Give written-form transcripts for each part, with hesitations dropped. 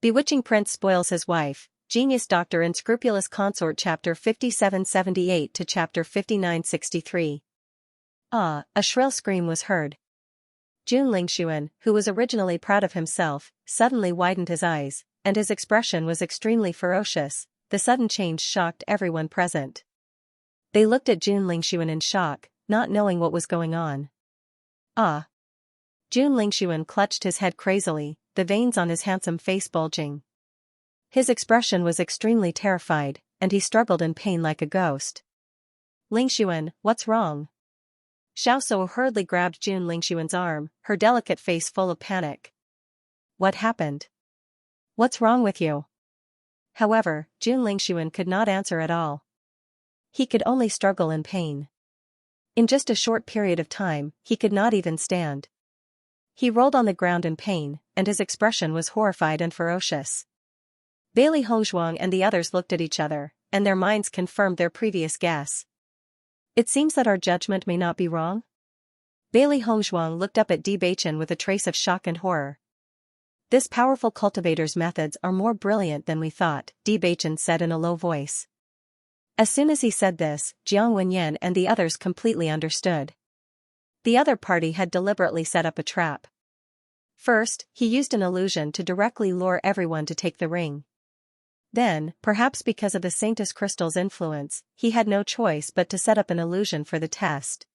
Bewitching Prince Spoils His Wife, Genius Doctor Unscrupulous Consort Chapter 5778 to Chapter 5963. Ah, a shrill scream was heard. Jun Lingxuan, who was originally proud of himself, suddenly widened his eyes, and his expression was extremely ferocious. The sudden change shocked everyone present. They looked at Jun Lingxuan in shock, not knowing what was going on. Ah! Jun Lingxuan clutched his head crazily, the veins on his handsome face bulging. His expression was extremely terrified, and he struggled in pain like a ghost. Lingxuan, what's wrong? Xiaoso hurriedly grabbed Jun Lingxuan's arm, her delicate face full of panic. What happened? What's wrong with you? However, Jun Lingxuan could not answer at all. He could only struggle in pain. In just a short period of time, he could not even stand. He rolled on the ground in pain, and his expression was horrified and ferocious. Bailey Hongzhuang and the others looked at each other, and their minds confirmed their previous guess. It seems that our judgment may not be wrong? Bailey Hongzhuang looked up at Bewitching with a trace of shock and horror. This powerful cultivator's methods are more brilliant than we thought, Bewitching said in a low voice. As soon as he said this, Jiang Wenyan and the others completely understood. The other party had deliberately set up a trap. First, he used an illusion to directly lure everyone to take the ring. Then, perhaps because of the Sanctus Crystal's influence, he had no choice but to set up an illusion for the test.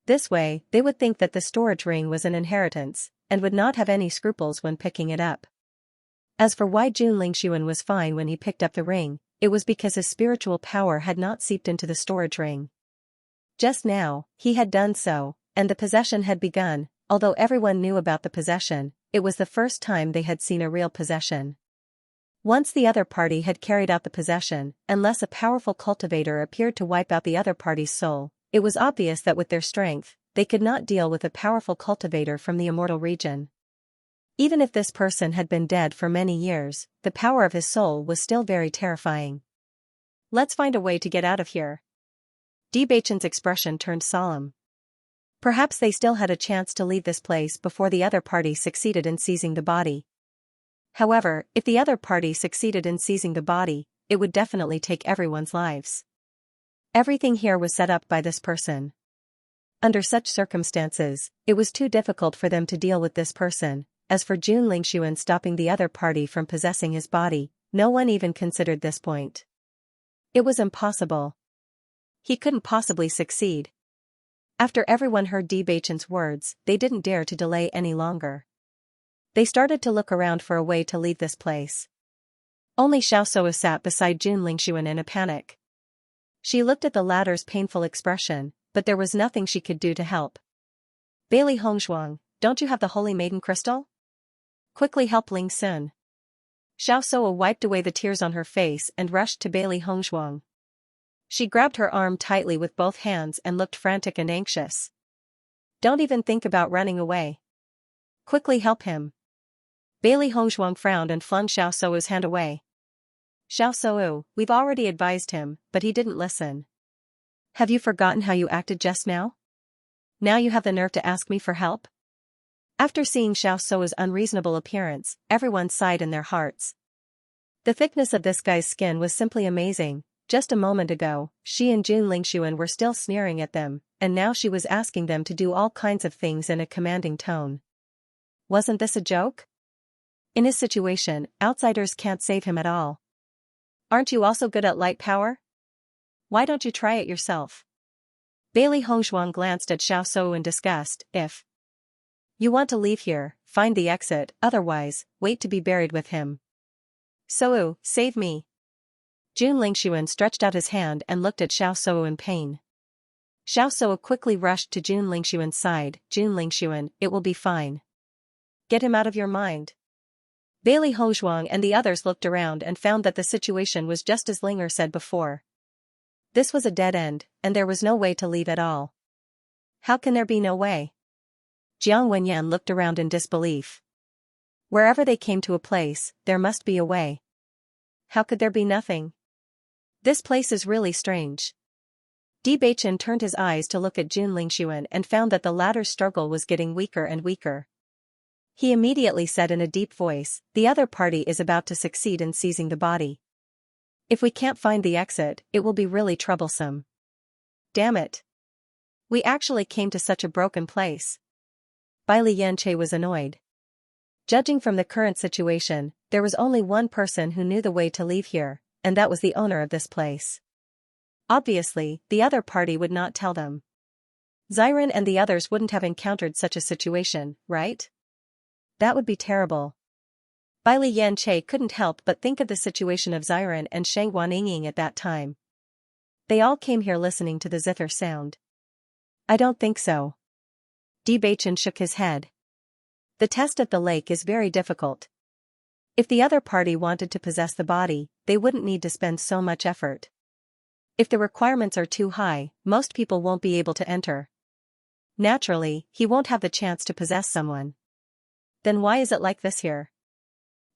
This way, they would think that the storage ring was an inheritance, and would not have any scruples when picking it up. As for why Jun Lingxuan was fine when he picked up the ring, it was because his spiritual power had not seeped into the storage ring. Just now, he had done so, and the possession had begun. Although everyone knew about the possession, it was the first time they had seen a real possession. Once the other party had carried out the possession, unless a powerful cultivator appeared to wipe out the other party's soul, it was obvious that with their strength, they could not deal with a powerful cultivator from the immortal region. Even if this person had been dead for many years, the power of his soul was still very terrifying. Let's find a way to get out of here. Bewitching's expression turned solemn. Perhaps they still had a chance to leave this place before the other party succeeded in seizing the body. However, if the other party succeeded in seizing the body, it would definitely take everyone's lives. Everything here was set up by this person. Under such circumstances, it was too difficult for them to deal with this person. As for Jun Lingxuan stopping the other party from possessing his body, no one even considered this point. It was impossible. He couldn't possibly succeed. After everyone heard Bewitching's words, they didn't dare to delay any longer. They started to look around for a way to leave this place. Only Xiaoso sat beside Jun Lingxuan in a panic. She looked at the latter's painful expression, but there was nothing she could do to help. Bailey Hongzhuang, don't you have the Holy Maiden Crystal? Quickly help Ling Sun. Xiaoso wiped away the tears on her face and rushed to Bailey Hongzhuang. She grabbed her arm tightly with both hands and looked frantic and anxious. Don't even think about running away. Quickly help him. Bailey Hongzhuang frowned and flung Xiaoso's hand away. Xiaoso, we've already advised him, but he didn't listen. Have you forgotten how you acted just now? Now you have the nerve to ask me for help? After seeing Xiaoso's unreasonable appearance, everyone sighed in their hearts. The thickness of this guy's skin was simply amazing. Just a moment ago, she and Jun Lingxuan were still sneering at them, and now she was asking them to do all kinds of things in a commanding tone. Wasn't this a joke? In his situation, outsiders can't save him at all. Aren't you also good at light power? Why don't you try it yourself? Bailey Hongzhuang glanced at Xiaoso in disgust. If you want to leave here, find the exit, otherwise, wait to be buried with him. So, save me. Jun Lingxuan stretched out his hand and looked at Xiaoso in pain. Xiaoso quickly rushed to Jun Lingxuan's side. Jun Lingxuan, it will be fine. Get him out of your mind. Bailey Hongzhuang and the others looked around and found that the situation was just as Linger said before. This was a dead end, and there was no way to leave at all. How can there be no way? Jiang Wenyan looked around in disbelief. Wherever they came to a place, there must be a way. How could there be nothing? This place is really strange. Bewitching turned his eyes to look at Jun Lingxuan and found that the latter's struggle was getting weaker and weaker. He immediately said in a deep voice, "The other party is about to succeed in seizing the body. If we can't find the exit, it will be really troublesome. Damn it. We actually came to such a broken place." Xianxia was annoyed. Judging from the current situation, there was only one person who knew the way to leave here, and that was the owner of this place. Obviously, the other party would not tell them. Xiren and the others wouldn't have encountered such a situation, right? That would be terrible. Xianxia couldn't help but think of the situation of Xiren and Shang Waninging at that time. They all came here listening to the zither sound. I don't think so. Bewitching shook his head. The test at the lake is very difficult. If the other party wanted to possess the body, they wouldn't need to spend so much effort. If the requirements are too high, most people won't be able to enter. Naturally, he won't have the chance to possess someone. Then why is it like this here?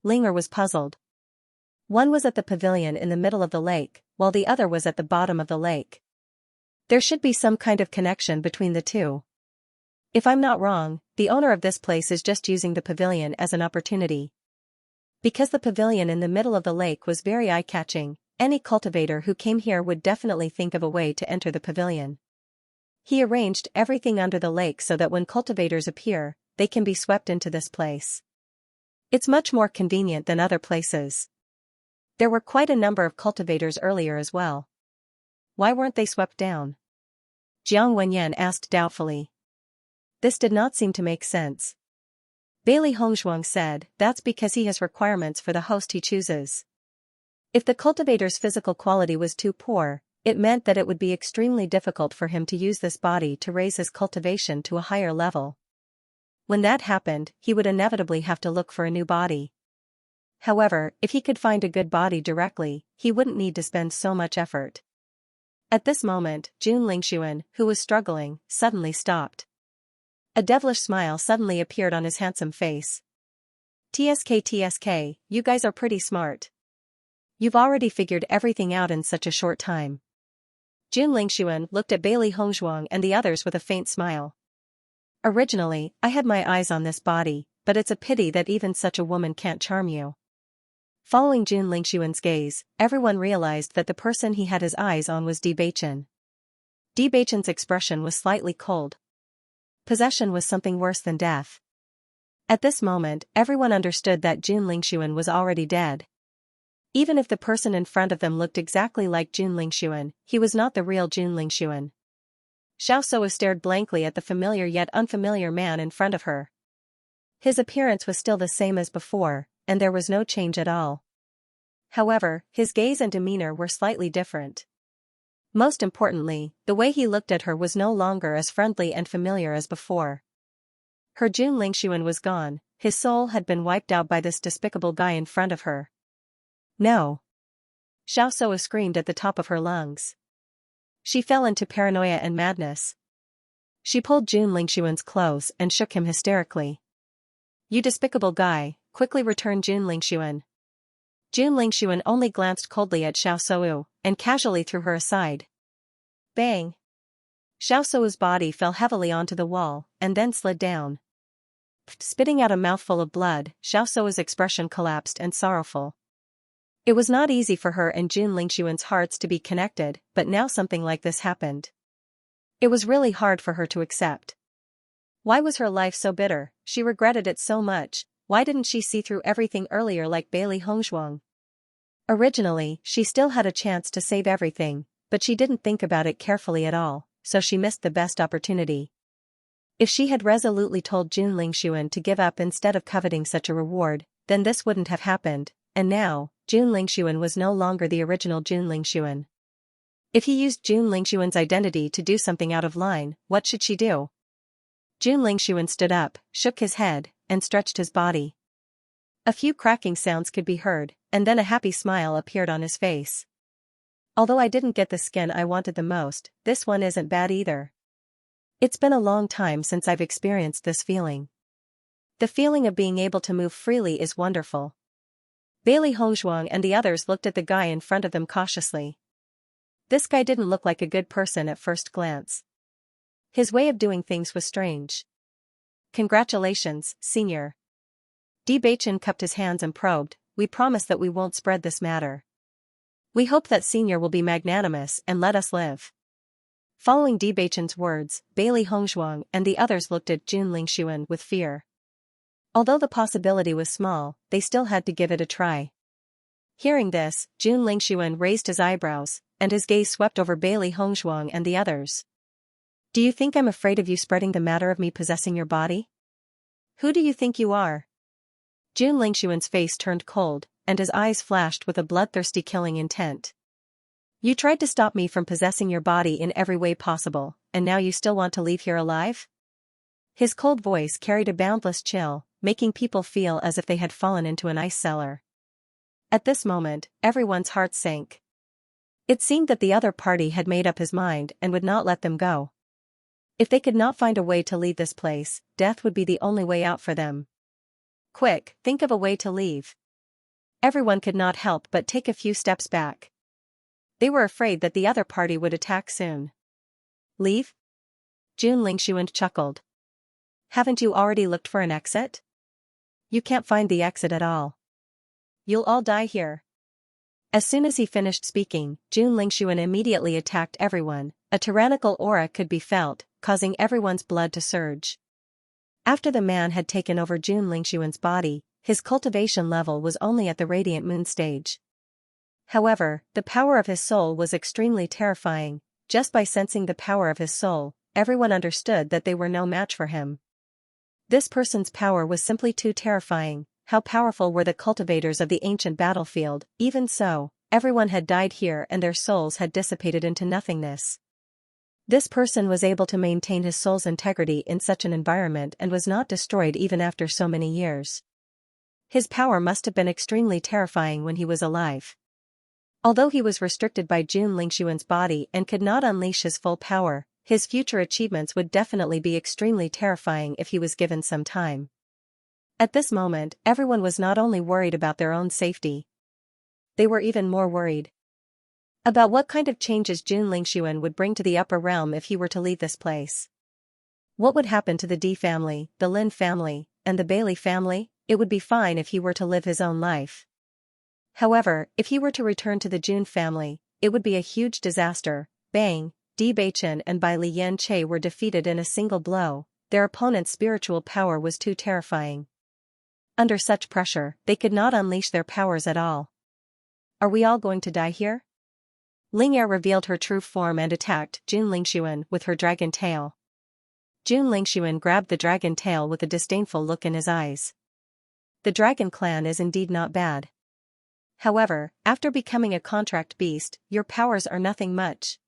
Linger was puzzled. One was at the pavilion in the middle of the lake, while the other was at the bottom of the lake. There should be some kind of connection between the two. If I'm not wrong, the owner of this place is just using the pavilion as an opportunity. Because the pavilion in the middle of the lake was very eye-catching, any cultivator who came here would definitely think of a way to enter the pavilion. He arranged everything under the lake so that when cultivators appear, they can be swept into this place. It's much more convenient than other places. There were quite a number of cultivators earlier as well. Why weren't they swept down? Jiang Wenyan asked doubtfully. This did not seem to make sense. Bailey Hongzhuang said, "That's because he has requirements for the host he chooses. If the cultivator's physical quality was too poor, it meant that it would be extremely difficult for him to use this body to raise his cultivation to a higher level. When that happened, he would inevitably have to look for a new body. However, if he could find a good body directly, he wouldn't need to spend so much effort." At this moment, Jun Lingxuan, who was struggling, suddenly stopped. A devilish smile suddenly appeared on his handsome face. TSK, you guys are pretty smart. You've already figured everything out in such a short time." Jun Lingxuan looked at Bailey Hongzhuang and the others with a faint smile. "Originally, I had my eyes on this body, but it's a pity that even such a woman can't charm you." Following Jun Lingxuan's gaze, everyone realized that the person he had his eyes on was Bewitching. Bewitching's expression was slightly cold. Possession was something worse than death. At this moment, everyone understood that Jun Lingxuan was already dead. Even if the person in front of them looked exactly like Jun Lingxuan, he was not the real Jun Lingxuan. Xiaoxia stared blankly at the familiar yet unfamiliar man in front of her. His appearance was still the same as before, and there was no change at all. However, his gaze and demeanor were slightly different. Most importantly, the way he looked at her was no longer as friendly and familiar as before. Her Jun Lingxuan was gone, his soul had been wiped out by this despicable guy in front of her. No! Xiaoxia screamed at the top of her lungs. She fell into paranoia and madness. She pulled Jun Lingxuan's clothes and shook him hysterically. "You despicable guy, quickly return Jun Lingxuan." Jun Lingxuan only glanced coldly at Xiaoxia, and casually threw her aside. Bang! Xiaoxia's body fell heavily onto the wall, and then slid down. Spitting out a mouthful of blood, Xiaoxia's expression collapsed and sorrowful. It was not easy for her and Jun Lingxuan's hearts to be connected, but now something like this happened. It was really hard for her to accept. Why was her life so bitter? She regretted it so much. Why didn't she see through everything earlier like Bailey Hongzhuang? Originally, she still had a chance to save everything, but she didn't think about it carefully at all, so she missed the best opportunity. If she had resolutely told Jun Lingxuan to give up instead of coveting such a reward, then this wouldn't have happened, and now, Jun Lingxuan was no longer the original Jun Lingxuan. If he used Jun Lingxuan's identity to do something out of line, what should she do? Jun Lingxuan stood up, shook his head, and stretched his body. A few cracking sounds could be heard, and then a happy smile appeared on his face. "Although I didn't get the skin I wanted the most, this one isn't bad either. It's been a long time since I've experienced this feeling. The feeling of being able to move freely is wonderful." Bailey Hongzhuang and the others looked at the guy in front of them cautiously. This guy didn't look like a good person at first glance. His way of doing things was strange. "Congratulations, senior. Bewitching cupped his hands and probed, "We promise that we won't spread this matter. We hope that Senior will be magnanimous and let us live." Following Bewitching's words, Bailey Hongzhuang and the others looked at Jun Lingxuan with fear. Although the possibility was small, they still had to give it a try. Hearing this, Jun Lingxuan raised his eyebrows, and his gaze swept over Bailey Hongzhuang and the others. "Do you think I'm afraid of you spreading the matter of me possessing your body? Who do you think you are?" Jun Lingxuan's face turned cold, and his eyes flashed with a bloodthirsty killing intent. "You tried to stop me from possessing your body in every way possible, and now you still want to leave here alive?" His cold voice carried a boundless chill, making people feel as if they had fallen into an ice cellar. At this moment, everyone's hearts sank. It seemed that the other party had made up his mind and would not let them go. If they could not find a way to leave this place, death would be the only way out for them. "Quick, think of a way to leave." Everyone could not help but take a few steps back. They were afraid that the other party would attack soon. "Leave?" Jun Lingxuan chuckled. "Haven't you already looked for an exit? You can't find the exit at all. You'll all die here." As soon as he finished speaking, Jun Lingxuan immediately attacked everyone. A tyrannical aura could be felt, causing everyone's blood to surge. After the man had taken over Jun Lingxuan's body, his cultivation level was only at the Radiant Moon stage. However, the power of his soul was extremely terrifying. Just by sensing the power of his soul, everyone understood that they were no match for him. This person's power was simply too terrifying. How powerful were the cultivators of the ancient battlefield? Even so, everyone had died here and their souls had dissipated into nothingness. This person was able to maintain his soul's integrity in such an environment and was not destroyed even after so many years. His power must have been extremely terrifying when he was alive. Although he was restricted by Jun Lingxuan's body and could not unleash his full power, his future achievements would definitely be extremely terrifying if he was given some time. At this moment, everyone was not only worried about their own safety. They were even more worried about what kind of changes Jun Lingxuan would bring to the upper realm if he were to leave this place. What would happen to the D family, the Lin family, and the Bailey family? It would be fine if he were to live his own life. However, if he were to return to the Jun family, it would be a huge disaster. Bang! Bewitching and Bai Xianxia were defeated in a single blow. Their opponent's spiritual power was too terrifying. Under such pressure, they could not unleash their powers at all. "Are we all going to die here?" Ling'er revealed her true form and attacked Jun Lingxuan with her dragon tail. Jun Lingxuan grabbed the dragon tail with a disdainful look in his eyes. The dragon clan is indeed not bad. However, after becoming a contract beast, your powers are nothing much.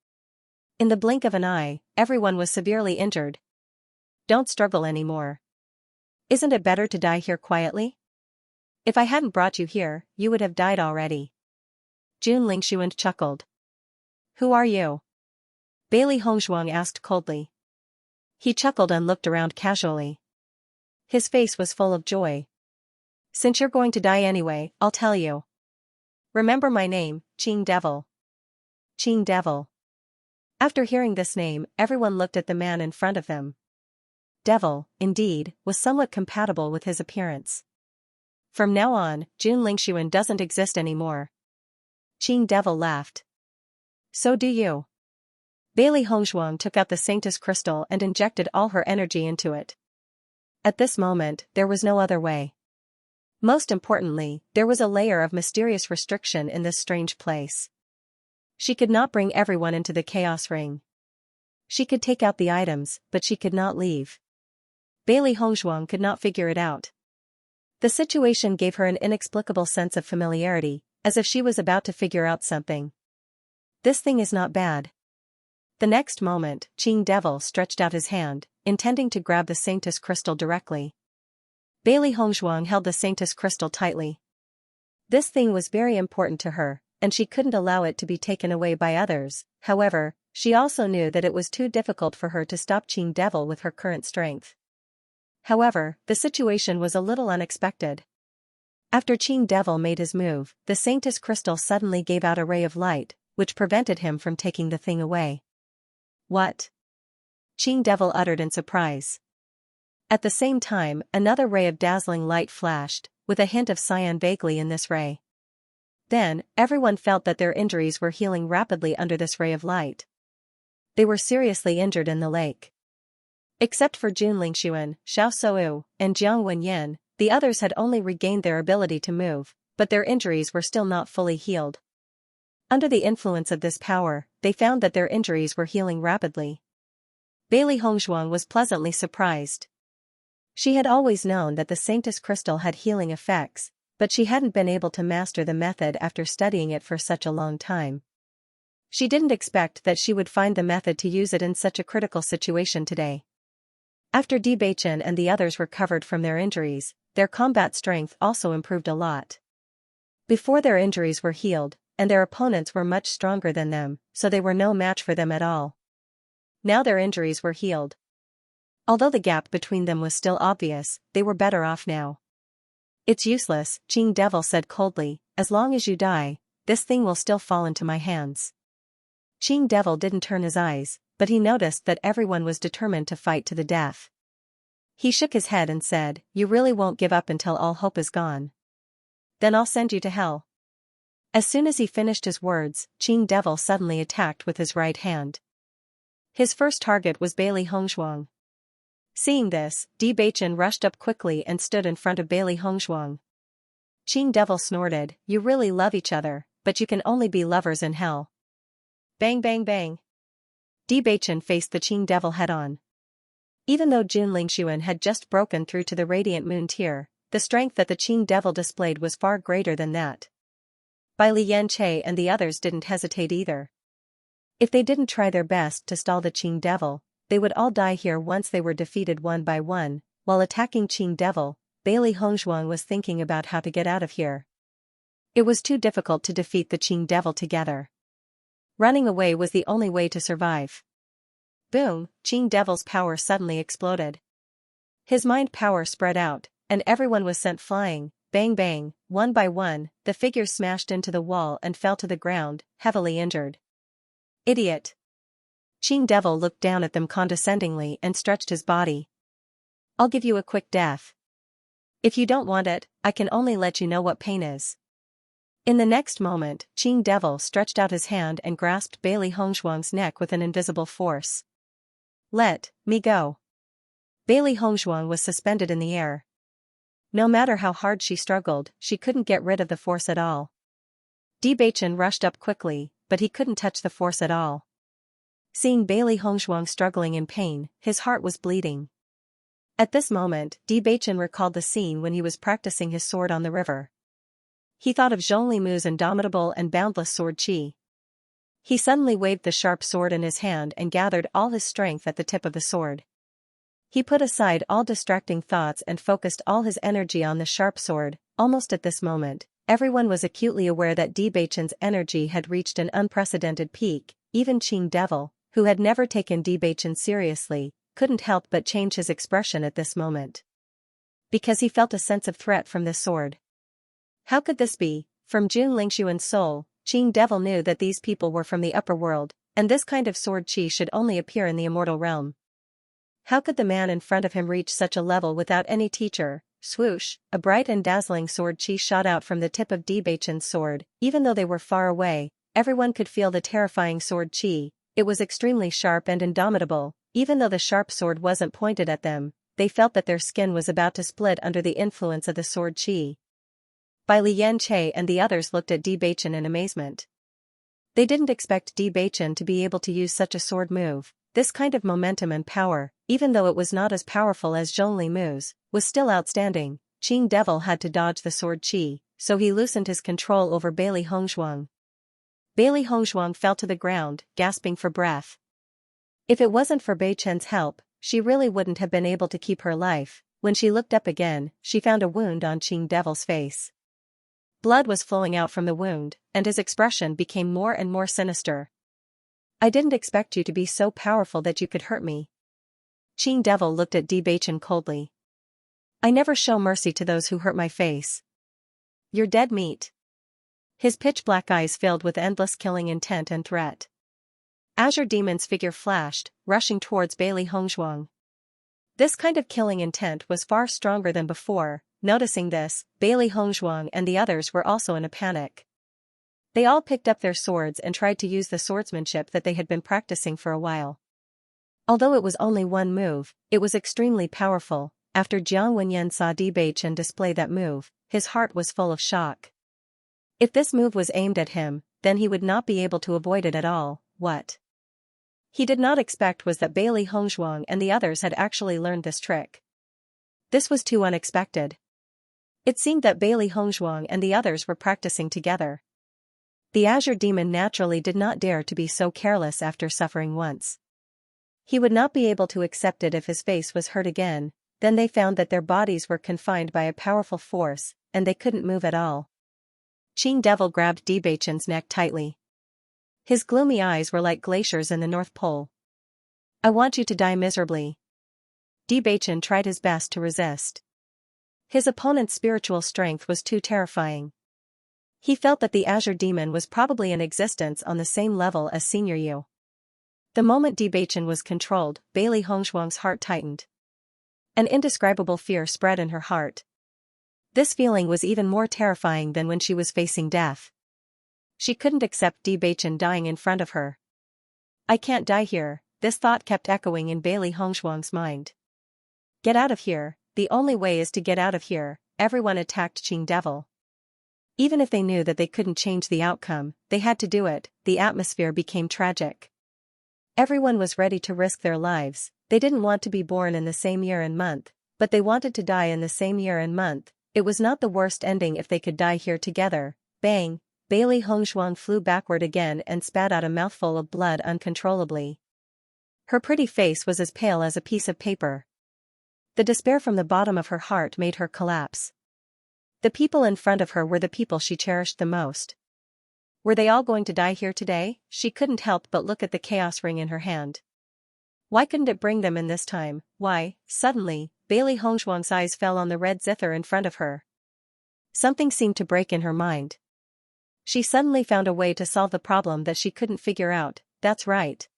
In the blink of an eye, everyone was severely injured. Don't struggle anymore. Isn't it better to die here quietly? If I hadn't brought you here, you would have died already. Jun Lingxuan chuckled. Who are you? Bailey Hongzhuang asked coldly. He chuckled and looked around casually. His face was full of joy. Since you're going to die anyway, I'll tell you. Remember my name, Qing Devil. Qing Devil. After hearing this name, everyone looked at the man in front of them. Devil, indeed, was somewhat compatible with his appearance. From now on, Jun Lingxuan doesn't exist anymore. Qing Devil laughed. So do you. Bailey Hongzhuang took out the Sanctus crystal and injected all her energy into it. At this moment, there was no other way. Most importantly, there was a layer of mysterious restriction in this strange place. She could not bring everyone into the Chaos Ring. She could take out the items, but she could not leave. Bailey Hongzhuang could not figure it out. The situation gave her an inexplicable sense of familiarity, as if she was about to figure out something. This thing is not bad. The next moment, Qing Devil stretched out his hand, intending to grab the Sanctus crystal directly. Bailey Hongzhuang held the Sanctus crystal tightly. This thing was very important to her, and she couldn't allow it to be taken away by others. However, she also knew that it was too difficult for her to stop Qing Devil with her current strength. However, the situation was a little unexpected. After Qing Devil made his move, the Sanctus crystal suddenly gave out a ray of light, which prevented him from taking the thing away. What? Qing Devil uttered in surprise. At the same time, another ray of dazzling light flashed, with a hint of cyan vaguely in this ray. Then, everyone felt that their injuries were healing rapidly under this ray of light. They were seriously injured in the lake. Except for Jun Lingxuan, Xiao Souyu, and Jiang Wenyan, the others had only regained their ability to move, but their injuries were still not fully healed. Under the influence of this power, they found that their injuries were healing rapidly. Bailey Hongzhuang was pleasantly surprised. She had always known that the Sanctus crystal had healing effects, but she hadn't been able to master the method after studying it for such a long time. She didn't expect that she would find the method to use it in such a critical situation today. After Bewitching and the others recovered from their injuries, their combat strength also improved a lot. Before their injuries were healed, and their opponents were much stronger than them, so they were no match for them at all. Now their injuries were healed. Although the gap between them was still obvious, they were better off now. "It's useless," Qing Devil said coldly, "as long as you die, this thing will still fall into my hands." Qing Devil didn't turn his eyes, but he noticed that everyone was determined to fight to the death. He shook his head and said, "You really won't give up until all hope is gone? Then I'll send you to hell." As soon as he finished his words, Qing Devil suddenly attacked with his right hand. His first target was Bailey Hongzhuang. Seeing this, Bewitching rushed up quickly and stood in front of Bailey Hongzhuang. Qing Devil snorted, "You really love each other, but you can only be lovers in hell." Bang bang bang. Bewitching faced the Qing Devil head-on. Even though Jun Lingxuan had just broken through to the Radiant Moon tier, the strength that the Qing Devil displayed was far greater than that. Bai Lianche and the others didn't hesitate either. If they didn't try their best to stall the Qing Devil, they would all die here once they were defeated one by one. While attacking Qing Devil, Bailey Hongzhuang was thinking about how to get out of here. It was too difficult to defeat the Qing Devil together. Running away was the only way to survive. Boom, Qing Devil's power suddenly exploded. His mind power spread out, and everyone was sent flying. Bang bang, one by one, the figures smashed into the wall and fell to the ground, heavily injured. "Idiot." Qing Devil looked down at them condescendingly and stretched his body. "I'll give you a quick death. If you don't want it, I can only let you know what pain is." In the next moment, Qing Devil stretched out his hand and grasped Bailey Hongzhuang's neck with an invisible force. "Let me go." Bailey Hongzhuang was suspended in the air. No matter how hard she struggled, she couldn't get rid of the force at all. Bewitching rushed up quickly, but he couldn't touch the force at all. Seeing Bailey Hongzhuang struggling in pain, his heart was bleeding. At this moment, Bewitching recalled the scene when he was practicing his sword on the river. He thought of Zhonglimu's indomitable and boundless sword qi. He suddenly waved the sharp sword in his hand and gathered all his strength at the tip of the sword. He put aside all distracting thoughts and focused all his energy on the sharp sword. Almost at this moment, everyone was acutely aware that Bewitching's energy had reached an unprecedented peak. Even Qing Devil, who had never taken Bewitching seriously, couldn't help but change his expression at this moment. Because he felt a sense of threat from this sword. How could this be? From Jun Lingxuan's soul, Qing Devil knew that these people were from the upper world, and this kind of sword qi should only appear in the immortal realm. How could the man in front of him reach such a level without any teacher? Swoosh, a bright and dazzling sword qi shot out from the tip of Bewitching's sword. Even though they were far away, everyone could feel the terrifying sword qi. It was extremely sharp and indomitable. Even though the sharp sword wasn't pointed at them, they felt that their skin was about to split under the influence of the sword qi. Bai Lianche and the others looked at Bewitching in amazement. They didn't expect Bewitching to be able to use such a sword move. This kind of momentum and power, even though it was not as powerful as Zhonglimu's, was still outstanding. Qing Devil had to dodge the sword qi, so he loosened his control over Bailey Hongzhuang. Bailey Hongzhuang fell to the ground, gasping for breath. If it wasn't for Beicheng's help, she really wouldn't have been able to keep her life. When she looked up again, she found a wound on Qing Devil's face. Blood was flowing out from the wound, and his expression became more and more sinister. "I didn't expect you to be so powerful that you could hurt me." Qing Devil looked at Bewitching coldly. "I never show mercy to those who hurt my face. You're dead meat." His pitch-black eyes filled with endless killing intent and threat. Azure Demon's figure flashed, rushing towards Bailey Hongzhuang. This kind of killing intent was far stronger than before. Noticing this, Bailey Hongzhuang and the others were also in a panic. They all picked up their swords and tried to use the swordsmanship that they had been practicing for a while. Although it was only one move, it was extremely powerful. After Jiang Wenyan saw Bewitching display that move, his heart was full of shock. If this move was aimed at him, then he would not be able to avoid it at all. What he did not expect was that Bailey Hongzhuang and the others had actually learned this trick. This was too unexpected. It seemed that Bailey Hongzhuang and the others were practicing together. The Azure Demon naturally did not dare to be so careless after suffering once. He would not be able to accept it if his face was hurt again. Then they found that their bodies were confined by a powerful force, and they couldn't move at all. Qing Devil grabbed Bewitching's neck tightly. His gloomy eyes were like glaciers in the North Pole. "I want you to die miserably." Bewitching tried his best to resist. His opponent's spiritual strength was too terrifying. He felt that the Azure Demon was probably in existence on the same level as Senior Yu. The moment Bewitching was controlled, Bailey Hongzhuang's heart tightened. An indescribable fear spread in her heart. This feeling was even more terrifying than when she was facing death. She couldn't accept Bewitching dying in front of her. "I can't die here," this thought kept echoing in Bailey Hongzhuang's mind. "Get out of here, the only way is to get out of here." Everyone attacked Qing Devil. Even if they knew that they couldn't change the outcome, they had to do it. The atmosphere became tragic. Everyone was ready to risk their lives. They didn't want to be born in the same year and month, but they wanted to die in the same year and month. It was not the worst ending if they could die here together. Bang! Bailey Hongzhuang flew backward again and spat out a mouthful of blood uncontrollably. Her pretty face was as pale as a piece of paper. The despair from the bottom of her heart made her collapse. The people in front of her were the people she cherished the most. Were they all going to die here today? She couldn't help but look at the chaos ring in her hand. Why couldn't it bring them in this time? Why? Suddenly, Bailey Hongzhuang's eyes fell on the red zither in front of her. Something seemed to break in her mind. She suddenly found a way to solve the problem that she couldn't figure out. That's right.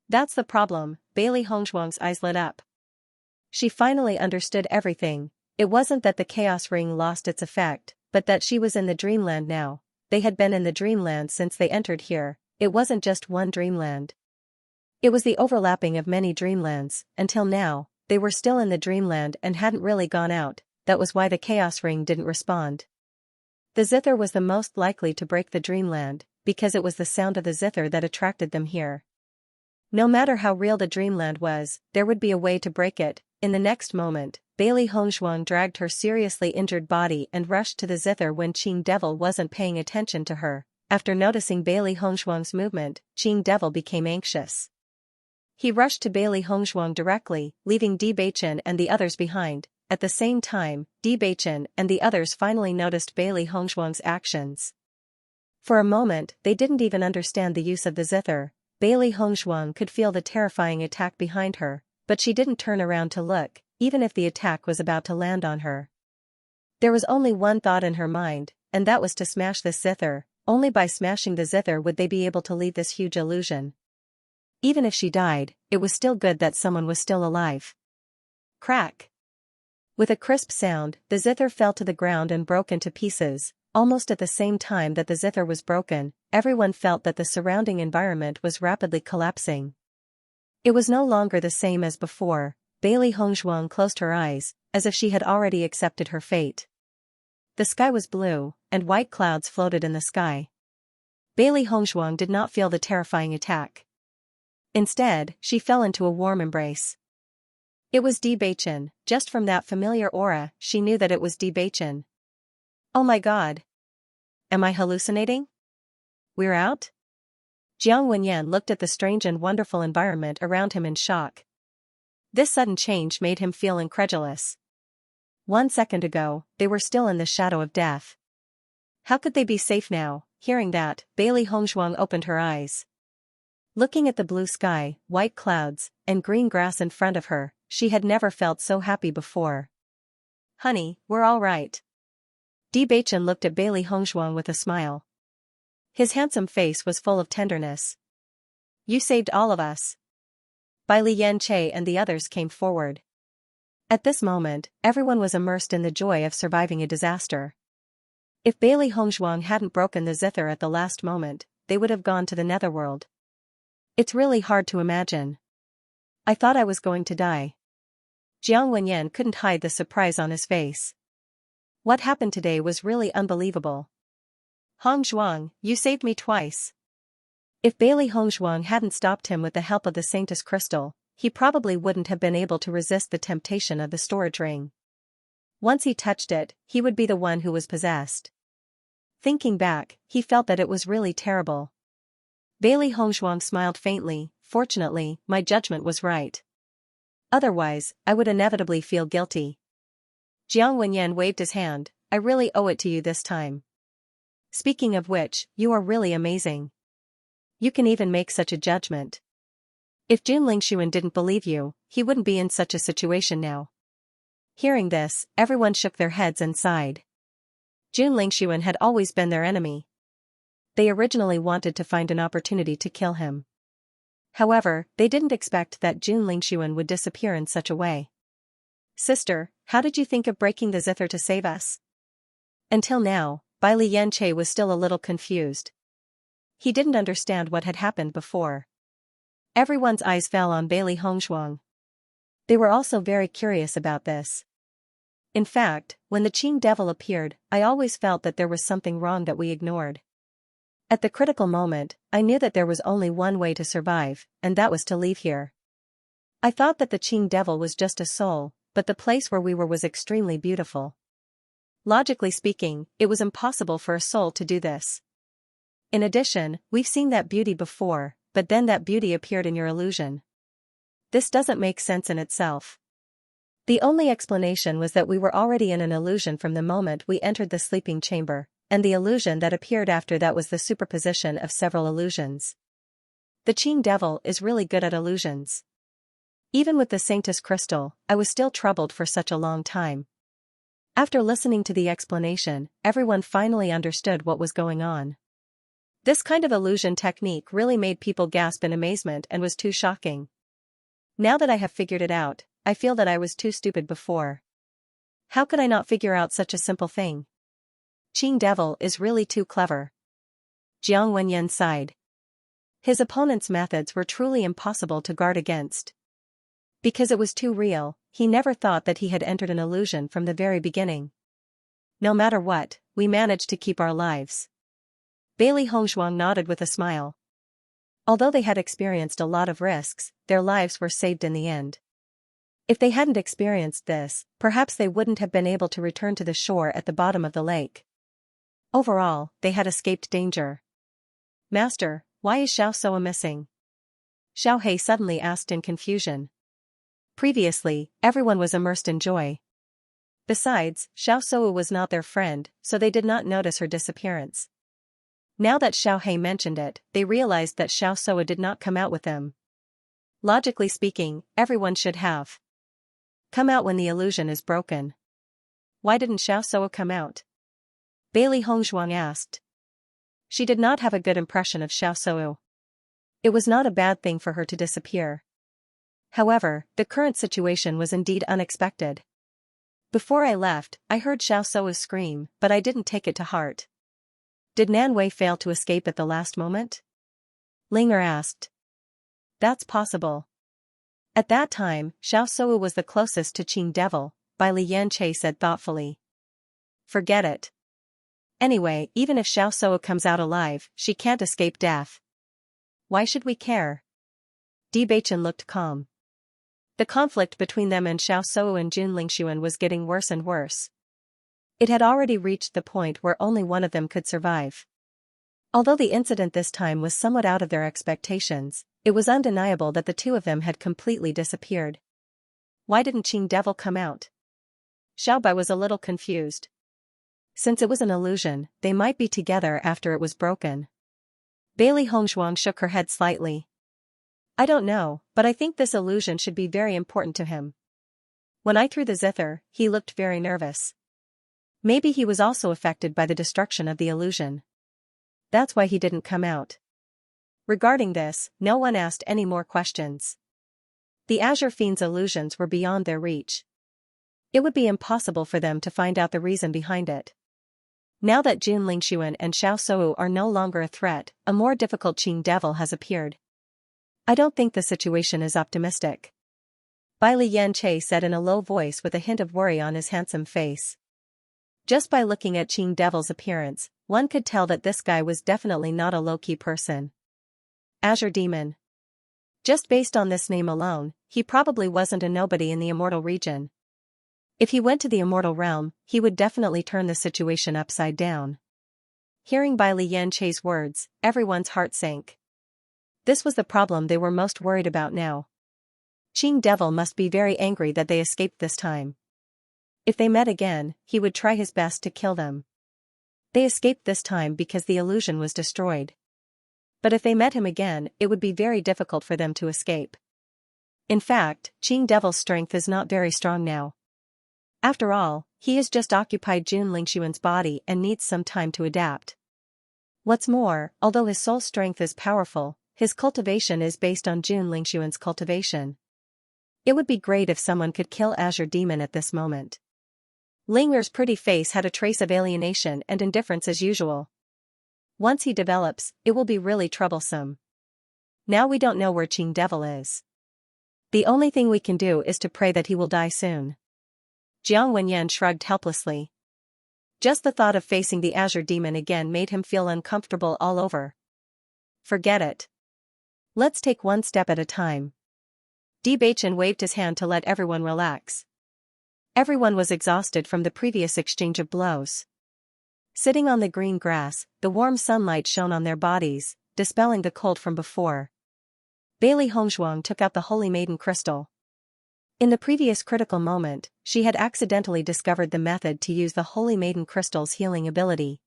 That's the problem. Bailey Hongzhuang's eyes lit up. She finally understood everything. It wasn't that the chaos ring lost its effect, but that she was in the dreamland now. They had been in the dreamland since they entered here. It wasn't just one dreamland. It was the overlapping of many dreamlands. Until now, they were still in the dreamland and hadn't really gone out. That was why the chaos ring didn't respond. The zither was the most likely to break the dreamland, because it was the sound of the zither that attracted them here. No matter how real the dreamland was, there would be a way to break it. In the next moment, Bailey Hongzhuang dragged her seriously injured body and rushed to the zither when Qing Devil wasn't paying attention to her. After noticing Bailey Hongzhuang's movement, Qing Devil became anxious. He rushed to Bailey Hongzhuang directly, leaving Bewitching and the others behind. At the same time, Bewitching and the others finally noticed Bailey Hongzhuang's actions. For a moment, they didn't even understand the use of the zither. Bailey Hongzhuang could feel the terrifying attack behind her, but she didn't turn around to look, even if the attack was about to land on her. There was only one thought in her mind, and that was to smash this zither. Only by smashing the zither would they be able to leave this huge illusion. Even if she died, it was still good that someone was still alive. Crack! With a crisp sound, the zither fell to the ground and broke into pieces. Almost at the same time that the zither was broken, everyone felt that the surrounding environment was rapidly collapsing. It was no longer the same as before. Bailey Hongzhuang closed her eyes, as if she had already accepted her fate. The sky was blue, and white clouds floated in the sky. Bailey Hongzhuang did not feel the terrifying attack. Instead, she fell into a warm embrace. It was Bewitching. Just from that familiar aura, she knew that it was Bewitching. Oh my god! Am I hallucinating? We're out? Jiang Wenyan looked at the strange and wonderful environment around him in shock. This sudden change made him feel incredulous. 1 second ago, they were still in the shadow of death. How could they be safe now? Hearing that, Bailey Hongzhuang opened her eyes. Looking at the blue sky, white clouds, and green grass in front of her, she had never felt so happy before. Honey, we're all right. Bewitching looked at Bailey Hongzhuang with a smile. His handsome face was full of tenderness. You saved all of us. Bai Xianxia and the others came forward. At this moment, everyone was immersed in the joy of surviving a disaster. If Bailey Hongzhuang hadn't broken the zither at the last moment, they would have gone to the netherworld. It's really hard to imagine. I thought I was going to die. Jiang Wenyan couldn't hide the surprise on his face. What happened today was really unbelievable. Hongzhuang, you saved me twice. If Bailey Hongzhuang hadn't stopped him with the help of the Sanctus crystal, he probably wouldn't have been able to resist the temptation of the storage ring. Once he touched it, he would be the one who was possessed. Thinking back, he felt that it was really terrible. Bailey Hongzhuang smiled faintly. Fortunately, my judgment was right. Otherwise, I would inevitably feel guilty. Jiang Wenyan waved his hand. I really owe it to you this time. Speaking of which, you are really amazing. You can even make such a judgment. If Jun Lingshuan didn't believe you, he wouldn't be in such a situation now. Hearing this, everyone shook their heads and sighed. Jun Lingshuan had always been their enemy. They originally wanted to find an opportunity to kill him. However, they didn't expect that Jun Lingshuan would disappear in such a way. Sister, how did you think of breaking the zither to save us? Until now, Bai Lianche was still a little confused. He didn't understand what had happened before. Everyone's eyes fell on Bailey Hongzhuang. They were also very curious about this. In fact, when the Qing devil appeared, I always felt that there was something wrong that we ignored. At the critical moment, I knew that there was only one way to survive, and that was to leave here. I thought that the Qing devil was just a soul, but the place where we were was extremely beautiful. Logically speaking, it was impossible for a soul to do this. In addition, we've seen that beauty before, but then that beauty appeared in your illusion. This doesn't make sense in itself. The only explanation was that we were already in an illusion from the moment we entered the sleeping chamber, and the illusion that appeared after that was the superposition of several illusions. The Qing devil is really good at illusions. Even with the Sanctus crystal, I was still troubled for such a long time. After listening to the explanation, everyone finally understood what was going on. This kind of illusion technique really made people gasp in amazement and was too shocking. Now that I have figured it out, I feel that I was too stupid before. How could I not figure out such a simple thing? Qing devil is really too clever. Jiang Wenyan sighed. His opponent's methods were truly impossible to guard against. Because it was too real, he never thought that he had entered an illusion from the very beginning. No matter what, we managed to keep our lives. Bailey Hongzhuang nodded with a smile. Although they had experienced a lot of risks, their lives were saved in the end. If they hadn't experienced this, perhaps they wouldn't have been able to return to the shore at the bottom of the lake. Overall, they had escaped danger. Master, why is Xiaoxia missing? Xiao He suddenly asked in confusion. Previously, everyone was immersed in joy. Besides, Xiaoxia was not their friend, so they did not notice her disappearance. Now that Xiao He mentioned it, they realized that Xiaoxia did not come out with them. Logically speaking, everyone should have come out when the illusion is broken. Why didn't Xiaoxia come out? Bailey Hongzhuang asked. She did not have a good impression of Xiaoxia. It was not a bad thing for her to disappear. However, the current situation was indeed unexpected. Before I left, I heard Xiaoxia scream, but I didn't take it to heart. Did Nan Wei fail to escape at the last moment? Linger asked. That's possible. At that time, Xiaoxia was the closest to Qing devil, Bai Lianche said thoughtfully. Forget it. Anyway, even if Xiaoxia comes out alive, she can't escape death. Why should we care? Bewitching looked calm. The conflict between them and Xiaoxia and Jun Lingshuan was getting worse and worse. It had already reached the point where only one of them could survive. Although the incident this time was somewhat out of their expectations, it was undeniable that the two of them had completely disappeared. Why didn't Qing devil come out? Xiaobai was a little confused. Since it was an illusion, they might be together after it was broken. Bailey Hongzhuang shook her head slightly. I don't know, but I think this illusion should be very important to him. When I threw the zither, he looked very nervous. Maybe he was also affected by the destruction of the illusion. That's why he didn't come out. Regarding this, no one asked any more questions. The Azure Fiend's illusions were beyond their reach. It would be impossible for them to find out the reason behind it. Now that Jun Lingxuan and Xiao Sou are no longer a threat, a more difficult Qing devil has appeared. I don't think the situation is optimistic. Bai Lianche said in a low voice with a hint of worry on his handsome face. Just by looking at Qing Devil's appearance, one could tell that this guy was definitely not a low-key person. Azure Demon. Just based on this name alone, he probably wasn't a nobody in the immortal region. If he went to the immortal realm, he would definitely turn the situation upside down. Hearing Bai Lianche's words, everyone's heart sank. This was the problem they were most worried about now. Qing Devil must be very angry that they escaped this time. If they met again, he would try his best to kill them. They escaped this time because the illusion was destroyed. But if they met him again, it would be very difficult for them to escape. In fact, Qing Devil's strength is not very strong now. After all, he has just occupied Jun Lingxuan's body and needs some time to adapt. What's more, although his soul strength is powerful, his cultivation is based on Jun Lingxuan's cultivation. It would be great if someone could kill Azure Demon at this moment. Ling'er's pretty face had a trace of alienation and indifference as usual. Once he develops, it will be really troublesome. Now we don't know where Qing Devil is. The only thing we can do is to pray that he will die soon. Jiang Wenyan shrugged helplessly. Just the thought of facing the Azure Demon again made him feel uncomfortable all over. Forget it. Let's take one step at a time. Bewitching waved his hand to let everyone relax. Everyone was exhausted from the previous exchange of blows. Sitting on the green grass, the warm sunlight shone on their bodies, dispelling the cold from before. Bailey Hongzhuang took out the Holy Maiden crystal. In the previous critical moment, she had accidentally discovered the method to use the Holy Maiden crystal's healing ability.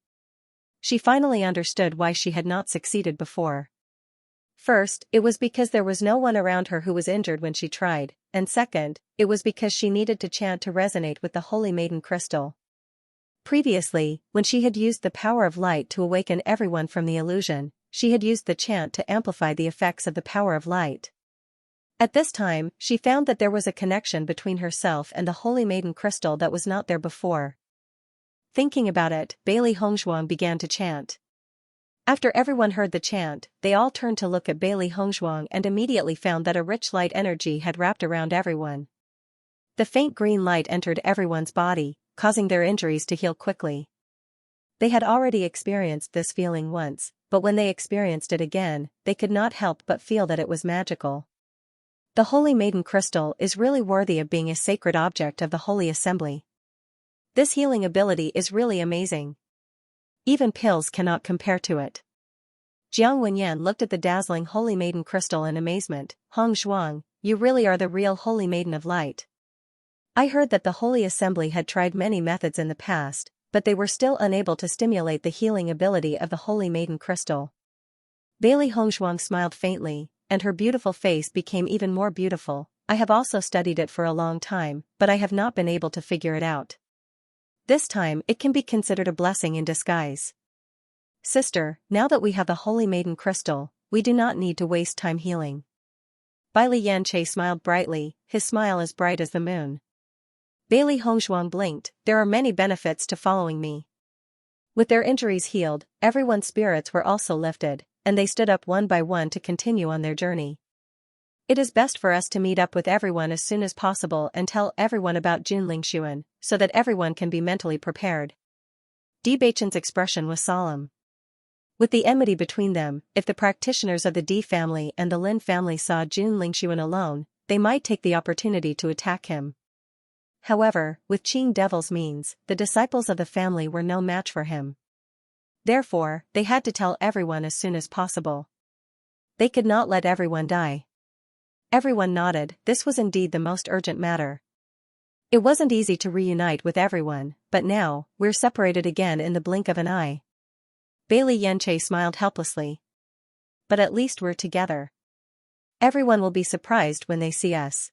She finally understood why she had not succeeded before. First, it was because there was no one around her who was injured when she tried, and second, it was because she needed to chant to resonate with the Holy Maiden crystal. Previously, when she had used the power of light to awaken everyone from the illusion, she had used the chant to amplify the effects of the power of light. At this time, she found that there was a connection between herself and the Holy Maiden crystal that was not there before. Thinking about it, Bailey Hongzhuang began to chant. After everyone heard the chant, they all turned to look at Bailey Hongzhuang and immediately found that a rich light energy had wrapped around everyone. The faint green light entered everyone's body, causing their injuries to heal quickly. They had already experienced this feeling once, but when they experienced it again, they could not help but feel that it was magical. The Holy Maiden crystal is really worthy of being a sacred object of the Holy Assembly. This healing ability is really amazing. Even pills cannot compare to it. Jiang Wenyan looked at the dazzling Holy Maiden crystal in amazement. Hongzhuang, you really are the real Holy Maiden of Light. I heard that the Holy Assembly had tried many methods in the past, but they were still unable to stimulate the healing ability of the Holy Maiden crystal. Bailey Hongzhuang smiled faintly, and her beautiful face became even more beautiful. I have also studied it for a long time, but I have not been able to figure it out. This time it can be considered a blessing in disguise. Sister, now that we have the Holy Maiden crystal, we do not need to waste time healing. Bai Lianche smiled brightly, his smile as bright as the moon. Bailey Hongzhuang blinked. There are many benefits to following me. With their injuries healed, everyone's spirits were also lifted, and they stood up one by one to continue on their journey. It is best for us to meet up with everyone as soon as possible and tell everyone about Jun Lingxuan, so that everyone can be mentally prepared. Bewitching's expression was solemn. With the enmity between them, if the practitioners of the D family and the Lin family saw Jun Lingxuan alone, they might take the opportunity to attack him. However, with Qing Devil's means, the disciples of the family were no match for him. Therefore, they had to tell everyone as soon as possible. They could not let everyone die. Everyone nodded. This was indeed the most urgent matter. It wasn't easy to reunite with everyone, but now, we're separated again in the blink of an eye. Bailey Yanche smiled helplessly. But at least we're together. Everyone will be surprised when they see us.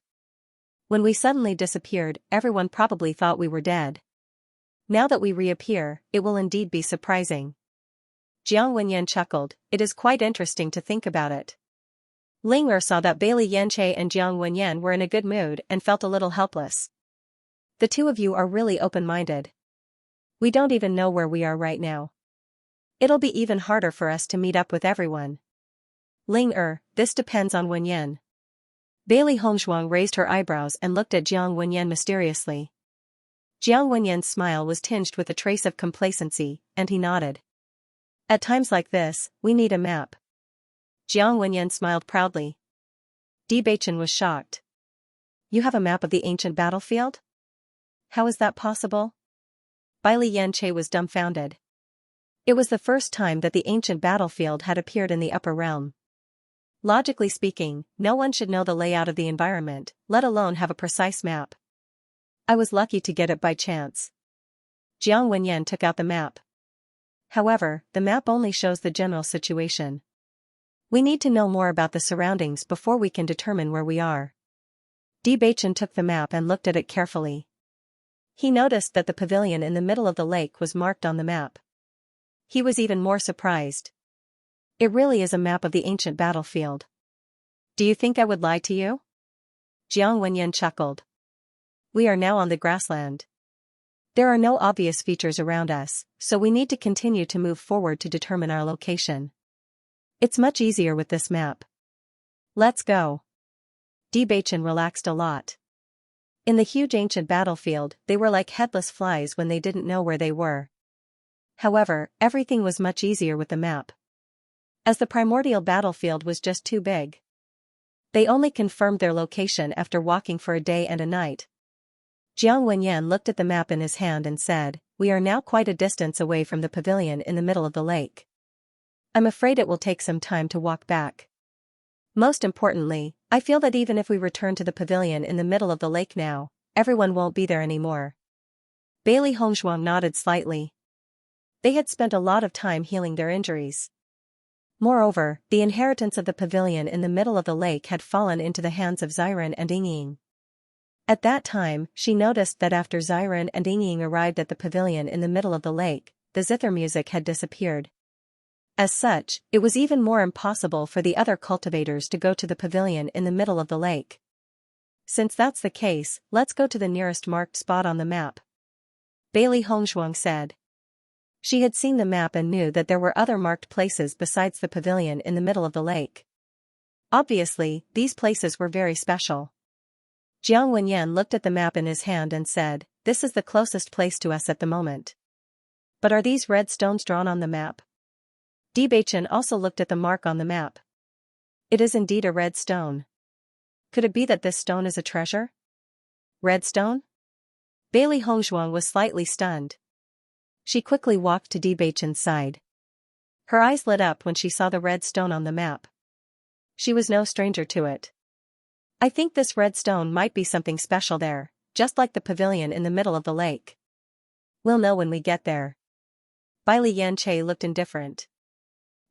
When we suddenly disappeared, everyone probably thought we were dead. Now that we reappear, it will indeed be surprising. Jiang Wenyan chuckled. It is quite interesting to think about it. Ling'er saw that Bailey Yanche and Jiang Wenyan were in a good mood and felt a little helpless. The two of you are really open-minded. We don't even know where we are right now. It'll be even harder for us to meet up with everyone. This depends on Wenyan. Bailey Hongzhuang raised her eyebrows and looked at Jiang Wenyan mysteriously. Jiang Wenyan's smile was tinged with a trace of complacency, and he nodded. At times like this, we need a map. Jiang Wenyan smiled proudly. Bewitching was shocked. You have a map of the ancient battlefield? How is that possible? Bailey Xianxia was dumbfounded. It was the first time that the ancient battlefield had appeared in the upper realm. Logically speaking, no one should know the layout of the environment, let alone have a precise map. I was lucky to get it by chance. Jiang Wenyan took out the map. However, the map only shows the general situation. We need to know more about the surroundings before we can determine where we are. Bewitching took the map and looked at it carefully. He noticed that the pavilion in the middle of the lake was marked on the map. He was even more surprised. It really is a map of the ancient battlefield. Do you think I would lie to you? Jiang Wenyan chuckled. We are now on the grassland. There are no obvious features around us, so we need to continue to move forward to determine our location. It's much easier with this map. Let's go. Bewitching relaxed a lot. In the huge ancient battlefield, they were like headless flies when they didn't know where they were. However, everything was much easier with the map. As the primordial battlefield was just too big. They only confirmed their location after walking for a day and a night. Jiang Wenyan looked at the map in his hand and said, We are now quite a distance away from the pavilion in the middle of the lake. I'm afraid it will take some time to walk back. Most importantly, I feel that even if we return to the pavilion in the middle of the lake now, everyone won't be there anymore. Bailey Hongzhuang nodded slightly. They had spent a lot of time healing their injuries. Moreover, the inheritance of the pavilion in the middle of the lake had fallen into the hands of Xiran and Yingying. At that time, she noticed that after Xiran and Yingying arrived at the pavilion in the middle of the lake, the zither music had disappeared. As such, it was even more impossible for the other cultivators to go to the pavilion in the middle of the lake. Since that's the case, let's go to the nearest marked spot on the map. Bailey Hongzhuang said. She had seen the map and knew that there were other marked places besides the pavilion in the middle of the lake. Obviously, these places were very special. Jiang Wenyan looked at the map in his hand and said, This is the closest place to us at the moment. But are these red stones drawn on the map? Bewitching also looked at the mark on the map. It is indeed a red stone. Could it be that this stone is a treasure? Red stone? Bailey Hongzhuang was slightly stunned. She quickly walked to Bewitching's side. Her eyes lit up when she saw the red stone on the map. She was no stranger to it. I think this red stone might be something special there, just like the pavilion in the middle of the lake. We'll know when we get there. Bailey Xianxia looked indifferent.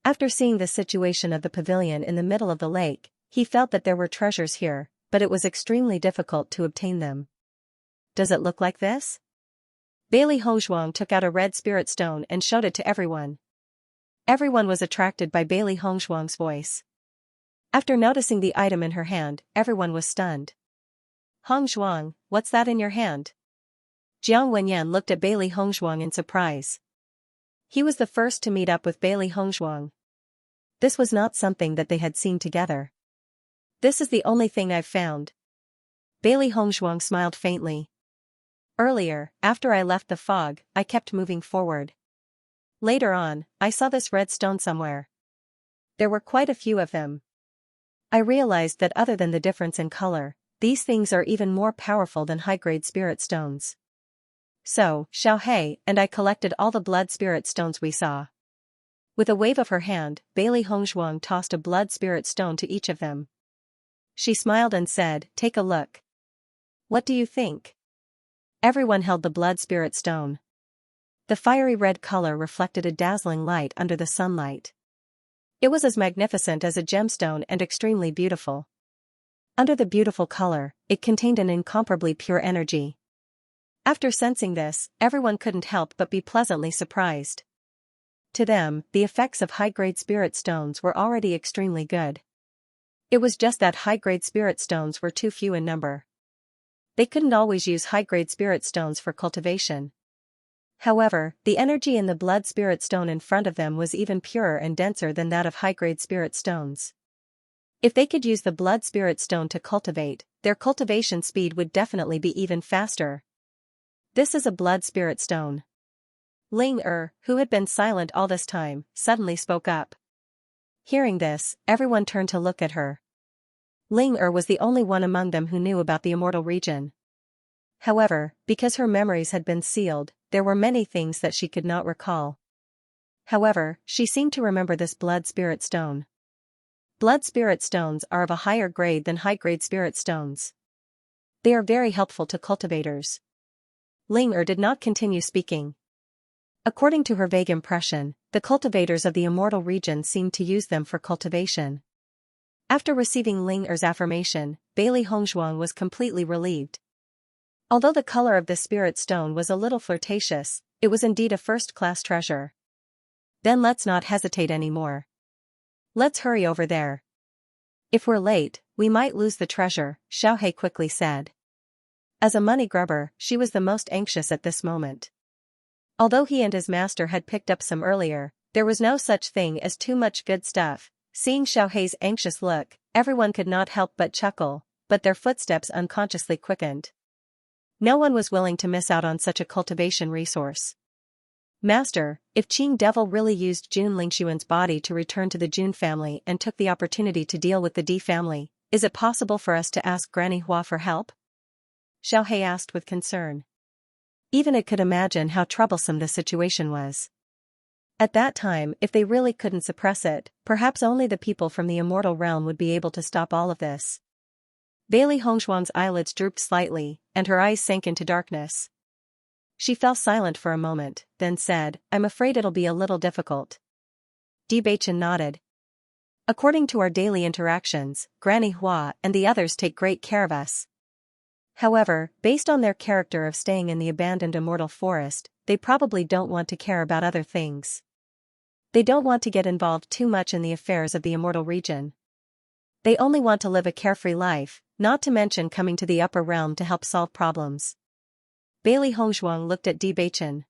After seeing the situation of the pavilion in the middle of the lake, he felt that there were treasures here, but it was extremely difficult to obtain them. Does it look like this? Bailey Hongzhuang took out a red spirit stone and showed it to everyone. Everyone was attracted by Bailey Hongzhuang's voice. After noticing the item in her hand, everyone was stunned. Hongzhuang, what's that in your hand? Jiang Wenyan looked at Bailey Hongzhuang in surprise. He was the first to meet up with Bailey Hongzhuang. This was not something that they had seen together. This is the only thing I've found. Bailey Hongzhuang smiled faintly. Earlier, after I left the fog, I kept moving forward. Later on, I saw this red stone somewhere. There were quite a few of them. I realized that other than the difference in color, these things are even more powerful than high-grade spirit stones. So, Xiaohei and I collected all the blood spirit stones we saw. With a wave of her hand, Bailey Hongzhuang tossed a blood spirit stone to each of them. She smiled and said, Take a look. What do you think? Everyone held the blood spirit stone. The fiery red color reflected a dazzling light under the sunlight. It was as magnificent as a gemstone and extremely beautiful. Under the beautiful color, it contained an incomparably pure energy. After sensing this, everyone couldn't help but be pleasantly surprised. To them, the effects of high-grade spirit stones were already extremely good. It was just that high-grade spirit stones were too few in number. they couldn't always use high-grade spirit stones for cultivation. However, the energy in the blood spirit stone in front of them was even purer and denser than that of high-grade spirit stones. If they could use the blood spirit stone to cultivate, their cultivation speed would definitely be even faster. This is a blood spirit stone. Ling who had been silent all this time, suddenly spoke up. Hearing this, everyone turned to look at her. Ling was the only one among them who knew about the immortal region. However, because her memories had been sealed, there were many things that she could not recall. However, she seemed to remember this blood spirit stone. Blood spirit stones are of a higher grade than high-grade spirit stones. They are very helpful to cultivators. Ling did not continue speaking. According to her vague impression, the cultivators of the immortal region seemed to use them for cultivation. After receiving Ling affirmation, Bailey Hongzhuang was completely relieved. Although the color of the spirit stone was a little flirtatious, it was indeed a first-class treasure. Then let's not hesitate anymore. Let's hurry over there. If we're late, we might lose the treasure, Xiaohe quickly said. As a money grubber, she was the most anxious at this moment. Although he and his master had picked up some earlier, there was no such thing as too much good stuff. Seeing Xiaohe's anxious look, everyone could not help but chuckle, but their footsteps unconsciously quickened. No one was willing to miss out on such a cultivation resource. Master, if Qing Devil really used Jun Lingshuan's body to return to the Jun family and took the opportunity to deal with the Di family, is it possible for us to ask Granny Hua for help? Xiaohe asked with concern. Even it could imagine how troublesome the situation was. At that time, if they really couldn't suppress it, perhaps only the people from the immortal realm would be able to stop all of this. Bailey Hongzhuang's eyelids drooped slightly, and her eyes sank into darkness. She fell silent for a moment, then said, I'm afraid it'll be a little difficult. Bewitching nodded. According to our daily interactions, Granny Hua and the others take great care of us. However, based on their character of staying in the abandoned immortal forest, they probably don't want to care about other things. They don't want to get involved too much in the affairs of the immortal region. They only want to live a carefree life, not to mention coming to the upper realm to help solve problems. Bailey Hongzhuang looked at Bewitching.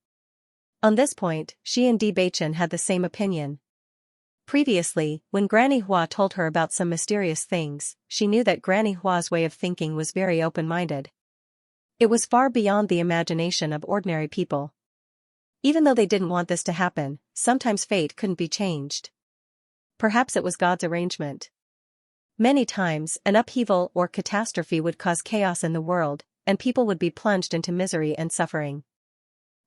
On this point, she and Bewitching had the same opinion. Previously, when Granny Hua told her about some mysterious things, she knew that Granny Hua's way of thinking was very open-minded. It was far beyond the imagination of ordinary people. Even though they didn't want this to happen, sometimes fate couldn't be changed. Perhaps it was God's arrangement. Many times, an upheaval or catastrophe would cause chaos in the world, and people would be plunged into misery and suffering.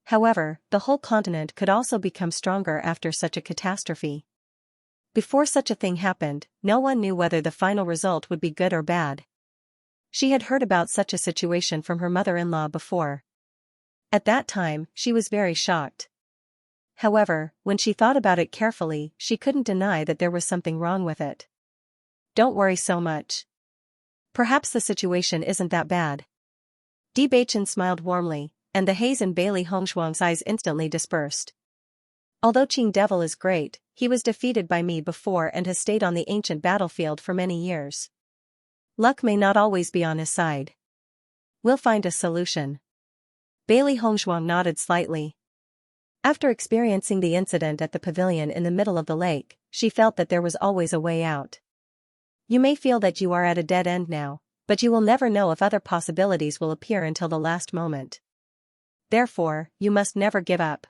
However, the whole continent could also become stronger after such a catastrophe. Before such a thing happened, no one knew whether the final result would be good or bad. She had heard about such a situation from her mother-in-law before. At that time, she was very shocked. However, when she thought about it carefully, she couldn't deny that there was something wrong with it. Don't worry so much. Perhaps the situation isn't that bad. Bewitching smiled warmly, and the haze in Bailey Hongzhuang's eyes instantly dispersed. Although Qing Devil is great, he was defeated by me before and has stayed on the ancient battlefield for many years. Luck may not always be on his side. We'll find a solution. Bailey Hongzhuang nodded slightly. After experiencing the incident at the pavilion in the middle of the lake, she felt that there was always a way out. You may feel that you are at a dead end now, but you will never know if other possibilities will appear until the last moment. Therefore, you must never give up.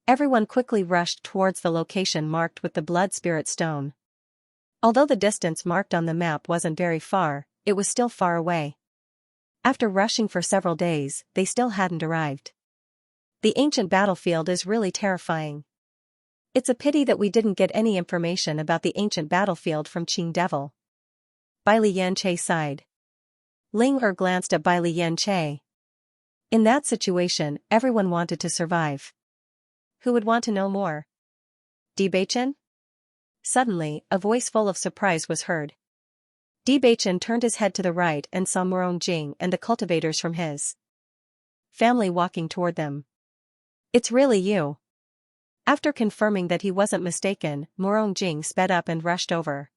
Everyone quickly rushed towards the location marked with the blood spirit stone. Although the distance marked on the map wasn't very far, it was still far away. After rushing for several days, they still hadn't arrived. The ancient battlefield is really terrifying. It's a pity that we didn't get any information about the ancient battlefield from Qing Devil. Bai Liyanche sighed. Ling glanced at Bai Liyanche. In that situation, everyone wanted to survive. Who would want to know more? Bewitching? Suddenly, a voice full of surprise was heard. Bewitching turned his head to the right and saw Jing and the cultivators from his family walking toward them. It's really you. After confirming that he wasn't mistaken, Jing sped up and rushed over.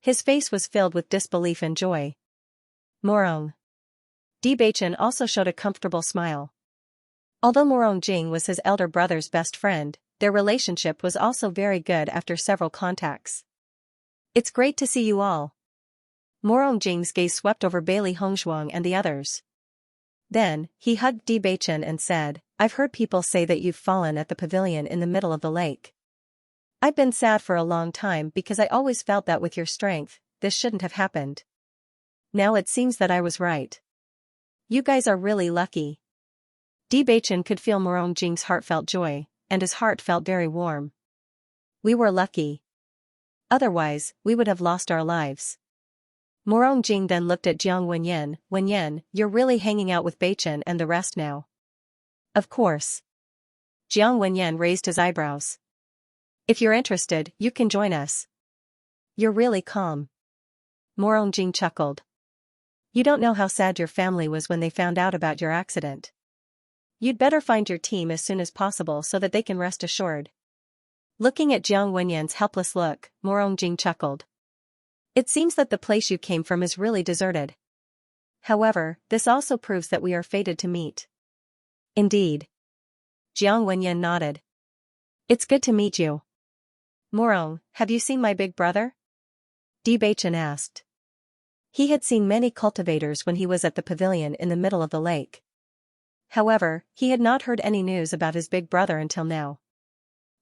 His face was filled with disbelief and joy. Morong. Di Beichen also showed a comfortable smile. Although Morong Jing was his elder brother's best friend, their relationship was also very good after several contacts. It's great to see you all. Morong Jing's gaze swept over Bailey Hongzhuang and the others. Then, he hugged Di Beichen and said, I've heard people say that you've fallen at the pavilion in the middle of the lake. I've been sad for a long time because I always felt that with your strength, this shouldn't have happened. Now it seems that I was right. You guys are really lucky. Di Beichen could feel Morong Jing's heartfelt joy, and his heart felt very warm. We were lucky. Otherwise, we would have lost our lives. Morong Jing then looked at Jiang Wenyan. Wenyan, you're really hanging out with Beichen and the rest now. Of course. Jiang Wenyan raised his eyebrows. If you're interested, you can join us. You're really calm. Morong Jing chuckled. You don't know how sad your family was when they found out about your accident. You'd better find your team as soon as possible so that they can rest assured. Looking at Jiang Wenyan's helpless look, Morong Jing chuckled. It seems that the place you came from is really deserted. However, this also proves that we are fated to meet. Indeed. Jiang Wenyan nodded. It's good to meet you. Morong, have you seen my big brother? Di Beichen asked. He had seen many cultivators when he was at the pavilion in the middle of the lake. However, he had not heard any news about his big brother until now.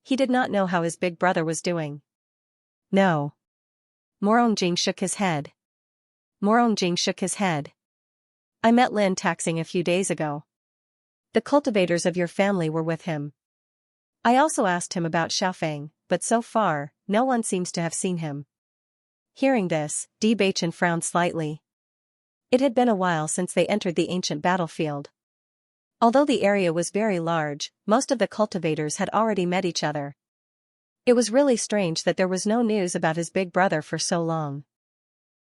He did not know how his big brother was doing. No. Morong Jing shook his head. Morong Jing shook his head. I met Lin Taxing a few days ago. The cultivators of your family were with him. I also asked him about Xiaofeng, but so far, no one seems to have seen him. Hearing this, Di Beichen frowned slightly. It had been a while since they entered the ancient battlefield. Although the area was very large, most of the cultivators had already met each other. It was really strange that there was no news about his big brother for so long.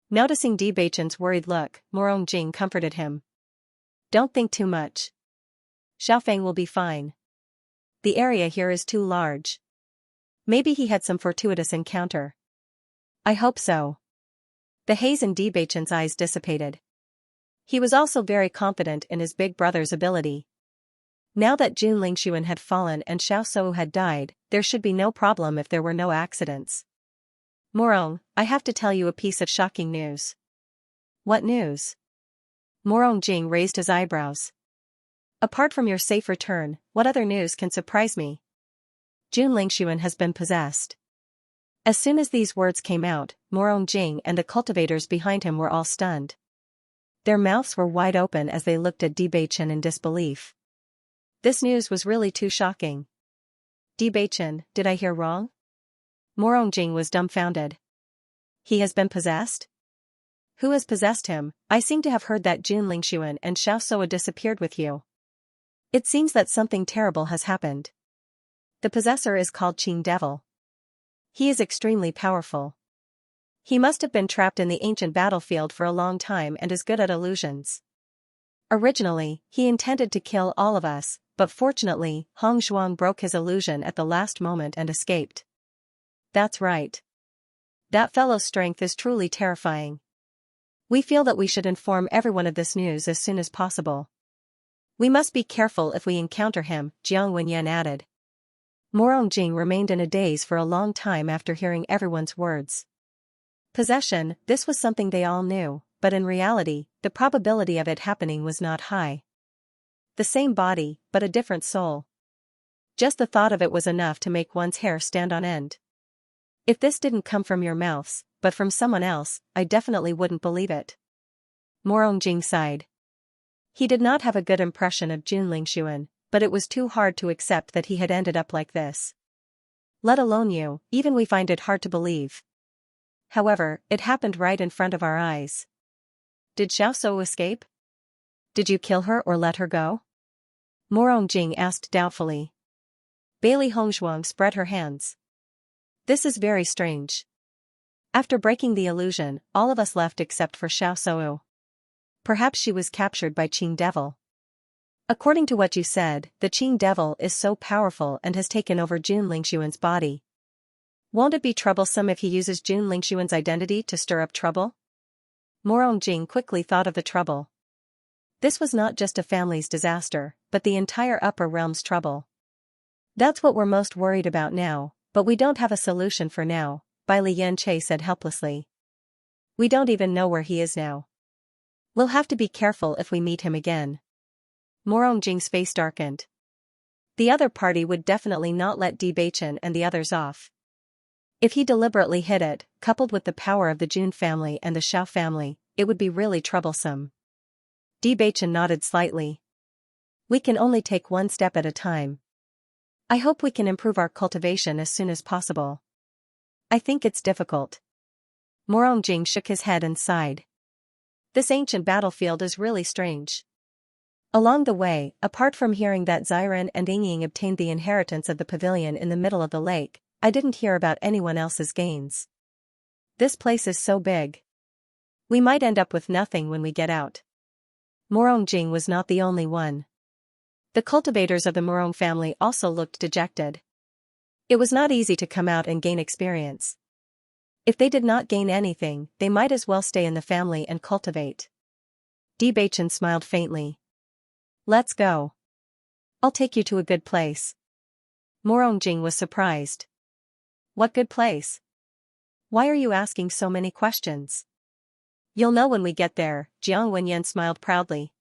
Noticing Di Beichen's worried look, Morong Jing comforted him. Don't think too much. Xiaofeng will be fine. The area here is too large. Maybe he had some fortuitous encounter. I hope so. The haze in Di Beichen's eyes dissipated. He was also very confident in his big brother's ability. Now that Jun Lingxuan had fallen and Xiao Shou had died, there should be no problem if there were no accidents. Morong, I have to tell you a piece of shocking news. What news? Morong Jing raised his eyebrows. Apart from your safe return, what other news can surprise me? Jun Lingxuan has been possessed. As soon as these words came out, Morong Jing and the cultivators behind him were all stunned. Their mouths were wide open as they looked at Di Beichen in disbelief. This news was really too shocking. Di Beichen, did I hear wrong? Morong Jing was dumbfounded. He has been possessed? Who has possessed him? I seem to have heard that Jun Lingxuan and Xiao Shou disappeared with you. It seems that something terrible has happened. The possessor is called Qing Devil. He is extremely powerful. He must have been trapped in the ancient battlefield for a long time and is good at illusions. Originally, he intended to kill all of us, but fortunately, Hong Zhuang broke his illusion at the last moment and escaped. That's right. That fellow's strength is truly terrifying. We feel that we should inform everyone of this news as soon as possible. We must be careful if we encounter him, Jiang Wenyan added. Morong Jing remained in a daze for a long time after hearing everyone's words. Possession, this was something they all knew, but in reality, the probability of it happening was not high. The same body, but a different soul. Just the thought of it was enough to make one's hair stand on end. If this didn't come from your mouths, but from someone else, I definitely wouldn't believe it. Morong Jing sighed. He did not have a good impression of Jun Lingxuan, but it was too hard to accept that he had ended up like this. Let alone you, even we find it hard to believe. However, it happened right in front of our eyes. Did Xiao Shou escape? Did you kill her or let her go? Morong Jing asked doubtfully. Bailey Hongzhuang spread her hands. This is very strange. After breaking the illusion, all of us left except for Xiao Shou. Perhaps she was captured by Qing Devil. According to what you said, the Qing Devil is so powerful and has taken over Jun Lingxuan's body. Won't it be troublesome if he uses Jun Lingxuan's identity to stir up trouble? Morong Jing quickly thought of the trouble. This was not just a family's disaster, but the entire upper realm's trouble. That's what we're most worried about now, but we don't have a solution for now, Xianxia said helplessly. We don't even know where he is now. We'll have to be careful if we meet him again. Morongjing's face darkened. The other party would definitely not let Bewitching and the others off. If he deliberately hid it, coupled with the power of the Jun family and the Xiao family, it would be really troublesome. Bewitching nodded slightly. We can only take one step at a time. I hope we can improve our cultivation as soon as possible. I think it's difficult. Morongjing shook his head and sighed. This ancient battlefield is really strange. Along the way, apart from hearing that Xiren and Yingying obtained the inheritance of the pavilion in the middle of the lake, I didn't hear about anyone else's gains. This place is so big. We might end up with nothing when we get out. Morongjing was not the only one. The cultivators of the Morong family also looked dejected. It was not easy to come out and gain experience. If they did not gain anything, they might as well stay in the family and cultivate. Bewitching smiled faintly. Let's go. I'll take you to a good place. Morongjing was surprised. What good place? Why are you asking so many questions? You'll know when we get there, Jiang Wenyan smiled proudly.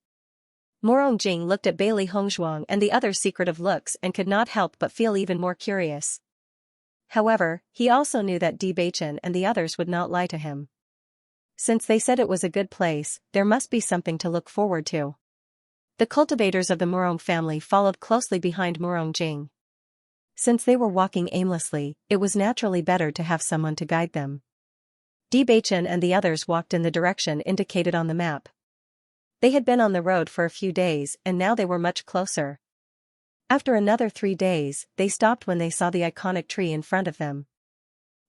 Morongjing looked at Bailey Hongzhuang and the other's secretive looks and could not help but feel even more curious. However, he also knew that Bewitching and the others would not lie to him. Since they said it was a good place, there must be something to look forward to. The cultivators of the Morong family followed closely behind Morongjing. Since they were walking aimlessly, it was naturally better to have someone to guide them. Bewitching and the others walked in the direction indicated on the map. They had been on the road for a few days and now they were much closer. After another 3 days, they stopped when they saw the iconic tree in front of them.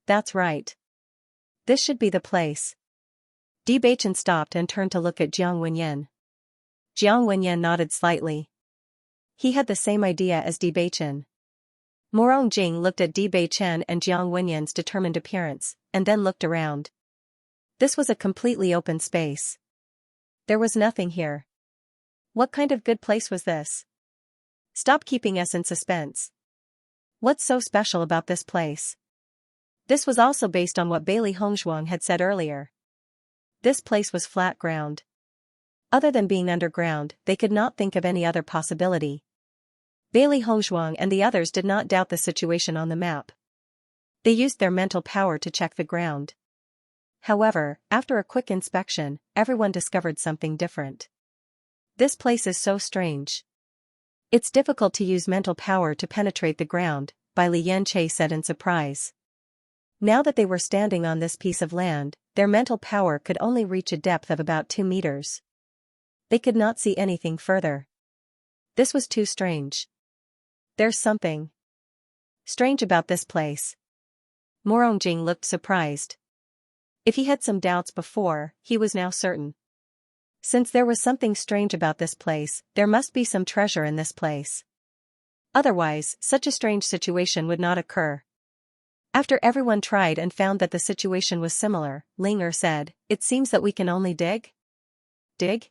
That's right. This should be the place. Bewitching stopped and turned to look at Jiang Wenyan. Jiang Wenyan nodded slightly. He had the same idea as Bewitching. Morongjing looked at Bewitching and Jiang Wenyan's determined appearance, and then looked around. This was a completely open space. There was nothing here. What kind of good place was this? Stop keeping us in suspense. What's so special about this place? This was also based on what Bailey Hongzhuang had said earlier. This place was flat ground. Other than being underground, they could not think of any other possibility. Bailey Hongzhuang and the others did not doubt the situation on the map. They used their mental power to check the ground. However, after a quick inspection, everyone discovered something different. This place is so strange. It's difficult to use mental power to penetrate the ground, Xianxia said in surprise. Now that they were standing on this piece of land, their mental power could only reach a depth of about 2 meters. They could not see anything further. This was too strange. There's something strange about this place. Morongjing looked surprised. If he had some doubts before, he was now certain. Since there was something strange about this place, there must be some treasure in this place. Otherwise, such a strange situation would not occur. After everyone tried and found that the situation was similar, Linger said, "It seems that we can only dig?" Dig?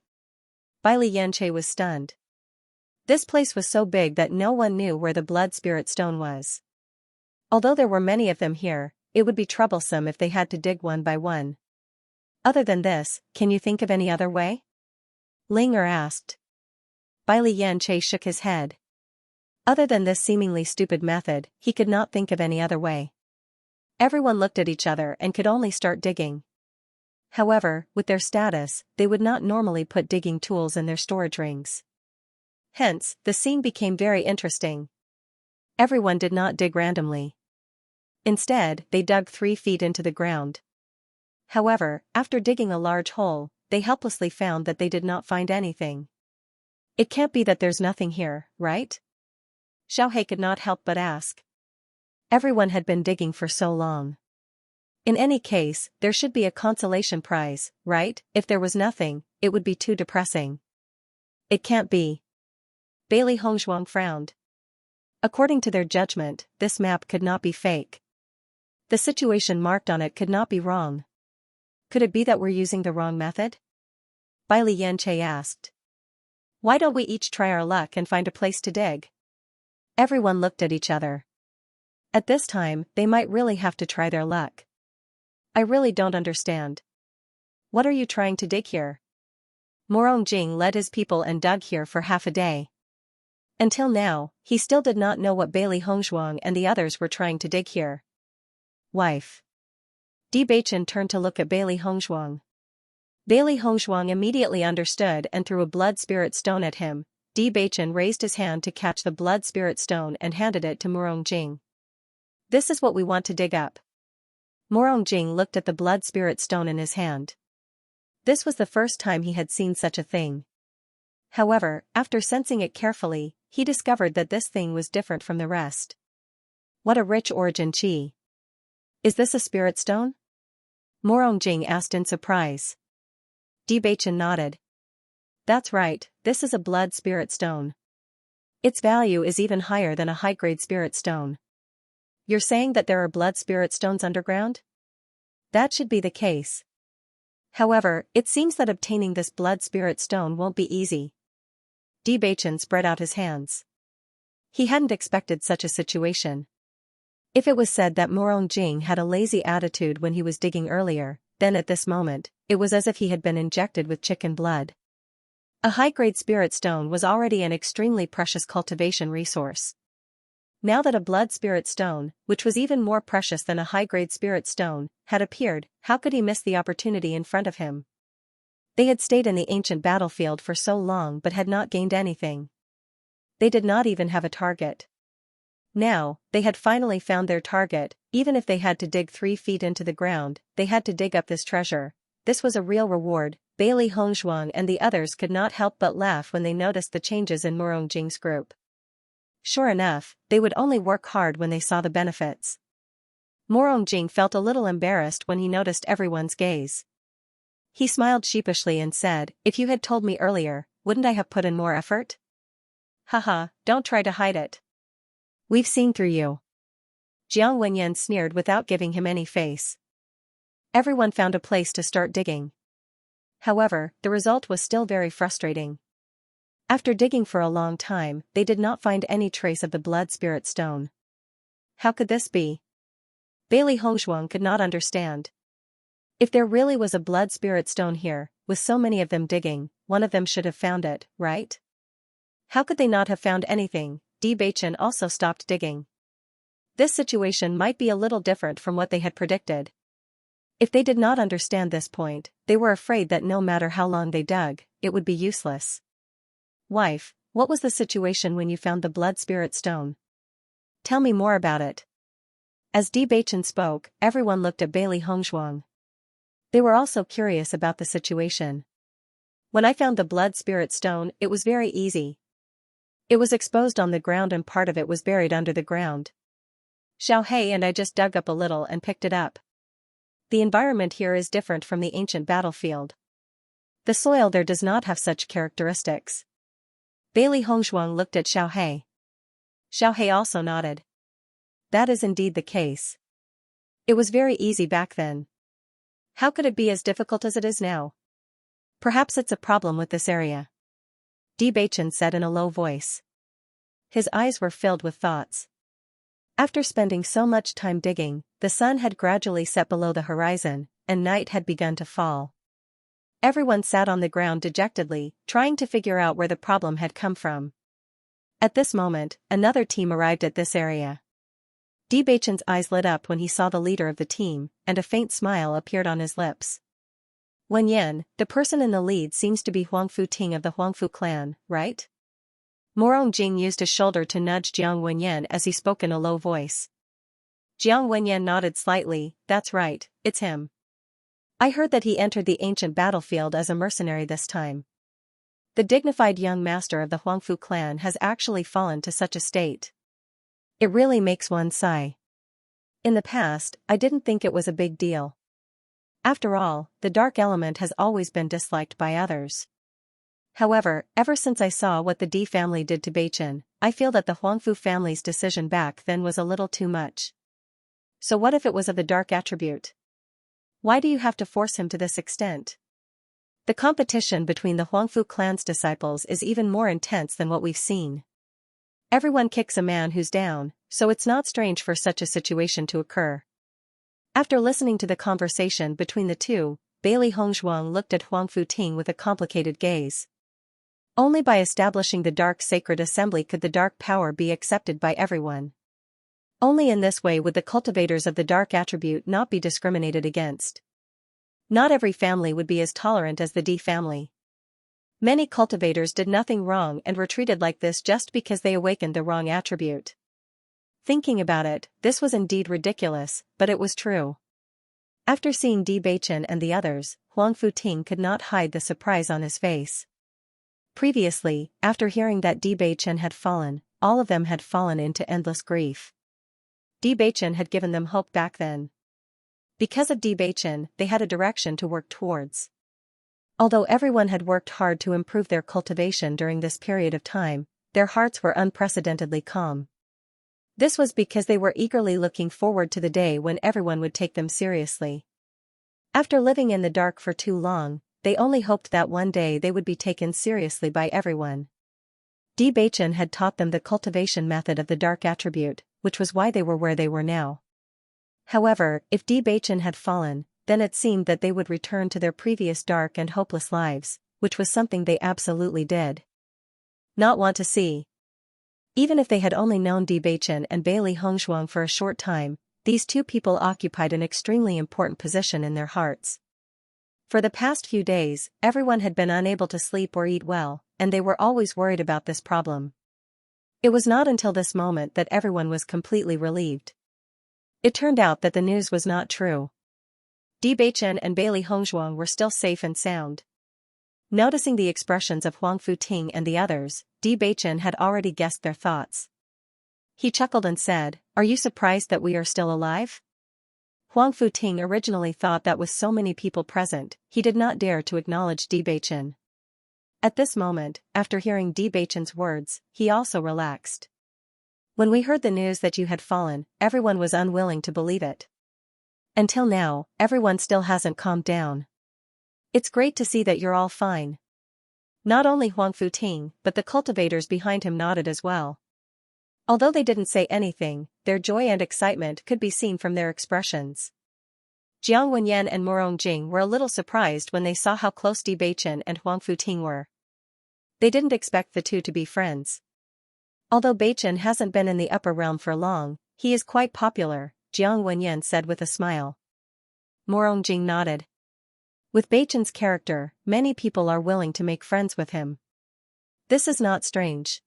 Xianxia was stunned. This place was so big that no one knew where the blood spirit stone was. Although there were many of them here, it would be troublesome if they had to dig one by one. Other than this, can you think of any other way? Linger asked. Xianxia shook his head. Other than this seemingly stupid method, he could not think of any other way. Everyone looked at each other and could only start digging. However, with their status, they would not normally put digging tools in their storage rings. Hence, the scene became very interesting. Everyone did not dig randomly. Instead, they dug 3 feet into the ground. However, after digging a large hole, they helplessly found that they did not find anything. It can't be that there's nothing here, right? Xiaohei could not help but ask. Everyone had been digging for so long. In any case, there should be a consolation prize, right? If there was nothing, it would be too depressing. It can't be. Bailey Hongzhuang frowned. According to their judgment, this map could not be fake. The situation marked on it could not be wrong. Could it be that we're using the wrong method? Xianxia asked. Why don't we each try our luck and find a place to dig? Everyone looked at each other. At this time, they might really have to try their luck. I really don't understand. What are you trying to dig here? Jing led his people and dug here for half a day. Until now, he still did not know what Bailey Hongzhuang and the others were trying to dig here. Wife. Bewitching turned to look at Bailey Hongzhuang. Bailey Hongzhuang immediately understood and threw a blood spirit stone at him. Bewitching raised his hand to catch the blood spirit stone and handed it to Jing. This is what we want to dig up. Jing looked at the blood spirit stone in his hand. This was the first time he had seen such a thing. However, after sensing it carefully, he discovered that this thing was different from the rest. What a rich origin qi. Is this a spirit stone? Jing asked in surprise. Bewitching nodded. That's right, this is a blood spirit stone. Its value is even higher than a high-grade spirit stone. You're saying that there are blood spirit stones underground? That should be the case. However, it seems that obtaining this blood spirit stone won't be easy. Bewitching spread out his hands. He hadn't expected such a situation. If it was said that Jing had a lazy attitude when he was digging earlier, then at this moment, it was as if he had been injected with chicken blood. A high-grade spirit stone was already an extremely precious cultivation resource. Now that a blood spirit stone, which was even more precious than a high-grade spirit stone, had appeared, how could he miss the opportunity in front of him? They had stayed in the ancient battlefield for so long but had not gained anything. They did not even have a target. Now, they had finally found their target. Even if they had to dig 3 feet into the ground, they had to dig up this treasure. This was a real reward. Bailey Hongzhuang and the others could not help but laugh when they noticed the changes in Jing's group. Sure enough, they would only work hard when they saw the benefits. Jing felt a little embarrassed when he noticed everyone's gaze. He smiled sheepishly and said, "If you had told me earlier, wouldn't I have put in more effort?" Haha, don't try to hide it. We've seen through you. Jiang Wenyan sneered without giving him any face. Everyone found a place to start digging. However, the result was still very frustrating. After digging for a long time, they did not find any trace of the blood spirit stone. How could this be? Bailey Hongzhuang could not understand. If there really was a blood spirit stone here, with so many of them digging, one of them should have found it, right? How could they not have found anything? Bewitching also stopped digging. This situation might be a little different from what they had predicted. If they did not understand this point, they were afraid that no matter how long they dug, it would be useless. Wife, what was the situation when you found the blood spirit stone? Tell me more about it. As Bewitching spoke, everyone looked at Bailey Hongzhuang. They were also curious about the situation. When I found the blood spirit stone, it was very easy. It was exposed on the ground and part of it was buried under the ground. Xiaohei and I just dug up a little and picked it up. The environment here is different from the ancient battlefield. The soil there does not have such characteristics. Bailey Hongzhuang looked at Xiaohei. Xiaohei also nodded. That is indeed the case. It was very easy back then. How could it be as difficult as it is now? Perhaps it's a problem with this area. Bewitching said in a low voice. His eyes were filled with thoughts. After spending so much time digging, the sun had gradually set below the horizon, and night had begun to fall. Everyone sat on the ground dejectedly, trying to figure out where the problem had come from. At this moment, another team arrived at this area. Bewitching's eyes lit up when he saw the leader of the team, and a faint smile appeared on his lips. Wenyan, the person in the lead seems to be Huangfu Ting of the Huangfu clan, right? Jing used his shoulder to nudge Jiang Wenyan as he spoke in a low voice. Jiang Wenyan nodded slightly. That's right, it's him. I heard that he entered the ancient battlefield as a mercenary this time. The dignified young master of the Huangfu clan has actually fallen to such a state. It really makes one sigh. In the past, I didn't think it was a big deal. After all, the dark element has always been disliked by others. However, ever since I saw what the D family did to Beichen, I feel that the Huangfu family's decision back then was a little too much. So what if it was of the dark attribute? Why do you have to force him to this extent? The competition between the Huangfu clan's disciples is even more intense than what we've seen. Everyone kicks a man who's down, so it's not strange for such a situation to occur. After listening to the conversation between the two, Bailey Hongzhuang looked at Huangfu Ting with a complicated gaze. Only by establishing the dark sacred assembly could the dark power be accepted by everyone. Only in this way would the cultivators of the dark attribute not be discriminated against. Not every family would be as tolerant as the D family. Many cultivators did nothing wrong and were treated like this just because they awakened the wrong attribute. Thinking about it, this was indeed ridiculous, but it was true. After seeing Bewitching and the others, Huangfu Ting could not hide the surprise on his face. Previously, after hearing that Bewitching had fallen, all of them had fallen into endless grief. Bewitching had given them hope back then. Because of Bewitching, they had a direction to work towards. Although everyone had worked hard to improve their cultivation during this period of time, their hearts were unprecedentedly calm. This was because they were eagerly looking forward to the day when everyone would take them seriously. After living in the dark for too long, they only hoped that one day they would be taken seriously by everyone. Bewitching had taught them the cultivation method of the dark attribute, which was why they were where they were now. However, if Bewitching had fallen, then it seemed that they would return to their previous dark and hopeless lives, which was something they absolutely did not want to see. Even if they had only known Bewitching and Bailey Hongzhuang for a short time, these two people occupied an extremely important position in their hearts. For the past few days, everyone had been unable to sleep or eat well, and they were always worried about this problem. It was not until this moment that everyone was completely relieved. It turned out that the news was not true. Bewitching and Bailey Hongzhuang were still safe and sound. Noticing the expressions of Huangfu Ting and the others, Bewitching had already guessed their thoughts. He chuckled and said, "Are you surprised that we are still alive?" Huangfu Ting originally thought that with so many people present, he did not dare to acknowledge Bewitching. At this moment, after hearing Bewitching's words, he also relaxed. "When we heard the news that you had fallen, everyone was unwilling to believe it. Until now, everyone still hasn't calmed down. It's great to see that you're all fine." Not only Huangfu Ting, but the cultivators behind him nodded as well. Although they didn't say anything, their joy and excitement could be seen from their expressions. Jiang Wenyan and Murong Jing were a little surprised when they saw how close Bewitching and Huangfu Ting were. They didn't expect the two to be friends. Although Bewitching hasn't been in the upper realm for long, he is quite popular, Jiang Wenyan said with a smile. Murong Jing nodded. With Bewitching's character, many people are willing to make friends with him. This is not strange.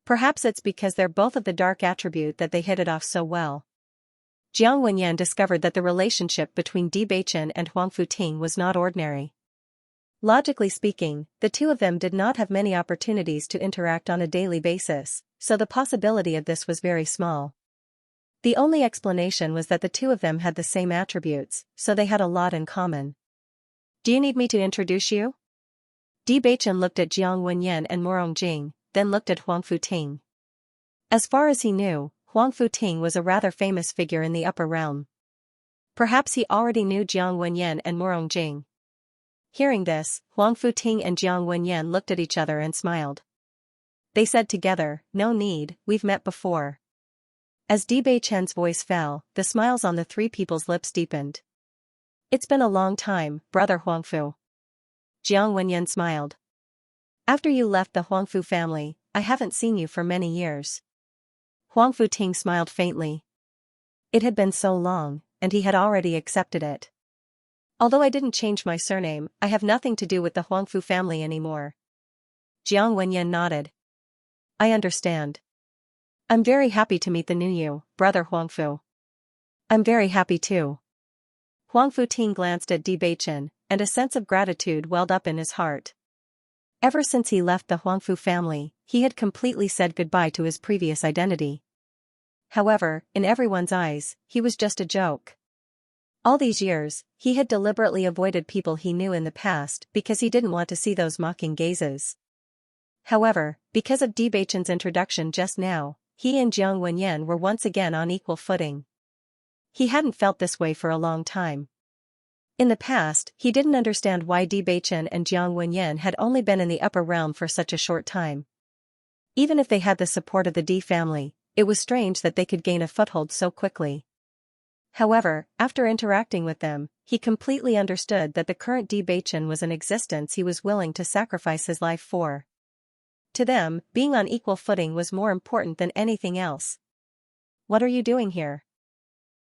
Perhaps it's because they're both of the dark attribute that they hit it off so well. Jiang Wenyan discovered that the relationship between Bewitching and Huangfu Ting was not ordinary. Logically speaking, the two of them did not have many opportunities to interact on a daily basis, so the possibility of this was very small. The only explanation was that the two of them had the same attributes, so they had a lot in common. "Do you need me to introduce you?" Bewitching looked at Jiang Wenyan and Murong Jing, then looked at Huangfu Ting. As far as he knew, Huangfu Ting was a rather famous figure in the upper realm. Perhaps he already knew Jiang Wenyan and Murong Jing. Hearing this, Huangfu Ting and Jiang Wenyan looked at each other and smiled. They said together, "No need, we've met before." As Bewitching's voice fell, the smiles on the three people's lips deepened. "It's been a long time, brother Huangfu." Jiang Wenyan smiled. "After you left the Huangfu family, I haven't seen you for many years." Huangfu Ting smiled faintly. It had been so long, and he had already accepted it. "Although I didn't change my surname, I have nothing to do with the Huangfu family anymore." Jiang Wenyan nodded. "I understand. I'm very happy to meet the new you, brother Huangfu." "I'm very happy too." Huangfu Ting glanced at Bewitching, and a sense of gratitude welled up in his heart. Ever since he left the Huangfu family, he had completely said goodbye to his previous identity. However, in everyone's eyes, he was just a joke. All these years, he had deliberately avoided people he knew in the past because he didn't want to see those mocking gazes. However, because of Bewitching's introduction just now, he and Jiang Wenyan were once again on equal footing. He hadn't felt this way for a long time. In the past, he didn't understand why Bewitching and Jiang Wenyan had only been in the upper realm for such a short time. Even if they had the support of the D family, it was strange that they could gain a foothold so quickly. However, after interacting with them, he completely understood that the current Bewitching was an existence he was willing to sacrifice his life for. To them, being on equal footing was more important than anything else. "What are you doing here?"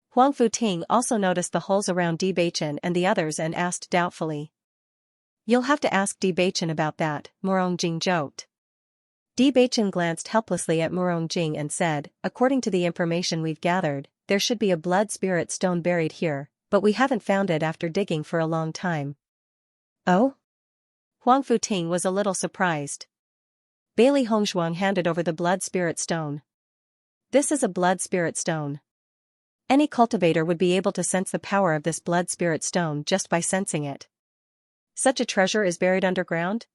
Huang Futing also noticed the holes around Bewitching and the others and asked doubtfully. "You'll have to ask Bewitching about that," Murongjing joked. Bewitching glanced helplessly at Murongjing and said, "According to the information we've gathered, there should be a blood spirit stone buried here, but we haven't found it after digging for a long time." "Oh?" Huang Futing was a little surprised. Bailey Hongzhuang handed over the blood spirit stone. "This is a blood spirit stone. Any cultivator would be able to sense the power of this blood spirit stone just by sensing it. Such a treasure is buried underground?"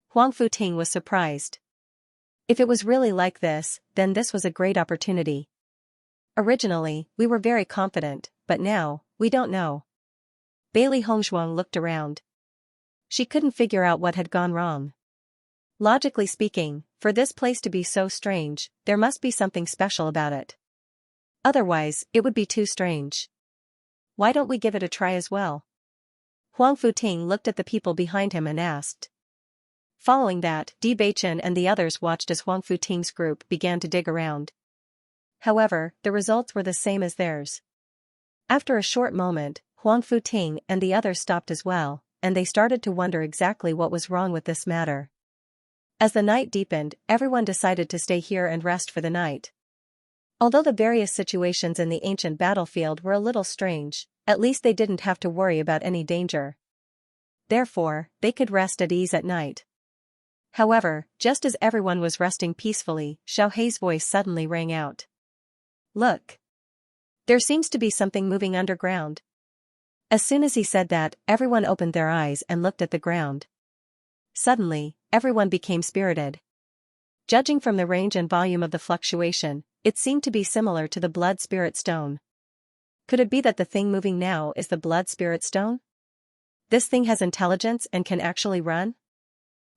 Huang Futing was surprised. If it was really like this, then this was a great opportunity. "Originally, we were very confident, but now, we don't know." Bailey Hongzhuang looked around. She couldn't figure out what had gone wrong. Logically speaking, for this place to be so strange, there must be something special about it. Otherwise, it would be too strange. "Why don't we give it a try as well?" Huang Futing looked at the people behind him and asked. Following that, Bewitching and the others watched as Huang Futing's group began to dig around. However, the results were the same as theirs. After a short moment, Huang Futing and the others stopped as well, and they started to wonder exactly what was wrong with this matter. As the night deepened, everyone decided to stay here and rest for the night. Although the various situations in the ancient battlefield were a little strange, at least they didn't have to worry about any danger. Therefore, they could rest at ease at night. However, just as everyone was resting peacefully, Xiaohei's voice suddenly rang out. "Look! There seems to be something moving underground." As soon as he said that, everyone opened their eyes and looked at the ground. Suddenly, everyone became spirited. Judging from the range and volume of the fluctuation, it seemed to be similar to the blood spirit stone. Could it be that the thing moving now is the blood spirit stone? This thing has intelligence and can actually run?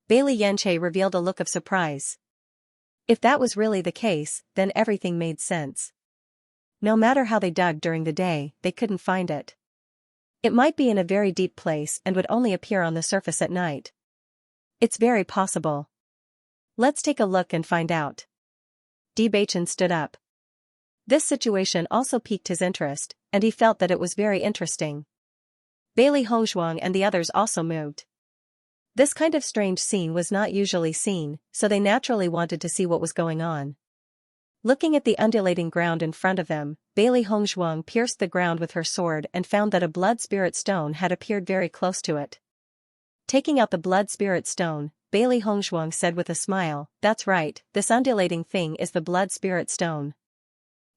Bailey Yanche revealed a look of surprise. If that was really the case, then everything made sense. No matter how they dug during the day, they couldn't find it. It might be in a very deep place and would only appear on the surface at night. It's very possible. Let's take a look and find out. Bewitching stood up. This situation also piqued his interest, and he felt that it was very interesting. Bailey Hongzhuang and the others also moved. This kind of strange scene was not usually seen, so they naturally wanted to see what was going on. Looking at the undulating ground in front of them, Bailey Hongzhuang pierced the ground with her sword and found that a blood spirit stone had appeared very close to it. Taking out the blood spirit stone, Bailey Hongzhuang said with a smile, "That's right, this undulating thing is the blood spirit stone."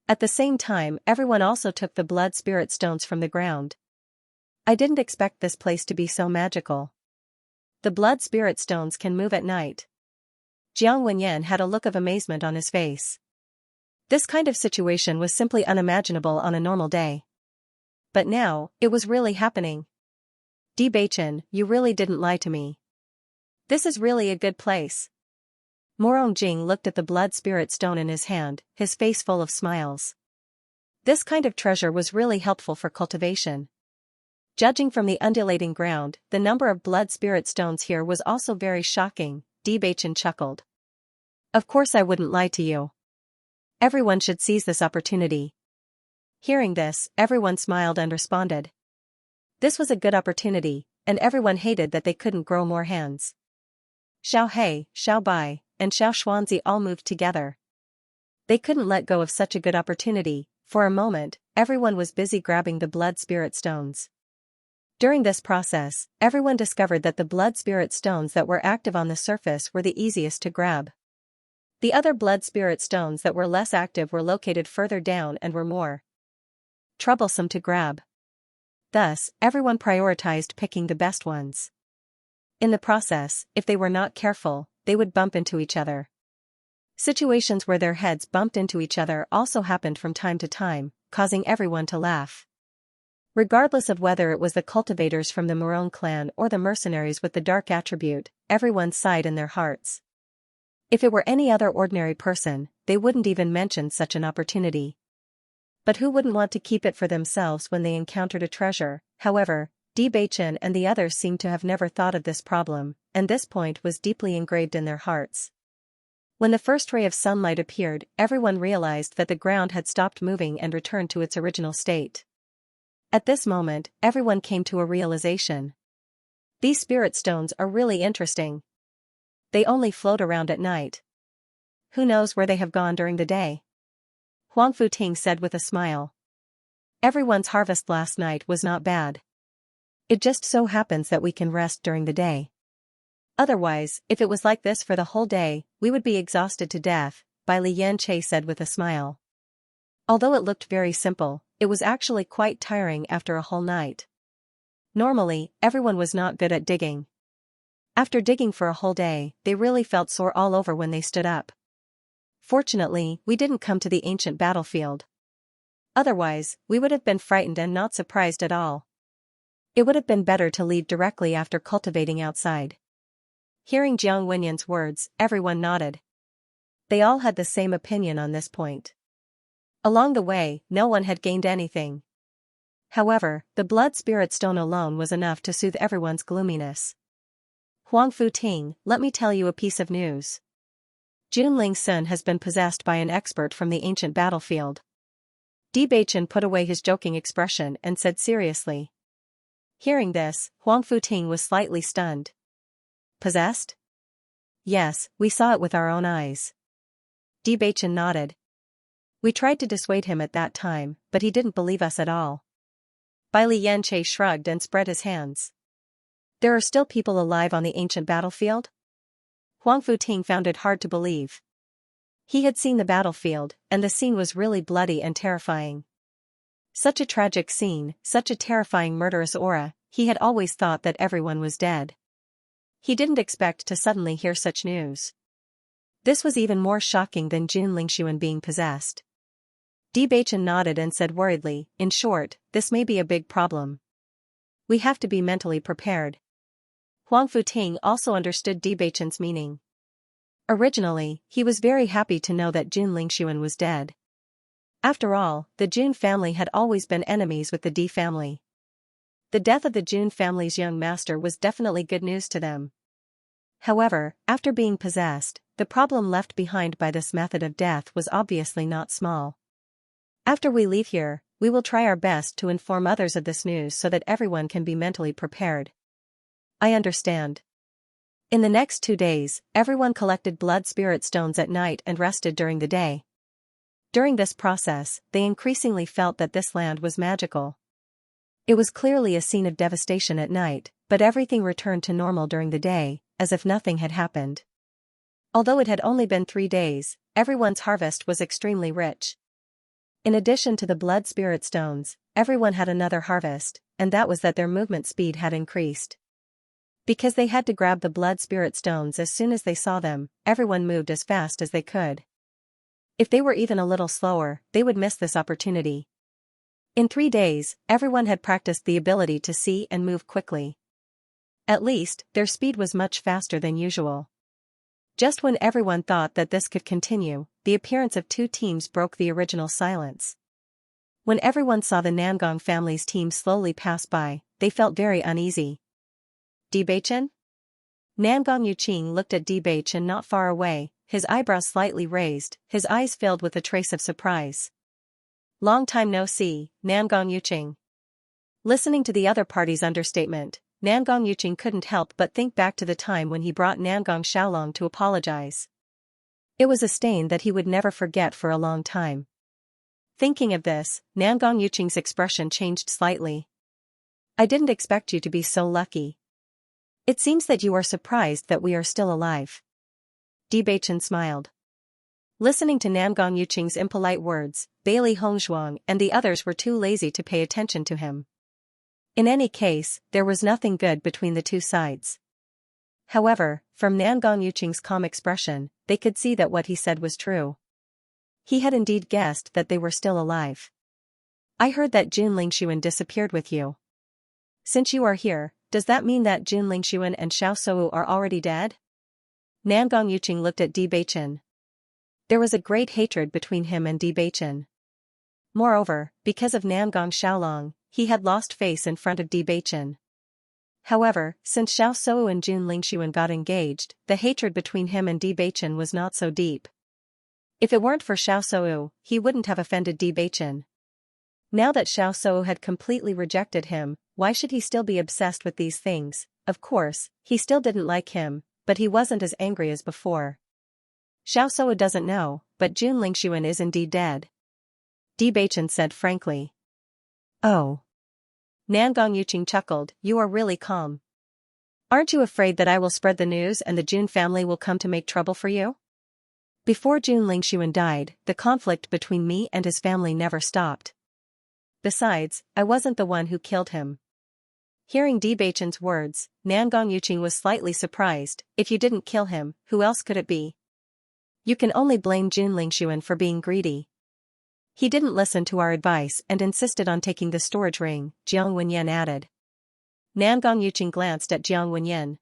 At the same time, everyone also took the blood spirit stones from the ground. "I didn't expect this place to be so magical. The blood spirit stones can move at night." Jiang Wenyan had a look of amazement on his face. This kind of situation was simply unimaginable on a normal day. But now, it was really happening. "Bewitching, you really didn't lie to me. This is really a good place." Murongjing looked at the blood spirit stone in his hand, his face full of smiles. This kind of treasure was really helpful for cultivation. Judging from the undulating ground, the number of blood spirit stones here was also very shocking. Bewitching chuckled. "Of course I wouldn't lie to you. Everyone should seize this opportunity." Hearing this, everyone smiled and responded. This was a good opportunity, and everyone hated that they couldn't grow more hands. Xiao He, Xiao Bai, and Xiao Xuanzi all moved together. They couldn't let go of such a good opportunity. For a moment, everyone was busy grabbing the blood spirit stones. During this process, everyone discovered that the blood spirit stones that were active on the surface were the easiest to grab. The other blood spirit stones that were less active were located further down and were more troublesome to grab. Thus, everyone prioritized picking the best ones. In the process, if they were not careful, they would bump into each other. Situations where their heads bumped into each other also happened from time to time, causing everyone to laugh. Regardless of whether it was the cultivators from the Marone clan or the mercenaries with the dark attribute, everyone sighed in their hearts. If it were any other ordinary person, they wouldn't even mention such an opportunity. But who wouldn't want to keep it for themselves when they encountered a treasure? However, Bewitching and the others seemed to have never thought of this problem, and this point was deeply engraved in their hearts. When the first ray of sunlight appeared, everyone realized that the ground had stopped moving and returned to its original state. At this moment, everyone came to a realization. These spirit stones are really interesting. They only float around at night. Who knows where they have gone during the day? Huang Futing said with a smile. Everyone's harvest last night was not bad. It just so happens that we can rest during the day. Otherwise, if it was like this for the whole day, we would be exhausted to death, Xianxia said with a smile. Although it looked very simple, it was actually quite tiring after a whole night. Normally, everyone was not good at digging. After digging for a whole day, they really felt sore all over when they stood up. Fortunately, we didn't come to the ancient battlefield. Otherwise, we would have been frightened and not surprised at all. It would have been better to leave directly after cultivating outside. Hearing Jiang Wenyan's words, everyone nodded. They all had the same opinion on this point. Along the way, no one had gained anything. However, the blood spirit stone alone was enough to soothe everyone's gloominess. Huang Futing, let me tell you a piece of news. Junling Sun has been possessed by an expert from the ancient battlefield. Bewitching put away his joking expression and said seriously. Hearing this, Huang Futing was slightly stunned. Possessed? Yes, we saw it with our own eyes. Bewitching nodded. We tried to dissuade him at that time, but he didn't believe us at all. Xianxia shrugged and spread his hands. There are still people alive on the ancient battlefield? Huang Futing found it hard to believe. He had seen the battlefield, and the scene was really bloody and terrifying. Such a tragic scene, such a terrifying murderous aura, he had always thought that everyone was dead. He didn't expect to suddenly hear such news. This was even more shocking than Jun Lingshuan being possessed. Bewitching nodded and said worriedly, in short, this may be a big problem. We have to be mentally prepared. Huang Futing also understood Bewitching's meaning. Originally, he was very happy to know that Jun Lingshuan was dead. After all, the Jun family had always been enemies with the Di family. The death of the Jun family's young master was definitely good news to them. However, after being possessed, the problem left behind by this method of death was obviously not small. After we leave here, we will try our best to inform others of this news so that everyone can be mentally prepared. I understand. In the next 2 days, everyone collected blood spirit stones at night and rested during the day. During this process, they increasingly felt that this land was magical. It was clearly a scene of devastation at night, but everything returned to normal during the day, as if nothing had happened. Although it had only been 3 days, everyone's harvest was extremely rich. In addition to the blood spirit stones, everyone had another harvest, and that was that their movement speed had increased. Because they had to grab the blood spirit stones as soon as they saw them, everyone moved as fast as they could. If they were even a little slower, they would miss this opportunity. In 3 days, everyone had practiced the ability to see and move quickly. At least, their speed was much faster than usual. Just when everyone thought that this could continue, the appearance of 2 teams broke the original silence. When everyone saw the Nangong family's team slowly pass by, they felt very uneasy. Bewitching? Nangong Yuqing looked at Bewitching not far away, his eyebrows slightly raised, his eyes filled with a trace of surprise. Long time no see, Nangong Yuqing. Listening to the other party's understatement, Nangong Yuqing couldn't help but think back to the time when he brought Nangong Xiaolong to apologize. It was a stain that he would never forget for a long time. Thinking of this, Nangong Yuqing's expression changed slightly. I didn't expect you to be so lucky. It seems that you are surprised that we are still alive. Bewitching smiled. Listening to Nangong Yuqing's impolite words, Bailey Hongzhuang and the others were too lazy to pay attention to him. In any case, there was nothing good between the 2 sides. However, from Nangong Yuqing's calm expression, they could see that what he said was true. He had indeed guessed that they were still alive. I heard that Jun Lingshuan disappeared with you. Since you are here, does that mean that Jun Lingshuan and Xiao Sou are already dead? Nangong Yuqing looked at Di Beichen. There was a great hatred between him and Di Beichen. Moreover, because of Nangong Xiaolong, he had lost face in front of Di Beichen. However, since Xiao Sou and Jun Lingshuan got engaged, the hatred between him and Di Beichen was not so deep. If it weren't for Xiao Sou, he wouldn't have offended Di Beichen. Now that Xiao Sou had completely rejected him, why should he still be obsessed with these things? Of course, he still didn't like him, but he wasn't as angry as before. Xiao Sou doesn't know, but Jun Lingshuan is indeed dead. Di Beichen said frankly. Oh. Nangong Yuqing chuckled, you are really calm. Aren't you afraid that I will spread the news and the Jun family will come to make trouble for you? Before Jun Lingshuan died, the conflict between me and his family never stopped. Besides, I wasn't the one who killed him. Hearing Di Beichen's words, Nangong Yuqing was slightly surprised. If you didn't kill him, who else could it be? You can only blame Jun Lingshuan for being greedy. He didn't listen to our advice and insisted on taking the storage ring, Jiang Wenyan added. Nangong Yuqing glanced at Jiang Wenyan.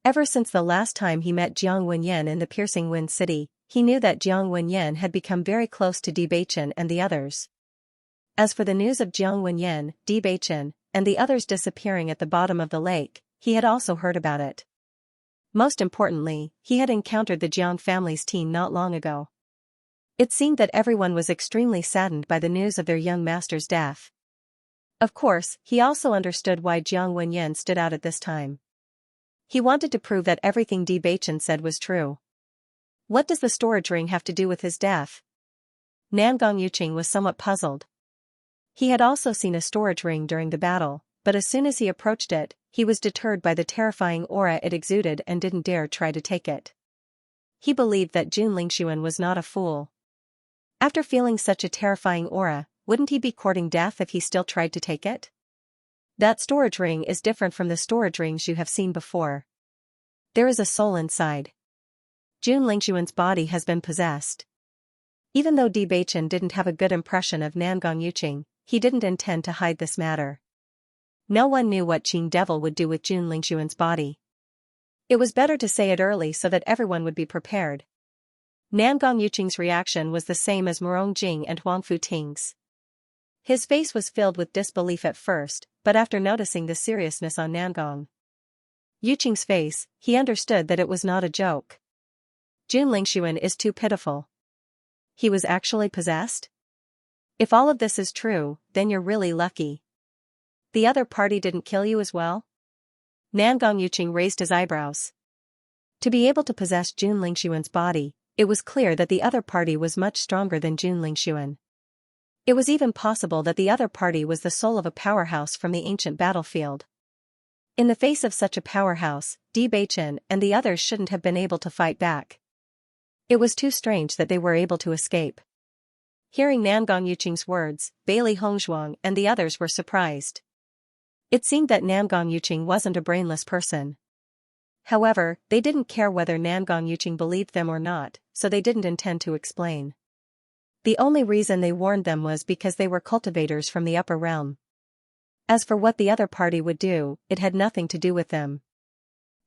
Ever since the last time he met Jiang Wenyan in the Piercing Wind City, he knew that Jiang Wenyan had become very close to Di Beichen and the others. As for the news of Jiang Wenyan, Di Beichen, and the others disappearing at the bottom of the lake, he had also heard about it. Most importantly, he had encountered the Jiang family's team not long ago. It seemed that everyone was extremely saddened by the news of their young master's death. Of course, he also understood why Jiang Wenyan stood out at this time. He wanted to prove that everything Di Beichen said was true. What does the storage ring have to do with his death? Nangong Yuqing was somewhat puzzled. He had also seen a storage ring during the battle, but as soon as he approached it, he was deterred by the terrifying aura it exuded and didn't dare try to take it. He believed that Jun Lingshuan was not a fool. After feeling such a terrifying aura, wouldn't he be courting death if he still tried to take it? That storage ring is different from the storage rings you have seen before. There is a soul inside. Jun Lingshuan's body has been possessed. Even though Di Beichen didn't have a good impression of Nangong Yuqing, he didn't intend to hide this matter. No one knew what Qing Devil would do with Jun Lingshuan's body. It was better to say it early so that everyone would be prepared. Nangong Yuqing's reaction was the same as Murong Jing and Huang Futing's. His face was filled with disbelief at first, but after noticing the seriousness on Nangong Yuqing's face, he understood that it was not a joke. Jun Lingshuan is too pitiful. He was actually possessed? If all of this is true, then you're really lucky. The other party didn't kill you as well? Nangong Yuqing raised his eyebrows. To be able to possess Jun Lingshuan's body, it was clear that the other party was much stronger than Jun Lingshuan. It was even possible that the other party was the soul of a powerhouse from the ancient battlefield. In the face of such a powerhouse, Di Beichen and the others shouldn't have been able to fight back. It was too strange that they were able to escape. Hearing Nangong Yuqing's words, Bailey Hongzhuang and the others were surprised. It seemed that Nangong Yuqing wasn't a brainless person. However, they didn't care whether Nangong Yuqing believed them or not, so they didn't intend to explain. The only reason they warned them was because they were cultivators from the upper realm. As for what the other party would do, it had nothing to do with them.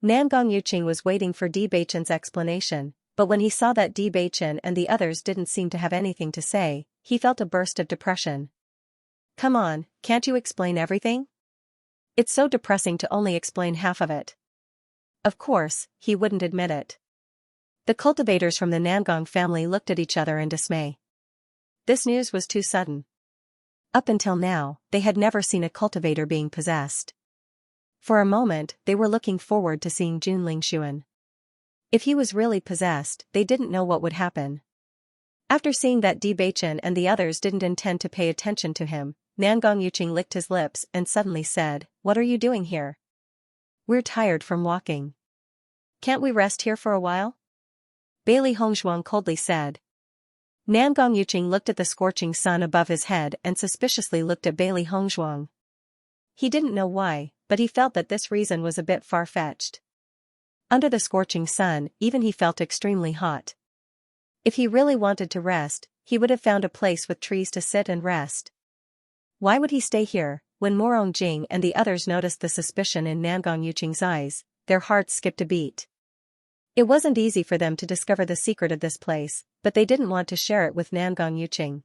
Nangong Yuqing was waiting for Di Beichen's explanation, but when he saw that Di Beichen and the others didn't seem to have anything to say, he felt a burst of depression. Come on, can't you explain everything? It's so depressing to only explain half of it. Of course, he wouldn't admit it. The cultivators from the Nangong family looked at each other in dismay. This news was too sudden. Up until now, they had never seen a cultivator being possessed. For a moment, they were looking forward to seeing Jun Lingshuan. If he was really possessed, they didn't know what would happen. After seeing that Di Beichen and the others didn't intend to pay attention to him, Nangong Yuqing licked his lips and suddenly said, "What are you doing here? We're tired from walking. Can't we rest here for a while?" Bailey Hongzhuang coldly said. Nangong Yuqing looked at the scorching sun above his head and suspiciously looked at Bailey Hongzhuang. He didn't know why, but he felt that this reason was a bit far-fetched. Under the scorching sun, even he felt extremely hot. If he really wanted to rest, he would have found a place with trees to sit and rest. Why would he stay here? When Morong Jing and the others noticed the suspicion in Nangong Yuqing's eyes, their hearts skipped a beat. It wasn't easy for them to discover the secret of this place, but they didn't want to share it with Nangong Yuqing.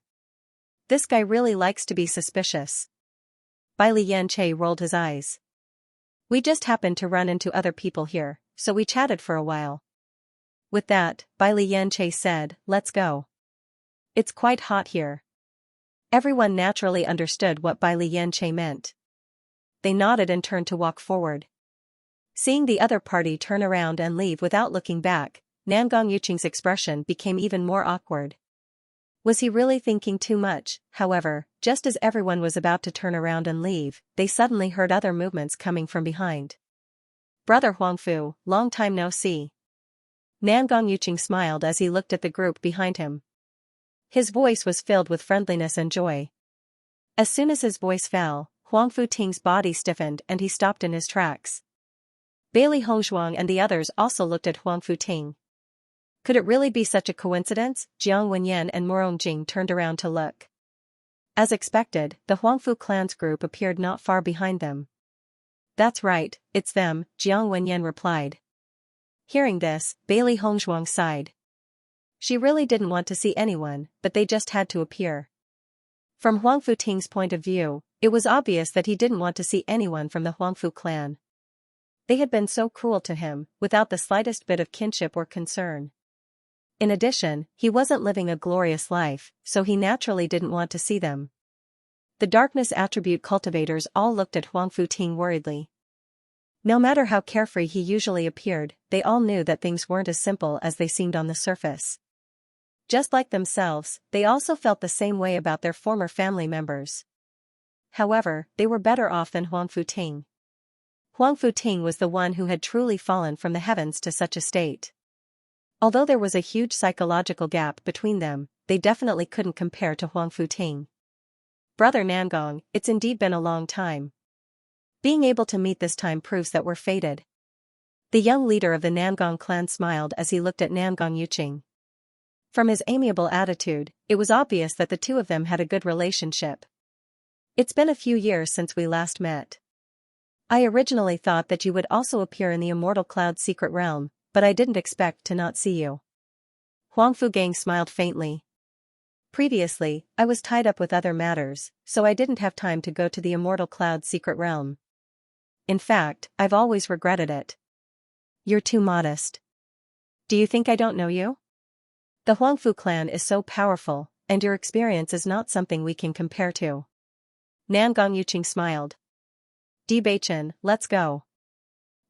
This guy really likes to be suspicious. Bai Lianche rolled his eyes. We just happened to run into other people here, so we chatted for a while. With that, Bai Lianche said, let's go. It's quite hot here. Everyone naturally understood what Bai Lianche meant. They nodded and turned to walk forward. Seeing the other party turn around and leave without looking back, Nangong Yuqing's expression became even more awkward. Was he really thinking too much? However, just as everyone was about to turn around and leave, they suddenly heard other movements coming from behind. Brother Huangfu, long time no see. Nangong Yuqing smiled as he looked at the group behind him. His voice was filled with friendliness and joy. As soon as his voice fell, Huangfu Ting's body stiffened and he stopped in his tracks. Bailey Hongzhuang and the others also looked at Huangfu Ting. Could it really be such a coincidence? Jiang Wenyan and Morong Jing turned around to look. As expected, the Huangfu clan's group appeared not far behind them. That's right, it's them, Jiang Wenyan replied. Hearing this, Bailey Hongzhuang sighed. She really didn't want to see anyone, but they just had to appear. From Huangfu Ting's point of view, it was obvious that he didn't want to see anyone from the Huangfu clan. They had been so cruel to him, without the slightest bit of kinship or concern. In addition, he wasn't living a glorious life, so he naturally didn't want to see them. The darkness attribute cultivators all looked at Huangfu Ting worriedly. No matter how carefree he usually appeared, they all knew that things weren't as simple as they seemed on the surface. Just like themselves, they also felt the same way about their former family members. However, they were better off than Huangfu Ting. Huangfu Ting was the one who had truly fallen from the heavens to such a state. Although there was a huge psychological gap between them, they definitely couldn't compare to Huangfu Ting. Brother Nangong, it's indeed been a long time. Being able to meet this time proves that we're fated. The young leader of the Nangong clan smiled as he looked at Nangong Yuqing. From his amiable attitude, it was obvious that the two of them had a good relationship. It's been a few years since we last met. I originally thought that you would also appear in the Immortal Cloud's secret realm, but I didn't expect to not see you. Huangfu Gang smiled faintly. Previously, I was tied up with other matters, so I didn't have time to go to the Immortal Cloud's secret realm. In fact, I've always regretted it. You're too modest. Do you think I don't know you? The Huangfu clan is so powerful, and your experience is not something we can compare to. Nangong Yuqing smiled. Bewitching, let's go.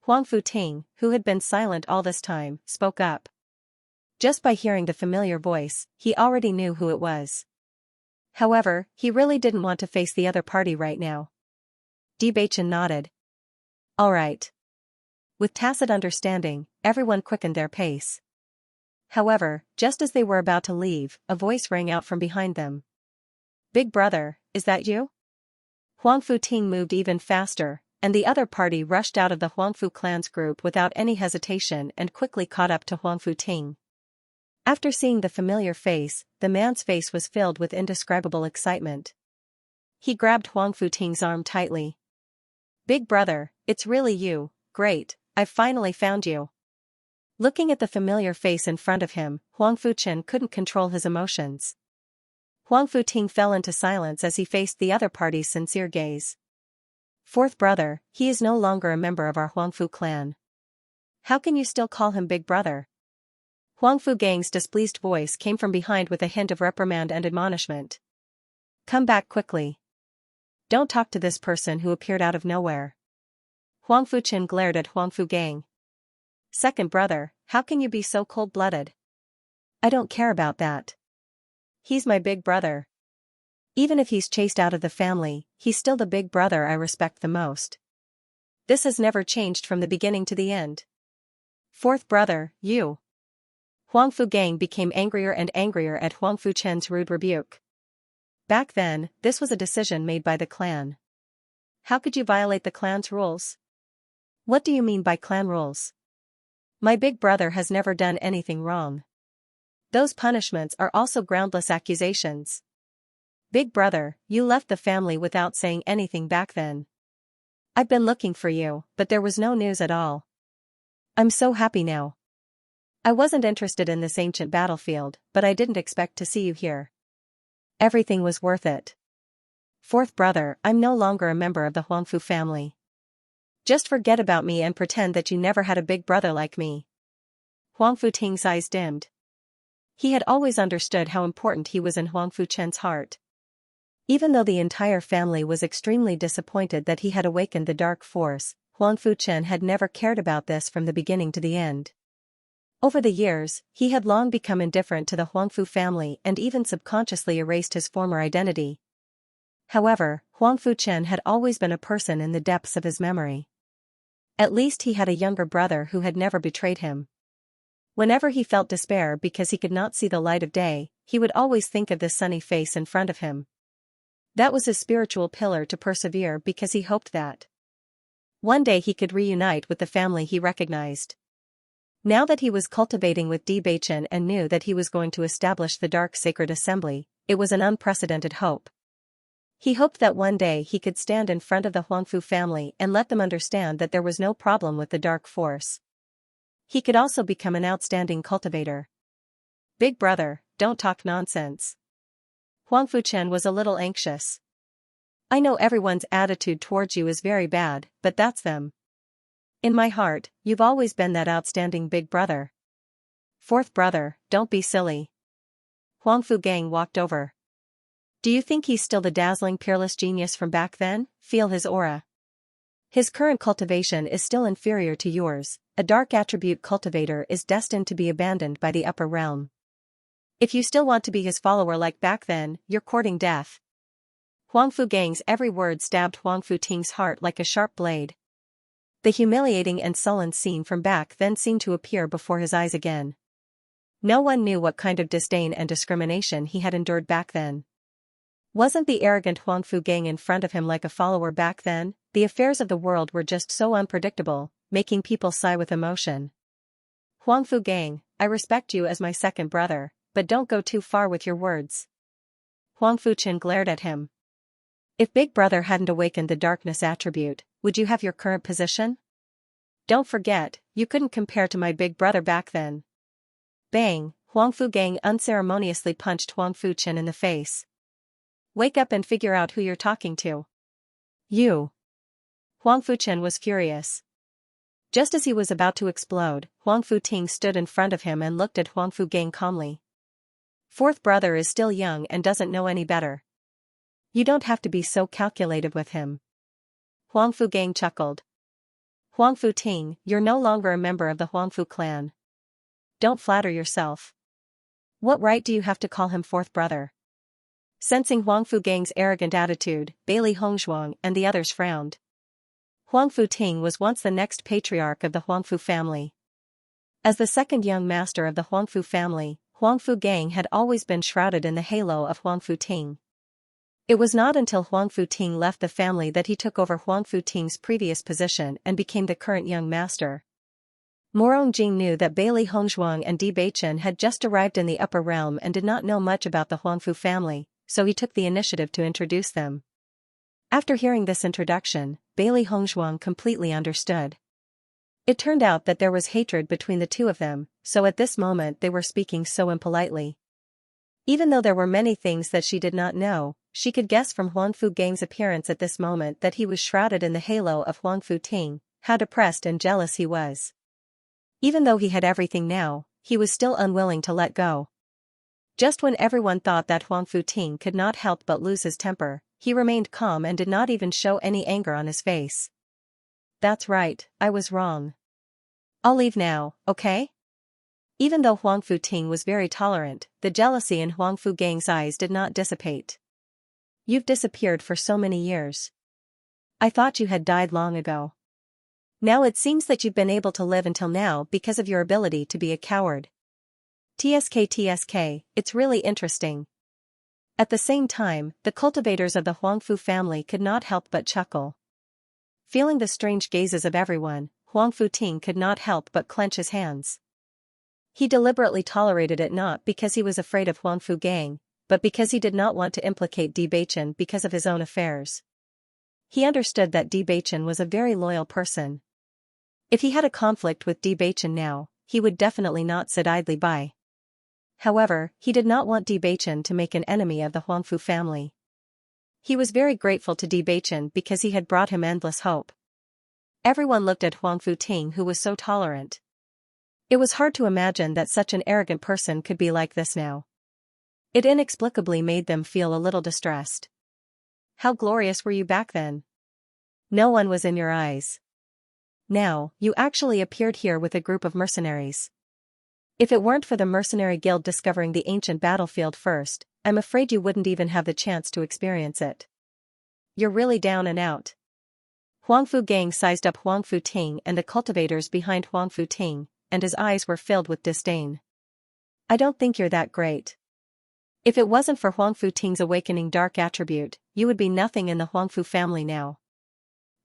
Huangfu Ting, who had been silent all this time, spoke up. Just by hearing the familiar voice, he already knew who it was. However, he really didn't want to face the other party right now. Bewitching nodded. All right. With tacit understanding, everyone quickened their pace. However, just as they were about to leave, a voice rang out from behind them. Big brother, is that you? Huangfu Ting moved even faster, and the other party rushed out of the Huangfu clan's group without any hesitation and quickly caught up to Huangfu Ting. After seeing the familiar face, the man's face was filled with indescribable excitement. He grabbed Huangfu Ting's arm tightly. Big brother, it's really you, great, I've finally found you. Looking at the familiar face in front of him, Huangfu Chen couldn't control his emotions. Huangfu Ting fell into silence as he faced the other party's sincere gaze. Fourth brother, he is no longer a member of our Huangfu clan. How can you still call him big brother? Huangfu Gang's displeased voice came from behind with a hint of reprimand and admonishment. Come back quickly. Don't talk to this person who appeared out of nowhere. Huangfu Chen glared at Huangfu Gang. Second brother, how can you be so cold-blooded? I don't care about that. He's my big brother. Even if he's chased out of the family, he's still the big brother I respect the most. This has never changed from the beginning to the end. Fourth brother, you. Huangfu Gang became angrier and angrier at Huangfu Chen's rude rebuke. Back then, this was a decision made by the clan. How could you violate the clan's rules? What do you mean by clan rules? My big brother has never done anything wrong. Those punishments are also groundless accusations. Big brother, you left the family without saying anything back then. I've been looking for you, but there was no news at all. I'm so happy now. I wasn't interested in this ancient battlefield, but I didn't expect to see you here. Everything was worth it. Fourth brother, I'm no longer a member of the Huangfu family. Just forget about me and pretend that you never had a big brother like me. Huangfu Ting's eyes dimmed. He had always understood how important he was in Huangfu Chen's heart. Even though the entire family was extremely disappointed that he had awakened the dark force, Huangfu Chen had never cared about this from the beginning to the end. Over the years, he had long become indifferent to the Huangfu family and even subconsciously erased his former identity. However, Huangfu Chen had always been a person in the depths of his memory. At least he had a younger brother who had never betrayed him. Whenever he felt despair because he could not see the light of day, he would always think of this sunny face in front of him. That was his spiritual pillar to persevere because he hoped that one day he could reunite with the family he recognized. Now that he was cultivating with Bewitching and knew that he was going to establish the Dark Sacred Assembly, it was an unprecedented hope. He hoped that one day he could stand in front of the Huangfu family and let them understand that there was no problem with the dark force. He could also become an outstanding cultivator. Big brother, don't talk nonsense. Huangfu Chen was a little anxious. I know everyone's attitude towards you is very bad, but that's them. In my heart, you've always been that outstanding big brother. Fourth brother, don't be silly. Huangfu Gang walked over. Do you think he's still the dazzling peerless genius from back then? Feel his aura. His current cultivation is still inferior to yours. A dark attribute cultivator is destined to be abandoned by the upper realm. If you still want to be his follower like back then, you're courting death. Huangfu Gang's every word stabbed Huangfu Ting's heart like a sharp blade. The humiliating and sullen scene from back then seemed to appear before his eyes again. No one knew what kind of disdain and discrimination he had endured back then. Wasn't the arrogant Huangfu Gang in front of him like a follower back then? The affairs of the world were just so unpredictable, making people sigh with emotion. Huangfu Gang, I respect you as my second brother, but don't go too far with your words. Huangfu Chen glared at him. If Big Brother hadn't awakened the darkness attribute, would you have your current position? Don't forget, you couldn't compare to my big brother back then. Bang, Huangfu Gang unceremoniously punched Huangfu Chen in the face. Wake up and figure out who you're talking to. You. Huangfu Chen was furious. Just as he was about to explode, Huangfu Ting stood in front of him and looked at Huangfu Gang calmly. Fourth brother is still young and doesn't know any better. You don't have to be so calculative with him. Huangfu Gang chuckled. Huangfu Ting, you're no longer a member of the Huangfu clan. Don't flatter yourself. What right do you have to call him fourth brother? Sensing Huangfu Gang's arrogant attitude, Bailey Hongzhuang and the others frowned. Huangfu Ting was once the next patriarch of the Huangfu family. As the second young master of the Huangfu family, Huangfu Gang had always been shrouded in the halo of Huangfu Ting. It was not until Huangfu Ting left the family that he took over Huangfu Ting's previous position and became the current young master. Morong Jing knew that Bailey Hongzhuang and Di Beichen had just arrived in the upper realm and did not know much about the Huangfu family, so he took the initiative to introduce them. After hearing this introduction, Bailey Hongzhuang completely understood. It turned out that there was hatred between the two of them, so at this moment they were speaking so impolitely. Even though there were many things that she did not know, she could guess from Huangfu Gang's appearance at this moment that he was shrouded in the halo of Huangfu Ting, how depressed and jealous he was. Even though he had everything now, he was still unwilling to let go. Just when everyone thought that Huangfu Ting could not help but lose his temper, he remained calm and did not even show any anger on his face. That's right, I was wrong. I'll leave now, okay? Even though Huangfu Ting was very tolerant, the jealousy in Huangfu Gang's eyes did not dissipate. You've disappeared for so many years. I thought you had died long ago. Now it seems that you've been able to live until now because of your ability to be a coward. TSK, it's really interesting. At the same time, the cultivators of the Huangfu family could not help but chuckle. Feeling the strange gazes of everyone, Huangfu Ting could not help but clench his hands. He deliberately tolerated it not because he was afraid of Huangfu Gang, but because he did not want to implicate Bewitching because of his own affairs. He understood that Bewitching was a very loyal person. If he had a conflict with Bewitching now, he would definitely not sit idly by. However, he did not want Bewitching to make an enemy of the Huangfu family. He was very grateful to Bewitching because he had brought him endless hope. Everyone looked at Huangfu Ting, who was so tolerant. It was hard to imagine that such an arrogant person could be like this now. It inexplicably made them feel a little distressed. How glorious were you back then? No one was in your eyes. Now, you actually appeared here with a group of mercenaries. If it weren't for the mercenary guild discovering the ancient battlefield first, I'm afraid you wouldn't even have the chance to experience it. You're really down and out. Huangfu Gang sized up Huangfu Ting and the cultivators behind Huangfu Ting, and his eyes were filled with disdain. I don't think you're that great. If it wasn't for Huangfu Ting's awakening dark attribute, you would be nothing in the Huangfu family now.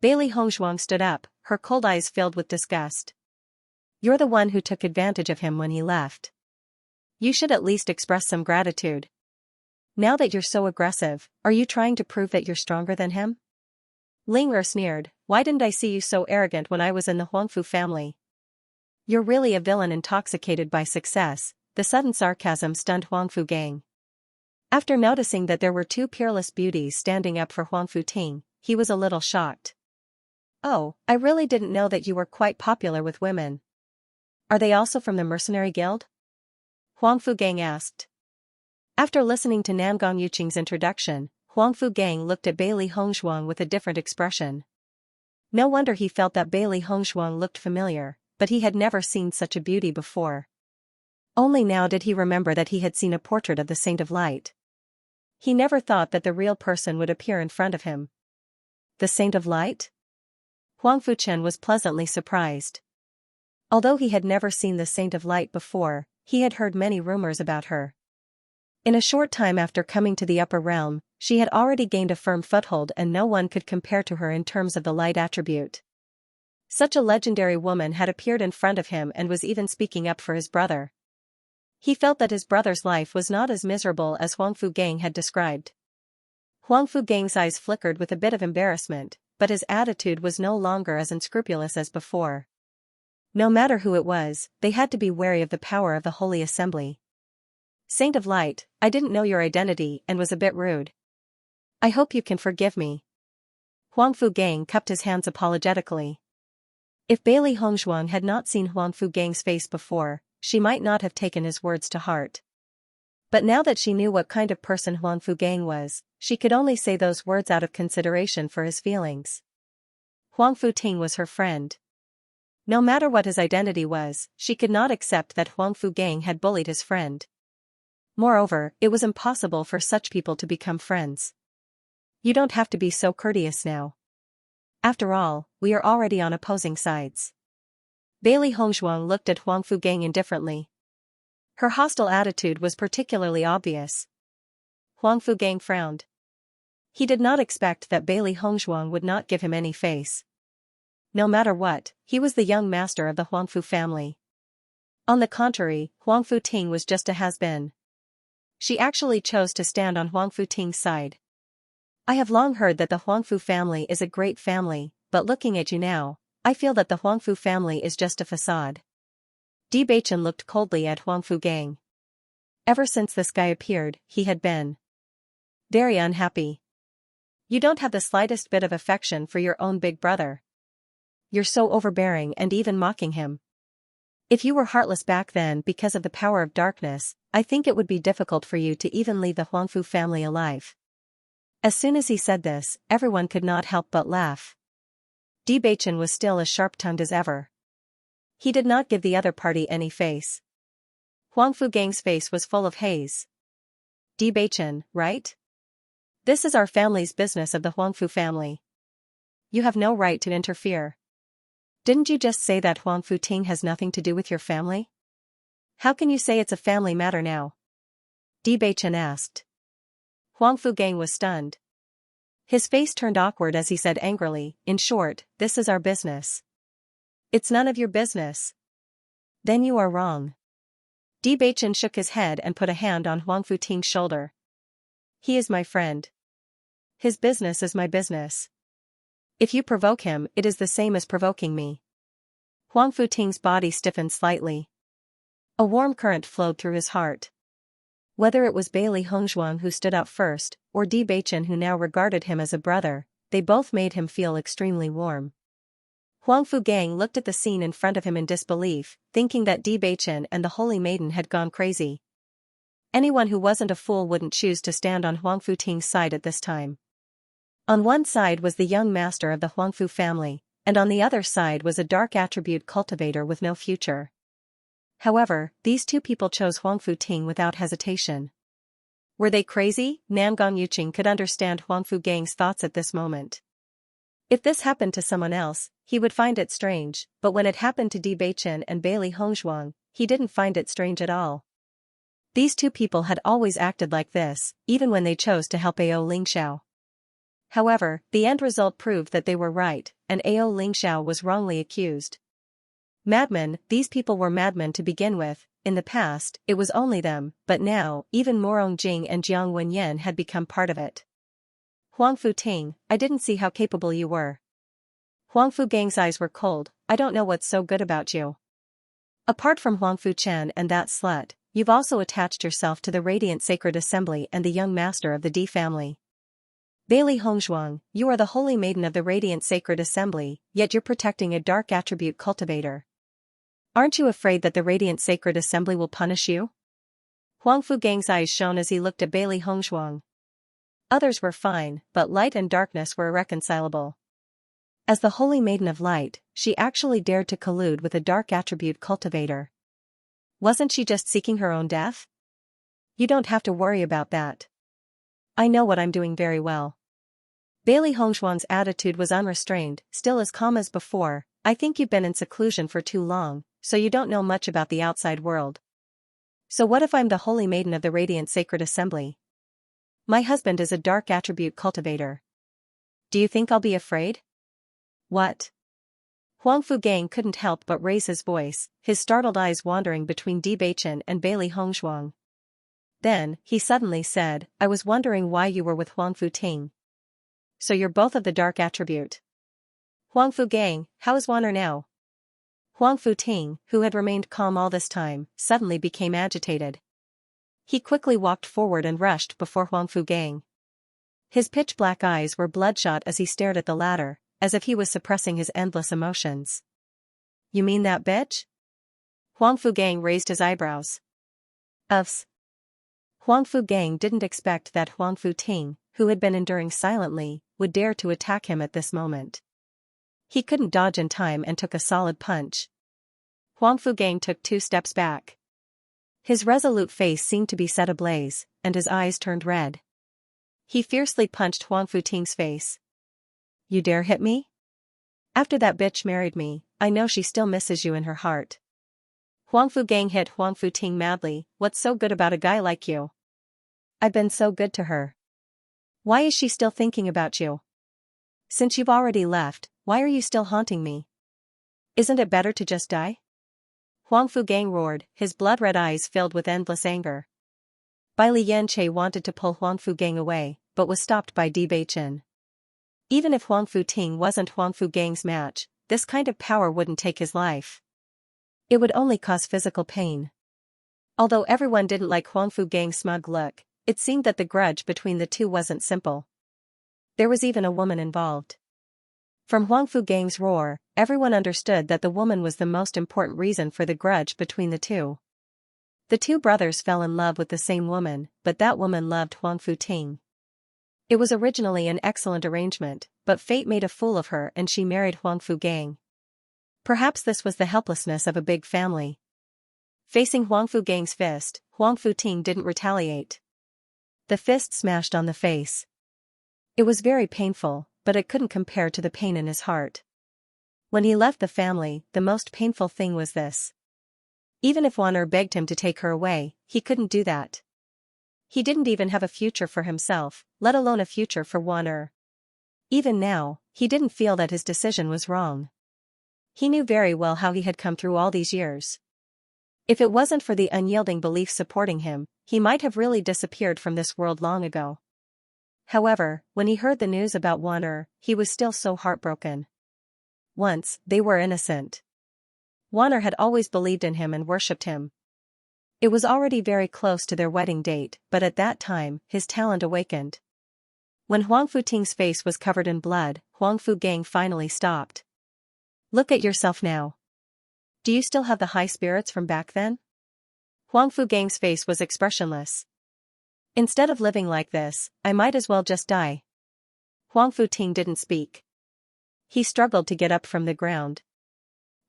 Bailey Hongzhuang stood up, her cold eyes filled with disgust. You're the one who took advantage of him when he left. You should at least express some gratitude. Now that you're so aggressive, are you trying to prove that you're stronger than him? Ling Er sneered, why didn't I see you so arrogant when I was in the Huangfu family? You're really a villain intoxicated by success. The sudden sarcasm stunned Huangfu Gang. After noticing that there were two peerless beauties standing up for Huangfu Ting, he was a little shocked. Oh, I really didn't know that you were quite popular with women. Are they also from the mercenary guild? Huangfu Gang asked. After listening to Nangong Yuqing's introduction, Huangfu Gang looked at Bailey Hongzhuang with a different expression. No wonder he felt that Bailey Hongzhuang looked familiar, but he had never seen such a beauty before. Only now did he remember that he had seen a portrait of the Saint of Light. He never thought that the real person would appear in front of him. The Saint of Light? Huangfu Chen was pleasantly surprised. Although he had never seen the Saint of Light before, he had heard many rumors about her. In a short time after coming to the upper realm, she had already gained a firm foothold and no one could compare to her in terms of the light attribute. Such a legendary woman had appeared in front of him and was even speaking up for his brother. He felt that his brother's life was not as miserable as Huangfu Gang had described. Huangfu Gang's eyes flickered with a bit of embarrassment, but his attitude was no longer as unscrupulous as before. No matter who it was, they had to be wary of the power of the Holy Assembly. Saint of Light, I didn't know your identity and was a bit rude. I hope you can forgive me. Huangfu Gang cupped his hands apologetically. If Bailey Hongzhuang had not seen Huangfu Gang's face before, she might not have taken his words to heart. But now that she knew what kind of person Huangfu Gang was, she could only say those words out of consideration for his feelings. Huangfu Ting was her friend. No matter what his identity was, she could not accept that Huangfu Gang had bullied his friend. Moreover, it was impossible for such people to become friends. You don't have to be so courteous now. After all, we are already on opposing sides. Bailey Hongzhuang looked at Huangfu Gang indifferently. Her hostile attitude was particularly obvious. Huangfu Gang frowned. He did not expect that Bailey Hongzhuang would not give him any face. No matter what, he was the young master of the Huangfu family. On the contrary, Huangfu Ting was just a has-been. She actually chose to stand on Huangfu Ting's side. I have long heard that the Huangfu family is a great family, but looking at you now, I feel that the Huangfu family is just a facade. Bewitching looked coldly at Huangfu Gang. Ever since this guy appeared, he had been very unhappy. You don't have the slightest bit of affection for your own big brother. You're so overbearing and even mocking him. If you were heartless back then because of the power of darkness, I think it would be difficult for you to even leave the Huangfu family alive. As soon as he said this, everyone could not help but laugh. Bewitching was still as sharp-tongued as ever. He did not give the other party any face. Huangfu Gang's face was full of haze. Bewitching, right? This is our family's business of the Huangfu family. You have no right to interfere. Didn't you just say that Huangfu Ting has nothing to do with your family? How can you say it's a family matter now? Bewitching asked. Huangfu Gang was stunned. His face turned awkward as he said angrily, in short, this is our business. It's none of your business. Then you are wrong. Bewitching shook his head and put a hand on Huangfu Ting's shoulder. He is my friend. His business is my business. If you provoke him, it is the same as provoking me. Huang Futing's body stiffened slightly. A warm current flowed through his heart. Whether it was Bailey Hongzhuang who stood out first, or Bewitching who now regarded him as a brother, they both made him feel extremely warm. Huang Fugang looked at the scene in front of him in disbelief, thinking that Bewitching and the Holy Maiden had gone crazy. Anyone who wasn't a fool wouldn't choose to stand on Huang Futing's side at this time. On one side was the young master of the Huangfu family, and on the other side was a dark attribute cultivator with no future. However, these two people chose Huang Futing without hesitation. Were they crazy? Nangong Yuqing could understand Huang Fugang's thoughts at this moment. If this happened to someone else, he would find it strange, but when it happened to Bewitching and Bailey Hongzhuang, he didn't find it strange at all. These two people had always acted like this, even when they chose to help Ao Lingxiao. However, the end result proved that they were right, and Ao Lingxiao was wrongly accused. Madmen, these people were madmen to begin with. In the past, it was only them, but now, even Morong Jing and Jiang Wenyan had become part of it. Huang Futing, I didn't see how capable you were. Huang Fugang's eyes were cold. I don't know what's so good about you. Apart from Huang Fuchen and that slut, you've also attached yourself to the Radiant Sacred Assembly and the young master of the D family. Bailey Hongzhuang, you are the Holy Maiden of the Radiant Sacred Assembly, yet you're protecting a dark attribute cultivator. Aren't you afraid that the Radiant Sacred Assembly will punish you? Huang Fugang's eyes shone as he looked at Bailey Hongzhuang. Others were fine, but light and darkness were irreconcilable. As the Holy Maiden of Light, she actually dared to collude with a dark attribute cultivator. Wasn't she just seeking her own death? You don't have to worry about that. I know what I'm doing very well. Bailey Hongzhuang's attitude was unrestrained, still as calm as before. I think you've been in seclusion for too long, so you don't know much about the outside world. So what if I'm the Holy Maiden of the Radiant Sacred Assembly? My husband is a dark attribute cultivator. Do you think I'll be afraid? What? Huang Fugang couldn't help but raise his voice, his startled eyes wandering between Bewitching and Bailey Hongzhuang. Then, he suddenly said, I was wondering why you were with Huang Futing. So you're both of the dark attribute. Huang Fugang, how is Wan'er now? Huang Futing, who had remained calm all this time, suddenly became agitated. He quickly walked forward and rushed before Huang Fugang. His pitch-black eyes were bloodshot as he stared at the latter, as if he was suppressing his endless emotions. You mean that bitch? Huang Fugang raised his eyebrows. Uffs. Huang Fugang didn't expect that Huang Futing, who had been enduring silently, would dare to attack him at this moment. He couldn't dodge in time and took a solid punch. Huang Fugang took 2 steps back. His resolute face seemed to be set ablaze, and his eyes turned red. He fiercely punched Huang Futing's face. You dare hit me? After that bitch married me, I know she still misses you in her heart. Huang Fugang hit Huang Futing madly. What's so good about a guy like you? I've been so good to her. Why is she still thinking about you? Since you've already left, why are you still haunting me? Isn't it better to just die? Huang Fugang roared, his blood-red eyes filled with endless anger. Bai Lianche wanted to pull Huang Fugang away, but was stopped by Bewitching. Even if Huang Futing wasn't Huang Fugang's match, this kind of power wouldn't take his life. It would only cause physical pain. Although everyone didn't like Huang Fugang's smug look, it seemed that the grudge between the two wasn't simple. There was even a woman involved. From Huang Fugang's roar, everyone understood that the woman was the most important reason for the grudge between the two. The two brothers fell in love with the same woman, but that woman loved Huang Futing. It was originally an excellent arrangement, but fate made a fool of her and she married Huang Fugang. Perhaps this was the helplessness of a big family. Facing Huang Fugang's fist, Huang Futing didn't retaliate. The fist smashed on the face. It was very painful, but it couldn't compare to the pain in his heart. When he left the family, the most painful thing was this. Even if Wan'er begged him to take her away, he couldn't do that. He didn't even have a future for himself, let alone a future for Wan'er. Even now, he didn't feel that his decision was wrong. He knew very well how he had come through all these years. If it wasn't for the unyielding belief supporting him, he might have really disappeared from this world long ago. However, when he heard the news about Wan'er, he was still so heartbroken. Once, they were innocent. Wan'er had always believed in him and worshipped him. It was already very close to their wedding date, but at that time, his talent awakened. When Huang Futing's face was covered in blood, Huang Fugang finally stopped. Look at yourself now. Do you still have the high spirits from back then? Huang Fugang's face was expressionless. Instead of living like this, I might as well just die. Huang Futing didn't speak. He struggled to get up from the ground.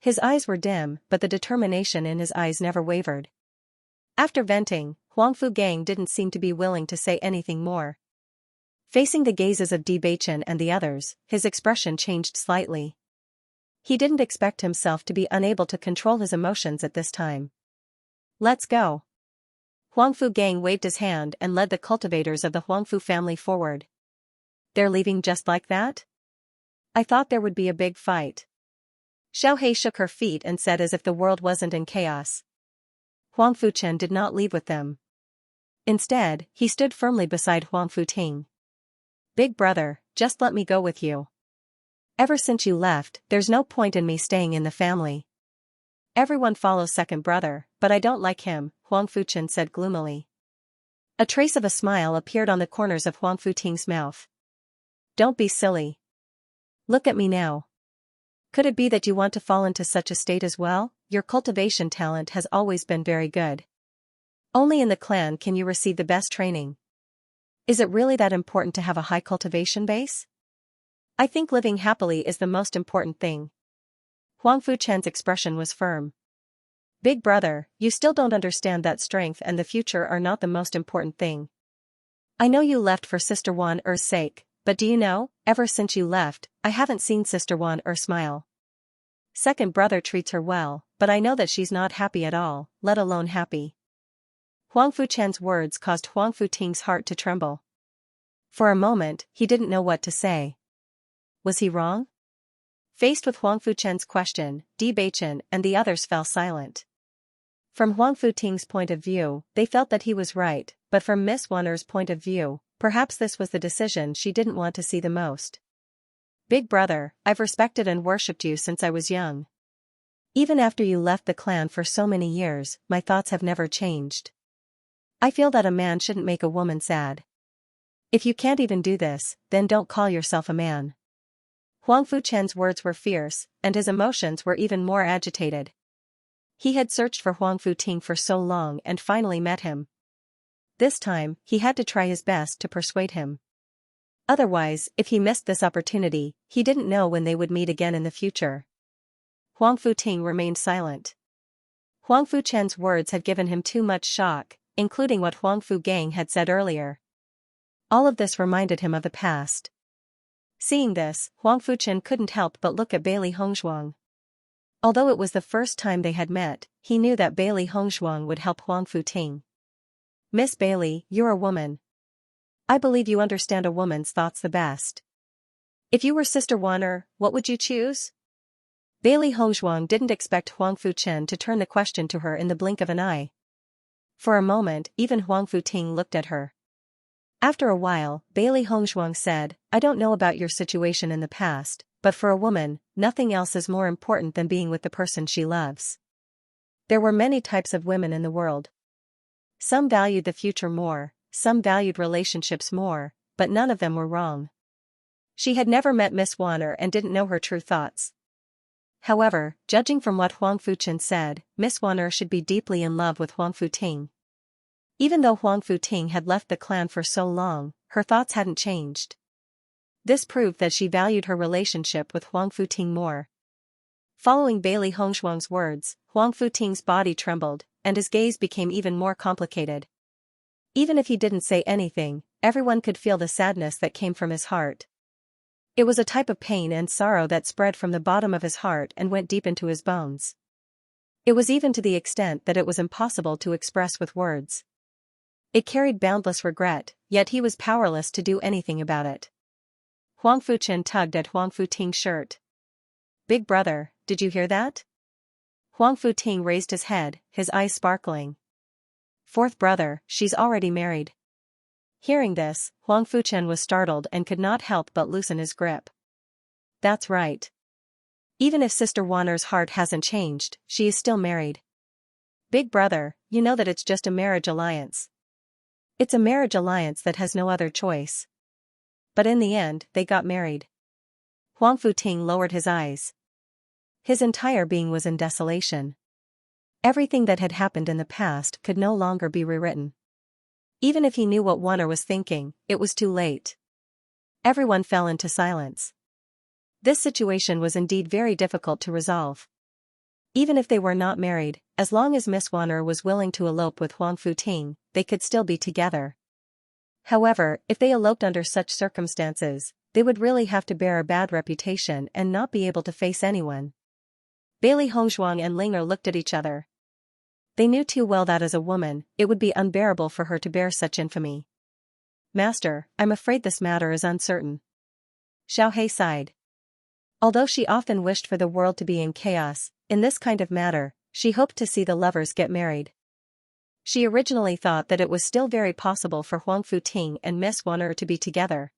His eyes were dim, but the determination in his eyes never wavered. After venting, Huang Fugang didn't seem to be willing to say anything more. Facing the gazes of Bewitching and the others, his expression changed slightly. He didn't expect himself to be unable to control his emotions at this time. Let's go. Huang Fugang waved his hand and led the cultivators of the Huangfu family forward. They're leaving just like that? I thought there would be a big fight. Xiaohei shook her feet and said as if the world wasn't in chaos. Huang Fuchen did not leave with them. Instead, he stood firmly beside Huang Futing. Big brother, just let me go with you. Ever since you left, there's no point in me staying in the family. Everyone follows second brother, but I don't like him, Huang Fuchen said gloomily. A trace of a smile appeared on the corners of Huang Futing's mouth. Don't be silly. Look at me now. Could it be that you want to fall into such a state as well? Your cultivation talent has always been very good. Only in the clan can you receive the best training. Is it really that important to have a high cultivation base? I think living happily is the most important thing. Huang Fuchen's expression was firm. Big brother, you still don't understand that strength and the future are not the most important thing. I know you left for Sister Wan'er's sake, but do you know, ever since you left, I haven't seen Sister Wan'er smile. Second brother treats her well, but I know that she's not happy at all, let alone happy. Huang Fuchen's words caused Huang Futing's heart to tremble. For a moment, he didn't know what to say. Was he wrong? Faced with Huang Fuchen's question, Bewitching and the others fell silent. From Huang Futing's point of view, they felt that he was right, but from Miss Wan'er's point of view, perhaps this was the decision she didn't want to see the most. Big brother, I've respected and worshipped you since I was young. Even after you left the clan for so many years, my thoughts have never changed. I feel that a man shouldn't make a woman sad. If you can't even do this, then don't call yourself a man. Huang Fuchen's words were fierce, and his emotions were even more agitated. He had searched for Huang Futing for so long and finally met him. This time, he had to try his best to persuade him. Otherwise, if he missed this opportunity, he didn't know when they would meet again in the future. Huang Futing remained silent. Huang Fuchen's words had given him too much shock, including what Huang Fugang had said earlier. All of this reminded him of the past. Seeing this, Huang Fuchen couldn't help but look at Bailey Hongzhuang. Although it was the first time they had met, he knew that Bailey Hongzhuang would help Huang Futing. Miss Bailey, you're a woman. I believe you understand a woman's thoughts the best. If you were Sister Wan'er, what would you choose? Bailey Hongzhuang didn't expect Huang Fuchen to turn the question to her in the blink of an eye. For a moment, even Huang Futing looked at her. After a while, Bailey Hongzhuang said, I don't know about your situation in the past, but for a woman, nothing else is more important than being with the person she loves. There were many types of women in the world. Some valued the future more, some valued relationships more, but none of them were wrong. She had never met Miss Wan'er and didn't know her true thoughts. However, judging from what Huang Fuchen said, Miss Wan'er should be deeply in love with Huang Futing. Even though Huang Futing had left the clan for so long, her thoughts hadn't changed. This proved that she valued her relationship with Huang Futing more. Following Bailey Hongzhuang's words, Huang Futing's body trembled, and his gaze became even more complicated. Even if he didn't say anything, everyone could feel the sadness that came from his heart. It was a type of pain and sorrow that spread from the bottom of his heart and went deep into his bones. It was even to the extent that it was impossible to express with words. It carried boundless regret, yet he was powerless to do anything about it. Huang Fuchen tugged at Huang Futing's shirt. Big brother, did you hear that? Huang Futing raised his head, his eyes sparkling. Fourth brother, she's already married. Hearing this, Huang Fuchen was startled and could not help but loosen his grip. That's right. Even if Sister Wanner's heart hasn't changed, she is still married. Big brother, you know that it's just a marriage alliance. It's a marriage alliance that has no other choice. But in the end, they got married. Huang Futing lowered his eyes. His entire being was in desolation. Everything that had happened in the past could no longer be rewritten. Even if he knew what Wanner was thinking, it was too late. Everyone fell into silence. This situation was indeed very difficult to resolve. Even if they were not married, as long as Miss Wanner was willing to elope with Huang Futing, they could still be together. However, if they eloped under such circumstances, they would really have to bear a bad reputation and not be able to face anyone. Bailey Hongzhuang and Linger looked at each other. They knew too well that as a woman, it would be unbearable for her to bear such infamy. Master, I'm afraid this matter is uncertain. Xiao He sighed. Although she often wished for the world to be in chaos, in this kind of matter, she hoped to see the lovers get married. She originally thought that it was still very possible for Huang Futing and Miss Wanner to be together.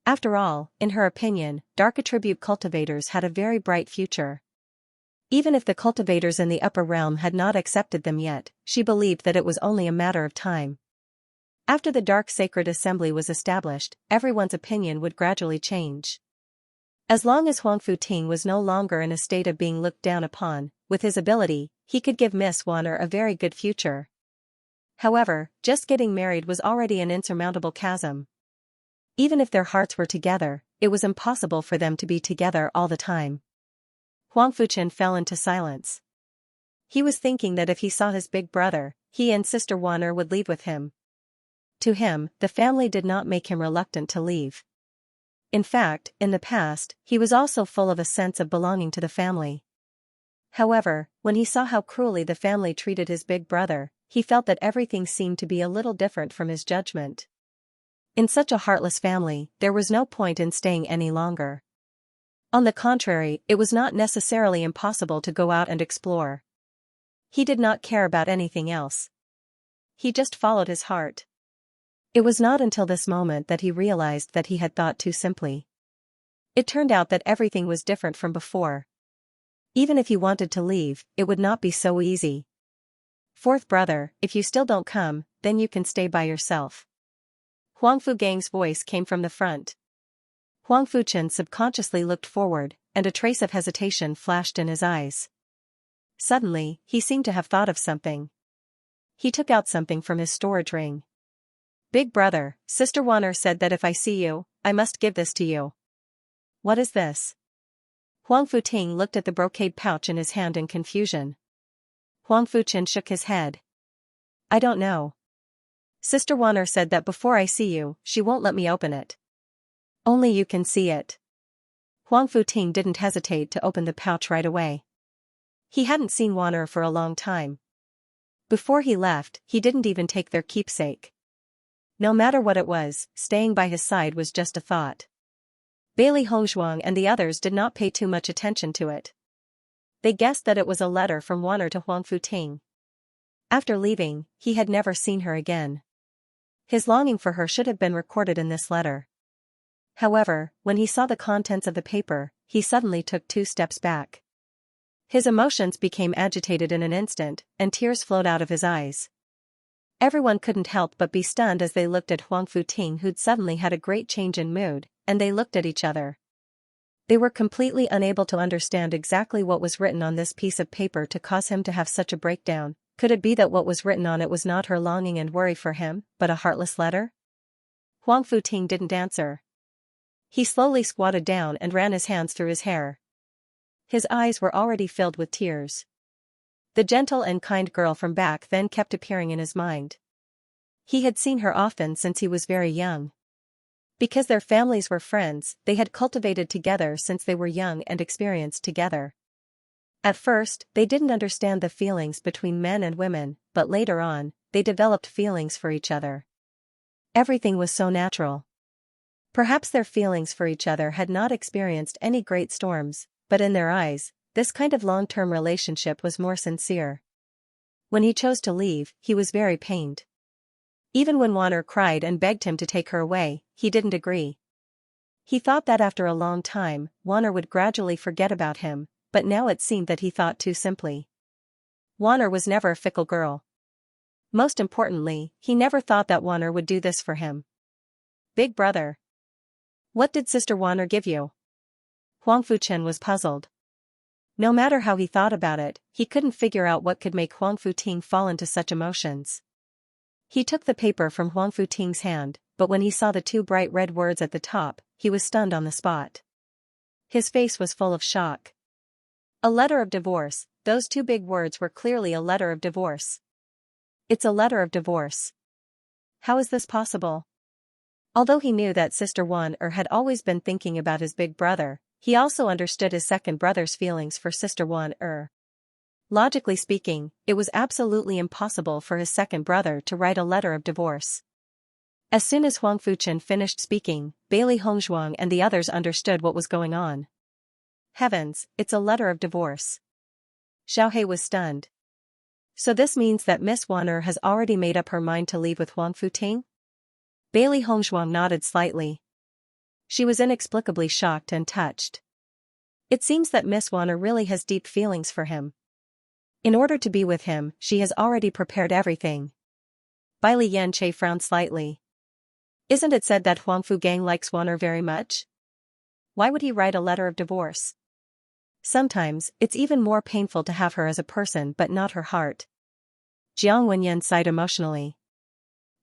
After all, in her opinion, dark attribute cultivators had a very bright future. Even if the cultivators in the upper realm had not accepted them yet, she believed that it was only a matter of time. After the Dark Sacred Assembly was established, everyone's opinion would gradually change. As long as Huang Futing was no longer in a state of being looked down upon, with his ability, he could give Miss Wanner a very good future. However, just getting married was already an insurmountable chasm. Even if their hearts were together, it was impossible for them to be together all the time. Huang Fuchen fell into silence. He was thinking that if he saw his big brother, he and Sister Wanner would leave with him. To him, the family did not make him reluctant to leave. In fact, in the past, he was also full of a sense of belonging to the family. However, when he saw how cruelly the family treated his big brother, he felt that everything seemed to be a little different from his judgment. In such a heartless family, there was no point in staying any longer. On the contrary, it was not necessarily impossible to go out and explore. He did not care about anything else. He just followed his heart. It was not until this moment that he realized that he had thought too simply. It turned out that everything was different from before. Even if he wanted to leave, it would not be so easy. Fourth brother, if you still don't come, then you can stay by yourself. Huang Fugang's voice came from the front. Huang Fuchen subconsciously looked forward, and a trace of hesitation flashed in his eyes. Suddenly, he seemed to have thought of something. He took out something from his storage ring. Big brother, Sister Wanner said that if I see you, I must give this to you. What is this? Huang Futing looked at the brocade pouch in his hand in confusion. Huang Fuchen shook his head. I don't know. Sister Wanner said that before I see you, she won't let me open it. Only you can see it. Huang Futing didn't hesitate to open the pouch right away. He hadn't seen Wanner for a long time. Before he left, he didn't even take their keepsake. No matter what it was, staying by his side was just a thought. Bailey Hongzhuang and the others did not pay too much attention to it. They guessed that it was a letter from Wanner to Huang Futing. After leaving, he had never seen her again. His longing for her should have been recorded in this letter. However, when he saw the contents of the paper, he suddenly took 2 steps back. His emotions became agitated in an instant, and tears flowed out of his eyes. Everyone couldn't help but be stunned as they looked at Huang Futing, who'd suddenly had a great change in mood, and they looked at each other. They were completely unable to understand exactly what was written on this piece of paper to cause him to have such a breakdown. Could it be that what was written on it was not her longing and worry for him, but a heartless letter? Huang Futing didn't answer. He slowly squatted down and ran his hands through his hair. His eyes were already filled with tears. The gentle and kind girl from back then kept appearing in his mind. He had seen her often since he was very young. Because their families were friends, they had cultivated together since they were young and experienced together. At first, they didn't understand the feelings between men and women, but later on, they developed feelings for each other. Everything was so natural. Perhaps their feelings for each other had not experienced any great storms, but in their eyes, this kind of long-term relationship was more sincere. When he chose to leave, he was very pained. Even when Wanner cried and begged him to take her away, he didn't agree. He thought that after a long time, Wanner would gradually forget about him, but now it seemed that he thought too simply. Wanner was never a fickle girl. Most importantly, he never thought that Wanner would do this for him. Big brother. What did Sister Wanner give you? Huang Fuchen was puzzled. No matter how he thought about it, he couldn't figure out what could make Huang Futing fall into such emotions. He took the paper from Huang Futing's hand, but when he saw the two bright red words at the top, he was stunned on the spot. His face was full of shock. A letter of divorce, those two big words were clearly a letter of divorce. It's a letter of divorce. How is this possible? Although he knew that Sister Wanner had always been thinking about his big brother, he also understood his second brother's feelings for Sister Wanner. Logically speaking, it was absolutely impossible for his second brother to write a letter of divorce. As soon as Huang Fuchen finished speaking, Bailey Hongzhuang and the others understood what was going on. Heavens, it's a letter of divorce. Xiao He was stunned. So this means that Miss Wanner has already made up her mind to leave with Huang Futing? Bailey Hongzhuang nodded slightly. She was inexplicably shocked and touched. It seems that Miss Wanner really has deep feelings for him. In order to be with him, she has already prepared everything. Bailey Yanche frowned slightly. Isn't it said that Huang Fugang likes Wanner very much? Why would he write a letter of divorce? Sometimes, it's even more painful to have her as a person but not her heart. Jiang Wenyan sighed emotionally.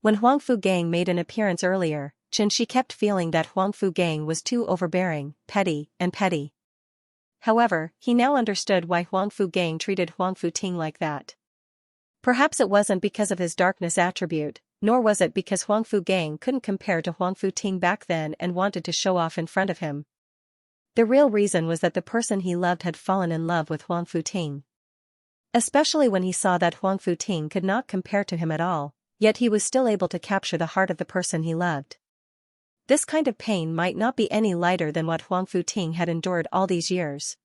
When Huang Fugang made an appearance earlier, She kept feeling that Huang Fugang was too overbearing, petty. However, he now understood why Huang Fugang treated Huang Futing like that. Perhaps it wasn't because of his darkness attribute, nor was it because Huang Fugang couldn't compare to Huang Futing back then and wanted to show off in front of him. The real reason was that the person he loved had fallen in love with Huang Futing. Especially when he saw that Huang Futing could not compare to him at all, yet he was still able to capture the heart of the person he loved. This kind of pain might not be any lighter than what Huang Futing had endured all these years.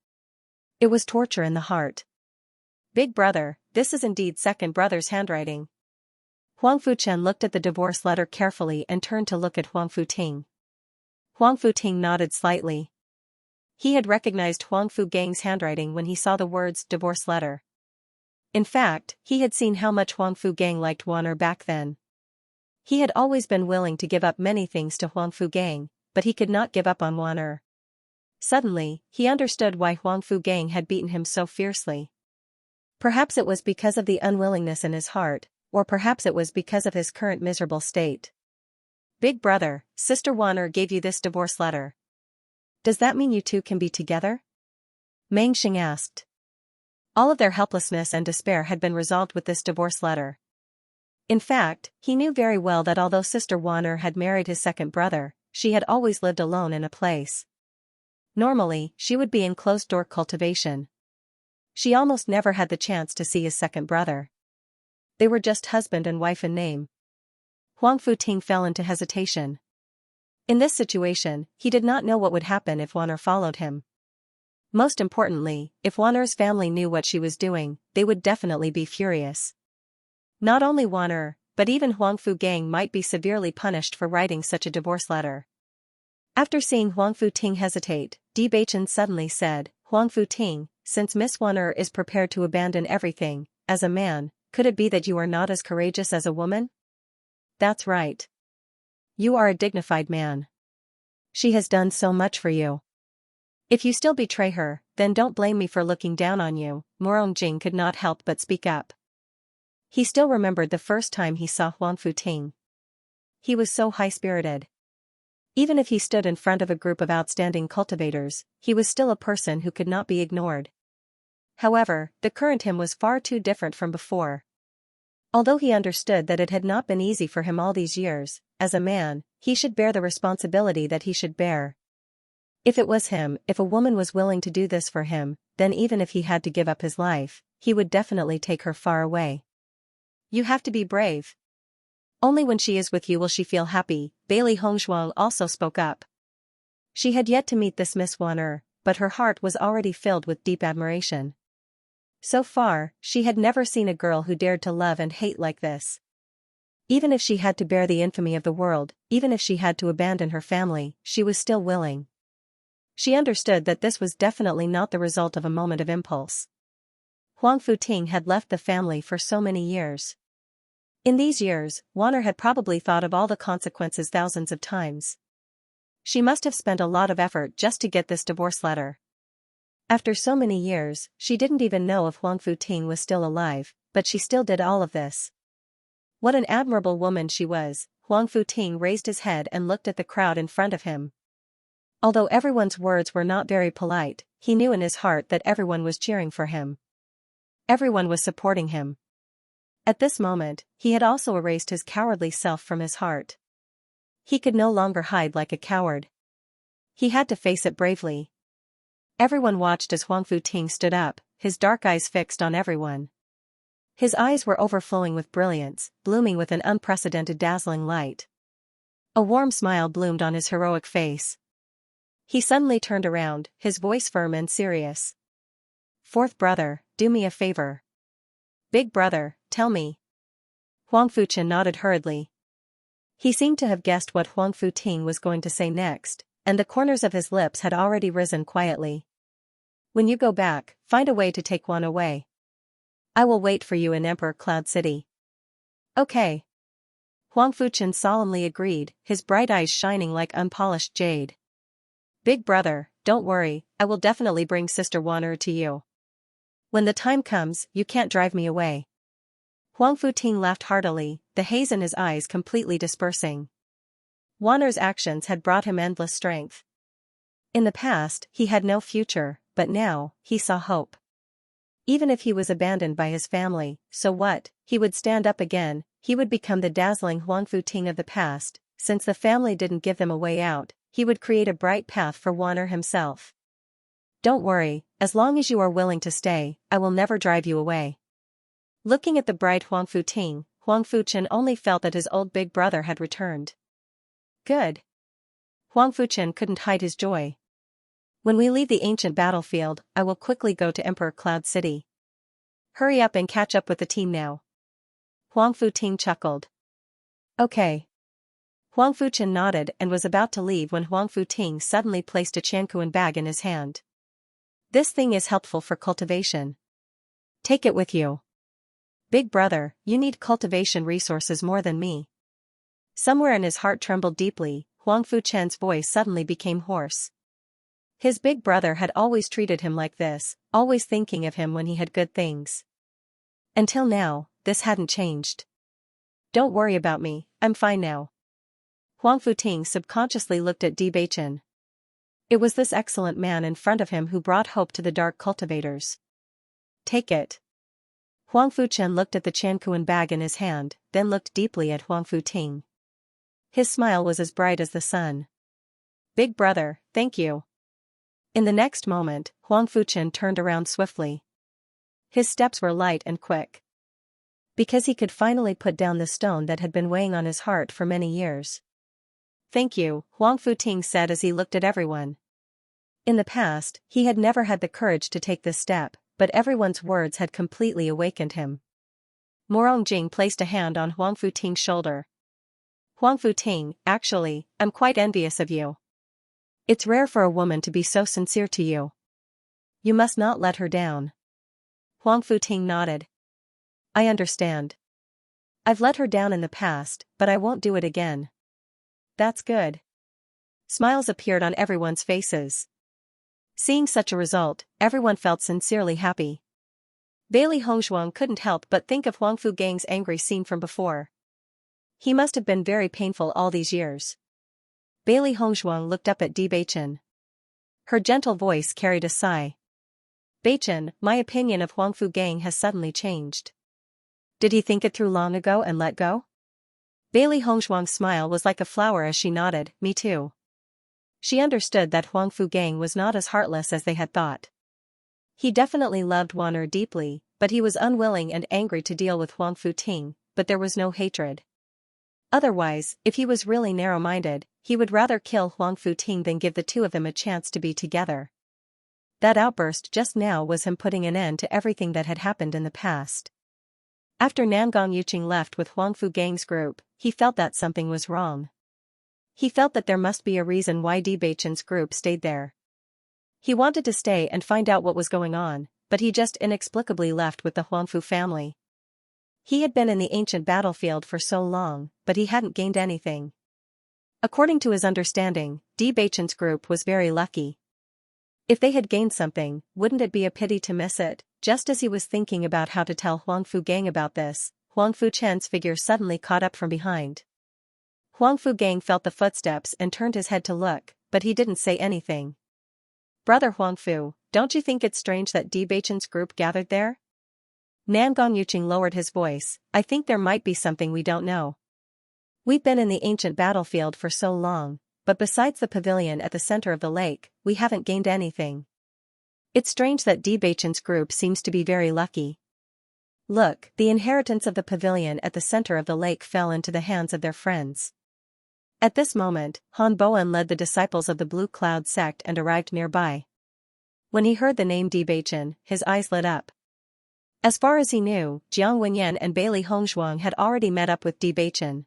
It was torture in the heart. Big brother, this is indeed second brother's handwriting. Huang Fuchen looked at the divorce letter carefully and turned to look at Huang Futing. Huang Futing nodded slightly. He had recognized Huang Fugang's handwriting when he saw the words divorce letter. In fact, he had seen how much Huang Fugang liked Wanner back then. He had always been willing to give up many things to Huang Fugang, but he could not give up on Wanner. Suddenly, he understood why Huang Fugang had beaten him so fiercely. Perhaps it was because of the unwillingness in his heart, or perhaps it was because of his current miserable state. Big brother, Sister Wanner gave you this divorce letter. Does that mean you two can be together? Meng Xing asked. All of their helplessness and despair had been resolved with this divorce letter. In fact, he knew very well that although Sister Wanner had married his second brother, she had always lived alone in a place. Normally, she would be in closed-door cultivation. She almost never had the chance to see his second brother. They were just husband and wife in name. Huang Futing fell into hesitation. In this situation, he did not know what would happen if Wanner followed him. Most importantly, if Wanner's family knew what she was doing, they would definitely be furious. Not only Wanner, but even Huang Fugang might be severely punished for writing such a divorce letter. After seeing Huang Futing hesitate, Bewitching suddenly said, Huang Futing, since Miss Wanner is prepared to abandon everything, as a man, could it be that you are not as courageous as a woman? That's right. You are a dignified man. She has done so much for you. If you still betray her, then don't blame me for looking down on you. Morongjing could not help but speak up. He still remembered the first time he saw Huang Futing. He was so high-spirited. Even if he stood in front of a group of outstanding cultivators, he was still a person who could not be ignored. However, the current him was far too different from before. Although he understood that it had not been easy for him all these years, as a man, he should bear the responsibility that he should bear. If it was him, if a woman was willing to do this for him, then even if he had to give up his life, he would definitely take her far away. You have to be brave. Only when she is with you will she feel happy, Bailey Hongzhuang also spoke up. She had yet to meet this Miss Wanner, but her heart was already filled with deep admiration. So far, she had never seen a girl who dared to love and hate like this. Even if she had to bear the infamy of the world, even if she had to abandon her family, she was still willing. She understood that this was definitely not the result of a moment of impulse. Huang Futing had left the family for so many years. In these years, Wanner had probably thought of all the consequences thousands of times. She must have spent a lot of effort just to get this divorce letter. After so many years, she didn't even know if Huang Futing was still alive, but she still did all of this. What an admirable woman she was. Huang Futing raised his head and looked at the crowd in front of him. Although everyone's words were not very polite, he knew in his heart that everyone was cheering for him. Everyone was supporting him. At this moment, he had also erased his cowardly self from his heart. He could no longer hide like a coward. He had to face it bravely. Everyone watched as Huang Futing stood up, his dark eyes fixed on everyone. His eyes were overflowing with brilliance, blooming with an unprecedented dazzling light. A warm smile bloomed on his heroic face. He suddenly turned around, his voice firm and serious. "Fourth brother, do me a favor." "Big brother, tell me." Huang Fuchen nodded hurriedly. He seemed to have guessed what Huang Futing was going to say next, and the corners of his lips had already risen quietly. "When you go back, find a way to take one away. I will wait for you in Emperor Cloud City." "Okay." Huang Fuchen solemnly agreed, his bright eyes shining like unpolished jade. "Big brother, don't worry, I will definitely bring Sister Wanner to you. When the time comes, you can't drive me away." Huang Futing laughed heartily, the haze in his eyes completely dispersing. Wanner's actions had brought him endless strength. In the past, he had no future, but now, he saw hope. Even if he was abandoned by his family, so what? He would stand up again, he would become the dazzling Huang Futing of the past. Since the family didn't give them a way out, he would create a bright path for Wanner himself. "Don't worry, as long as you are willing to stay, I will never drive you away." Looking at the bright Huang Futing, Huang Fuchen only felt that his old big brother had returned. Good. Huang Fuchen couldn't hide his joy. "When we leave the ancient battlefield, I will quickly go to Emperor Cloud City. Hurry up and catch up with the team now." Huang Futing chuckled. "Okay." Huang Fuchen nodded and was about to leave when Huang Futing suddenly placed a Xianxia bag in his hand. "This thing is helpful for cultivation. Take it with you. Big brother, you need cultivation resources more than me." Somewhere in his heart trembled deeply, Huang Fuchen's voice suddenly became hoarse. His big brother had always treated him like this, always thinking of him when he had good things. Until now, this hadn't changed. "Don't worry about me, I'm fine now." Huang Futing subconsciously looked at Bewitching. It was this excellent man in front of him who brought hope to the dark cultivators. "Take it." Huang Fuchen looked at the Xianxia bag in his hand, then looked deeply at Huang Futing. His smile was as bright as the sun. "Big brother, thank you." In the next moment, Huang Fuchen turned around swiftly. His steps were light and quick. Because he could finally put down the stone that had been weighing on his heart for many years. "Thank you," Huang Futing said as he looked at everyone. In the past, he had never had the courage to take this step, but everyone's words had completely awakened him. Morong Jing placed a hand on Huang Futing's shoulder. "Huang Futing, actually, I'm quite envious of you. It's rare for a woman to be so sincere to you. You must not let her down." Huang Futing nodded. "I understand. I've let her down in the past, but I won't do it again." "That's good." Smiles appeared on everyone's faces. Seeing such a result, everyone felt sincerely happy. Bailey Hongzhuang couldn't help but think of Huang Fugang's angry scene from before. He must have been very painful all these years. Bailey Hongzhuang looked up at Di Beichen. Her gentle voice carried a sigh. "Beichen, my opinion of Huang Fugang has suddenly changed." "Did he think it through long ago and let go?" Bailey Hongzhuang's smile was like a flower as she nodded, "Me too." She understood that Huang Fugang was not as heartless as they had thought. He definitely loved Wanner deeply, but he was unwilling and angry to deal with Huang Futing, but there was no hatred. Otherwise, if he was really narrow-minded, he would rather kill Huang Futing than give the two of them a chance to be together. That outburst just now was him putting an end to everything that had happened in the past. After Nangong Yuqing left with Huangfu Gang's group, he felt that something was wrong. He felt that there must be a reason why Bewitching's group stayed there. He wanted to stay and find out what was going on, but he just inexplicably left with the Huangfu family. He had been in the ancient battlefield for so long, but he hadn't gained anything. According to his understanding, Bewitching's group was very lucky. If they had gained something, wouldn't it be a pity to miss it? Just as he was thinking about how to tell Huangfu Gang about this, Huangfu Chen's figure suddenly caught up from behind. Huangfu Gang felt the footsteps and turned his head to look, but he didn't say anything. "Brother Huangfu, don't you think it's strange that Bewitching's group gathered there?" Nangong Yuqing lowered his voice. "I think there might be something we don't know. We've been in the ancient battlefield for so long, but besides the pavilion at the center of the lake, we haven't gained anything. It's strange that Bewitching's group seems to be very lucky. Look, the inheritance of the pavilion at the center of the lake fell into the hands of their friends." At this moment, Han Boan led the disciples of the Blue Cloud sect and arrived nearby. When he heard the name Bewitching, his eyes lit up. As far as he knew, Jiang Wenyan and Bailey Hongzhuang had already met up with Bewitching.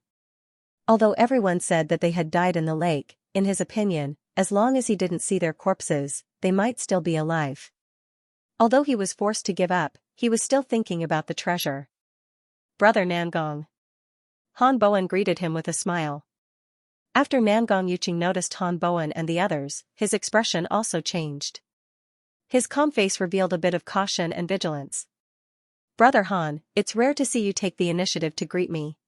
Although everyone said that they had died in the lake, in his opinion, as long as he didn't see their corpses, they might still be alive. Although he was forced to give up, he was still thinking about the treasure. "Brother Nangong." Han Boan greeted him with a smile. After Nangong Yuqing noticed Han Boan and the others, his expression also changed. His calm face revealed a bit of caution and vigilance. "Brother Han, it's rare to see you take the initiative to greet me.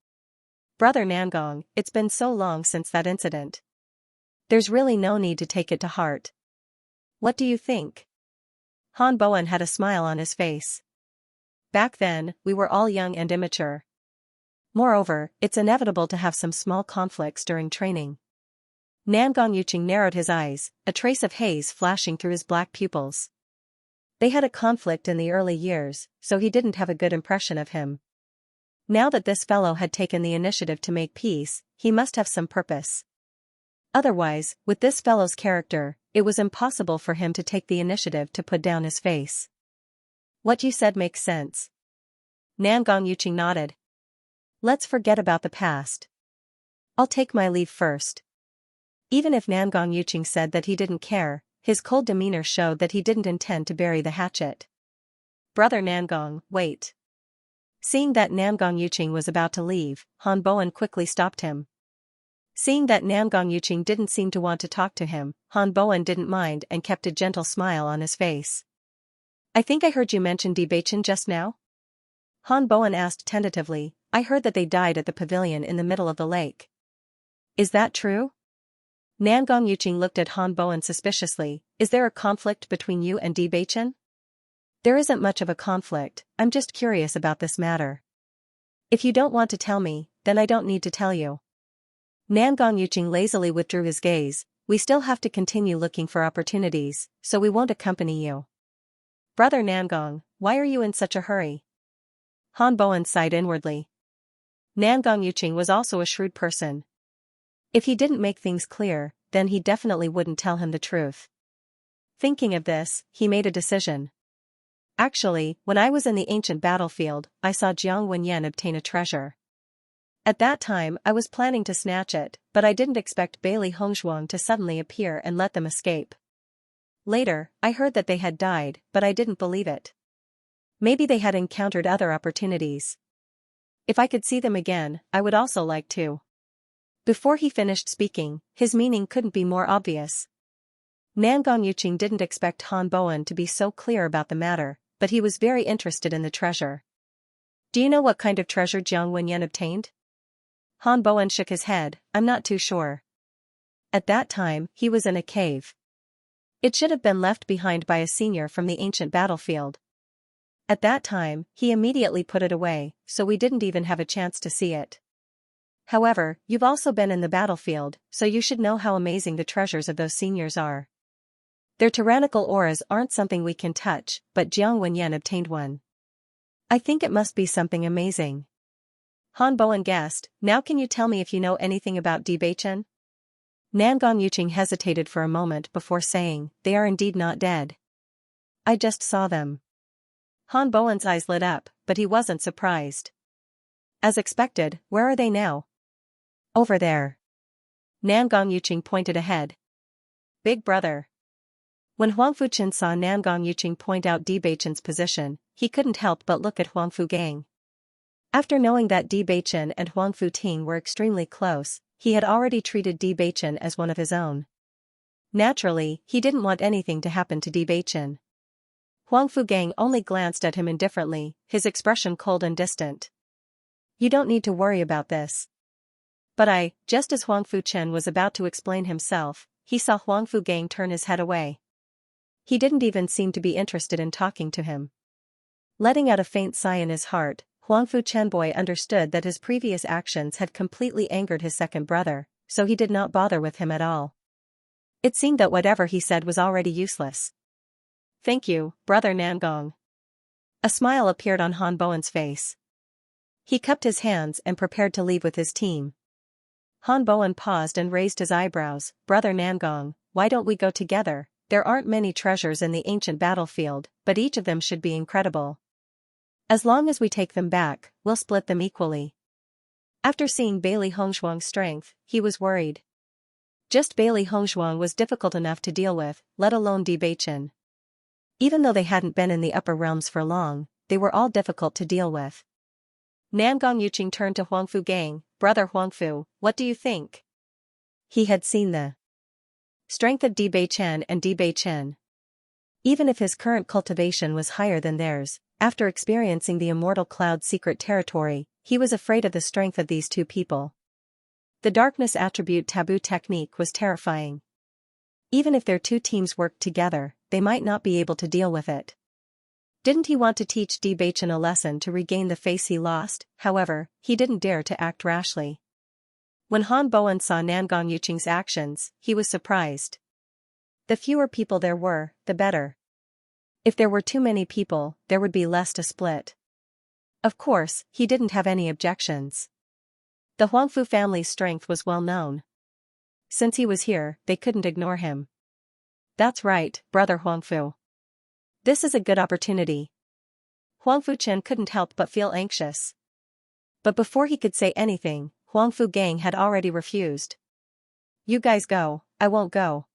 Brother Nangong, it's been so long since that incident. There's really no need to take it to heart. What do you think?" Han Boan had a smile on his face. "Back then, we were all young and immature. Moreover, it's inevitable to have some small conflicts during training." Nangong Yuqing narrowed his eyes, a trace of haze flashing through his black pupils. They had a conflict in the early years, so he didn't have a good impression of him. Now that this fellow had taken the initiative to make peace, he must have some purpose. Otherwise, with this fellow's character, it was impossible for him to take the initiative to put down his face. "What you said makes sense." Nangong Yuqing nodded. "Let's forget about the past. I'll take my leave first." Even if Nangong Yuqing said that he didn't care, his cold demeanor showed that he didn't intend to bury the hatchet. "Brother Nangong, wait." Seeing that Nangong Yuqing was about to leave, Han Boan quickly stopped him. Seeing that Nangong Yuqing didn't seem to want to talk to him, Han Boan didn't mind and kept a gentle smile on his face. "I think I heard you mention Bewitching just now?" Han Boan asked tentatively. "I heard that they died at the pavilion in the middle of the lake. Is that true?" Nangong Yuqing looked at Han Boan suspiciously. "Is there a conflict between you and Bewitching?" "There isn't much of a conflict, I'm just curious about this matter. If you don't want to tell me, then I don't need to tell you." Nangong Yuqing lazily withdrew his gaze. "We still have to continue looking for opportunities, so we won't accompany you." "Brother Nangong, why are you in such a hurry?" Han Boan sighed inwardly. Nangong Yuqing was also a shrewd person. If he didn't make things clear, then he definitely wouldn't tell him the truth. Thinking of this, he made a decision. "Actually, when I was in the ancient battlefield, I saw Jiang Wenyan obtain a treasure. At that time I was planning to snatch it, but I didn't expect Bailey Hongzhuang to suddenly appear and let them escape. Later, I heard that they had died, but I didn't believe it. Maybe they had encountered other opportunities. If I could see them again, I would also like to." Before he finished speaking, his meaning couldn't be more obvious. Nangong Yuqing didn't expect Han Boan to be so clear about the matter, but he was very interested in the treasure. "Do you know what kind of treasure Jiang Wenyan obtained?" Han Boan shook his head. "I'm not too sure. At that time, he was in a cave. It should have been left behind by a senior from the ancient battlefield. At that time, he immediately put it away, so we didn't even have a chance to see it. However, you've also been in the battlefield, so you should know how amazing the treasures of those seniors are. Their tyrannical auras aren't something we can touch, but Jiang Wenyan obtained one. I think it must be something amazing." Han Boan guessed. "Now can you tell me if you know anything about Bewitching?" Nangong Yuqing hesitated for a moment before saying, "They are indeed not dead. I just saw them." Han Bowen's eyes lit up, but he wasn't surprised. As expected, where are they now? Over there. Nangong Yuqing pointed ahead. Big brother. When Huang Fuchen saw Nangong Yuqing point out Bewitching's position, he couldn't help but look at Huang Fugang. After knowing that Bewitching and Huang Futing were extremely close, he had already treated Bewitching as one of his own. Naturally, he didn't want anything to happen to Bewitching. Huang Fugang only glanced at him indifferently, his expression cold and distant. You don't need to worry about this. But just as Huang Fuchen was about to explain himself, he saw Huang Fugang turn his head away. He didn't even seem to be interested in talking to him. Letting out a faint sigh in his heart, Huang Fuchen boy understood that his previous actions had completely angered his second brother, so he did not bother with him at all. It seemed that whatever he said was already useless. Thank you, brother Nangong. A smile appeared on Han Bowen's face. He cupped his hands and prepared to leave with his team. Han Bowen paused and raised his eyebrows. Brother Nangong, why don't we go together? There aren't many treasures in the ancient battlefield, but each of them should be incredible. As long as we take them back, we'll split them equally. After seeing Bailey Hongzhuang's strength, he was worried. Just Bailey Hongzhuang was difficult enough to deal with, let alone Bewitching. Even though they hadn't been in the upper realms for long, they were all difficult to deal with. Nangong Yuqing turned to Huang Fugang. Brother Huangfu, what do you think? He had seen the strength of Bewitching and Bewitching. Even if his current cultivation was higher than theirs, after experiencing the Immortal Cloud's secret territory, he was afraid of the strength of these two people. The darkness attribute taboo technique was terrifying. Even if their two teams worked together, they might not be able to deal with it. Didn't he want to teach Bewitching a lesson to regain the face he lost? However, he didn't dare to act rashly. When Han Bowen saw Nangong Yuqing's actions, he was surprised. The fewer people there were, the better. If there were too many people, there would be less to split. Of course, he didn't have any objections. The Huangfu family's strength was well known. Since he was here, they couldn't ignore him. That's right, brother Huangfu. This is a good opportunity. Huang Fuchen couldn't help but feel anxious. But before he could say anything, Huang Fugang had already refused. You guys go, I won't go.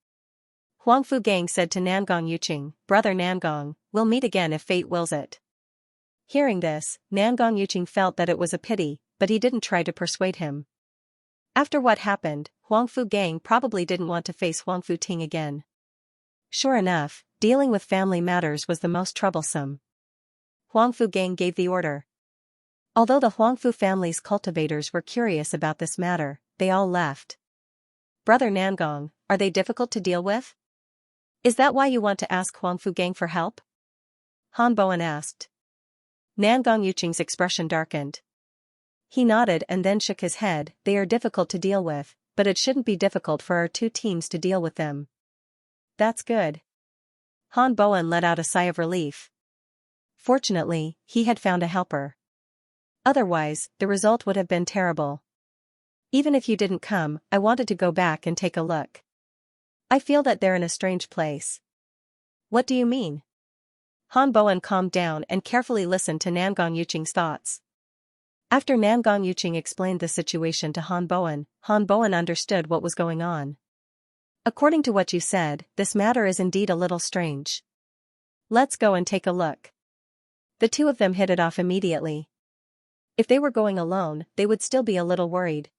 Huang Fugang said to Nangong Yuqing, Brother Nangong, we'll meet again if fate wills it. Hearing this, Nangong Yuqing felt that it was a pity, but he didn't try to persuade him. After what happened, Huang Fugang probably didn't want to face Huang Futing again. Sure enough, dealing with family matters was the most troublesome. Huang Fugang gave the order. Although the Huangfu family's cultivators were curious about this matter, they all left. Brother Nangong, are they difficult to deal with? Is that why you want to ask Huang Fugang for help? Han Bowen asked. Nangong Yuqing's expression darkened. He nodded and then shook his head. They are difficult to deal with, but it shouldn't be difficult for our two teams to deal with them. That's good. Han Bowen let out a sigh of relief. Fortunately, he had found a helper. Otherwise, the result would have been terrible. Even if you didn't come, I wanted to go back and take a look. I feel that they're in a strange place. What do you mean? Han Bowen calmed down and carefully listened to Nangong Yuqing's thoughts. After Nangong Yuqing explained the situation to Han Bowen understood what was going on. According to what you said, this matter is indeed a little strange. Let's go and take a look. The two of them hit it off immediately. If they were going alone, they would still be a little worried.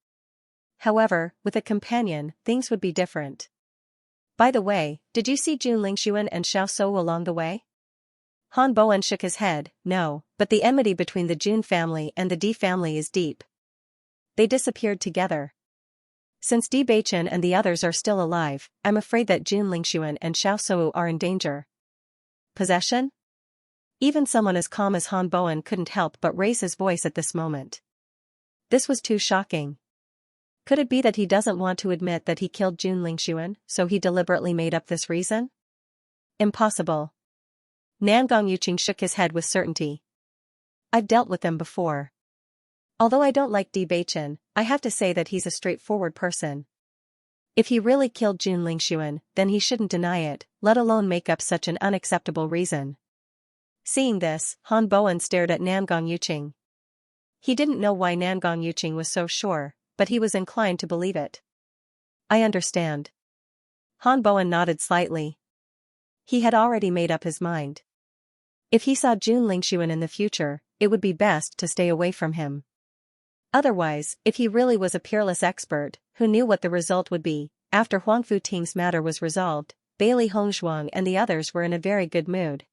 However, with a companion, things would be different. By the way, did you see Jun Lingxuan and Xiao Sou along the way? Han Bowen shook his head. No, but the enmity between the Jun family and the Di family is deep. They disappeared together. Since Di Beichen and the others are still alive, I'm afraid that Jun Lingxuan and Xiao Sou are in danger. Possession? Even someone as calm as Han Bowen couldn't help but raise his voice at this moment. This was too shocking. Could it be that he doesn't want to admit that he killed Jun Lingxuan, so he deliberately made up this reason? Impossible. Nangong Yuqing shook his head with certainty. I've dealt with them before. Although I don't like Di Beichen, I have to say that he's a straightforward person. If he really killed Jun Lingxuan, then he shouldn't deny it, let alone make up such an unacceptable reason. Seeing this, Han Bowen stared at Namgong Yuqing. He didn't know why Namgong Yuqing was so sure, but he was inclined to believe it. I understand. Han Bowen nodded slightly. He had already made up his mind. If he saw Jun Lingshuan in the future, it would be best to stay away from him. Otherwise, if he really was a peerless expert, who knew what the result would be, after Huang Futing's matter was resolved, Bailey Hongzhuang and the others were in a very good mood.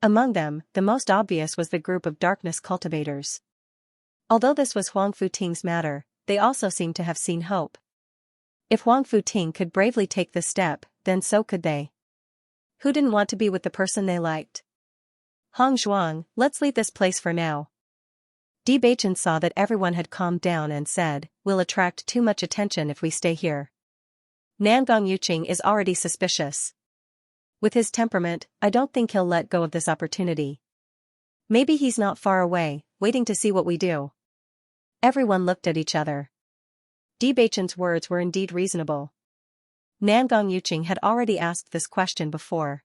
Among them, the most obvious was the group of darkness cultivators. Although this was Huang Futing's matter, they also seemed to have seen hope. If Huang Futing could bravely take this step, then so could they. Who didn't want to be with the person they liked? Hongzhuang, let's leave this place for now. Bewitching saw that everyone had calmed down and said, we'll attract too much attention if we stay here. Namgong Yuqing is already suspicious. With his temperament, I don't think he'll let go of this opportunity. Maybe he's not far away, waiting to see what we do. Everyone looked at each other. Bewitching's words were indeed reasonable. Namgong Yuqing had already asked this question before.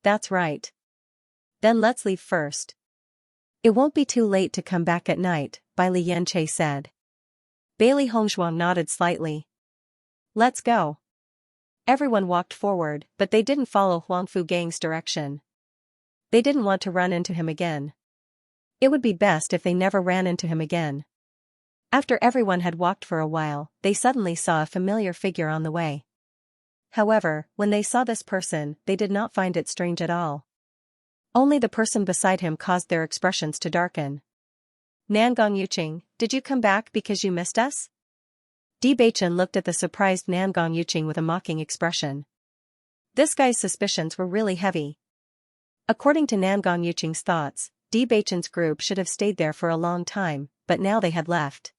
That's right. Then let's leave first. It won't be too late to come back at night, Bai Li Yanche said. Bailey Hongzhuang nodded slightly. Let's go. Everyone walked forward, but they didn't follow Huang Fu Gang's direction. They didn't want to run into him again. It would be best if they never ran into him again. After everyone had walked for a while, they suddenly saw a familiar figure on the way. However, when they saw this person, they did not find it strange at all. Only the person beside him caused their expressions to darken. Namgong Yuqing, did you come back because you missed us? Bewitching looked at the surprised Namgong Yuqing with a mocking expression. This guy's suspicions were really heavy. According to Namgong Yuqing's thoughts, Bewitching's group should have stayed there for a long time, but now they had left.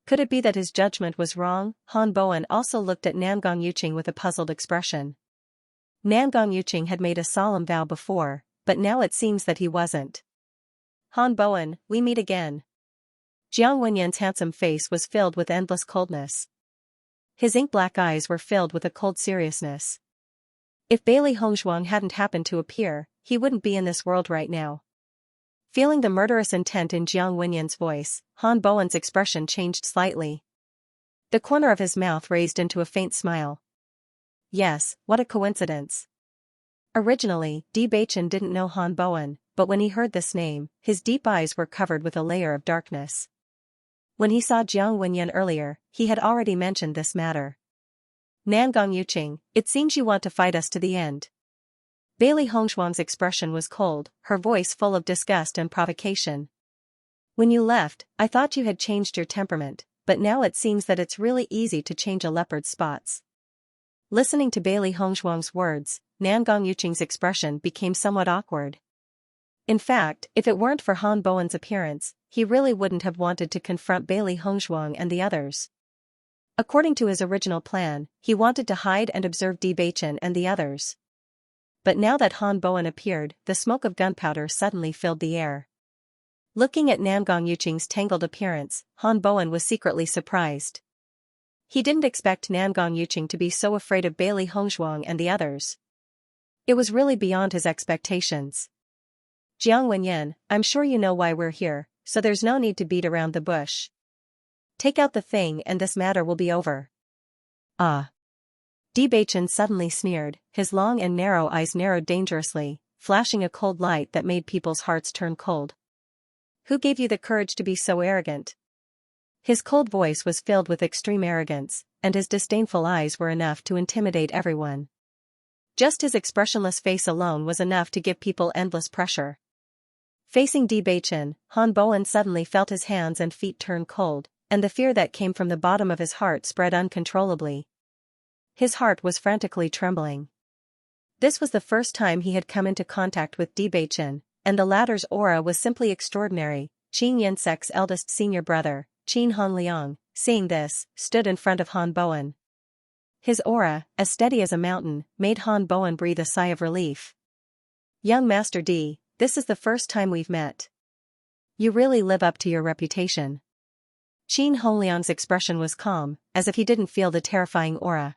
Could it be that his judgment was wrong? Han Bowen also looked at Namgong Yuqing with a puzzled expression. Namgong Yuqing had made a solemn vow before, but now it seems that he wasn't. Han Bowen, we meet again. Jiang Wenyan's handsome face was filled with endless coldness. His ink-black eyes were filled with a cold seriousness. If Bailey Hongzhuang hadn't happened to appear, he wouldn't be in this world right now. Feeling the murderous intent in Jiang Wenyan's voice, Han Bowen's expression changed slightly. The corner of his mouth raised into a faint smile. Yes, what a coincidence. Originally, Bewitching didn't know Han Bowen, but when he heard this name, his deep eyes were covered with a layer of darkness. When he saw Jiang Wenyan earlier, he had already mentioned this matter. Namgong Yuqing, it seems you want to fight us to the end. Bailey Hongzhuang's expression was cold, her voice full of disgust and provocation. When you left, I thought you had changed your temperament, but now it seems that it's really easy to change a leopard's spots. Listening to Bailey Hongzhuang's words, Namgong Yuqing's expression became somewhat awkward. In fact, if it weren't for Han Bowen's appearance, he really wouldn't have wanted to confront Bailey Hongzhuang and the others. According to his original plan, he wanted to hide and observe Bewitching and the others. But now that Han Bowen appeared, the smoke of gunpowder suddenly filled the air. Looking at Namgong Yuqing's tangled appearance, Han Bowen was secretly surprised. He didn't expect Namgong Yuqing to be so afraid of Bailey Hongzhuang and the others. It was really beyond his expectations. Jiang Wenyan, I'm sure you know why we're here, so there's no need to beat around the bush. Take out the thing and this matter will be over. Ah. Bewitching suddenly sneered, his long and narrow eyes narrowed dangerously, flashing a cold light that made people's hearts turn cold. Who gave you the courage to be so arrogant? His cold voice was filled with extreme arrogance, and his disdainful eyes were enough to intimidate everyone. Just his expressionless face alone was enough to give people endless pressure. Facing Bewitching, Han Bowen suddenly felt his hands and feet turn cold, and the fear that came from the bottom of his heart spread uncontrollably. His heart was frantically trembling. This was the first time he had come into contact with Bewitching, and the latter's aura was simply extraordinary. Qin Yinsek's eldest senior brother, Qin Hongliang, seeing this, stood in front of Han Bowen. His aura, as steady as a mountain, made Han Bowen breathe a sigh of relief. Young Master D, this is the first time we've met. You really live up to your reputation. Qin Hongliang's expression was calm, as if he didn't feel the terrifying aura.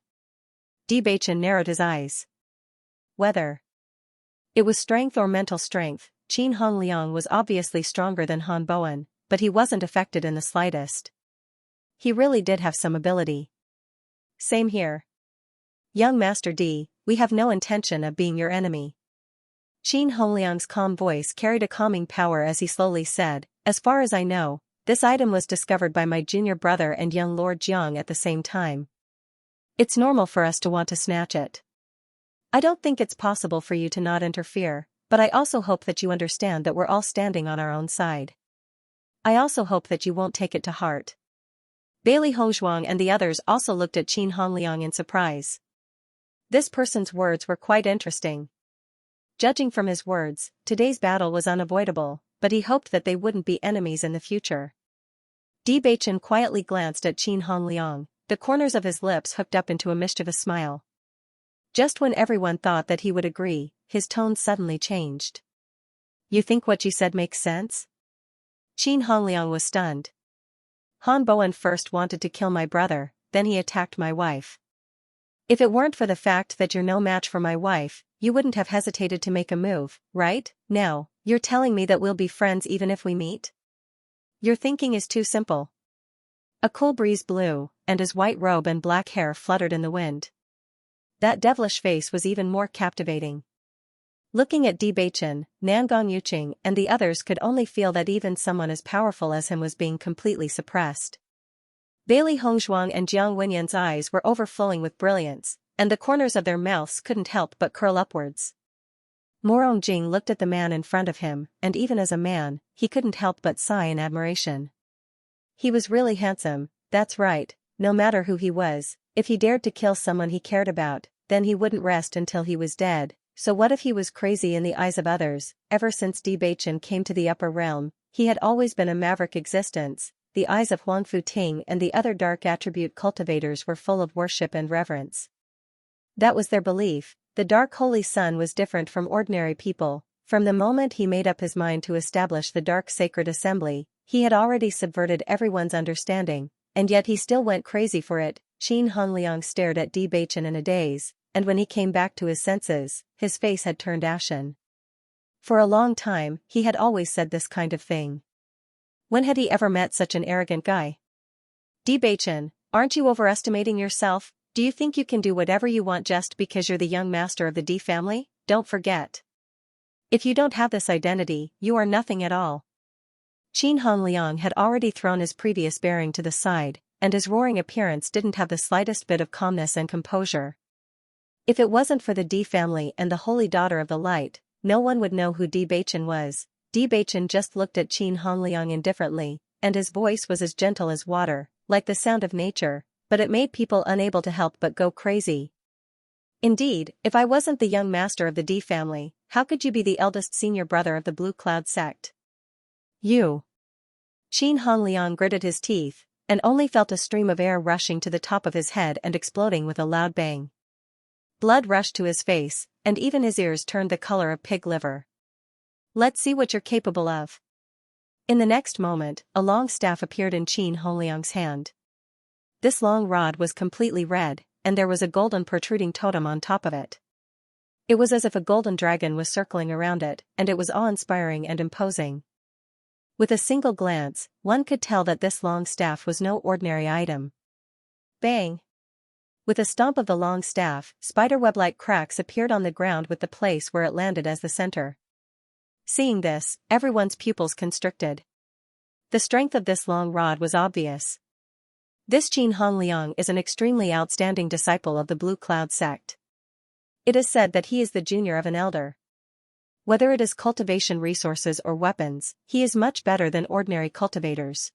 Bewitching narrowed his eyes. Whether It was strength or mental strength. Qin Hongliang was obviously stronger than Han Bowen, but he wasn't affected in the slightest. He really did have some ability. Same here. Young Master D, we have no intention of being your enemy. Qin Hongliang's calm voice carried a calming power as he slowly said, as far as I know, this item was discovered by my junior brother and young Lord Jiang at the same time. It's normal for us to want to snatch it. I don't think it's possible for you to not interfere, but I also hope that you understand that we're all standing on our own side. I also hope that you won't take it to heart. Bailey Hongzhuang and the others also looked at Qin Hongliang in surprise. This person's words were quite interesting. Judging from his words, today's battle was unavoidable, but he hoped that they wouldn't be enemies in the future. Bewitching quietly glanced at Qin Hongliang, the corners of his lips hooked up into a mischievous smile. Just when everyone thought that he would agree, his tone suddenly changed. You think what you said makes sense? Qin Hongliang was stunned. Han Bowen first wanted to kill my brother, then he attacked my wife. If it weren't for the fact that you're no match for my wife, you wouldn't have hesitated to make a move, right? Now, you're telling me that we'll be friends even if we meet? Your thinking is too simple. A cool breeze blew, and his white robe and black hair fluttered in the wind. That devilish face was even more captivating. Looking at Bewitching, Nangong Yuqing and the others could only feel that even someone as powerful as him was being completely suppressed. Bailey Hongzhuang and Jiang Wenyan's eyes were overflowing with brilliance, and the corners of their mouths couldn't help but curl upwards. Morong Jing looked at the man in front of him, and even as a man, he couldn't help but sigh in admiration. He was really handsome, that's right, no matter who he was, if he dared to kill someone he cared about, then he wouldn't rest until he was dead. So what if he was crazy in the eyes of others? Ever since Bewitching came to the upper realm, he had always been a maverick existence. The eyes of Huang Futing and the other dark attribute cultivators were full of worship and reverence. That was their belief. The dark holy sun was different from ordinary people. From the moment he made up his mind to establish the dark sacred assembly, he had already subverted everyone's understanding, and yet he still went crazy for it. Qin Hongliang stared at Bewitching in a daze, and when he came back to his senses, his face had turned ashen. For a long time, he had always said this kind of thing. When had he ever met such an arrogant guy? Bewitching, aren't you overestimating yourself? Do you think you can do whatever you want just because you're the young master of the D family? Don't forget. If you don't have this identity, you are nothing at all. Qin Hongliang had already thrown his previous bearing to the side, and his roaring appearance didn't have the slightest bit of calmness and composure. If it wasn't for the D family and the Holy Daughter of the Light, no one would know who Bewitching was. Bewitching just looked at Qin Hongliang indifferently, and his voice was as gentle as water, like the sound of nature, but it made people unable to help but go crazy. Indeed, if I wasn't the young master of the D family, how could you be the eldest senior brother of the Blue Cloud sect? You. Qin Hongliang gritted his teeth, and only felt a stream of air rushing to the top of his head and exploding with a loud bang. Blood rushed to his face, and even his ears turned the color of pig liver. Let's see what you're capable of. In the next moment, a long staff appeared in Qin Hongliang's hand. This long rod was completely red, and there was a golden protruding totem on top of it. It was as if a golden dragon was circling around it, and it was awe-inspiring and imposing. With a single glance, one could tell that this long staff was no ordinary item. Bang! With a stomp of the long staff, spiderweb-like cracks appeared on the ground with the place where it landed as the center. Seeing this, everyone's pupils constricted. The strength of this long rod was obvious. This Qin Hongliang is an extremely outstanding disciple of the Blue Cloud sect. It is said that he is the junior of an elder. Whether it is cultivation resources or weapons, he is much better than ordinary cultivators.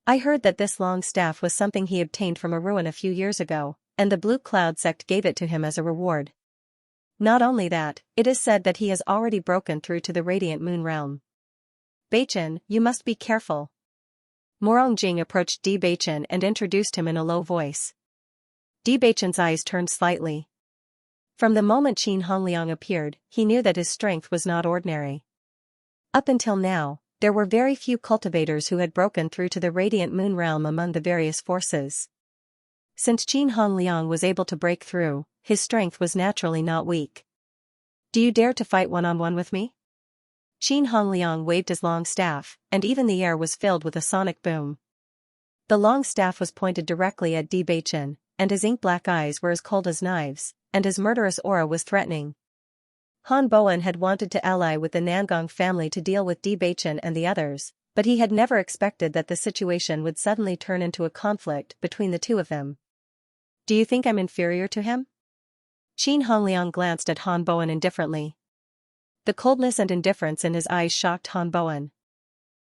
I heard that this long staff was something he obtained from a ruin a few years ago, and the Blue Cloud sect gave it to him as a reward. Not only that, it is said that he has already broken through to the Radiant Moon realm. Beichen, you must be careful. Morong Jing approached Bewitching and introduced him in a low voice. Bewitching's eyes turned slightly. From the moment Qin Hongliang appeared, he knew that his strength was not ordinary. Up until now, there were very few cultivators who had broken through to the Radiant Moon realm among the various forces. Since Qin Hongliang was able to break through, his strength was naturally not weak. Do you dare to fight one-on-one with me? Qin Hongliang waved his long staff, and even the air was filled with a sonic boom. The long staff was pointed directly at Bewitching, and his ink-black eyes were as cold as knives, and his murderous aura was threatening. Han Bowen had wanted to ally with the Nangong family to deal with Bewitching and the others, but he had never expected that the situation would suddenly turn into a conflict between the two of them. Do you think I'm inferior to him? Qin Hongliang glanced at Han Bowen indifferently. The coldness and indifference in his eyes shocked Han Bowen.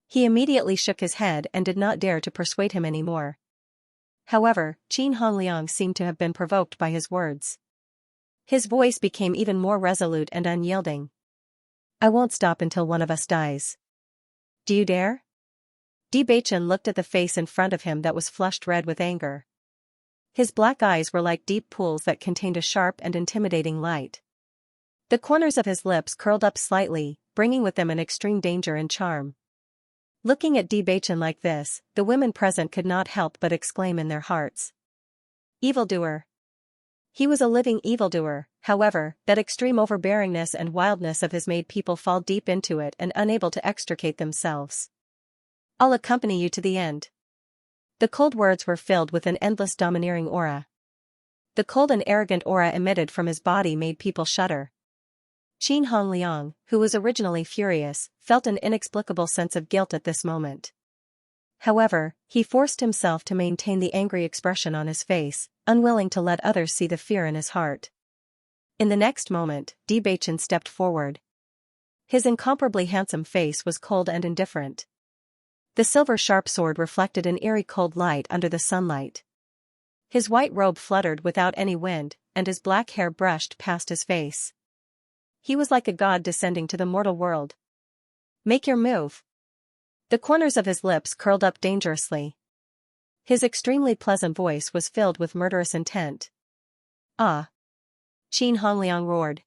He immediately shook his head and did not dare to persuade him anymore. However, Qin Hongliang seemed to have been provoked by his words. His voice became even more resolute and unyielding. I won't stop until one of us dies. Do you dare? Bewitching looked at the face in front of him that was flushed red with anger. His black eyes were like deep pools that contained a sharp and intimidating light. The corners of his lips curled up slightly, bringing with them an extreme danger and charm. Looking at Bewitching like this, the women present could not help but exclaim in their hearts. Evildoer. He was a living evildoer, however, that extreme overbearingness and wildness of his made people fall deep into it and unable to extricate themselves. I'll accompany you to the end. The cold words were filled with an endless domineering aura. The cold and arrogant aura emitted from his body made people shudder. Qin Hongliang, who was originally furious, felt an inexplicable sense of guilt at this moment. However, he forced himself to maintain the angry expression on his face, unwilling to let others see the fear in his heart. In the next moment, Bewitching stepped forward. His incomparably handsome face was cold and indifferent. The silver sharp sword reflected an eerie cold light under the sunlight. His white robe fluttered without any wind, and his black hair brushed past his face. He was like a god descending to the mortal world. Make your move. The corners of his lips curled up dangerously. His extremely pleasant voice was filled with murderous intent. Ah! Qin Hongliang roared.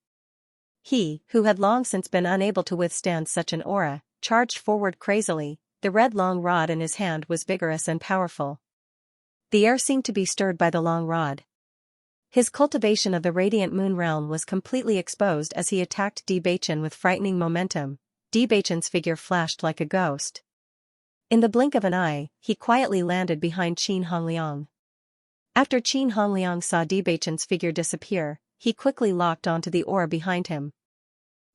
He, who had long since been unable to withstand such an aura, charged forward crazily. The red long rod in his hand was vigorous and powerful. The air seemed to be stirred by the long rod. His cultivation of the radiant moon realm was completely exposed as he attacked Bewitching with frightening momentum. Bewitching's figure flashed like a ghost. In the blink of an eye, he quietly landed behind Qin Hongliang. After Qin Hongliang saw Bewitching's figure disappear, he quickly locked onto the aura behind him.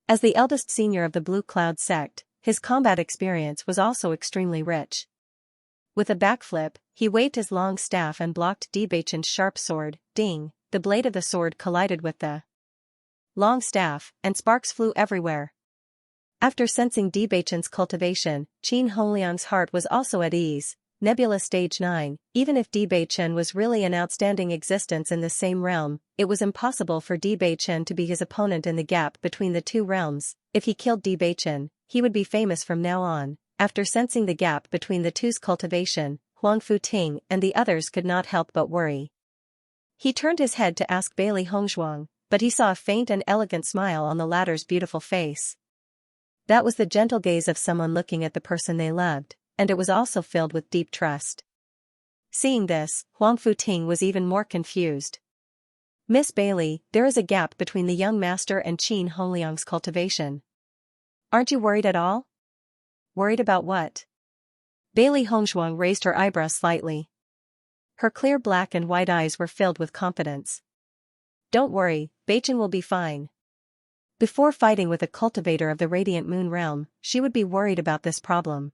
As the eldest senior of the Blue Cloud sect, his combat experience was also extremely rich. With a backflip, he waved his long staff and blocked Bewitching's sharp sword. Ding! The blade of the sword collided with the long staff, and sparks flew everywhere. After sensing Bewitching's cultivation, Qin Hongliang's heart was also at ease. Nebula Stage 9, even if Bewitching was really an outstanding existence in the same realm, it was impossible for Bewitching to be his opponent in the gap between the two realms. If he killed Bewitching, he would be famous from now on. After sensing the gap between the two's cultivation, Huang Futing and the others could not help but worry. He turned his head to ask Bailey Hongzhuang, but he saw a faint and elegant smile on the latter's beautiful face. That was the gentle gaze of someone looking at the person they loved, and it was also filled with deep trust. Seeing this, Huang Futing was even more confused. Miss Bailey, there is a gap between the young master and Qin Hongliang's cultivation. Aren't you worried at all? Worried about what? Bailey Hongzhuang raised her eyebrows slightly. Her clear black and white eyes were filled with confidence. Don't worry, Bewitching will be fine. Before fighting with a cultivator of the Radiant Moon Realm, she would be worried about this problem.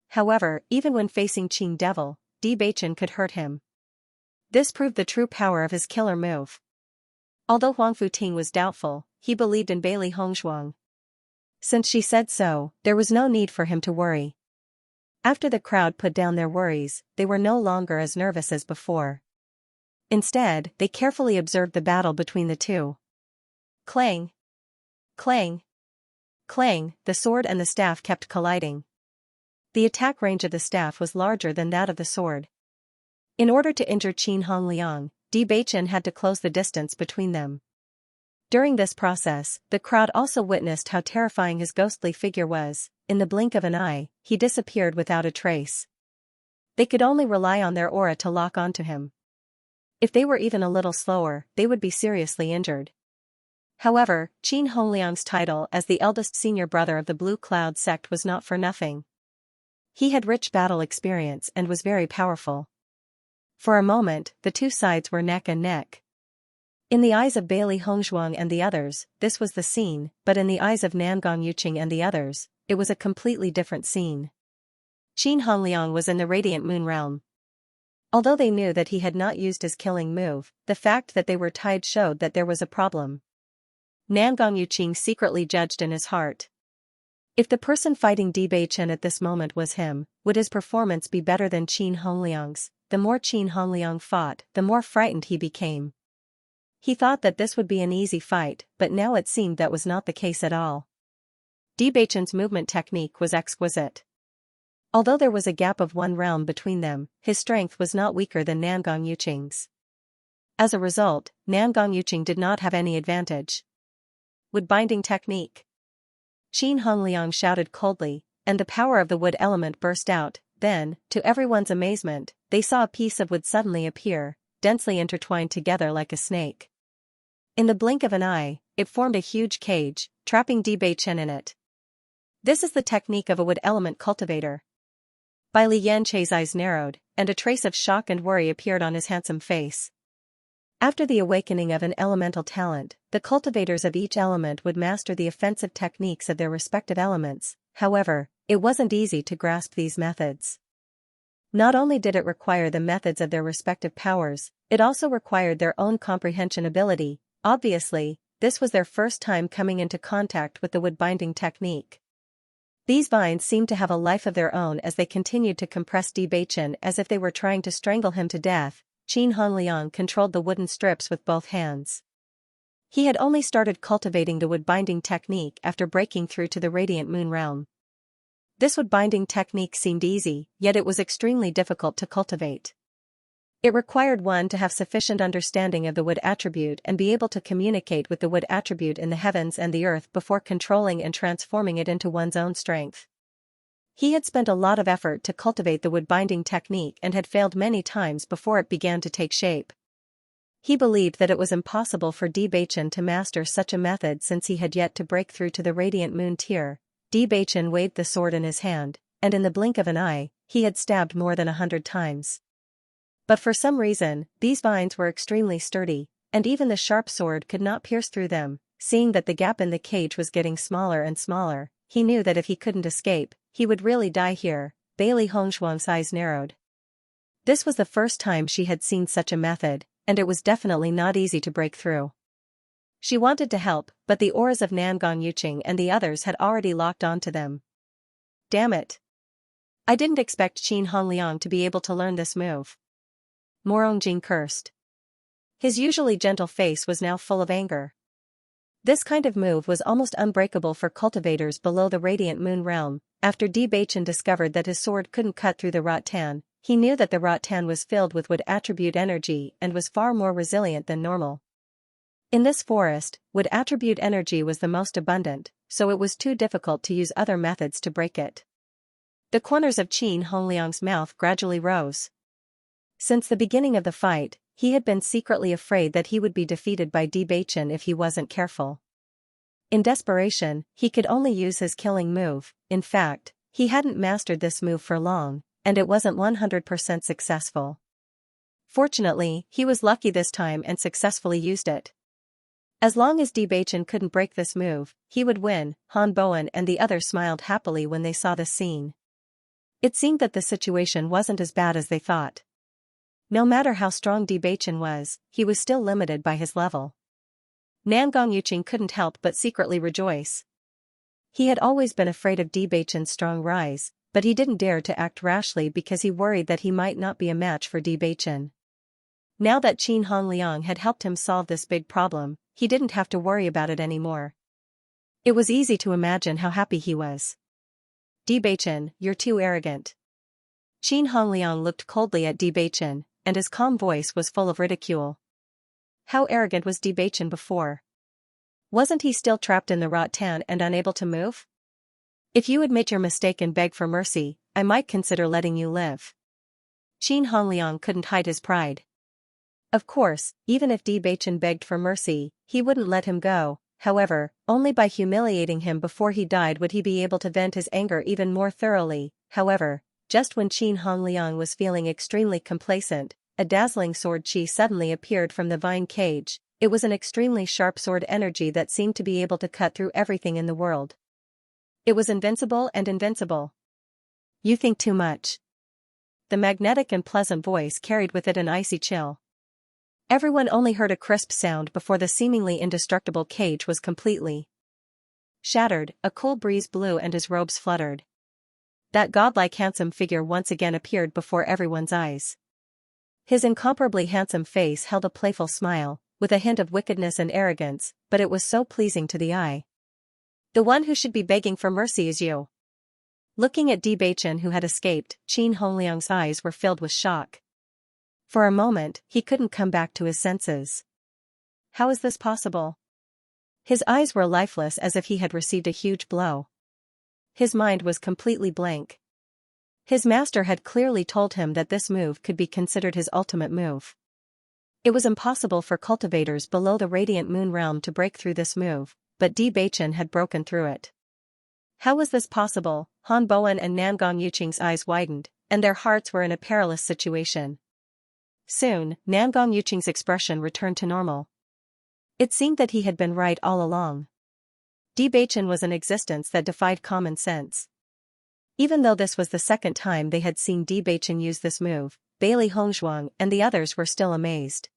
However, even when facing Qing Devil, Bewitching could hurt him. This proved the true power of his killer move. Although Huang Futing was doubtful, he believed in Bailey Hongzhuang. Since she said so, there was no need for him to worry. After the crowd put down their worries, they were no longer as nervous as before. Instead, they carefully observed the battle between the two. Clang! Clang! Clang! The sword and the staff kept colliding. The attack range of the staff was larger than that of the sword. In order to injure Qin Hongliang, Bewitching had to close the distance between them. During this process, the crowd also witnessed how terrifying his ghostly figure was. In the blink of an eye, he disappeared without a trace. They could only rely on their aura to lock onto him. If they were even a little slower, they would be seriously injured. However, Qin Hongliang's title as the eldest senior brother of the Blue Cloud sect was not for nothing. He had rich battle experience and was very powerful. For a moment, the two sides were neck and neck. In the eyes of Bailey Hongzhuang and the others, this was the scene, but in the eyes of Nangong Yuqing and the others, it was a completely different scene. Qin Hongliang was in the Radiant Moon realm. Although they knew that he had not used his killing move, the fact that they were tied showed that there was a problem. Nangong Yuqing secretly judged in his heart. If the person fighting Bewitching at this moment was him, would his performance be better than Qin Hongliang's? The more Qin Hongliang fought, the more frightened he became. He thought that this would be an easy fight, but now it seemed that was not the case at all. Bewitching's movement technique was exquisite. Although there was a gap of one realm between them, his strength was not weaker than Nangong Yuqing's. As a result, Nangong Yuqing did not have any advantage. Wood binding technique. Qin Hongliang shouted coldly, and the power of the wood element burst out. Then, to everyone's amazement, they saw a piece of wood suddenly appear, densely intertwined together like a snake. In the blink of an eye, it formed a huge cage, trapping Bewitching in it. This is the technique of a wood element cultivator. Bai Liyanche's eyes narrowed, and a trace of shock and worry appeared on his handsome face. After the awakening of an elemental talent, the cultivators of each element would master the offensive techniques of their respective elements. However, it wasn't easy to grasp these methods. Not only did it require the methods of their respective powers, it also required their own comprehension ability. Obviously, this was their first time coming into contact with the wood binding technique. These vines seemed to have a life of their own as they continued to compress Bewitching as if they were trying to strangle him to death. Qin Hongliang controlled the wooden strips with both hands. He had only started cultivating the wood binding technique after breaking through to the Radiant Moon realm. This wood binding technique seemed easy, yet it was extremely difficult to cultivate. It required one to have sufficient understanding of the wood attribute and be able to communicate with the wood attribute in the heavens and the earth before controlling and transforming it into one's own strength. He had spent a lot of effort to cultivate the wood binding technique and had failed many times before it began to take shape. He believed that it was impossible for Bewitching to master such a method since he had yet to break through to the Radiant Moon tier. Bewitching waved the sword in his hand, and in the blink of an eye, he had stabbed more than 100 times. But for some reason, these vines were extremely sturdy, and even the sharp sword could not pierce through them. Seeing that the gap in the cage was getting smaller and smaller, he knew that if he couldn't escape, he would really die here. Bailey Hongzhuang's eyes narrowed. This was the first time she had seen such a method, and it was definitely not easy to break through. She wanted to help, but the auras of Nangong Yuqing and the others had already locked onto them. Damn it! I didn't expect Qin Hongliang to be able to learn this move. Morongjing cursed. His usually gentle face was now full of anger. This kind of move was almost unbreakable for cultivators below the Radiant Moon realm. After Bewitching discovered that his sword couldn't cut through the rattan, he knew that the rattan was filled with wood attribute energy and was far more resilient than normal. In this forest, wood attribute energy was the most abundant, so it was too difficult to use other methods to break it. The corners of Qin Hongliang's mouth gradually rose. Since the beginning of the fight, he had been secretly afraid that he would be defeated by Bewitching if he wasn't careful. In desperation, he could only use his killing move. In fact, he hadn't mastered this move for long, and it wasn't 100% successful. Fortunately, he was lucky this time and successfully used it. As long as Bewitching couldn't break this move, he would win. Han Bowen and the others smiled happily when they saw this scene. It seemed that the situation wasn't as bad as they thought. No matter how strong Bewitching was, he was still limited by his level. Nangong Yuqing couldn't help but secretly rejoice. He had always been afraid of Bewitching's strong rise, but he didn't dare to act rashly because he worried that he might not be a match for Bewitching. Now that Qin Hongliang had helped him solve this big problem, he didn't have to worry about it anymore. It was easy to imagine how happy he was. Bewitching, you're too arrogant. Qin Hongliang looked coldly at Bewitching, and his calm voice was full of ridicule. How arrogant was Bewitching before? Wasn't he still trapped in the rattan and unable to move? If you admit your mistake and beg for mercy, I might consider letting you live. Qin Hongliang couldn't hide his pride. Of course, even if Bewitching begged for mercy, he wouldn't let him go. however, only by humiliating him before he died would he be able to vent his anger even more thoroughly. However, just when Qin Hongliang was feeling extremely complacent, a dazzling sword chi suddenly appeared from the vine cage. It was an extremely sharp sword energy that seemed to be able to cut through everything in the world. It was invincible and invincible. You think too much. The magnetic and pleasant voice carried with it an icy chill. Everyone only heard a crisp sound before the seemingly indestructible cage was completely shattered. A cool breeze blew and his robes fluttered. That godlike handsome figure once again appeared before everyone's eyes. His incomparably handsome face held a playful smile, with a hint of wickedness and arrogance, but it was so pleasing to the eye. The one who should be begging for mercy is you. Looking at Bewitching who had escaped, Qin Hongliang's eyes were filled with shock. For a moment, he couldn't come back to his senses. How is this possible? His eyes were lifeless as if he had received a huge blow. His mind was completely blank. His master had clearly told him that this move could be considered his ultimate move. It was impossible for cultivators below the Radiant Moon Realm to break through this move, but Bewitching had broken through it. How was this possible? Han Bowen and Nangong Yuqing's eyes widened, and their hearts were in a perilous situation. Soon, Nangong Yuqing's expression returned to normal. It seemed that he had been right all along. Bewitching was an existence that defied common sense. Even though this was the second time they had seen Bewitching use this move, Bailey Hongzhuang and the others were still amazed.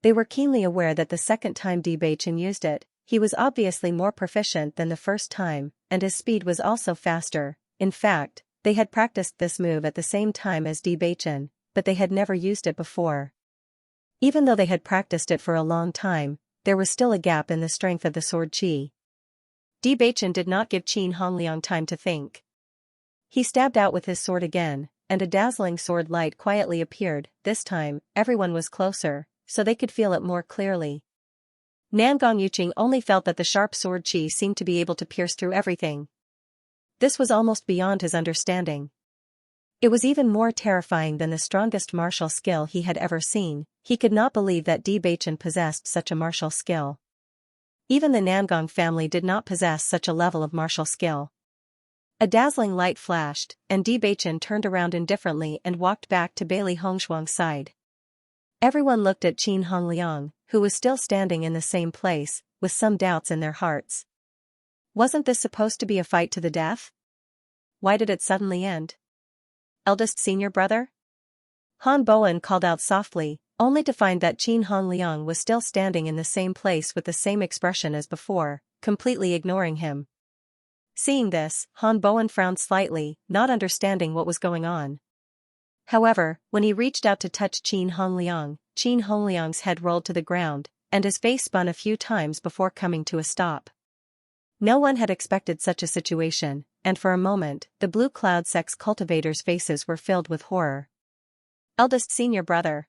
They were keenly aware that the second time Bewitching used it, he was obviously more proficient than the first time, and his speed was also faster. In fact, they had practiced this move at the same time as Bewitching, but they had never used it before. Even though they had practiced it for a long time, there was still a gap in the strength of the sword chi. Bewitching did not give Qin Hongliang time to think. He stabbed out with his sword again, and a dazzling sword light quietly appeared. This time, everyone was closer, so they could feel it more clearly. Nangong Yuqing only felt that the sharp sword chi seemed to be able to pierce through everything. This was almost beyond his understanding. It was even more terrifying than the strongest martial skill he had ever seen. He could not believe that Bewitching possessed such a martial skill. Even the Nangong family did not possess such a level of martial skill. A dazzling light flashed, and Bewitching turned around indifferently and walked back to Bailey Hongzhuang's side. Everyone looked at Qin Hongliang, who was still standing in the same place, with some doubts in their hearts. Wasn't this supposed to be a fight to the death? Why did it suddenly end? Eldest senior brother? Han Bowen called out softly, only to find that Qin Hongliang was still standing in the same place with the same expression as before, completely ignoring him. Seeing this, Han Bowen frowned slightly, not understanding what was going on. However, when he reached out to touch Qin Hongliang's head rolled to the ground, and his face spun a few times before coming to a stop. No one had expected such a situation, and for a moment, the Blue Cloud Sect's cultivators' faces were filled with horror. Eldest senior brother.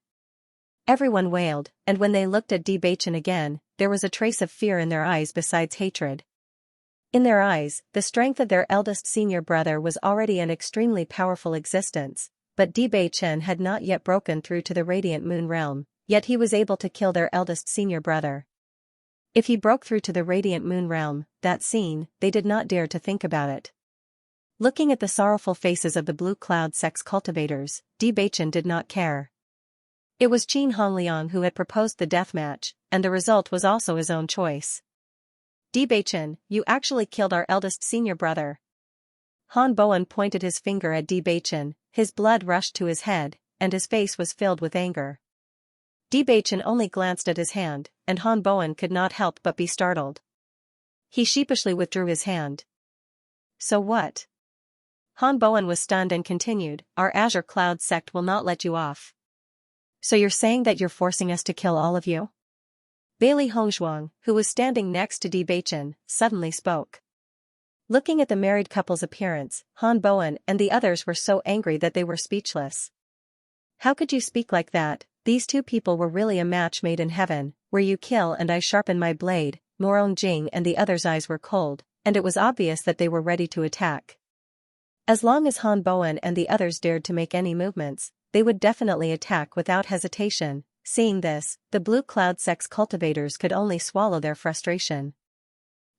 Everyone wailed, and when they looked at Bewitching again, there was a trace of fear in their eyes besides hatred. In their eyes, the strength of their eldest senior brother was already an extremely powerful existence, but Bewitching had not yet broken through to the Radiant Moon Realm, yet he was able to kill their eldest senior brother. If he broke through to the Radiant Moon Realm, that scene, they did not dare to think about it. Looking at the sorrowful faces of the Blue Cloud Sect's cultivators, Bewitching did not care. It was Qin Hongliang who had proposed the deathmatch, and the result was also his own choice. Bewitching, you actually killed our eldest senior brother. Han Bowen pointed his finger at Bewitching, his blood rushed to his head, and his face was filled with anger. Bewitching only glanced at his hand, and Han Bowen could not help but be startled. He sheepishly withdrew his hand. So what? Han Bowen was stunned and continued, our Azure Cloud sect will not let you off. So you're saying that you're forcing us to kill all of you? Bailey Hongzhuang, who was standing next to Bewitching, suddenly spoke. Looking at the married couple's appearance, Han Bowen and the others were so angry that they were speechless. How could you speak like that? These two people were really a match made in heaven, where you kill and I sharpen my blade. Morong Jing and the others' eyes were cold, and it was obvious that they were ready to attack. As long as Han Bowen and the others dared to make any movements, they would definitely attack without hesitation. Seeing this, the Blue Cloud Sect's cultivators could only swallow their frustration.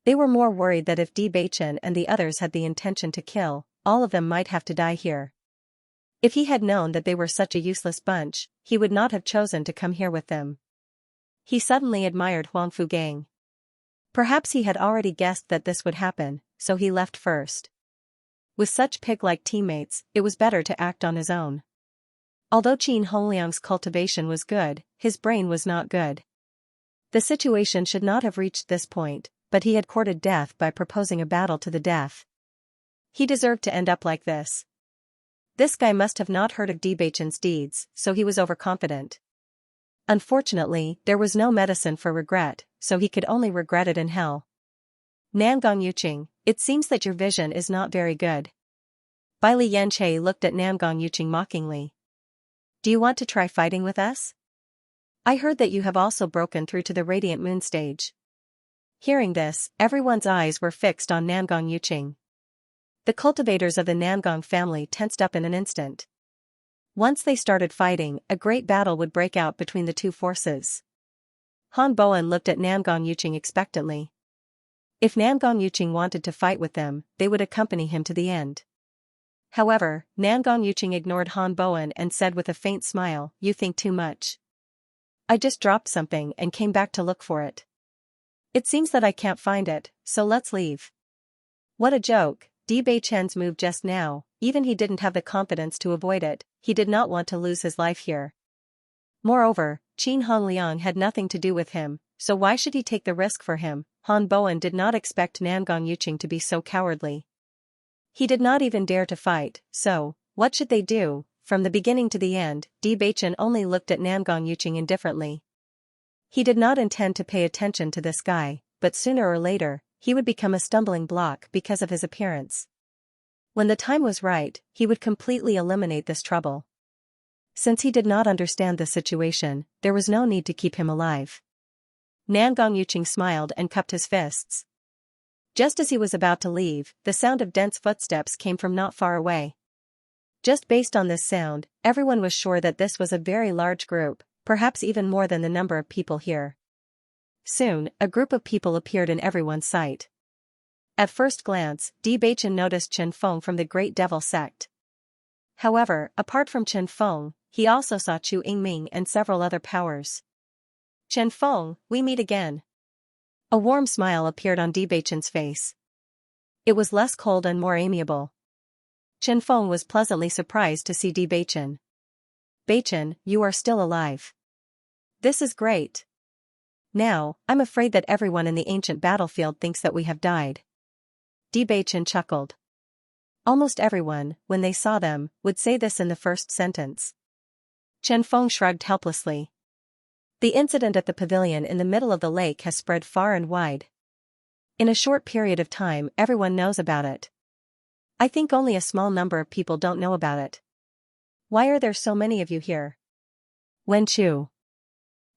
They were more worried that if Bewitching and the others had the intention to kill, all of them might have to die here. If he had known that they were such a useless bunch, he would not have chosen to come here with them. He suddenly admired Huangfu Gang. Perhaps he had already guessed that this would happen, so he left first. With such pig-like teammates, it was better to act on his own. Although Qin Hongliang's cultivation was good, his brain was not good. The situation should not have reached this point, but he had courted death by proposing a battle to the death. He deserved to end up like this. This guy must have not heard of Bewitching's deeds, so he was overconfident. Unfortunately, there was no medicine for regret, so he could only regret it in hell. Namgong Yuqing, it seems that your vision is not very good. Bai Li Yanche looked at Namgong Yuqing mockingly. Do you want to try fighting with us? I heard that you have also broken through to the Radiant Moon stage. Hearing this, everyone's eyes were fixed on Namgong Yuqing. The cultivators of the Namgong family tensed up in an instant. Once they started fighting, a great battle would break out between the two forces. Han Boen looked at Namgong Yuqing expectantly. If Namgong Yuqing wanted to fight with them, they would accompany him to the end. However, Namgong Yuqing ignored Han Boen and said with a faint smile, "You think too much. I just dropped something and came back to look for it. It seems that I can't find it, so let's leave." What a joke. Bewitching's move just now, even he didn't have the confidence to avoid it, he did not want to lose his life here. Moreover, Qin Hongliang had nothing to do with him, so why should he take the risk for him? Han Boen did not expect Namgong Yuqing to be so cowardly. He did not even dare to fight, so, what should they do? From the beginning to the end, Bewitching only looked at Namgong Yuqing indifferently. He did not intend to pay attention to this guy, but sooner or later, he would become a stumbling block because of his appearance. When the time was right, he would completely eliminate this trouble. Since he did not understand the situation, there was no need to keep him alive. Namgong Yuqing smiled and cupped his fists. Just as he was about to leave, the sound of dense footsteps came from not far away. Just based on this sound, everyone was sure that this was a very large group, perhaps even more than the number of people here. Soon, a group of people appeared in everyone's sight. At first glance, Bewitching noticed Chen Feng from the Great Devil sect. However, apart from Chen Feng, he also saw Chu Yingming and several other powers. Chen Feng, we meet again. A warm smile appeared on Bewitching's face. It was less cold and more amiable. Chen Feng was pleasantly surprised to see Bewitching. Bewitching, you are still alive. This is great. Now, I'm afraid that everyone in the ancient battlefield thinks that we have died. Bewitching chuckled. Almost everyone, when they saw them, would say this in the first sentence. Chen Feng shrugged helplessly. The incident at the pavilion in the middle of the lake has spread far and wide. In a short period of time, everyone knows about it. I think only a small number of people don't know about it. Why are there so many of you here? Wen Chu,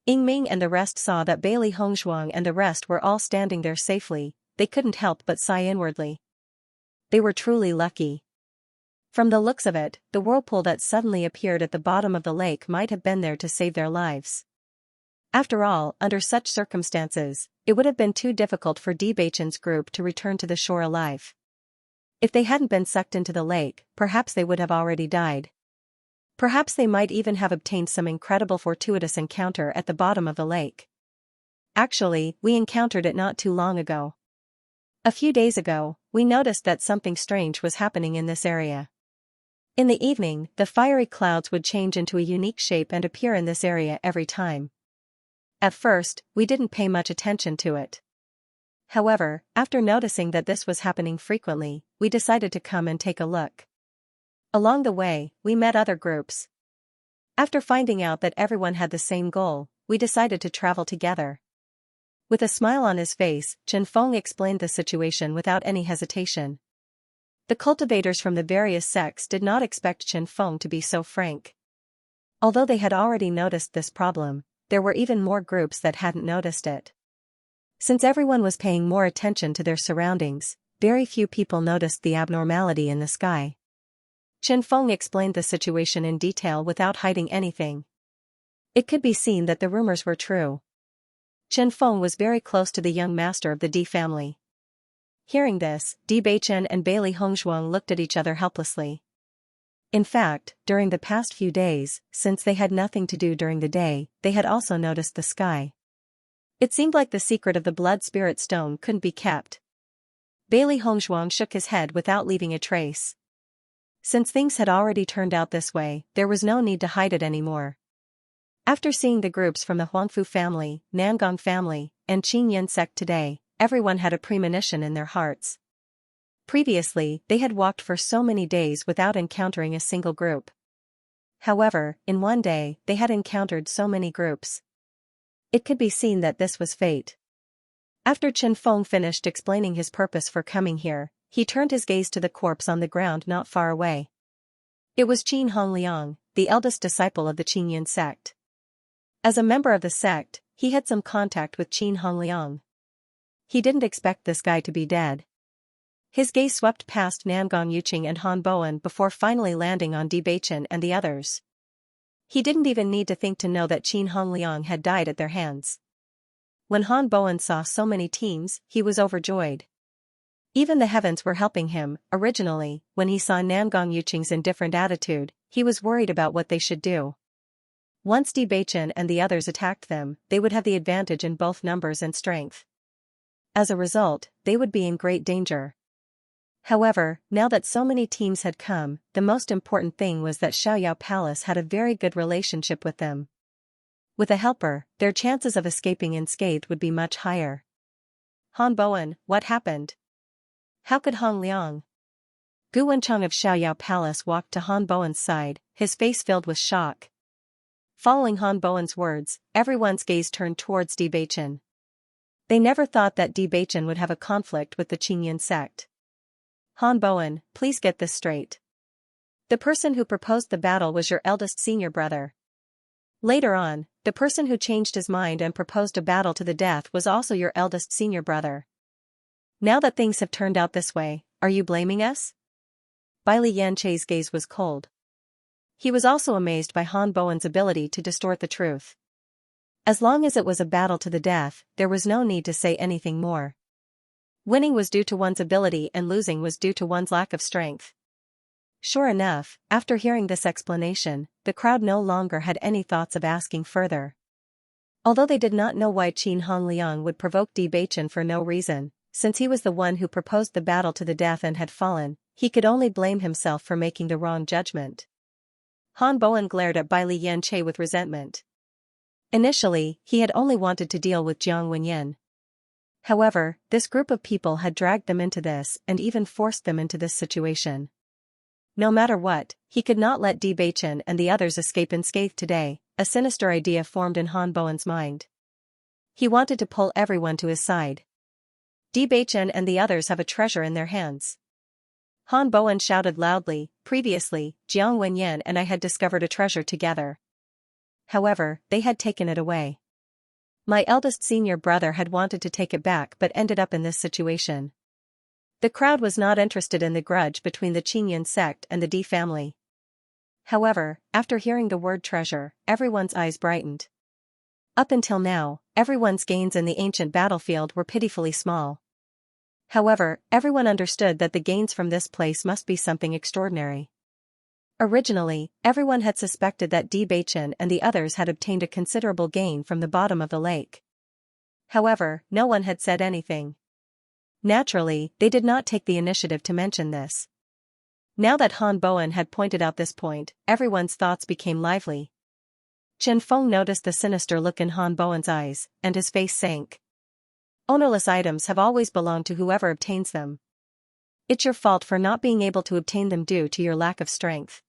Yingming and the rest saw that Bailey Hongshuang and the rest were all standing there safely, they couldn't help but sigh inwardly. They were truly lucky. From the looks of it, the whirlpool that suddenly appeared at the bottom of the lake might have been there to save their lives. After all, under such circumstances, it would have been too difficult for Bewitching's group to return to the shore alive. If they hadn't been sucked into the lake, perhaps they would have already died. Perhaps they might even have obtained some incredible fortuitous encounter at the bottom of the lake. Actually, we encountered it not too long ago. A few days ago, we noticed that something strange was happening in this area. In the evening, the fiery clouds would change into a unique shape and appear in this area every time. At first, we didn't pay much attention to it. However, after noticing that this was happening frequently, we decided to come and take a look. Along the way, we met other groups. After finding out that everyone had the same goal, we decided to travel together. With a smile on his face, Chen Feng explained the situation without any hesitation. The cultivators from the various sects did not expect Chen Feng to be so frank. Although they had already noticed this problem, there were even more groups that hadn't noticed it. Since everyone was paying more attention to their surroundings, very few people noticed the abnormality in the sky. Chen Feng explained the situation in detail without hiding anything. It could be seen that the rumors were true. Chen Feng was very close to the young master of the D family. Hearing this, Di Beichen and Bailey Hongzhuang looked at each other helplessly. In fact, during the past few days, since they had nothing to do during the day, they had also noticed the sky. It seemed like the secret of the blood spirit stone couldn't be kept. Bailey Hongzhuang shook his head without leaving a trace. Since things had already turned out this way, there was no need to hide it anymore. After seeing the groups from the Huangfu family, Nangong family, and Qingyan sect today, everyone had a premonition in their hearts. Previously, they had walked for so many days without encountering a single group. However, in one day, they had encountered so many groups. It could be seen that this was fate. After Chen Feng finished explaining his purpose for coming here, he turned his gaze to the corpse on the ground not far away. It was Qin Hongliang, the eldest disciple of the Qingyan sect. As a member of the sect, he had some contact with Qin Hongliang. He didn't expect this guy to be dead. His gaze swept past Nangong Yuqing and Han Bowen before finally landing on Di Beichen and the others. He didn't even need to think to know that Qin Hongliang had died at their hands. When Han Bowen saw so many teams, he was overjoyed. Even the heavens were helping him. Originally, when he saw Nangong Yuqing's indifferent attitude, he was worried about what they should do. Once Di Beichen and the others attacked them, they would have the advantage in both numbers and strength. As a result, they would be in great danger. However, now that so many teams had come, the most important thing was that Xiaoyao Palace had a very good relationship with them. With a helper, their chances of escaping unscathed would be much higher. Han Bowen, what happened? How could Hong Liang? Gu Wenchang of Xiaoyao Palace walked to Han Bowen's side, his face filled with shock. Following Han Bowen's words, everyone's gaze turned towards Di Beichen. They never thought that Di Beichen would have a conflict with the Qingyan sect. Han Bowen, please get this straight. The person who proposed the battle was your eldest senior brother. Later on, the person who changed his mind and proposed a battle to the death was also your eldest senior brother. Now that things have turned out this way, are you blaming us? Bailey Yanchei's gaze was cold. He was also amazed by Han Bowen's ability to distort the truth. As long as it was a battle to the death, there was no need to say anything more. Winning was due to one's ability and losing was due to one's lack of strength. Sure enough, after hearing this explanation, the crowd no longer had any thoughts of asking further. Although they did not know why Qin Hongliang would provoke Di Beichen for no reason, since he was the one who proposed the battle to the death and had fallen, he could only blame himself for making the wrong judgment. Han Bowen glared at Bailey Yanchei with resentment. Initially, he had only wanted to deal with Jiang Wenyan. However, this group of people had dragged them into this and even forced them into this situation. No matter what, he could not let Di Beichen and the others escape unscathed today. A sinister idea formed in Han Bowen's mind. He wanted to pull everyone to his side. Di Beichen and the others have a treasure in their hands. Han Bowen shouted loudly, previously, Jiang Wenyan and I had discovered a treasure together. However, they had taken it away. My eldest senior brother had wanted to take it back but ended up in this situation. The crowd was not interested in the grudge between the Qingyan sect and the Di family. However, after hearing the word treasure, everyone's eyes brightened. Up until now, everyone's gains in the ancient battlefield were pitifully small. However, everyone understood that the gains from this place must be something extraordinary. Originally, everyone had suspected that Di Beichen and the others had obtained a considerable gain from the bottom of the lake. However, no one had said anything. Naturally, they did not take the initiative to mention this. Now that Han Bowen had pointed out this point, everyone's thoughts became lively. Chen Feng noticed the sinister look in Han Bowen's eyes, and his face sank. Ownerless items have always belonged to whoever obtains them. It's your fault for not being able to obtain them due to your lack of strength.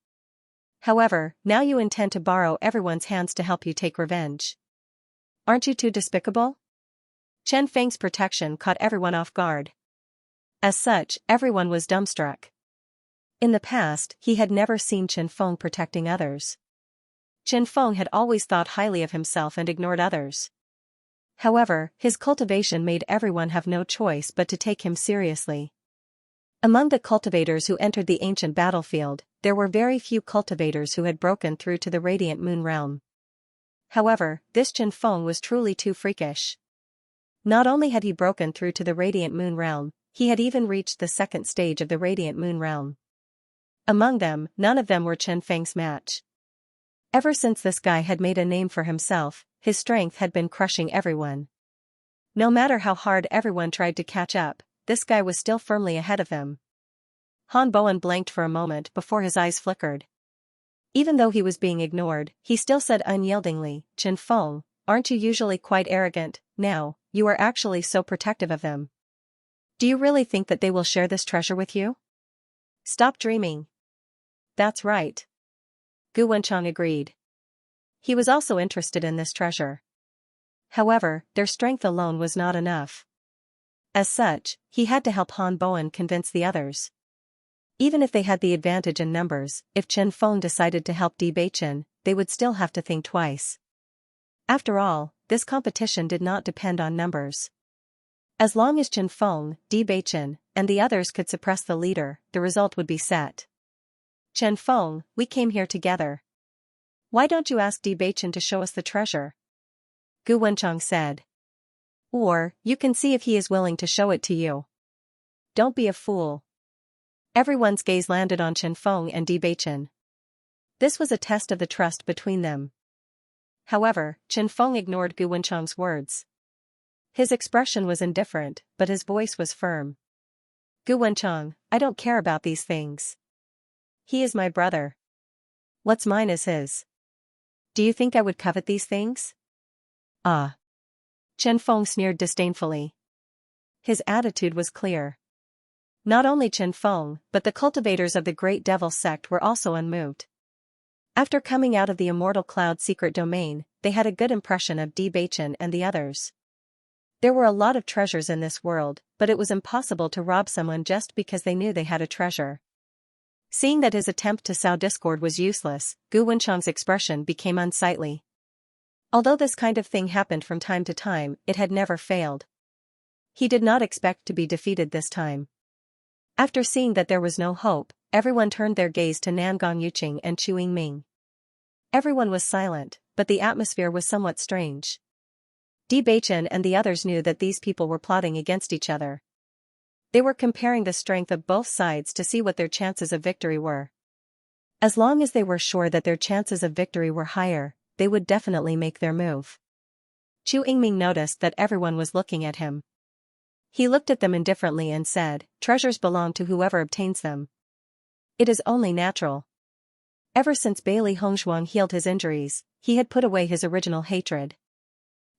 However, now you intend to borrow everyone's hands to help you take revenge. Aren't you too despicable? Chen Feng's protection caught everyone off guard. As such, everyone was dumbstruck. In the past, he had never seen Chen Feng protecting others. Chen Feng had always thought highly of himself and ignored others. However, his cultivation made everyone have no choice but to take him seriously. Among the cultivators who entered the ancient battlefield, there were very few cultivators who had broken through to the Radiant Moon realm. However, this Chen Feng was truly too freakish. Not only had he broken through to the Radiant Moon realm, he had even reached the second stage of the Radiant Moon realm. Among them, none of them were Chen Feng's match. Ever since this guy had made a name for himself, his strength had been crushing everyone. No matter how hard everyone tried to catch up, this guy was still firmly ahead of them. Han Bowen blanked for a moment before his eyes flickered. Even though he was being ignored, he still said unyieldingly, "Chen Feng, aren't you usually quite arrogant? Now, you are actually so protective of them. Do you really think that they will share this treasure with you? Stop dreaming." "That's right." Gu Wenchang agreed. He was also interested in this treasure. However, their strength alone was not enough. As such, he had to help Han Bowen convince the others. Even if they had the advantage in numbers, if Chen Feng decided to help Di Beichen, they would still have to think twice. After all, this competition did not depend on numbers. As long as Chen Feng, Di Beichen, and the others could suppress the leader, the result would be set. "Chen Feng, we came here together. Why don't you ask Di Beichen to show us the treasure?" Gu Wenchang said. "Or, you can see if he is willing to show it to you. Don't be a fool." Everyone's gaze landed on Chen Feng and Di Beichen. This was a test of the trust between them. However, Chen Feng ignored Gu Wenchang's words. His expression was indifferent, but his voice was firm. "Gu Wenchang, I don't care about these things. He is my brother. What's mine is his. Do you think I would covet these things?" "Ah." Chen Feng sneered disdainfully. His attitude was clear. Not only Chen Feng, but the cultivators of the Great Devil sect were also unmoved. After coming out of the Immortal Cloud secret domain, they had a good impression of Di Beichen and the others. There were a lot of treasures in this world, but it was impossible to rob someone just because they knew they had a treasure. Seeing that his attempt to sow discord was useless, Gu Wenchang's expression became unsightly. Although this kind of thing happened from time to time, it had never failed. He did not expect to be defeated this time. After seeing that there was no hope, everyone turned their gaze to Nangong Yuqing and Chu Yingming. Everyone was silent, but the atmosphere was somewhat strange. Di Beichen and the others knew that these people were plotting against each other. They were comparing the strength of both sides to see what their chances of victory were. As long as they were sure that their chances of victory were higher, they would definitely make their move. Chu Yingming noticed that everyone was looking at him. He looked at them indifferently and said, "Treasures belong to whoever obtains them. It is only natural." Ever since Bailey Hongzhuang healed his injuries, he had put away his original hatred.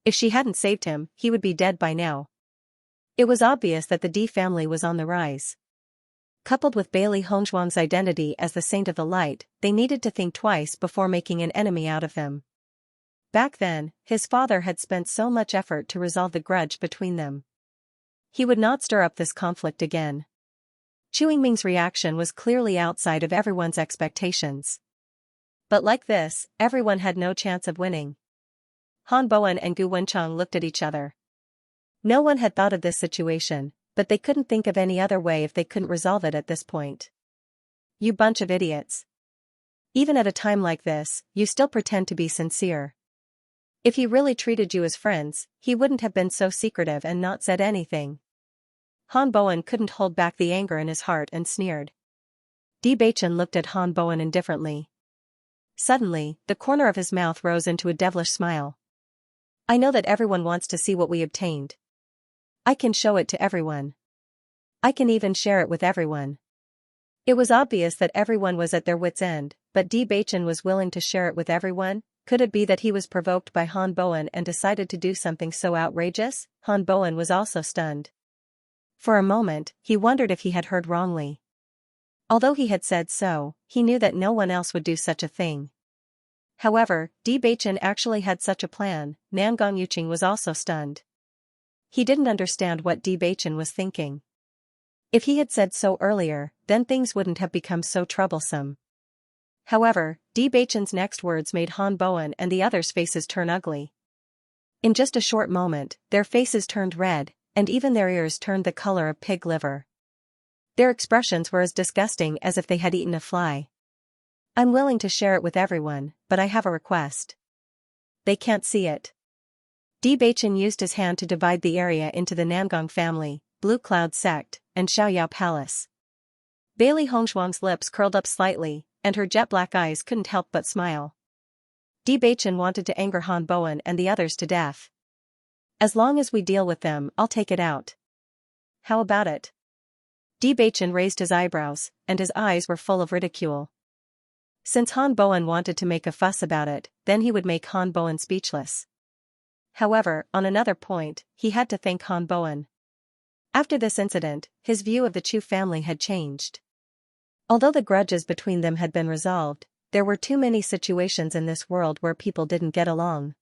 If she hadn't saved him, he would be dead by now. It was obvious that the Di family was on the rise. Coupled with Bailey Hongzhuang's identity as the Saint of the Light, they needed to think twice before making an enemy out of them. Back then, his father had spent so much effort to resolve the grudge between them. He would not stir up this conflict again. Chu Yingming's reaction was clearly outside of everyone's expectations. But like this, everyone had no chance of winning. Han Bowen and Gu Wenchang looked at each other. No one had thought of this situation, but they couldn't think of any other way if they couldn't resolve it at this point. "You bunch of idiots. Even at a time like this, you still pretend to be sincere. If he really treated you as friends, he wouldn't have been so secretive and not said anything." Han Bowen couldn't hold back the anger in his heart and sneered. Di Beichen looked at Han Bowen indifferently. Suddenly, the corner of his mouth rose into a devilish smile. "I know that everyone wants to see what we obtained. I can show it to everyone. I can even share it with everyone." It was obvious that everyone was at their wits' end, but Di Beichen was willing to share it with everyone. Could it be that he was provoked by Han Bowen and decided to do something so outrageous? Han Bowen was also stunned. For a moment, he wondered if he had heard wrongly. Although he had said so, he knew that no one else would do such a thing. However, Di Beichen actually had such a plan. Nangong Yuqing was also stunned. He didn't understand what Di Beichen was thinking. If he had said so earlier, then things wouldn't have become so troublesome. However, Di Beichen's next words made Han Bowen and the others' faces turn ugly. In just a short moment, their faces turned red, and even their ears turned the color of pig liver. Their expressions were as disgusting as if they had eaten a fly. "I'm willing to share it with everyone, but I have a request. They can't see it." Di Beichen used his hand to divide the area into the Nangong family, Blue Cloud Sect, and Xiaoyao Palace. Bailey Hongshuang's lips curled up slightly, and her jet-black eyes couldn't help but smile. Bewitching wanted to anger Han Bowen and the others to death. As long as we deal with them, I'll take it out. How about it? Bewitching raised his eyebrows, and his eyes were full of ridicule. Since Han Bowen wanted to make a fuss about it, then he would make Han Bowen speechless. However, on another point, he had to thank Han Bowen. After this incident, his view of the Chu family had changed. Although the grudges between them had been resolved, there were too many situations in this world where people didn't get along.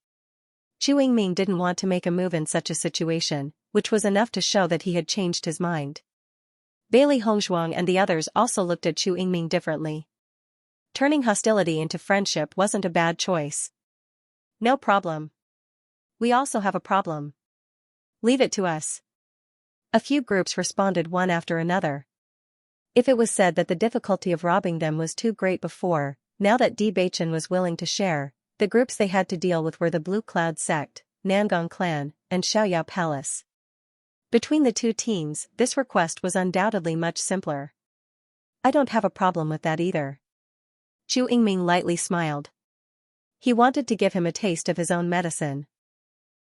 Chu Yingming didn't want to make a move in such a situation, which was enough to show that he had changed his mind. Bailey Hongshuang and the others also looked at Chu Yingming differently. Turning hostility into friendship wasn't a bad choice. No problem. We also have a problem. Leave it to us. A few groups responded one after another. If it was said that the difficulty of robbing them was too great before, now that Bewitching was willing to share, the groups they had to deal with were the Blue Cloud Sect, Nangong Clan, and Xiaoyao Palace. Between the two teams, this request was undoubtedly much simpler. I don't have a problem with that either. Chu Yingming lightly smiled. He wanted to give him a taste of his own medicine.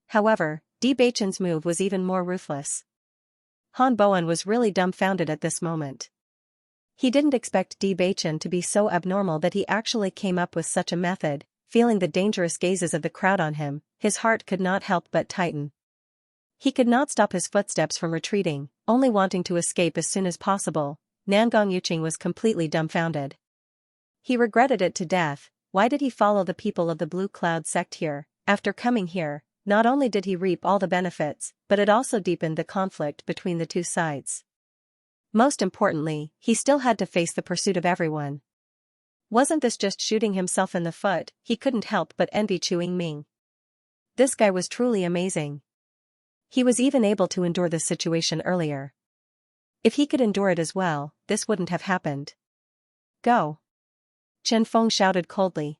However, Bewitching's move was even more ruthless. Han Bowen was really dumbfounded at this moment. He didn't expect Bewitching to be so abnormal that he actually came up with such a method. Feeling the dangerous gazes of the crowd on him, his heart could not help but tighten. He could not stop his footsteps from retreating, only wanting to escape as soon as possible. Nangong Yuqing was completely dumbfounded. He regretted it to death. Why did he follow the people of the Blue Cloud Sect here? After coming here, not only did he reap all the benefits, but it also deepened the conflict between the two sides. Most importantly, he still had to face the pursuit of everyone. Wasn't this just shooting himself in the foot? He couldn't help but envy Chu Yingming. This guy was truly amazing. He was even able to endure this situation earlier. If he could endure it as well, this wouldn't have happened. Go! Chen Feng shouted coldly.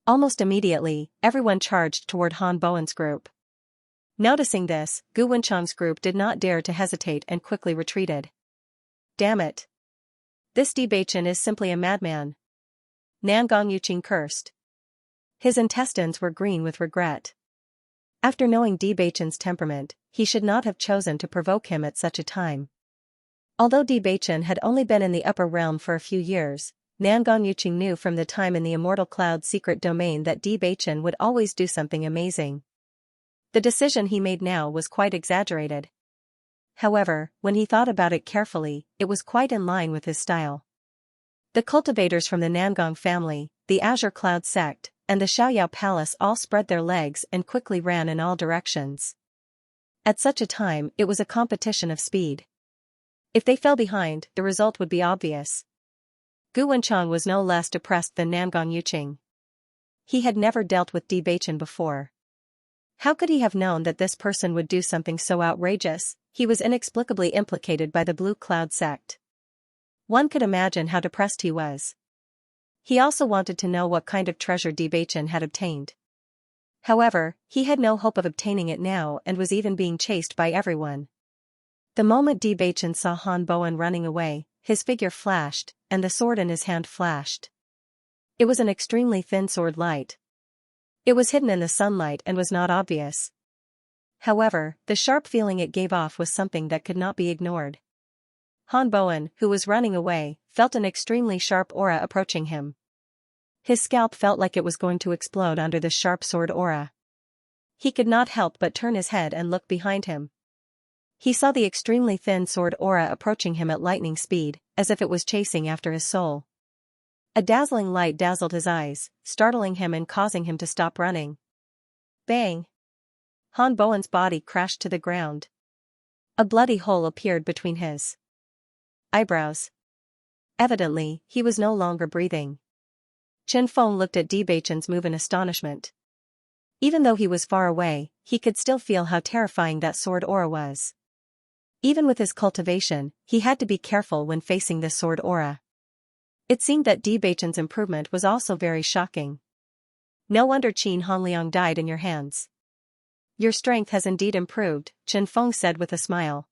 Almost immediately, everyone charged toward Han Bowen's group. Noticing this, Gu Wenchang's group did not dare to hesitate and quickly retreated. Damn it! This Bewitching is simply a madman. Nangong Yuqing cursed. His intestines were green with regret. After knowing Bewitching's temperament, he should not have chosen to provoke him at such a time. Although Bewitching had only been in the upper realm for a few years, Nangong Yuqing knew from the time in the Immortal Cloud's secret domain that Bewitching would always do something amazing. The decision he made now was quite exaggerated. However, when he thought about it carefully, it was quite in line with his style. The cultivators from the Nangong family, the Azure Cloud Sect, and the Xiaoyao Palace all spread their legs and quickly ran in all directions. At such a time, it was a competition of speed. If they fell behind, the result would be obvious. Gu Wenchang was no less depressed than Nangong Yuqing. He had never dealt with Bewitching before. How could he have known that this person would do something so outrageous? He was inexplicably implicated by the Blue Cloud Sect. One could imagine how depressed he was. He also wanted to know what kind of treasure Bewitching had obtained. However, he had no hope of obtaining it now and was even being chased by everyone. The moment Bewitching saw Han Bowen running away, his figure flashed, and the sword in his hand flashed. It was an extremely thin sword light. It was hidden in the sunlight and was not obvious. However, the sharp feeling it gave off was something that could not be ignored. Han Bowen, who was running away, felt an extremely sharp aura approaching him. His scalp felt like it was going to explode under the sharp sword aura. He could not help but turn his head and look behind him. He saw the extremely thin sword aura approaching him at lightning speed, as if it was chasing after his soul. A dazzling light dazzled his eyes, startling him and causing him to stop running. Bang! Han Bowen's body crashed to the ground. A bloody hole appeared between his eyebrows. Evidently, he was no longer breathing. Chen Feng looked at Bewitching's move in astonishment. Even though he was far away, he could still feel how terrifying that sword aura was. Even with his cultivation, he had to be careful when facing this sword aura. It seemed that Bewitching's improvement was also very shocking. No wonder Qin Hongliang died in your hands. Your strength has indeed improved, Chen Feng said with a smile.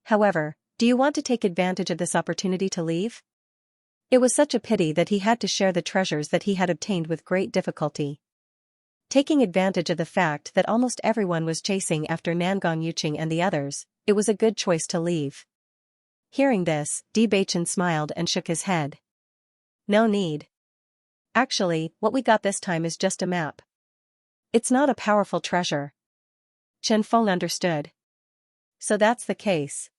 However, do you want to take advantage of this opportunity to leave? It was such a pity that he had to share the treasures that he had obtained with great difficulty. Taking advantage of the fact that almost everyone was chasing after Yuqing and the others, it was a good choice to leave. Hearing this, Bewitching smiled and shook his head. No need. Actually, what we got this time is just a map. It's not a powerful treasure. Chen Feng understood. So that's the case.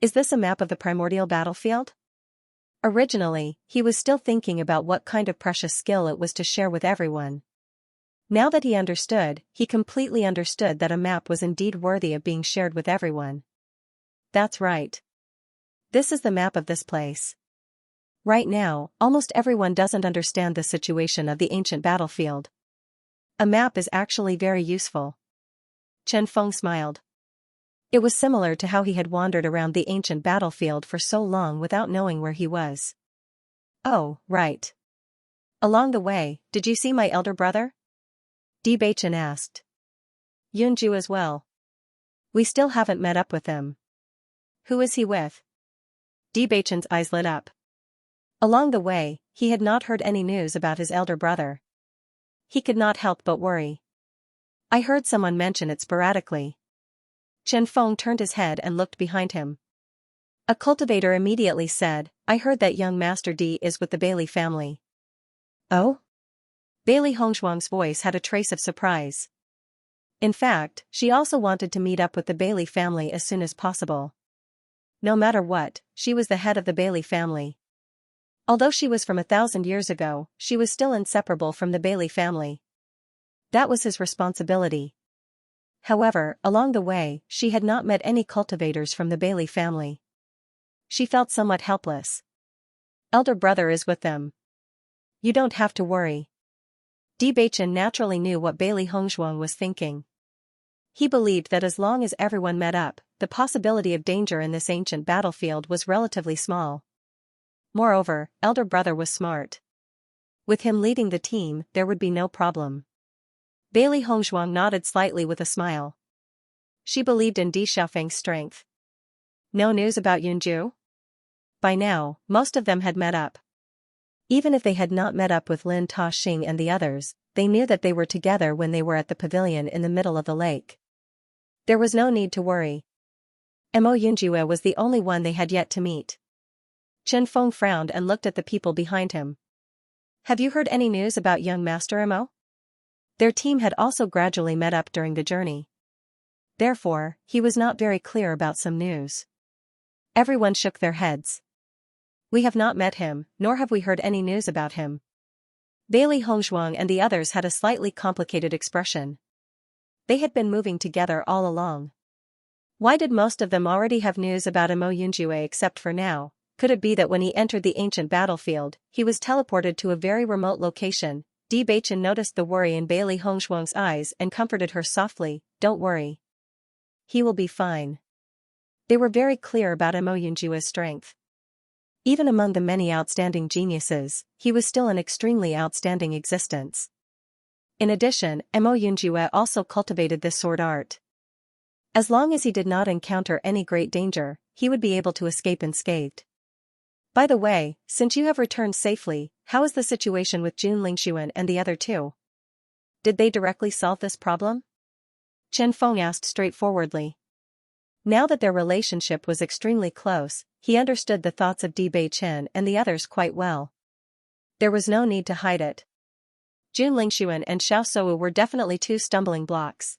Is this a map of the primordial battlefield? Originally, he was still thinking about what kind of precious skill it was to share with everyone. Now that he understood, he completely understood that a map was indeed worthy of being shared with everyone. That's right. This is the map of this place. Right now, almost everyone doesn't understand the situation of the ancient battlefield. A map is actually very useful. Chen Feng smiled. It was similar to how he had wandered around the ancient battlefield for so long without knowing where he was. Oh, right. Along the way, did you see my elder brother? Bewitching asked. Yunju as well. We still haven't met up with him. Who is he with? Bewitching's eyes lit up. Along the way, he had not heard any news about his elder brother. He could not help but worry. I heard someone mention it sporadically. Chen Feng turned his head and looked behind him. A cultivator immediately said, I heard that young Master D is with the Bailey family. Oh? Bailey Hongshuang's voice had a trace of surprise. In fact, she also wanted to meet up with the Bailey family as soon as possible. No matter what, she was the head of the Bailey family. Although she was from 1,000 years ago, she was still inseparable from the Bailey family. That was his responsibility. However, along the way, she had not met any cultivators from the Bailey family. She felt somewhat helpless. Elder brother is with them. You don't have to worry. Bewitching naturally knew what Bailey Hongshuang was thinking. He believed that as long as everyone met up, the possibility of danger in this ancient battlefield was relatively small. Moreover, elder brother was smart. With him leading the team, there would be no problem. Bailey Hongshuang nodded slightly with a smile. She believed in Di Xiaofeng's strength. No news about Yunju? By now, most of them had met up. Even if they had not met up with Lin Ta Xing and the others, they knew that they were together when they were at the pavilion in the middle of the lake. There was no need to worry. Mo Yunjue was the only one they had yet to meet. Chen Feng frowned and looked at the people behind him. Have you heard any news about young Master Mo? Their team had also gradually met up during the journey. Therefore, he was not very clear about some news. Everyone shook their heads. We have not met him, nor have we heard any news about him. Bailey Hongshuang and the others had a slightly complicated expression. They had been moving together all along. Why did most of them already have news about Mo Yunjue except for now? Could it be that when he entered the ancient battlefield, he was teleported to a very remote location? Bewitching noticed the worry in Bailey Hongshuang's eyes and comforted her softly, don't worry. He will be fine. They were very clear about Mo Yunjue's strength. Even among the many outstanding geniuses, he was still an extremely outstanding existence. In addition, Mo Yunjue also cultivated this sword art. As long as he did not encounter any great danger, he would be able to escape unscathed. By the way, since you have returned safely, how is the situation with Jun Lingshuan and the other two? Did they directly solve this problem? Chen Feng asked straightforwardly. Now that their relationship was extremely close, he understood the thoughts of Bewitching and the others quite well. There was no need to hide it. Jun Lingshuan and Xiao Shou were definitely two stumbling blocks.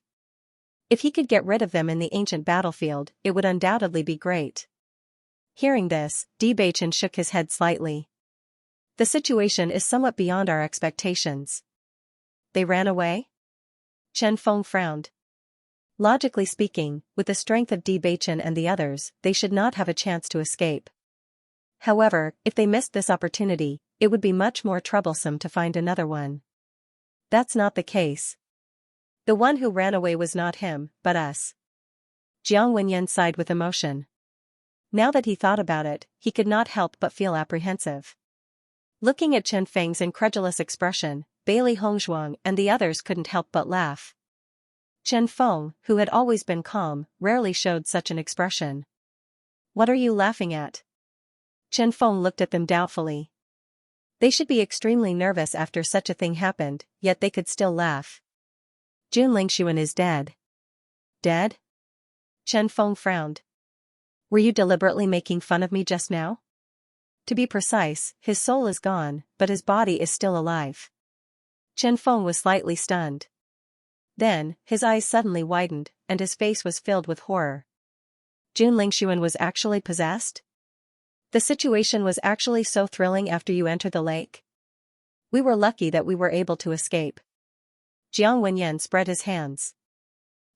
If he could get rid of them in the ancient battlefield, it would undoubtedly be great. Hearing this, Bewitching shook his head slightly. The situation is somewhat beyond our expectations. They ran away? Chen Feng frowned. Logically speaking, with the strength of Bewitching and the others, they should not have a chance to escape. However, if they missed this opportunity, it would be much more troublesome to find another one. That's not the case. The one who ran away was not him, but us. Jiang Wenyan sighed with emotion. Now that he thought about it, he could not help but feel apprehensive. Looking at Chen Feng's incredulous expression, Bailey Hongshuang and the others couldn't help but laugh. Chen Feng, who had always been calm, rarely showed such an expression. What are you laughing at? Chen Feng looked at them doubtfully. They should be extremely nervous after such a thing happened, yet they could still laugh. Jun Lingshuan is dead. Dead? Chen Feng frowned. Were you deliberately making fun of me just now? To be precise, his soul is gone, but his body is still alive. Chen Feng was slightly stunned. Then, his eyes suddenly widened, and his face was filled with horror. Jun Lingshuan was actually possessed? The situation was actually so thrilling after you entered the lake? We were lucky that we were able to escape. Jiang Wenyan spread his hands.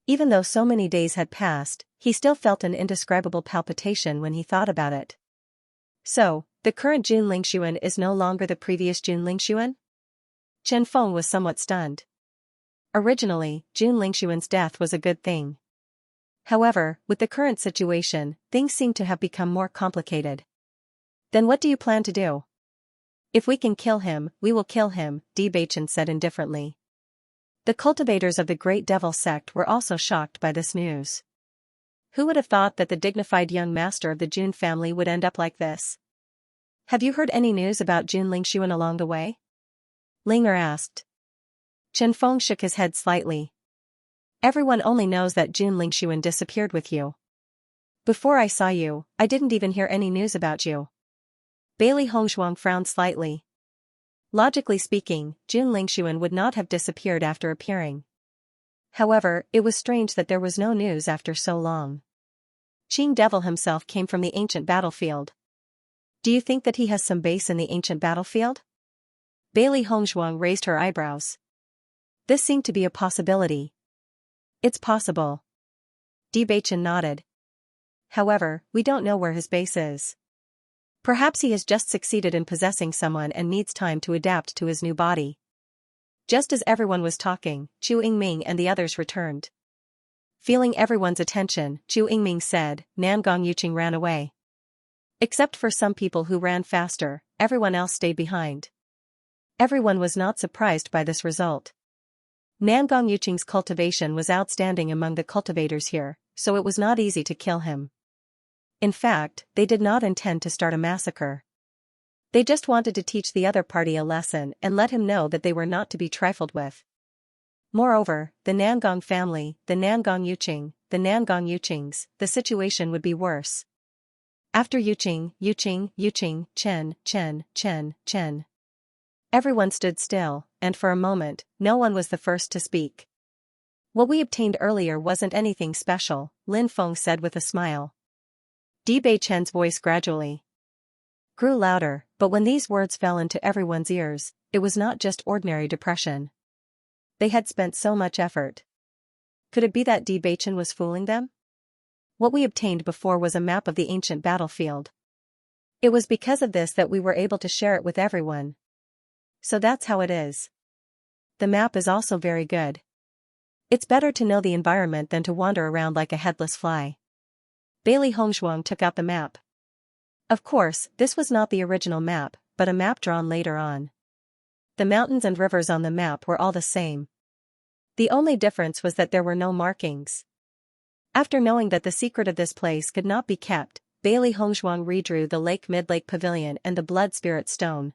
Even though so many days had passed, he still felt an indescribable palpitation when he thought about it. So, the current Jun Lingshuan is no longer the previous Jun Lingshuan? Chen Feng was somewhat stunned. Originally, Jun Lingshuan's death was a good thing. However, with the current situation, things seem to have become more complicated. Then what do you plan to do? If we can kill him, we will kill him, Bewitching said indifferently. The cultivators of the Great Devil sect were also shocked by this news. Who would have thought that the dignified young master of the Jun family would end up like this? Have you heard any news about Jun Lingshuan along the way? Linger asked. Chen Feng shook his head slightly. Everyone only knows that Jun Lingshuan disappeared with you. Before I saw you, I didn't even hear any news about you. Bailey Hongshuang frowned slightly. Logically speaking, Jun Lingshuan would not have disappeared after appearing. However, it was strange that there was no news after so long. Qing Devil himself came from the ancient battlefield. Do you think that he has some base in the ancient battlefield? Bailey Hongshuang raised her eyebrows. This seemed to be a possibility. It's possible. Bewitching nodded. However, we don't know where his base is. Perhaps he has just succeeded in possessing someone and needs time to adapt to his new body. Just as everyone was talking, Chu Yingming and the others returned. Feeling everyone's attention, Chu Yingming said, Nangong Yuqing ran away. Except for some people who ran faster, everyone else stayed behind. Everyone was not surprised by this result. Nangong Yuqing's cultivation was outstanding among the cultivators here, so it was not easy to kill him. In fact, they did not intend to start a massacre. They just wanted to teach the other party a lesson and let him know that they were not to be trifled with. Moreover, the Nangong family, the Nangong Yuqings, the situation would be worse. After Yuqing, Chen. Everyone stood still, and for a moment, no one was the first to speak. What we obtained earlier wasn't anything special, Lin Feng said with a smile. Chen's voice gradually grew louder, but when these words fell into everyone's ears, it was not just ordinary depression. They had spent so much effort. Could it be that Chen was fooling them? What we obtained before was a map of the ancient battlefield. It was because of this that we were able to share it with everyone. So that's how it is. The map is also very good. It's better to know the environment than to wander around like a headless fly. Bailey Hongshuang took out the map. Of course, this was not the original map, but a map drawn later on. The mountains and rivers on the map were all the same. The only difference was that there were no markings. After knowing that the secret of this place could not be kept, Bailey Hongshuang redrew the Lake Midlake Pavilion and the Blood Spirit Stone.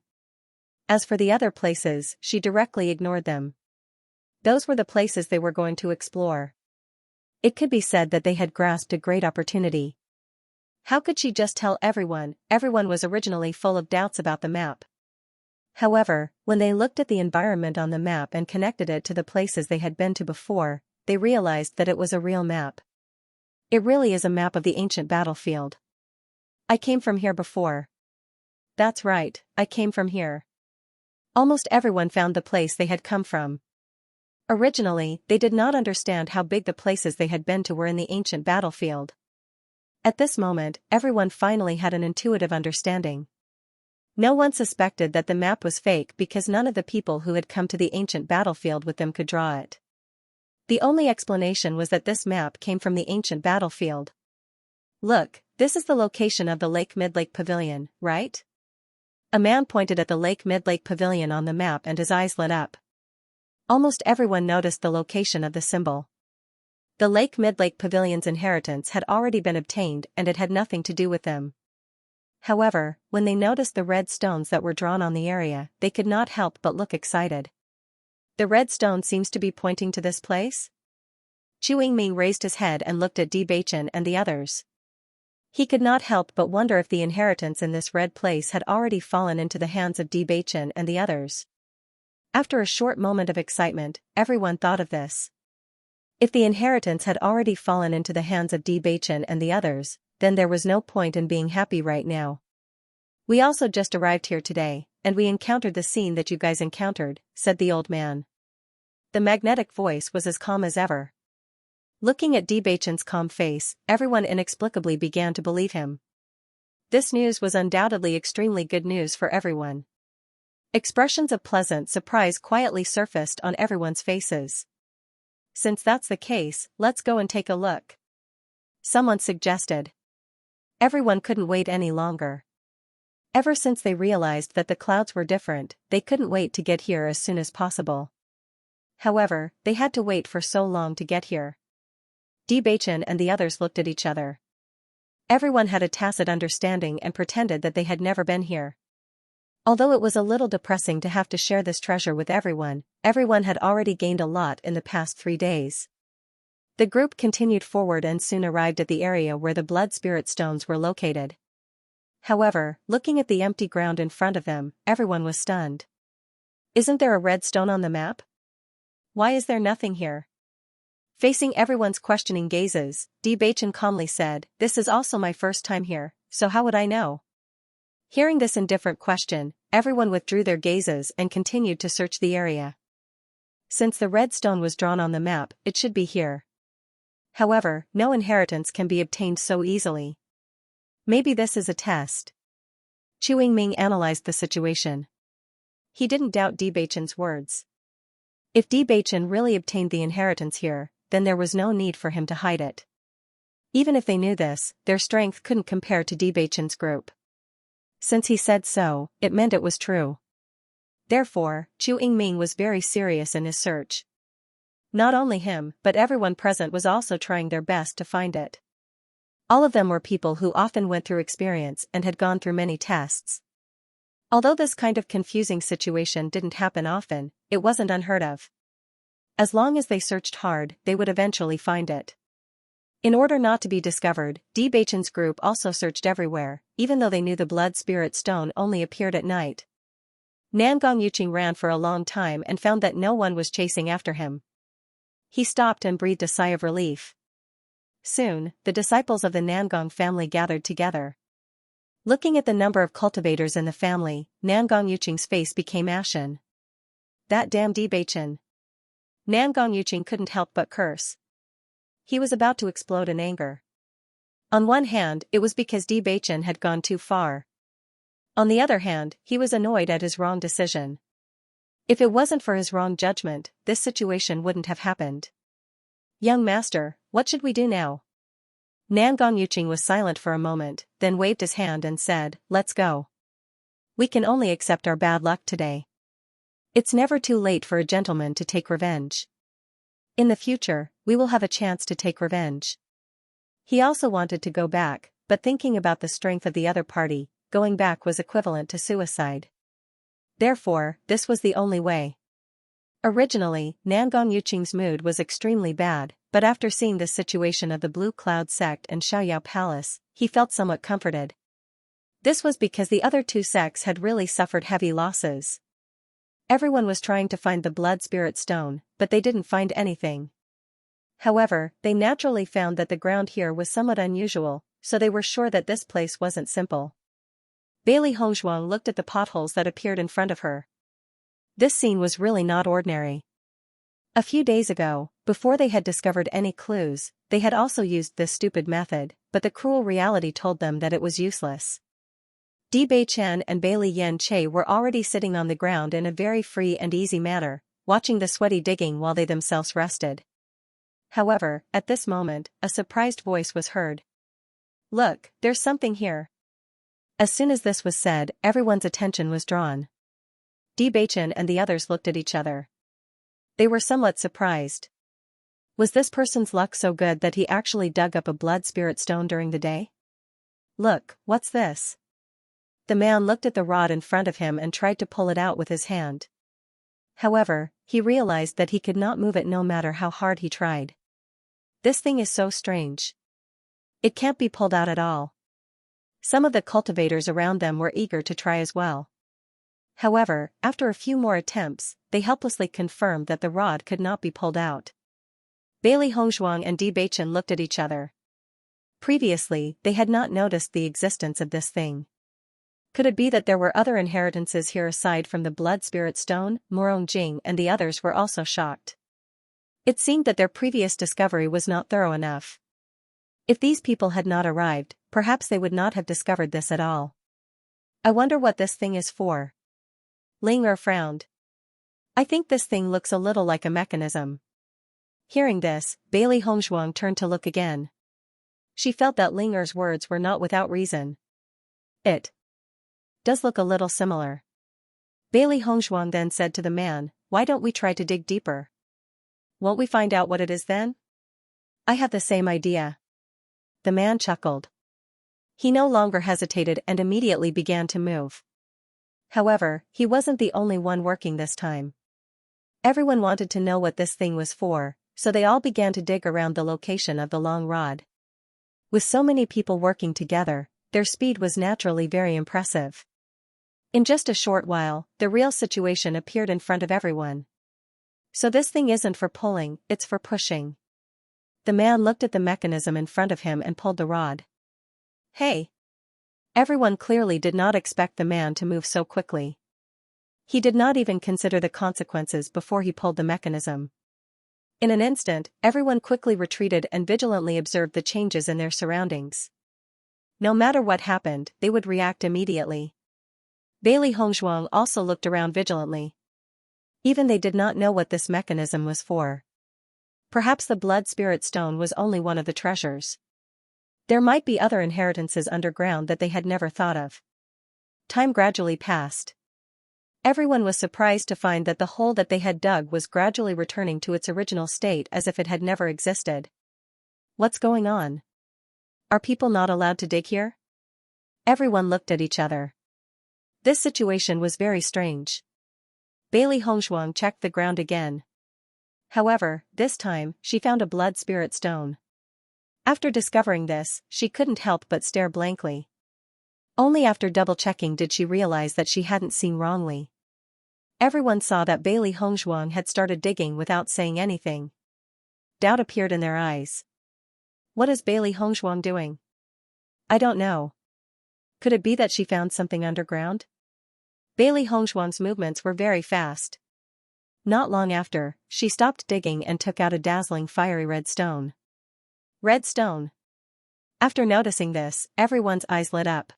As for the other places, she directly ignored them. Those were the places they were going to explore. It could be said that they had grasped a great opportunity. How could she just tell everyone? Everyone was originally full of doubts about the map. However, when they looked at the environment on the map and connected it to the places they had been to before, they realized that it was a real map. It really is a map of the ancient battlefield. I came from here before. That's right, I came from here. Almost everyone found the place they had come from. Originally, they did not understand how big the places they had been to were in the ancient battlefield. At this moment, everyone finally had an intuitive understanding. No one suspected that the map was fake because none of the people who had come to the ancient battlefield with them could draw it. The only explanation was that this map came from the ancient battlefield. Look, this is the location of the Lake Midlake Pavilion, right? A man pointed at the Lake Midlake Pavilion on the map and his eyes lit up. Almost everyone noticed the location of the symbol. The Lake Midlake Pavilion's inheritance had already been obtained and it had nothing to do with them. However, when they noticed the red stones that were drawn on the area, they could not help but look excited. The red stone seems to be pointing to this place? Chu Yingming raised his head and looked at Bewitching and the others. He could not help but wonder if the inheritance in this red place had already fallen into the hands of Bewitching and the others. After a short moment of excitement, everyone thought of this. If the inheritance had already fallen into the hands of Bewitching and the others, then there was no point in being happy right now. We also just arrived here today, and we encountered the scene that you guys encountered, said the old man. The magnetic voice was as calm as ever. Looking at Bewitching's calm face, everyone inexplicably began to believe him. This news was undoubtedly extremely good news for everyone. Expressions of pleasant surprise quietly surfaced on everyone's faces. Since that's the case, let's go and take a look. Someone suggested. Everyone couldn't wait any longer. Ever since they realized that the clouds were different, they couldn't wait to get here as soon as possible. However, they had to wait for so long to get here. Bewitching and the others looked at each other. Everyone had a tacit understanding and pretended that they had never been here. Although it was a little depressing to have to share this treasure with everyone had already gained a lot in the past 3 days. The group continued forward and soon arrived at the area where the blood spirit stones were located. However, looking at the empty ground in front of them, everyone was stunned. Isn't there a red stone on the map? Why is there nothing here? Facing everyone's questioning gazes, Bewitching calmly said, "This is also my first time here, so how would I know?" Hearing this indifferent question, everyone withdrew their gazes and continued to search the area. Since the red stone was drawn on the map, it should be here. However, no inheritance can be obtained so easily. Maybe this is a test. Chu Yingming analyzed the situation. He didn't doubt Bewitching's words. If Bewitching really obtained the inheritance here, then there was no need for him to hide it. Even if they knew this, their strength couldn't compare to Bewitching's group. Since he said so, it meant it was true. Therefore, Chu Yingming was very serious in his search. Not only him, but everyone present was also trying their best to find it. All of them were people who often went through experience and had gone through many tests. Although this kind of confusing situation didn't happen often, it wasn't unheard of. As long as they searched hard, they would eventually find it. In order not to be discovered, Bewitching's group also searched everywhere, even though they knew the blood spirit stone only appeared at night. Xianxia ran for a long time and found that no one was chasing after him. He stopped and breathed a sigh of relief. Soon, the disciples of the Nangong family gathered together. Looking at the number of cultivators in the family, Xianxia's face became ashen. That damn Bewitching. Xianxia couldn't help but curse. He was about to explode in anger. On one hand, it was because Bewitching had gone too far. On the other hand, he was annoyed at his wrong decision. If it wasn't for his wrong judgment, this situation wouldn't have happened. "Young master, what should we do now?" Xianxia was silent for a moment, then waved his hand and said, "Let's go. We can only accept our bad luck today. It's never too late for a gentleman to take revenge. In the future, we will have a chance to take revenge." He also wanted to go back, but thinking about the strength of the other party, going back was equivalent to suicide. Therefore, this was the only way. Originally, Xianxia's mood was extremely bad, but after seeing the situation of the Blue Cloud sect and Xiaoyao Palace, he felt somewhat comforted. This was because the other two sects had really suffered heavy losses. Everyone was trying to find the blood spirit stone, but they didn't find anything. However, they naturally found that the ground here was somewhat unusual, so they were sure that this place wasn't simple. Bailey Hongzhuang looked at the potholes that appeared in front of her. This scene was really not ordinary. A few days ago, before they had discovered any clues, they had also used this stupid method, but the cruel reality told them that it was useless. Bewitching and Bailey Xianxia were already sitting on the ground in a very free and easy manner, watching the sweaty digging while they themselves rested. However, at this moment, a surprised voice was heard. "Look, there's something here." As soon as this was said, everyone's attention was drawn. Bewitching and the others looked at each other. They were somewhat surprised. Was this person's luck so good that he actually dug up a blood spirit stone during the day? Look, what's this? The man looked at the rod in front of him and tried to pull it out with his hand. However, he realized that he could not move it no matter how hard he tried. This thing is so strange. It can't be pulled out at all. Some of the cultivators around them were eager to try as well. However, after a few more attempts, they helplessly confirmed that the rod could not be pulled out. Bailey Hongzhuang and Bewitching looked at each other. Previously, they had not noticed the existence of this thing. Could it be that there were other inheritances here aside from the blood spirit stone? Morong Jing and the others were also shocked. It seemed that their previous discovery was not thorough enough. If these people had not arrived, perhaps they would not have discovered this at all. I wonder what this thing is for. Ling Er frowned. I think this thing looks a little like a mechanism. Hearing this, Bailey Hongzhuang turned to look again. She felt that Ling Er's words were not without reason. It does look a little similar. Bailey Hongzhuang then said to the man, why don't we try to dig deeper? Won't we find out what it is then? I have the same idea. The man chuckled. He no longer hesitated and immediately began to move. However, he wasn't the only one working this time. Everyone wanted to know what this thing was for, so they all began to dig around the location of the long rod. With so many people working together, their speed was naturally very impressive. In just a short while, the real situation appeared in front of everyone. So this thing isn't for pulling, it's for pushing. The man looked at the mechanism in front of him and pulled the rod. Hey! Everyone clearly did not expect the man to move so quickly. He did not even consider the consequences before he pulled the mechanism. In an instant, everyone quickly retreated and vigilantly observed the changes in their surroundings. No matter what happened, they would react immediately. Bailey Hongzhuang also looked around vigilantly. Even they did not know what this mechanism was for. Perhaps the blood spirit stone was only one of the treasures. There might be other inheritances underground that they had never thought of. Time gradually passed. Everyone was surprised to find that the hole that they had dug was gradually returning to its original state as if it had never existed. What's going on? Are people not allowed to dig here? Everyone looked at each other. This situation was very strange. Bailey Hongzhuang checked the ground again. However, this time, she found a blood spirit stone. After discovering this, she couldn't help but stare blankly. Only after double-checking did she realize that she hadn't seen wrongly. Everyone saw that Bailey Hongzhuang had started digging without saying anything. Doubt appeared in their eyes. What is Bailey Hongzhuang doing? I don't know. Could it be that she found something underground? Bailey Hongzhuang's movements were very fast. Not long after, she stopped digging and took out a dazzling fiery red stone. Red stone. After noticing this, everyone's eyes lit up.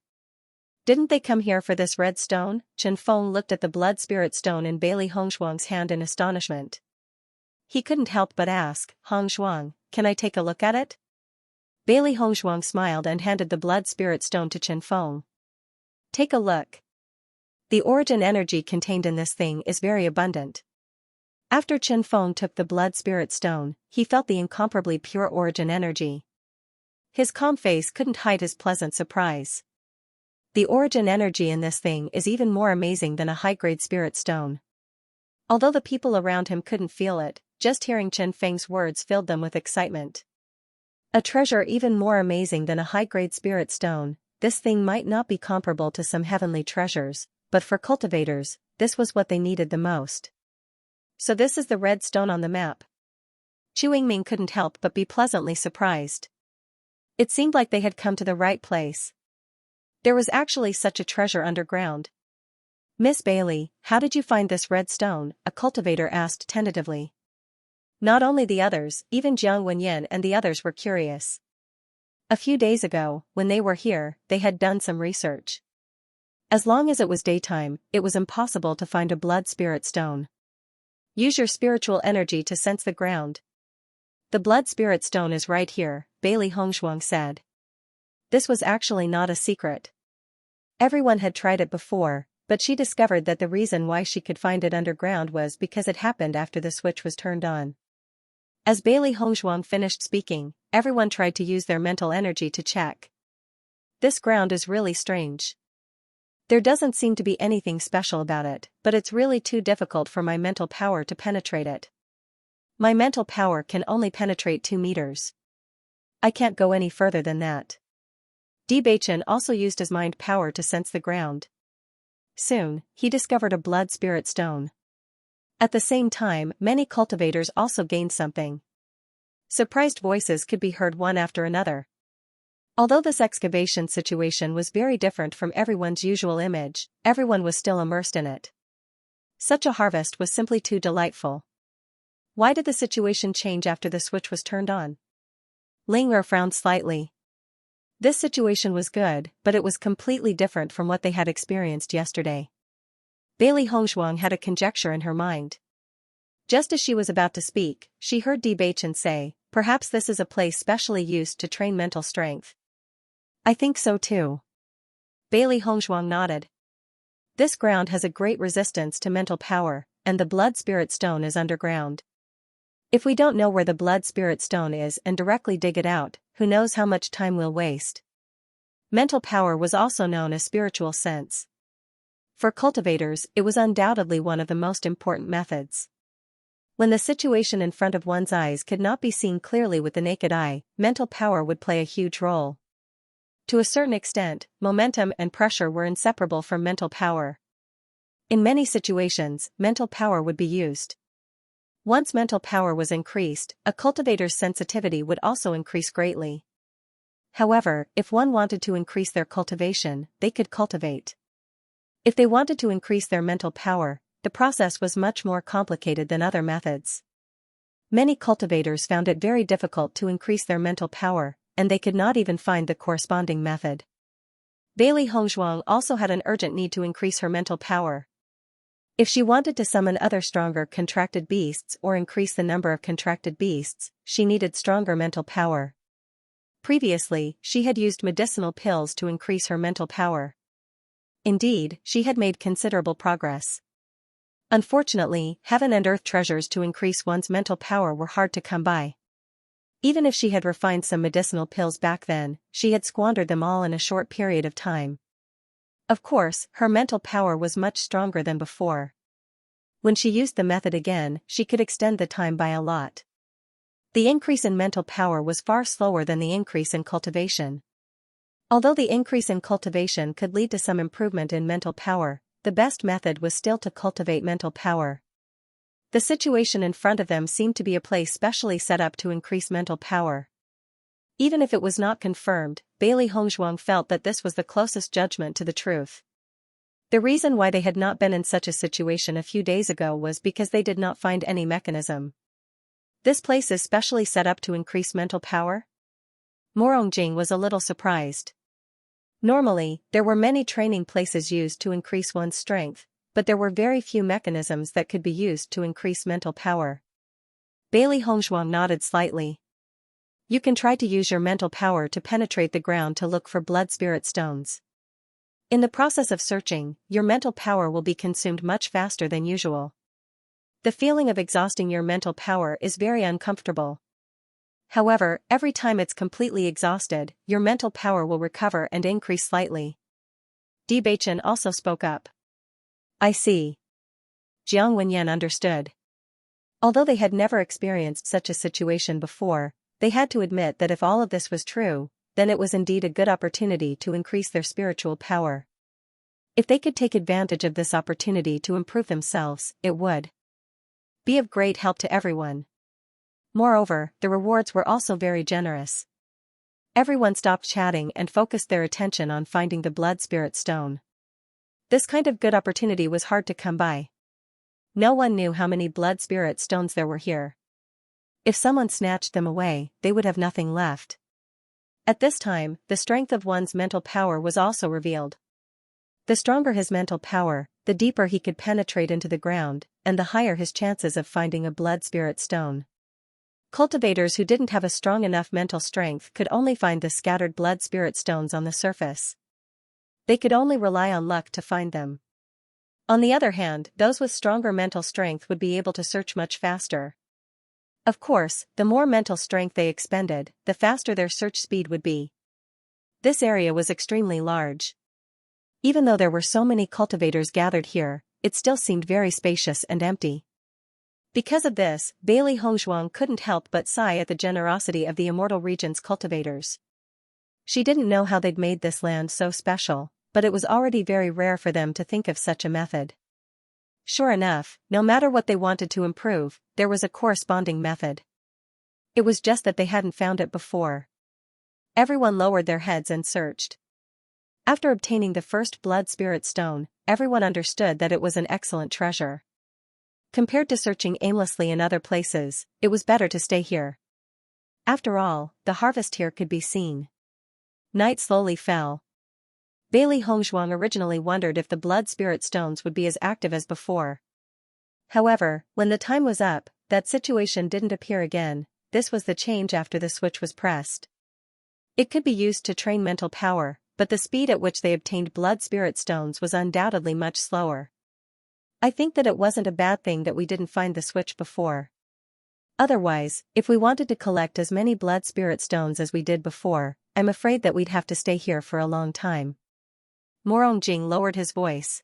Didn't they come here for this red stone? Chen Feng looked at the blood spirit stone in Bailey Hongzhuang's hand in astonishment. He couldn't help but ask, Hongzhuang, can I take a look at it? Bailey Hongzhuang smiled and handed the blood spirit stone to Chen Feng. Take a look. The origin energy contained in this thing is very abundant. After Chen Feng took the blood spirit stone, he felt the incomparably pure origin energy. His calm face couldn't hide his pleasant surprise. The origin energy in this thing is even more amazing than a high-grade spirit stone. Although the people around him couldn't feel it, just hearing Chen Feng's words filled them with excitement. A treasure even more amazing than a high-grade spirit stone, this thing might not be comparable to some heavenly treasures, but for cultivators, this was what they needed the most. So this is the red stone on the map. Chu Yingming couldn't help but be pleasantly surprised. It seemed like they had come to the right place. There was actually such a treasure underground. Miss Bailey, how did you find this red stone? A cultivator asked tentatively. Not only the others, even Jiang Wenyan and the others were curious. A few days ago, when they were here, they had done some research. As long as it was daytime, it was impossible to find a blood spirit stone. Use your spiritual energy to sense the ground. The blood spirit stone is right here, Bailey Hongzhuang said. This was actually not a secret. Everyone had tried it before, but she discovered that the reason why she could find it underground was because it happened after the switch was turned on. As Bailey Hongzhuang finished speaking, everyone tried to use their mental energy to check. This ground is really strange. There doesn't seem to be anything special about it, but it's really too difficult for my mental power to penetrate it. My mental power can only penetrate 2 meters. I can't go any further than that. Bewitching also used his mind power to sense the ground. Soon, he discovered a blood spirit stone. At the same time, many cultivators also gained something. Surprised voices could be heard one after another. Although this excavation situation was very different from everyone's usual image, everyone was still immersed in it. Such a harvest was simply too delightful. Why did the situation change after the switch was turned on? Ling Er frowned slightly. This situation was good, but it was completely different from what they had experienced yesterday. Bailey Hongzhuang had a conjecture in her mind. Just as she was about to speak, she heard Bewitching say, "Perhaps this is a place specially used to train mental strength." "I think so too." Bailey Hongzhuang nodded. This ground has a great resistance to mental power, and the blood spirit stone is underground. If we don't know where the blood spirit stone is and directly dig it out, who knows how much time we'll waste. Mental power was also known as spiritual sense. For cultivators, it was undoubtedly one of the most important methods. When the situation in front of one's eyes could not be seen clearly with the naked eye, mental power would play a huge role. To a certain extent, momentum and pressure were inseparable from mental power. In many situations, mental power would be used. Once mental power was increased, a cultivator's sensitivity would also increase greatly. However, if one wanted to increase their cultivation, they could cultivate. If they wanted to increase their mental power, the process was much more complicated than other methods. Many cultivators found it very difficult to increase their mental power, and they could not even find the corresponding method. Bailey Hongzhuang also had an urgent need to increase her mental power. If she wanted to summon other stronger contracted beasts or increase the number of contracted beasts, she needed stronger mental power. Previously, she had used medicinal pills to increase her mental power. Indeed, she had made considerable progress. Unfortunately, heaven and earth treasures to increase one's mental power were hard to come by. Even if she had refined some medicinal pills back then, she had squandered them all in a short period of time. Of course, her mental power was much stronger than before. When she used the method again, she could extend the time by a lot. The increase in mental power was far slower than the increase in cultivation. Although the increase in cultivation could lead to some improvement in mental power, the best method was still to cultivate mental power. The situation in front of them seemed to be a place specially set up to increase mental power. Even if it was not confirmed, Bailey Hongzhuang felt that this was the closest judgment to the truth. The reason why they had not been in such a situation a few days ago was because they did not find any mechanism. This place is specially set up to increase mental power? Morongjing was a little surprised. Normally, there were many training places used to increase one's strength, but there were very few mechanisms that could be used to increase mental power. Bailey Hongzhuang nodded slightly. You can try to use your mental power to penetrate the ground to look for blood spirit stones. In the process of searching, your mental power will be consumed much faster than usual. The feeling of exhausting your mental power is very uncomfortable. However, every time it's completely exhausted, your mental power will recover and increase slightly. Bewitching also spoke up. I see. Jiang Wenyan understood. Although they had never experienced such a situation before, they had to admit that if all of this was true, then it was indeed a good opportunity to increase their spiritual power. If they could take advantage of this opportunity to improve themselves, it would be of great help to everyone. Moreover, the rewards were also very generous. Everyone stopped chatting and focused their attention on finding the blood spirit stone. This kind of good opportunity was hard to come by. No one knew how many blood spirit stones there were here. If someone snatched them away, they would have nothing left. At this time, the strength of one's mental power was also revealed. The stronger his mental power, the deeper he could penetrate into the ground, and the higher his chances of finding a blood spirit stone. Cultivators who didn't have a strong enough mental strength could only find the scattered blood spirit stones on the surface. They could only rely on luck to find them. On the other hand, those with stronger mental strength would be able to search much faster. Of course, the more mental strength they expended, the faster their search speed would be. This area was extremely large. Even though there were so many cultivators gathered here, it still seemed very spacious and empty. Because of this, Bailey Hongzhuang couldn't help but sigh at the generosity of the Immortal Region's cultivators. She didn't know how they'd made this land so special, but it was already very rare for them to think of such a method. Sure enough, no matter what they wanted to improve, there was a corresponding method. It was just that they hadn't found it before. Everyone lowered their heads and searched. After obtaining the first blood spirit stone, everyone understood that it was an excellent treasure. Compared to searching aimlessly in other places, it was better to stay here. After all, the harvest here could be seen. Night slowly fell. Bailey Hongzhuang originally wondered if the blood spirit stones would be as active as before. However, when the time was up, that situation didn't appear again. This was the change after the switch was pressed. It could be used to train mental power, but the speed at which they obtained blood spirit stones was undoubtedly much slower. I think that it wasn't a bad thing that we didn't find the switch before. Otherwise, if we wanted to collect as many blood spirit stones as we did before, I'm afraid that we'd have to stay here for a long time. Morongjing lowered his voice.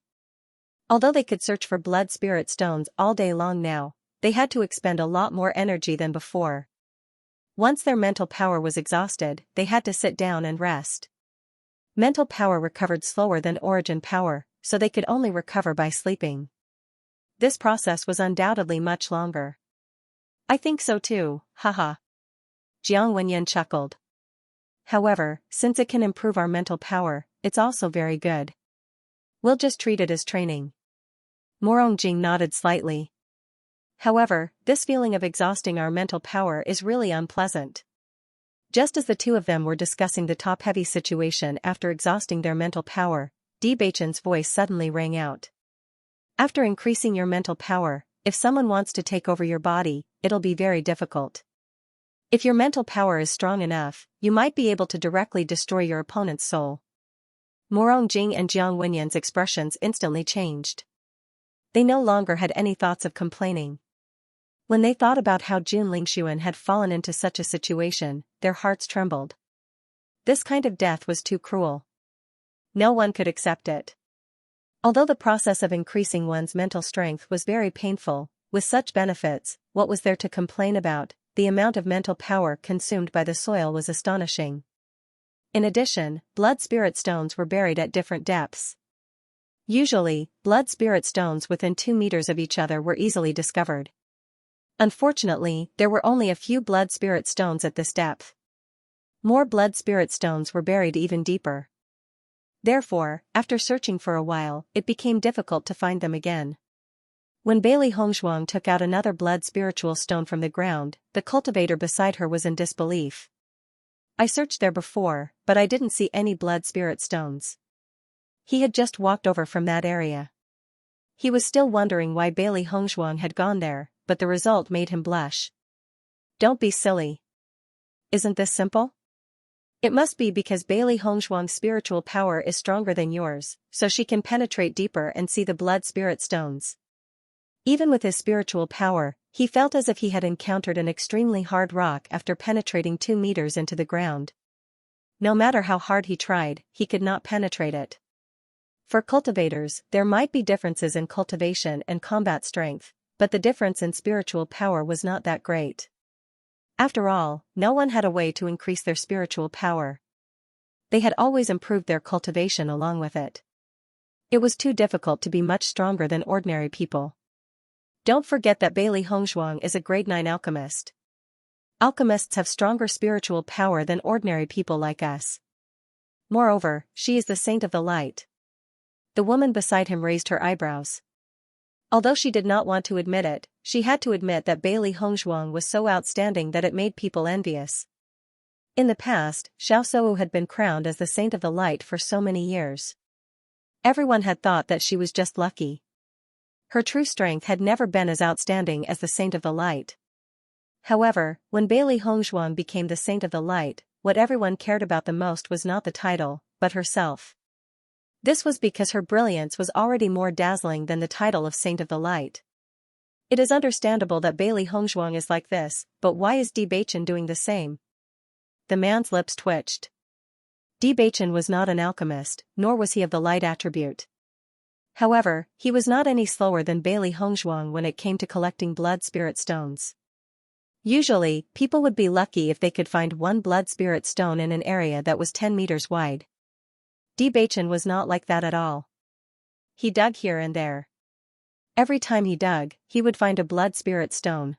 Although they could search for blood spirit stones all day long now, they had to expend a lot more energy than before. Once their mental power was exhausted, they had to sit down and rest. Mental power recovered slower than origin power, so they could only recover by sleeping. This process was undoubtedly much longer. I think so too, haha. Jiang Wenyan chuckled. However, since it can improve our mental power, it's also very good. We'll just treat it as training. Morongjing nodded slightly. However, this feeling of exhausting our mental power is really unpleasant. Just as the two of them were discussing the top-heavy situation after exhausting their mental power, Beichen's voice suddenly rang out. After increasing your mental power, if someone wants to take over your body, it'll be very difficult. If your mental power is strong enough, you might be able to directly destroy your opponent's soul. Morongjing and Jiang Wenyan's expressions instantly changed. They no longer had any thoughts of complaining. When they thought about how Jun Lingxuan had fallen into such a situation, their hearts trembled. This kind of death was too cruel. No one could accept it. Although the process of increasing one's mental strength was very painful, with such benefits, what was there to complain about? The amount of mental power consumed by the soil was astonishing. In addition, blood spirit stones were buried at different depths. Usually, blood spirit stones within 2 meters of each other were easily discovered. Unfortunately, there were only a few blood spirit stones at this depth. More blood spirit stones were buried even deeper. Therefore, after searching for a while, it became difficult to find them again. When Bailey Hongzhuang took out another blood spiritual stone from the ground, the cultivator beside her was in disbelief. I searched there before, but I didn't see any blood spirit stones. He had just walked over from that area. He was still wondering why Bailey Hongzhuang had gone there, but the result made him blush. Don't be silly. Isn't this simple? It must be because Bailey Hongzhuang's spiritual power is stronger than yours, so she can penetrate deeper and see the blood spirit stones. Even with his spiritual power, he felt as if he had encountered an extremely hard rock after penetrating 2 meters into the ground. No matter how hard he tried, he could not penetrate it. For cultivators, there might be differences in cultivation and combat strength, but the difference in spiritual power was not that great. After all, no one had a way to increase their spiritual power. They had always improved their cultivation along with it. It was too difficult to be much stronger than ordinary people. Don't forget that Bailey Hongzhuang is a grade 9 alchemist. Alchemists have stronger spiritual power than ordinary people like us. Moreover, she is the saint of the light. The woman beside him raised her eyebrows. Although she did not want to admit it, she had to admit that Bailey Hongzhuang was so outstanding that it made people envious. In the past, Xiaosu had been crowned as the saint of the light for so many years. Everyone had thought that she was just lucky. Her true strength had never been as outstanding as the saint of the light. However, when Bailey Hongzhuang became the saint of the light, what everyone cared about the most was not the title, but herself. This was because her brilliance was already more dazzling than the title of Saint of the Light. It is understandable that Bailey Hongzhuang is like this, but why is Di Baichen doing the same? The man's lips twitched. Di Baichen was not an alchemist, nor was he of the light attribute. However, he was not any slower than Bailey Hongzhuang when it came to collecting blood spirit stones. Usually, people would be lucky if they could find one blood spirit stone in an area that was 10 meters wide. Di Baichen was not like that at all. He dug here and there. Every time he dug, he would find a blood spirit stone.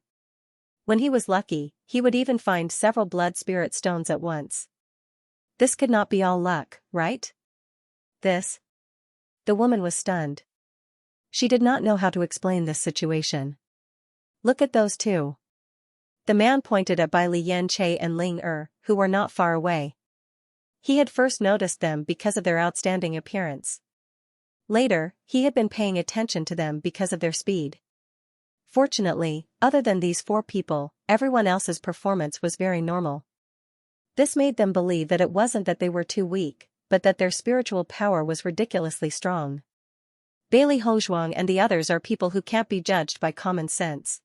When he was lucky, he would even find several blood spirit stones at once. This could not be all luck, right? This? The woman was stunned. She did not know how to explain this situation. Look at those two. The man pointed at Bai Liyan and Ling who were not far away. He had first noticed them because of their outstanding appearance. Later, he had been paying attention to them because of their speed. Fortunately, other than these four people, everyone else's performance was very normal. This made them believe that it wasn't that they were too weak, but that their spiritual power was ridiculously strong. Bailey Hongzhuang and the others are people who can't be judged by common sense.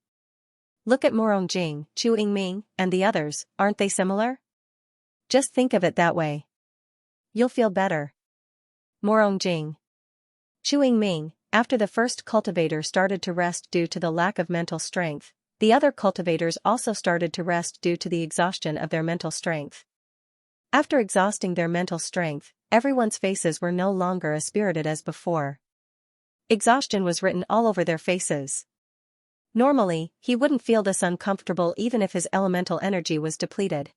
Look at Morong Jing, Chu Yingming, and the others, aren't they similar? Just think of it that way. You'll feel better. Morong Jing. Chu Yingming, after the first cultivator started to rest due to the lack of mental strength, the other cultivators also started to rest due to the exhaustion of their mental strength. After exhausting their mental strength, everyone's faces were no longer as spirited as before. Exhaustion was written all over their faces. Normally, he wouldn't feel this uncomfortable even if his elemental energy was depleted.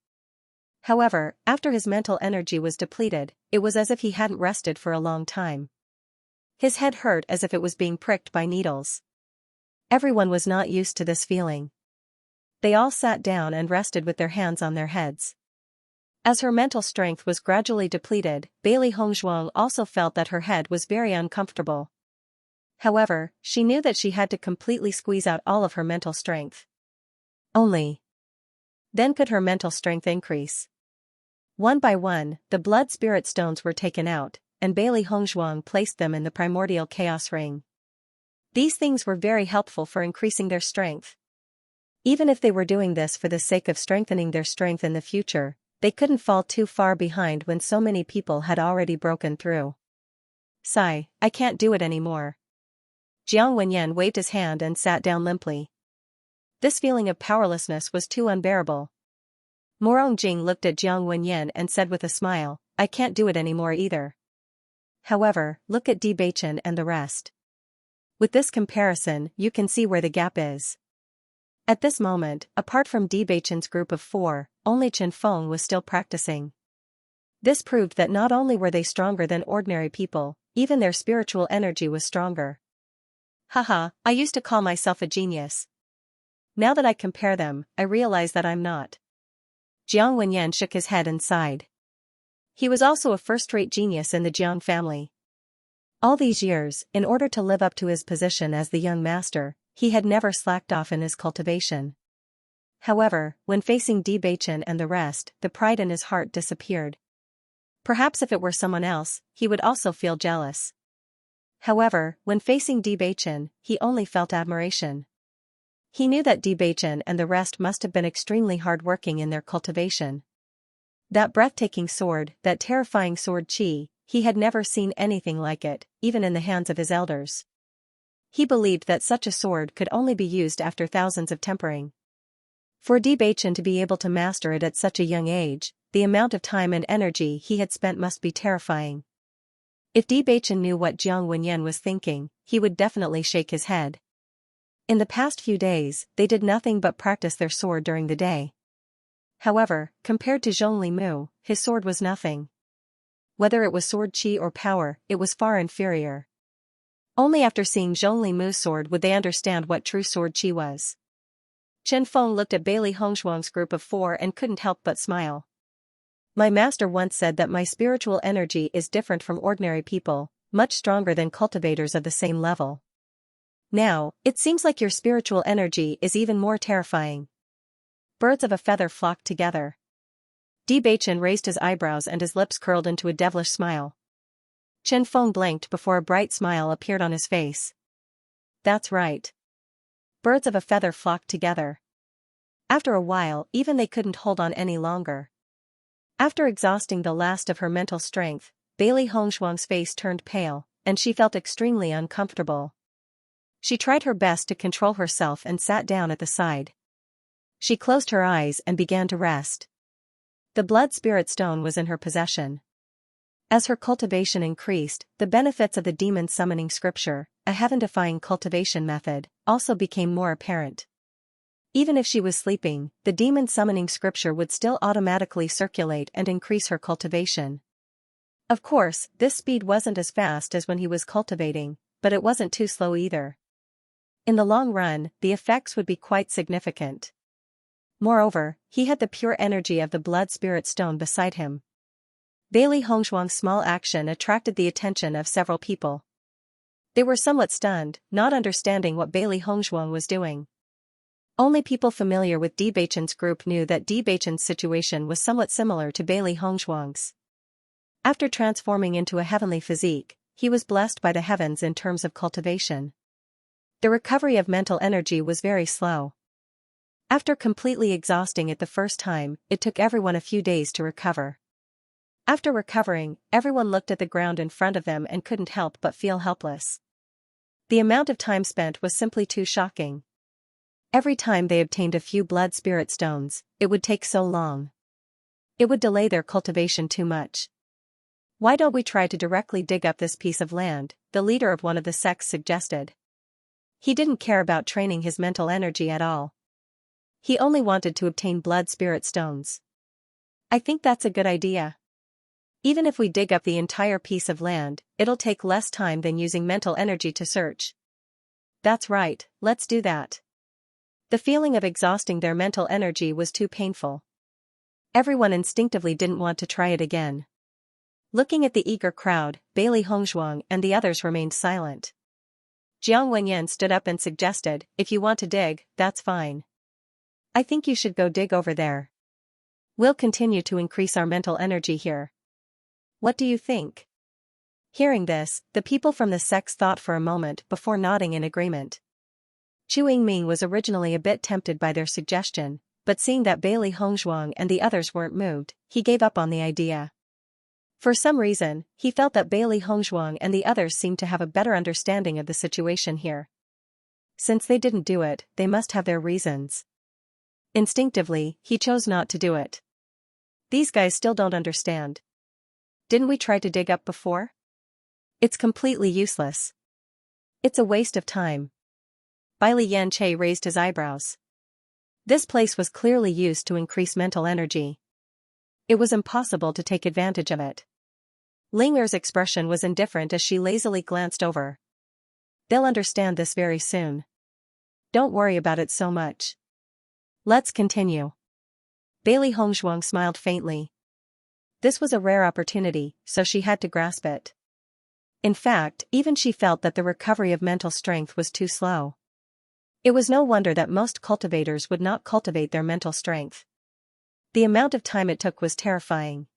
However, after his mental energy was depleted, it was as if he hadn't rested for a long time. His head hurt as if it was being pricked by needles. Everyone was not used to this feeling. They all sat down and rested with their hands on their heads. As her mental strength was gradually depleted, Bailey Hongzhuang also felt that her head was very uncomfortable. However, she knew that she had to completely squeeze out all of her mental strength. Only then could her mental strength increase. One by one, the blood spirit stones were taken out, and Bailey Hongzhuang placed them in the primordial chaos ring. These things were very helpful for increasing their strength. Even if they were doing this for the sake of strengthening their strength in the future, they couldn't fall too far behind when so many people had already broken through. Sigh, I can't do it anymore. Jiang Wenyan waved his hand and sat down limply. This feeling of powerlessness was too unbearable. Morong Jing looked at Jiang Wenyan and said with a smile, I can't do it anymore either. However, look at Di Baichen and the rest. With this comparison, you can see where the gap is. At this moment, apart from Di Baichen's group of four, only Chen Feng was still practicing. This proved that not only were they stronger than ordinary people, even their spiritual energy was stronger. Haha, I used to call myself a genius. Now that I compare them, I realize that I'm not. Jiang Wenyan shook his head and sighed. He was also a first-rate genius in the Jiang family. All these years, in order to live up to his position as the young master, he had never slacked off in his cultivation. However, when facing Di Baichen and the rest, the pride in his heart disappeared. Perhaps if it were someone else, he would also feel jealous. However, when facing Di Baichen, he only felt admiration. He knew that Di Baichen and the rest must have been extremely hard-working in their cultivation. That breathtaking sword, that terrifying sword qi, he had never seen anything like it, even in the hands of his elders. He believed that such a sword could only be used after thousands of tempering. For Di Baichen to be able to master it at such a young age, the amount of time and energy he had spent must be terrifying. If Di Baichen knew what Jiang Wenyan was thinking, he would definitely shake his head. In the past few days, they did nothing but practice their sword during the day. However, compared to Zhongli Mu, his sword was nothing. Whether it was sword qi or power, it was far inferior. Only after seeing Zhongli Mu's sword would they understand what true sword qi was. Chen Feng looked at Bailey Hongzhuang's group of four and couldn't help but smile. My master once said that my spiritual energy is different from ordinary people, much stronger than cultivators of the same level. Now, it seems like your spiritual energy is even more terrifying. Birds of a feather flocked together. Di Baichen raised his eyebrows and his lips curled into a devilish smile. Chen Feng blinked before a bright smile appeared on his face. That's right. Birds of a feather flocked together. After a while, even they couldn't hold on any longer. After exhausting the last of her mental strength, Bailey Hongshuang's face turned pale, and she felt extremely uncomfortable. She tried her best to control herself and sat down at the side. She closed her eyes and began to rest. The blood spirit stone was in her possession. As her cultivation increased, the benefits of the demon summoning scripture, a heaven-defying cultivation method, also became more apparent. Even if she was sleeping, the demon summoning scripture would still automatically circulate and increase her cultivation. Of course, this speed wasn't as fast as when he was cultivating, but it wasn't too slow either. In the long run, the effects would be quite significant. Moreover, he had the pure energy of the blood spirit stone beside him. Bailey Hongshuang's small action attracted the attention of several people. They were somewhat stunned, not understanding what Bailey Hongshuang was doing. Only people familiar with Bewitching's group knew that Bewitching's situation was somewhat similar to Bailey Hongshuang's. After transforming into a heavenly physique, he was blessed by the heavens in terms of cultivation. The recovery of mental energy was very slow. After completely exhausting it the first time, it took everyone a few days to recover. After recovering, everyone looked at the ground in front of them and couldn't help but feel helpless. The amount of time spent was simply too shocking. Every time they obtained a few blood spirit stones, it would take so long. It would delay their cultivation too much. "Why don't we try to directly dig up this piece of land?" the leader of one of the sects suggested. He didn't care about training his mental energy at all. He only wanted to obtain blood spirit stones. "I think that's a good idea. Even if we dig up the entire piece of land, it'll take less time than using mental energy to search." "That's right, let's do that." The feeling of exhausting their mental energy was too painful. Everyone instinctively didn't want to try it again. Looking at the eager crowd, Bailey Hongshuang and the others remained silent. Jiang Wenyan stood up and suggested, "If you want to dig, that's fine. I think you should go dig over there. We'll continue to increase our mental energy here. What do you think?" Hearing this, the people from the sects thought for a moment before nodding in agreement. Chu Yingming was originally a bit tempted by their suggestion, but seeing that Bailey Hongshuang and the others weren't moved, he gave up on the idea. For some reason, he felt that Bailey Hongshuang and the others seemed to have a better understanding of the situation here. Since they didn't do it, they must have their reasons. Instinctively, he chose not to do it. These guys still don't understand. "Didn't we try to dig up before? It's completely useless. It's a waste of time." Bailey Yanche raised his eyebrows. This place was clearly used to increase mental energy. It was impossible to take advantage of it. Ling'er's expression was indifferent as she lazily glanced over. "They'll understand this very soon. Don't worry about it so much. Let's continue." Bailey Hongshuang smiled faintly. This was a rare opportunity, so she had to grasp it. In fact, even she felt that the recovery of mental strength was too slow. It was no wonder that most cultivators would not cultivate their mental strength. The amount of time it took was terrifying.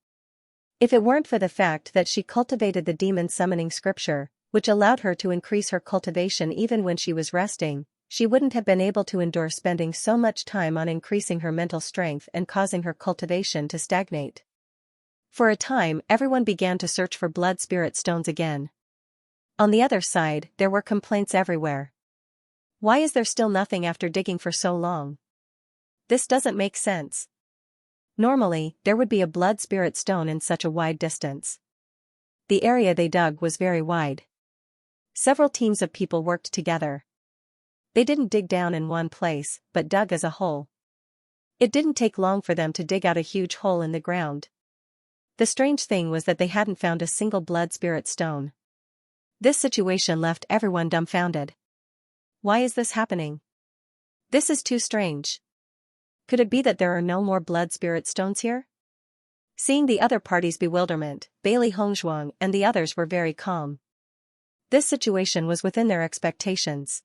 If it weren't for the fact that she cultivated the demon summoning scripture, which allowed her to increase her cultivation even when she was resting, she wouldn't have been able to endure spending so much time on increasing her mental strength and causing her cultivation to stagnate. For a time, everyone began to search for blood spirit stones again. On the other side, there were complaints everywhere. "Why is there still nothing after digging for so long? This doesn't make sense. Normally, there would be a blood spirit stone in such a wide distance." The area they dug was very wide. Several teams of people worked together. They didn't dig down in one place, but dug as a whole. It didn't take long for them to dig out a huge hole in the ground. The strange thing was that they hadn't found a single blood spirit stone. This situation left everyone dumbfounded. Why is this happening? This is too strange. Could it be that there are no more blood spirit stones here? Seeing the other party's bewilderment, Bailey Hongshuang and the others were very calm. This situation was within their expectations.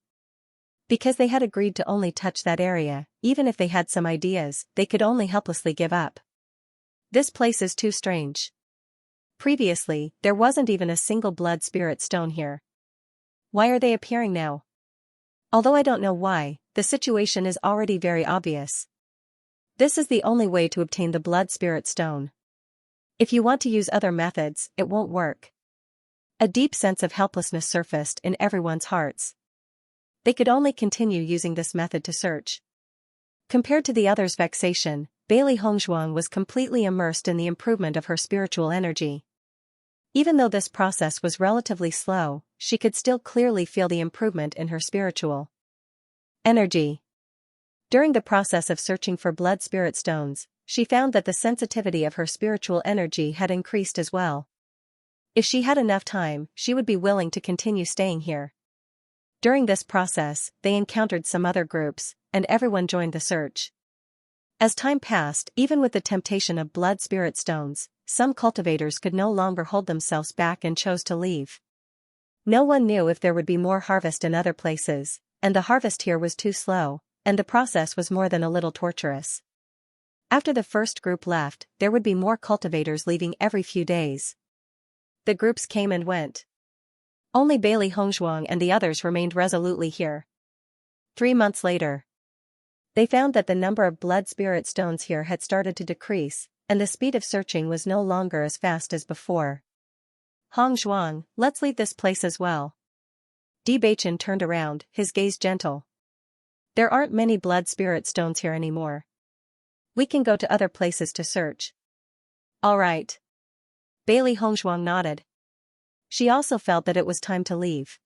Because they had agreed to only touch that area, even if they had some ideas, they could only helplessly give up. This place is too strange. Previously, there wasn't even a single blood spirit stone here. Why are they appearing now? Although I don't know why, the situation is already very obvious. This is the only way to obtain the blood spirit stone. If you want to use other methods, it won't work. A deep sense of helplessness surfaced in everyone's hearts. They could only continue using this method to search. Compared to the others' vexation, Bailey Hongzhuang was completely immersed in the improvement of her spiritual energy. Even though this process was relatively slow, she could still clearly feel the improvement in her spiritual energy. During the process of searching for blood spirit stones, she found that the sensitivity of her spiritual energy had increased as well. If she had enough time, she would be willing to continue staying here. During this process, they encountered some other groups, and everyone joined the search. As time passed, even with the temptation of blood spirit stones, some cultivators could no longer hold themselves back and chose to leave. No one knew if there would be more harvest in other places, and the harvest here was too slow, and the process was more than a little torturous. After the first group left, there would be more cultivators leaving every few days. The groups came and went. Only Bailey Hongzhuang and the others remained resolutely here. 3 months later, they found that the number of blood spirit stones here had started to decrease, and the speed of searching was no longer as fast as before. Hongzhuang, let's leave this place as well. Bewitching turned around, his gaze gentle. There aren't many blood spirit stones here anymore. We can go to other places to search. All right. Bailey Hongzhuang nodded. She also felt that it was time to leave.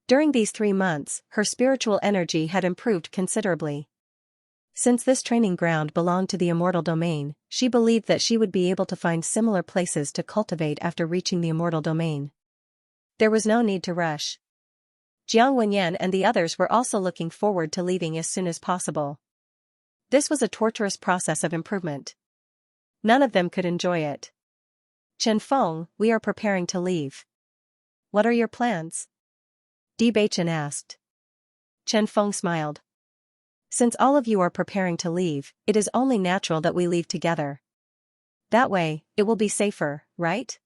During these 3 months, her spiritual energy had improved considerably. Since this training ground belonged to the immortal domain, she believed that she would be able to find similar places to cultivate after reaching the immortal domain. There was no need to rush. Jiang Wenyan and the others were also looking forward to leaving as soon as possible. This was a torturous process of improvement. None of them could enjoy it. Chen Feng, we are preparing to leave. What are your plans? Bewitching asked. Chen Feng smiled. Since all of you are preparing to leave, it is only natural that we leave together. That way, it will be safer, right?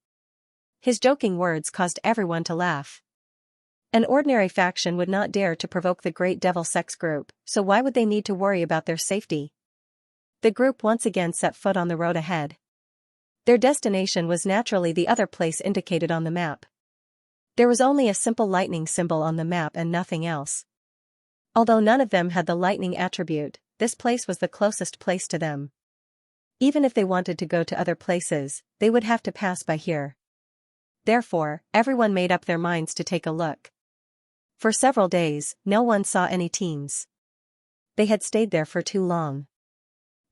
His joking words caused everyone to laugh. An ordinary faction would not dare to provoke the Great Devil Sex group, so why would they need to worry about their safety? The group once again set foot on the road ahead. Their destination was naturally the other place indicated on the map. There was only a simple lightning symbol on the map and nothing else. Although none of them had the lightning attribute, this place was the closest place to them. Even if they wanted to go to other places, they would have to pass by here. Therefore, everyone made up their minds to take a look. For several days, no one saw any teams. They had stayed there for too long.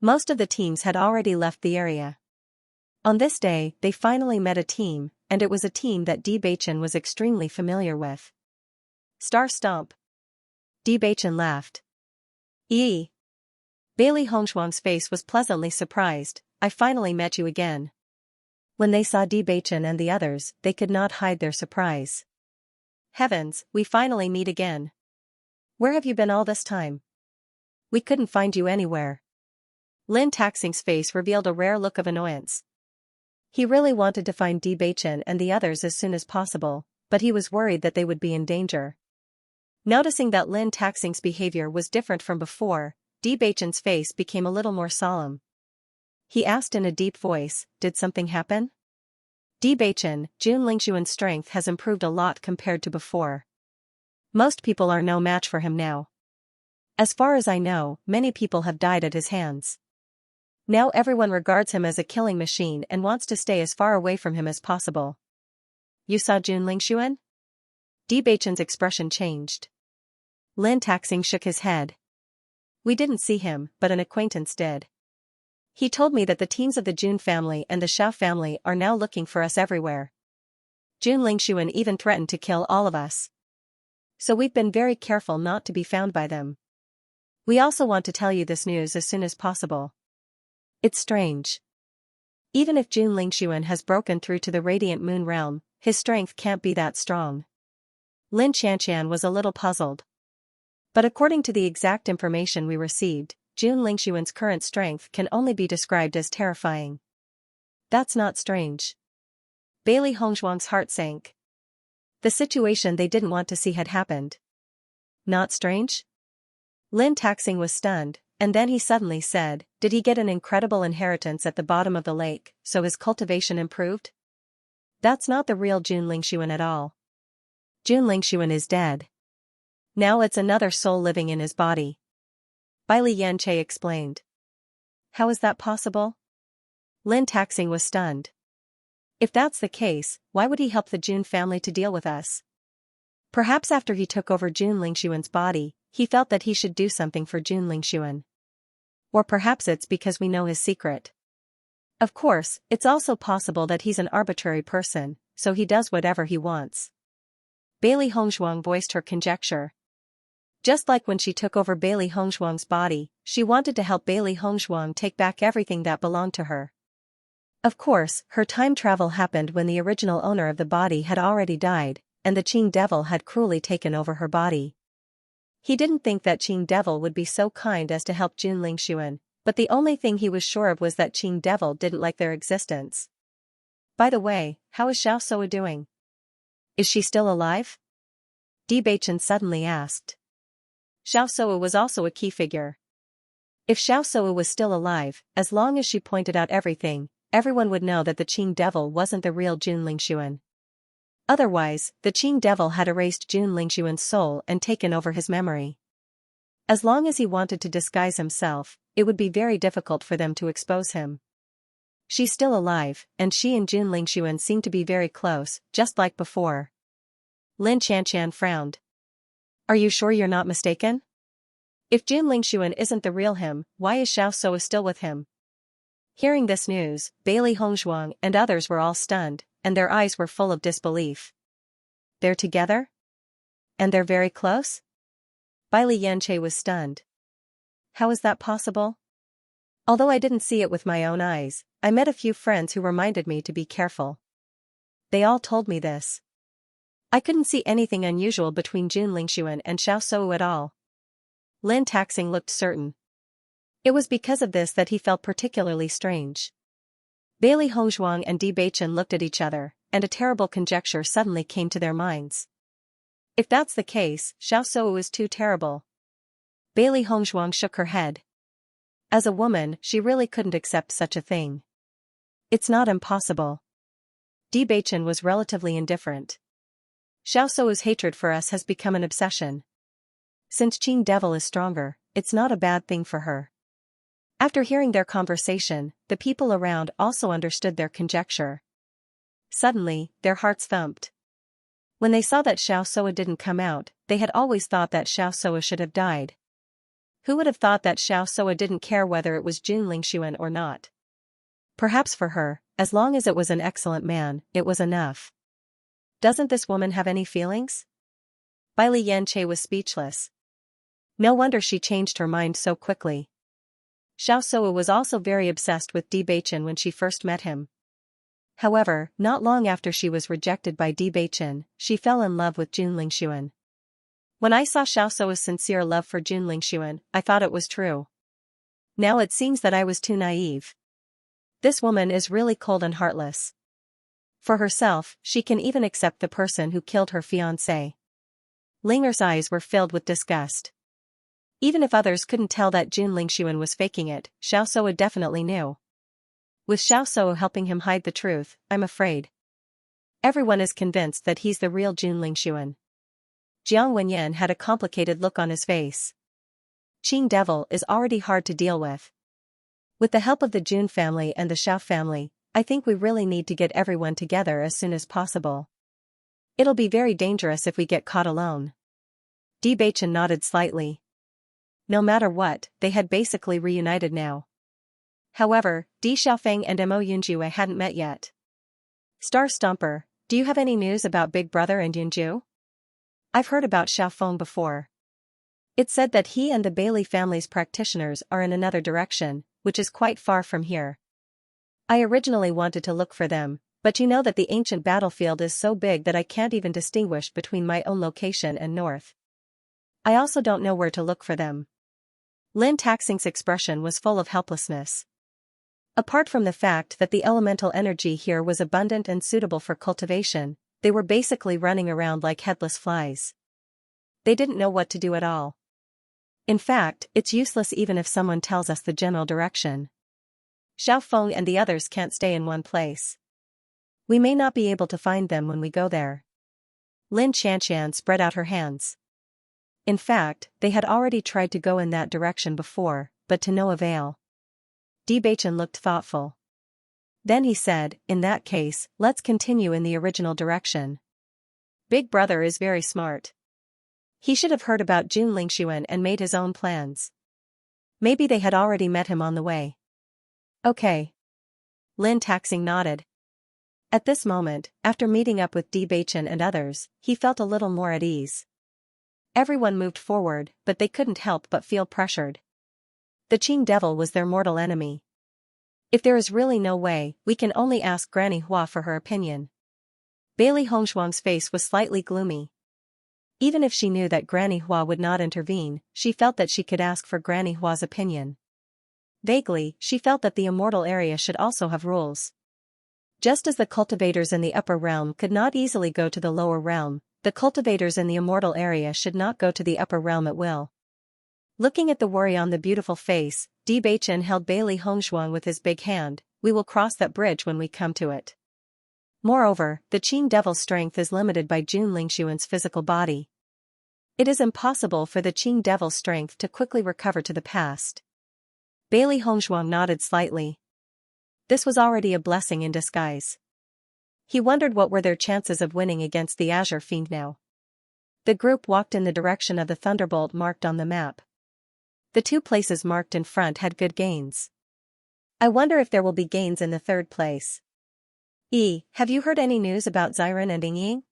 Most of the teams had already left the area. On this day, they finally met a team, and it was a team that Bewitching was extremely familiar with. Star Stomp. Bewitching laughed. Bailey Hongzhuang's face was pleasantly surprised. I finally met you again. When they saw Bewitching and the others, they could not hide their surprise. Heavens, we finally meet again. Where have you been all this time? We couldn't find you anywhere. Lin Taxing's face revealed a rare look of annoyance. He really wanted to find Bewitching and the others as soon as possible, but he was worried that they would be in danger. Noticing that Lin Taxing's behavior was different from before, Bewitching's face became a little more solemn. He asked in a deep voice, did something happen? Bewitching, Jun Lingshuan's strength has improved a lot compared to before. Most people are no match for him now. As far as I know, many people have died at his hands. Now everyone regards him as a killing machine and wants to stay as far away from him as possible. You saw Jun Lingshuan? Bewitching's expression changed. Lin Taxing shook his head. We didn't see him, but an acquaintance did. He told me that the teams of the Jun family and the Xiao family are now looking for us everywhere. Jun Lingshuan even threatened to kill all of us. So we've been very careful not to be found by them. We also want to tell you this news as soon as possible. It's strange. Even if Jun Lingshuan has broken through to the Radiant Moon realm, his strength can't be that strong. Lin Xianxia was a little puzzled. But according to the exact information we received, Jun Lingshuan's current strength can only be described as terrifying. That's not strange. Bailey Hongzhuang's heart sank. The situation they didn't want to see had happened. Not strange? Lin Taxing was stunned, and then he suddenly said, did he get an incredible inheritance at the bottom of the lake, so his cultivation improved? That's not the real Jun Lingxuan at all. Jun Lingxuan is dead. Now it's another soul living in his body. Li Yanche explained. How is that possible? Lin Taxing was stunned. If that's the case, why would he help the Jun family to deal with us? Perhaps after he took over Jun Lingxuan's body, he felt that he should do something for Jun Lingxuan. Or perhaps it's because we know his secret. Of course, it's also possible that he's an arbitrary person, so he does whatever he wants. Bailey Hongshuang voiced her conjecture. Just like when she took over Bailey Hongshuang's body, she wanted to help Bailey Hongshuang take back everything that belonged to her. Of course, her time travel happened when the original owner of the body had already died, and the Qing Devil had cruelly taken over her body. He didn't think that Qing Devil would be so kind as to help Jun Lingxuan, but the only thing he was sure of was that Qing Devil didn't like their existence. By the way, how is Xiaoxia doing? Is she still alive? Bewitching suddenly asked. Xiaoxia was also a key figure. If Xiaoxia was still alive, as long as she pointed out everything, everyone would know that the Qing Devil wasn't the real Jun Lingxuan. Otherwise, the Qing Devil had erased Jun Lingxuan's soul and taken over his memory. As long as he wanted to disguise himself, it would be very difficult for them to expose him. She's still alive, and she and Jun Lingxuan seem to be very close, just like before. Lin Xianxia frowned. Are you sure you're not mistaken? If Jun Lingxuan isn't the real him, why is Xiaoxia still with him? Hearing this news, Bailey Hongshuang and others were all stunned, and their eyes were full of disbelief. They're together? And they're very close? Li Yanche was stunned. How is that possible? Although I didn't see it with my own eyes, I met a few friends who reminded me to be careful. They all told me this. I couldn't see anything unusual between Jun Lingxuan and Xiaoxia at all. Lin Taxing looked certain. It was because of this that he felt particularly strange. Bailey Hongshuang and Bewitching looked at each other, and a terrible conjecture suddenly came to their minds. If that's the case, Xiaoxia is too terrible. Bailey Hongshuang shook her head. As a woman, she really couldn't accept such a thing. It's not impossible. Bewitching was relatively indifferent. Xiaoxia's hatred for us has become an obsession. Since Qing Devil is stronger, it's not a bad thing for her. After hearing their conversation, the people around also understood their conjecture. Suddenly, their hearts thumped. When they saw that Xiaoxia didn't come out, they had always thought that Xiaoxia should have died. Who would have thought that Xiaoxia didn't care whether it was Jun Lingxuan or not? Perhaps for her, as long as it was an excellent man, it was enough. Doesn't this woman have any feelings? Li Yanche was speechless. No wonder she changed her mind so quickly. Xiaoxia was also very obsessed with Bewitching when she first met him. However, not long after she was rejected by Bewitching, she fell in love with Jun Lingxuan. When I saw Xiaoxia's sincere love for Jun Lingxuan, I thought it was true. Now it seems that I was too naive. This woman is really cold and heartless. For herself, she can even accept the person who killed her fiancé. Linger's eyes were filled with disgust. Even if others couldn't tell that Jun Lingxuan was faking it, Xiaoxia definitely knew. With Xiaoxia helping him hide the truth, I'm afraid. Everyone is convinced that he's the real Jun Lingxuan. Jiang Wenyan had a complicated look on his face. Qing Devil is already hard to deal with. With the help of the Jun family and the Xiao family, I think we really need to get everyone together as soon as possible. It'll be very dangerous if we get caught alone. Bewitching nodded slightly. No matter what, they had basically reunited now. However, Di Xiaofeng and Mo Yunjue hadn't met yet. Star Stomper, do you have any news about Big Brother and Yunju? I've heard about Xiaofeng before. It said that he and the Bailey family's practitioners are in another direction, which is quite far from here. I originally wanted to look for them, but you know that the ancient battlefield is so big that I can't even distinguish between my own location and north. I also don't know where to look for them. Lin Taxing's expression was full of helplessness. Apart from the fact that the elemental energy here was abundant and suitable for cultivation, they were basically running around like headless flies. They didn't know what to do at all. In fact, it's useless even if someone tells us the general direction. Xiao Feng and the others can't stay in one place. We may not be able to find them when we go there. Lin Xianxia spread out her hands. In fact, they had already tried to go in that direction before, but to no avail. Bewitching looked thoughtful. Then he said, in that case, let's continue in the original direction. Big Brother is very smart. He should have heard about Jun Lingxuan and made his own plans. Maybe they had already met him on the way. Okay. Lin Taxing nodded. At this moment, after meeting up with Bewitching and others, he felt a little more at ease. Everyone moved forward, but they couldn't help but feel pressured. The Qing devil was their mortal enemy. If there is really no way, we can only ask Granny Hua for her opinion. Bailey Hongshuang's face was slightly gloomy. Even if she knew that Granny Hua would not intervene, she felt that she could ask for Granny Hua's opinion. Vaguely, she felt that the immortal area should also have rules. Just as the cultivators in the upper realm could not easily go to the lower realm, the cultivators in the immortal area should not go to the upper realm at will. Looking at the worry on the beautiful face, Bewitching held Bailey Hongshuang with his big hand. We will cross that bridge when we come to it. Moreover, the Qing devil's strength is limited by Jun Lingxuan's physical body. It is impossible for the Qing devil's strength to quickly recover to the past. Bailey Hongshuang nodded slightly. This was already a blessing in disguise. He wondered what were their chances of winning against the Azure Fiend now. The group walked in the direction of the thunderbolt marked on the map. The two places marked in front had good gains. I wonder if there will be gains in the third place. Have you heard any news about Xiren and Ying?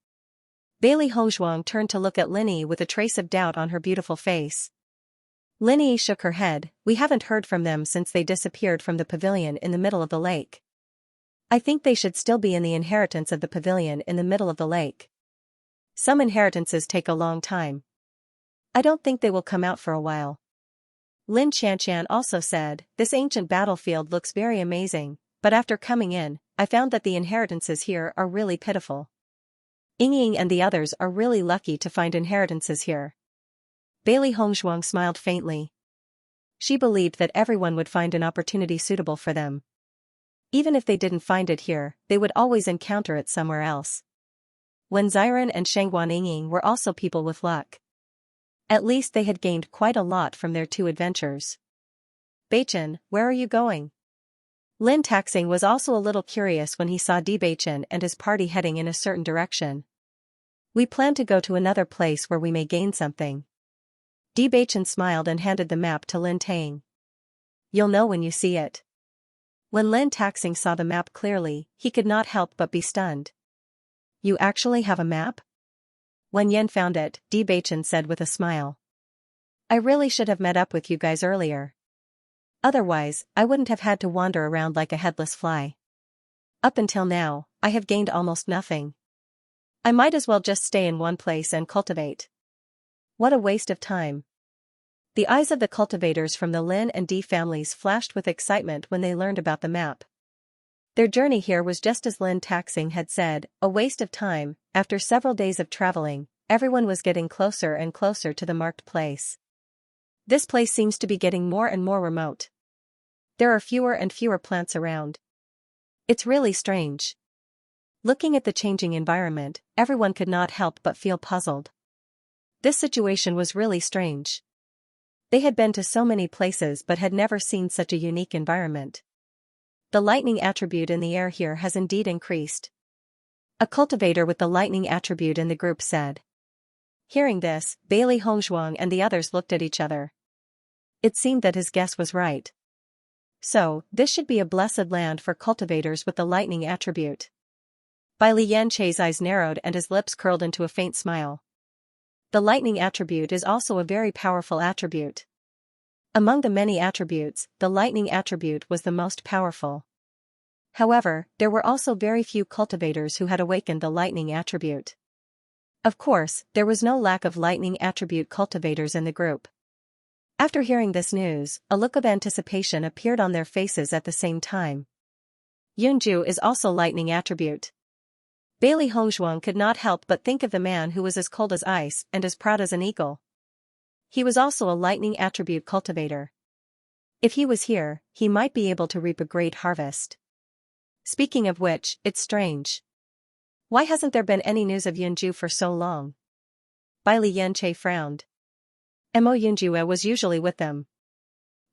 Bailey Hongshuang turned to look at Linny with a trace of doubt on her beautiful face. Linny shook her head. We haven't heard from them since they disappeared from the pavilion in the middle of the lake. I think they should still be in the inheritance of the pavilion in the middle of the lake. Some inheritances take a long time. I don't think they will come out for a while. Lin Xianxia also said, this ancient battlefield looks very amazing, but after coming in, I found that the inheritances here are really pitiful. Ying and the others are really lucky to find inheritances here. Bailey Hongshuang smiled faintly. She believed that everyone would find an opportunity suitable for them. Even if they didn't find it here, they would always encounter it somewhere else. When Xiren and Shengguan Ying were also people with luck. At least they had gained quite a lot from their two adventures. Beichen, where are you going? Lin Taxing was also a little curious when he saw Beichen and his party heading in a certain direction. We plan to go to another place where we may gain something. Beichen smiled and handed the map to Lin Tang. You'll know when you see it. When Lin Taxing saw the map clearly, he could not help but be stunned. You actually have a map? When Yen found it, Beichen said with a smile. I really should have met up with you guys earlier. Otherwise, I wouldn't have had to wander around like a headless fly. Up until now, I have gained almost nothing. I might as well just stay in one place and cultivate. What a waste of time. The eyes of the cultivators from the Lin and D families flashed with excitement when they learned about the map. Their journey here was just as Lin Taxing had said, a waste of time. After several days of traveling, everyone was getting closer and closer to the marked place. This place seems to be getting more and more remote. There are fewer and fewer plants around. It's really strange. Looking at the changing environment, everyone could not help but feel puzzled. This situation was really strange. They had been to so many places but had never seen such a unique environment. The lightning attribute in the air here has indeed increased. A cultivator with the lightning attribute in the group said. Hearing this, Bailey Hongshuang and the others looked at each other. It seemed that his guess was right. So, this should be a blessed land for cultivators with the lightning attribute. Bai Lianche's eyes narrowed and his lips curled into a faint smile. The lightning attribute is also a very powerful attribute. Among the many attributes, the lightning attribute was the most powerful. However, there were also very few cultivators who had awakened the lightning attribute. Of course, there was no lack of lightning attribute cultivators in the group. After hearing this news, a look of anticipation appeared on their faces at the same time. Yunju is also lightning attribute. Bailey Hongshuang could not help but think of the man who was as cold as ice and as proud as an eagle. He was also a lightning attribute cultivator. If he was here, he might be able to reap a great harvest. Speaking of which, it's strange. Why hasn't there been any news of Yunju for so long? Bai Li Yanche frowned. Mo Yunjue was usually with them.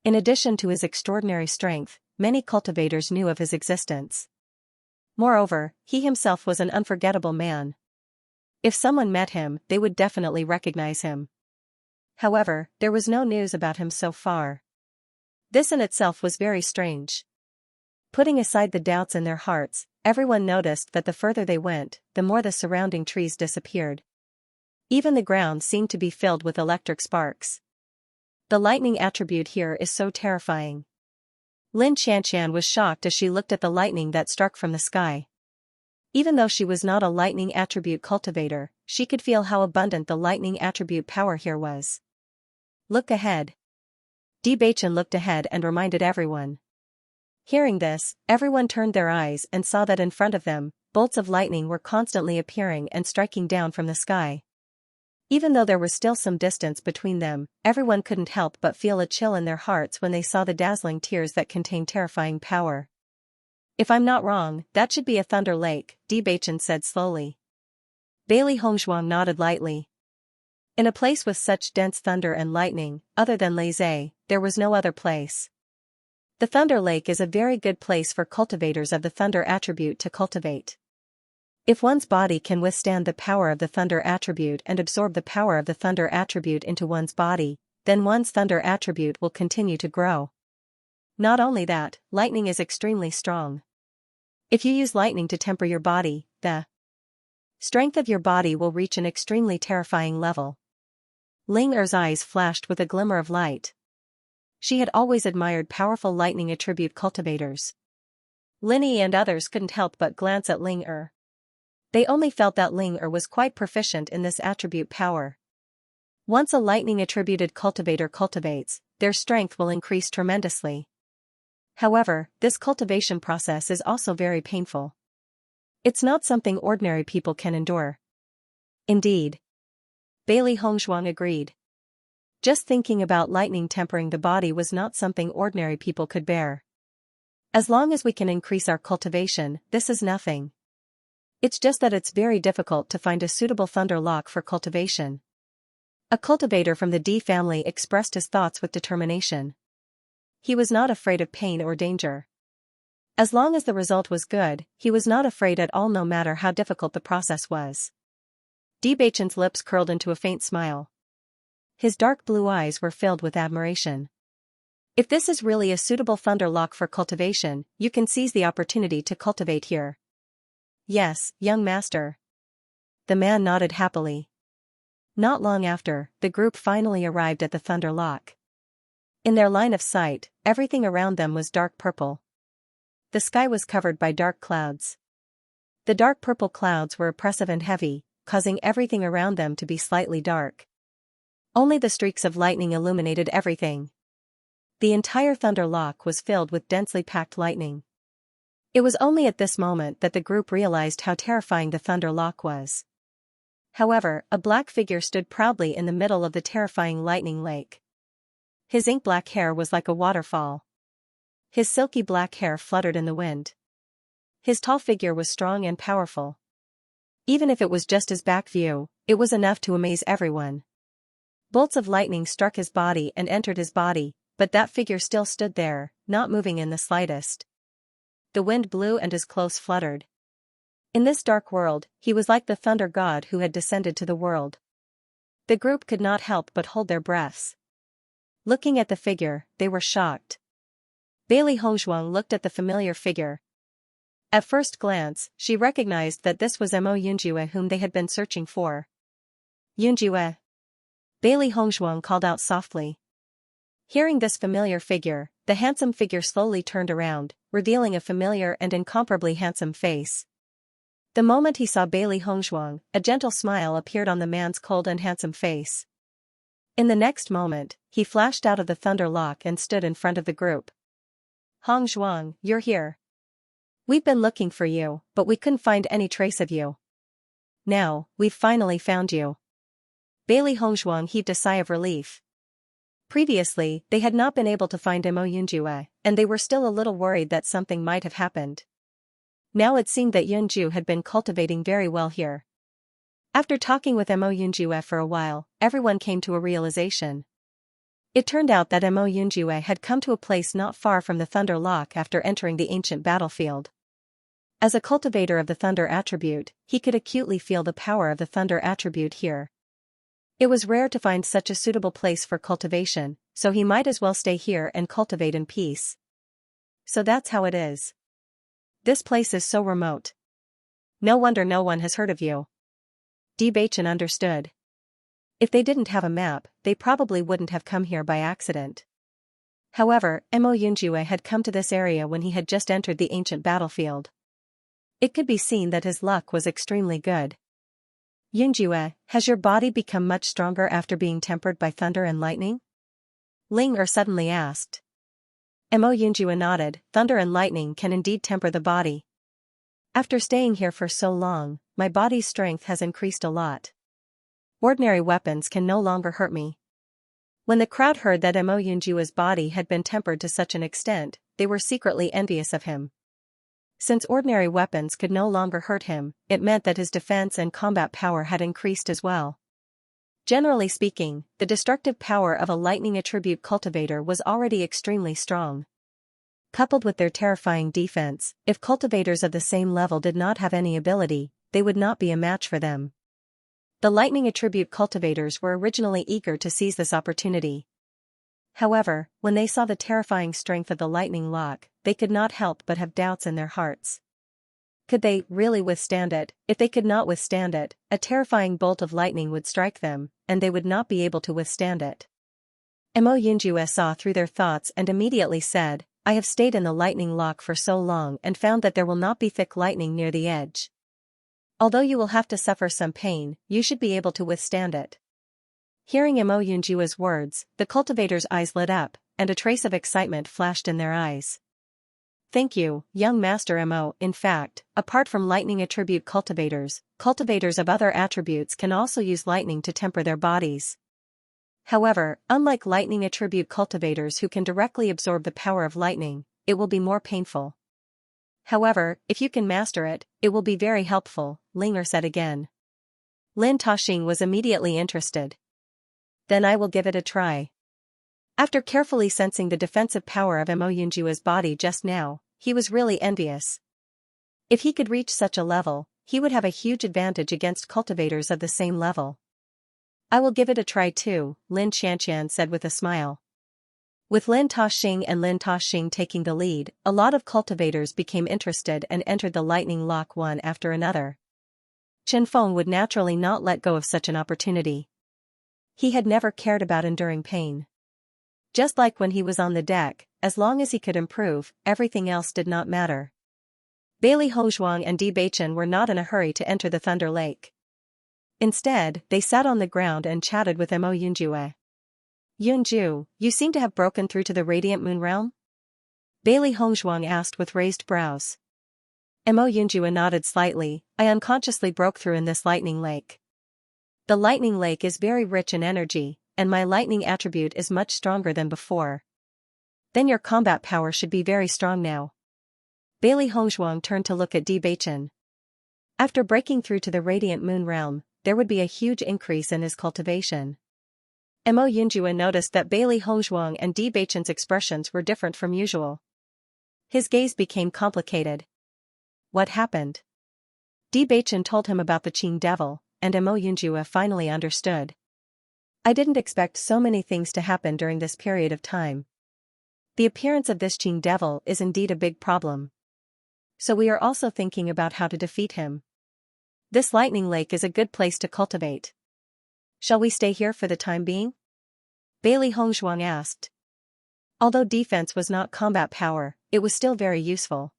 In addition to his extraordinary strength, many cultivators knew of his existence. Moreover, he himself was an unforgettable man. If someone met him, they would definitely recognize him. However, there was no news about him so far. This in itself was very strange. Putting aside the doubts in their hearts, everyone noticed that the further they went, the more the surrounding trees disappeared. Even the ground seemed to be filled with electric sparks. The lightning attribute here is so terrifying. Lin Xianxia was shocked as she looked at the lightning that struck from the sky. Even though she was not a lightning attribute cultivator, she could feel how abundant the lightning attribute power here was. Look ahead. Bewitching looked ahead and reminded everyone. Hearing this, everyone turned their eyes and saw that in front of them, bolts of lightning were constantly appearing and striking down from the sky. Even though there was still some distance between them, everyone couldn't help but feel a chill in their hearts when they saw the dazzling tears that contained terrifying power. If I'm not wrong, that should be a thunder lake, Bewitching said slowly. Bai Li Hongzhuang nodded lightly. In a place with such dense thunder and lightning, other than Lezay, there was no other place. The Thunder Lake is a very good place for cultivators of the thunder attribute to cultivate. If one's body can withstand the power of the thunder attribute and absorb the power of the thunder attribute into one's body, then one's thunder attribute will continue to grow. Not only that, lightning is extremely strong. If you use lightning to temper your body, the strength of your body will reach an extremely terrifying level. Ling Er's eyes flashed with a glimmer of light. She had always admired powerful lightning attribute cultivators. Lin Yi and others couldn't help but glance at Ling Er. They only felt that Ling Er was quite proficient in this attribute power. Once a lightning attributed cultivator cultivates, their strength will increase tremendously. However, this cultivation process is also very painful. It's not something ordinary people can endure. Indeed. Bai Li Hongzhuang agreed. Just thinking about lightning tempering the body was not something ordinary people could bear. As long as we can increase our cultivation, this is nothing. It's just that it's very difficult to find a suitable thunder lock for cultivation. A cultivator from the D family expressed his thoughts with determination. He was not afraid of pain or danger. As long as the result was good, he was not afraid at all no matter how difficult the process was. Bewitching's lips curled into a faint smile. His dark blue eyes were filled with admiration. If this is really a suitable thunder lock for cultivation, you can seize the opportunity to cultivate here. Yes, young master. The man nodded happily. Not long after, the group finally arrived at the thunder lock. In their line of sight, everything around them was dark purple. The sky was covered by dark clouds. The dark purple clouds were oppressive and heavy, causing everything around them to be slightly dark. Only the streaks of lightning illuminated everything. The entire thunder lock was filled with densely packed lightning. It was only at this moment that the group realized how terrifying the thunder lock was. However, a black figure stood proudly in the middle of the terrifying lightning lake. His ink-black hair was like a waterfall. His silky black hair fluttered in the wind. His tall figure was strong and powerful. Even if it was just his back view, it was enough to amaze everyone. Bolts of lightning struck his body and entered his body, but that figure still stood there, not moving in the slightest. The wind blew and his clothes fluttered. In this dark world, he was like the thunder god who had descended to the world. The group could not help but hold their breaths. Looking at the figure, they were shocked. Bai Li Hongzhuang looked at the familiar figure. At first glance, she recognized that this was Mo Yunjue whom they had been searching for. Yunjue. Bai Li Hongzhuang called out softly. Hearing this familiar figure, the handsome figure slowly turned around, revealing a familiar and incomparably handsome face. The moment he saw Bai Li Hongzhuang, a gentle smile appeared on the man's cold and handsome face. In the next moment, he flashed out of the thunder lock and stood in front of the group. Hongzhuang, you're here. We've been looking for you, but we couldn't find any trace of you. Now, we've finally found you. Bai Li Hongzhuang heaved a sigh of relief. Previously, they had not been able to find Mo Yunjue, and they were still a little worried that something might have happened. Now it seemed that Yunju had been cultivating very well here. After talking with Mo Yunjue for a while, everyone came to a realization. It turned out that Mo Yunjue had come to a place not far from the Thunder Lock after entering the ancient battlefield. As a cultivator of the Thunder attribute, he could acutely feel the power of the Thunder attribute here. It was rare to find such a suitable place for cultivation, so he might as well stay here and cultivate in peace. So that's how it is. This place is so remote. No wonder no one has heard of you. Bewitching understood. If they didn't have a map, they probably wouldn't have come here by accident. However, Mo Yunjue had come to this area when he had just entered the ancient battlefield. It could be seen that his luck was extremely good. Yunjue, has your body become much stronger after being tempered by thunder and lightning? Ling suddenly asked. Mo Yunjue nodded. Thunder and lightning can indeed temper the body. After staying here for so long, my body's strength has increased a lot. Ordinary weapons can no longer hurt me. When the crowd heard that Mo Yunjue's body had been tempered to such an extent, they were secretly envious of him. Since ordinary weapons could no longer hurt him, it meant that his defense and combat power had increased as well. Generally speaking, the destructive power of a lightning attribute cultivator was already extremely strong. Coupled with their terrifying defense, if cultivators of the same level did not have any ability, they would not be a match for them. The lightning attribute cultivators were originally eager to seize this opportunity. However, when they saw the terrifying strength of the lightning lock, they could not help but have doubts in their hearts. Could they really withstand it? If they could not withstand it, a terrifying bolt of lightning would strike them, and they would not be able to withstand it. Mo Yunjue saw through their thoughts and immediately said, I have stayed in the lightning lock for so long and found that there will not be thick lightning near the edge. Although you will have to suffer some pain, you should be able to withstand it. Hearing Mo Yunjue's words, the cultivators' eyes lit up, and a trace of excitement flashed in their eyes. Thank you, young Master Mo. In fact, apart from lightning attribute cultivators, cultivators of other attributes can also use lightning to temper their bodies. However, unlike lightning attribute cultivators who can directly absorb the power of lightning, it will be more painful. However, if you can master it, it will be very helpful, Linger said again. Lin Taxing was immediately interested. Then I will give it a try. After carefully sensing the defensive power of Mo Yunjue's body just now, he was really envious. If he could reach such a level, he would have a huge advantage against cultivators of the same level. I will give it a try too, Lin Xianxia said with a smile. With Lin Taxing and Lin Taxing taking the lead, a lot of cultivators became interested and entered the lightning lock one after another. Chen Feng would naturally not let go of such an opportunity. He had never cared about enduring pain. Just like when he was on the deck, as long as he could improve, everything else did not matter. Bailey Hozhuang and Bewitching were not in a hurry to enter the Thunder Lake. Instead, they sat on the ground and chatted with Mo Yunjue. Yunju, you seem to have broken through to the Radiant Moon Realm? Bailey Hozhuang asked with raised brows. Mo Yunjue nodded slightly. I unconsciously broke through in this lightning lake. The lightning lake is very rich in energy, and my lightning attribute is much stronger than before. Then your combat power should be very strong now. Bailey Hozhuang turned to look at Bewitching. After breaking through to the Radiant Moon Realm, there would be a huge increase in his cultivation. Mo Yunjue noticed that Bailey Hozhuang and Bewitching's expressions were different from usual. His gaze became complicated. What happened? Bewitching told him about the Qing Devil, and Mo Yunjue finally understood. I didn't expect so many things to happen during this period of time. The appearance of this Qing Devil is indeed a big problem. So we are also thinking about how to defeat him. This lightning lake is a good place to cultivate. Shall we stay here for the time being? Bailey Hozhuang asked. Although defense was not combat power, it was still very useful.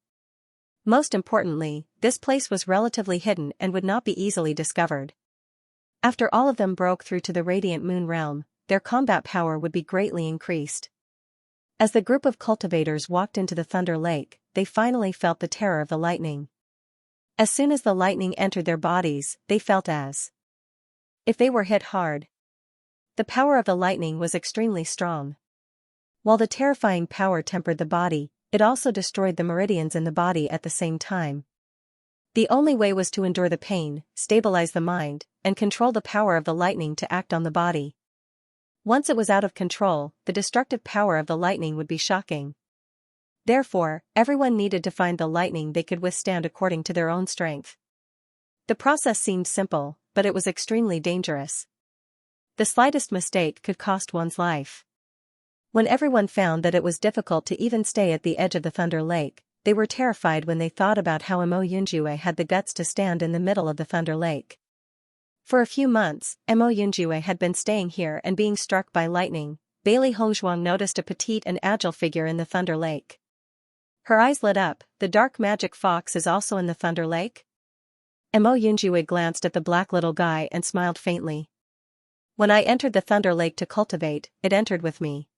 Most importantly, this place was relatively hidden and would not be easily discovered. After all of them broke through to the Radiant Moon Realm, their combat power would be greatly increased. As the group of cultivators walked into the Thunder Lake, they finally felt the terror of the lightning. As soon as the lightning entered their bodies, they felt as if they were hit hard. The power of the lightning was extremely strong. While the terrifying power tempered the body, it also destroyed the meridians in the body at the same time. The only way was to endure the pain, stabilize the mind, and control the power of the lightning to act on the body. Once it was out of control, the destructive power of the lightning would be shocking. Therefore, everyone needed to find the lightning they could withstand according to their own strength. The process seemed simple, but it was extremely dangerous. The slightest mistake could cost one's life. When everyone found that it was difficult to even stay at the edge of the Thunder Lake, they were terrified when they thought about how Mo Yunjue had the guts to stand in the middle of the Thunder Lake. For a few months, Mo Yunjue had been staying here and being struck by lightning. Bailey Hongzhuang noticed a petite and agile figure in the Thunder Lake. Her eyes lit up. The dark magic fox is also in the Thunder Lake? Mo Yunjue glanced at the black little guy and smiled faintly. When I entered the Thunder Lake to cultivate, it entered with me.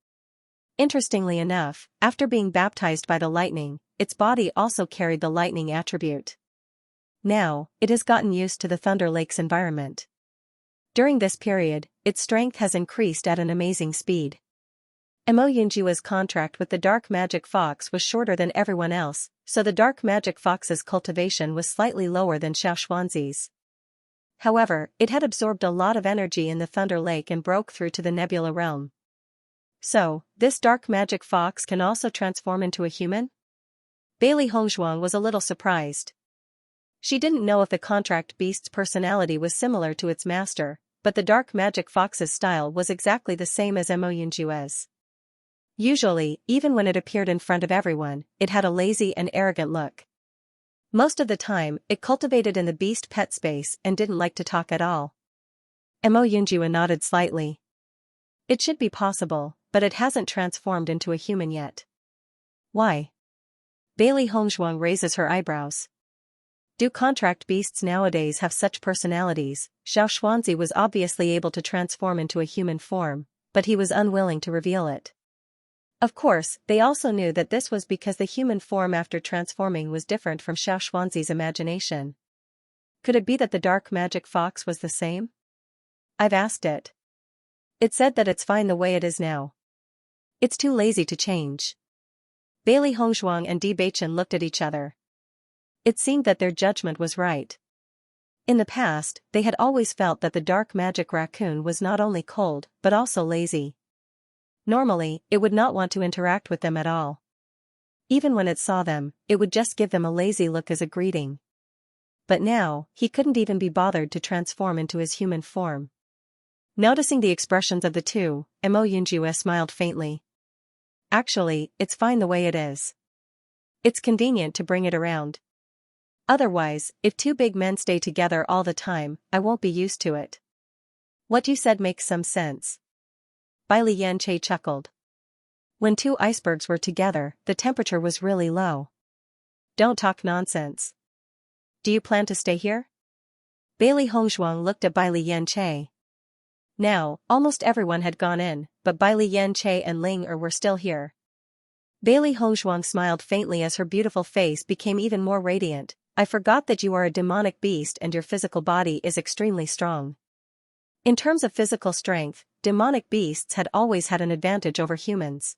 Interestingly enough, after being baptized by the lightning, its body also carried the lightning attribute. Now, it has gotten used to the Thunder Lake's environment. During this period, its strength has increased at an amazing speed. Mo Yunjue's contract with the dark magic fox was shorter than everyone else, so the dark magic fox's cultivation was slightly lower than Xiaoxuanzi's. However, it had absorbed a lot of energy in the Thunder Lake and broke through to the nebula realm. So, this dark magic fox can also transform into a human? Bailey Hongzhuang was a little surprised. She didn't know if the contract beast's personality was similar to its master, but the dark magic fox's style was exactly the same as Mo Yunjue's. Usually, even when it appeared in front of everyone, it had a lazy and arrogant look. Most of the time, it cultivated in the beast pet space and didn't like to talk at all. Mo Yunjue nodded slightly. It should be possible, but it hasn't transformed into a human yet. Why? Bailey Hongzhuang raises her eyebrows. Do contract beasts nowadays have such personalities? Xiaoxuanzi was obviously able to transform into a human form, but he was unwilling to reveal it. Of course, they also knew that this was because the human form after transforming was different from Xiaoxuanzi's imagination. Could it be that the dark magic fox was the same? I've asked it. It said that it's fine the way it is now. It's too lazy to change. Bailey Hongzhuang and Bewitching looked at each other. It seemed that their judgment was right. In the past, they had always felt that the dark magic raccoon was not only cold but also lazy. Normally, it would not want to interact with them at all. Even when it saw them, it would just give them a lazy look as a greeting. But now, he couldn't even be bothered to transform into his human form. Noticing the expressions of the two, Mo Yunjue smiled faintly. Actually, it's fine the way it is. It's convenient to bring it around. Otherwise, if two big men stay together all the time, I won't be used to it. What you said makes some sense. Bai Xianxia chuckled. When two icebergs were together, the temperature was really low. Don't talk nonsense. Do you plan to stay here? Bailey Hongzhuang looked at Bai Xianxia. Now, almost everyone had gone in, but Bai Xianxia and Ling Er were still here. Bailey Hongzhuang smiled faintly as her beautiful face became even more radiant. I forgot that you are a demonic beast and your physical body is extremely strong. In terms of physical strength, demonic beasts had always had an advantage over humans.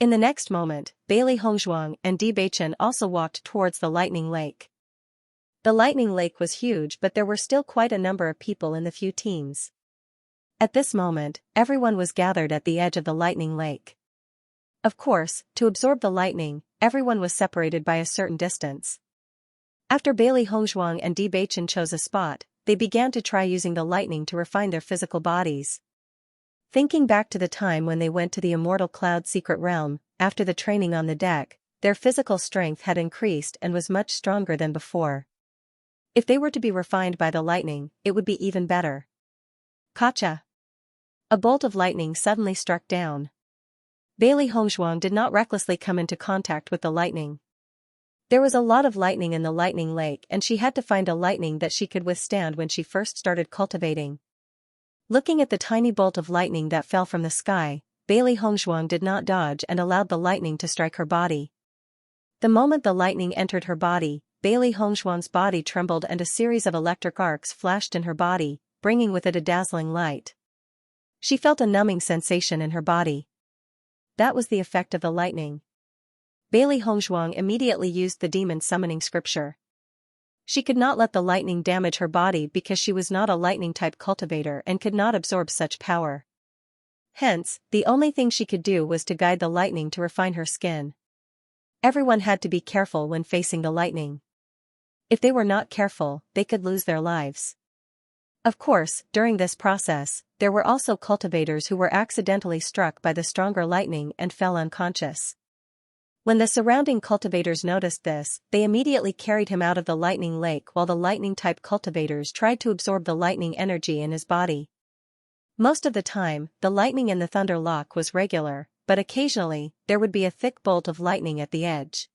In the next moment, Bailey Hongzhuang and Bewitching also walked towards the lightning lake. The lightning lake was huge, but there were still quite a number of people in the few teams. At this moment, everyone was gathered at the edge of the lightning lake. Of course, to absorb the lightning, everyone was separated by a certain distance. After Bailey Hongzhuang and Bewitching chose a spot, they began to try using the lightning to refine their physical bodies. Thinking back to the time when they went to the immortal cloud secret realm, after the training on the deck, their physical strength had increased and was much stronger than before. If they were to be refined by the lightning, it would be even better. Kacha! A bolt of lightning suddenly struck down. Bailey Hongzhuang did not recklessly come into contact with the lightning. There was a lot of lightning in the lightning lake and she had to find a lightning that she could withstand when she first started cultivating. Looking at the tiny bolt of lightning that fell from the sky, Bailey Hongzhuang did not dodge and allowed the lightning to strike her body. The moment the lightning entered her body, Bailey Hongzhuang's body trembled and a series of electric arcs flashed in her body, bringing with it a dazzling light. She felt a numbing sensation in her body. That was the effect of the lightning. Bailey Hongzhuang immediately used the demon summoning scripture. She could not let the lightning damage her body because she was not a lightning-type cultivator and could not absorb such power. Hence, the only thing she could do was to guide the lightning to refine her skin. Everyone had to be careful when facing the lightning. If they were not careful, they could lose their lives. Of course, during this process, there were also cultivators who were accidentally struck by the stronger lightning and fell unconscious. When the surrounding cultivators noticed this, they immediately carried him out of the lightning lake while the lightning-type cultivators tried to absorb the lightning energy in his body. Most of the time, the lightning in the thunder lock was regular, but occasionally, there would be a thick bolt of lightning at the edge.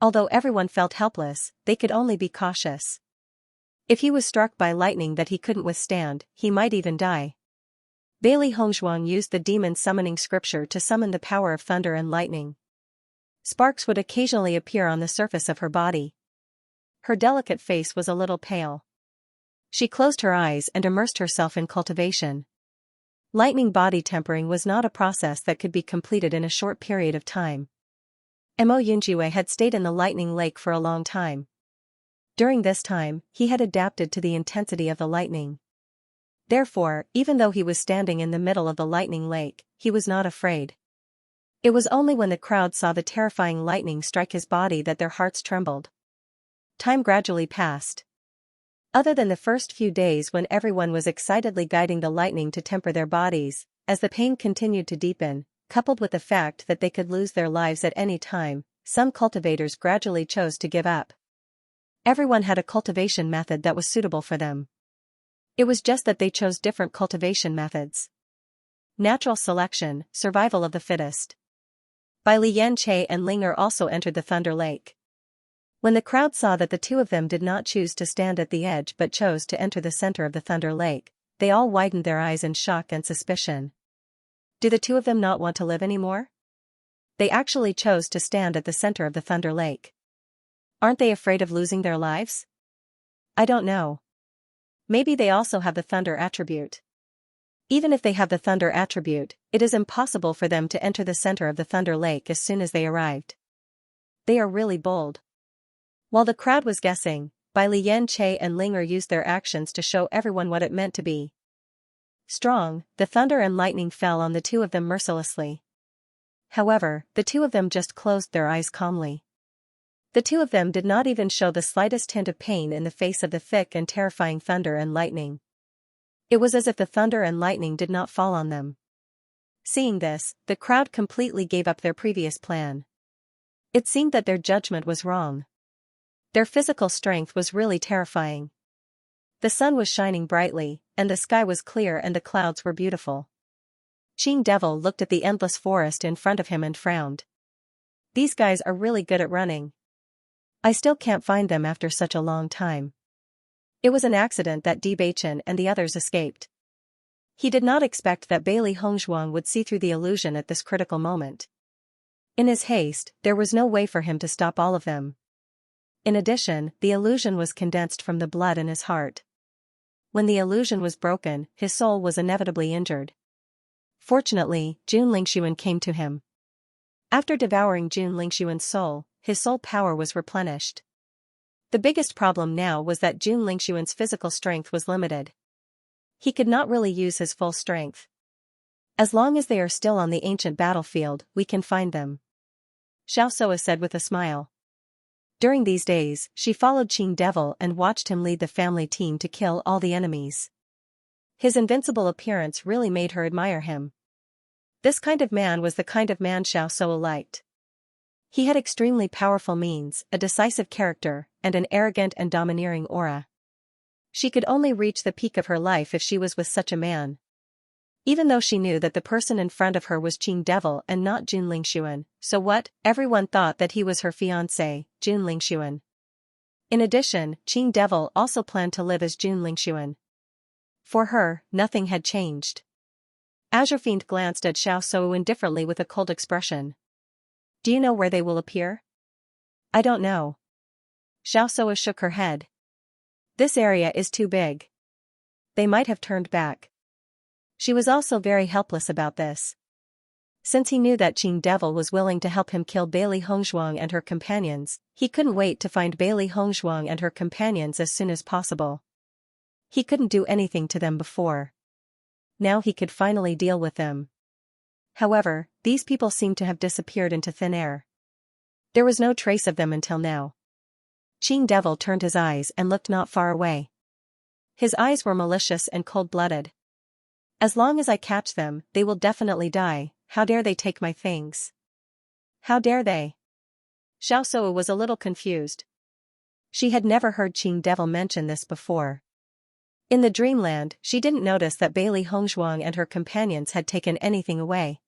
Although everyone felt helpless, they could only be cautious. If he was struck by lightning that he couldn't withstand, he might even die. Bailey Hongzhuang used the demon summoning scripture to summon the power of thunder and lightning. Sparks would occasionally appear on the surface of her body. Her delicate face was a little pale. She closed her eyes and immersed herself in cultivation. Lightning body tempering was not a process that could be completed in a short period of time. Mo Yunjiwei had stayed in the lightning lake for a long time. During this time, he had adapted to the intensity of the lightning. Therefore, even though he was standing in the middle of the lightning lake, he was not afraid. It was only when the crowd saw the terrifying lightning strike his body that their hearts trembled. Time gradually passed. Other than the first few days when everyone was excitedly guiding the lightning to temper their bodies, as the pain continued to deepen, coupled with the fact that they could lose their lives at any time, some cultivators gradually chose to give up. Everyone had a cultivation method that was suitable for them. It was just that they chose different cultivation methods. Natural selection, survival of the fittest. Bai Lianche and Linger also entered the Thunder Lake. When the crowd saw that the two of them did not choose to stand at the edge but chose to enter the center of the Thunder Lake, they all widened their eyes in shock and suspicion. Do the two of them not want to live anymore? They actually chose to stand at the center of the Thunder Lake. Aren't they afraid of losing their lives? I don't know. Maybe they also have the thunder attribute. Even if they have the thunder attribute, it is impossible for them to enter the center of the Thunder Lake as soon as they arrived. They are really bold. While the crowd was guessing, Bai Lianche and Linger used their actions to show everyone what it meant to be strong. The thunder and lightning fell on the two of them mercilessly. However, the two of them just closed their eyes calmly. The two of them did not even show the slightest hint of pain in the face of the thick and terrifying thunder and lightning. It was as if the thunder and lightning did not fall on them. Seeing this, the crowd completely gave up their previous plan. It seemed that their judgment was wrong. Their physical strength was really terrifying. The sun was shining brightly, and the sky was clear and the clouds were beautiful. Qing Devil looked at the endless forest in front of him and frowned. These guys are really good at running. I still can't find them after such a long time. It was an accident that Bewitching and the others escaped. He did not expect that Bailey Hongzhuang would see through the illusion at this critical moment. In his haste, there was no way for him to stop all of them. In addition, the illusion was condensed from the blood in his heart. When the illusion was broken, his soul was inevitably injured. Fortunately, Jun Lingxuan came to him. After devouring Jun Lingxuan's soul, his soul power was replenished. The biggest problem now was that Jun Lingxuan's physical strength was limited. He could not really use his full strength. As long as they are still on the ancient battlefield, we can find them, Xiaoxia said with a smile. During these days, she followed Qing Devil and watched him lead the family team to kill all the enemies. His invincible appearance really made her admire him. This kind of man was the kind of man Xiaoxia liked. He had extremely powerful means, a decisive character, and an arrogant and domineering aura. She could only reach the peak of her life if she was with such a man. Even though she knew that the person in front of her was Qing Devil and not Jun Lingxuan, so what? Everyone thought that he was her fiancé, Jun Lingxuan. In addition, Qing Devil also planned to live as Jun Lingxuan. For her, nothing had changed. Azure Fiend glanced at Xiaoxia indifferently with a cold expression. Do you know where they will appear? I don't know. Xiaoxia shook her head. This area is too big. They might have turned back. She was also very helpless about this. Since he knew that Qing Devil was willing to help him kill Bailey Hongzhuang and her companions, he couldn't wait to find Bailey Hongzhuang and her companions as soon as possible. He couldn't do anything to them before. Now he could finally deal with them. However, these people seemed to have disappeared into thin air. There was no trace of them until now. Qing Devil turned his eyes and looked not far away. His eyes were malicious and cold-blooded. As long as I catch them, they will definitely die. How dare they take my things? How dare they? Xiaosuo was a little confused. She had never heard Qing Devil mention this before. In the dreamland, she didn't notice that Bailey Hongzhuang and her companions had taken anything away.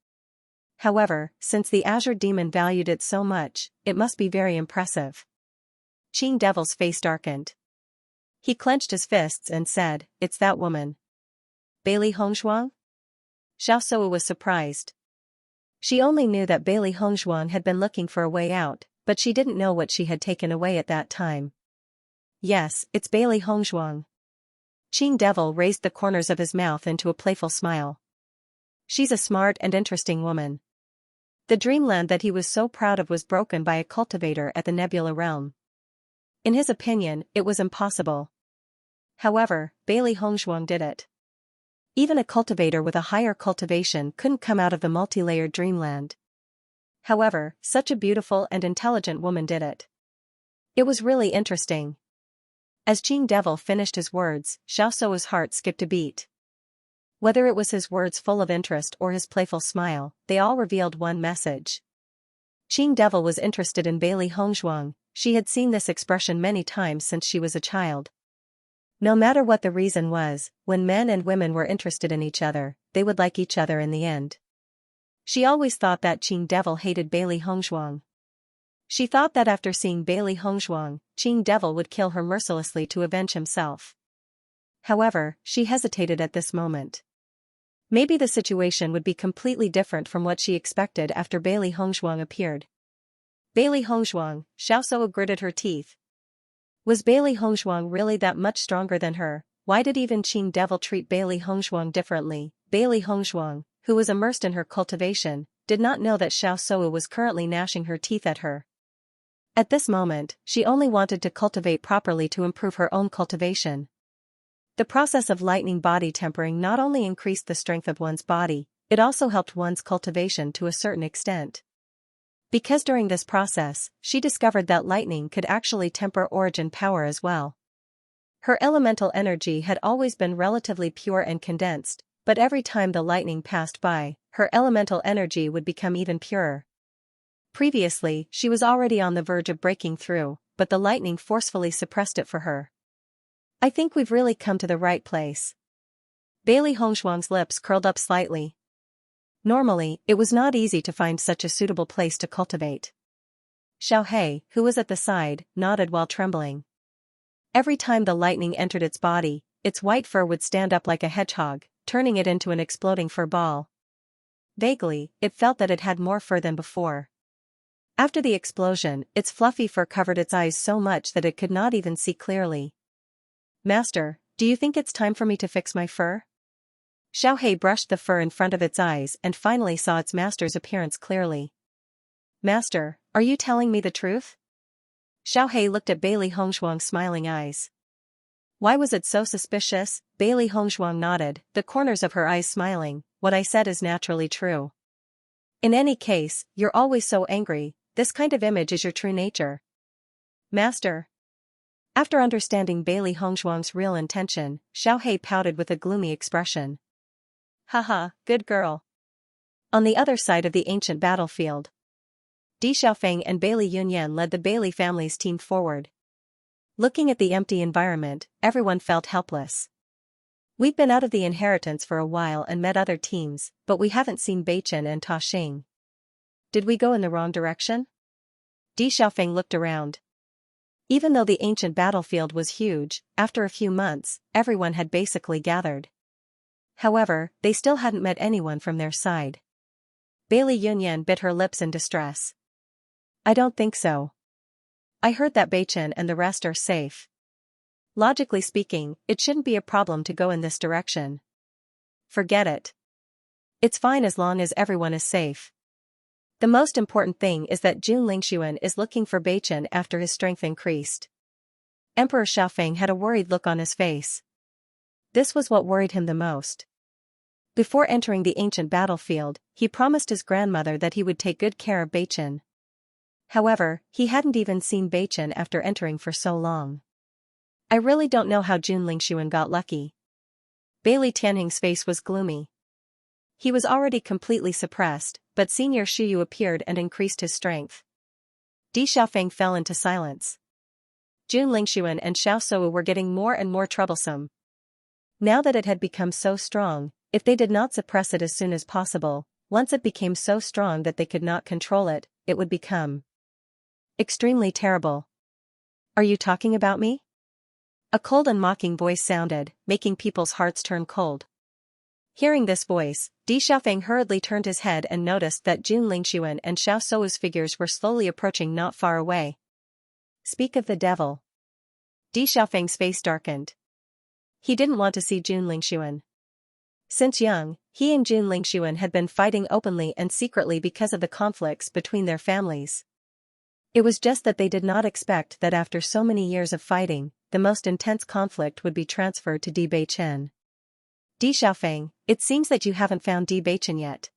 However, since the Azure Demon valued it so much, it must be very impressive. Qing Devil's face darkened. He clenched his fists and said, "It's that woman." Bailey Hongzhuang? Xiaosuo was surprised. She only knew that Bailey Hongzhuang had been looking for a way out, but she didn't know what she had taken away at that time. Yes, it's Bailey Hongzhuang. Qing Devil raised the corners of his mouth into a playful smile. She's a smart and interesting woman. The dreamland that he was so proud of was broken by a cultivator at the Nebula Realm. In his opinion, it was impossible. However, Bailey Hongzhuang did it. Even a cultivator with a higher cultivation couldn't come out of the multi-layered dreamland. However, such a beautiful and intelligent woman did it. It was really interesting. As Qing Devil finished his words, Xiaosuo's heart skipped a beat. Whether it was his words full of interest or his playful smile, they all revealed one message. Qing Devil was interested in Bailey Hongzhuang. She had seen this expression many times since she was a child. No matter what the reason was, when men and women were interested in each other, they would like each other in the end. She always thought that Qing Devil hated Bailey Hongzhuang. She thought that after seeing Bailey Hongzhuang, Qing Devil would kill her mercilessly to avenge himself. However, she hesitated at this moment. Maybe the situation would be completely different from what she expected after Bailey Hongzhuang appeared. Bailey Hongzhuang, Xiaosuo gritted her teeth. Was Bailey Hongzhuang really that much stronger than her? Why did even Qing Devil treat Bailey Hongzhuang differently? Bailey Hongzhuang, who was immersed in her cultivation, did not know that Xiaosuo was currently gnashing her teeth at her. At this moment, she only wanted to cultivate properly to improve her own cultivation. The process of lightning body tempering not only increased the strength of one's body, it also helped one's cultivation to a certain extent. Because during this process, she discovered that lightning could actually temper origin power as well. Her elemental energy had always been relatively pure and condensed, but every time the lightning passed by, her elemental energy would become even purer. Previously, she was already on the verge of breaking through, but the lightning forcefully suppressed it for her. I think we've really come to the right place. Bailey Hongzhuang's lips curled up slightly. Normally, it was not easy to find such a suitable place to cultivate. Xiaohei, who was at the side, nodded while trembling. Every time the lightning entered its body, its white fur would stand up like a hedgehog, turning it into an exploding fur ball. Vaguely, it felt that it had more fur than before. After the explosion, its fluffy fur covered its eyes so much that it could not even see clearly. "Master, do you think it's time for me to fix my fur?" Xiaohei brushed the fur in front of its eyes and finally saw its master's appearance clearly. "Master, are you telling me the truth?" Xiaohei looked at Bailey Hongzhuang's smiling eyes. Why was it so suspicious? Bailey Hongzhuang nodded, the corners of her eyes smiling. "What I said is naturally true. In any case, you're always so angry, this kind of image is your true nature." "Master." After understanding Bailey Hongzhuang's real intention, Xiaohei pouted with a gloomy expression. "Haha, good girl." On the other side of the ancient battlefield, Di Xiaofeng and Bailey Yunyan led the Bailey family's team forward. Looking at the empty environment, everyone felt helpless. "We've been out of the inheritance for a while and met other teams, but we haven't seen Beichen and Ta Xing. Did we go in the wrong direction?" Di Xiaofeng looked around. Even though the ancient battlefield was huge, after a few months, everyone had basically gathered. However, they still hadn't met anyone from their side. Bailey Yunyan bit her lips in distress. "I don't think so. I heard that Beichen and the rest are safe. Logically speaking, it shouldn't be a problem to go in this direction." forget it. It's fine as long as everyone is safe. The most important thing is that Jun Lingxuan is looking for Beichen after his strength increased. Emperor Xiaofeng had a worried look on his face. This was what worried him the most. Before entering the ancient battlefield, he promised his grandmother that he would take good care of Beichen. However, he hadn't even seen Beichen after entering for so long. I really don't know how Jun Lingxuan got lucky. Bailey Tianhing's face was gloomy. He was already completely suppressed, but Senior Shiyu appeared and increased his strength. Di Xiaofeng fell into silence. Jun Lingxuan and Xiao Sou were getting more and more troublesome. Now that it had become so strong, if they did not suppress it as soon as possible, once it became so strong that they could not control it, it would become extremely terrible. Are you talking about me? A cold and mocking voice sounded, making people's hearts turn cold. Hearing this voice, Di Xiaofeng hurriedly turned his head and noticed that Jun Lingxuan and Xiao Sou's figures were slowly approaching not far away. Speak of the devil. Di Xiaofeng's face darkened. He didn't want to see Jun Lingxuan. Since young, he and Jun Lingxuan had been fighting openly and secretly because of the conflicts between their families. It was just that they did not expect that after so many years of fighting, the most intense conflict would be transferred to Di Beichen. Di Xiaofeng, it seems that you haven't found Di Beichen yet.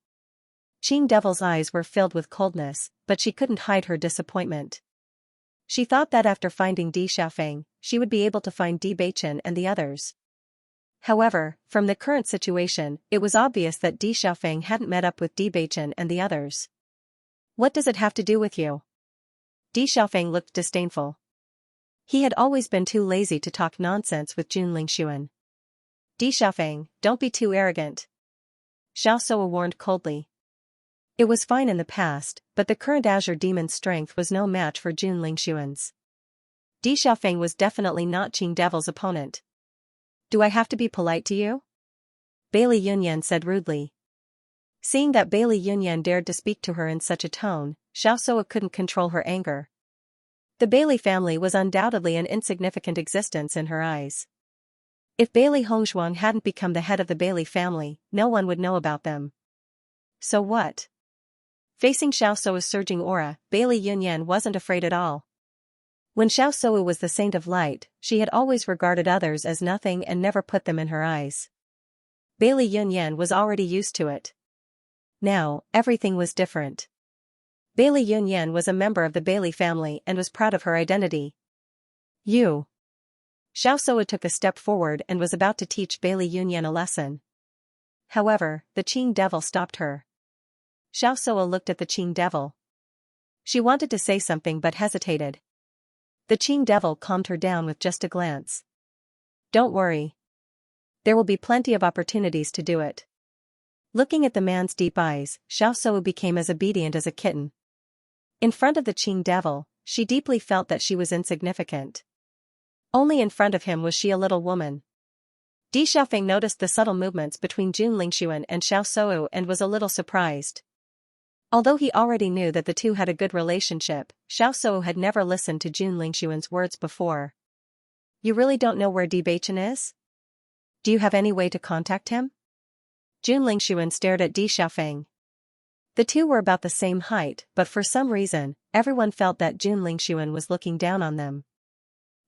Qing Devil's eyes were filled with coldness, but she couldn't hide her disappointment. She thought that after finding Di Xiaofeng, she would be able to find Di Beichen and the others. However, from the current situation, it was obvious that Di Xiaofeng hadn't met up with Di Beichen and the others. What does it have to do with you? Di Xiaofeng looked disdainful. He had always been too lazy to talk nonsense with Jun Lingxuan. Di Xiaofeng, don't be too arrogant. Xiao Sou warned coldly. It was fine in the past, but the current Azure Demon's strength was no match for Jun Lingxuan's. Di Xiaofeng was definitely not Qing Devil's opponent. Do I have to be polite to you? Bailey Yunyan said rudely. Seeing that Bailey Yunyan dared to speak to her in such a tone, Xiao Sou couldn't control her anger. The Bailey family was undoubtedly an insignificant existence in her eyes. If Bailey Hongzhuang hadn't become the head of the Bailey family, no one would know about them. So what? Facing Xiao Sou's surging aura, Bailey Yunyan wasn't afraid at all. When Xiao Sou was the saint of light, she had always regarded others as nothing and never put them in her eyes. Bailey Yunyan was already used to it. Now, everything was different. Bailey Yunyan was a member of the Bailey family and was proud of her identity. You. Xiao Sou took a step forward and was about to teach Bailey Yunyan a lesson. However, the Qing Devil stopped her. Xiao Sou looked at the Qing Devil. She wanted to say something but hesitated. The Qing Devil calmed her down with just a glance. Don't worry. There will be plenty of opportunities to do it. Looking at the man's deep eyes, Xiao Sou became as obedient as a kitten. In front of the Qing Devil, she deeply felt that she was insignificant. Only in front of him was she a little woman. Di Xiaofeng noticed the subtle movements between Jun Lingxuan and Xiao Sou and was a little surprised. Although he already knew that the two had a good relationship, Xiao Sou had never listened to Jun Lingxuan's words before. You really don't know where Di Beichen is? Do you have any way to contact him? Jun Lingxuan stared at Di Xiaofeng. The two were about the same height, but for some reason, everyone felt that Jun Lingxuan was looking down on them.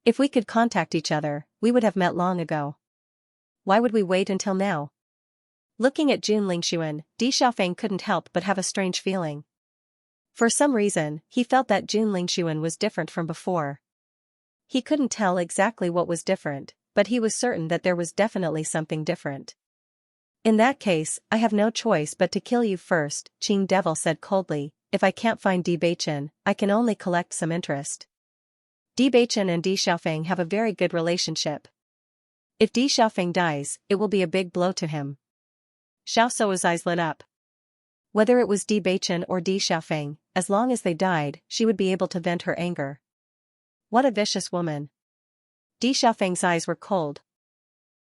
If we could contact each other, we would have met long ago. Why would we wait until now? Looking at Jun Lingxuan, Di Xiaofeng couldn't help but have a strange feeling. For some reason, he felt that Jun Lingxuan was different from before. He couldn't tell exactly what was different, but he was certain that there was definitely something different. In that case, I have no choice but to kill you first, Qing Devil said coldly. If I can't find Di Beichen, I can only collect some interest. Di Beichen and Di Xiaofeng have a very good relationship. If Di Xiaofeng dies, it will be a big blow to him. Xiao Sou's eyes lit up. Whether it was Di Beichen or Di Xiaofeng, as long as they died, she would be able to vent her anger. What a vicious woman. Di Xiaofeng's eyes were cold.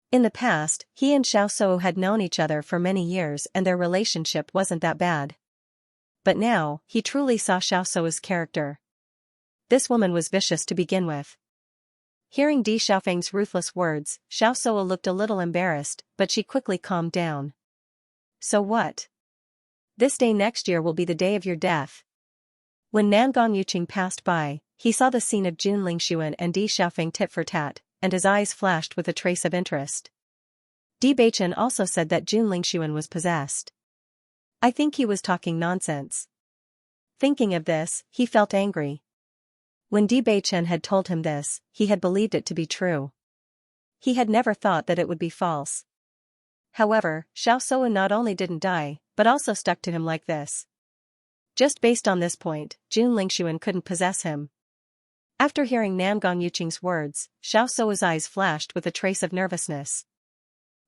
In the past, he and Xiao Sou had known each other for many years and their relationship wasn't that bad. But now, he truly saw Xiao Sou's character. This woman was vicious to begin with. Hearing Di Xiaofeng's ruthless words, Xiao Sou looked a little embarrassed, but she quickly calmed down. so what? This day next year will be the day of your death. When Nangong Yuqing passed by, he saw the scene of Jun Lingxuan and Di Xiaofeng tit for tat, and his eyes flashed with a trace of interest. Di Beichen also said that Jun Lingxuan was possessed. I think he was talking nonsense. Thinking of this, he felt angry. When Di Beichen had told him this, he had believed it to be true. He had never thought that it would be false. However, Xiaosu not only didn't die, but also stuck to him like this. Just based on this point, Jun Lingxuan couldn't possess him. After hearing Nangong Yuqing's words, Xiaosu's eyes flashed with a trace of nervousness.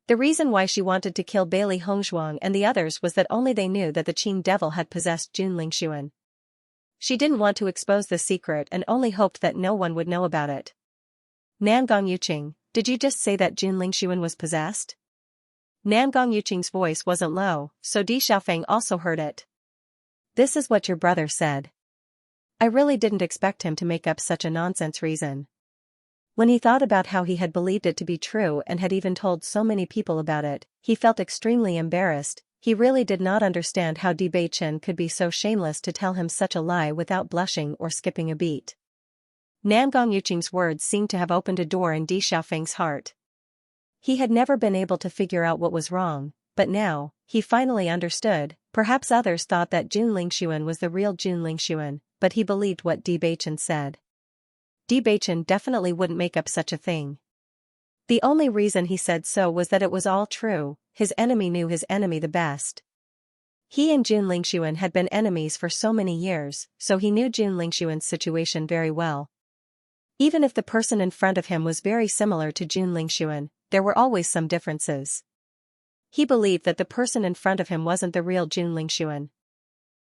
The reason why she wanted to kill Bailey Hongzhuang and the others was that only they knew that the Qing devil had possessed Jun Lingxuan. She didn't want to expose the secret and only hoped that no one would know about it. Nangong Yuqing, did you just say that Jun Lingxuan was possessed? Nangong Yuqing's voice wasn't low, so Di Xiaofeng also heard it. This is what your brother said. I really didn't expect him to make up such a nonsense reason. When he thought about how he had believed it to be true and had even told so many people about it, he felt extremely embarrassed. He really did not understand how Di Beichen could be so shameless to tell him such a lie without blushing or skipping a beat. Nangong Yuqing's words seemed to have opened a door in Di Xiaofeng's heart. He had never been able to figure out what was wrong, but now, he finally understood. Perhaps others thought that Jun Lingxuan was the real Jun Lingxuan, but he believed what Di Beichen said. Di Beichen definitely wouldn't make up such a thing. The only reason he said so was that it was all true. His enemy knew his enemy the best. He and Jun Lingxuan had been enemies for so many years, so he knew Jun Lingxuan's situation very well. Even if the person in front of him was very similar to Jun Lingxuan, there were always some differences. He believed that the person in front of him wasn't the real Jun Lingxuan.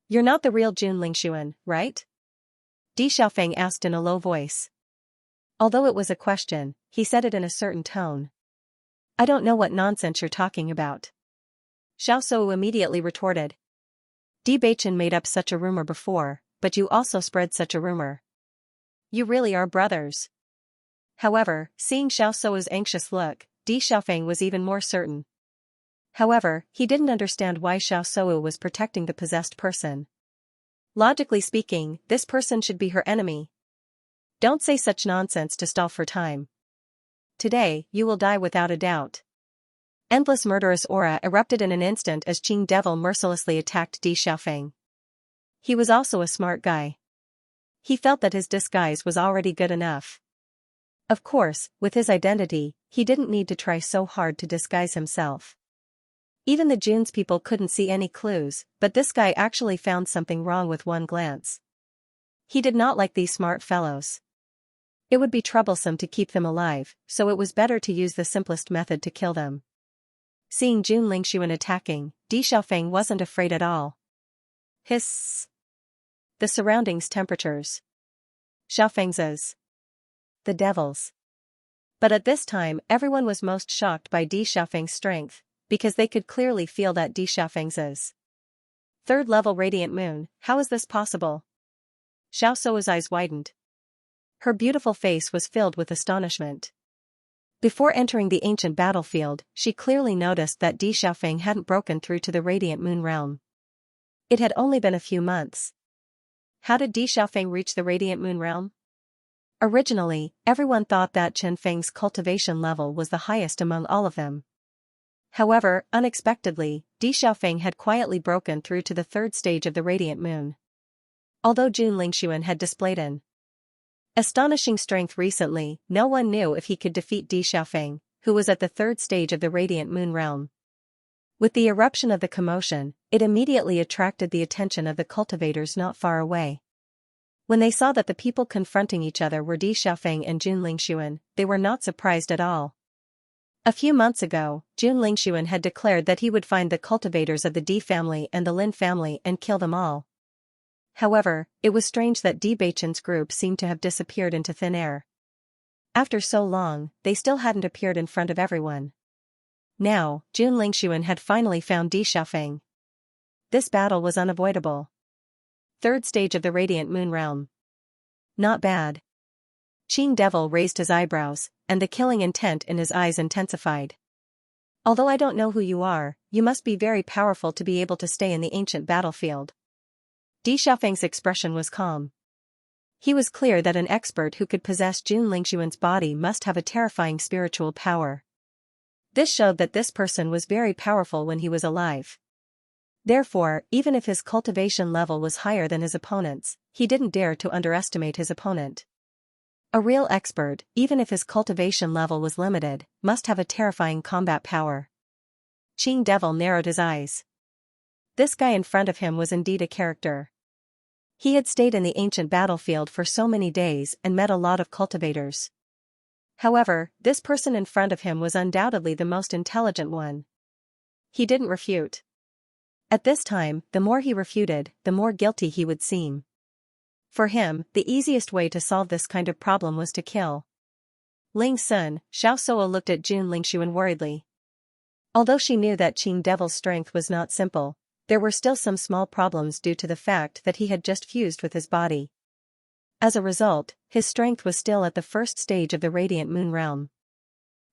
You're not the real Jun Lingxuan, right? Di Xiaofeng asked in a low voice. Although it was a question, he said it in a certain tone. I don't know what nonsense you're talking about. Xiaosu immediately retorted. Di Beichen made up such a rumor before, but you also spread such a rumor. You really are brothers. However, seeing Xiaosu's anxious look, Di Xiaofeng was even more certain. However, he didn't understand why Xiaosu was protecting the possessed person. Logically speaking, this person should be her enemy. Don't say such nonsense to stall for time. Today, you will die without a doubt. Endless murderous aura erupted in an instant as Qing Devil mercilessly attacked Di Xiaofeng. He was also a smart guy. He felt that his disguise was already good enough. Of course, with his identity, he didn't need to try so hard to disguise himself. Even the Jun's people couldn't see any clues, but this guy actually found something wrong with one glance. He did not like these smart fellows. It would be troublesome to keep them alive, so it was better to use the simplest method to kill them. Seeing Jun Lingxuan attacking, Di Xiaofeng wasn't afraid at all. Hiss. The surroundings temperatures. Xiaofeng's. The devils. But at this time everyone was most shocked by Di Xiaofeng's strength, because they could clearly feel that Di Xiaofeng's third-level radiant moon. How is this possible? Xiaosu's eyes widened. Her beautiful face was filled with astonishment. Before entering the ancient battlefield, she clearly noticed that Di Xiaofeng hadn't broken through to the radiant moon realm. It had only been a few months. How did Di Xiaofeng reach the radiant moon realm? Originally, everyone thought that Chen Feng's cultivation level was the highest among all of them. However, unexpectedly, Di Xiaofeng had quietly broken through to the third stage of the radiant moon. Although Jun Lingxuan had displayed an astonishing strength recently, no one knew if he could defeat Di Xiaofeng, who was at the third stage of the radiant moon realm. With the eruption of the commotion, it immediately attracted the attention of the cultivators not far away. When they saw that the people confronting each other were Di Xiaofeng and Jun Lingxuan, they were not surprised at all. A few months ago, Jun Lingxuan had declared that he would find the cultivators of the Di family and the Lin family and kill them all. However, it was strange that Di Beichen's group seemed to have disappeared into thin air. After so long, they still hadn't appeared in front of everyone. Now, Jun Lingxuan had finally found Di Xiaofeng. This battle was unavoidable. Third stage of the radiant moon realm. Not bad. Qing Devil raised his eyebrows, and the killing intent in his eyes intensified. Although I don't know who you are, you must be very powerful to be able to stay in the ancient battlefield. Di Xiaofeng's expression was calm. He was clear that an expert who could possess Jun Lingxuan's body must have a terrifying spiritual power. This showed that this person was very powerful when he was alive. Therefore, even if his cultivation level was higher than his opponent's, he didn't dare to underestimate his opponent. A real expert, even if his cultivation level was limited, must have a terrifying combat power. Qing Devil narrowed his eyes. This guy in front of him was indeed a character. He had stayed in the ancient battlefield for so many days and met a lot of cultivators. However, this person in front of him was undoubtedly the most intelligent one. He didn't refute. At this time, the more he refuted, the more guilty he would seem. For him, the easiest way to solve this kind of problem was to kill. Ling Sun, Xiao Suo looked at Jun Lingxuan worriedly. Although she knew that Qing Devil's strength was not simple, there were still some small problems due to the fact that he had just fused with his body. As a result, his strength was still at the first stage of the Radiant Moon realm.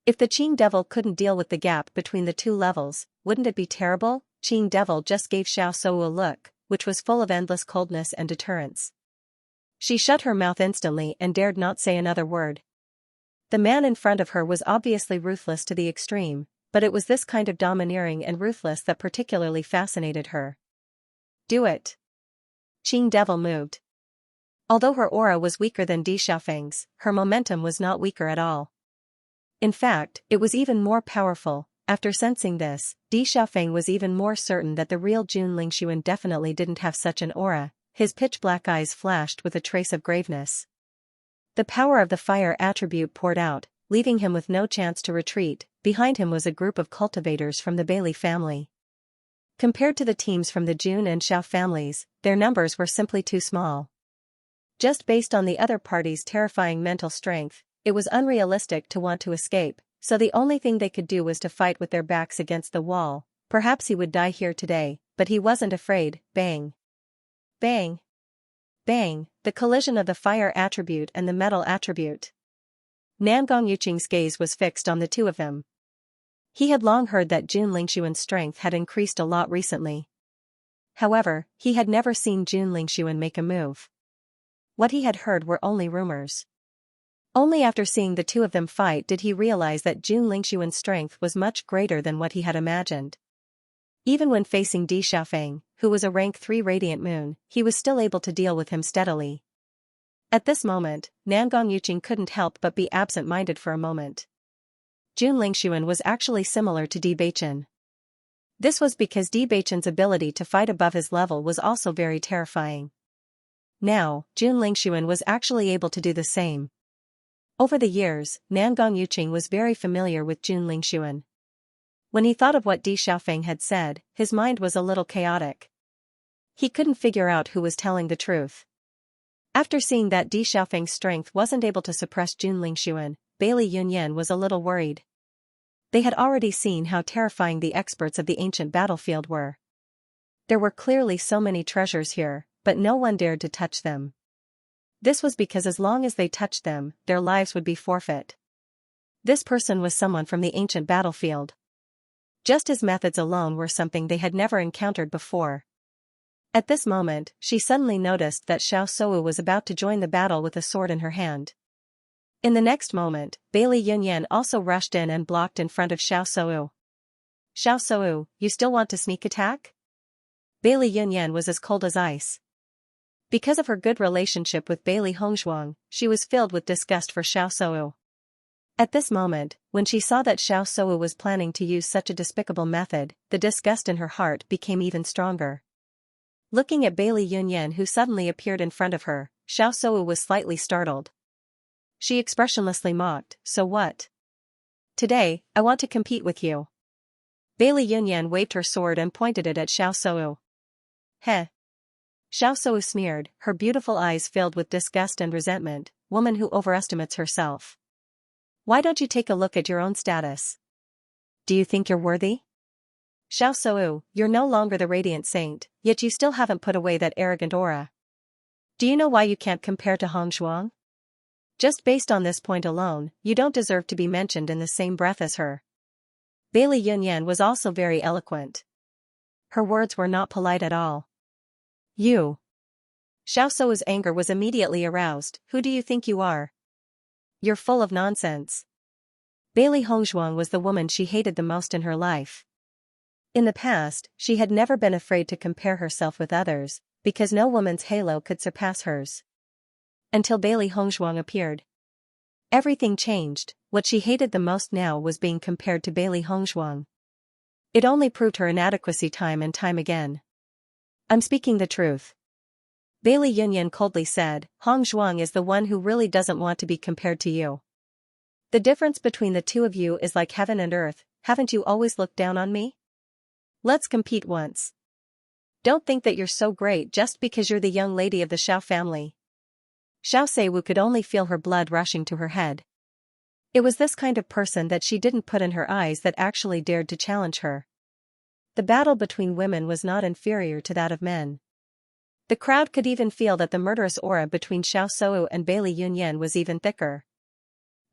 If the Qing Devil couldn't deal with the gap between the two levels, wouldn't it be terrible? Qing Devil just gave Xiao Suo a look, which was full of endless coldness and deterrence. She shut her mouth instantly and dared not say another word. The man in front of her was obviously ruthless to the extreme, but it was this kind of domineering and ruthless that particularly fascinated her. Do it. Qing Devil moved. Although her aura was weaker than Di Xiaofeng's, her momentum was not weaker at all. In fact, it was even more powerful. After sensing this, Di Xiaofeng was even more certain that the real Jun Lingxuan definitely didn't have such an aura. His pitch-black eyes flashed with a trace of graveness. The power of the fire attribute poured out, leaving him with no chance to retreat. Behind him was a group of cultivators from the Bailey family. Compared to the teams from the Jun and Xiao families, their numbers were simply too small. Just based on the other party's terrifying mental strength, it was unrealistic to want to escape, so the only thing they could do was to fight with their backs against the wall. Perhaps he would die here today, but he wasn't afraid. Bang! Bang! Bang! The collision of the fire attribute and the metal attribute. Nangong Yuqing's gaze was fixed on the two of them. He had long heard that Jun Lingxuan's strength had increased a lot recently. However, he had never seen Jun Lingxuan make a move. What he had heard were only rumors. Only after seeing the two of them fight did he realize that Jun Lingxuan's strength was much greater than what he had imagined. Even when facing Di Xiaofeng, who was a rank 3 Radiant Moon, he was still able to deal with him steadily. At this moment, Nangong Yuqing couldn't help but be absent-minded for a moment. Jun Lingxuan was actually similar to Di Baichen. This was because Di Baichen's ability to fight above his level was also very terrifying. Now, Jun Lingxuan was actually able to do the same. Over the years, Nangong Yuqing was very familiar with Jun Lingxuan. When he thought of what Di Xiaofeng had said, his mind was a little chaotic. He couldn't figure out who was telling the truth. After seeing that Di Xiaofeng's strength wasn't able to suppress Jun Lingxuan, Bailey Yunyan was a little worried. They had already seen how terrifying the experts of the ancient battlefield were. There were clearly so many treasures here, but no one dared to touch them. This was because as long as they touched them, their lives would be forfeit. This person was someone from the ancient battlefield. Just his methods alone were something they had never encountered before. At this moment, she suddenly noticed that Xiao Suo was about to join the battle with a sword in her hand. In the next moment, Bailey Yunyan also rushed in and blocked in front of Xiao Suo. Xiao Suo, you still want to sneak attack? Bailey Yunyan was as cold as ice. Because of her good relationship with Bailey Hongzhuang, she was filled with disgust for Xiao Suo. At this moment, when she saw that Xiao Suo was planning to use such a despicable method, the disgust in her heart became even stronger. Looking at Bailey Yunyan who suddenly appeared in front of her, Xiao Suo was slightly startled. She expressionlessly mocked, so what? Today, I want to compete with you. Bailey Yunyan waved her sword and pointed it at Xiao Suo. Heh. Xiao Suo sneered, her beautiful eyes filled with disgust and resentment. Woman who overestimates herself. Why don't you take a look at your own status? Do you think you're worthy? Xiao Suo, you're no longer the Radiant Saint, yet you still haven't put away that arrogant aura. Do you know why you can't compare to Hongzhuang? Just based on this point alone, you don't deserve to be mentioned in the same breath as her. Bailey Yunyan was also very eloquent. Her words were not polite at all. You. Xiaosou's anger was immediately aroused. Who do you think you are? You're full of nonsense. Bailey Hongzhuang was the woman she hated the most in her life. In the past, she had never been afraid to compare herself with others, because no woman's halo could surpass hers. Until Bailey Hongzhuang appeared. Everything changed. What she hated the most now was being compared to Bailey Hongzhuang. It only proved her inadequacy time and time again. I'm speaking the truth. Bailey Yunyan coldly said, Hongzhuang is the one who really doesn't want to be compared to you. The difference between the two of you is like heaven and earth. Haven't you always looked down on me? Let's compete once. Don't think that you're so great just because you're the young lady of the Xiao family. Xiao Seiwu could only feel her blood rushing to her head. It was this kind of person that she didn't put in her eyes that actually dared to challenge her. The battle between women was not inferior to that of men. The crowd could even feel that the murderous aura between Xiaosou and Bailey Yunyan was even thicker.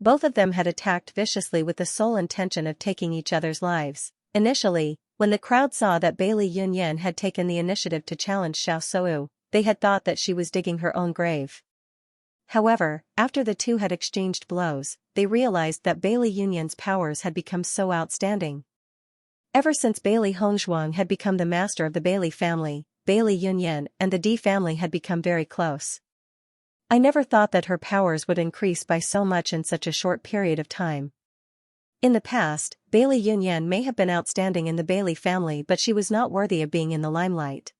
Both of them had attacked viciously with the sole intention of taking each other's lives. Initially, when the crowd saw that Bailey Yunyan had taken the initiative to challenge Xiaosou, they had thought that she was digging her own grave. However, after the two had exchanged blows, they realized that Bailey Yunyan's powers had become so outstanding. Ever since Bailey Hongzhuang had become the master of the Bailey family, Bailey Yunyan and the D family had become very close. I never thought that her powers would increase by so much in such a short period of time. In the past, Bailey Yunyan may have been outstanding in the Bailey family, but she was not worthy of being in the limelight.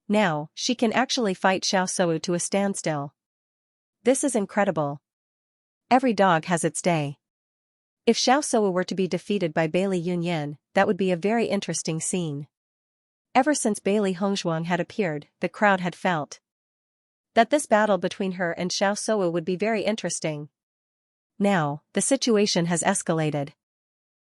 Now, she can actually fight Xiaosou to a standstill. This is incredible. Every dog has its day. If Xiaosou were to be defeated by Bailey Yunyan, that would be a very interesting scene. Ever since Bailey Hongzhuang had appeared, the crowd had felt that this battle between her and Xiaosou would be very interesting. Now, the situation has escalated.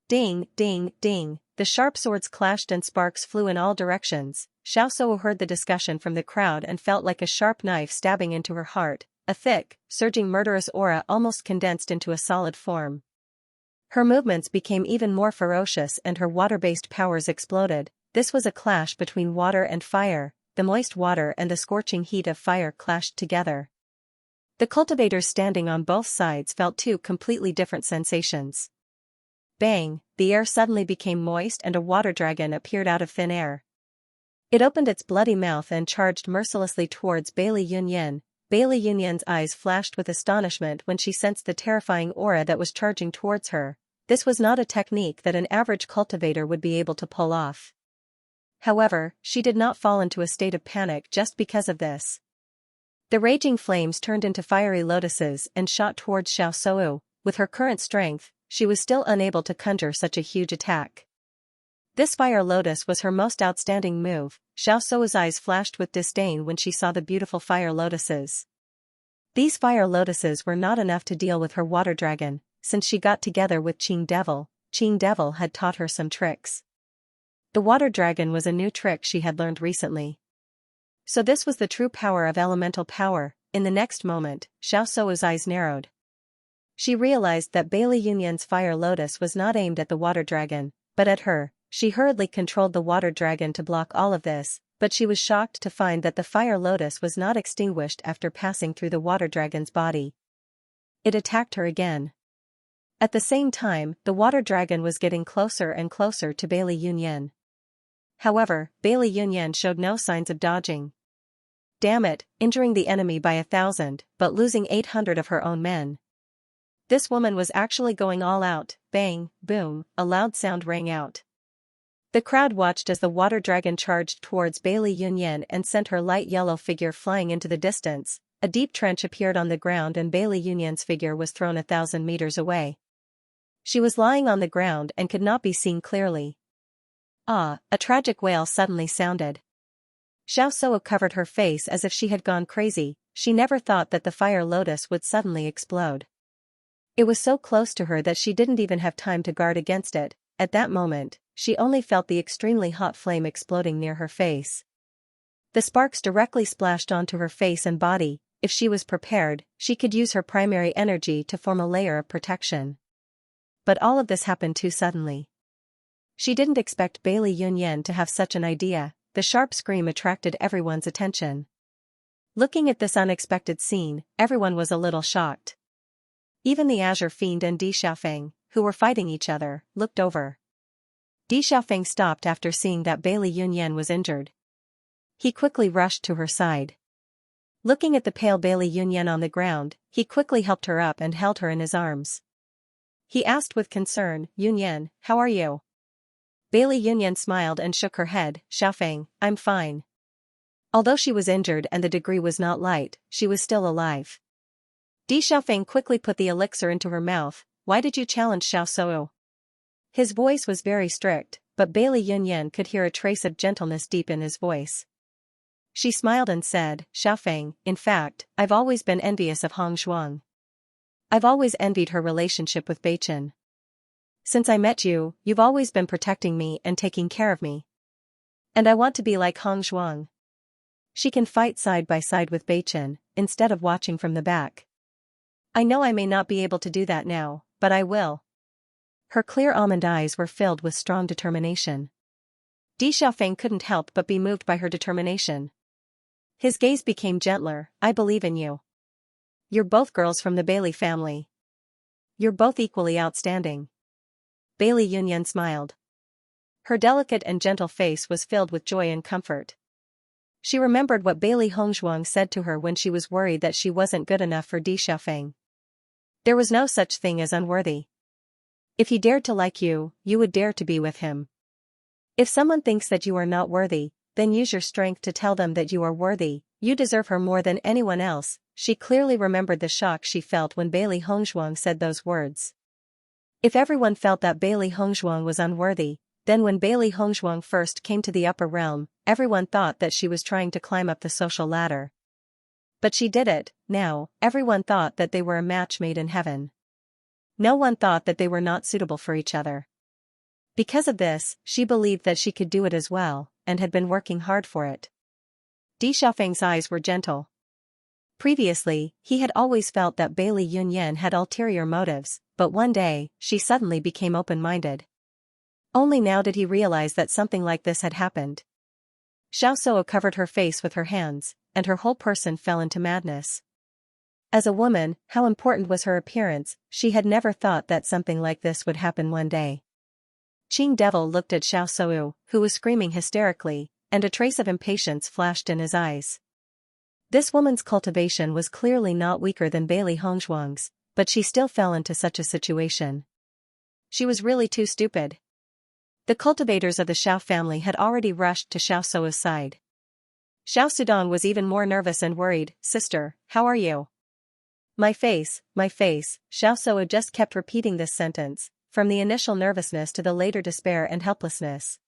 Ding, ding, ding, the sharp swords clashed and sparks flew in all directions. Xiaosou heard the discussion from the crowd and felt like a sharp knife stabbing into her heart. A thick, surging murderous aura almost condensed into a solid form. Her movements became even more ferocious and her water-based powers exploded. This was a clash between water and fire. The moist water and the scorching heat of fire clashed together. The cultivators standing on both sides felt two completely different sensations. Bang, the air suddenly became moist and a water dragon appeared out of thin air. It opened its bloody mouth and charged mercilessly towards Bailey Yunyan. Bailey Yunyan's eyes flashed with astonishment when she sensed the terrifying aura that was charging towards her. This was not a technique that an average cultivator would be able to pull off. However, she did not fall into a state of panic just because of this. The raging flames turned into fiery lotuses and shot towards Xiaosou. With her current strength, she was still unable to conjure such a huge attack. This fire lotus was her most outstanding move. Xiaosou's eyes flashed with disdain when she saw the beautiful fire lotuses. These fire lotuses were not enough to deal with her water dragon. Since she got together with Qing Devil had taught her some tricks. The water dragon was a new trick she had learned recently. So this was the true power of elemental power. In the next moment, Xiaosou's eyes narrowed. She realized that Bailey Yunyan's fire lotus was not aimed at the water dragon, but at her. She hurriedly controlled the water dragon to block all of this, but she was shocked to find that the fire lotus was not extinguished after passing through the water dragon's body. It attacked her again. At the same time, the water dragon was getting closer and closer to Bailey Yunyan. However, Bailey Yunyan showed no signs of dodging. Damn it, injuring the enemy by 1,000, but losing 800 of her own men. This woman was actually going all out. Bang, boom, a loud sound rang out. The crowd watched as the water dragon charged towards Bailey Yunyan and sent her light yellow figure flying into the distance. A deep trench appeared on the ground and Bailey Yunyan's figure was thrown 1,000 meters away. She was lying on the ground and could not be seen clearly. Ah, a tragic wail suddenly sounded. Xiaosou covered her face as if she had gone crazy. She never thought that the fire lotus would suddenly explode. It was so close to her that she didn't even have time to guard against it. At that moment, she only felt the extremely hot flame exploding near her face. The sparks directly splashed onto her face and body. If she was prepared, she could use her primary energy to form a layer of protection. But all of this happened too suddenly. She didn't expect Bailey Yunyan to have such an idea. The sharp scream attracted everyone's attention. Looking at this unexpected scene, everyone was a little shocked. Even the Azure Fiend and Di Xiaofeng, who were fighting each other, looked over. Di Xiaofeng stopped after seeing that Bailey Yunyan was injured. He quickly rushed to her side. Looking at the pale Bailey Yunyan on the ground, he quickly helped her up and held her in his arms. He asked with concern, "Yunyan, how are you?" Bailey Yunyan smiled and shook her head. "Xiaofeng, I'm fine." Although she was injured and the degree was not light, she was still alive. Di Xiaofeng quickly put the elixir into her mouth. "Why did you challenge Xiaosou?" His voice was very strict, but Bailey Yunyan could hear a trace of gentleness deep in his voice. She smiled and said, "Xiaofeng, in fact, I've always been envious of Hong Zhuang. I've always envied her relationship with Beichen. Since I met you, you've always been protecting me and taking care of me. And I want to be like Hong Zhuang. She can fight side by side with Beichen, instead of watching from the back. I know I may not be able to do that now, but I will." Her clear almond eyes were filled with strong determination. Di Xiaofeng couldn't help but be moved by her determination. His gaze became gentler. "I believe in you. You're both girls from the Bailey family. You're both equally outstanding." Bailey Yunyan smiled. Her delicate and gentle face was filled with joy and comfort. She remembered what Bailey Hongzhuang said to her when she was worried that she wasn't good enough for Di Xiaofeng. There was no such thing as unworthy. If he dared to like you, you would dare to be with him. If someone thinks that you are not worthy, then use your strength to tell them that you are worthy. You deserve her more than anyone else. She clearly remembered the shock she felt when Bailey Hongzhuang said those words. If everyone felt that Bailey Hongzhuang was unworthy, then when Bailey Hongzhuang first came to the upper realm, everyone thought that she was trying to climb up the social ladder. But she did it. Now, everyone thought that they were a match made in heaven. No one thought that they were not suitable for each other. Because of this, she believed that she could do it as well, and had been working hard for it. Di Xiaofeng's eyes were gentle. Previously, he had always felt that Bailey Yunyan had ulterior motives, but one day, she suddenly became open-minded. Only now did he realize that something like this had happened. Xiaosou covered her face with her hands, and her whole person fell into madness. As a woman, how important was her appearance? She had never thought that something like this would happen one day. Qing Devil looked at Xiaosou, who was screaming hysterically, and a trace of impatience flashed in his eyes. This woman's cultivation was clearly not weaker than Bailey Hongzhuang's, but she still fell into such a situation. She was really too stupid. The cultivators of the Xiao family had already rushed to Xiaosou's side. Xiao Sudong was even more nervous and worried. "Sister, how are you?" My face, Xiaosou just kept repeating this sentence, from the initial nervousness to the later despair and helplessness.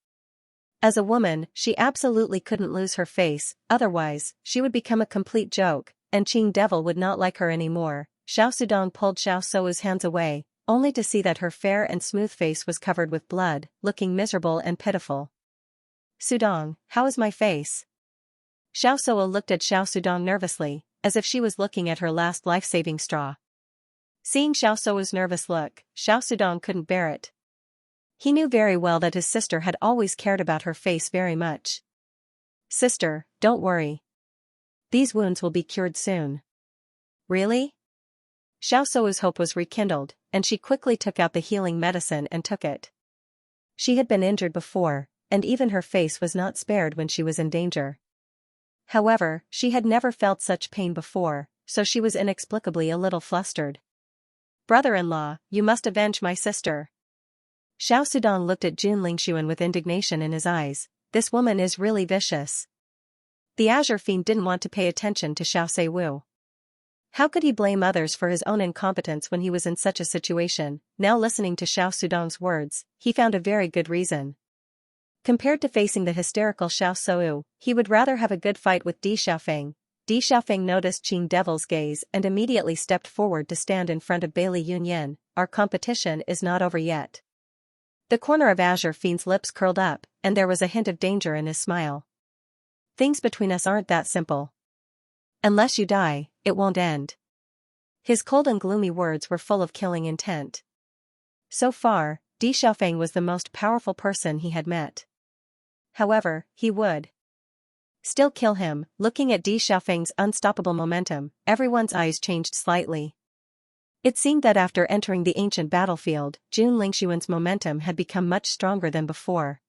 As a woman, she absolutely couldn't lose her face, otherwise, she would become a complete joke, and Qing Devil would not like her anymore. Xiao Sudong pulled Xiaosou's hands away, only to see that her fair and smooth face was covered with blood, looking miserable and pitiful. "Sudong, how is my face?" Xiaosou looked at Xiao Sudong nervously, as if she was looking at her last life-saving straw. Seeing Xiaosou's nervous look, Xiao Sudong couldn't bear it. He knew very well that his sister had always cared about her face very much. "Sister, don't worry. These wounds will be cured soon." "Really?" Xiaosou's hope was rekindled, and she quickly took out the healing medicine and took it. She had been injured before, and even her face was not spared when she was in danger. However, she had never felt such pain before, so she was inexplicably a little flustered. "Brother-in-law, you must avenge my sister." Xiao Sudong looked at Jun Lingxuan with indignation in his eyes. This woman is really vicious. The Azure Fiend didn't want to pay attention to Xiao Seiwu. How could he blame others for his own incompetence when he was in such a situation? Now listening to Xiao Sudong's words, he found a very good reason. Compared to facing the hysterical Xiao Sou, he would rather have a good fight with Di Xiaofeng. Di Xiaofeng noticed Qing Devil's gaze and immediately stepped forward to stand in front of Bailey Yunyan. "Our competition is not over yet." The corner of Azure Fiend's lips curled up, and there was a hint of danger in his smile. "Things between us aren't that simple. Unless you die, it won't end." His cold and gloomy words were full of killing intent. So far, Di Xiaofeng was the most powerful person he had met. However, he would still kill him. Looking at Di Xiaofeng's unstoppable momentum, everyone's eyes changed slightly. It seemed that after entering the ancient battlefield, Jun Lingshuan's momentum had become much stronger than before.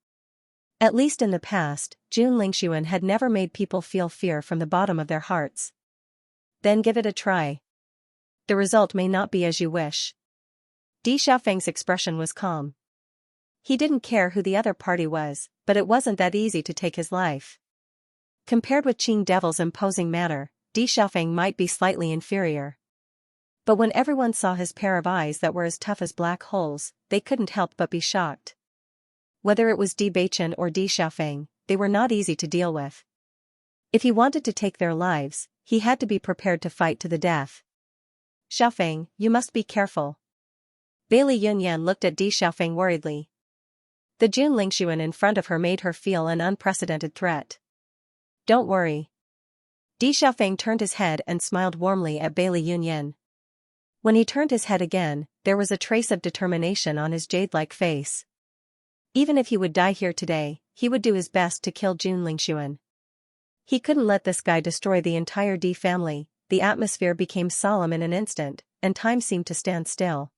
At least in the past, Jun Lingshuan had never made people feel fear from the bottom of their hearts. Then give it a try. The result may not be as you wish. Di Xiaofeng's expression was calm. He didn't care who the other party was, but it wasn't that easy to take his life. Compared with Qing Devil's imposing manner, Di Xiaofeng might be slightly inferior. But when everyone saw his pair of eyes that were as tough as black holes, they couldn't help but be shocked. Whether it was Bewitching or Di Xiaofeng, they were not easy to deal with. If he wanted to take their lives, he had to be prepared to fight to the death. Xiaofeng, you must be careful. Bailey Yunyan looked at Di Xiaofeng worriedly. The Jun Lingshuan in front of her made her feel an unprecedented threat. Don't worry. Di Xiaofeng turned his head and smiled warmly at Bailey Yunyan. When he turned his head again, there was a trace of determination on his jade-like face. Even if he would die here today, he would do his best to kill Jun Lingshuan. He couldn't let this guy destroy the entire Di family. The atmosphere became solemn in an instant, and time seemed to stand still.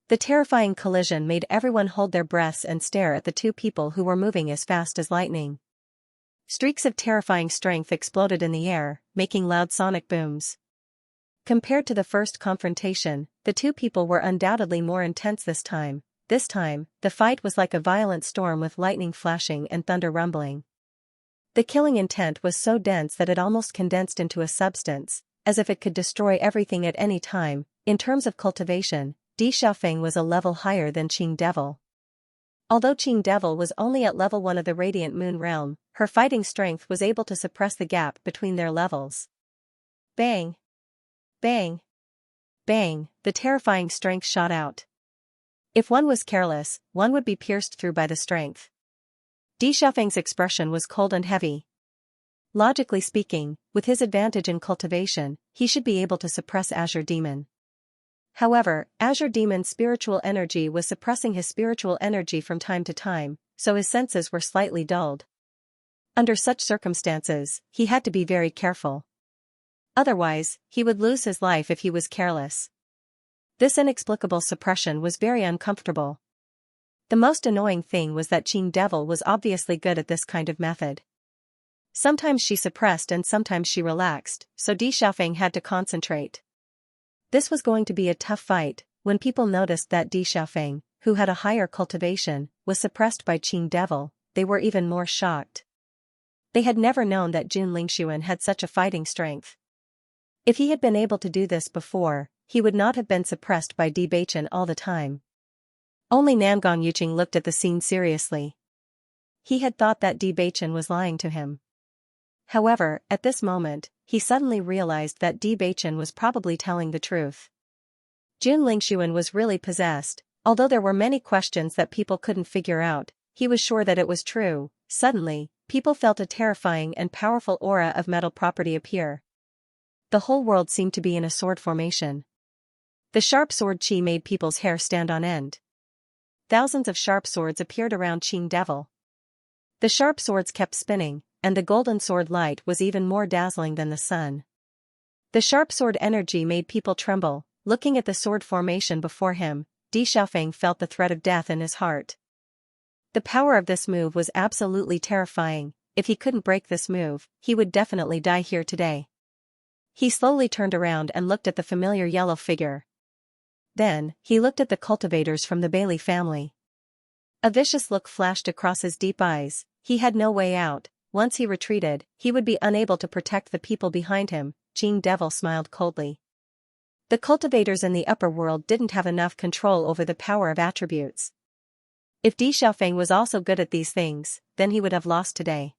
The terrifying collision made everyone hold their breaths and stare at the two people who were moving as fast as lightning. Streaks of terrifying strength exploded in the air, making loud sonic booms. Compared to the first confrontation, the two people were undoubtedly more intense this time. This time, the fight was like a violent storm with lightning flashing and thunder rumbling. The killing intent was so dense that it almost condensed into a substance, as if it could destroy everything at any time. In terms of cultivation, Di Xiaofeng was a level higher than Qing Devil. Although Qing Devil was only at level 1 of the Radiant Moon Realm, her fighting strength was able to suppress the gap between their levels. Bang! Bang! Bang! The terrifying strength shot out. If one was careless, one would be pierced through by the strength. Di Xiaofeng's expression was cold and heavy. Logically speaking, with his advantage in cultivation, he should be able to suppress Azure Demon. However, Azure Demon's spiritual energy was suppressing his spiritual energy from time to time, so his senses were slightly dulled. Under such circumstances, he had to be very careful. Otherwise, he would lose his life if he was careless. This inexplicable suppression was very uncomfortable. The most annoying thing was that Qing Devil was obviously good at this kind of method. Sometimes she suppressed and sometimes she relaxed, so Di Xiaofeng had to concentrate. This was going to be a tough fight. When people noticed that Di Xiaofeng, who had a higher cultivation, was suppressed by Qing Devil, they were even more shocked. They had never known that Jun Lingshuan had such a fighting strength. If he had been able to do this before, he would not have been suppressed by Di Baichen all the time. Only Nangong Yuqing looked at the scene seriously. He had thought that Di Baichen was lying to him. However, at this moment, he suddenly realized that Di Baichen was probably telling the truth. Jun Lingshuan was really possessed. Although there were many questions that people couldn't figure out, he was sure that it was true. Suddenly, people felt a terrifying and powerful aura of metal property appear. The whole world seemed to be in a sword formation. The sharp sword chi made people's hair stand on end. Thousands of sharp swords appeared around Qing Devil. The sharp swords kept spinning, and the golden sword light was even more dazzling than the sun. The sharp sword energy made people tremble. Looking at the sword formation before him, Di Xiaofeng felt the threat of death in his heart. The power of this move was absolutely terrifying. If he couldn't break this move, he would definitely die here today. He slowly turned around and looked at the familiar yellow figure. Then, he looked at the cultivators from the Bailey family. A vicious look flashed across his deep eyes. He had no way out. Once he retreated, he would be unable to protect the people behind him. Qing Devil smiled coldly. The cultivators in the upper world didn't have enough control over the power of attributes. If Di Xiaofeng was also good at these things, then he would have lost today.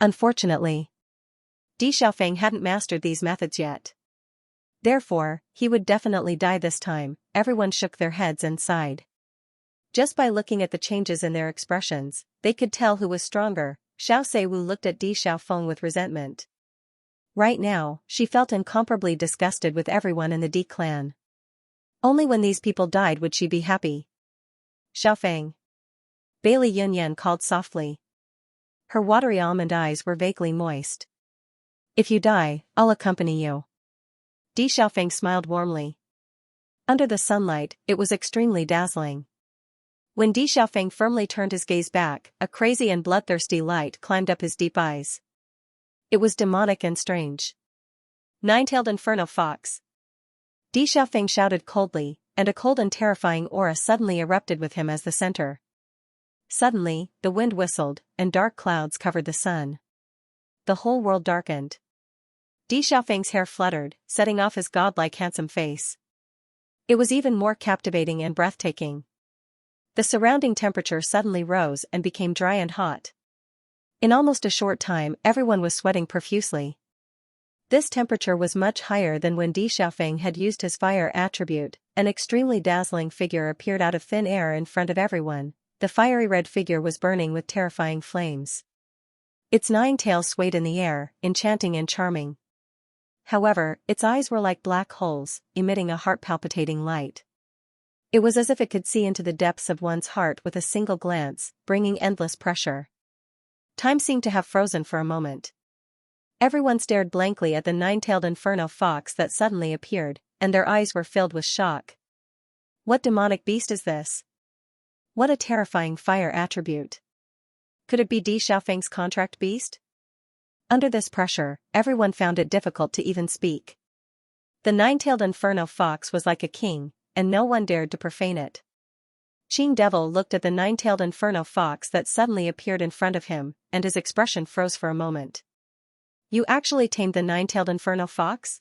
Unfortunately, Di Xiaofeng hadn't mastered these methods yet. Therefore, he would definitely die this time. Everyone shook their heads and sighed. Just by looking at the changes in their expressions, they could tell who was stronger. Xiao Seiwu looked at Di Xiaofeng with resentment. Right now, she felt incomparably disgusted with everyone in the Di clan. Only when these people died would she be happy. Xiaofeng. Bailey Yunyan called softly. Her watery almond eyes were vaguely moist. If you die, I'll accompany you. Di Xiaofeng smiled warmly. Under the sunlight, it was extremely dazzling. When Di Xiaofeng firmly turned his gaze back, a crazy and bloodthirsty light climbed up his deep eyes. It was demonic and strange. Nine-tailed inferno fox. Di Xiaofeng shouted coldly, and a cold and terrifying aura suddenly erupted with him as the center. Suddenly, the wind whistled, and dark clouds covered the sun. The whole world darkened. Di Xiaofeng's hair fluttered, setting off his godlike handsome face. It was even more captivating and breathtaking. The surrounding temperature suddenly rose and became dry and hot. In almost a short time, everyone was sweating profusely. This temperature was much higher than when Di Xiaofeng had used his fire attribute. An extremely dazzling figure appeared out of thin air in front of everyone. The fiery red figure was burning with terrifying flames. Its 9 tails swayed in the air, enchanting and charming. However, its eyes were like black holes, emitting a heart-palpitating light. It was as if it could see into the depths of one's heart with a single glance, bringing endless pressure. Time seemed to have frozen for a moment. Everyone stared blankly at the 9-tailed inferno fox that suddenly appeared, and their eyes were filled with shock. What demonic beast is this? What a terrifying fire attribute. Could it be Di Xiaofeng's contract beast? Under this pressure, everyone found it difficult to even speak. The 9-tailed inferno fox was like a king, and no one dared to profane it. Qing Devil looked at the 9-tailed inferno fox that suddenly appeared in front of him, and his expression froze for a moment. You actually tamed the 9-tailed inferno fox?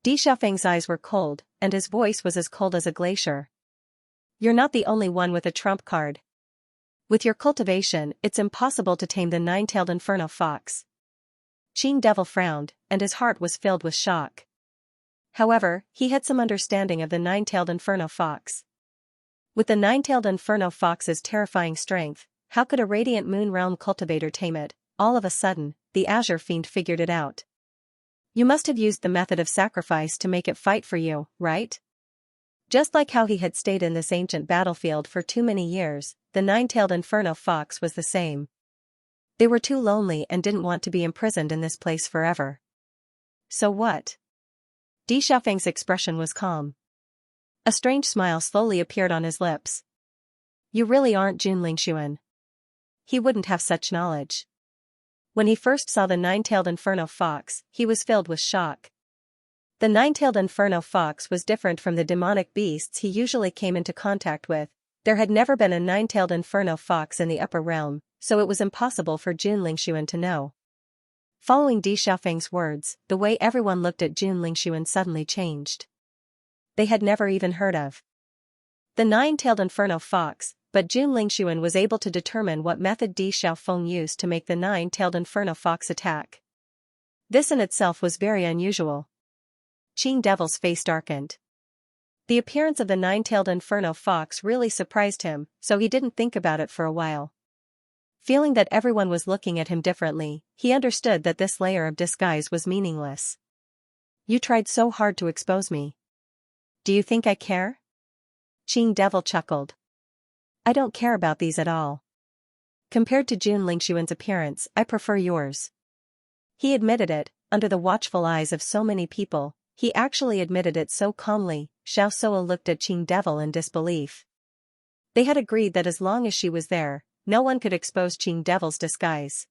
Di Xiaofeng's eyes were cold, and his voice was as cold as a glacier. You're not the only one with a trump card. With your cultivation, it's impossible to tame the 9-tailed inferno fox. Qing Devil frowned, and his heart was filled with shock. However, he had some understanding of the 9-tailed inferno fox. With the 9-tailed inferno fox's terrifying strength, how could a radiant moon realm cultivator tame it? All of a sudden, the Azure Fiend figured it out. You must have used the method of sacrifice to make it fight for you, right? Just like how he had stayed in this ancient battlefield for too many years, the 9-tailed inferno fox was the same. They were too lonely and didn't want to be imprisoned in this place forever. So what? Di Xiaofeng's expression was calm. A strange smile slowly appeared on his lips. You really aren't Jun Lingxuan. He wouldn't have such knowledge. When he first saw the 9-tailed inferno fox, he was filled with shock. The 9-tailed inferno fox was different from the demonic beasts he usually came into contact with. There had never been a 9-tailed inferno fox in the upper realm, so it was impossible for Jun Lingxuan to know. Following Di Xiaofeng's words, the way everyone looked at Jun Lingxuan suddenly changed. They had never even heard of the 9-tailed inferno fox, but Jun Lingxuan was able to determine what method Di Xiaofeng used to make the 9-tailed inferno fox attack. This in itself was very unusual. Qing Devil's face darkened. The appearance of the 9-tailed inferno fox really surprised him, so he didn't think about it for a while. Feeling that everyone was looking at him differently, he understood that this layer of disguise was meaningless. You tried so hard to expose me. Do you think I care? Qing Devil chuckled. I don't care about these at all. Compared to Jun Lingxuan's appearance, I prefer yours. He admitted it, under the watchful eyes of so many people. He actually admitted it so calmly. Xiaoxia looked at Qing Devil in disbelief. They had agreed that as long as she was there, no one could expose Qing Devil's disguise.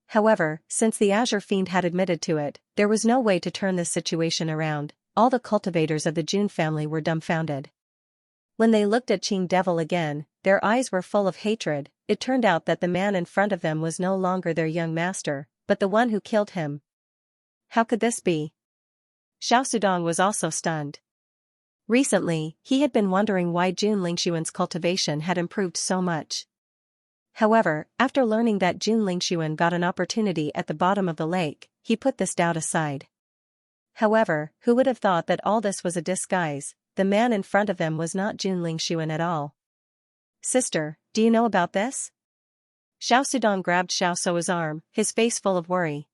However, since the Azure Fiend had admitted to it, there was no way to turn this situation around. All the cultivators of the Jun family were dumbfounded. When they looked at Qing Devil again, their eyes were full of hatred. It turned out that the man in front of them was no longer their young master, but the one who killed him. How could this be? Xiao Sudong was also stunned. Recently, he had been wondering why Jun Lingxuan's cultivation had improved so much. However, after learning that Jun Lingxuan got an opportunity at the bottom of the lake, he put this doubt aside. However, who would have thought that all this was a disguise? The man in front of them was not Jun Lingxuan at all. Sister, do you know about this? Xiao Sudong grabbed Xiaoxia's arm, his face full of worry.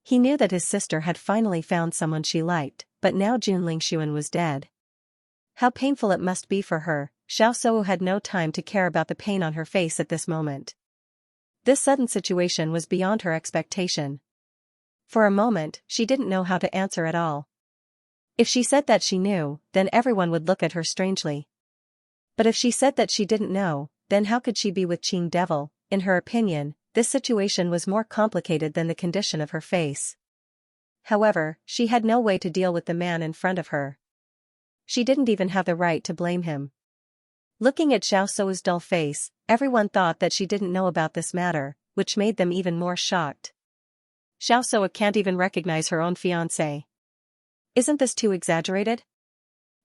He knew that his sister had finally found someone she liked, but now Jun Lingxuan was dead. How painful it must be for her. Xiaosu had no time to care about the pain on her face at this moment. This sudden situation was beyond her expectation. For a moment, she didn't know how to answer at all. If she said that she knew, then everyone would look at her strangely. But if she said that she didn't know, then how could she be with Qing Devil? In her opinion, this situation was more complicated than the condition of her face. However, she had no way to deal with the man in front of her. She didn't even have the right to blame him. Looking at Xiaosu's dull face, everyone thought that she didn't know about this matter, which made them even more shocked. Xiaosu can't even recognize her own fiancé. Isn't this too exaggerated?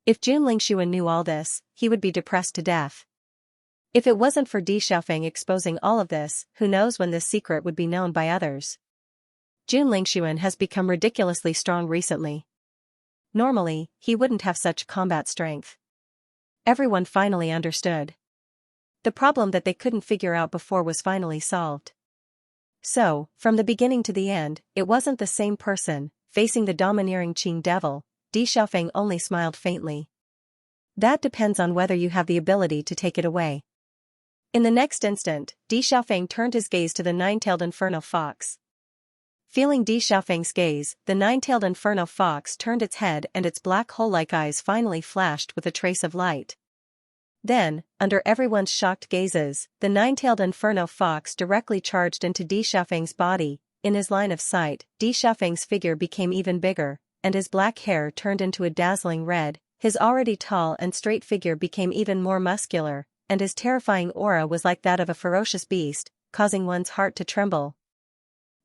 If Jun Lingxuan knew all this, he would be depressed to death. If it wasn't for Di Xiaofeng exposing all of this, who knows when this secret would be known by others. Jun Lingxuan has become ridiculously strong recently. Normally, he wouldn't have such combat strength. Everyone finally understood. The problem that they couldn't figure out before was finally solved. So, from the beginning to the end, it wasn't the same person, facing the domineering Qing Devil. Di Xiaofeng only smiled faintly. That depends on whether you have the ability to take it away. In the next instant, Di Xiaofeng turned his gaze to the nine-tailed inferno fox. Feeling Di Xiaofeng's gaze, the nine-tailed inferno fox turned its head and its black hole-like eyes finally flashed with a trace of light. Then, under everyone's shocked gazes, the nine-tailed inferno fox directly charged into Di Xiaofeng's body. In his line of sight, Di Xiaofeng's figure became even bigger, and his black hair turned into a dazzling red. His already tall and straight figure became even more muscular, and his terrifying aura was like that of a ferocious beast, causing one's heart to tremble.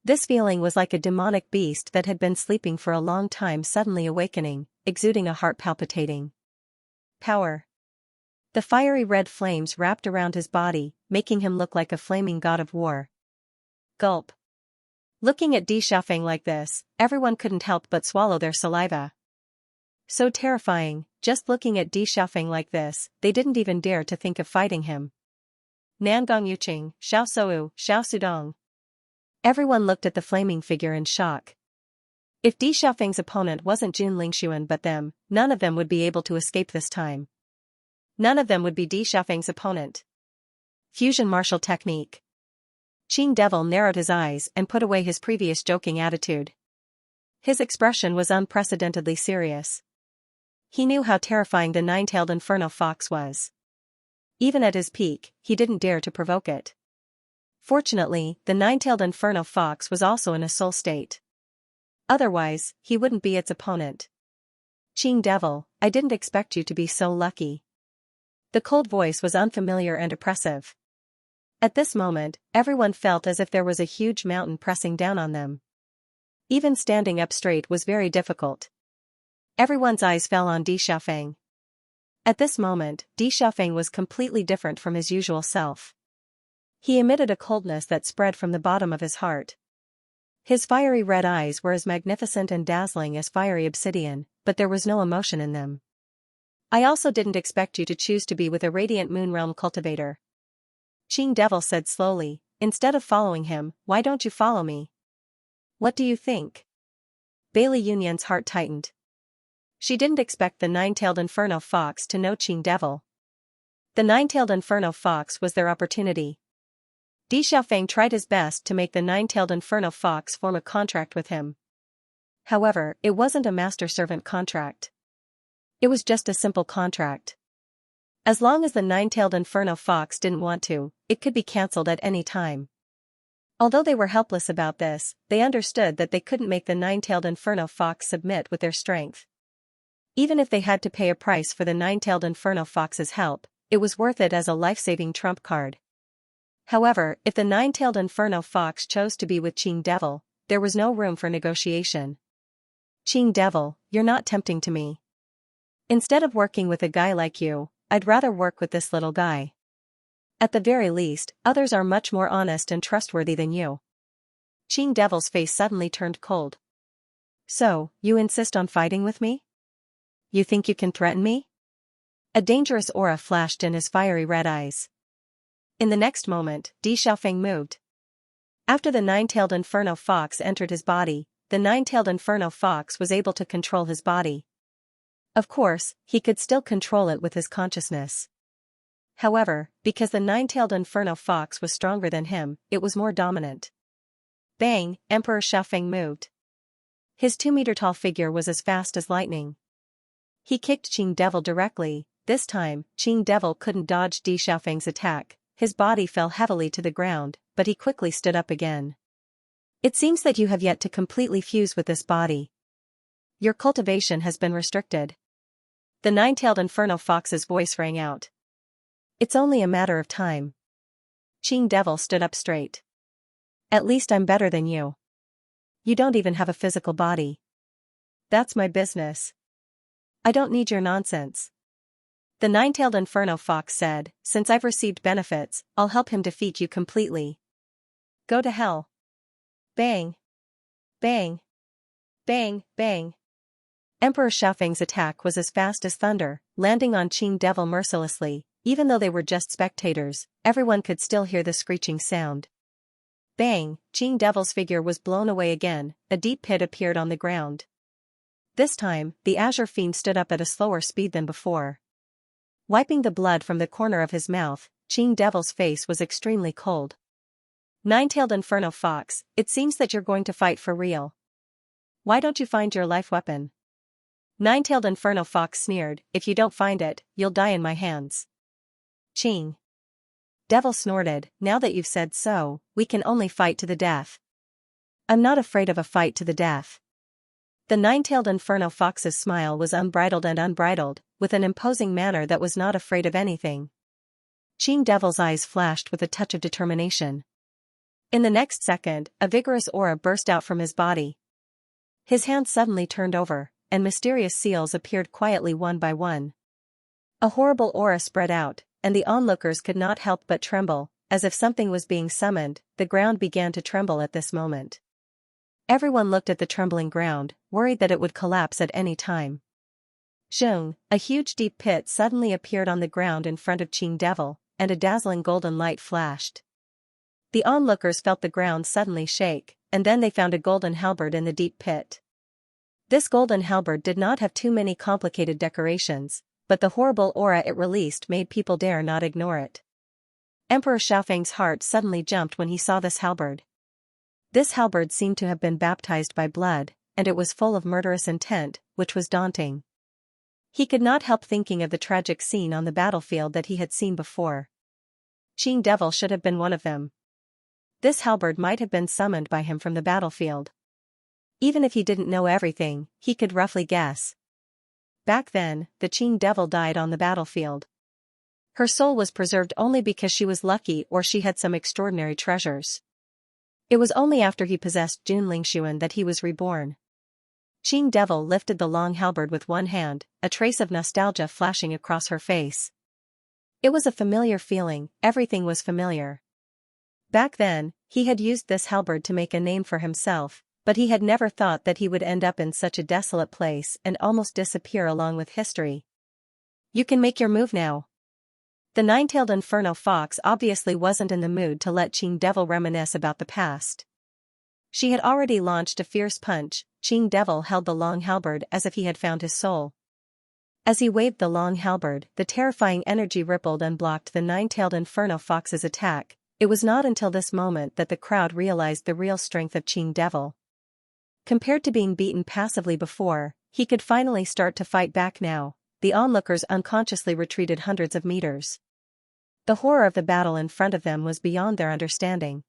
This feeling was like a demonic beast that had been sleeping for a long time suddenly awakening, exuding a heart-palpitating power. The fiery red flames wrapped around his body, making him look like a flaming god of war. Gulp. Looking at Di Xiaofeng like this, everyone couldn't help but swallow their saliva. So terrifying, just looking at Di Xiaofeng like this, they didn't even dare to think of fighting him. Nangong Yuqing, Xiaosou, Xiaosudong. Everyone looked at the flaming figure in shock. If Di Xiaofeng's opponent wasn't Jun Lingxuan but them, none of them would be able to escape this time. None of them would be Di Xiaofeng's opponent. Fusion martial technique. Qing Devil narrowed his eyes and put away his previous joking attitude. His expression was unprecedentedly serious. He knew how terrifying the nine-tailed inferno fox was. Even at his peak, he didn't dare to provoke it. Fortunately, the nine-tailed inferno fox was also in a soul state. Otherwise, he wouldn't be its opponent. Qing Devil, I didn't expect you to be so lucky. The cold voice was unfamiliar and oppressive. At this moment, everyone felt as if there was a huge mountain pressing down on them. Even standing up straight was very difficult. Everyone's eyes fell on Di Xiaofeng. At this moment, Di Xiaofeng was completely different from his usual self. He emitted a coldness that spread from the bottom of his heart. His fiery red eyes were as magnificent and dazzling as fiery obsidian, but there was no emotion in them. I also didn't expect you to choose to be with a radiant moon realm cultivator. Qing Devil said slowly, instead of following him, why don't you follow me? What do you think? Bailey Yunyan's heart tightened. She didn't expect the nine-tailed inferno fox to know Qing Devil. The nine-tailed inferno fox was their opportunity. Di Xiaofeng tried his best to make the nine-tailed inferno fox form a contract with him. However, it wasn't a master-servant contract. It was just a simple contract. As long as the nine-tailed inferno fox didn't want to, it could be cancelled at any time. Although they were helpless about this, they understood that they couldn't make the nine-tailed inferno fox submit with their strength. Even if they had to pay a price for the nine-tailed inferno fox's help, it was worth it as a life-saving trump card. However, if the nine-tailed inferno fox chose to be with Qing Devil, there was no room for negotiation. Qing Devil, you're not tempting to me. Instead of working with a guy like you, I'd rather work with this little guy. At the very least, others are much more honest and trustworthy than you. Qing Devil's face suddenly turned cold. So, you insist on fighting with me? You think you can threaten me? A dangerous aura flashed in his fiery red eyes. In the next moment, Di Xiaofeng moved. After the nine-tailed inferno fox entered his body, the nine-tailed inferno fox was able to control his body. Of course, he could still control it with his consciousness. However, because the nine-tailed inferno fox was stronger than him, it was more dominant. Bang! Emperor Xiaofeng moved. His 2-meter-tall figure was as fast as lightning. He kicked Qing Devil directly. This time, Qing Devil couldn't dodge Di Xiaofeng's attack. His body fell heavily to the ground, but he quickly stood up again. It seems that you have yet to completely fuse with this body. Your cultivation has been restricted. The nine-tailed inferno fox's voice rang out. It's only a matter of time. Qing Devil stood up straight. At least I'm better than you. You don't even have a physical body. That's my business. I don't need your nonsense. The nine-tailed inferno fox said, since I've received benefits, I'll help him defeat you completely. Go to hell. Bang. Bang. Bang, bang. Emperor Xiaofeng's attack was as fast as thunder, landing on Qing Devil mercilessly. Even though they were just spectators, everyone could still hear the screeching sound. Bang! Qing Devil's figure was blown away again. A deep pit appeared on the ground. This time, the Azure Fiend stood up at a slower speed than before. Wiping the blood from the corner of his mouth, Qing Devil's face was extremely cold. Nine-tailed Inferno Fox, it seems that you're going to fight for real. Why don't you find your life weapon? Nine-tailed Inferno Fox sneered, if you don't find it, you'll die in my hands. Qing Devil snorted, now that you've said so, we can only fight to the death. I'm not afraid of a fight to the death. The nine-tailed Inferno Fox's smile was unbridled and unbridled, with an imposing manner that was not afraid of anything. Qing Devil's eyes flashed with a touch of determination. In the next second, a vigorous aura burst out from his body. His hands suddenly turned over, and mysterious seals appeared quietly one by one. A horrible aura spread out, and the onlookers could not help but tremble, as if something was being summoned. The ground began to tremble at this moment. Everyone looked at the trembling ground, worried that it would collapse at any time. Zheng, a huge deep pit suddenly appeared on the ground in front of Qing Devil, and a dazzling golden light flashed. The onlookers felt the ground suddenly shake, and then they found a golden halberd in the deep pit. This golden halberd did not have too many complicated decorations, but the horrible aura it released made people dare not ignore it. Emperor Xiaofeng's heart suddenly jumped when he saw this halberd. This halberd seemed to have been baptized by blood, and it was full of murderous intent, which was daunting. He could not help thinking of the tragic scene on the battlefield that he had seen before. Qing Devil should have been one of them. This halberd might have been summoned by him from the battlefield. Even if he didn't know everything, he could roughly guess. Back then, the Qing Devil died on the battlefield. Her soul was preserved only because she was lucky or she had some extraordinary treasures. It was only after he possessed Jun Lingxuan that he was reborn. Qing Devil lifted the long halberd with one hand, a trace of nostalgia flashing across her face. It was a familiar feeling, everything was familiar. Back then, he had used this halberd to make a name for himself, but he had never thought that he would end up in such a desolate place and almost disappear along with history. You can make your move now. The nine-tailed Inferno Fox obviously wasn't in the mood to let Qing Devil reminisce about the past. She had already launched a fierce punch. Qing Devil held the long halberd as if he had found his soul. As he waved the long halberd, the terrifying energy rippled and blocked the nine-tailed Inferno Fox's attack. It was not until this moment that the crowd realized the real strength of Qing Devil. Compared to being beaten passively before, he could finally start to fight back now. The onlookers unconsciously retreated hundreds of meters. The horror of the battle in front of them was beyond their understanding.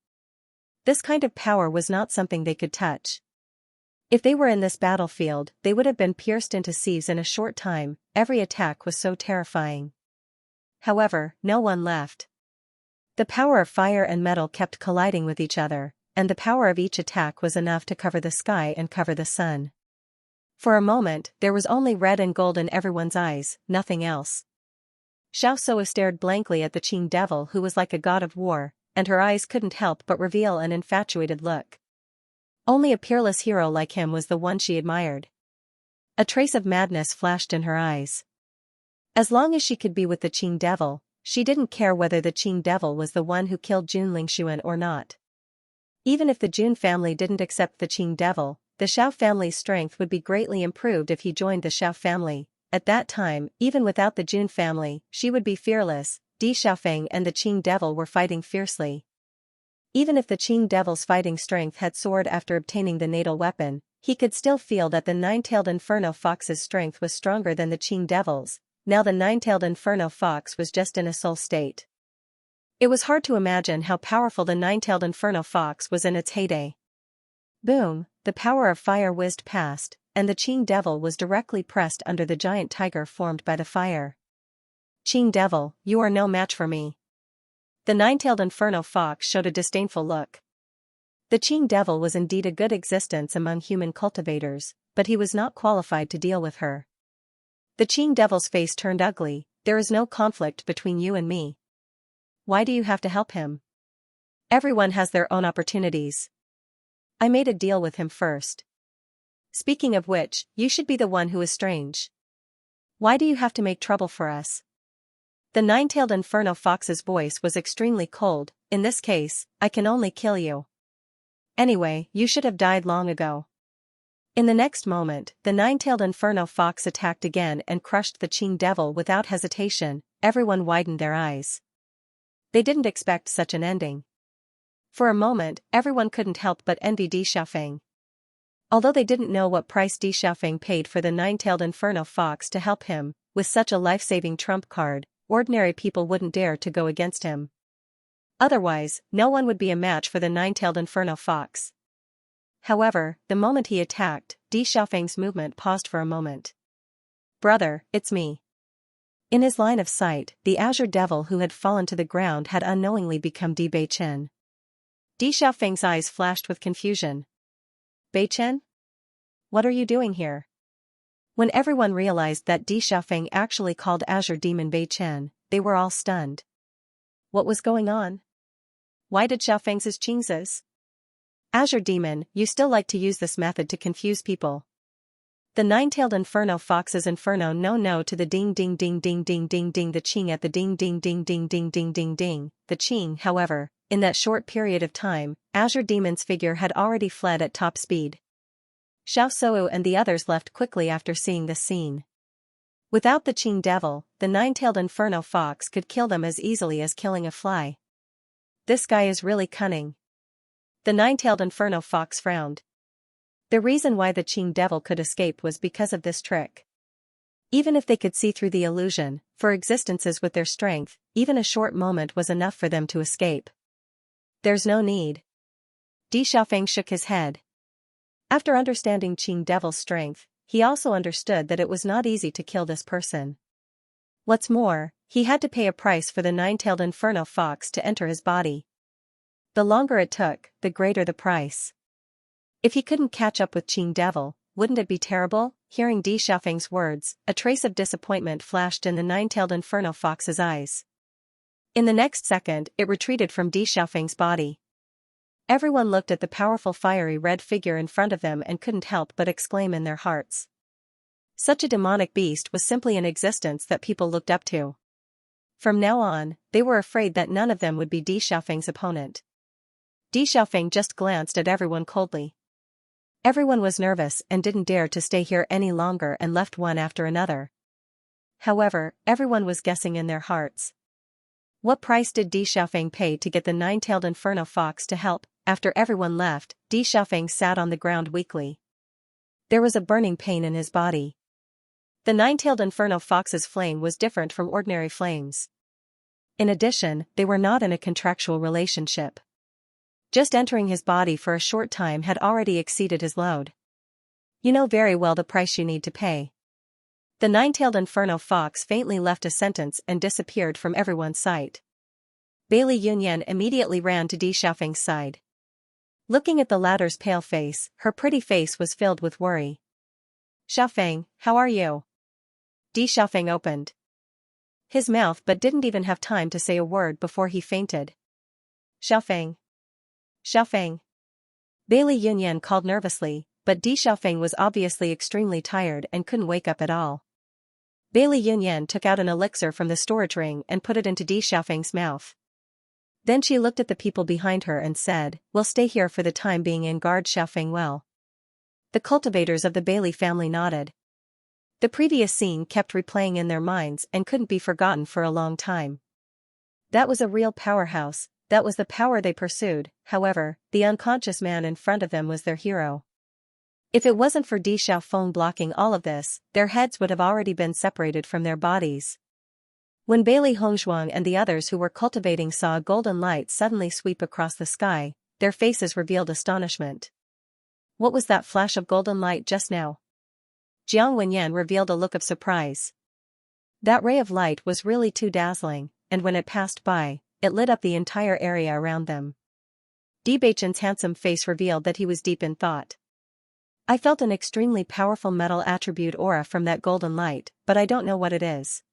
This kind of power was not something they could touch. If they were in this battlefield, they would have been pierced into sieves in a short time. Every attack was so terrifying. However, no one left. The power of fire and metal kept colliding with each other, and the power of each attack was enough to cover the sky and cover the sun. For a moment, there was only red and gold in everyone's eyes, nothing else. Xiaoxia stared blankly at the Qing Devil, who was like a god of war, and her eyes couldn't help but reveal an infatuated look. Only a peerless hero like him was the one she admired. A trace of madness flashed in her eyes. As long as she could be with the Qing Devil, she didn't care whether the Qing Devil was the one who killed Jun Lingxuan or not. Even if the Jun family didn't accept the Qing Devil, the Xiao family's strength would be greatly improved if he joined the Xiao family. At that time, even without the Jun family, she would be fearless. Di Xiaofeng and the Qing devil were fighting fiercely. Even if the Qing devil's fighting strength had soared after obtaining the natal weapon, he could still feel that the nine-tailed inferno fox's strength was stronger than the Qing devil's. Now the nine-tailed inferno fox was just in a soul state. It was hard to imagine how powerful the nine-tailed inferno fox was in its heyday. Boom, the power of fire whizzed past, and the Qing devil was directly pressed under the giant tiger formed by the fire. Qing devil, you are no match for me. The nine-tailed inferno fox showed a disdainful look. The Qing devil was indeed a good existence among human cultivators, but he was not qualified to deal with her. The Qing devil's face turned ugly. There is no conflict between you and me. Why do you have to help him? Everyone has their own opportunities. I made a deal with him first. Speaking of which, you should be the one who is strange. Why do you have to make trouble for us? The nine-tailed inferno fox's voice was extremely cold. In this case, I can only kill you. Anyway, you should have died long ago. In the next moment, the nine-tailed inferno fox attacked again and crushed the Qing devil without hesitation. Everyone widened their eyes. They didn't expect such an ending. For a moment, everyone couldn't help but envy Di Xiaofeng. Although they didn't know what price Di Xiaofeng paid for the nine-tailed inferno fox to help him, with such a life-saving trump card, ordinary people wouldn't dare to go against him. Otherwise, no one would be a match for the nine-tailed inferno fox. However, the moment he attacked, Di Xiaofeng's movement paused for a moment. Brother, it's me. In his line of sight, the azure devil who had fallen to the ground had unknowingly become Di Beichen. Di Xiaofeng's eyes flashed with confusion. Beichen? What are you doing here? When everyone realized that Di Xiaofeng actually called azure demon Beichen, they were all stunned. What was going on? Why did Xiaofeng's Qing's? Azure demon, you still like to use this method to confuse people. The nine-tailed inferno fox's inferno no to the ding ding ding ding ding ding ding the Qing at the ding ding ding ding ding ding ding ding. The Qing, however, in that short period of time, Azure Demon's figure had already fled at top speed. Xiao Shou and the others left quickly after seeing this scene. Without the Qing devil, the nine-tailed inferno fox could kill them as easily as killing a fly. This guy is really cunning. The nine-tailed inferno fox frowned. The reason why the Qing devil could escape was because of this trick. Even if they could see through the illusion, for existences with their strength, even a short moment was enough for them to escape. There's no need. Di Xiaofeng shook his head. After understanding Qing devil's strength, he also understood that it was not easy to kill this person. What's more, he had to pay a price for the nine-tailed inferno fox to enter his body. The longer it took, the greater the price. If he couldn't catch up with Qing devil, wouldn't it be terrible? Hearing Di Xiaofeng's words, a trace of disappointment flashed in the nine-tailed inferno fox's eyes. In the next second, it retreated from Di Xiaofeng's body. Everyone looked at the powerful fiery red figure in front of them and couldn't help but exclaim in their hearts. Such a demonic beast was simply an existence that people looked up to. From now on, they were afraid that none of them would be Di Xiaofeng's opponent. Di Xiaofeng just glanced at everyone coldly. Everyone was nervous and didn't dare to stay here any longer and left one after another. However, everyone was guessing in their hearts. What price did Di Xiaofeng pay to get the nine-tailed inferno fox to help? After everyone left, Di Xiaofeng sat on the ground weakly. There was a burning pain in his body. The nine-tailed inferno fox's flame was different from ordinary flames. In addition, they were not in a contractual relationship. Just entering his body for a short time had already exceeded his load. You know very well the price you need to pay. The nine-tailed inferno fox faintly left a sentence and disappeared from everyone's sight. Bailey Yunyan immediately ran to Di Xiaofeng's side. Looking at the latter's pale face, her pretty face was filled with worry. Xiaofeng, how are you? Di Xiaofeng opened his mouth but didn't even have time to say a word before he fainted. Xiaofeng. Xiaofeng. Bailey Yunyan called nervously, but Di Xiaofeng was obviously extremely tired and couldn't wake up at all. Bailey Yunyan took out an elixir from the storage ring and put it into Di Xiaofeng's mouth. Then she looked at the people behind her and said, "We'll stay here for the time being and guard Xiaofeng well." The cultivators of the Bailey family nodded. The previous scene kept replaying in their minds and couldn't be forgotten for a long time. That was a real powerhouse, that was the power they pursued. However, the unconscious man in front of them was their hero. If it wasn't for Di Xiaofeng blocking all of this, their heads would have already been separated from their bodies. When Bailey Hongzhuang and the others who were cultivating saw a golden light suddenly sweep across the sky, their faces revealed astonishment. What was that flash of golden light just now? Jiang Wenyan revealed a look of surprise. That ray of light was really too dazzling, and when it passed by, it lit up the entire area around them. Bewitching's handsome face revealed that he was deep in thought. I felt an extremely powerful metal attribute aura from that golden light, but I don't know what it is.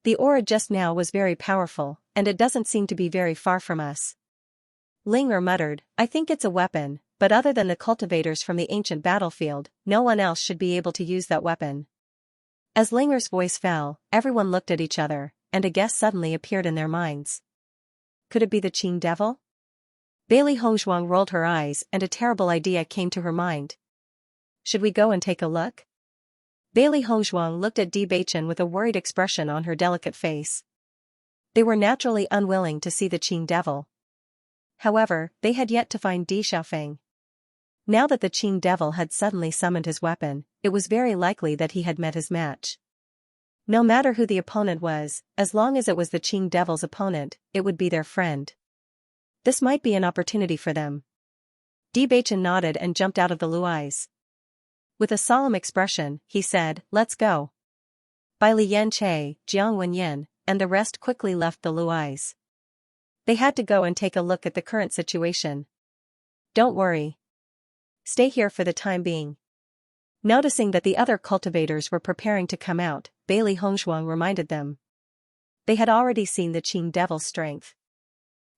The aura just now was very powerful, and it doesn't seem to be very far from us. Ling muttered, I think it's a weapon, but other than the cultivators from the ancient battlefield, no one else should be able to use that weapon. As Linger's voice fell, everyone looked at each other, and a guess suddenly appeared in their minds. Could it be the Qing devil? Bailey Hongzhuang rolled her eyes and a terrible idea came to her mind. Should we go and take a look? Bailey Hongzhuang looked at Di Beichen with a worried expression on her delicate face. They were naturally unwilling to see the Qing devil. However, they had yet to find Di Xiaofeng. Now that the Qing devil had suddenly summoned his weapon, it was very likely that he had met his match. No matter who the opponent was, as long as it was the Qing devil's opponent, it would be their friend. This might be an opportunity for them. Di Beichen nodded and jumped out of the luais. With a solemn expression, he said, let's go. Bai Lianche, Jiang Wenyan, and the rest quickly left the luais. They had to go and take a look at the current situation. Don't worry. Stay here for the time being. Noticing that the other cultivators were preparing to come out, Bailey Hongzhuang reminded them. They had already seen the Qing devil's strength.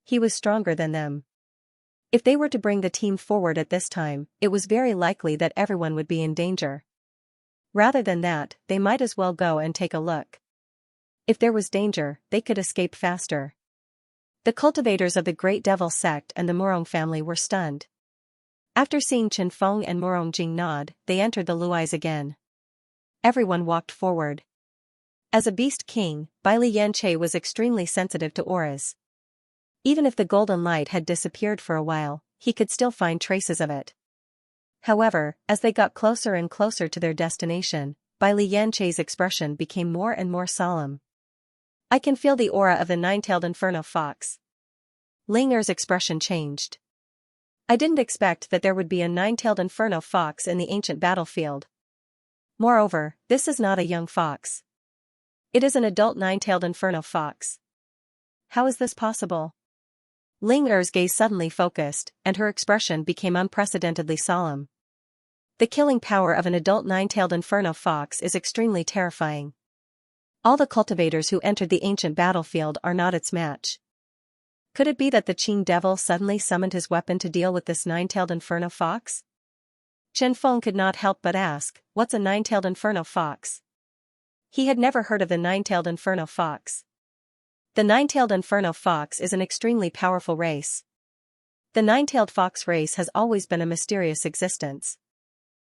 He was stronger than them. If they were to bring the team forward at this time, it was very likely that everyone would be in danger. Rather than that, they might as well go and take a look. If there was danger, they could escape faster. The cultivators of the Great Devil sect and the Murong family were stunned. After seeing Chen Feng and Murong Jing nod, they entered the luais again. Everyone walked forward. As a beast king, Bai Lianche was extremely sensitive to auras. Even if the golden light had disappeared for a while, he could still find traces of it. However, as they got closer and closer to their destination, Bai Lianche's expression became more and more solemn. I can feel the aura of the nine-tailed inferno fox. Linger's expression changed. I didn't expect that there would be a nine-tailed inferno fox in the ancient battlefield. Moreover, this is not a young fox. It is an adult nine-tailed inferno fox. How is this possible? Ling Er's gaze suddenly focused, and her expression became unprecedentedly solemn. The killing power of an adult nine-tailed inferno fox is extremely terrifying. All the cultivators who entered the ancient battlefield are not its match. Could it be that the Qing devil suddenly summoned his weapon to deal with this nine-tailed inferno fox? Chen Feng could not help but ask, what's a nine-tailed inferno fox? He had never heard of the nine-tailed inferno fox. The nine-tailed inferno fox is an extremely powerful race. The nine-tailed fox race has always been a mysterious existence.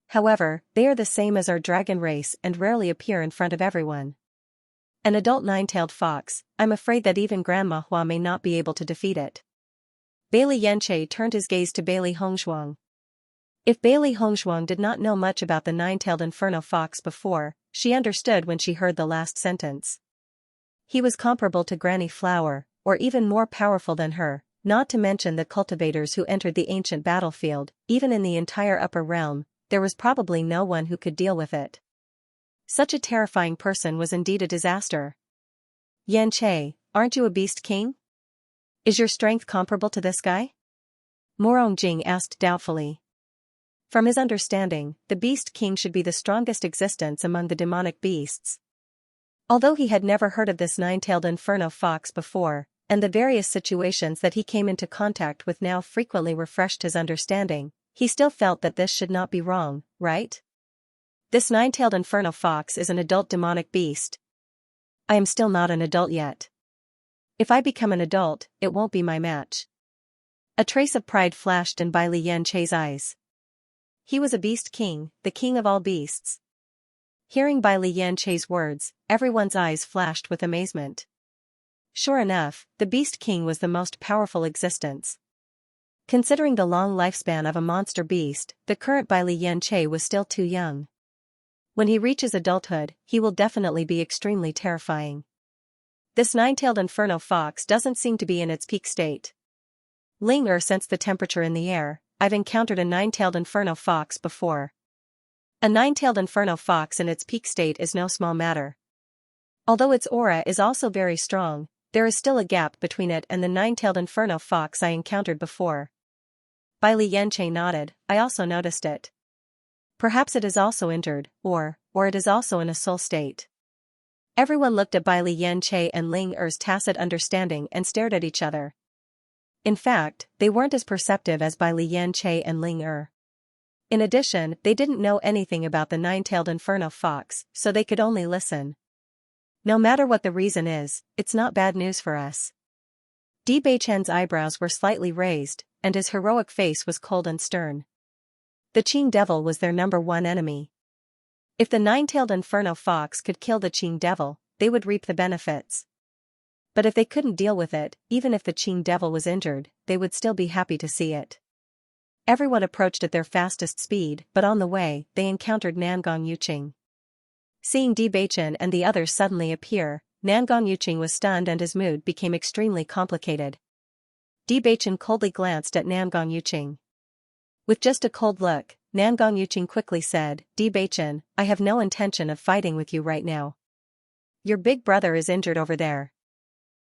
However, they are the same as our dragon race and rarely appear in front of everyone. An adult nine-tailed fox, I'm afraid that even Grandma Hua may not be able to defeat it. Bailey Yanche turned his gaze to Bailey Hongzhuang. If Bailey Hongzhuang did not know much about the nine-tailed inferno fox before, she understood when she heard the last sentence. He was comparable to Granny Flower, or even more powerful than her, not to mention the cultivators who entered the ancient battlefield. Even in the entire upper realm, there was probably no one who could deal with it. Such a terrifying person was indeed a disaster. Yanche, aren't you a beast king? Is your strength comparable to this guy? Murong Jing asked doubtfully. From his understanding, the beast king should be the strongest existence among the demonic beasts. Although he had never heard of this nine-tailed inferno fox before, and the various situations that he came into contact with now frequently refreshed his understanding, he still felt that this should not be wrong, right? This nine-tailed inferno fox is an adult demonic beast. I am still not an adult yet. If I become an adult, it won't be my match. A trace of pride flashed in Bai Lianche's eyes. He was a beast king, the king of all beasts. Hearing Bai Lianche's words, everyone's eyes flashed with amazement. Sure enough, the Beast King was the most powerful existence. Considering the long lifespan of a monster beast, the current Xianxia was still too young. When he reaches adulthood, he will definitely be extremely terrifying. This nine-tailed inferno fox doesn't seem to be in its peak state. Ling sensed the temperature in the air. I've encountered a nine-tailed inferno fox before. A nine-tailed inferno fox in its peak state is no small matter. Although its aura is also very strong, there is still a gap between it and the nine-tailed inferno fox I encountered before. Xianxia nodded. I also noticed it. Perhaps it is also injured, or it is also in a soul state. Everyone looked at Xianxia and Ling Er's tacit understanding and stared at each other. In fact, they weren't as perceptive as Xianxia and Ling Er. In addition, they didn't know anything about the nine-tailed inferno fox, so they could only listen. No matter what the reason is, it's not bad news for us. Beichen's eyebrows were slightly raised, and his heroic face was cold and stern. The Qing Devil was their number one enemy. If the nine-tailed inferno fox could kill the Qing Devil, they would reap the benefits. But if they couldn't deal with it, even if the Qing Devil was injured, they would still be happy to see it. Everyone approached at their fastest speed, but on the way, they encountered Nangong Yuqing. Seeing Beichen and the others suddenly appear, Nangong Yuqing was stunned and his mood became extremely complicated. Beichen coldly glanced at Nangong Yuqing. With just a cold look, Nangong Yuqing quickly said, Beichen, I have no intention of fighting with you right now. Your big brother is injured over there.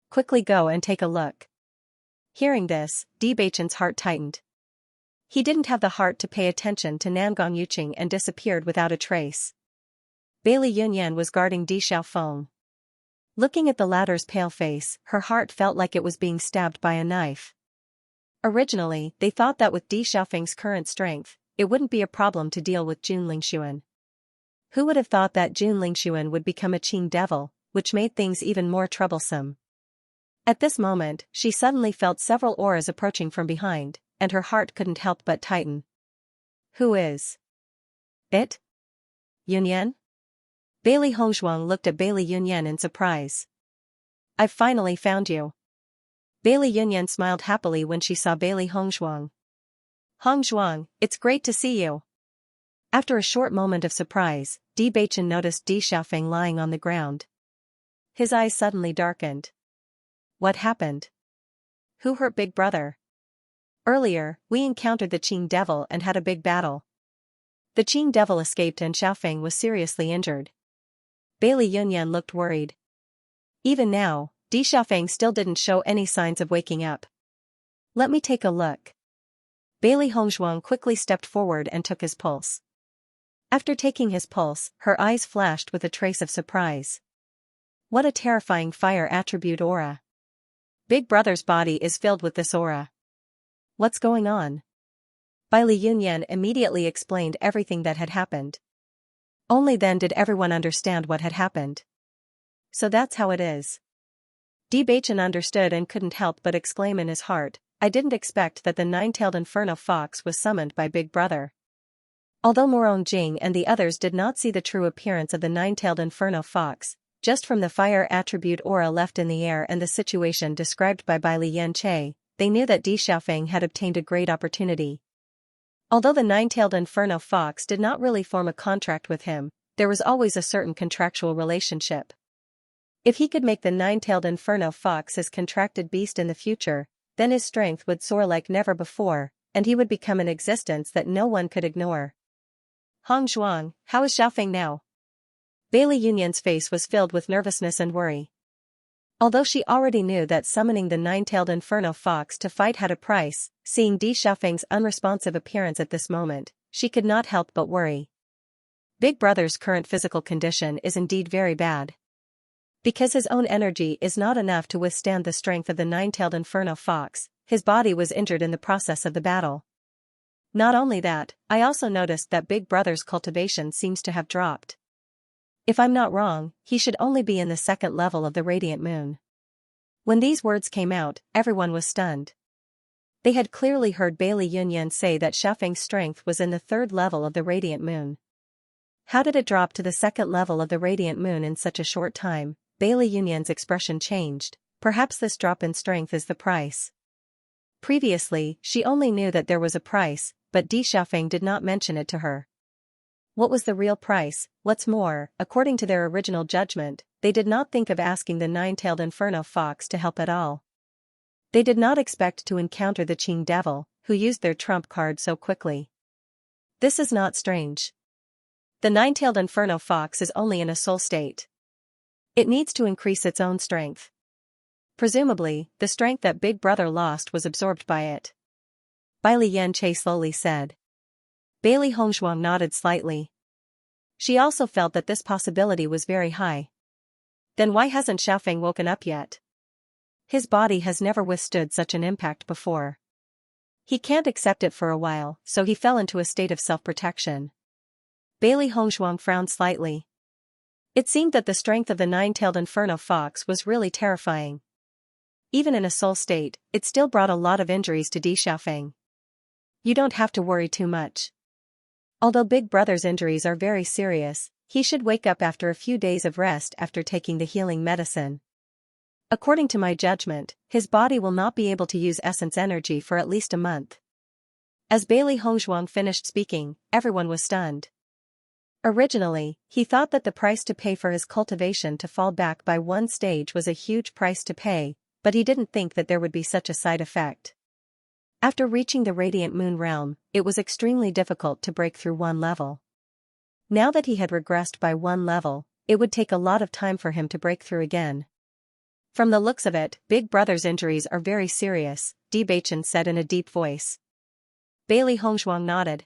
Quickly go and take a look. Hearing this, Beichen's heart tightened. He didn't have the heart to pay attention to Nangong Yuqing and disappeared without a trace. Bailey Yunyan was guarding Di Xiaofeng. Looking at the latter's pale face, her heart felt like it was being stabbed by a knife. Originally, they thought that with Di Xiaofeng's current strength, it wouldn't be a problem to deal with Jun Lingxuan. Who would have thought that Jun Lingxuan would become a Qing Devil, which made things even more troublesome? At this moment, she suddenly felt several auras approaching from behind, and her heart couldn't help but tighten. Who is it? Yunyan? Bailey Hongzhuang looked at Bailey Yunyan in surprise. I've finally found you. Bailey Yunyan smiled happily when she saw Bailey Hongzhuang. Hongzhuang, it's great to see you. After a short moment of surprise, Beichen noticed Di Xiaofeng lying on the ground. His eyes suddenly darkened. What happened? Who hurt Big Brother? Earlier, we encountered the Qing Devil and had a big battle. The Qing Devil escaped and Xiaofeng was seriously injured. Bailey Yunyan looked worried. Even now, Di Xiaofeng still didn't show any signs of waking up. Let me take a look. Bailey Hongzhuang quickly stepped forward and took his pulse. After taking his pulse, her eyes flashed with a trace of surprise. What a terrifying fire attribute aura. Big Brother's body is filled with this aura. What's going on? Bailey Yunyan immediately explained everything that had happened. Only then did everyone understand what had happened. So that's how it is. Beichen understood and couldn't help but exclaim in his heart, I didn't expect that the nine-tailed inferno fox was summoned by Big Brother. Although Morong Jing and the others did not see the true appearance of the nine-tailed inferno fox, just from the fire attribute aura left in the air and the situation described by Xianxia, they knew that Di Xiaofeng had obtained a great opportunity. Although the nine-tailed inferno fox did not really form a contract with him, there was always a certain contractual relationship. If he could make the nine-tailed inferno fox his contracted beast in the future, then his strength would soar like never before, and he would become an existence that no one could ignore. Hongzhuang, how is Xiaofeng now? Bailey Yunyan's face was filled with nervousness and worry. Although she already knew that summoning the nine-tailed inferno fox to fight had a price, seeing Di Xiaofeng's unresponsive appearance at this moment, she could not help but worry. Big Brother's current physical condition is indeed very bad. Because his own energy is not enough to withstand the strength of the nine-tailed inferno fox, his body was injured in the process of the battle. Not only that, I also noticed that Big Brother's cultivation seems to have dropped. If I'm not wrong, he should only be in the second level of the radiant moon. When these words came out, everyone was stunned. They had clearly heard Bailey Yunyan say that Xiaofeng's strength was in the third level of the radiant moon. How did it drop to the second level of the radiant moon in such a short time? Bailey Yunyan's expression changed, Perhaps this drop in strength is the price. Previously, she only knew that there was a price, but Di Xiaofeng did not mention it to her. What was the real price? What's more, according to their original judgment, they did not think of asking the nine-tailed inferno fox to help at all. They did not expect to encounter the Qing devil, who used their trump card so quickly. This is not strange. The nine-tailed inferno fox is only in a soul state. It needs to increase its own strength. Presumably, the strength that Big Brother lost was absorbed by it. Bailey Yanche slowly said. Bailey Hongzhuang nodded slightly. She also felt that this possibility was very high. Then why hasn't Xiaofeng woken up yet? His body has never withstood such an impact before. He can't accept it for a while, so he fell into a state of self-protection. Bailey Hongzhuang frowned slightly. It seemed that the strength of the nine-tailed inferno fox was really terrifying. Even in a soul state, it still brought a lot of injuries to Di Xiaofeng. You don't have to worry too much. Although Big Brother's injuries are very serious, he should wake up after a few days of rest after taking the healing medicine. According to my judgment, his body will not be able to use essence energy for at least a month. As Bailey Hongzhuang finished speaking, everyone was stunned. Originally, he thought that the price to pay for his cultivation to fall back by one stage was a huge price to pay, but he didn't think that there would be such a side effect. After reaching the Radiant Moon realm, it was extremely difficult to break through one level. Now that he had regressed by one level, it would take a lot of time for him to break through again. From the looks of it, Big Brother's injuries are very serious, Bewitching said in a deep voice. Bailey Hongzhuang nodded.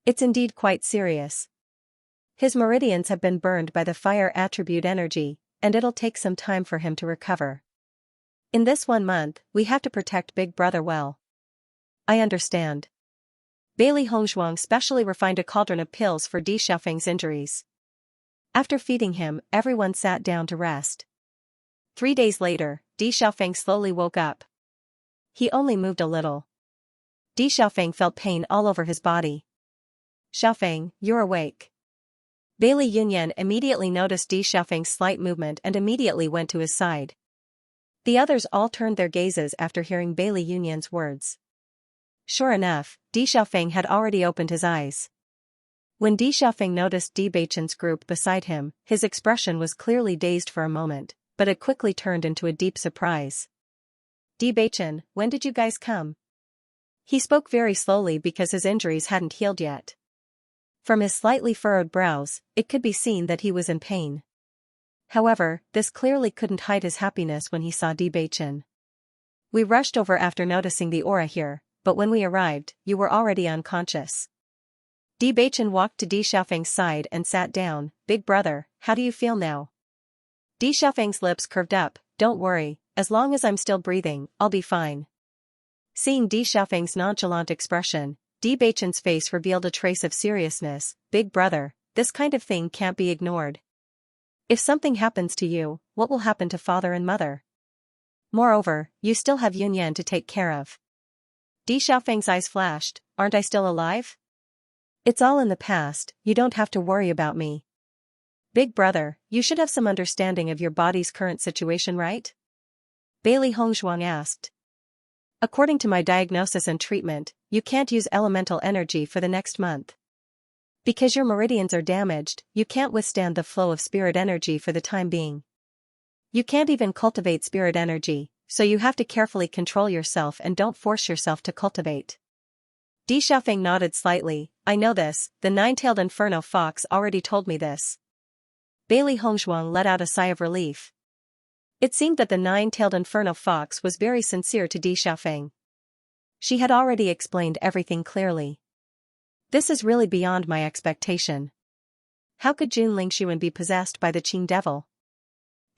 It's indeed quite serious. His meridians have been burned by the fire attribute energy, and it'll take some time for him to recover. In this 1 month, we have to protect Big Brother well. I understand. Bailey Hongzhuang specially refined a cauldron of pills for Di Xiaofeng's injuries. After feeding him, everyone sat down to rest. 3 days later, Di Xiaofeng slowly woke up. He only moved a little. Di Xiaofeng felt pain all over his body. Xiaofeng, you're awake. Bailey Yunyan immediately noticed Di Xiaofeng's slight movement and immediately went to his side. The others all turned their gazes after hearing Bailey Yunyan's words. Sure enough, Di Xiaofeng had already opened his eyes. When Di Xiaofeng noticed Di Beichun's group beside him, his expression was clearly dazed for a moment, but it quickly turned into a deep surprise. Di Beichun, when did you guys come? He spoke very slowly because his injuries hadn't healed yet. From his slightly furrowed brows, it could be seen that he was in pain. However, this clearly couldn't hide his happiness when he saw Di Beichun. We rushed over after noticing the aura here, but when we arrived, you were already unconscious. Di Beichun walked to Di Xiaofeng's side and sat down. Big Brother, how do you feel now? Di Xiaofeng's lips curved up. Don't worry, as long as I'm still breathing, I'll be fine. Seeing Di Xiaofeng's nonchalant expression, Di Beichun's face revealed a trace of seriousness. Big Brother, this kind of thing can't be ignored. If something happens to you, what will happen to father and mother? Moreover, you still have Yunyan to take care of. Di Xiaofeng's eyes flashed. Aren't I still alive? It's all in the past, you don't have to worry about me. Big Brother, you should have some understanding of your body's current situation, right? Bailey Hongzhuang asked. According to my diagnosis and treatment, you can't use elemental energy for the next month. Because your meridians are damaged, you can't withstand the flow of spirit energy for the time being. You can't even cultivate spirit energy, so you have to carefully control yourself and don't force yourself to cultivate. Di Xiaofeng nodded slightly. I know this, the nine-tailed inferno fox already told me this. Bailey Hongzhuang let out a sigh of relief. It seemed that the nine-tailed inferno fox was very sincere to Di Xiaofeng. She had already explained everything clearly. This is really beyond my expectation. How could Jun Lingshuan be possessed by the Qing devil?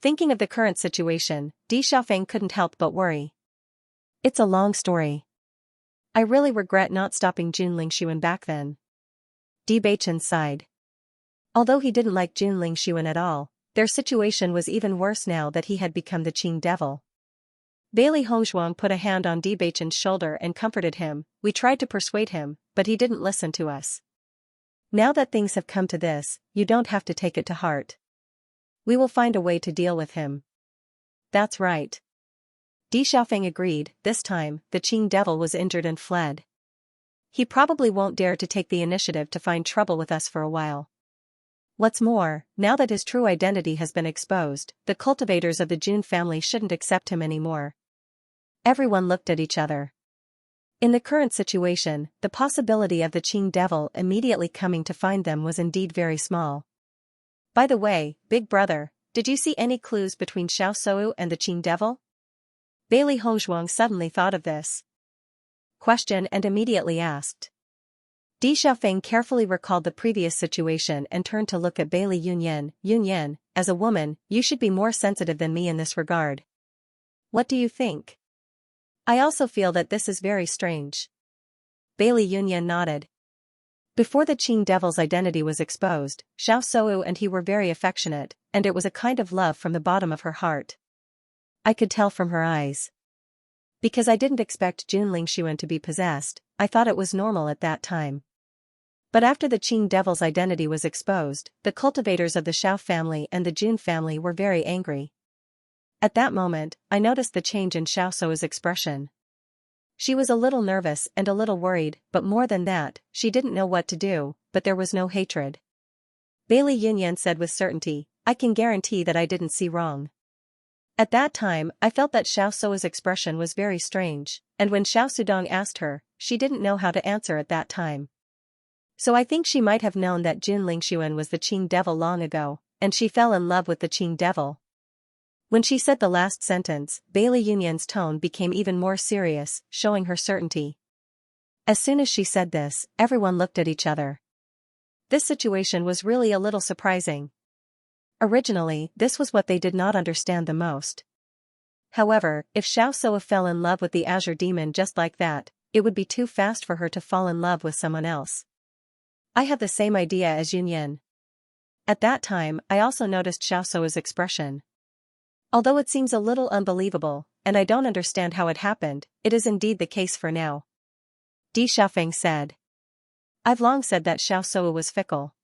Thinking of the current situation, Di Xiaofeng couldn't help but worry. It's a long story. I really regret not stopping Jun Lingshuan back then. Di Beichun sighed. Although he didn't like Jun Lingshuan at all, their situation was even worse now that he had become the Qing devil. Bailey Hongzhuang put a hand on Di Beichun's shoulder and comforted him. We tried to persuade him, but he didn't listen to us. Now that things have come to this, you don't have to take it to heart. We will find a way to deal with him. That's right. Di Xiaofeng agreed. This time, the Qing devil was injured and fled. He probably won't dare to take the initiative to find trouble with us for a while. What's more, now that his true identity has been exposed, the cultivators of the Jun family shouldn't accept him anymore. Everyone looked at each other. In the current situation, the possibility of the Qing devil immediately coming to find them was indeed very small. By the way, big brother, did you see any clues between Xiao Shou and the Qing devil? Bailey Hongzhuang suddenly thought of this question and immediately asked. Di Xiaofeng carefully recalled the previous situation and turned to look at Bailey Yunyan. Yunyan, as a woman, you should be more sensitive than me in this regard. What do you think? I also feel that this is very strange. Bailey Yunyan nodded. Before the Qing devil's identity was exposed, Xiao Shou and he were very affectionate, and it was a kind of love from the bottom of her heart. I could tell from her eyes. Because I didn't expect Jun Lingxuan to be possessed, I thought it was normal at that time. But after the Qing devil's identity was exposed, the cultivators of the Xiao family and the Jun family were very angry. At that moment, I noticed the change in Xiao Shou's expression. She was a little nervous and a little worried, but more than that, she didn't know what to do, but there was no hatred. Bailey Yunyan said with certainty, I can guarantee that I didn't see wrong. At that time, I felt that Xiao Shou's expression was very strange, and when Xiao Sudong asked her, she didn't know how to answer at that time. So I think she might have known that Jun Lingxuan was the Qing devil long ago, and she fell in love with the Qing devil. When she said the last sentence, Bailey Yunyan's tone became even more serious, showing her certainty. As soon as she said this, everyone looked at each other. This situation was really a little surprising. Originally, this was what they did not understand the most. However, if Xiao Shou fell in love with the Azure Demon just like that, it would be too fast for her to fall in love with someone else. I had the same idea as Yunyan. At that time, I also noticed Xiao Shou's expression. Although it seems a little unbelievable, and I don't understand how it happened, it is indeed the case for now. Di Xiaofeng said. I've long said that Xiao Shou was fickle.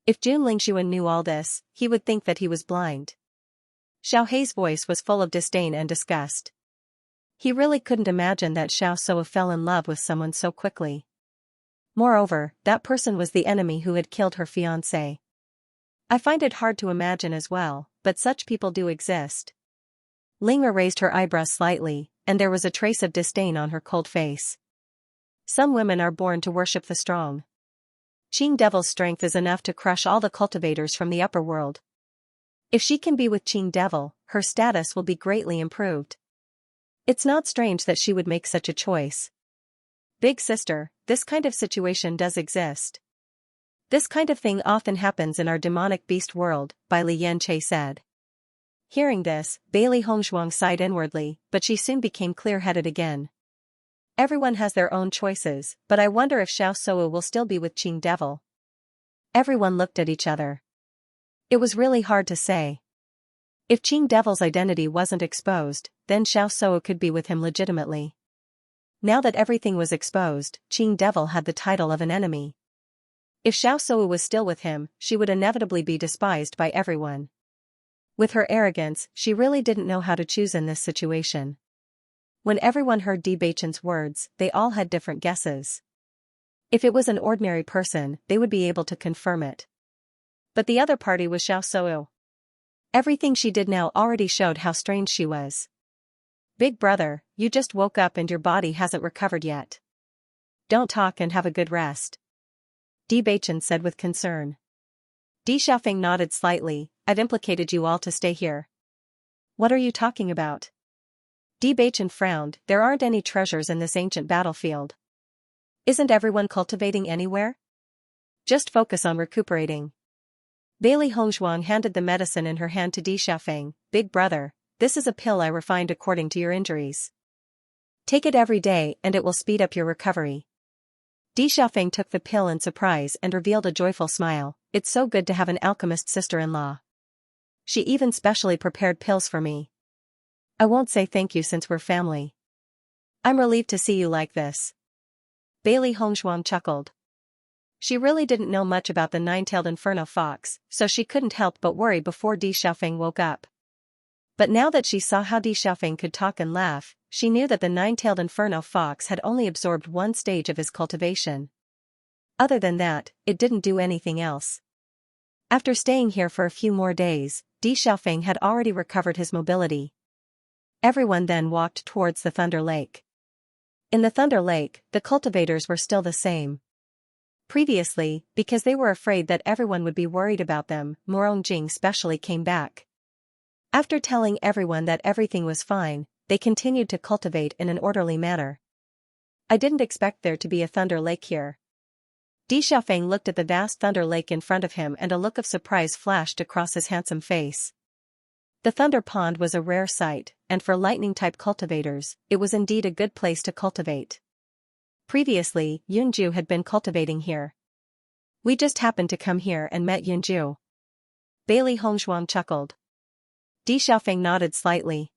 If Jun Lingxuan knew all this, he would think that he was blind. Xiao Hei's voice was full of disdain and disgust. He really couldn't imagine that Xiao Shou fell in love with someone so quickly. Moreover, that person was the enemy who had killed her fiancé. I find it hard to imagine as well, but such people do exist. Ling'er raised her eyebrows slightly, and there was a trace of disdain on her cold face. Some women are born to worship the strong. Qing devil's strength is enough to crush all the cultivators from the upper world. If she can be with Qing devil, her status will be greatly improved. It's not strange that she would make such a choice. Big sister, this kind of situation does exist. This kind of thing often happens in our demonic beast world, Bai Li Yanche said. Hearing this, Bailey Hongzhuang sighed inwardly, but she soon became clear-headed again. Everyone has their own choices, but I wonder if Xiao Shou will still be with Qing devil. Everyone looked at each other. It was really hard to say. If Qing devil's identity wasn't exposed, then Xiao Shou could be with him legitimately. Now that everything was exposed, Qing devil had the title of an enemy. If Xiao Shou was still with him, she would inevitably be despised by everyone. With her arrogance, she really didn't know how to choose in this situation. When everyone heard Di Beichen's words, they all had different guesses. If it was an ordinary person, they would be able to confirm it. But the other party was Xiao Shou. Everything she did now already showed how strange she was. Big brother, you just woke up and your body hasn't recovered yet. Don't talk and have a good rest. Di Beichen said with concern. Di Xiaofeng nodded slightly. I've implicated you all to stay here. What are you talking about? Di Beichen frowned. There aren't any treasures in this ancient battlefield. Isn't everyone cultivating anywhere? Just focus on recuperating. Bailey Hongzhuang handed the medicine in her hand to Di Xiaofeng. Big brother, this is a pill I refined according to your injuries. Take it every day and it will speed up your recovery. Di Xiaofeng took the pill in surprise and revealed a joyful smile. It's so good to have an alchemist sister-in-law. She even specially prepared pills for me. I won't say thank you since we're family. I'm relieved to see you like this. Bailey Hongzhuang chuckled. She really didn't know much about the nine-tailed inferno fox, so she couldn't help but worry before Di Xiaofeng woke up. But now that she saw how Di Xiaofeng could talk and laugh, she knew that the nine-tailed inferno fox had only absorbed one stage of his cultivation. Other than that, it didn't do anything else. After staying here for a few more days, Di Xiaofeng had already recovered his mobility. Everyone then walked towards the Thunder Lake. In the Thunder Lake, the cultivators were still the same. Previously, because they were afraid that everyone would be worried about them, Morong Jing specially came back. After telling everyone that everything was fine, they continued to cultivate in an orderly manner. I didn't expect there to be a Thunder Lake here. Di Xiaofeng looked at the vast Thunder Lake in front of him and a look of surprise flashed across his handsome face. The Thunder Pond was a rare sight, and for lightning-type cultivators, it was indeed a good place to cultivate. Previously, Yunju had been cultivating here. We just happened to come here and met Yunju. Bailey Hongshuang chuckled. Di Xiaofeng nodded slightly.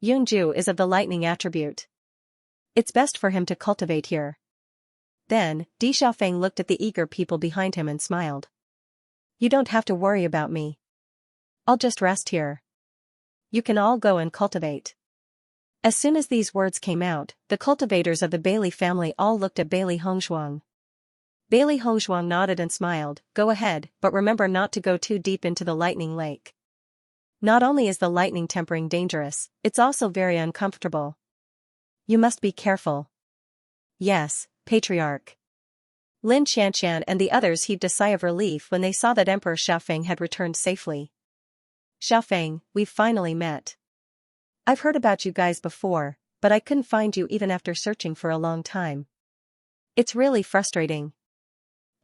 Yunju is of the lightning attribute. It's best for him to cultivate here. Then, Di Xiaofeng looked at the eager people behind him and smiled. You don't have to worry about me. I'll just rest here. You can all go and cultivate. As soon as these words came out, the cultivators of the Bailey family all looked at Bailey Hongshuang. Bailey Hongshuang nodded and smiled. Go ahead, but remember not to go too deep into the lightning lake. Not only is the lightning tempering dangerous, it's also very uncomfortable. You must be careful. Yes, Patriarch. Lin Xianxia and the others heaved a sigh of relief when they saw that Emperor Xiaofeng had returned safely. Xiaofeng, we've finally met. I've heard about you guys before, but I couldn't find you even after searching for a long time. It's really frustrating.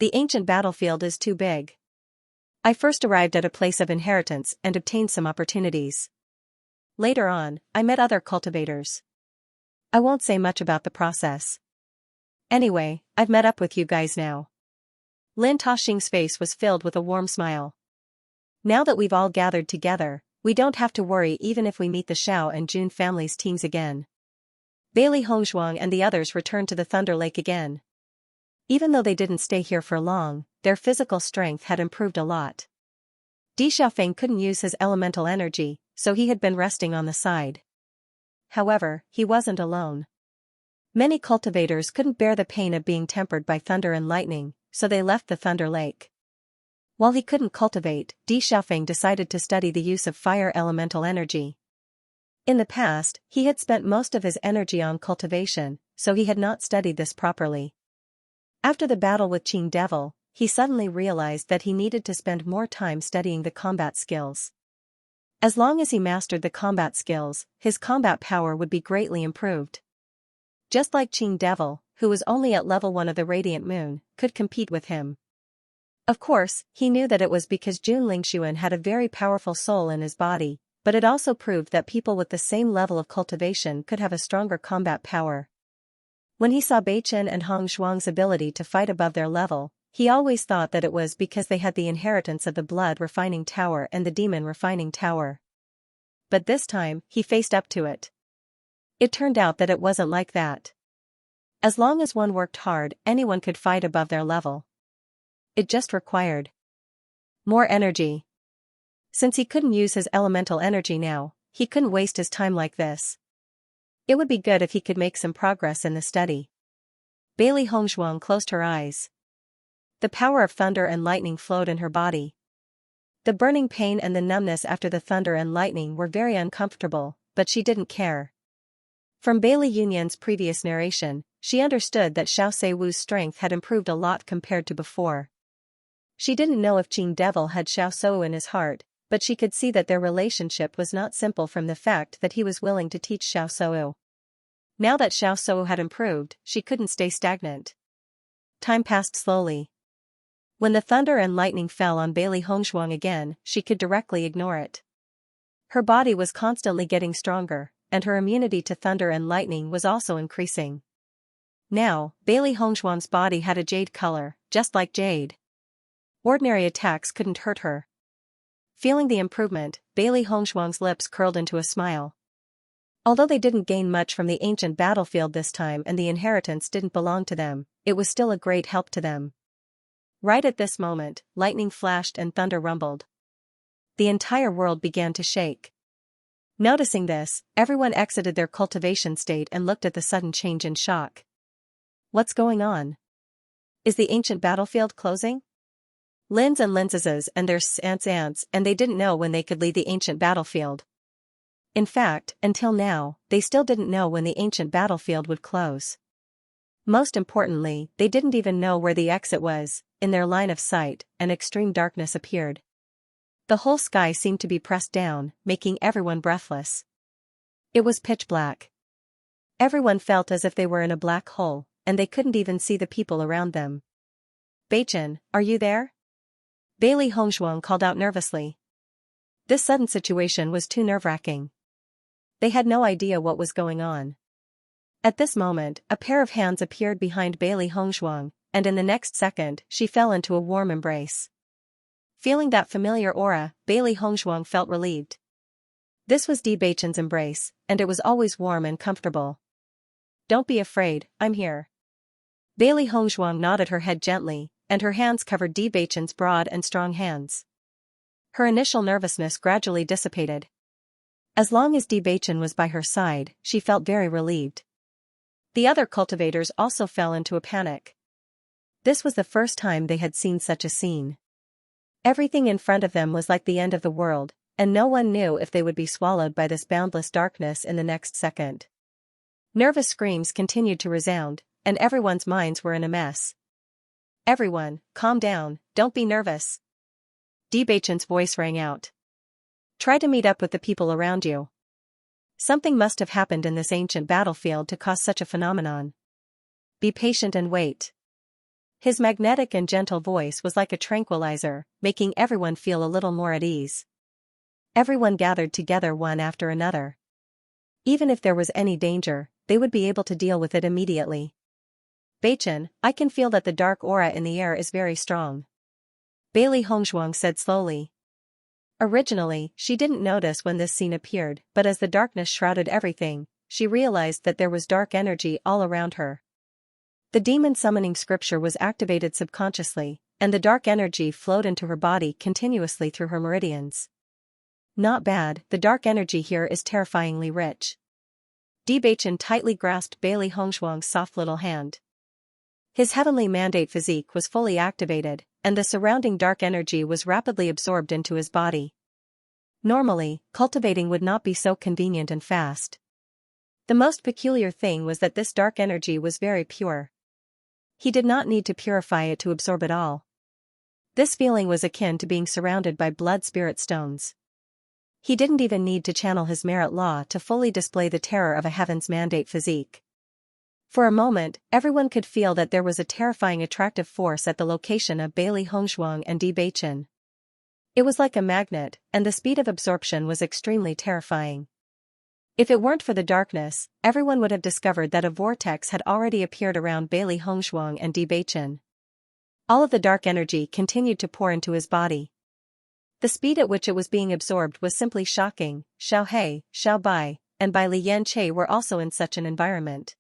The ancient battlefield is too big. I first arrived at a place of inheritance and obtained some opportunities. Later on, I met other cultivators. I won't say much about the process. Anyway, I've met up with you guys now. Lin Taoxing's face was filled with a warm smile. Now that we've all gathered together, we don't have to worry even if we meet the Xiao and Jun families' teams again. Bailey Hongshuang and the others returned to the Thunder Lake again. Even though they didn't stay here for long, their physical strength had improved a lot. Di Xiaofeng couldn't use his elemental energy, so he had been resting on the side. However, he wasn't alone. Many cultivators couldn't bear the pain of being tempered by thunder and lightning, so they left the Thunder Lake. While he couldn't cultivate, Di Xiaofeng decided to study the use of fire elemental energy. In the past, he had spent most of his energy on cultivation, so he had not studied this properly. After the battle with Qing Devil, he suddenly realized that he needed to spend more time studying the combat skills. As long as he mastered the combat skills, his combat power would be greatly improved. Just like Qing Devil, who was only at level 1 of the Radiant Moon, could compete with him. Of course, he knew that it was because Jun Lingshuan had a very powerful soul in his body, but it also proved that people with the same level of cultivation could have a stronger combat power. When he saw Beichen and Hong Shuang's ability to fight above their level, he always thought that it was because they had the inheritance of the Blood Refining Tower and the Demon Refining Tower. But this time, he faced up to it. It turned out that it wasn't like that. As long as one worked hard, anyone could fight above their level. It just required more energy. Since he couldn't use his elemental energy now, he couldn't waste his time like this. It would be good if he could make some progress in the study. Bailey Hongshuang closed her eyes. The power of thunder and lightning flowed in her body. The burning pain and the numbness after the thunder and lightning were very uncomfortable, but she didn't care. From Bailey Yunyan's previous narration, she understood that Xiao Seiwu's strength had improved a lot compared to before. She didn't know if Qing Devil had Xiao Seiwu in his heart, but she could see that their relationship was not simple from the fact that he was willing to teach Xiao Seiwu. Now that Xiao Seiwu had improved, she couldn't stay stagnant. Time passed slowly. When the thunder and lightning fell on Bailey Hongshuang again, she could directly ignore it. Her body was constantly getting stronger, and her immunity to thunder and lightning was also increasing. Now, Bailey Hongshuang's body had a jade color, just like jade. Ordinary attacks couldn't hurt her. Feeling the improvement, Bailey Hongshuang's lips curled into a smile. Although they didn't gain much from the ancient battlefield this time and the inheritance didn't belong to them, it was still a great help to them. Right at this moment, lightning flashed and thunder rumbled. The entire world began to shake. Noticing this, everyone exited their cultivation state and looked at the sudden change in shock. What's going on? Is the ancient battlefield closing? Lins and Linses and their ants, and they didn't know when they could leave the ancient battlefield. In fact, until now, they still didn't know when the ancient battlefield would close. Most importantly, they didn't even know where the exit was. In their line of sight, and extreme darkness appeared. The whole sky seemed to be pressed down, making everyone breathless. It was pitch black. Everyone felt as if they were in a black hole, and they couldn't even see the people around them. Beichen, are you there? Bailey Hongshuang called out nervously. This sudden situation was too nerve-wracking. They had no idea what was going on. At this moment, a pair of hands appeared behind Bailey Hongshuang, and in the next second, she fell into a warm embrace. Feeling that familiar aura, Bailey Hongshuang felt relieved. This was Di Beichen's embrace, and it was always warm and comfortable. Don't be afraid, I'm here. Bailey Hongshuang nodded her head gently, and her hands covered Di Beichen's broad and strong hands. Her initial nervousness gradually dissipated. As long as Di Beichen was by her side, she felt very relieved. The other cultivators also fell into a panic. This was the first time they had seen such a scene. Everything in front of them was like the end of the world, and no one knew if they would be swallowed by this boundless darkness in the next second. Nervous screams continued to resound, and everyone's minds were in a mess. Everyone, calm down, don't be nervous. Di Beichen's voice rang out. Try to meet up with the people around you. Something must have happened in this ancient battlefield to cause such a phenomenon. Be patient and wait. His magnetic and gentle voice was like a tranquilizer, making everyone feel a little more at ease. Everyone gathered together one after another. Even if there was any danger, they would be able to deal with it immediately. Beichen, I can feel that the dark aura in the air is very strong. Bailey Hongshuang said slowly. Originally, she didn't notice when this scene appeared, but as the darkness shrouded everything, she realized that there was dark energy all around her. The demon summoning scripture was activated subconsciously, and the dark energy flowed into her body continuously through her meridians. Not bad, the dark energy here is terrifyingly rich. Di Beichen tightly grasped Bailey Hongshuang's soft little hand. His heavenly mandate physique was fully activated, and the surrounding dark energy was rapidly absorbed into his body. Normally, cultivating would not be so convenient and fast. The most peculiar thing was that this dark energy was very pure. He did not need to purify it to absorb it all. This feeling was akin to being surrounded by blood spirit stones. He didn't even need to channel his merit law to fully display the terror of a heaven's mandate physique. For a moment, everyone could feel that there was a terrifying attractive force at the location of Bailey Hongshuang and Di Beichen. It was like a magnet, and the speed of absorption was extremely terrifying. If it weren't for the darkness, everyone would have discovered that a vortex had already appeared around Bailey Hongshuang and Di Beichen. All of the dark energy continued to pour into his body. The speed at which it was being absorbed was simply shocking. Xiao He, Xiao Bai, and Bai Liyan were also in such an environment.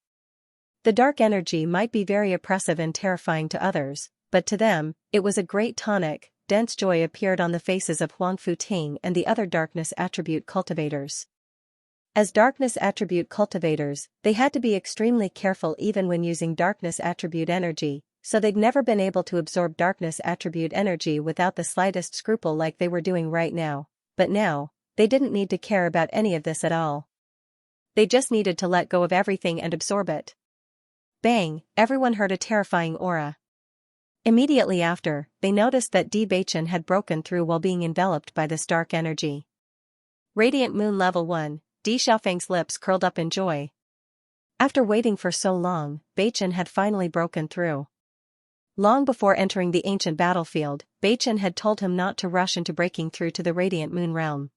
The dark energy might be very oppressive and terrifying to others, but to them, it was a great tonic. Dense joy appeared on the faces of Huang Futing and the other darkness attribute cultivators. As darkness attribute cultivators, they had to be extremely careful even when using darkness attribute energy, so they'd never been able to absorb darkness attribute energy without the slightest scruple like they were doing right now, but now, they didn't need to care about any of this at all. They just needed to let go of everything and absorb it. Bang, everyone heard a terrifying aura. Immediately after, they noticed that Di Beichen had broken through while being enveloped by this dark energy. Radiant Moon Level 1, Di Xiaofeng's lips curled up in joy. After waiting for so long, Beichen had finally broken through. Long before entering the ancient battlefield, Beichen had told him not to rush into breaking through to the Radiant Moon realm.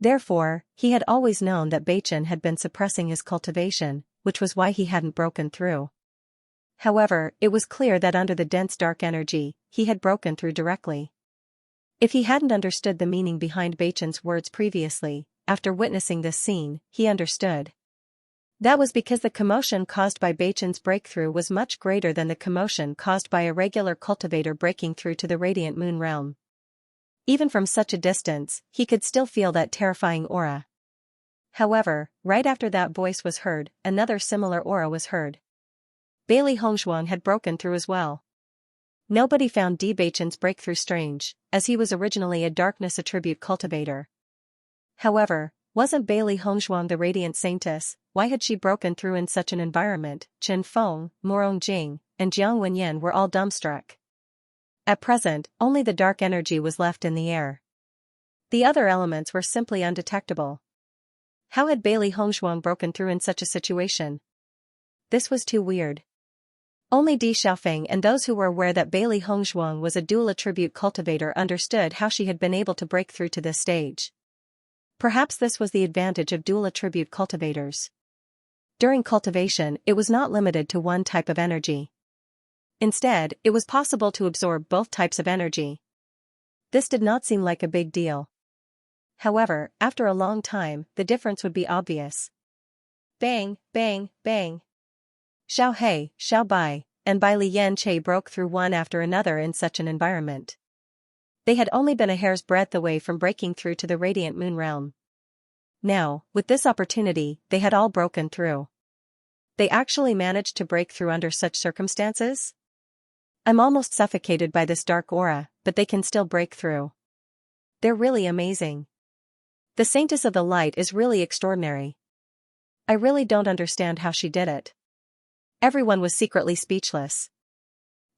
Therefore, he had always known that Beichen had been suppressing his cultivation, which was why he hadn't broken through. However, it was clear that under the dense dark energy, he had broken through directly. If he hadn't understood the meaning behind Beichen's words previously, after witnessing this scene, he understood. That was because the commotion caused by Beichen's breakthrough was much greater than the commotion caused by a regular cultivator breaking through to the Radiant Moon realm. Even from such a distance, he could still feel that terrifying aura. However, right after that voice was heard, another similar aura was heard. Bailey Hongzhuang had broken through as well. Nobody found Bewitching's breakthrough strange, as he was originally a darkness attribute cultivator. However, wasn't Bailey Hongzhuang the radiant saintess? Why had she broken through in such an environment? Chen Feng, Morong Jing, and Jiang Wenyan were all dumbstruck. At present, only the dark energy was left in the air. The other elements were simply undetectable. How had Bailey Hongzhuang broken through in such a situation? This was too weird. Only Di Xiaofeng and those who were aware that Bailey Hongzhuang was a dual attribute cultivator understood how she had been able to break through to this stage. Perhaps this was the advantage of dual attribute cultivators. During cultivation, it was not limited to one type of energy. Instead, it was possible to absorb both types of energy. This did not seem like a big deal. However, after a long time, the difference would be obvious. Bang, bang, bang. Xiao He, Xiao Bai, and Bai Liyan broke through one after another in such an environment. They had only been a hair's breadth away from breaking through to the radiant moon realm. Now, with this opportunity, they had all broken through. They actually managed to break through under such circumstances? I'm almost suffocated by this dark aura, but they can still break through. They're really amazing. The Saintess of the Light is really extraordinary. I really don't understand how she did it. Everyone was secretly speechless.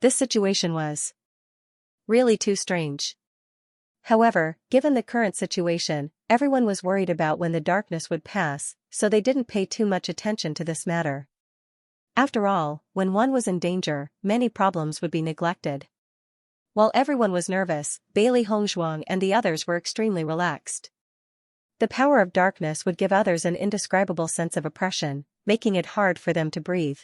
This situation was really too strange. However, given the current situation, everyone was worried about when the darkness would pass, so they didn't pay too much attention to this matter. After all, when one was in danger, many problems would be neglected. While everyone was nervous, Bailey Hongzhuang and the others were extremely relaxed. The power of darkness would give others an indescribable sense of oppression, making it hard for them to breathe.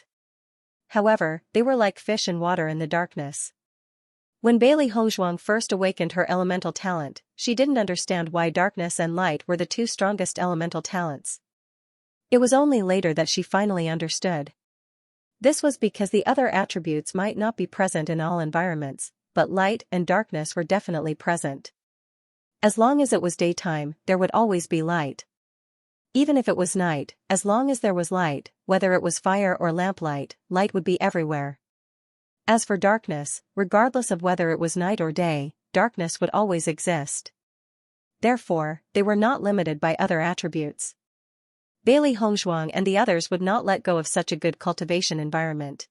However, they were like fish in water in the darkness. When Bailey Hongzhuang first awakened her elemental talent, she didn't understand why darkness and light were the two strongest elemental talents. It was only later that she finally understood. This was because the other attributes might not be present in all environments, but light and darkness were definitely present. As long as it was daytime, there would always be light. Even if it was night, as long as there was light, whether it was fire or lamplight, light would be everywhere. As for darkness, regardless of whether it was night or day, darkness would always exist. Therefore, they were not limited by other attributes. Bailey Hongzhuang and the others would not let go of such a good cultivation environment.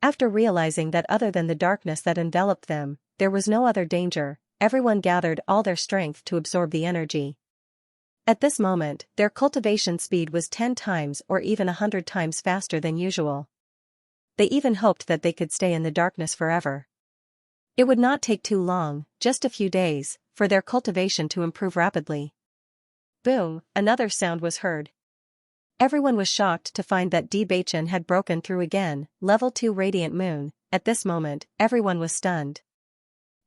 After realizing that other than the darkness that enveloped them, there was no other danger, everyone gathered all their strength to absorb the energy. At this moment, their cultivation speed was 10 times or even 100 times faster than usual. They even hoped that they could stay in the darkness forever. It would not take too long, just a few days, for their cultivation to improve rapidly. Boom, another sound was heard. Everyone was shocked to find that Bewitching had broken through again, level 2 radiant moon. At this moment, everyone was stunned.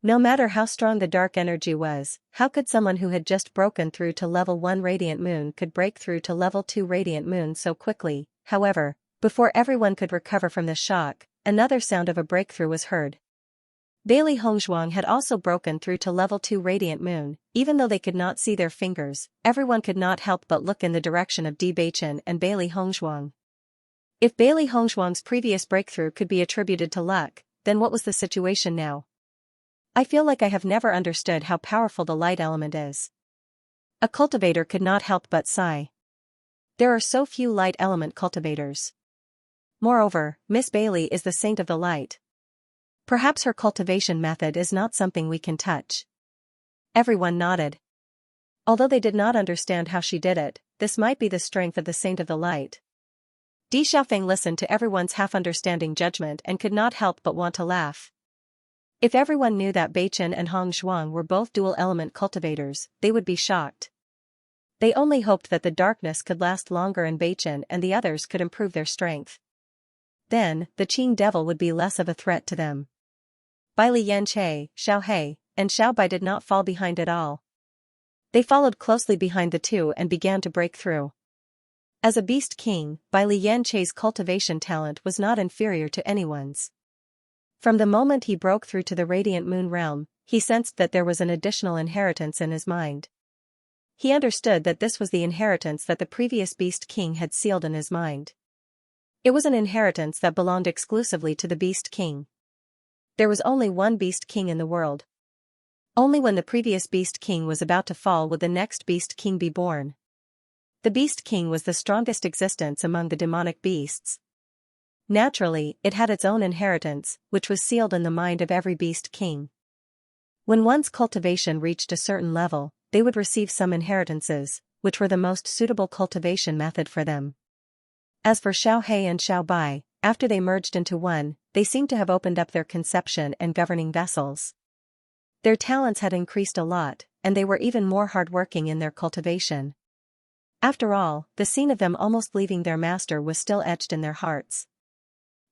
No matter how strong the dark energy was, how could someone who had just broken through to level 1 radiant moon could break through to level 2 radiant moon so quickly? However, before everyone could recover from this shock, another sound of a breakthrough was heard. Bailey Hongzhuang had also broken through to level 2 radiant moon. Even though they could not see their fingers, everyone could not help but look in the direction of Bewitching and Bailey Hongzhuang. If Bailey Hongzhuang's previous breakthrough could be attributed to luck, then what was the situation now? I feel like I have never understood how powerful the light element is. A cultivator could not help but sigh. There are so few light element cultivators. Moreover, Miss Bailey is the saint of the light. Perhaps her cultivation method is not something we can touch. Everyone nodded. Although they did not understand how she did it, this might be the strength of the saint of the light. Di Xiaofeng listened to everyone's half-understanding judgment and could not help but want to laugh. If everyone knew that Bewitching and Hongzhuang were both dual-element cultivators, they would be shocked. They only hoped that the darkness could last longer and Bewitching and the others could improve their strength. Then, the Qing devil would be less of a threat to them. Bai Liyan, Xiao He, and Xiao Bai did not fall behind at all. They followed closely behind the two and began to break through. As a beast king, Bai Liyan's cultivation talent was not inferior to anyone's. From the moment he broke through to the radiant moon realm, he sensed that there was an additional inheritance in his mind. He understood that this was the inheritance that the previous Beast King had sealed in his mind. It was an inheritance that belonged exclusively to the Beast King. There was only one Beast King in the world. Only when the previous Beast King was about to fall would the next Beast King be born. The Beast King was the strongest existence among the demonic beasts. Naturally, it had its own inheritance, which was sealed in the mind of every Beast King. When one's cultivation reached a certain level, they would receive some inheritances, which were the most suitable cultivation method for them. As for Xiaohe and Xiaobai, after they merged into one, they seemed to have opened up their conception and governing vessels. Their talents had increased a lot, and they were even more hardworking in their cultivation. After all, the scene of them almost leaving their master was still etched in their hearts.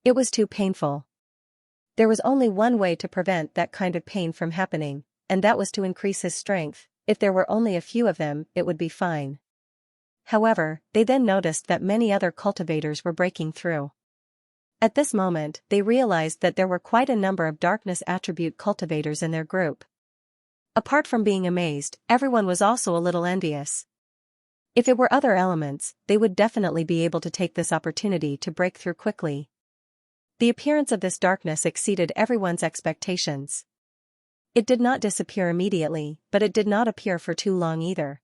It was too painful. There was only one way to prevent that kind of pain from happening, and that was to increase his strength. If there were only a few of them, it would be fine. However, they then noticed that many other cultivators were breaking through. At this moment, they realized that there were quite a number of darkness attribute cultivators in their group. Apart from being amazed, everyone was also a little envious. If it were other elements, they would definitely be able to take this opportunity to break through quickly. The appearance of this darkness exceeded everyone's expectations. It did not disappear immediately, but it did not appear for too long either.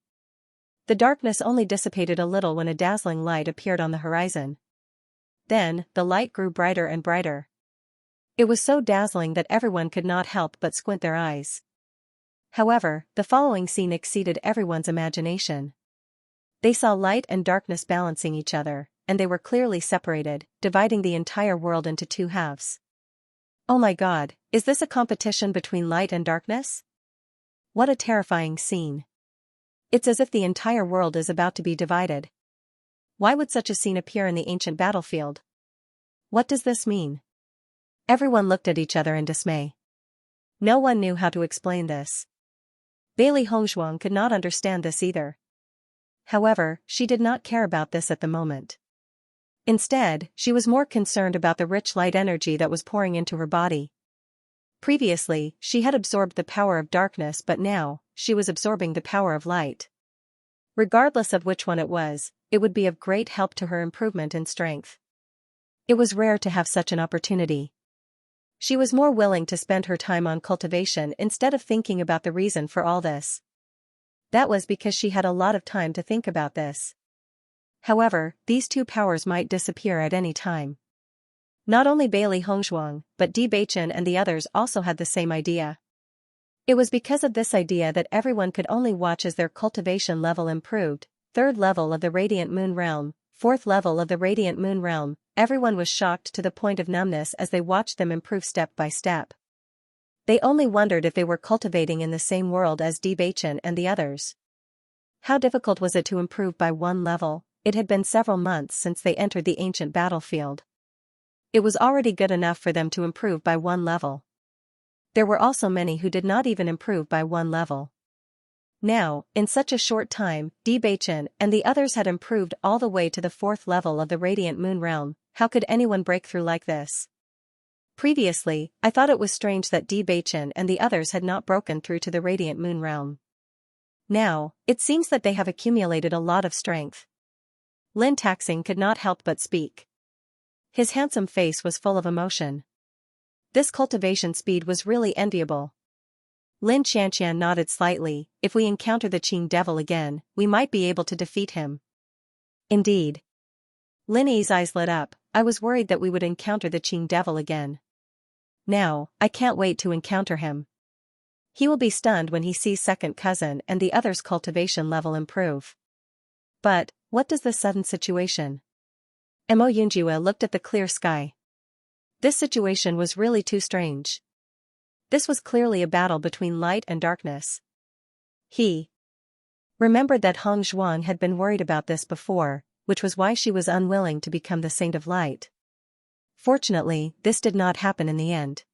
The darkness only dissipated a little when a dazzling light appeared on the horizon. Then, the light grew brighter and brighter. It was so dazzling that everyone could not help but squint their eyes. However, the following scene exceeded everyone's imagination. They saw light and darkness balancing each other, and they were clearly separated, dividing the entire world into two halves. Oh my God, is this a competition between light and darkness? What a terrifying scene. It's as if the entire world is about to be divided. Why would such a scene appear in the ancient battlefield? What does this mean? Everyone looked at each other in dismay. No one knew how to explain this. Bailey Hongzhuang could not understand this either. However, she did not care about this at the moment. Instead, she was more concerned about the rich light energy that was pouring into her body. Previously, she had absorbed the power of darkness, but now, she was absorbing the power of light. Regardless of which one it was, it would be of great help to her improvement in strength. It was rare to have such an opportunity. She was more willing to spend her time on cultivation instead of thinking about the reason for all this. That was because she had a lot of time to think about this. However, these two powers might disappear at any time. Not only Bailey Hongzhuang, but Bewitching and the others also had the same idea. It was because of this idea that everyone could only watch as their cultivation level improved. 3rd level of the Radiant Moon Realm, 4th level of the Radiant Moon Realm, everyone was shocked to the point of numbness as they watched them improve step by step. They only wondered if they were cultivating in the same world as Bewitching and the others. How difficult was it to improve by one level? It had been several months since they entered the ancient battlefield. It was already good enough for them to improve by one level. There were also many who did not even improve by one level. Now, in such a short time, Bewitching and the others had improved all the way to the 4th level of the Radiant Moon Realm. How could anyone break through like this? Previously, I thought it was strange that Bewitching and the others had not broken through to the Radiant Moon Realm. Now, it seems that they have accumulated a lot of strength. Lin Taxing could not help but speak. His handsome face was full of emotion. This cultivation speed was really enviable. Lin Xianxia nodded slightly. If we encounter the Qing Devil again, we might be able to defeat him. Indeed. Lin Yi's eyes lit up. I was worried that we would encounter the Qing Devil again. Now, I can't wait to encounter him. He will be stunned when he sees second cousin and the others' cultivation level improve. But, what does this sudden situation? Mo Yunjue looked at the clear sky. This situation was really too strange. This was clearly a battle between light and darkness. He remembered that Hong Zhuang had been worried about this before, which was why she was unwilling to become the Saint of Light. Fortunately, this did not happen in the end.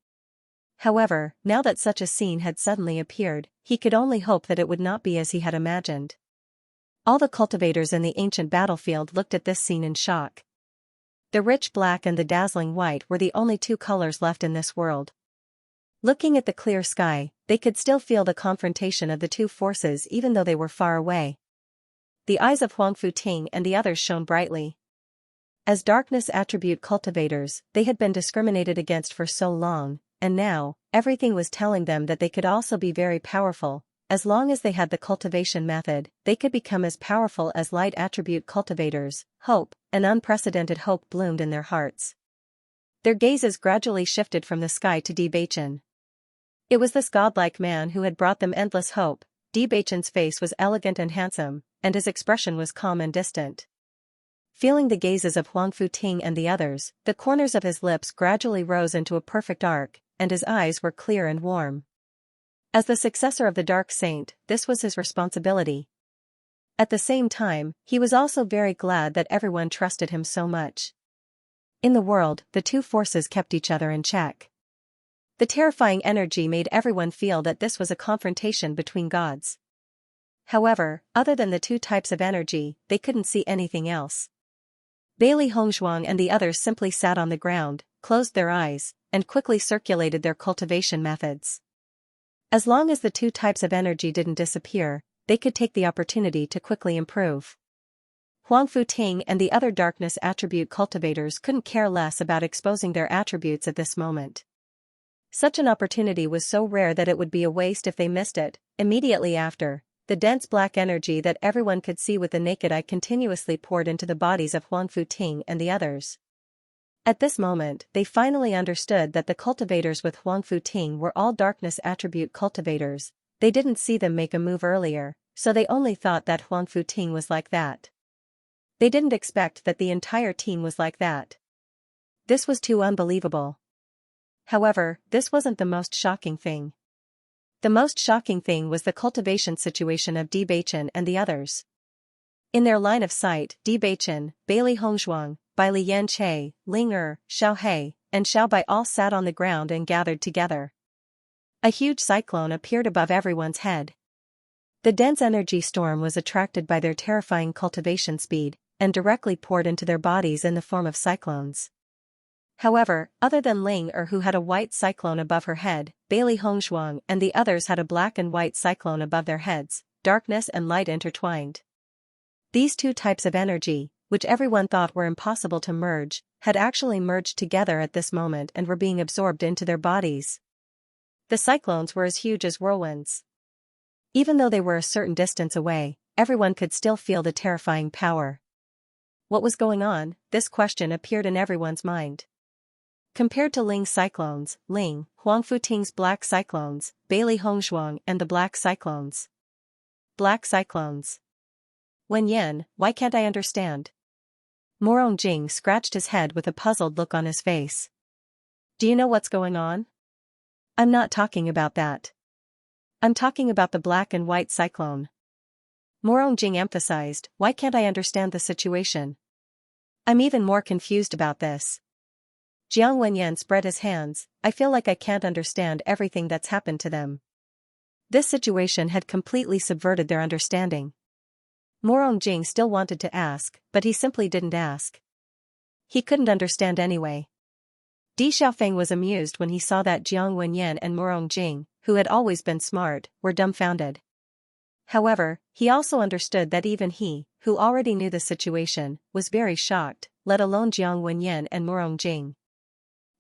However, now that such a scene had suddenly appeared, he could only hope that it would not be as he had imagined. All the cultivators in the ancient battlefield looked at this scene in shock. The rich black and the dazzling white were the only two colors left in this world. Looking at the clear sky, they could still feel the confrontation of the two forces even though they were far away. The eyes of Huang Futing and the others shone brightly. As darkness attribute cultivators, they had been discriminated against for so long, and now, everything was telling them that they could also be very powerful. As long as they had the cultivation method, they could become as powerful as light attribute cultivators. Hope, an unprecedented hope bloomed in their hearts. Their gazes gradually shifted from the sky to Bewitching. It was this godlike man who had brought them endless hope. Bewitching's face was elegant and handsome, and his expression was calm and distant. Feeling the gazes of Huang Futing and the others, the corners of his lips gradually rose into a perfect arc, and his eyes were clear and warm. As the successor of the Dark Saint, this was his responsibility. At the same time, he was also very glad that everyone trusted him so much. In the world, the two forces kept each other in check. The terrifying energy made everyone feel that this was a confrontation between gods. However, other than the two types of energy, they couldn't see anything else. Bailey Hongzhuang and the others simply sat on the ground, closed their eyes, and quickly circulated their cultivation methods. As long as the two types of energy didn't disappear, they could take the opportunity to quickly improve. Huang Futing and the other darkness attribute cultivators couldn't care less about exposing their attributes at this moment. Such an opportunity was so rare that it would be a waste if they missed it. Immediately after, the dense black energy that everyone could see with the naked eye continuously poured into the bodies of Huang Futing and the others. At this moment, they finally understood that the cultivators with Huang Futing were all darkness attribute cultivators. They didn't see them make a move earlier, so they only thought that Huang Futing was like that. They didn't expect that the entire team was like that. This was too unbelievable. However, this wasn't the most shocking thing. The most shocking thing was the cultivation situation of Bewitching and the others. In their line of sight, Bewitching, Bailey Hongzhuang, Bailey Xianxia, Ling Er, Xiao He, and Xiao Bai all sat on the ground and gathered together. A huge cyclone appeared above everyone's head. The dense energy storm was attracted by their terrifying cultivation speed, and directly poured into their bodies in the form of cyclones. However, other than Ling Er who had a white cyclone above her head, Bailey Hongzhuang and the others had a black and white cyclone above their heads, darkness and light intertwined. These two types of energy, which everyone thought were impossible to merge, had actually merged together at this moment and were being absorbed into their bodies. The cyclones were as huge as whirlwinds. Even though they were a certain distance away, everyone could still feel the terrifying power. What was going on? This question appeared in everyone's mind. Compared to Ling's cyclones, Huang Futing's black cyclones, Bailey Hongzhuang and the black cyclones. Black cyclones. Wen Yan, why can't I understand? Morong Jing scratched his head with a puzzled look on his face. Do you know what's going on? I'm not talking about that. I'm talking about the black and white cyclone. Morong Jing emphasized, why can't I understand the situation? I'm even more confused about this. Jiang Wenyan spread his hands, I feel like I can't understand everything that's happened to them. This situation had completely subverted their understanding. Morong Jing still wanted to ask, but he simply didn't ask. He couldn't understand anyway. Di Xiaofeng was amused when he saw that Jiang Wenyan and Morong Jing, who had always been smart, were dumbfounded. However, he also understood that even he, who already knew the situation, was very shocked, let alone Jiang Wenyan and Morong Jing.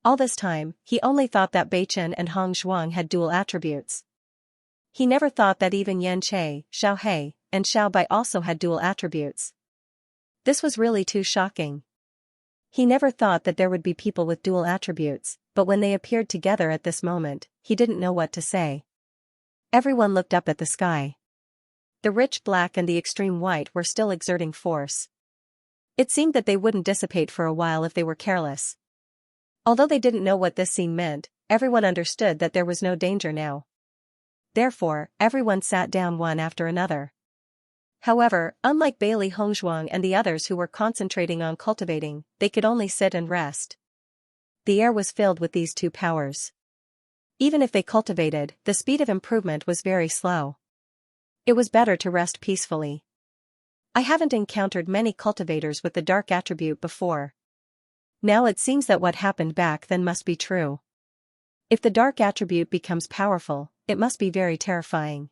All this time, he only thought that Beichen and Hong Zhuang had dual attributes. He never thought that even Yan Che, Xiao He, and Xiao Bai also had dual attributes. This was really too shocking. He never thought that there would be people with dual attributes, but when they appeared together at this moment, he didn't know what to say. Everyone looked up at the sky. The rich black and the extreme white were still exerting force. It seemed that they wouldn't dissipate for a while if they were careless. Although they didn't know what this scene meant, everyone understood that there was no danger now. Therefore, everyone sat down one after another. However, unlike Bailey Hongzhuang and the others who were concentrating on cultivating, they could only sit and rest. The air was filled with these two powers. Even if they cultivated, the speed of improvement was very slow. It was better to rest peacefully. I haven't encountered many cultivators with the dark attribute before. Now it seems that what happened back then must be true. If the dark attribute becomes powerful, it must be very terrifying.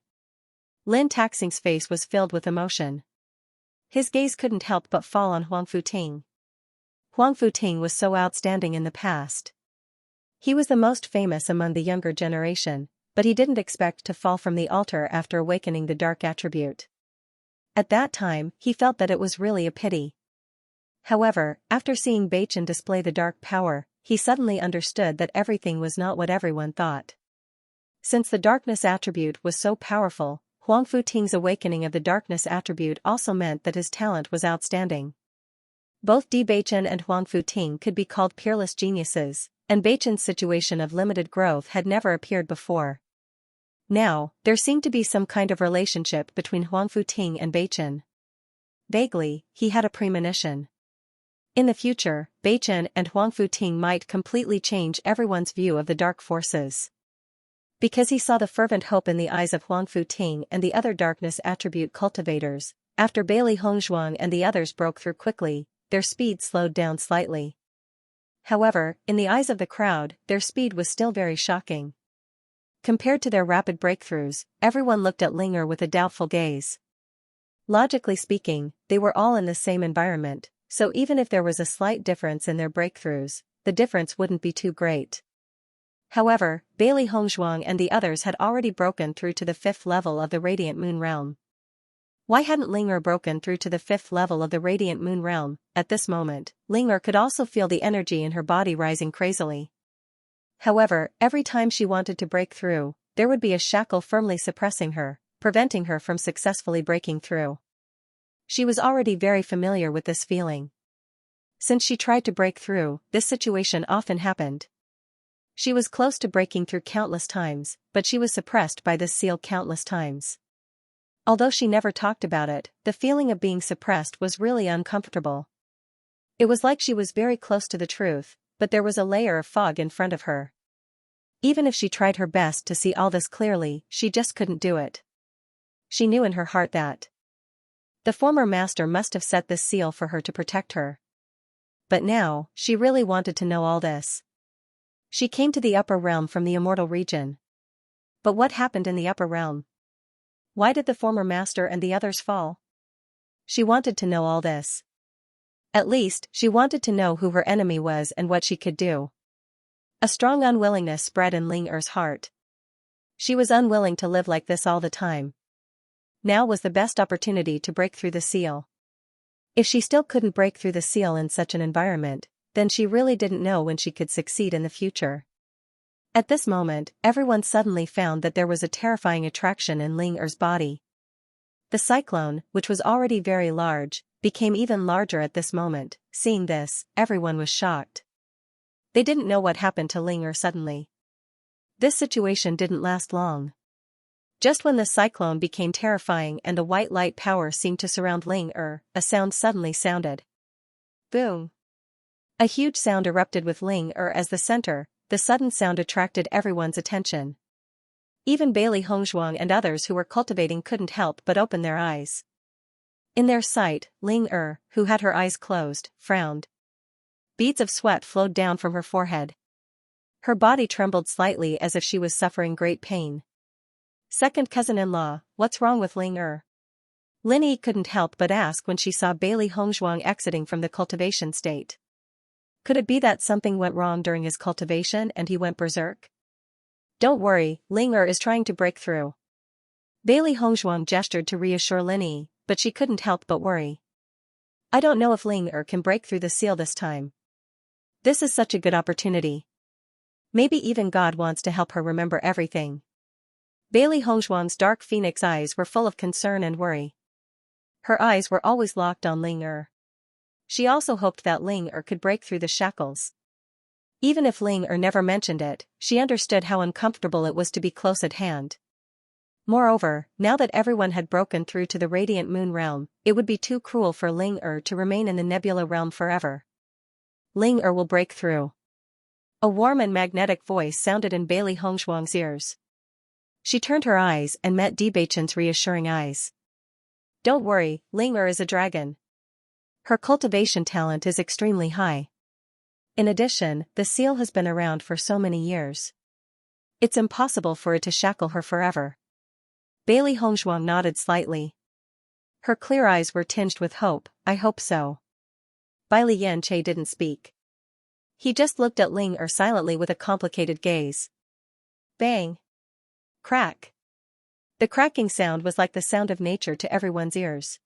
Lin Taxing's face was filled with emotion. His gaze couldn't help but fall on Huang Futing. Huang Futing was so outstanding in the past. He was the most famous among the younger generation, but he didn't expect to fall from the altar after awakening the dark attribute. At that time, he felt that it was really a pity. However, after seeing Beichen display the dark power, he suddenly understood that everything was not what everyone thought. Since the darkness attribute was so powerful, Huang Futing's awakening of the darkness attribute also meant that his talent was outstanding. Both Beichen and Huang Futing could be called peerless geniuses, and Beichen's situation of limited growth had never appeared before. Now, there seemed to be some kind of relationship between Huang Futing and Beichen. Vaguely, he had a premonition. In the future, Beichen and Huang Futing might completely change everyone's view of the dark forces. Because he saw the fervent hope in the eyes of Huang Futing and the other darkness attribute cultivators, after Bailey Hongzhuang and the others broke through quickly, their speed slowed down slightly. However, in the eyes of the crowd, their speed was still very shocking. Compared to their rapid breakthroughs, everyone looked at Linger with a doubtful gaze. Logically speaking, they were all in the same environment, so even if there was a slight difference in their breakthroughs, the difference wouldn't be too great. However, Bailey Hongzhuang and the others had already broken through to the 5th level of the Radiant Moon Realm. Why hadn't Linger broken through to the 5th level of the Radiant Moon Realm? At this moment, Linger could also feel the energy in her body rising crazily. However, every time she wanted to break through, there would be a shackle firmly suppressing her, preventing her from successfully breaking through. She was already very familiar with this feeling. Since she tried to break through, this situation often happened. She was close to breaking through countless times, but she was suppressed by this seal countless times. Although she never talked about it, the feeling of being suppressed was really uncomfortable. It was like she was very close to the truth, but there was a layer of fog in front of her. Even if she tried her best to see all this clearly, she just couldn't do it. She knew in her heart that the former master must have set this seal for her to protect her. But now, she really wanted to know all this. She came to the upper realm from the immortal region. But what happened in the upper realm? Why did the former master and the others fall? She wanted to know all this. At least, she wanted to know who her enemy was and what she could do. A strong unwillingness spread in Ling Er's heart. She was unwilling to live like this all the time. Now was the best opportunity to break through the seal. If she still couldn't break through the seal in such an environment, then she really didn't know when she could succeed in the future. At this moment, everyone suddenly found that there was a terrifying attraction in Ling Er's body. The cyclone, which was already very large, became even larger at this moment. Seeing this, everyone was shocked. They didn't know what happened to Ling Er suddenly. This situation didn't last long. Just when the cyclone became terrifying and the white light power seemed to surround Ling Er, a sound suddenly sounded. Boom! A huge sound erupted with Ling Er as the center. The sudden sound attracted everyone's attention. Even Bailey Hongzhuang and others who were cultivating couldn't help but open their eyes. In their sight, Ling Er, who had her eyes closed, frowned. Beads of sweat flowed down from her forehead. Her body trembled slightly as if she was suffering great pain. Second cousin-in-law, what's wrong with Ling Er? Lin Yi couldn't help but ask when she saw Bailey Hongzhuang exiting from the cultivation state. Could it be that something went wrong during his cultivation and he went berserk? Don't worry, Ling Er is trying to break through. Bailey Hongzhuang gestured to reassure Lin Yi, but she couldn't help but worry. I don't know if Ling Er can break through the seal this time. This is such a good opportunity. Maybe even God wants to help her remember everything. Bailey Hongzhuang's dark phoenix eyes were full of concern and worry. Her eyes were always locked on Ling Er. She also hoped that Ling Er could break through the shackles. Even if Ling Er never mentioned it, she understood how uncomfortable it was to be close at hand. Moreover, now that everyone had broken through to the Radiant Moon Realm, it would be too cruel for Ling Er to remain in the Nebula Realm forever. Ling Er will break through. A warm and magnetic voice sounded in Bailey Hongzhuang's ears. She turned her eyes and met Beichen's reassuring eyes. Don't worry, Ling Er is a dragon. Her cultivation talent is extremely high. In addition, the seal has been around for so many years. It's impossible for it to shackle her forever. Bailey Hongzhuang nodded slightly. Her clear eyes were tinged with hope. I hope so. Bai Xianxia didn't speak. He just looked at Ling silently with a complicated gaze. Bang! Crack! The cracking sound was like the sound of nature to everyone's ears.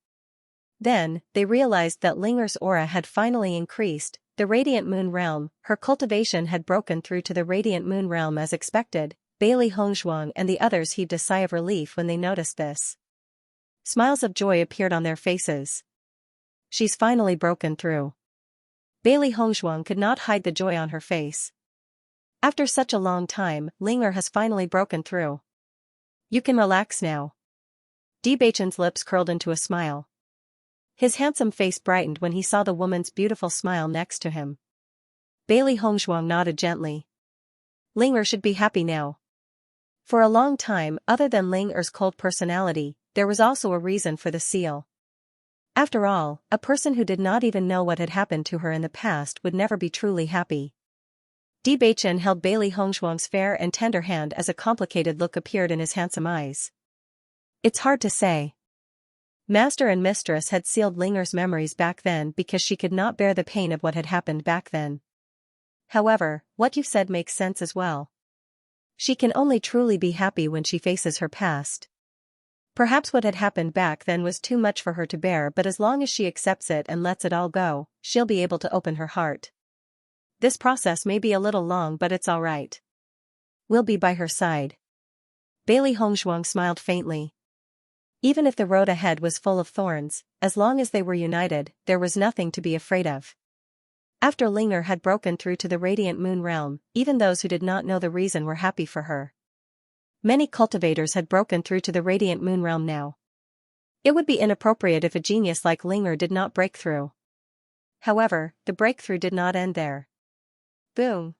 Then, they realized that Linger's aura had finally increased. The Radiant Moon Realm, her cultivation had broken through to the Radiant Moon Realm as expected. Bailey Hongzhuang and the others heaved a sigh of relief when they noticed this. Smiles of joy appeared on their faces. She's finally broken through. Bailey Hongzhuang could not hide the joy on her face. After such a long time, Linger has finally broken through. You can relax now. Bewitching's lips curled into a smile. His handsome face brightened when he saw the woman's beautiful smile next to him. Bailey Hongzhuang nodded gently. Linger should be happy now. For a long time, other than Linger's cold personality, there was also a reason for the seal. After all, a person who did not even know what had happened to her in the past would never be truly happy. Bewitching held Bailey Hongzhuang's fair and tender hand as a complicated look appeared in his handsome eyes. It's hard to say. Master and Mistress had sealed Linger's memories back then because she could not bear the pain of what had happened back then. However, what you said makes sense as well. She can only truly be happy when she faces her past. Perhaps what had happened back then was too much for her to bear, but as long as she accepts it and lets it all go, she'll be able to open her heart. This process may be a little long, but it's all right. We'll be by her side. Bailey Hongzhuang smiled faintly. Even if the road ahead was full of thorns, as long as they were united, there was nothing to be afraid of. After Linger had broken through to the Radiant Moon Realm, even those who did not know the reason were happy for her. Many cultivators had broken through to the Radiant Moon Realm now. It would be inappropriate if a genius like Linger did not break through. However, the breakthrough did not end there. Boom.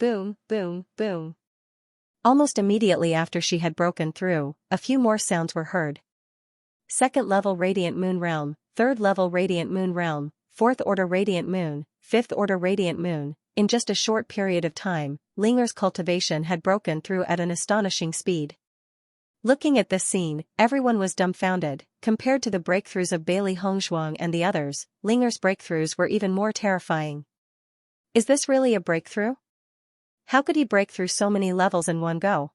Boom, boom, boom. Almost immediately after she had broken through, a few more sounds were heard. Second level Radiant Moon Realm, third level Radiant Moon Realm, fourth order Radiant Moon, fifth order Radiant Moon. In just a short period of time, Linger's cultivation had broken through at an astonishing speed. Looking at this scene, everyone was dumbfounded. Compared to the breakthroughs of Bailey Hongzhuang and the others, Linger's breakthroughs were even more terrifying. Is this really a breakthrough? How could he break through so many levels in one go?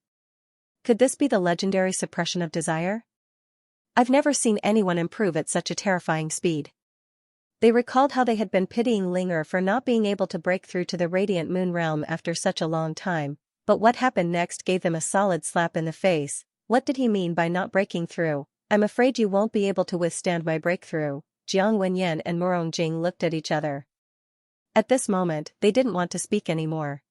Could this be the legendary suppression of desire? I've never seen anyone improve at such a terrifying speed. They recalled how they had been pitying Linger for not being able to break through to the Radiant Moon Realm after such a long time, but what happened next gave them a solid slap in the face. What did he mean by not breaking through? I'm afraid you won't be able to withstand my breakthrough. Jiang Wenyan and Murong Jing looked at each other. At this moment, they didn't want to speak anymore.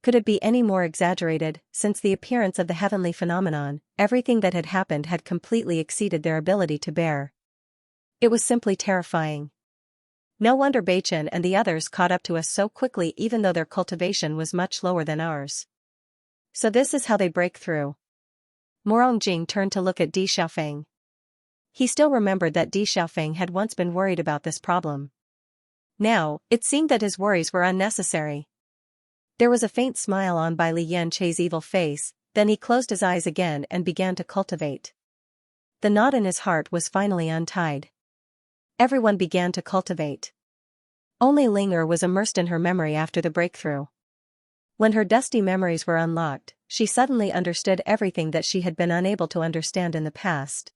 Could it be any more exaggerated? Since the appearance of the heavenly phenomenon, everything that had happened had completely exceeded their ability to bear. It was simply terrifying. No wonder Beichen and the others caught up to us so quickly, even though their cultivation was much lower than ours. So this is how they break through. Murong Jing turned to look at Di Xiaofeng. He still remembered that Di Xiaofeng had once been worried about this problem. Now, it seemed that his worries were unnecessary. There was a faint smile on Bai Xianxia's evil face, then he closed his eyes again and began to cultivate. The knot in his heart was finally untied. Everyone began to cultivate. Only Linger was immersed in her memory after the breakthrough. When her dusty memories were unlocked, she suddenly understood everything that she had been unable to understand in the past.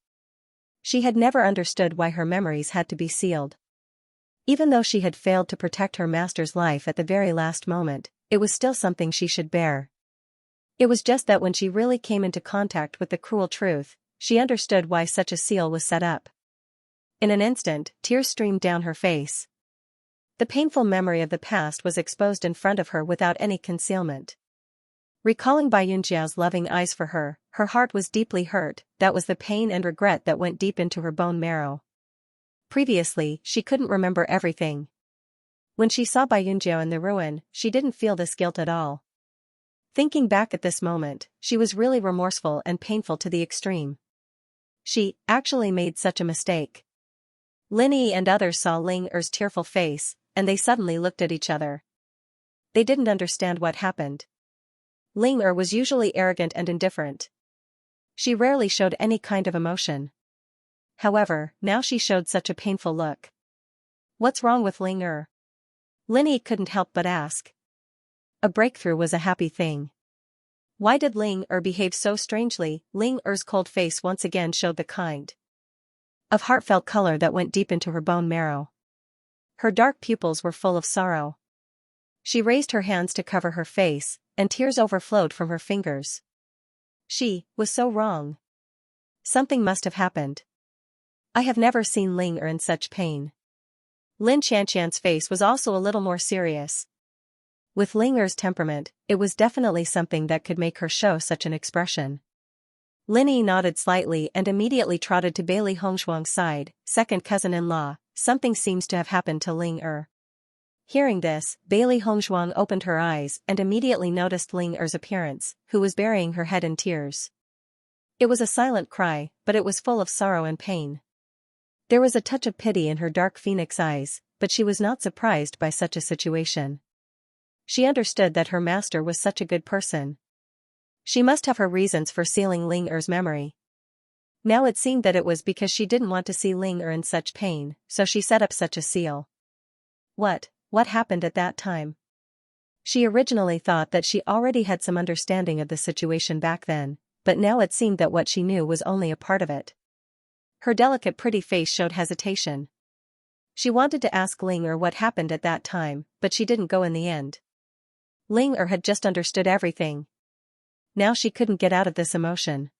She had never understood why her memories had to be sealed. Even though she had failed to protect her master's life at the very last moment, it was still something she should bear. It was just that when she really came into contact with the cruel truth, she understood why such a seal was set up. In an instant, tears streamed down her face. The painful memory of the past was exposed in front of her without any concealment. Recalling Bai Yunjiao's loving eyes for her, her heart was deeply hurt. That was the pain and regret that went deep into her bone marrow. Previously, she couldn't remember everything. When she saw Bai Yunjiao in the ruin, she didn't feel this guilt at all. Thinking back at this moment, she was really remorseful and painful to the extreme. She actually made such a mistake. Lin Yi and others saw Linger's tearful face, and they suddenly looked at each other. They didn't understand what happened. Ling Er was usually arrogant and indifferent. She rarely showed any kind of emotion. However, now she showed such a painful look. What's wrong with Ling Er? Linny couldn't help but ask. A breakthrough was a happy thing. Why did Ling Er behave so strangely? Ling Er's cold face once again showed the kind of heartfelt color that went deep into her bone marrow. Her dark pupils were full of sorrow. She raised her hands to cover her face, and tears overflowed from her fingers. She was so wrong. Something must have happened. I have never seen Ling Er in such pain. Lin Xianxian's face was also a little more serious. With Ling Er's temperament, it was definitely something that could make her show such an expression. Lin Yi nodded slightly and immediately trotted to Bailey Hongshuang's side. Second cousin-in-law, something seems to have happened to Ling Er. Hearing this, Bailey Hongshuang opened her eyes and immediately noticed Ling Er's appearance, who was burying her head in tears. It was a silent cry, but it was full of sorrow and pain. There was a touch of pity in her dark phoenix eyes, but she was not surprised by such a situation. She understood that her master was such a good person. She must have her reasons for sealing Ling Er's memory. Now it seemed that it was because she didn't want to see Ling Er in such pain, so she set up such a seal. What happened at that time? She originally thought that she already had some understanding of the situation back then, but now it seemed that what she knew was only a part of it. Her delicate pretty face showed hesitation. She wanted to ask Ling Er what happened at that time, but she didn't go in the end. Ling Er had just understood everything. Now she couldn't get out of this emotion.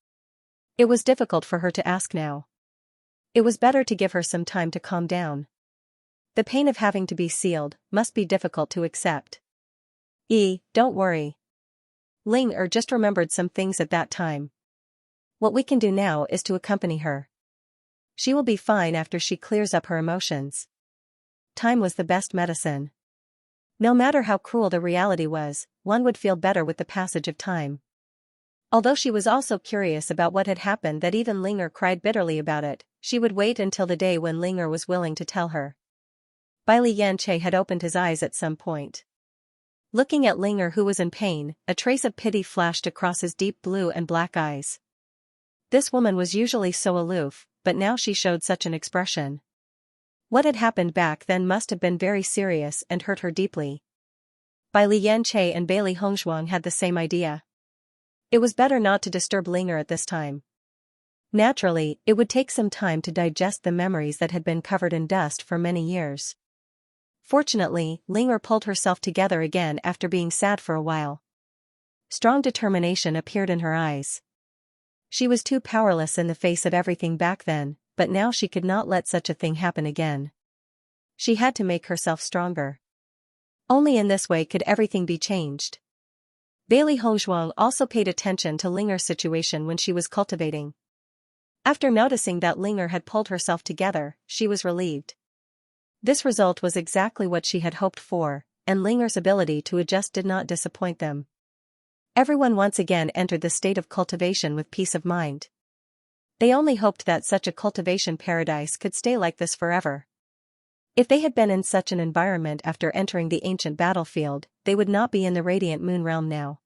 It was difficult for her to ask now. It was better to give her some time to calm down. The pain of having to be sealed must be difficult to accept. Don't worry. Ling Er just remembered some things at that time. What we can do now is to accompany her. She will be fine after she clears up her emotions. Time was the best medicine. No matter how cruel the reality was, one would feel better with the passage of time. Although she was also curious about what had happened that even Ling Er cried bitterly about it, she would wait until the day when Ling Er was willing to tell her. Bai Lianche had opened his eyes at some point. Looking at Ling Er, who was in pain, a trace of pity flashed across his deep blue and black eyes. This woman was usually so aloof, but now she showed such an expression. What had happened back then must have been very serious and hurt her deeply. Bai Lianche and Bailey Hongshuang had the same idea. It was better not to disturb Ling Er at this time. Naturally, it would take some time to digest the memories that had been covered in dust for many years. Fortunately, Ling Er pulled herself together again after being sad for a while. Strong determination appeared in her eyes. She was too powerless in the face of everything back then, but now she could not let such a thing happen again. She had to make herself stronger. Only in this way could everything be changed. Bailey Hongshuang also paid attention to Ling Er's situation when she was cultivating. After noticing that Ling Er had pulled herself together, she was relieved. This result was exactly what she had hoped for, and Ling Er's ability to adjust did not disappoint them. Everyone once again entered the state of cultivation with peace of mind. They only hoped that such a cultivation paradise could stay like this forever. If they had been in such an environment after entering the ancient battlefield, they would not be in the radiant moon realm now.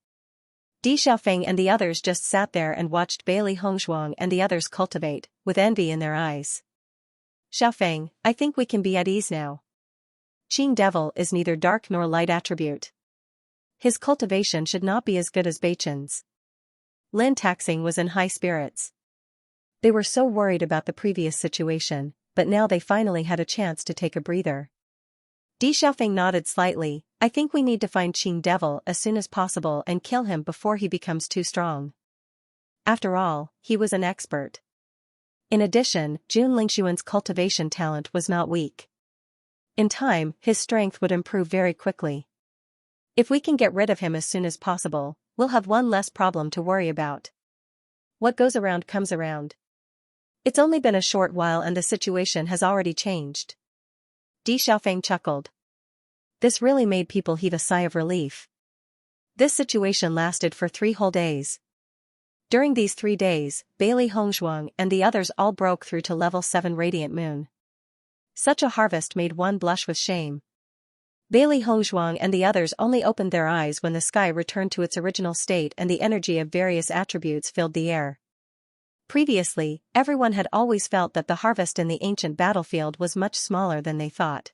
Di Xiaofeng and the others just sat there and watched Bailey Hongshuang and the others cultivate, with envy in their eyes. Xiaofeng, I think we can be at ease now. Qing Devil is neither dark nor light attribute. His cultivation should not be as good as Beichen's. Lin Taxing was in high spirits. They were so worried about the previous situation, but now they finally had a chance to take a breather. Di Xiaofeng nodded slightly. I think we need to find Qing Devil as soon as possible and kill him before he becomes too strong. After all, he was an expert. In addition, Jun Lingxuan's cultivation talent was not weak. In time, his strength would improve very quickly. If we can get rid of him as soon as possible, we'll have one less problem to worry about. What goes around comes around. It's only been a short while and the situation has already changed. Di Xiaofeng chuckled. This really made people heave a sigh of relief. This situation lasted for 3 whole days. During these 3 days, Bailey Hongshuang and the others all broke through to level 7 Radiant Moon. Such a harvest made one blush with shame. Bailey Hongzhuang and the others only opened their eyes when the sky returned to its original state and the energy of various attributes filled the air. Previously, everyone had always felt that the harvest in the ancient battlefield was much smaller than they thought.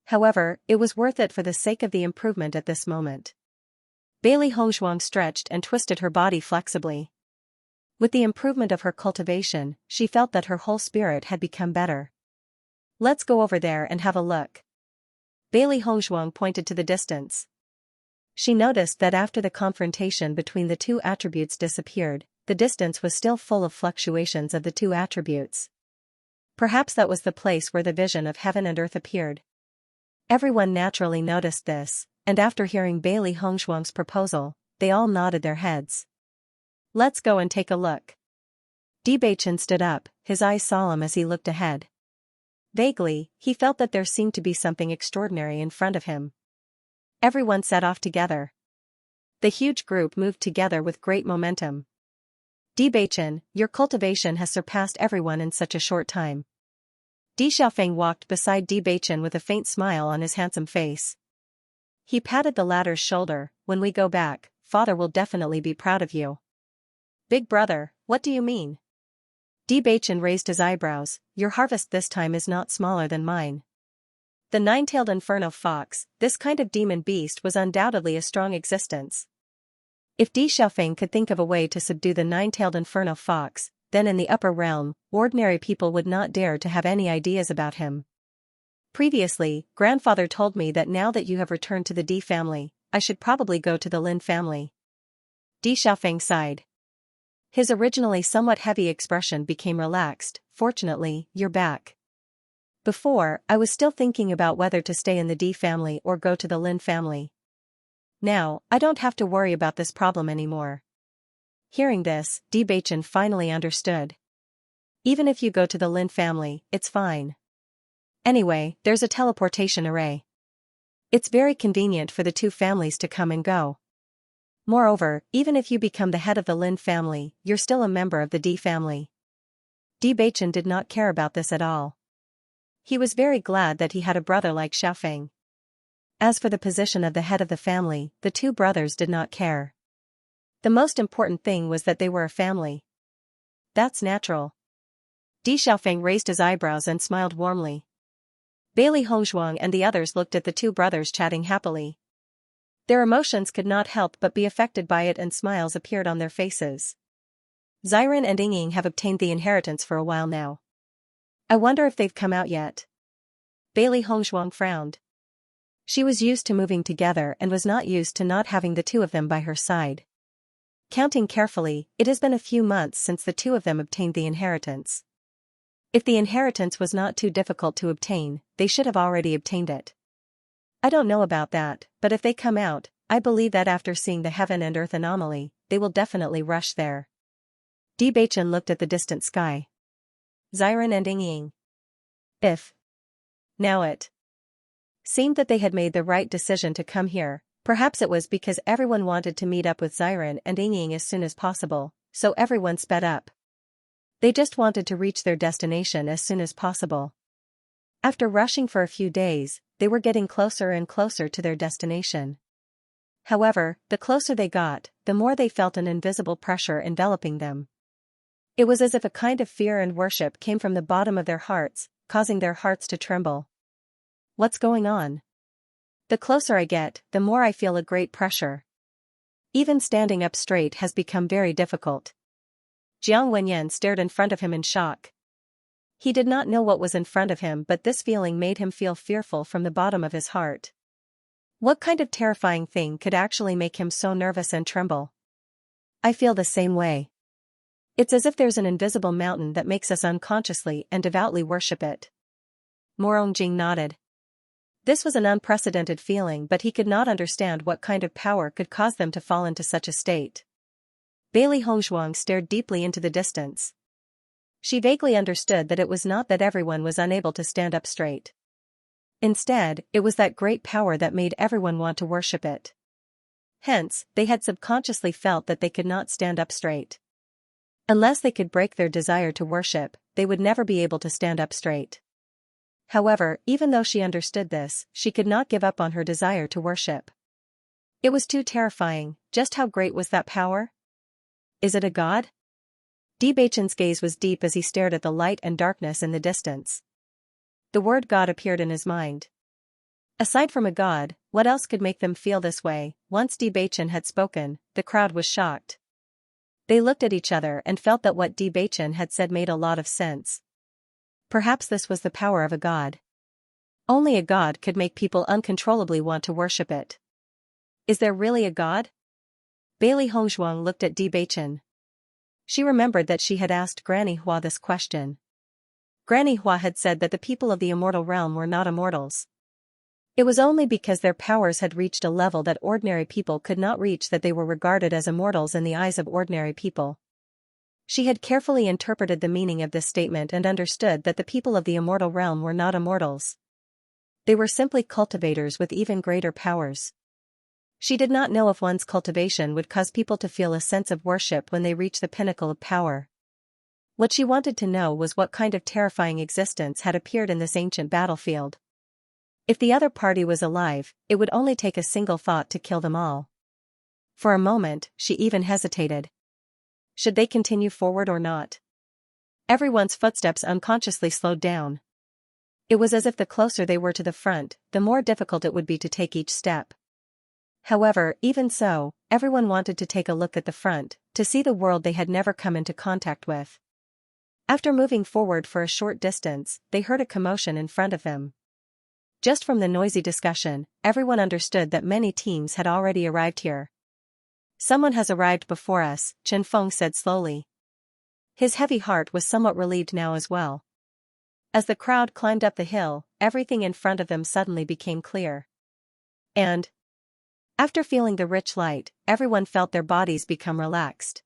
However, it was worth it for the sake of the improvement at this moment. Bailey Hongzhuang stretched and twisted her body flexibly. With the improvement of her cultivation, she felt that her whole spirit had become better. Let's go over there and have a look. Bailey Hongzhuang pointed to the distance. She noticed that after the confrontation between the two attributes disappeared, the distance was still full of fluctuations of the two attributes. Perhaps that was the place where the vision of heaven and earth appeared. Everyone naturally noticed this, and after hearing Bailey Hongzhuang's proposal, they all nodded their heads. Let's go and take a look. Bewitching stood up, his eyes solemn as he looked ahead. Vaguely, he felt that there seemed to be something extraordinary in front of him. Everyone set off together. The huge group moved together with great momentum. Bewitching, your cultivation has surpassed everyone in such a short time. Di Xiaofeng walked beside Bewitching with a faint smile on his handsome face. He patted the latter's shoulder. When we go back, father will definitely be proud of you. Big brother, what do you mean? Bewitching raised his eyebrows. Your harvest this time is not smaller than mine. The nine-tailed inferno fox, this kind of demon beast, was undoubtedly a strong existence. If Di Xiaofeng could think of a way to subdue the nine-tailed inferno fox, then in the upper realm, ordinary people would not dare to have any ideas about him. Previously, grandfather told me that now that you have returned to the Di family, I should probably go to the Lin family. Di Xiaofeng sighed. His originally somewhat heavy expression became relaxed. Fortunately, you're back. Before, I was still thinking about whether to stay in the Di family or go to the Lin family. Now, I don't have to worry about this problem anymore. Hearing this, Bewitching finally understood. Even if you go to the Lin family, it's fine. Anyway, there's a teleportation array. It's very convenient for the two families to come and go. Moreover, even if you become the head of the Lin family, you're still a member of the Di family. Bewitching did not care about this at all. He was very glad that he had a brother like Xiaofeng. As for the position of the head of the family, the two brothers did not care. The most important thing was that they were a family. That's natural. Di Xiaofeng raised his eyebrows and smiled warmly. Bailey Hongzhuang and the others looked at the two brothers chatting happily. Their emotions could not help but be affected by it, and smiles appeared on their faces. Xiren and Yingying have obtained the inheritance for a while now. I wonder if they've come out yet. Bailey Hongzhuang frowned. She was used to moving together and was not used to not having the two of them by her side. Counting carefully, it has been a few months since the two of them obtained the inheritance. If the inheritance was not too difficult to obtain, they should have already obtained it. I don't know about that, but if they come out, I believe that after seeing the heaven and earth anomaly, they will definitely rush there. Bewitching looked at the distant sky. Xiren and Yingying. If. Now it seemed that they had made the right decision to come here. Perhaps it was because everyone wanted to meet up with Xiren and Yingying as soon as possible, so everyone sped up. They just wanted to reach their destination as soon as possible. After rushing for a few days, they were getting closer and closer to their destination. However, the closer they got, the more they felt an invisible pressure enveloping them. It was as if a kind of fear and worship came from the bottom of their hearts, causing their hearts to tremble. What's going on? The closer I get, the more I feel a great pressure. Even standing up straight has become very difficult. Jiang Wenyan stared in front of him in shock. He did not know what was in front of him, but this feeling made him feel fearful from the bottom of his heart. What kind of terrifying thing could actually make him so nervous and tremble? I feel the same way. It's as if there's an invisible mountain that makes us unconsciously and devoutly worship it. Morongjing nodded. This was an unprecedented feeling, but he could not understand what kind of power could cause them to fall into such a state. Bailey Hongzhuang stared deeply into the distance. She vaguely understood that it was not that everyone was unable to stand up straight. Instead, it was that great power that made everyone want to worship it. Hence, they had subconsciously felt that they could not stand up straight. Unless they could break their desire to worship, they would never be able to stand up straight. However, even though she understood this, she could not give up on her desire to worship. It was too terrifying. Just how great was that power? Is it a god? Bewitching's gaze was deep as he stared at the light and darkness in the distance. The word God appeared in his mind. Aside from a god, what else could make them feel this way? Once Bewitching had spoken, the crowd was shocked. They looked at each other and felt that what Bewitching had said made a lot of sense. Perhaps this was the power of a god. Only a god could make people uncontrollably want to worship it. Is there really a god? Bailey Hongzhuang looked at Bewitching. She remembered that she had asked Granny Hua this question. Granny Hua had said that the people of the immortal realm were not immortals. It was only because their powers had reached a level that ordinary people could not reach that they were regarded as immortals in the eyes of ordinary people. She had carefully interpreted the meaning of this statement and understood that the people of the immortal realm were not immortals. They were simply cultivators with even greater powers. She did not know if one's cultivation would cause people to feel a sense of worship when they reach the pinnacle of power. What she wanted to know was what kind of terrifying existence had appeared in this ancient battlefield. If the other party was alive, it would only take a single thought to kill them all. For a moment, she even hesitated. Should they continue forward or not? Everyone's footsteps unconsciously slowed down. It was as if the closer they were to the front, the more difficult it would be to take each step. However, even so, everyone wanted to take a look at the front, to see the world they had never come into contact with. After moving forward for a short distance, they heard a commotion in front of them. Just from the noisy discussion, everyone understood that many teams had already arrived here. Someone has arrived before us, Chen Feng said slowly. His heavy heart was somewhat relieved now as well. As the crowd climbed up the hill, everything in front of them suddenly became clear. And after feeling the rich light, everyone felt their bodies become relaxed.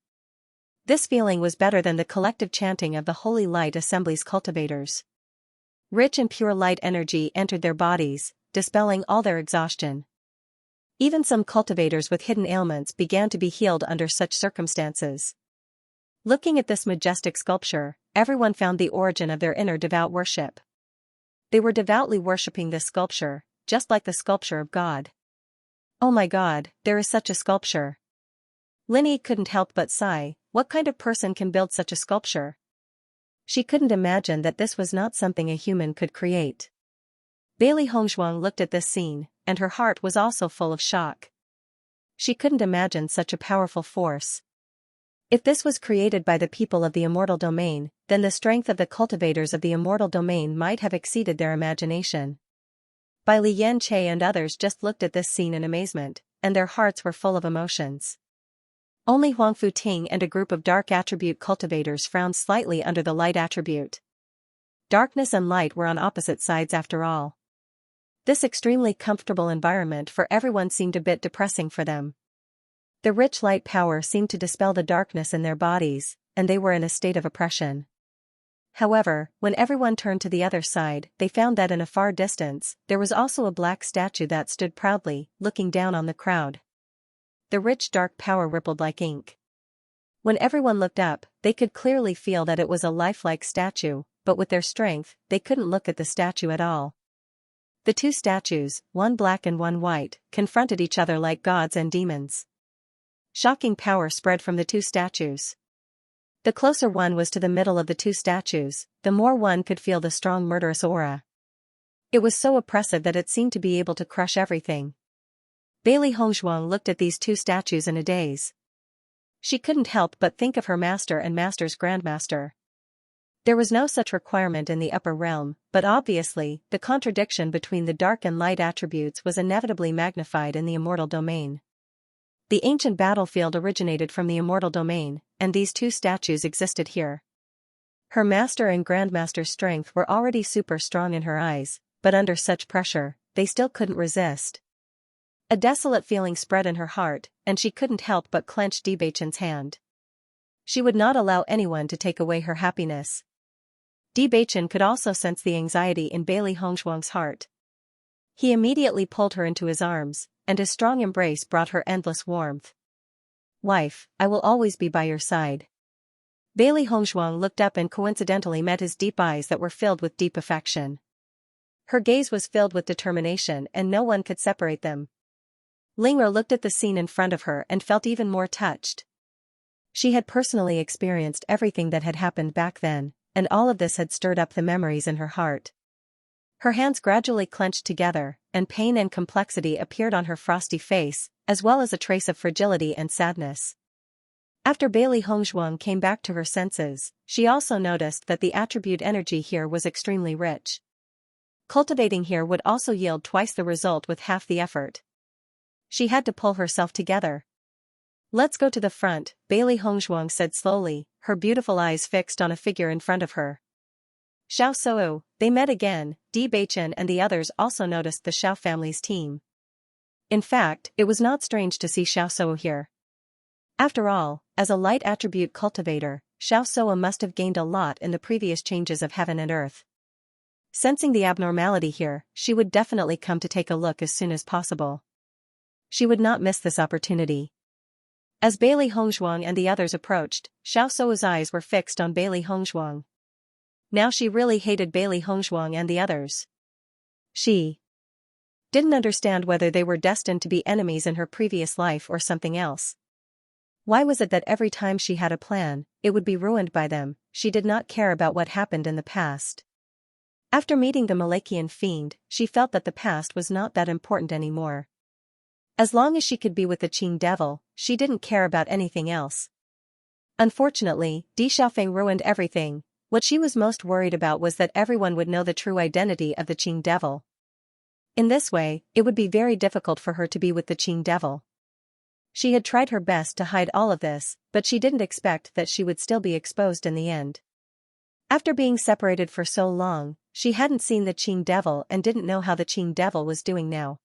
This feeling was better than the collective chanting of the Holy Light Assembly's cultivators. Rich and pure light energy entered their bodies, dispelling all their exhaustion. Even some cultivators with hidden ailments began to be healed under such circumstances. Looking at this majestic sculpture, everyone found the origin of their inner devout worship. They were devoutly worshipping this sculpture, just like the sculpture of God. Oh my God, there is such a sculpture. Linny couldn't help but sigh. What kind of person can build such a sculpture? She couldn't imagine that this was not something a human could create. Bailey Hongzhuang looked at this scene, and her heart was also full of shock. She couldn't imagine such a powerful force. If this was created by the people of the immortal domain, then the strength of the cultivators of the immortal domain might have exceeded their imagination. Bai Lianche and others just looked at this scene in amazement, and their hearts were full of emotions. Only Huang Futing and a group of dark attribute cultivators frowned slightly under the light attribute. Darkness and light were on opposite sides after all. This extremely comfortable environment for everyone seemed a bit depressing for them. The rich light power seemed to dispel the darkness in their bodies, and they were in a state of oppression. However, when everyone turned to the other side, they found that in a far distance, there was also a black statue that stood proudly, looking down on the crowd. The rich dark power rippled like ink. When everyone looked up, they could clearly feel that it was a lifelike statue, but with their strength, they couldn't look at the statue at all. The two statues, one black and one white, confronted each other like gods and demons. Shocking power spread from the two statues. The closer one was to the middle of the two statues, the more one could feel the strong murderous aura. It was so oppressive that it seemed to be able to crush everything. Bailey Hongzhuang looked at these two statues in a daze. She couldn't help but think of her master and master's grandmaster. There was no such requirement in the upper realm, but obviously, the contradiction between the dark and light attributes was inevitably magnified in the immortal domain. The ancient battlefield originated from the immortal domain, and these two statues existed here. Her master and grandmaster's strength were already super strong in her eyes, but under such pressure, they still couldn't resist. A desolate feeling spread in her heart, and she couldn't help but clench Bewitching's hand. She would not allow anyone to take away her happiness. Bewitching could also sense the anxiety in Bailey Hongzhuang's heart. He immediately pulled her into his arms, and his strong embrace brought her endless warmth. "Wife, I will always be by your side." Bailey Hongzhuang looked up and coincidentally met his deep eyes that were filled with deep affection. Her gaze was filled with determination and no one could separate them. Lingro looked at the scene in front of her and felt even more touched. She had personally experienced everything that had happened back then, and all of this had stirred up the memories in her heart. Her hands gradually clenched together, and pain and complexity appeared on her frosty face, as well as a trace of fragility and sadness. After Bailey Hongzhuang came back to her senses, she also noticed that the attribute energy here was extremely rich. Cultivating here would also yield twice the result with half the effort. She had to pull herself together. "Let's go to the front," Bailey Hongzhuang said slowly, her beautiful eyes fixed on a figure in front of her. Xiao Sou, they met again. Bewitching and the others also noticed the Xiao family's team. In fact, it was not strange to see Xiao Sou here. After all, as a light attribute cultivator, Xiao Sou must have gained a lot in the previous changes of heaven and earth. Sensing the abnormality here, she would definitely come to take a look as soon as possible. She would not miss this opportunity. As Bailey Hongzhuang and the others approached, Xiao Sou's eyes were fixed on Bailey Hongzhuang. Now she really hated Bailey Hongzhuang and the others. She didn't understand whether they were destined to be enemies in her previous life or something else. Why was it that every time she had a plan, it would be ruined by them? She did not care about what happened in the past. After meeting the Malachian fiend, she felt that the past was not that important anymore. As long as she could be with the Qing devil, she didn't care about anything else. Unfortunately, Di Xiaofeng ruined everything. What she was most worried about was that everyone would know the true identity of the Qing devil. In this way, it would be very difficult for her to be with the Qing devil. She had tried her best to hide all of this, but she didn't expect that she would still be exposed in the end. After being separated for so long, she hadn't seen the Qing devil and didn't know how the Qing devil was doing now.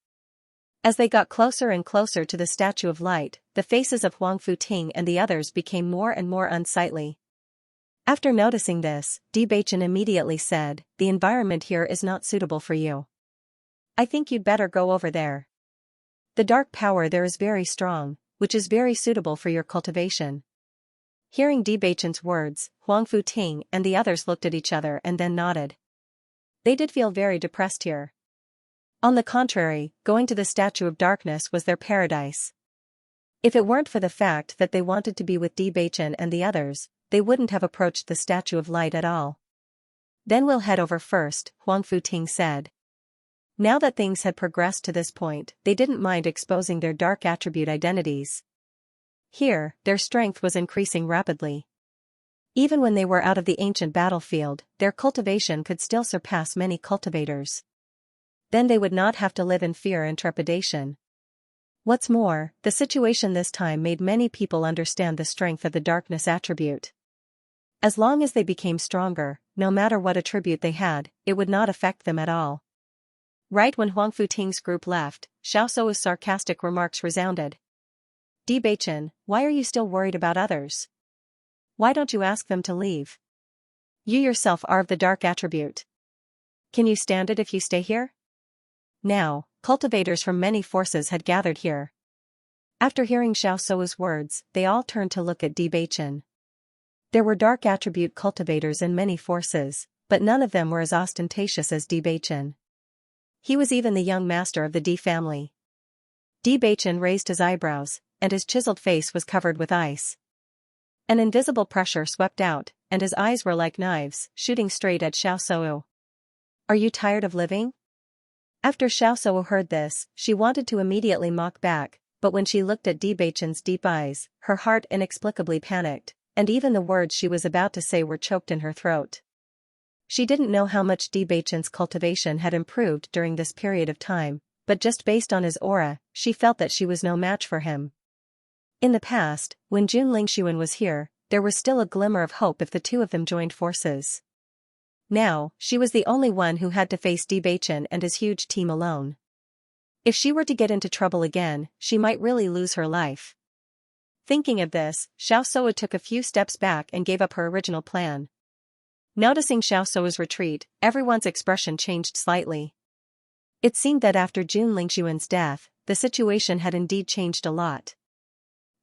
As they got closer and closer to the Statue of Light, the faces of Huang Futing and the others became more and more unsightly. After noticing this, Bewitching immediately said, "The environment here is not suitable for you. I think you'd better go over there. The dark power there is very strong, which is very suitable for your cultivation." Hearing Bewitching's words, Huang Futing and the others looked at each other and then nodded. They did feel very depressed here. On the contrary, going to the Statue of Darkness was their paradise. If it weren't for the fact that they wanted to be with Bewitching and the others, they wouldn't have approached the Statue of Light at all. "Then we'll head over first," Huang Futing said. Now that things had progressed to this point, they didn't mind exposing their dark attribute identities. Here, their strength was increasing rapidly. Even when they were out of the ancient battlefield, their cultivation could still surpass many cultivators. Then they would not have to live in fear and trepidation. What's more, the situation this time made many people understand the strength of the darkness attribute. As long as they became stronger, no matter what attribute they had, it would not affect them at all. Right when Huang Futing's group left, Xiao Sou's sarcastic remarks resounded. "Bewitching, why are you still worried about others? Why don't you ask them to leave? You yourself are of the dark attribute. Can you stand it if you stay here?" Now, cultivators from many forces had gathered here. After hearing Xiao Sou's words, they all turned to look at Bewitching. There were dark attribute cultivators in many forces, but none of them were as ostentatious as Bewitching. He was even the young master of the Di family. Bewitching raised his eyebrows, and his chiseled face was covered with ice. An invisible pressure swept out, and his eyes were like knives, shooting straight at Xiao Sou. "Are you tired of living?" After Xiao Sou heard this, she wanted to immediately mock back, but when she looked at Bewitching's deep eyes, her heart inexplicably panicked, and even the words she was about to say were choked in her throat. She didn't know how much Bewitching's cultivation had improved during this period of time, but just based on his aura, she felt that she was no match for him. In the past, when Jun Lingxuan was here, there was still a glimmer of hope if the two of them joined forces. Now, she was the only one who had to face Bewitching and his huge team alone. If she were to get into trouble again, she might really lose her life. Thinking of this, Xiao Sou took a few steps back and gave up her original plan. Noticing Xiao Sou's retreat, everyone's expression changed slightly. It seemed that after Jun Lingxuan's death, the situation had indeed changed a lot.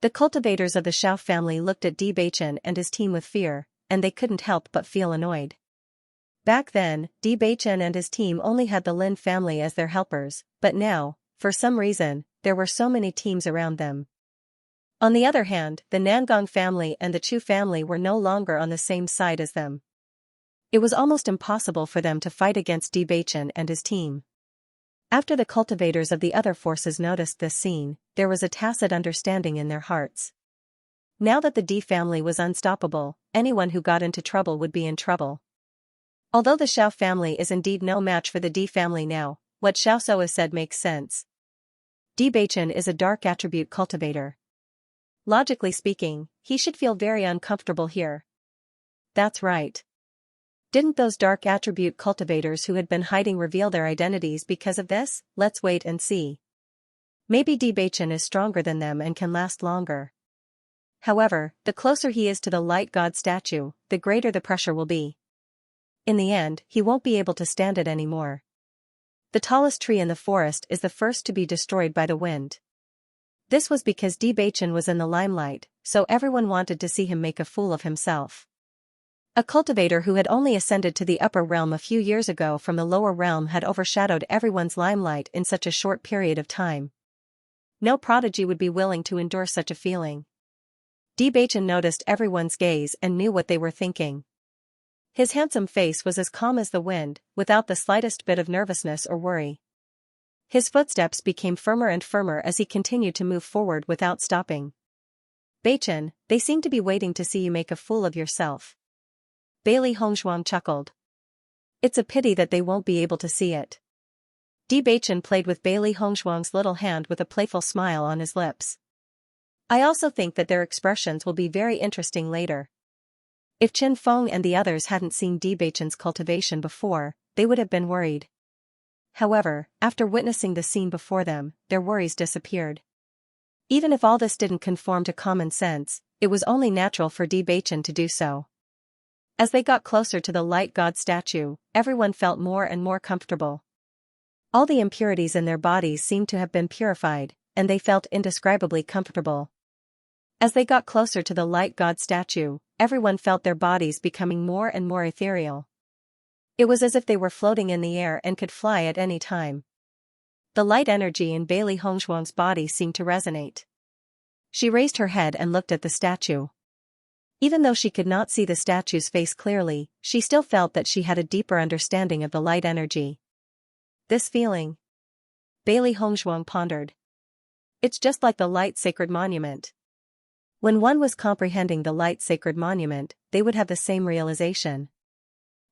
The cultivators of the Xiao family looked at Bewitching and his team with fear, and they couldn't help but feel annoyed. Back then, Bewitching and his team only had the Lin family as their helpers, but now, for some reason, there were so many teams around them. On the other hand, the Nangong family and the Chu family were no longer on the same side as them. It was almost impossible for them to fight against Bewitching and his team. After the cultivators of the other forces noticed this scene, there was a tacit understanding in their hearts. Now that the D family was unstoppable, anyone who got into trouble would be in trouble. Although the Xiao family is indeed no match for the D family now, what Xiaoso has said makes sense. Bewitching is a dark attribute cultivator. Logically speaking, he should feel very uncomfortable here. That's right. Didn't those dark attribute cultivators who had been hiding reveal their identities because of this? Let's wait and see. Maybe Bewitching is stronger than them and can last longer. However, the closer he is to the light god statue, the greater the pressure will be. In the end, he won't be able to stand it anymore. The tallest tree in the forest is the first to be destroyed by the wind. This was because Bewitching was in the limelight, so everyone wanted to see him make a fool of himself. A cultivator who had only ascended to the upper realm a few years ago from the lower realm had overshadowed everyone's limelight in such a short period of time. No prodigy would be willing to endure such a feeling. Bewitching noticed everyone's gaze and knew what they were thinking. His handsome face was as calm as the wind, without the slightest bit of nervousness or worry. His footsteps became firmer and firmer as he continued to move forward without stopping. Bewitching, they seem to be waiting to see you make a fool of yourself. Bailey Hongzhuang chuckled. It's a pity that they won't be able to see it. Bewitching played with Bailey Hongzhuang's little hand with a playful smile on his lips. I also think that their expressions will be very interesting later. If Qin Feng and the others hadn't seen Bewitching's cultivation before, they would have been worried. However, after witnessing the scene before them, their worries disappeared. Even if all this didn't conform to common sense, it was only natural for Bewitching to do so. As they got closer to the light god statue, everyone felt more and more comfortable. All the impurities in their bodies seemed to have been purified, and they felt indescribably comfortable. As they got closer to the light god statue, everyone felt their bodies becoming more and more ethereal. It was as if they were floating in the air and could fly at any time. The light energy in Bailey Hongzhuang's body seemed to resonate. She raised her head and looked at the statue. Even though she could not see the statue's face clearly, she still felt that she had a deeper understanding of the light energy. This feeling? Bailey Hongzhuang pondered. It's just like the light sacred monument. When one was comprehending the light sacred monument, they would have the same realization.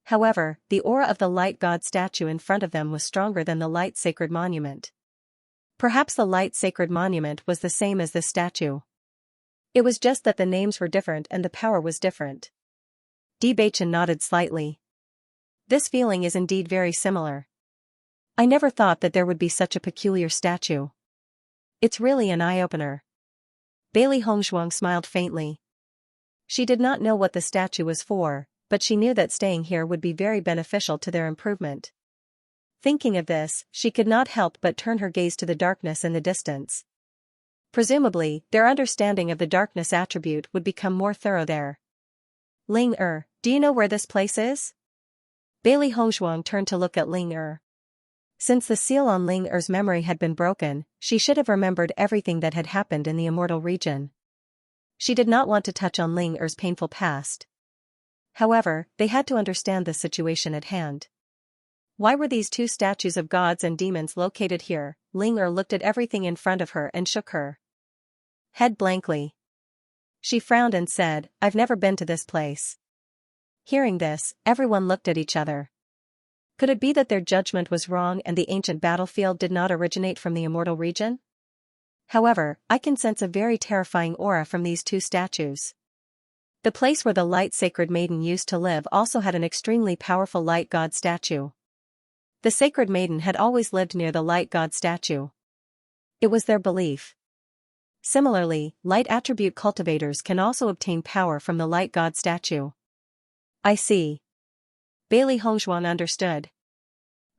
However, the aura of the light god statue in front of them was stronger than the light sacred monument. Perhaps the light sacred monument was the same as this statue. It was just that the names were different and the power was different. Bewitching nodded slightly. This feeling is indeed very similar. I never thought that there would be such a peculiar statue. It's really an eye-opener. Bailey Hongzhuang smiled faintly. She did not know what the statue was for, but she knew that staying here would be very beneficial to their improvement. Thinking of this, she could not help but turn her gaze to the darkness in the distance. Presumably, their understanding of the darkness attribute would become more thorough there. Ling do you know where this place is? Bailey Hongzhuang turned to look at Ling Since the seal on Ling memory had been broken, she should have remembered everything that had happened in the immortal region. She did not want to touch on Ling painful past. However, they had to understand the situation at hand. Why were these two statues of gods and demons located here? Ling looked at everything in front of her and shook her head blankly. She frowned and said, I've never been to this place. Hearing this, everyone looked at each other. Could it be that their judgment was wrong and the ancient battlefield did not originate from the immortal region? However, I can sense a very terrifying aura from these two statues. The place where the light sacred maiden used to live also had an extremely powerful light god statue. The sacred maiden had always lived near the light god statue. It was their belief. Similarly, light attribute cultivators can also obtain power from the light god statue. I see. Bailey Hongzhuang understood.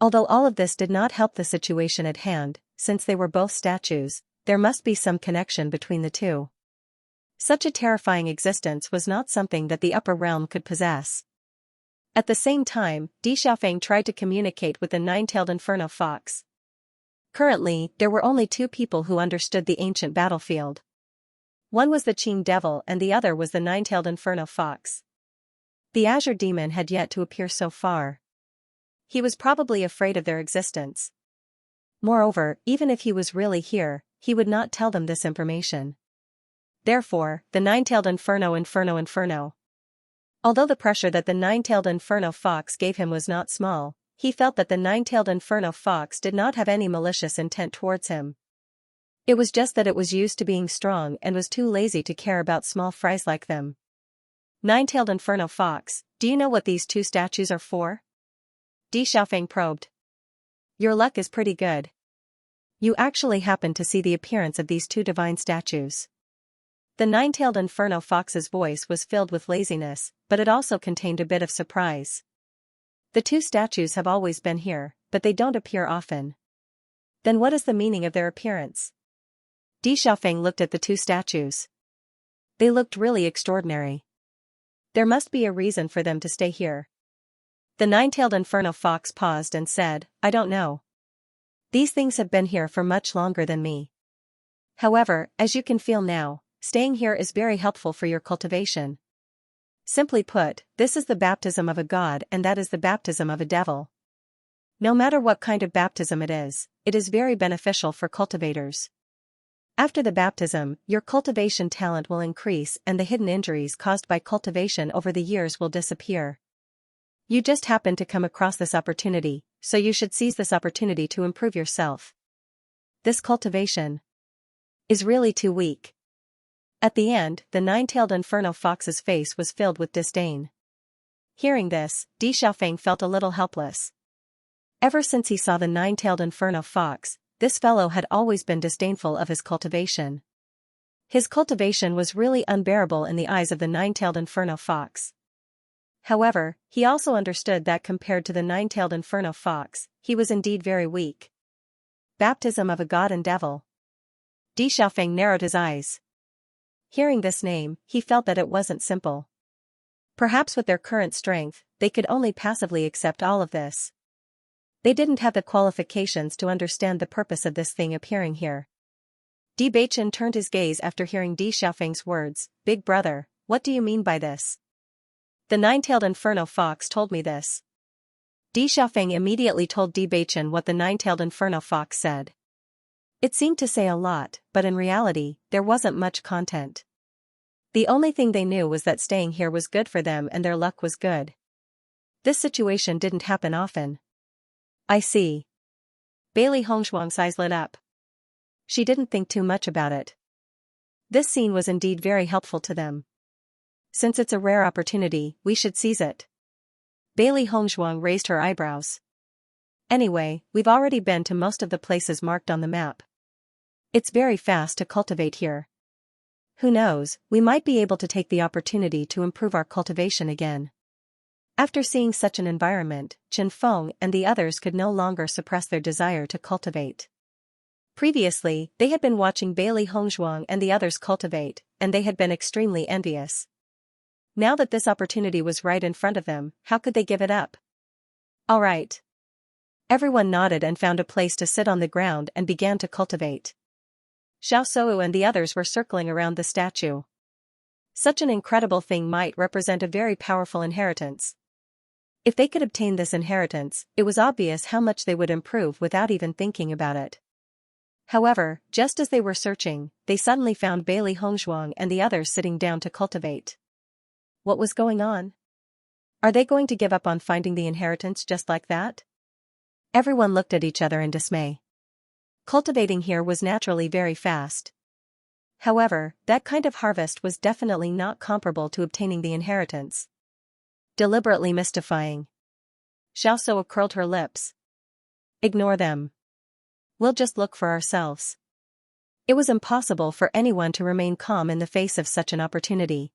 Although all of this did not help the situation at hand, since they were both statues, there must be some connection between the two. Such a terrifying existence was not something that the upper realm could possess. At the same time, Di Xiaofeng tried to communicate with the nine-tailed inferno fox. Currently, there were only two people who understood the ancient battlefield. One was the Qing devil and the other was the nine-tailed inferno fox. The azure demon had yet to appear so far. He was probably afraid of their existence. Moreover, even if he was really here, he would not tell them this information. Therefore, the nine-tailed inferno. Although the pressure that the nine-tailed inferno fox gave him was not small, he felt that the nine-tailed inferno fox did not have any malicious intent towards him. It was just that it was used to being strong and was too lazy to care about small fries like them. Nine-tailed inferno fox, do you know what these two statues are for? Di Xiaofeng probed. Your luck is pretty good. You actually happened to see the appearance of these two divine statues. The nine-tailed inferno fox's voice was filled with laziness, but it also contained a bit of surprise. The two statues have always been here, but they don't appear often. Then what is the meaning of their appearance? Di Xiaofeng looked at the two statues. They looked really extraordinary. There must be a reason for them to stay here. The nine-tailed inferno fox paused and said, I don't know. These things have been here for much longer than me. However, as you can feel now, staying here is very helpful for your cultivation. Simply put, this is the baptism of a god and that is the baptism of a devil. No matter what kind of baptism it is very beneficial for cultivators. After the baptism, your cultivation talent will increase and the hidden injuries caused by cultivation over the years will disappear. You just happened to come across this opportunity, so you should seize this opportunity to improve yourself. This cultivation is really too weak. At the end, the nine-tailed inferno fox's face was filled with disdain. Hearing this, Di Xiaofeng felt a little helpless. Ever since he saw the nine-tailed inferno fox, this fellow had always been disdainful of his cultivation. His cultivation was really unbearable in the eyes of the nine-tailed inferno fox. However, he also understood that compared to the nine-tailed inferno fox, he was indeed very weak. Baptism of a god and devil. Di Xiaofeng narrowed his eyes. Hearing this name, he felt that it wasn't simple. Perhaps with their current strength, they could only passively accept all of this. They didn't have the qualifications to understand the purpose of this thing appearing here. Bewitching turned his gaze after hearing Di Xiaofeng's words, Big brother, what do you mean by this? The nine-tailed inferno fox told me this. Di Xiaofeng immediately told Bewitching what the nine-tailed inferno fox said. It seemed to say a lot, but in reality, there wasn't much content. The only thing they knew was that staying here was good for them and their luck was good. This situation didn't happen often. I see. Bailey Hongshuang's eyes lit up. She didn't think too much about it. This scene was indeed very helpful to them. Since it's a rare opportunity, we should seize it. Bailey Hongshuang raised her eyebrows. Anyway, we've already been to most of the places marked on the map. It's very fast to cultivate here. Who knows, we might be able to take the opportunity to improve our cultivation again. After seeing such an environment, Chen Feng and the others could no longer suppress their desire to cultivate. Previously, they had been watching Bailey Hongshuang and the others cultivate, and they had been extremely envious. Now that this opportunity was right in front of them, how could they give it up? All right. Everyone nodded and found a place to sit on the ground and began to cultivate. Xiao Shou and the others were circling around the statue. Such an incredible thing might represent a very powerful inheritance. If they could obtain this inheritance, it was obvious how much they would improve without even thinking about it. However, just as they were searching, they suddenly found Bailey Hongshuang and the others sitting down to cultivate. What was going on? Are they going to give up on finding the inheritance just like that? Everyone looked at each other in dismay. Cultivating here was naturally very fast. However, that kind of harvest was definitely not comparable to obtaining the inheritance. Deliberately mystifying. Xiao Shou curled her lips. Ignore them. We'll just look for ourselves. It was impossible for anyone to remain calm in the face of such an opportunity.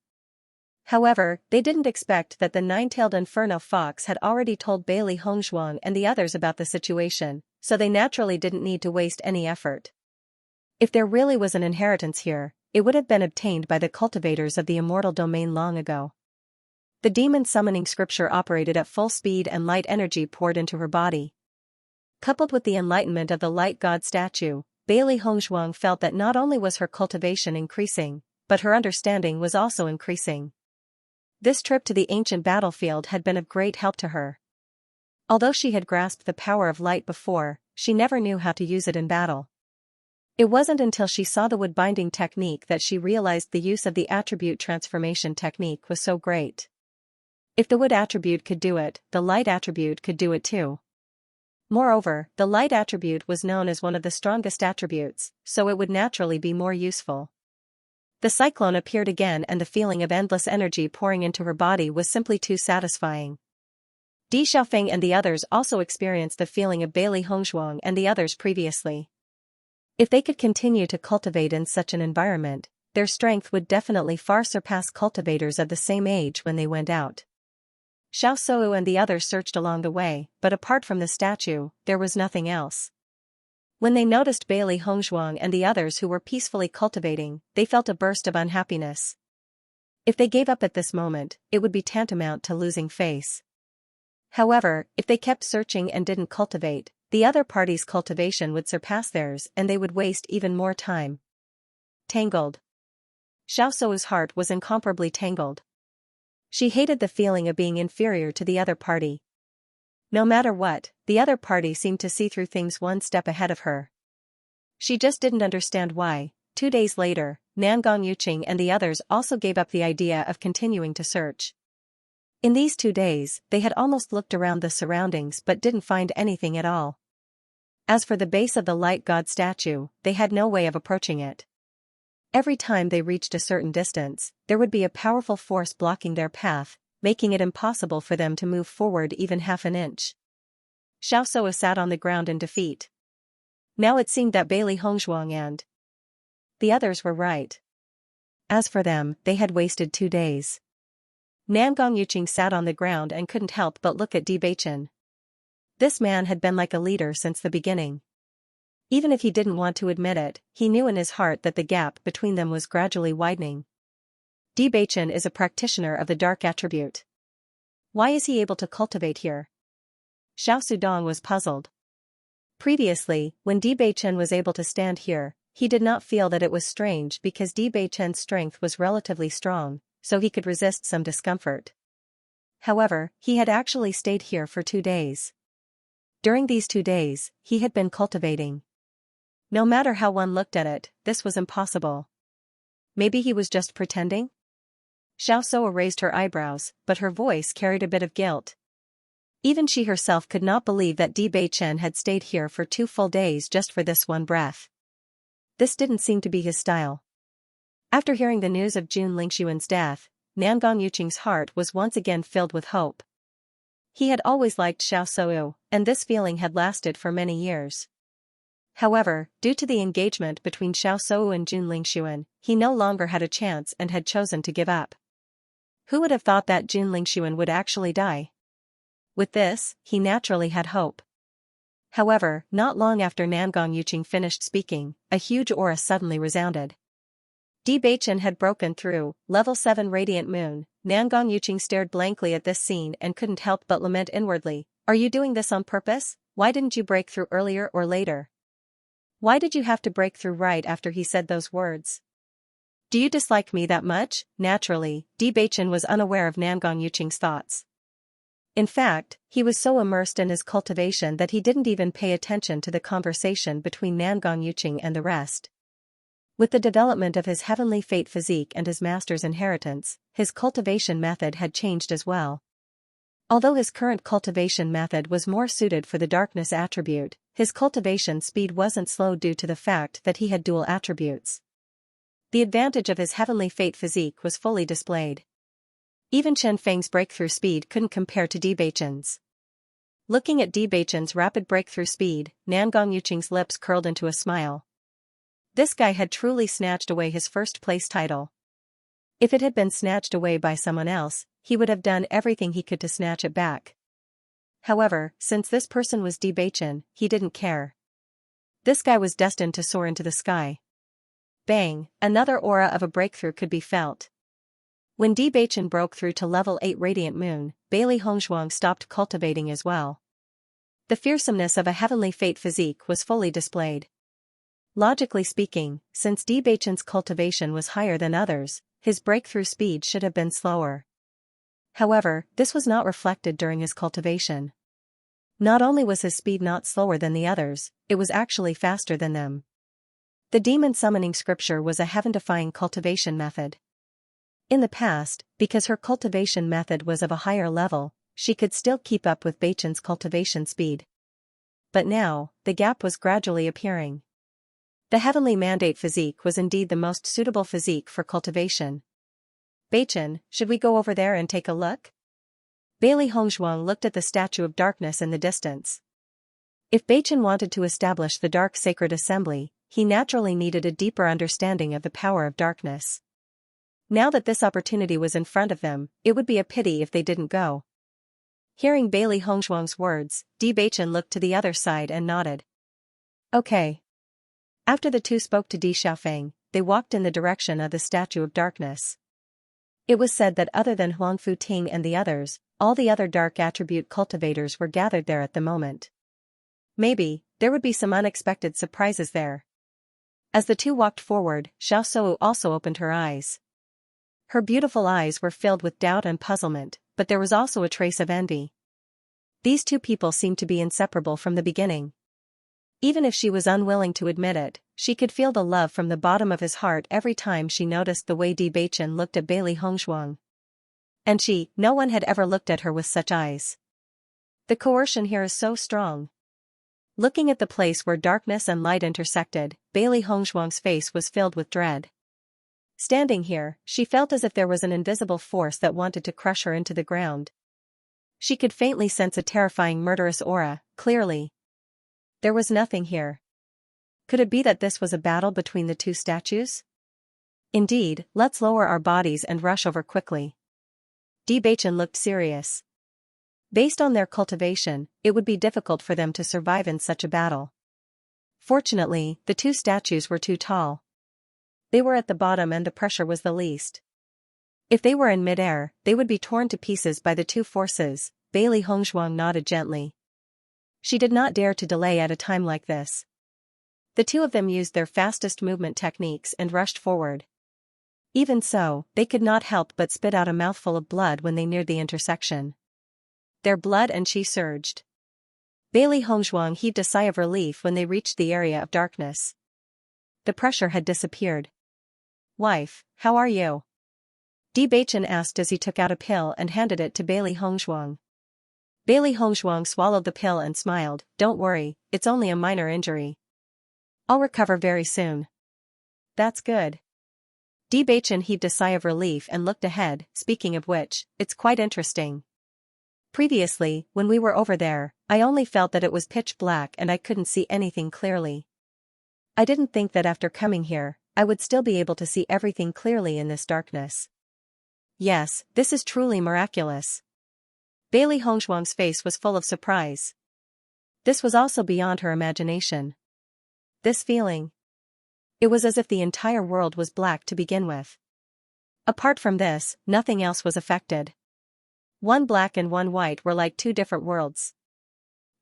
However, they didn't expect that the nine-tailed inferno fox had already told Bailey Hongshuang and the others about the situation, so they naturally didn't need to waste any effort. If there really was an inheritance here, it would have been obtained by the cultivators of the immortal domain long ago. The demon summoning scripture operated at full speed and light energy poured into her body. Coupled with the enlightenment of the light god statue, Bailey Hongzhuang felt that not only was her cultivation increasing, but her understanding was also increasing. This trip to the ancient battlefield had been of great help to her. Although she had grasped the power of light before, she never knew how to use it in battle. It wasn't until she saw the wood binding technique that she realized the use of the attribute transformation technique was so great. If the wood attribute could do it, the light attribute could do it too. Moreover, the light attribute was known as one of the strongest attributes, so it would naturally be more useful. The cyclone appeared again and the feeling of endless energy pouring into her body was simply too satisfying. Di Xiaofeng and the others also experienced the feeling of Bailey Hongzhuang and the others previously. If they could continue to cultivate in such an environment, their strength would definitely far surpass cultivators of the same age when they went out. Xiao Sou and the others searched along the way, but apart from the statue, there was nothing else. When they noticed Bailey Hongzhuang and the others who were peacefully cultivating, they felt a burst of unhappiness. If they gave up at this moment, it would be tantamount to losing face. However, if they kept searching and didn't cultivate, the other party's cultivation would surpass theirs and they would waste even more time. Tangled. Xiao Sou's heart was incomparably tangled. She hated the feeling of being inferior to the other party. No matter what, the other party seemed to see through things one step ahead of her. She just didn't understand why. 2 days later, Nangong Yuqing and the others also gave up the idea of continuing to search. In these 2 days, they had almost looked around the surroundings but didn't find anything at all. As for the base of the light god statue, they had no way of approaching it. Every time they reached a certain distance, there would be a powerful force blocking their path, making it impossible for them to move forward even half an inch. Xiao Sou sat on the ground in defeat. Now it seemed that Bailey Hongzhuang and the others were right. As for them, they had wasted 2 days. Nangong Yuqing sat on the ground and couldn't help but look at Bewitching. This man had been like a leader since the beginning. Even if he didn't want to admit it, he knew in his heart that the gap between them was gradually widening. Bewitching is a practitioner of the dark attribute. Why is he able to cultivate here? Xiao Sudong was puzzled. Previously, when Bewitching was able to stand here, he did not feel that it was strange because Bewitching's strength was relatively strong, so he could resist some discomfort. However, he had actually stayed here for 2 days. During these 2 days, he had been cultivating. No matter how one looked at it, this was impossible. Maybe he was just pretending? Xiao Sou raised her eyebrows, but her voice carried a bit of guilt. Even she herself could not believe that Bewitching had stayed here for 2 full days just for this one breath. This didn't seem to be his style. After hearing the news of Jun Lingxuan's death, Nangong Yuqing's heart was once again filled with hope. He had always liked Xiao Sou, and this feeling had lasted for many years. However, due to the engagement between Xiao Sou and Jun Lingxuan, he no longer had a chance and had chosen to give up. Who would have thought that Jun Lingxuan would actually die? With this, he naturally had hope. However, not long after Nangong Yuqing finished speaking, a huge aura suddenly resounded. Bewitching had broken through, level 7 radiant moon. Nangong Yuqing stared blankly at this scene and couldn't help but lament inwardly. Are you doing this on purpose? Why didn't you break through earlier or later? Why did you have to break through right after he said those words? Do you dislike me that much? Naturally, Bewitching was unaware of Nangong Yuqing's thoughts. In fact, he was so immersed in his cultivation that he didn't even pay attention to the conversation between Nangong Yuqing and the rest. With the development of his heavenly fate physique and his master's inheritance, his cultivation method had changed as well. Although his current cultivation method was more suited for the darkness attribute, his cultivation speed wasn't slow due to the fact that he had dual attributes. The advantage of his heavenly fate physique was fully displayed. Even Chen Feng's breakthrough speed couldn't compare to Bewitching's. Looking at Bewitching's rapid breakthrough speed, Nangong Yuqing's lips curled into a smile. This guy had truly snatched away his first place title. If it had been snatched away by someone else, he would have done everything he could to snatch it back. However, since this person was Bewitching, he didn't care. This guy was destined to soar into the sky. Bang, another aura of a breakthrough could be felt. When Bewitching broke through to level 8 Radiant Moon, Bailey Hongzhuang stopped cultivating as well. The fearsomeness of a heavenly fate physique was fully displayed. Logically speaking, since Bewitching's cultivation was higher than others, his breakthrough speed should have been slower. However, this was not reflected during his cultivation. Not only was his speed not slower than the others, it was actually faster than them. The demon summoning scripture was a heaven-defying cultivation method. In the past, because her cultivation method was of a higher level, she could still keep up with Bewitching's cultivation speed. But now, the gap was gradually appearing. The heavenly mandate physique was indeed the most suitable physique for cultivation. Bewitching, should we go over there and take a look? Bailey Hongzhuang looked at the statue of darkness in the distance. If Bewitching wanted to establish the dark sacred assembly, he naturally needed a deeper understanding of the power of darkness. Now that this opportunity was in front of them, it would be a pity if they didn't go. Hearing Bailey Hongzhuang's words, Bewitching looked to the other side and nodded. Okay. After the two spoke to Di Xiaofeng, they walked in the direction of the statue of darkness. It was said that other than Huang Futing and the others, all the other dark attribute cultivators were gathered there at the moment. Maybe, there would be some unexpected surprises there. As the two walked forward, Xiaosu also opened her eyes. Her beautiful eyes were filled with doubt and puzzlement, but there was also a trace of envy. These two people seemed to be inseparable from the beginning. Even if she was unwilling to admit it, she could feel the love from the bottom of his heart every time she noticed the way Bewitching looked at Bailey Hongzhuang. And no one had ever looked at her with such eyes. The coercion here is so strong. Looking at the place where darkness and light intersected, Bailey Hongzhuang's face was filled with dread. Standing here, she felt as if there was an invisible force that wanted to crush her into the ground. She could faintly sense a terrifying murderous aura, clearly. There was nothing here. Could it be that this was a battle between the two statues? Indeed, let's lower our bodies and rush over quickly. Bewitching looked serious. Based on their cultivation, it would be difficult for them to survive in such a battle. Fortunately, the two statues were too tall. They were at the bottom and the pressure was the least. If they were in mid-air, they would be torn to pieces by the two forces. Bailey Hongzhuang nodded gently. She did not dare to delay at a time like this. The two of them used their fastest movement techniques and rushed forward. Even so, they could not help but spit out a mouthful of blood when they neared the intersection. Their blood and qi surged. Bailey Hongzhuang heaved a sigh of relief when they reached the area of darkness. The pressure had disappeared. Wife, how are you? Bewitching asked as he took out a pill and handed it to Bailey Hongzhuang. Bailey Hongzhuang swallowed the pill and smiled. Don't worry, it's only a minor injury. I'll recover very soon. That's good. Bewitching heaved a sigh of relief and looked ahead. Speaking of which, it's quite interesting. Previously, when we were over there, I only felt that it was pitch black and I couldn't see anything clearly. I didn't think that after coming here, I would still be able to see everything clearly in this darkness. Yes, this is truly miraculous. Bailey Hongzhuang's face was full of surprise. This was also beyond her imagination. This feeling. It was as if the entire world was black to begin with. Apart from this, nothing else was affected. One black and one white were like two different worlds.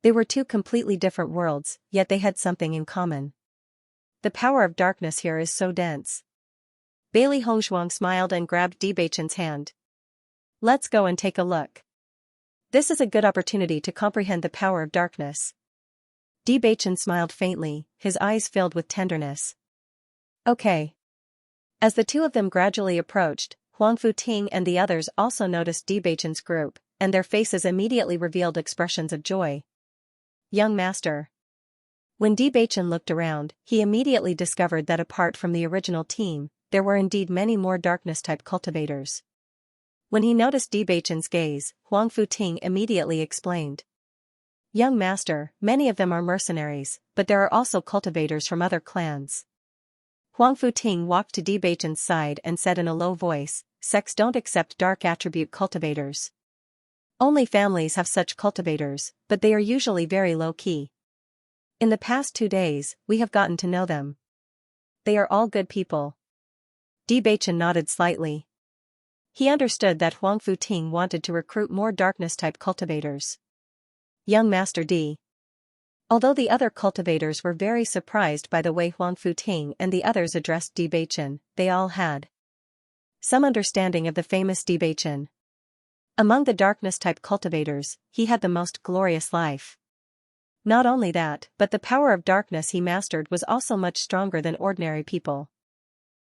They were two completely different worlds, yet they had something in common. The power of darkness here is so dense. Bailey Hongzhuang smiled and grabbed Bewitching's hand. Let's go and take a look. This is a good opportunity to comprehend the power of darkness. Bewitching smiled faintly, his eyes filled with tenderness. Okay. As the two of them gradually approached, Huang Futing and the others also noticed Bewitching's group, and their faces immediately revealed expressions of joy. Young master. When Bewitching looked around, he immediately discovered that apart from the original team, there were indeed many more darkness-type cultivators. When he noticed Bewitching's gaze, Huang Futing immediately explained. Young master, many of them are mercenaries, but there are also cultivators from other clans. Huang Futing walked to Bewitching's side and said in a low voice, sects don't accept dark attribute cultivators. Only families have such cultivators, but they are usually very low-key. In the past 2 days, we have gotten to know them. They are all good people. Bewitching nodded slightly. He understood that Huang Futing wanted to recruit more darkness-type cultivators. Young Master D. Although the other cultivators were very surprised by the way Huang Futing and the others addressed Bewitching, they all had some understanding of the famous Bewitching. Among the darkness-type cultivators, he had the most glorious life. Not only that, but the power of darkness he mastered was also much stronger than ordinary people.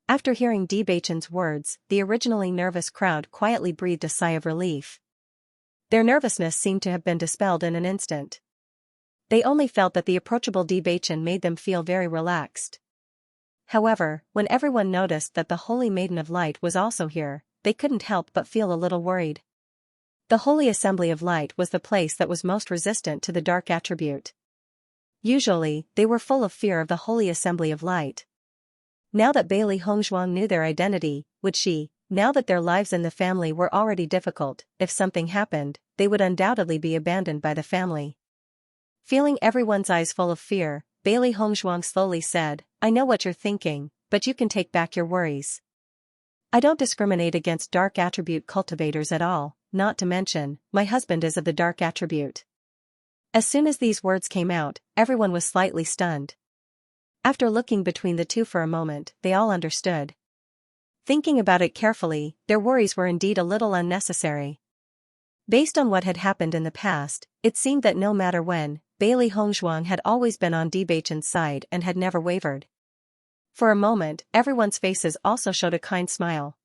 After hearing Bewitching's words, the originally nervous crowd quietly breathed a sigh of relief. Their nervousness seemed to have been dispelled in an instant. They only felt that the approachable Bewitching made them feel very relaxed. However, when everyone noticed that the Holy Maiden of Light was also here, they couldn't help but feel a little worried. The Holy Assembly of Light was the place that was most resistant to the dark attribute. Usually, they were full of fear of the Holy Assembly of Light. Now that Bailey Hongzhuang knew their identity, would she, now that their lives in the family were already difficult, if something happened, they would undoubtedly be abandoned by the family. Feeling everyone's eyes full of fear, Bailey Hongzhuang slowly said, "I know what you're thinking, but you can take back your worries. I don't discriminate against dark attribute cultivators at all, not to mention, my husband is of the dark attribute." As soon as these words came out, everyone was slightly stunned. After looking between the two for a moment, they all understood. Thinking about it carefully, their worries were indeed a little unnecessary. Based on what had happened in the past, it seemed that no matter when, Bailey Hongzhuang had always been on Bewitching's side and had never wavered. For a moment, everyone's faces also showed a kind smile.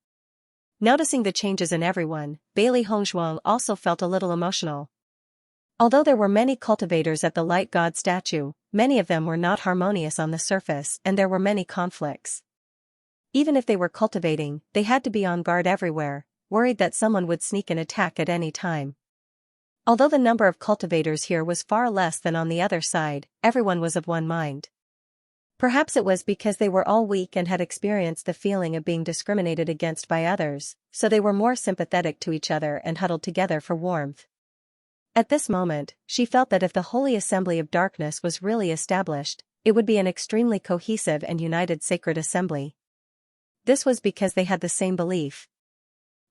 Noticing the changes in everyone, Bailey Hongzhuang also felt a little emotional. Although there were many cultivators at the Light God statue, many of them were not harmonious on the surface and there were many conflicts. Even if they were cultivating, they had to be on guard everywhere, worried that someone would sneak an attack at any time. Although the number of cultivators here was far less than on the other side, everyone was of one mind. Perhaps it was because they were all weak and had experienced the feeling of being discriminated against by others, so they were more sympathetic to each other and huddled together for warmth. At this moment, she felt that if the Holy Assembly of Darkness was really established, it would be an extremely cohesive and united sacred assembly. This was because they had the same belief.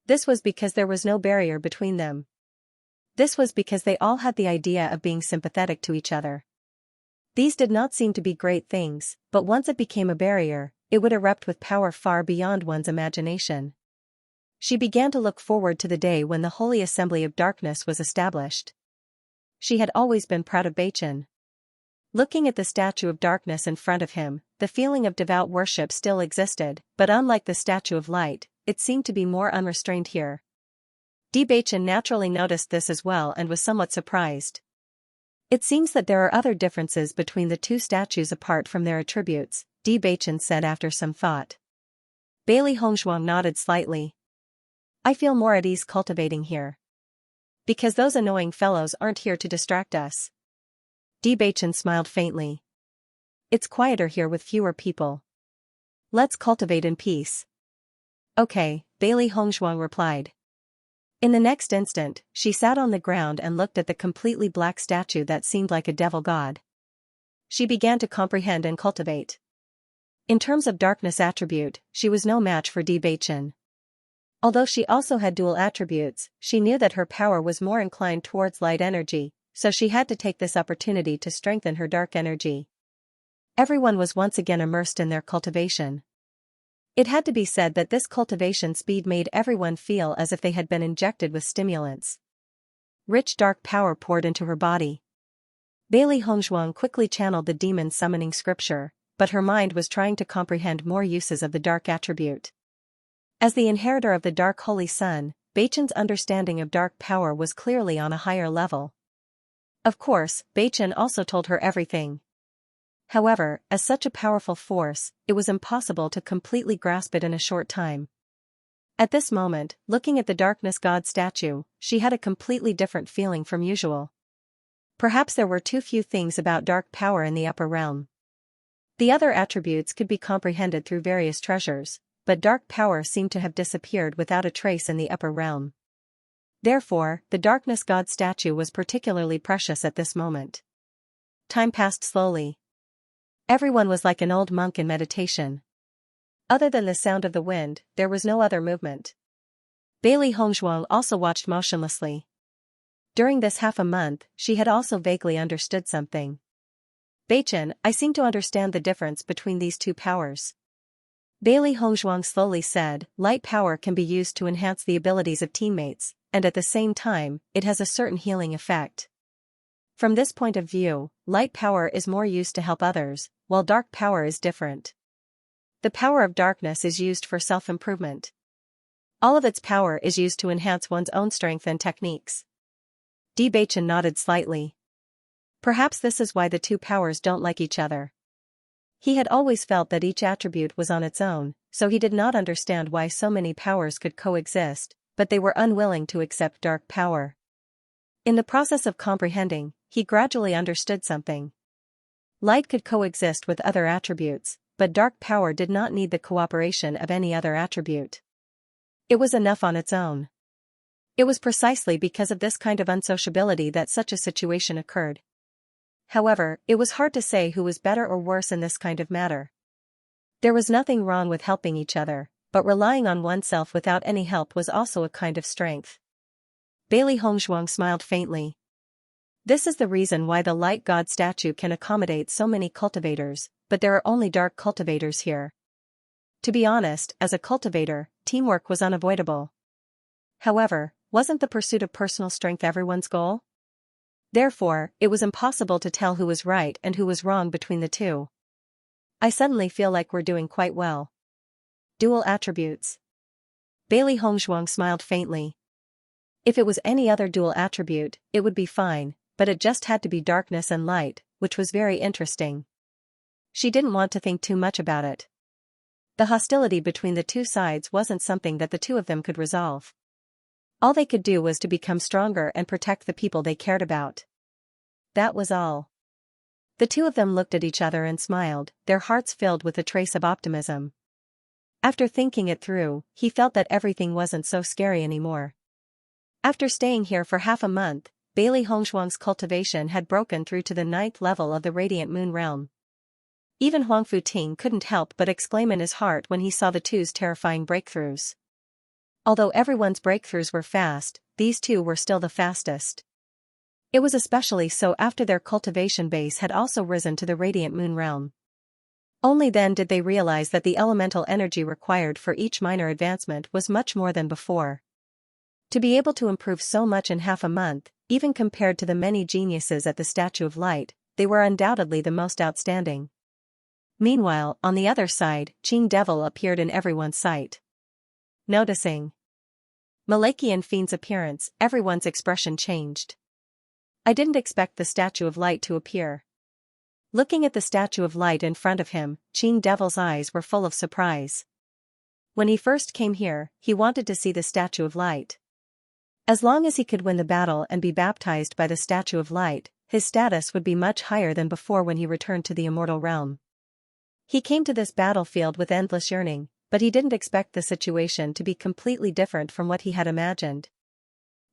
This was because there was no barrier between them. This was because they all had the idea of being sympathetic to each other. These did not seem to be great things, but once it became a barrier, it would erupt with power far beyond one's imagination. She began to look forward to the day when the Holy Assembly of Darkness was established. She had always been proud of Bewitching. Looking at the statue of darkness in front of him, the feeling of devout worship still existed, but unlike the statue of light, it seemed to be more unrestrained here. Bewitching naturally noticed this as well and was somewhat surprised. "It seems that there are other differences between the two statues apart from their attributes," Bewitching said after some thought. Bailey Hongzhuang nodded slightly. "I feel more at ease cultivating here. Because those annoying fellows aren't here to distract us." Bewitching smiled faintly. "It's quieter here with fewer people. Let's cultivate in peace." "Okay," Bailey Hongzhuang replied. In the next instant, she sat on the ground and looked at the completely black statue that seemed like a devil god. She began to comprehend and cultivate. In terms of darkness attribute, she was no match for Bewitching. Although she also had dual attributes, she knew that her power was more inclined towards light energy, so she had to take this opportunity to strengthen her dark energy. Everyone was once again immersed in their cultivation. It had to be said that this cultivation speed made everyone feel as if they had been injected with stimulants. Rich dark power poured into her body. Bailey Hongzhuang quickly channeled the demon summoning scripture, but her mind was trying to comprehend more uses of the dark attribute. As the inheritor of the Dark Holy Sun, Bewitching's understanding of dark power was clearly on a higher level. Of course, Bewitching also told her everything. However, as such a powerful force, it was impossible to completely grasp it in a short time. At this moment, looking at the darkness god statue, she had a completely different feeling from usual. Perhaps there were too few things about dark power in the upper realm. The other attributes could be comprehended through various treasures, but dark power seemed to have disappeared without a trace in the upper realm. Therefore, the darkness god statue was particularly precious at this moment. Time passed slowly. Everyone was like an old monk in meditation. Other than the sound of the wind, there was no other movement. Bailey Hongzhuang also watched motionlessly. During this half a month, she had also vaguely understood something. Beichen, I seem to understand the difference between these two powers. Bailey Hongzhuang slowly said, light power can be used to enhance the abilities of teammates, and at the same time, it has a certain healing effect. From this point of view, light power is more used to help others, while dark power is different. The power of darkness is used for self-improvement. All of its power is used to enhance one's own strength and techniques. Beichen nodded slightly. Perhaps this is why the two powers don't like each other. He had always felt that each attribute was on its own, so he did not understand why so many powers could coexist, but they were unwilling to accept dark power. In the process of comprehending, he gradually understood something. Light could coexist with other attributes, but dark power did not need the cooperation of any other attribute. It was enough on its own. It was precisely because of this kind of unsociability that such a situation occurred. However, it was hard to say who was better or worse in this kind of matter. There was nothing wrong with helping each other, but relying on oneself without any help was also a kind of strength. Bailey Hongzhuang smiled faintly. This is the reason why the light god statue can accommodate so many cultivators, but there are only dark cultivators here. To be honest, as a cultivator, teamwork was unavoidable. However, wasn't the pursuit of personal strength everyone's goal? Therefore, it was impossible to tell who was right and who was wrong between the two. I suddenly feel like we're doing quite well. Dual attributes. Bailey Hongzhuang smiled faintly. If it was any other dual attribute, it would be fine, but it just had to be darkness and light, which was very interesting. She didn't want to think too much about it. The hostility between the two sides wasn't something that the two of them could resolve. All they could do was to become stronger and protect the people they cared about. That was all. The two of them looked at each other and smiled, their hearts filled with a trace of optimism. After thinking it through, he felt that everything wasn't so scary anymore. After staying here for half a month, Bailey Hongzhuang's cultivation had broken through to the 9th level of the Radiant Moon Realm. Even Huang Futing couldn't help but exclaim in his heart when he saw the two's terrifying breakthroughs. Although everyone's breakthroughs were fast, these two were still the fastest. It was especially so after their cultivation base had also risen to the Radiant Moon Realm. Only then did they realize that the elemental energy required for each minor advancement was much more than before. To be able to improve so much in half a month, even compared to the many geniuses at the Statue of Light, they were undoubtedly the most outstanding. Meanwhile, on the other side, Qing Devil appeared in everyone's sight. Noticing Malachian Fiend's appearance, everyone's expression changed. I didn't expect the Statue of Light to appear. Looking at the Statue of Light in front of him, Qing Devil's eyes were full of surprise. When he first came here, he wanted to see the Statue of Light. As long as he could win the battle and be baptized by the Statue of Light, his status would be much higher than before when he returned to the immortal realm. He came to this battlefield with endless yearning, but he didn't expect the situation to be completely different from what he had imagined.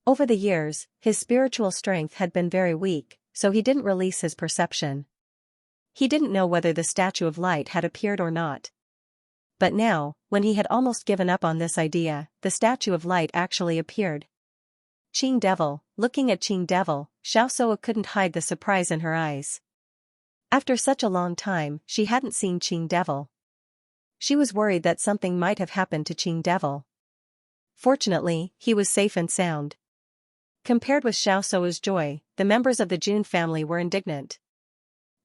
Over the years, his spiritual strength had been very weak, so he didn't release his perception. He didn't know whether the Statue of Light had appeared or not. But now, when he had almost given up on this idea, the Statue of Light actually appeared. Qing Devil, looking at Qing Devil, Xiaoxia couldn't hide the surprise in her eyes. After such a long time, she hadn't seen Qing Devil. She was worried that something might have happened to Qing Devil. Fortunately, he was safe and sound. Compared with Xiaoxia's joy, the members of the Jun family were indignant.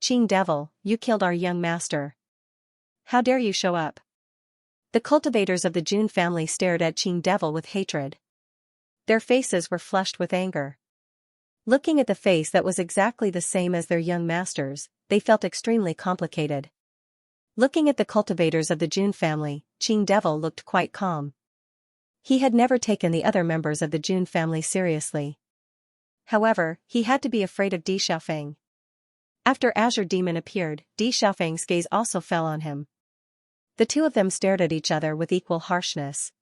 Qing Devil, you killed our young master. How dare you show up? The cultivators of the Jun family stared at Qing Devil with hatred. Their faces were flushed with anger. Looking at the face that was exactly the same as their young master's, they felt extremely complicated. Looking at the cultivators of the Jun family, Qing Devil looked quite calm. He had never taken the other members of the Jun family seriously. However, he had to be afraid of Di Xiaofeng. After Azure Demon appeared, Di Xiaofeng's gaze also fell on him. The two of them stared at each other with equal harshness.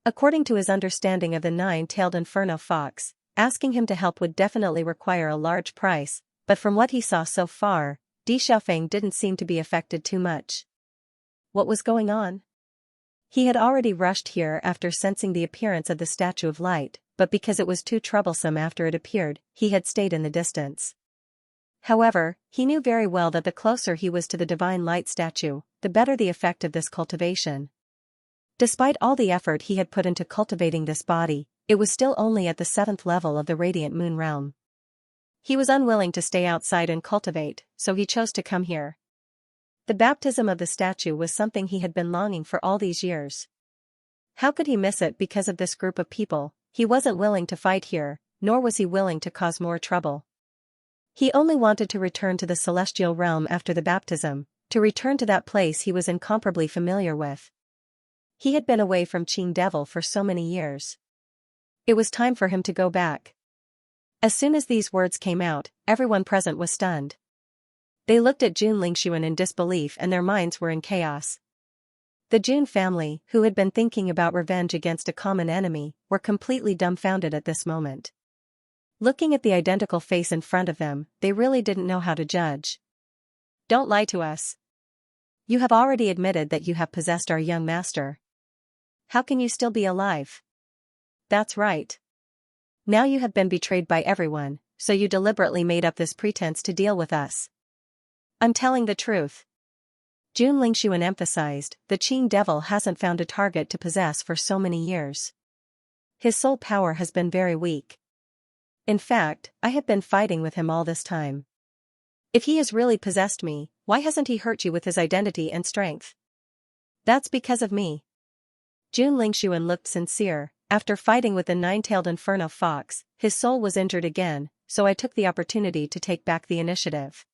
According to his understanding of the nine-tailed Inferno Fox, asking him to help would definitely require a large price, but from what he saw so far, Di Xiaofeng didn't seem to be affected too much. What was going on? He had already rushed here after sensing the appearance of the Statue of Light, but because it was too troublesome after it appeared, he had stayed in the distance. However, he knew very well that the closer he was to the divine light statue, the better the effect of this cultivation. Despite all the effort he had put into cultivating this body, it was still only at the 7th level of the radiant moon realm. He was unwilling to stay outside and cultivate, so he chose to come here. The baptism of the statue was something he had been longing for all these years. How could he miss it because of this group of people? He wasn't willing to fight here, nor was he willing to cause more trouble. He only wanted to return to the celestial realm after the baptism, to return to that place he was incomparably familiar with. He had been away from Qing Devil for so many years. It was time for him to go back. As soon as these words came out, everyone present was stunned. They looked at Jun Lingxuan in disbelief and their minds were in chaos. The Jun family, who had been thinking about revenge against a common enemy, were completely dumbfounded at this moment. Looking at the identical face in front of them, they really didn't know how to judge. Don't lie to us. You have already admitted that you have possessed our young master. How can you still be alive? That's right. Now you have been betrayed by everyone, so you deliberately made up this pretense to deal with us. I'm telling the truth. Jun Lingxuan emphasized, the Qing Devil hasn't found a target to possess for so many years. His soul power has been very weak. In fact, I have been fighting with him all this time. If he has really possessed me, why hasn't he hurt you with his identity and strength? That's because of me. Jun Lingxuan looked sincere. After fighting with the nine-tailed inferno fox, his soul was injured again, so I took the opportunity to take back the initiative.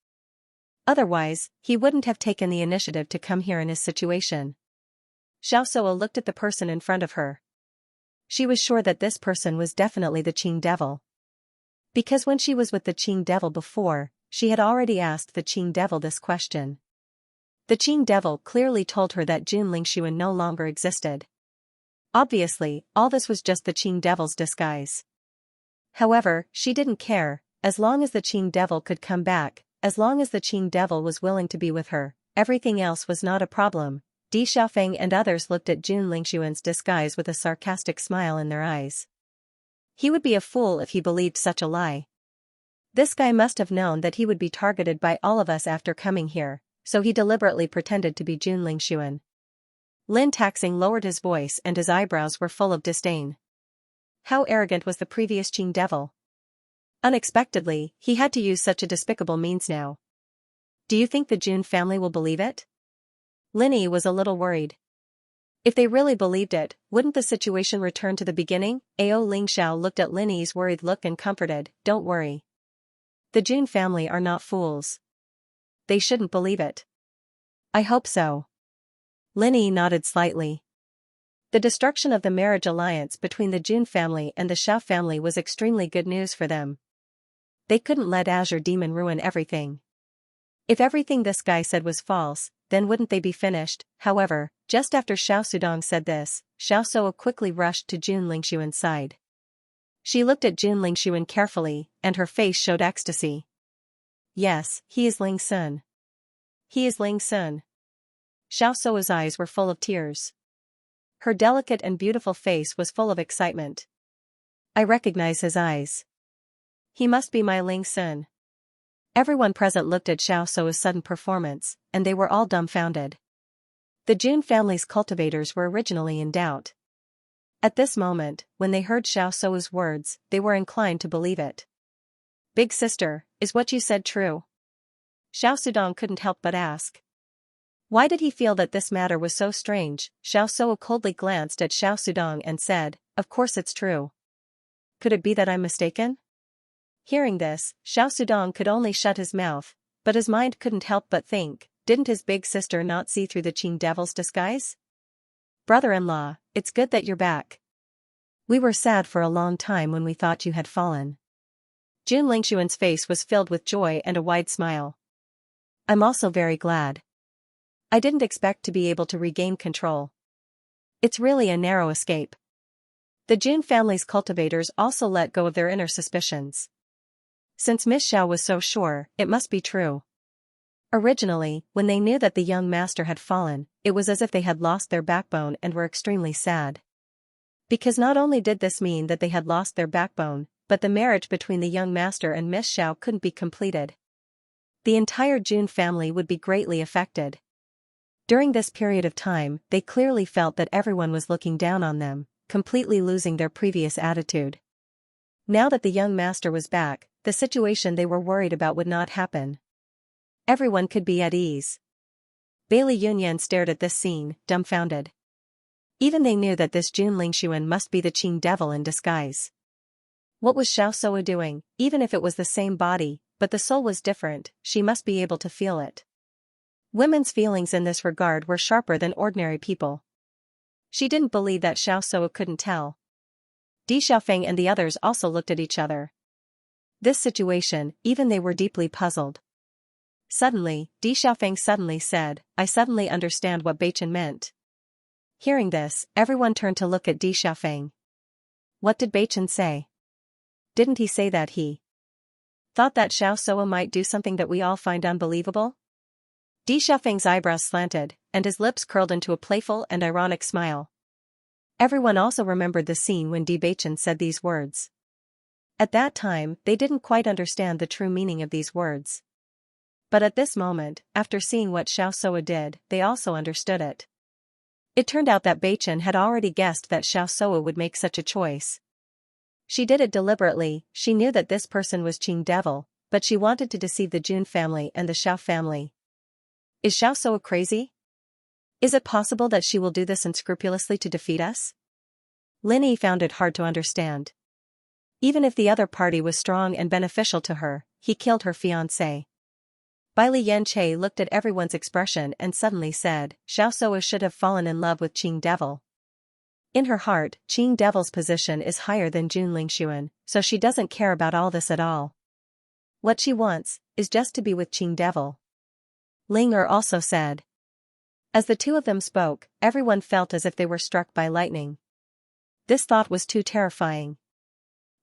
Otherwise, he wouldn't have taken the initiative to come here in his situation. Xiaosuo looked at the person in front of her. She was sure that this person was definitely the Qing Devil. Because when she was with the Qing Devil before, she had already asked the Qing Devil this question. The Qing Devil clearly told her that Jun Lingxuan no longer existed. Obviously, all this was just the Qing Devil's disguise. However, she didn't care, as long as the Qing Devil could come back, as long as the Qing Devil was willing to be with her, everything else was not a problem. Di Xiaofeng and others looked at Jun Lingxuan's disguise with a sarcastic smile in their eyes. He would be a fool if he believed such a lie. This guy must have known that he would be targeted by all of us after coming here, so he deliberately pretended to be Jun Lingxuan. Lin Taxing lowered his voice and his eyebrows were full of disdain. How arrogant was the previous Qing Devil? Unexpectedly, he had to use such a despicable means now. Do you think the Jun family will believe it? Linny was a little worried. If they really believed it, wouldn't the situation return to the beginning? Ao Lingxiao looked at Linny's worried look and comforted, don't worry. The Jun family are not fools. They shouldn't believe it. I hope so. Linny nodded slightly. The destruction of the marriage alliance between the Jun family and the Xiao family was extremely good news for them. They couldn't let Azure Demon ruin everything. If everything this guy said was false, then wouldn't they be finished? However, just after Xiao Sudong said this, Xiaosuo quickly rushed to Jun Lingxuan's side. She looked at Jun Lingxuan carefully, and her face showed ecstasy. Yes, he is Ling Sun. He is Ling Sun. Xiaosuo's eyes were full of tears. Her delicate and beautiful face was full of excitement. I recognize his eyes. He must be my Ling Sun. Everyone present looked at Xiaosuo's sudden performance, and they were all dumbfounded. The Jun family's cultivators were originally in doubt. At this moment, when they heard Xiaosuo's words, they were inclined to believe it. Big sister, is what you said true? Xiao Sudong couldn't help but ask. Why did he feel that this matter was so strange? Xiaosuo coldly glanced at Xiao Sudong and said, of course it's true. Could it be that I'm mistaken? Hearing this, Xiao Sudong could only shut his mouth, but his mind couldn't help but think, didn't his big sister not see through the Qing Devil's disguise? Brother-in-law, it's good that you're back. We were sad for a long time when we thought you had fallen. Jun Lingxuan's face was filled with joy and a wide smile. I'm also very glad. I didn't expect to be able to regain control. It's really a narrow escape. The Jun family's cultivators also let go of their inner suspicions. Since Miss Xiao was so sure, it must be true. Originally, when they knew that the young master had fallen, it was as if they had lost their backbone and were extremely sad. Because not only did this mean that they had lost their backbone, but the marriage between the young master and Miss Xiao couldn't be completed. The entire Jun family would be greatly affected. During this period of time, they clearly felt that everyone was looking down on them, completely losing their previous attitude. Now that the young master was back, the situation they were worried about would not happen. Everyone could be at ease. Bailey Yunyan stared at this scene, dumbfounded. Even they knew that this Jun Lingxuan must be the Qing devil in disguise. What was Xiaosuo doing? Even if it was the same body, but the soul was different, she must be able to feel it. Women's feelings in this regard were sharper than ordinary people. She didn't believe that Xiaosuo couldn't tell. Di Xiaofeng and the others also looked at each other. This situation, even they were deeply puzzled. Suddenly, Di Xiaofeng suddenly said, "I suddenly understand what Beichen meant." Hearing this, everyone turned to look at Di Xiaofeng. What did Beichen say? Didn't he say that he thought that Xiaosuo might do something that we all find unbelievable? Di Xiaofeng's eyebrows slanted, and his lips curled into a playful and ironic smile. Everyone also remembered the scene when Di Beichen said these words. At that time, they didn't quite understand the true meaning of these words. But at this moment, after seeing what Xiaosuo did, they also understood it. It turned out that Beichen had already guessed that Xiaosuo would make such a choice. She did it deliberately. She knew that this person was Qing devil, but she wanted to deceive the Jun family and the Xiao family. Is Xiaosuo crazy? Is it possible that she will do this unscrupulously to defeat us? Lin Yi found it hard to understand. Even if the other party was strong and beneficial to her, he killed her fiancé. Bai Li Yanche looked at everyone's expression and suddenly said, Xiaosuo should have fallen in love with Qing devil. In her heart, Qing devil's position is higher than Jun Lingxuan, so she doesn't care about all this at all. What she wants is just to be with Qing devil. Ling Er also said. As the two of them spoke, everyone felt as if they were struck by lightning. This thought was too terrifying.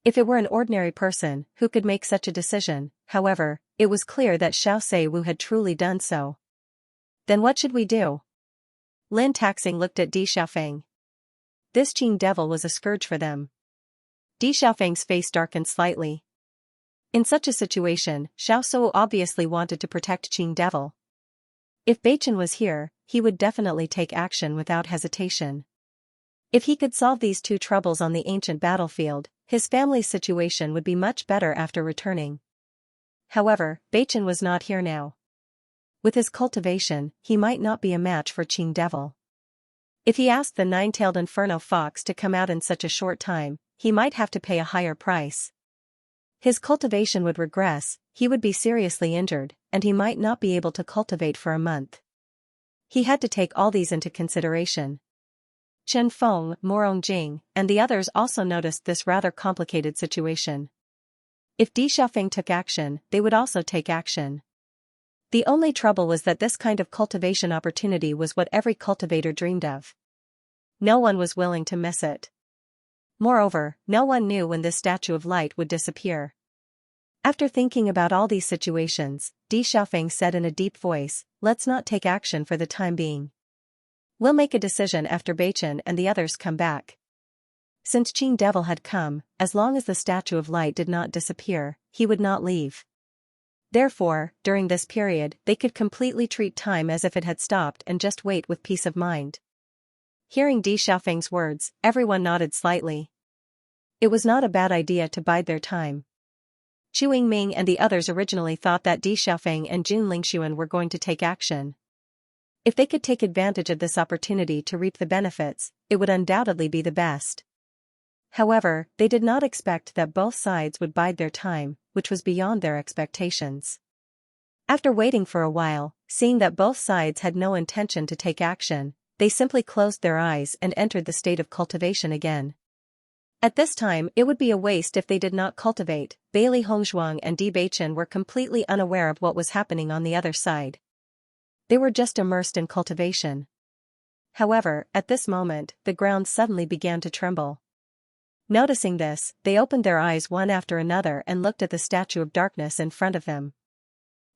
If it were an ordinary person who could make such a decision, however, it was clear that Xiao Seiwu had truly done so. Then what should we do? Lin Taxing looked at Di Xiaofeng. This Qing devil was a scourge for them. Di Xiaofeng's face darkened slightly. In such a situation, Xiaosuo obviously wanted to protect Qing devil. If Beichen was here, he would definitely take action without hesitation. If he could solve these two troubles on the ancient battlefield, his family's situation would be much better after returning. However, Beichen was not here now. With his cultivation, he might not be a match for Qing devil. If he asked the nine-tailed inferno fox to come out in such a short time, he might have to pay a higher price. His cultivation would regress, he would be seriously injured, and he might not be able to cultivate for a month. He had to take all these into consideration. Chen Feng, Morong Jing, and the others also noticed this rather complicated situation. If Di Xiaofeng took action, they would also take action. The only trouble was that this kind of cultivation opportunity was what every cultivator dreamed of. No one was willing to miss it. Moreover, no one knew when this statue of light would disappear. After thinking about all these situations, Di Xiaofeng said in a deep voice, "Let's not take action for the time being. We'll make a decision after Beichen and the others come back." Since Qing devil had come, as long as the statue of light did not disappear, he would not leave. Therefore, during this period, they could completely treat time as if it had stopped and just wait with peace of mind. Hearing Di Xiaofeng's words, everyone nodded slightly. It was not a bad idea to bide their time. Chu Yingming and the others originally thought that Di Xiaofeng and Jun Lingxuan were going to take action. If they could take advantage of this opportunity to reap the benefits, it would undoubtedly be the best. However, they did not expect that both sides would bide their time, which was beyond their expectations. After waiting for a while, seeing that both sides had no intention to take action, they simply closed their eyes and entered the state of cultivation again. At this time, it would be a waste if they did not cultivate. Bailey Hongzhuang and Di Beichen were completely unaware of what was happening on the other side. They were just immersed in cultivation. However, at this moment, the ground suddenly began to tremble. Noticing this, they opened their eyes one after another and looked at the statue of darkness in front of them.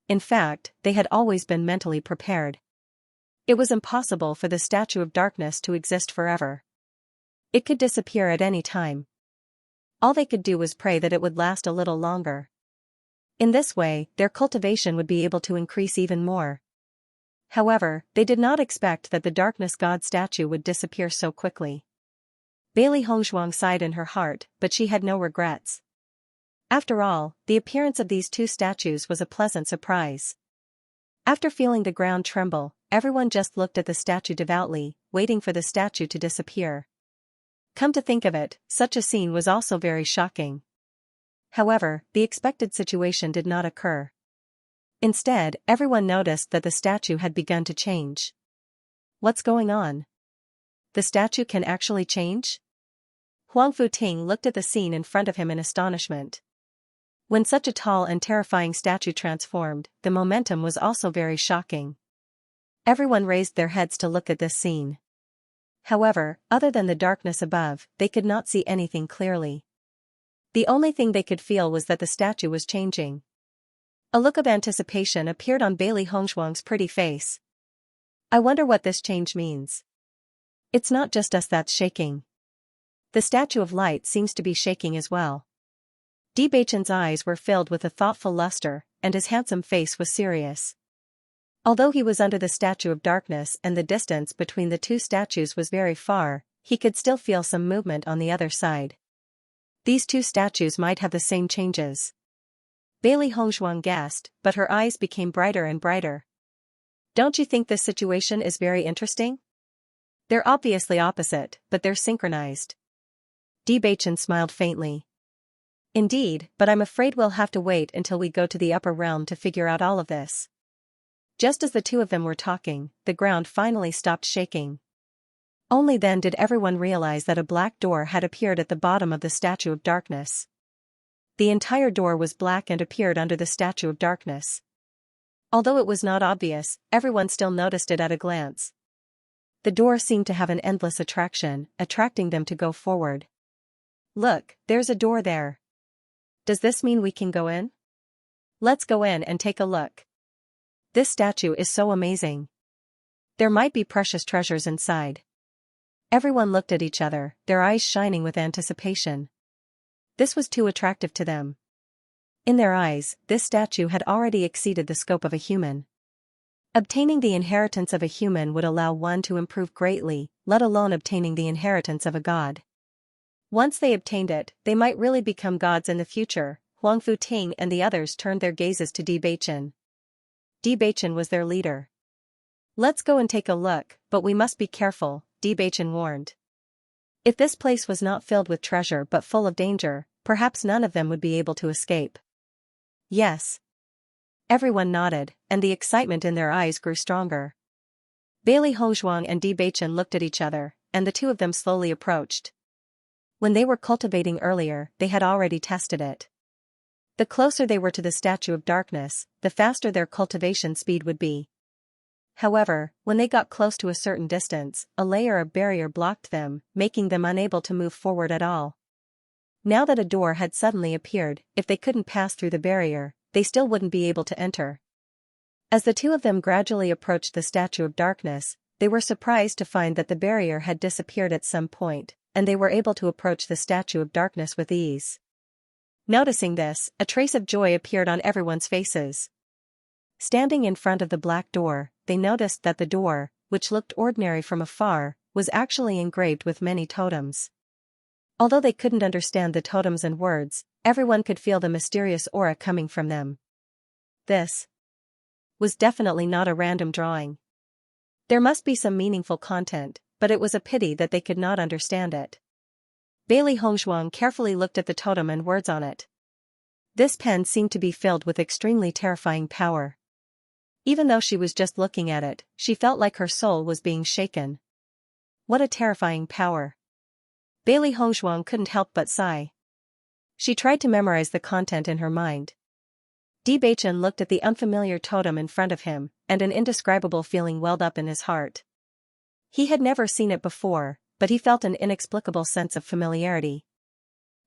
In fact, they had always been mentally prepared. It was impossible for the statue of darkness to exist forever. It could disappear at any time. All they could do was pray that it would last a little longer. In this way, their cultivation would be able to increase even more. However, they did not expect that the darkness god statue would disappear so quickly. Bailey Hongzhuang sighed in her heart, but she had no regrets. After all, the appearance of these two statues was a pleasant surprise. After feeling the ground tremble, everyone just looked at the statue devoutly, waiting for the statue to disappear. Come to think of it, such a scene was also very shocking. However, the expected situation did not occur. Instead, everyone noticed that the statue had begun to change. What's going on? The statue can actually change? Huang Futing looked at the scene in front of him in astonishment. When such a tall and terrifying statue transformed, the momentum was also very shocking. Everyone raised their heads to look at this scene. However, other than the darkness above, they could not see anything clearly. The only thing they could feel was that the statue was changing. A look of anticipation appeared on Bailey Hongzhuang's pretty face. I wonder what this change means. It's not just us that's shaking. The statue of light seems to be shaking as well. Bewitching's eyes were filled with a thoughtful luster, and his handsome face was serious. Although he was under the statue of darkness and the distance between the two statues was very far, he could still feel some movement on the other side. These two statues might have the same changes. Bailey Hongzhuang guessed, but her eyes became brighter and brighter. Don't you think this situation is very interesting? They're obviously opposite, but they're synchronized. Bewitching smiled faintly. Indeed, but I'm afraid we'll have to wait until we go to the upper realm to figure out all of this. Just as the two of them were talking, the ground finally stopped shaking. Only then did everyone realize that a black door had appeared at the bottom of the statue of darkness. The entire door was black and appeared under the statue of darkness. Although it was not obvious, everyone still noticed it at a glance. The door seemed to have an endless attraction, attracting them to go forward. Look, there's a door there. Does this mean we can go in? Let's go in and take a look. This statue is so amazing. There might be precious treasures inside. Everyone looked at each other, their eyes shining with anticipation. This was too attractive to them. In their eyes, this statue had already exceeded the scope of a human. Obtaining the inheritance of a human would allow one to improve greatly, let alone obtaining the inheritance of a god. Once they obtained it, they might really become gods in the future. Huang Futing and the others turned their gazes to Bewitching. Bewitching was their leader. Let's go and take a look, but we must be careful, Bewitching warned. If this place was not filled with treasure but full of danger, perhaps none of them would be able to escape. Yes. Everyone nodded, and the excitement in their eyes grew stronger. Bailey Hongzhuang and Bewitching looked at each other, and the two of them slowly approached. When they were cultivating earlier, they had already tested it. The closer they were to the statue of darkness, the faster their cultivation speed would be. However, when they got close to a certain distance, a layer of barrier blocked them, making them unable to move forward at all. Now that a door had suddenly appeared, if they couldn't pass through the barrier, they still wouldn't be able to enter. As the two of them gradually approached the statue of darkness, they were surprised to find that the barrier had disappeared at some point, and they were able to approach the statue of darkness with ease. Noticing this, a trace of joy appeared on everyone's faces. Standing in front of the black door, they noticed that the door, which looked ordinary from afar, was actually engraved with many totems. Although they couldn't understand the totems and words, everyone could feel the mysterious aura coming from them. This was definitely not a random drawing. There must be some meaningful content, but it was a pity that they could not understand it. Bailey Hongzhuang carefully looked at the totem and words on it. This pen seemed to be filled with extremely terrifying power. Even though she was just looking at it, she felt like her soul was being shaken. What a terrifying power. Bailey Hongzhuang couldn't help but sigh. She tried to memorize the content in her mind. Bewitching looked at the unfamiliar totem in front of him, and an indescribable feeling welled up in his heart. He had never seen it before, but he felt an inexplicable sense of familiarity.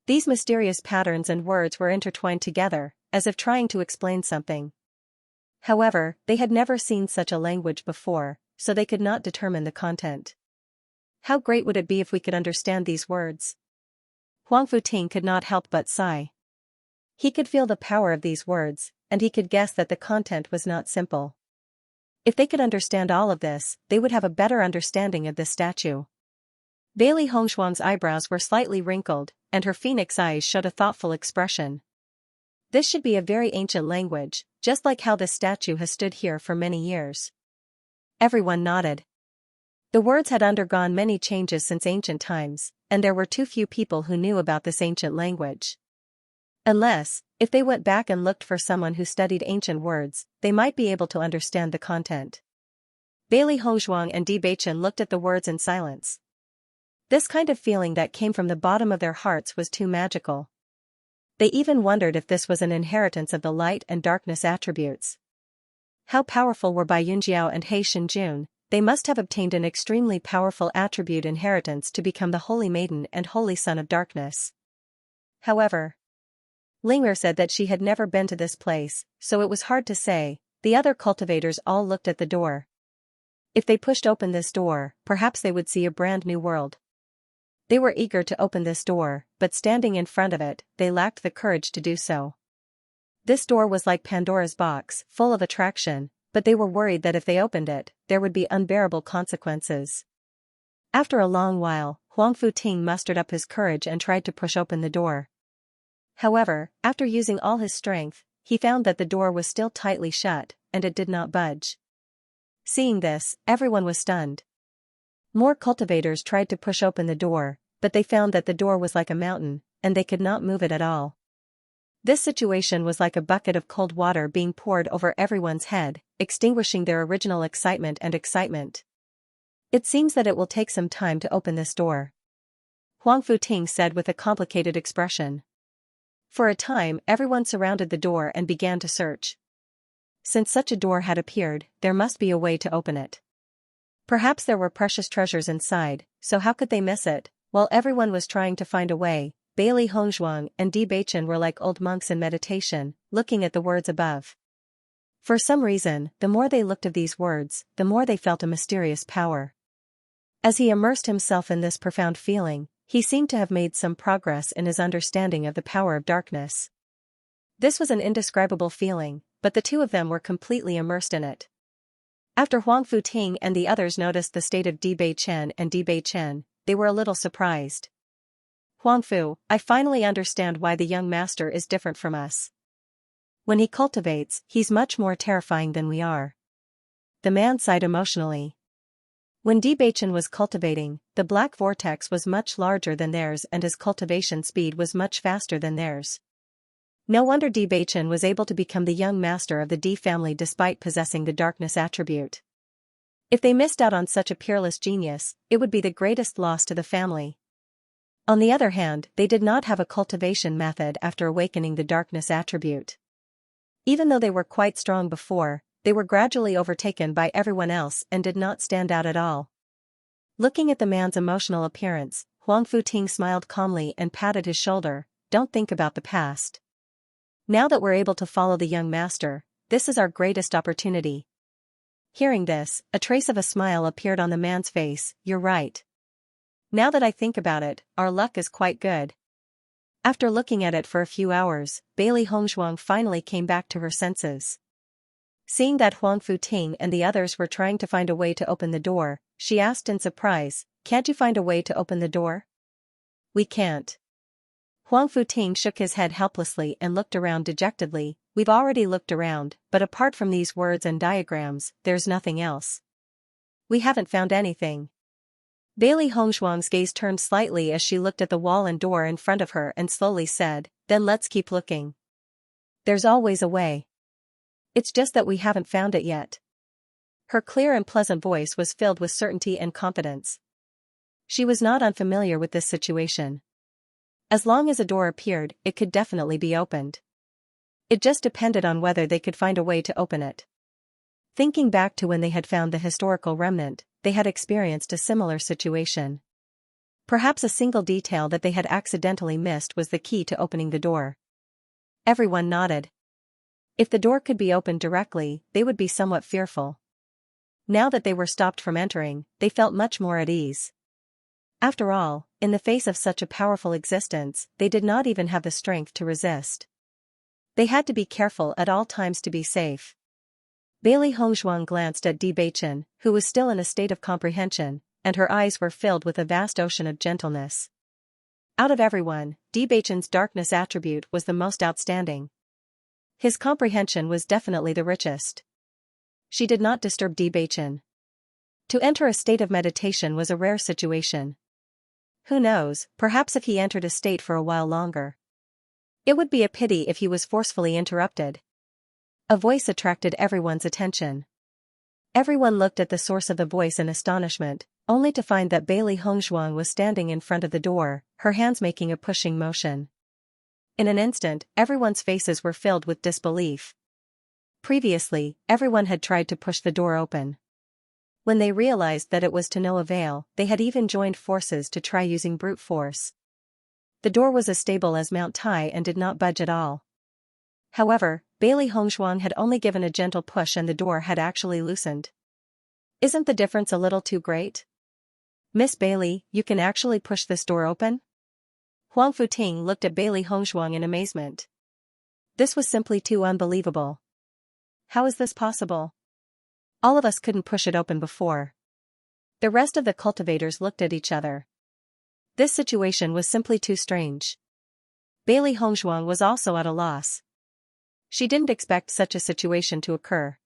These mysterious patterns and words were intertwined together, as if trying to explain something. However, they had never seen such a language before, so they could not determine the content. How great would it be if we could understand these words? Huang Futing could not help but sigh. He could feel the power of these words, and he could guess that the content was not simple. If they could understand all of this, they would have a better understanding of this statue. Bailey Hongshuang's eyebrows were slightly wrinkled, and her phoenix eyes showed a thoughtful expression. This should be a very ancient language, just like how this statue has stood here for many years. Everyone nodded. The words had undergone many changes since ancient times, and there were too few people who knew about this ancient language. Unless, if they went back and looked for someone who studied ancient words, they might be able to understand the content. Bailey Hongshuang and Bewitching looked at the words in silence. This kind of feeling that came from the bottom of their hearts was too magical. They even wondered if this was an inheritance of the light and darkness attributes. How powerful were Bai Yunjiao and He Shinjun? They must have obtained an extremely powerful attribute inheritance to become the Holy Maiden and Holy Son of Darkness. However, Ling'er said that she had never been to this place, so it was hard to say. The other cultivators all looked at the door. If they pushed open this door, perhaps they would see a brand new world. They were eager to open this door, but standing in front of it, they lacked the courage to do so. This door was like Pandora's box, full of attraction, but they were worried that if they opened it, there would be unbearable consequences. After a long while, Huang Futing mustered up his courage and tried to push open the door. However, after using all his strength, he found that the door was still tightly shut, and it did not budge. Seeing this, everyone was stunned. More cultivators tried to push open the door, but they found that the door was like a mountain, and they could not move it at all. This situation was like a bucket of cold water being poured over everyone's head, extinguishing their original excitement and excitement. It seems that it will take some time to open this door, Huang Futing said with a complicated expression. For a time, everyone surrounded the door and began to search. Since such a door had appeared, there must be a way to open it. Perhaps there were precious treasures inside, so how could they miss it? While everyone was trying to find a way, Bailey Hongshuang and Bewitching were like old monks in meditation, looking at the words above. For some reason, the more they looked at these words, the more they felt a mysterious power. As he immersed himself in this profound feeling, he seemed to have made some progress in his understanding of the power of darkness. This was an indescribable feeling, but the two of them were completely immersed in it. After Huang Futing and the others noticed the state of Bewitching and Bewitching, they were a little surprised. Huang Fu, I finally understand why the young master is different from us. When he cultivates, he's much more terrifying than we are. The man sighed emotionally. When Bewitching was cultivating, the black vortex was much larger than theirs and his cultivation speed was much faster than theirs. No wonder Bewitching was able to become the young master of the D family despite possessing the darkness attribute. If they missed out on such a peerless genius, it would be the greatest loss to the family. On the other hand, they did not have a cultivation method after awakening the darkness attribute. Even though they were quite strong before, they were gradually overtaken by everyone else and did not stand out at all. Looking at the man's emotional appearance, Huang Futing smiled calmly and patted his shoulder. Don't think about the past. Now that we're able to follow the young master, this is our greatest opportunity. Hearing this, a trace of a smile appeared on the man's face. You're right. Now that I think about it, our luck is quite good. After looking at it for a few hours, Bailey Hongshuang finally came back to her senses. Seeing that Huang Futing and the others were trying to find a way to open the door, she asked in surprise, "Can't you find a way to open the door?" "We can't." Huang Futing shook his head helplessly and looked around dejectedly. "We've already looked around, but apart from these words and diagrams, there's nothing else. We haven't found anything." Bailey Hongshuang's gaze turned slightly as she looked at the wall and door in front of her and slowly said, "Then let's keep looking. There's always a way. It's just that we haven't found it yet." Her clear and pleasant voice was filled with certainty and confidence. She was not unfamiliar with this situation. As long as a door appeared, it could definitely be opened. It just depended on whether they could find a way to open it. Thinking back to when they had found the historical remnant, they had experienced a similar situation. Perhaps a single detail that they had accidentally missed was the key to opening the door. Everyone nodded. If the door could be opened directly, they would be somewhat fearful. Now that they were stopped from entering, they felt much more at ease. After all, in the face of such a powerful existence, they did not even have the strength to resist. They had to be careful at all times to be safe. Bailey Hongzhuang glanced at Bewitching, who was still in a state of comprehension, and her eyes were filled with a vast ocean of gentleness. Out of everyone, Bewitching's darkness attribute was the most outstanding. His comprehension was definitely the richest. She did not disturb Bewitching. To enter a state of meditation was a rare situation. Who knows, perhaps if he entered a state for a while longer. It would be a pity if he was forcefully interrupted. A voice attracted everyone's attention. Everyone looked at the source of the voice in astonishment, only to find that Bailey Hongzhuang was standing in front of the door, her hands making a pushing motion. In an instant, everyone's faces were filled with disbelief. Previously, everyone had tried to push the door open. When they realized that it was to no avail, they had even joined forces to try using brute force. The door was as stable as Mount Tai and did not budge at all. However, Bailey Hongzhuang had only given a gentle push and the door had actually loosened. Isn't the difference a little too great? Miss Bailey, you can actually push this door open? Huang Futing looked at Bailey Hongzhuang in amazement. This was simply too unbelievable. How is this possible? All of us couldn't push it open before. The rest of the cultivators looked at each other. This situation was simply too strange. Bailey Hongzhuang was also at a loss. She didn't expect such a situation to occur.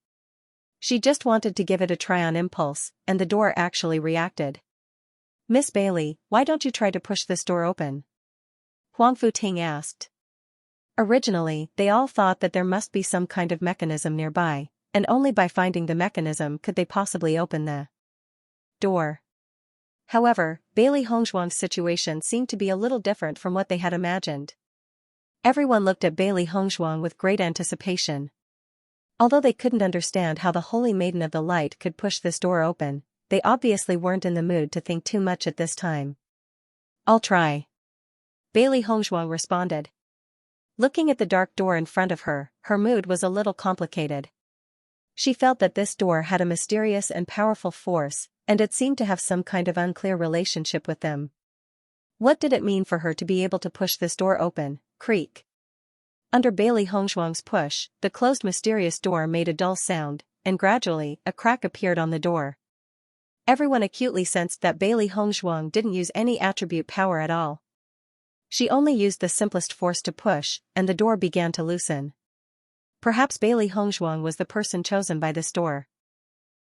She just wanted to give it a try on impulse, and the door actually reacted. Miss Bailey, why don't you try to push this door open? Huang Futing asked. Originally, they all thought that there must be some kind of mechanism nearby, and only by finding the mechanism could they possibly open the door. However, Bailey Hongzhuang's situation seemed to be a little different from what they had imagined. Everyone looked at Bailey Hongzhuang with great anticipation. Although they couldn't understand how the Holy Maiden of the Light could push this door open, they obviously weren't in the mood to think too much at this time. I'll try. Bailey Hongzhuang responded. Looking at the dark door in front of her, her mood was a little complicated. She felt that this door had a mysterious and powerful force, and it seemed to have some kind of unclear relationship with them. What did it mean for her to be able to push this door open? Creak. Under Bailey Hongzhuang's push, the closed mysterious door made a dull sound, and gradually, a crack appeared on the door. Everyone acutely sensed that Bailey Hongzhuang didn't use any attribute power at all. She only used the simplest force to push, and the door began to loosen. Perhaps Bailey Hongzhuang was the person chosen by this door.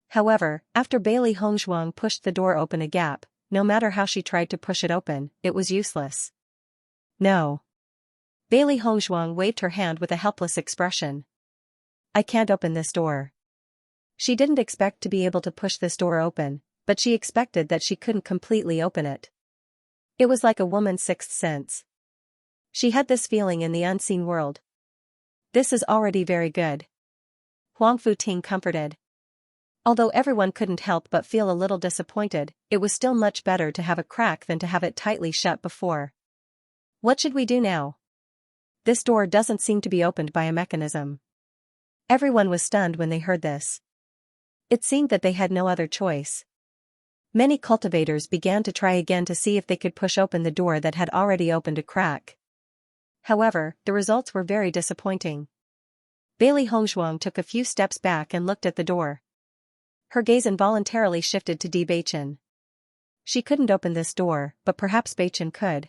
However, after Bailey Hongzhuang pushed the door open a gap, no matter how she tried to push it open, it was useless. No. Bailey Hongzhuang waved her hand with a helpless expression. I can't open this door. She didn't expect to be able to push this door open, but she expected that she couldn't completely open it. It was like a woman's sixth sense. She had this feeling in the unseen world. This is already very good. Huang Futing comforted. Although everyone couldn't help but feel a little disappointed, it was still much better to have a crack than to have it tightly shut before. What should we do now? This door doesn't seem to be opened by a mechanism. Everyone was stunned when they heard this. It seemed that they had no other choice. Many cultivators began to try again to see if they could push open the door that had already opened a crack. However, the results were very disappointing. Bailey Hongzhuang took a few steps back and looked at the door. Her gaze involuntarily shifted to Bewitching. She couldn't open this door, but perhaps Bewitching could.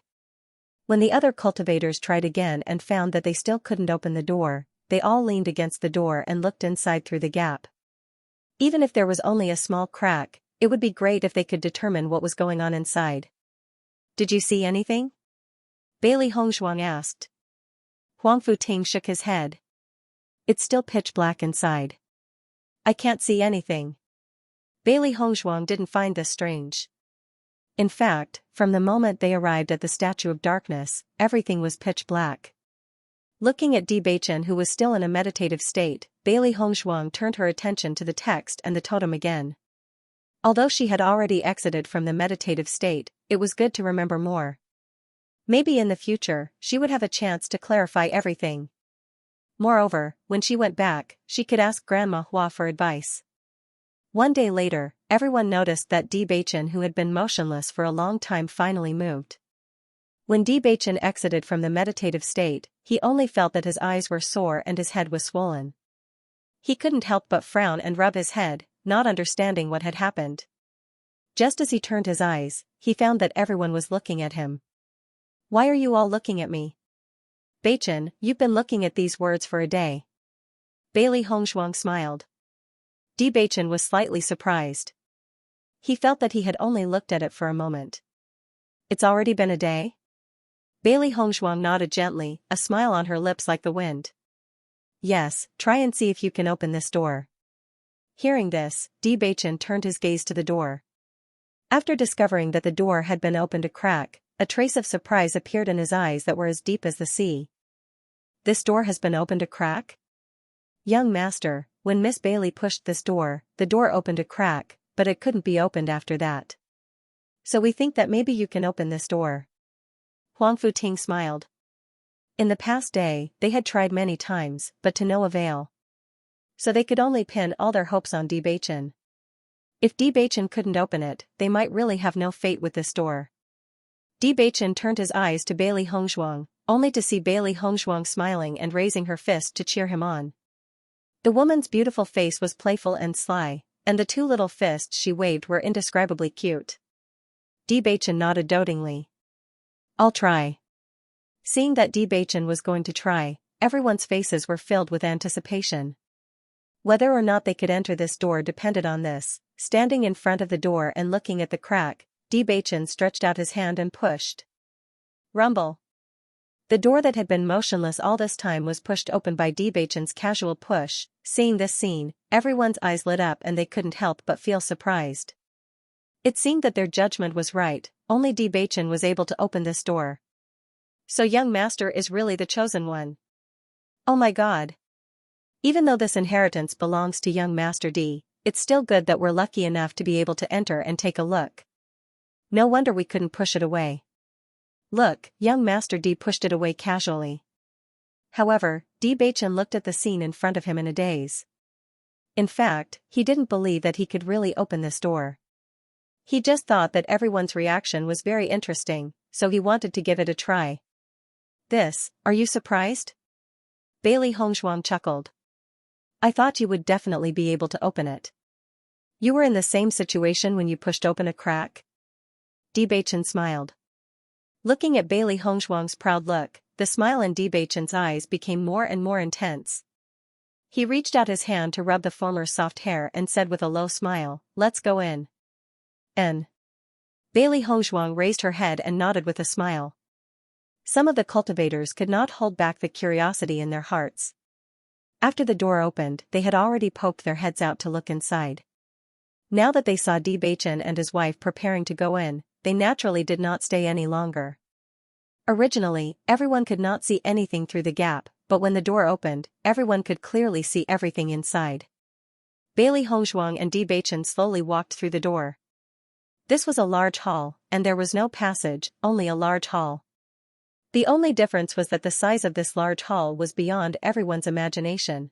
When the other cultivators tried again and found that they still couldn't open the door, they all leaned against the door and looked inside through the gap. Even if there was only a small crack, it would be great if they could determine what was going on inside. Did you see anything? Bailey Hongzhuang asked. Huang Futing shook his head. It's still pitch black inside. I can't see anything. Bailey Hongzhuang didn't find this strange. In fact, from the moment they arrived at the Statue of Darkness, everything was pitch black. Looking at Bewitching, who was still in a meditative state, Bailey Hongzhuang turned her attention to the text and the totem again. Although she had already exited from the meditative state, it was good to remember more. Maybe in the future, she would have a chance to clarify everything. Moreover, when she went back, she could ask Grandma Hua for advice. One day later, everyone noticed that Bewitching, who had been motionless for a long time, finally moved. When Bewitching exited from the meditative state, he only felt that his eyes were sore and his head was swollen. He couldn't help but frown and rub his head, not understanding what had happened. Just as he turned his eyes, he found that everyone was looking at him. "Why are you all looking at me?" "Bewitching, you've been looking at these words for a day." Bailey Hongshuang smiled. Bewitching was slightly surprised. He felt that he had only looked at it for a moment. "It's already been a day?" Bailey Hongshuang nodded gently, a smile on her lips like the wind. "Yes, try and see if you can open this door." Hearing this, Bewitching turned his gaze to the door. After discovering that the door had been opened a crack, a trace of surprise appeared in his eyes that were as deep as the sea. "This door has been opened a crack?" "Young master, when Miss Bailey pushed this door, the door opened a crack, but it couldn't be opened after that. So we think that maybe you can open this door." Huang Futing smiled. In the past day, they had tried many times, but to no avail. So they could only pin all their hopes on Bewitching. If Bewitching couldn't open it, they might really have no fate with this door. Bewitching turned his eyes to Bailey Hongshuang, only to see Bailey Hongshuang smiling and raising her fist to cheer him on. The woman's beautiful face was playful and sly, and the two little fists she waved were indescribably cute. Bewitching nodded dotingly. "I'll try." Seeing that Bewitching was going to try, everyone's faces were filled with anticipation. Whether or not they could enter this door depended on this. Standing in front of the door and looking at the crack, Bewitching stretched out his hand and pushed. Rumble. The door that had been motionless all this time was pushed open by Bewitching's casual push. Seeing this scene, everyone's eyes lit up and they couldn't help but feel surprised. It seemed that their judgment was right, only Bewitching was able to open this door. So young master is really the chosen one. Oh my god. Even though this inheritance belongs to young master D, it's still good that we're lucky enough to be able to enter and take a look. No wonder we couldn't push it away. Look, young master D pushed it away casually. However, Bewitching looked at the scene in front of him in a daze. In fact, he didn't believe that he could really open this door. He just thought that everyone's reaction was very interesting, so he wanted to give it a try. Are you surprised?" Bailey Hongshuang chuckled. "I thought you would definitely be able to open it. You were in the same situation when you pushed open a crack?" Bewitching smiled. Looking at Bailey Hongshuang's proud look, the smile in Bewitching's eyes became more and more intense. He reached out his hand to rub the former's soft hair and said with a low smile, "Let's go in." "En." Bailey Hongshuang raised her head and nodded with a smile. Some of the cultivators could not hold back the curiosity in their hearts. After the door opened, they had already poked their heads out to look inside. Now that they saw Bewitching and his wife preparing to go in, they naturally did not stay any longer. Originally, everyone could not see anything through the gap, but when the door opened, everyone could clearly see everything inside. Bailey Hongshuang and Bewitching slowly walked through the door. This was a large hall, and there was no passage, only a large hall. The only difference was that the size of this large hall was beyond everyone's imagination.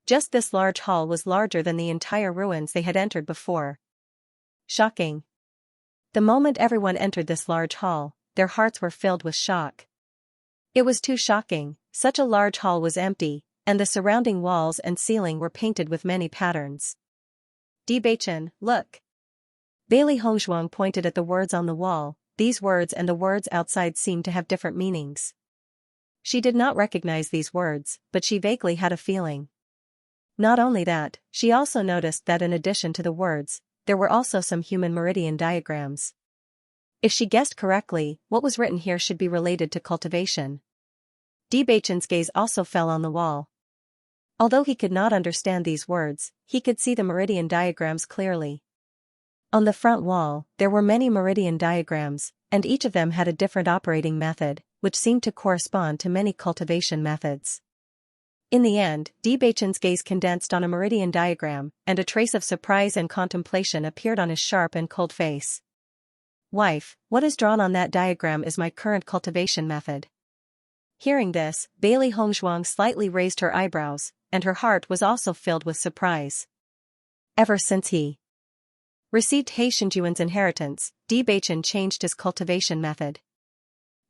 Just this large hall was larger than the entire ruins they had entered before. Shocking. The moment everyone entered this large hall, their hearts were filled with shock. It was too shocking, such a large hall was empty, and the surrounding walls and ceiling were painted with many patterns. Bewitching, look. Bailey Hongshuang pointed at the words on the wall. These words and the words outside seemed to have different meanings. She did not recognize these words, but she vaguely had a feeling. Not only that, she also noticed that in addition to the words, there were also some human meridian diagrams. If she guessed correctly, what was written here should be related to cultivation. Bewitching's gaze also fell on the wall. Although he could not understand these words, he could see the meridian diagrams clearly. On the front wall, there were many meridian diagrams, and each of them had a different operating method, which seemed to correspond to many cultivation methods. In the end, Bewitching's gaze condensed on a meridian diagram, and a trace of surprise and contemplation appeared on his sharp and cold face. "Wife, what is drawn on that diagram is my current cultivation method." Hearing this, Bailey Hongshuang slightly raised her eyebrows, and her heart was also filled with surprise. Ever since he received He Shenjuan's inheritance, Bewitching changed his cultivation method.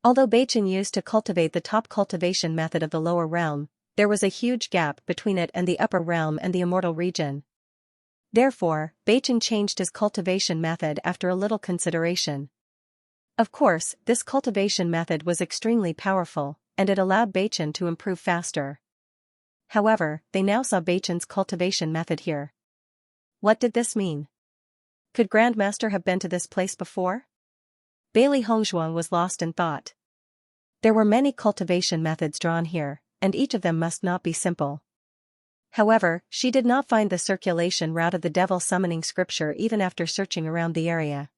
Although Bewitching used to cultivate the top cultivation method of the lower realm, there was a huge gap between it and the upper realm and the immortal region. Therefore, Bewitching changed his cultivation method after a little consideration. Of course, this cultivation method was extremely powerful, and it allowed Bewitching to improve faster. However, they now saw Bewitching's cultivation method here. What did this mean? Could Grandmaster have been to this place before? Bailey Hongzhuang was lost in thought. There were many cultivation methods drawn here, and each of them must not be simple. However, she did not find the circulation route of the devil summoning scripture even after searching around the area.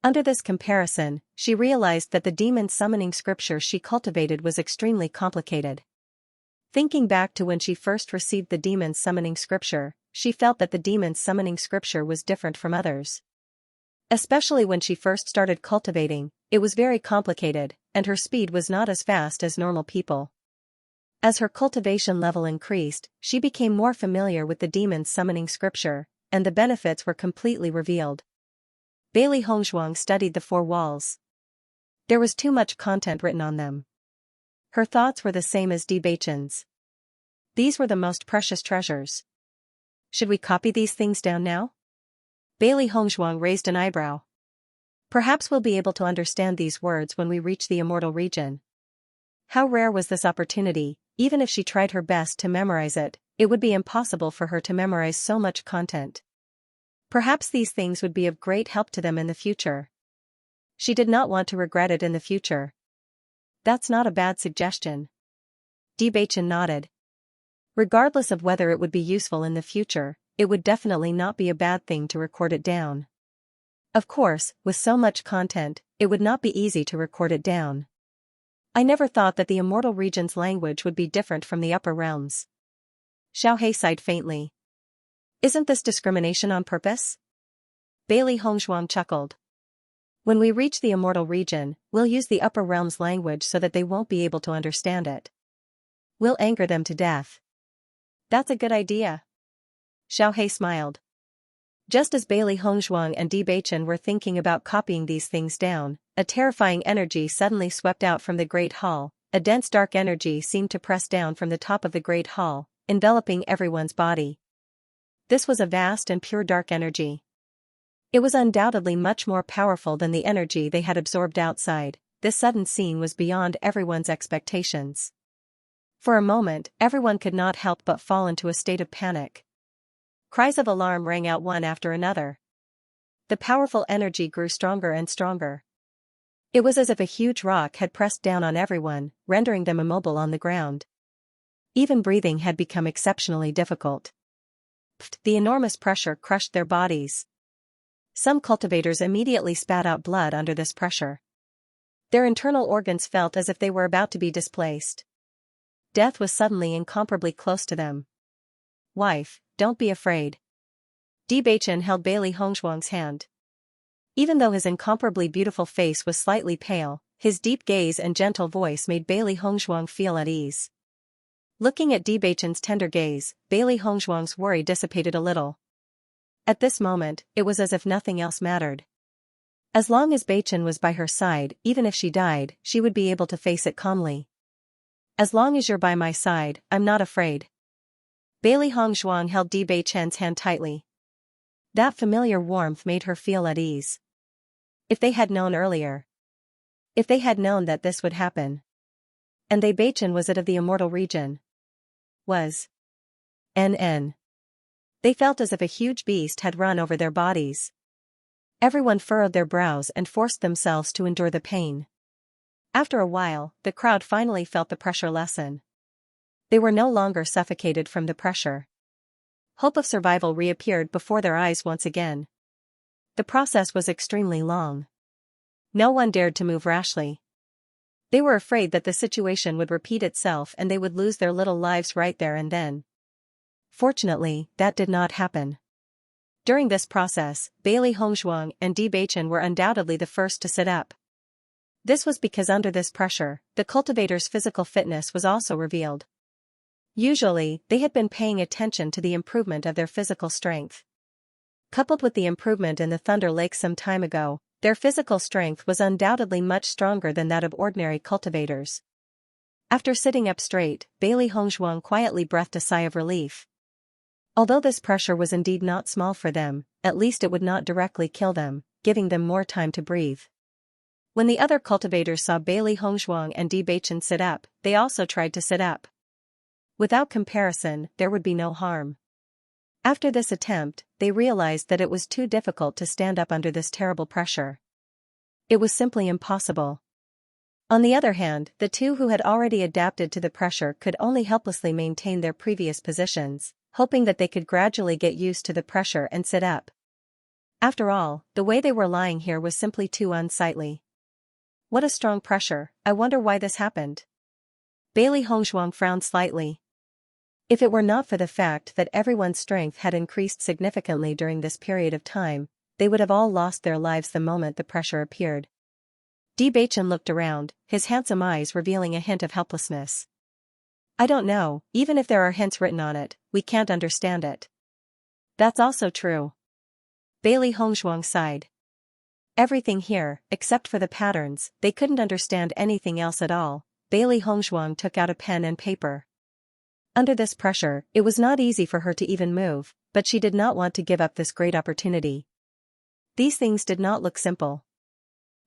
Under this comparison, she realized that the demon summoning scripture she cultivated was extremely complicated. Thinking back to when she first received the demon summoning scripture, she felt that the demon summoning scripture was different from others. Especially when she first started cultivating, it was very complicated, and her speed was not as fast as normal people. As her cultivation level increased, she became more familiar with the demon summoning scripture, and the benefits were completely revealed. Bailey Hongzhuang studied the four walls. There was too much content written on them. Her thoughts were the same as Bewitching's. These were the most precious treasures. Should we copy these things down now? Bailey Hongzhuang raised an eyebrow. Perhaps we'll be able to understand these words when we reach the immortal region. How rare was this opportunity? Even if she tried her best to memorize it, it would be impossible for her to memorize so much content. Perhaps these things would be of great help to them in the future. She did not want to regret it in the future. That's not a bad suggestion. Bewitching nodded. Regardless of whether it would be useful in the future, it would definitely not be a bad thing to record it down. Of course, with so much content, it would not be easy to record it down. I never thought that the immortal region's language would be different from the upper realms. Xiaohe sighed faintly. Isn't this discrimination on purpose? Bailey Hongzhuang chuckled. When we reach the immortal region, we'll use the upper realm's language so that they won't be able to understand it. We'll anger them to death. That's a good idea. Xiaohe smiled. Just as Bailey Hongzhuang and Bewitching were thinking about copying these things down, a terrifying energy suddenly swept out from the Great Hall. A dense dark energy seemed to press down from the top of the Great Hall, enveloping everyone's body. This was a vast and pure dark energy. It was undoubtedly much more powerful than the energy they had absorbed outside. This sudden scene was beyond everyone's expectations. For a moment, everyone could not help but fall into a state of panic. Cries of alarm rang out one after another. The powerful energy grew stronger and stronger. It was as if a huge rock had pressed down on everyone, rendering them immobile on the ground. Even breathing had become exceptionally difficult. The enormous pressure crushed their bodies. Some cultivators immediately spat out blood under this pressure. Their internal organs felt as if they were about to be displaced. Death was suddenly incomparably close to them. Wife, don't be afraid. Bewitching held Bailey Hongzhuang's hand. Even though his incomparably beautiful face was slightly pale, his deep gaze and gentle voice made Bailey Hongzhuang feel at ease. Looking at Bewitching's tender gaze, Bailey Hongzhuang's worry dissipated a little. At this moment, it was as if nothing else mattered. As long as Bewitching was by her side, even if she died, she would be able to face it calmly. As long as you're by my side, I'm not afraid. Bailey Hongzhuang held Bewitching's hand tightly. That familiar warmth made her feel at ease. If they had known earlier. If they had known that this would happen. And Bewitching was it of the immortal region. Was. NN. They felt as if a huge beast had run over their bodies. Everyone furrowed their brows and forced themselves to endure the pain. After a while, the crowd finally felt the pressure lessen. They were no longer suffocated from the pressure. Hope of survival reappeared before their eyes once again. The process was extremely long. No one dared to move rashly. They were afraid that the situation would repeat itself and they would lose their little lives right there and then. Fortunately, that did not happen. During this process, Bailey Hongzhuang and Bewitching were undoubtedly the first to sit up. This was because under this pressure, the cultivator's physical fitness was also revealed. Usually, they had been paying attention to the improvement of their physical strength. Coupled with the improvement in the Thunder Lake some time ago, their physical strength was undoubtedly much stronger than that of ordinary cultivators. After sitting up straight, Bailey Hongzhuang quietly breathed a sigh of relief. Although this pressure was indeed not small for them, at least it would not directly kill them, giving them more time to breathe. When the other cultivators saw Bailey Hongzhuang and Bewitching sit up, they also tried to sit up. Without comparison, there would be no harm. After this attempt, they realized that it was too difficult to stand up under this terrible pressure. It was simply impossible. On the other hand, the two who had already adapted to the pressure could only helplessly maintain their previous positions, hoping that they could gradually get used to the pressure and sit up. After all, the way they were lying here was simply too unsightly. What a strong pressure, I wonder why this happened. Bailey Hongzhuang frowned slightly. If it were not for the fact that everyone's strength had increased significantly during this period of time, they would have all lost their lives the moment the pressure appeared. Bewitching looked around, his handsome eyes revealing a hint of helplessness. I don't know, even if there are hints written on it, we can't understand it. That's also true. Bailey Hongzhuang sighed. Everything here, except for the patterns, they couldn't understand anything else at all. Bailey Hongzhuang took out a pen and paper. Under this pressure, it was not easy for her to even move, but she did not want to give up this great opportunity. These things did not look simple.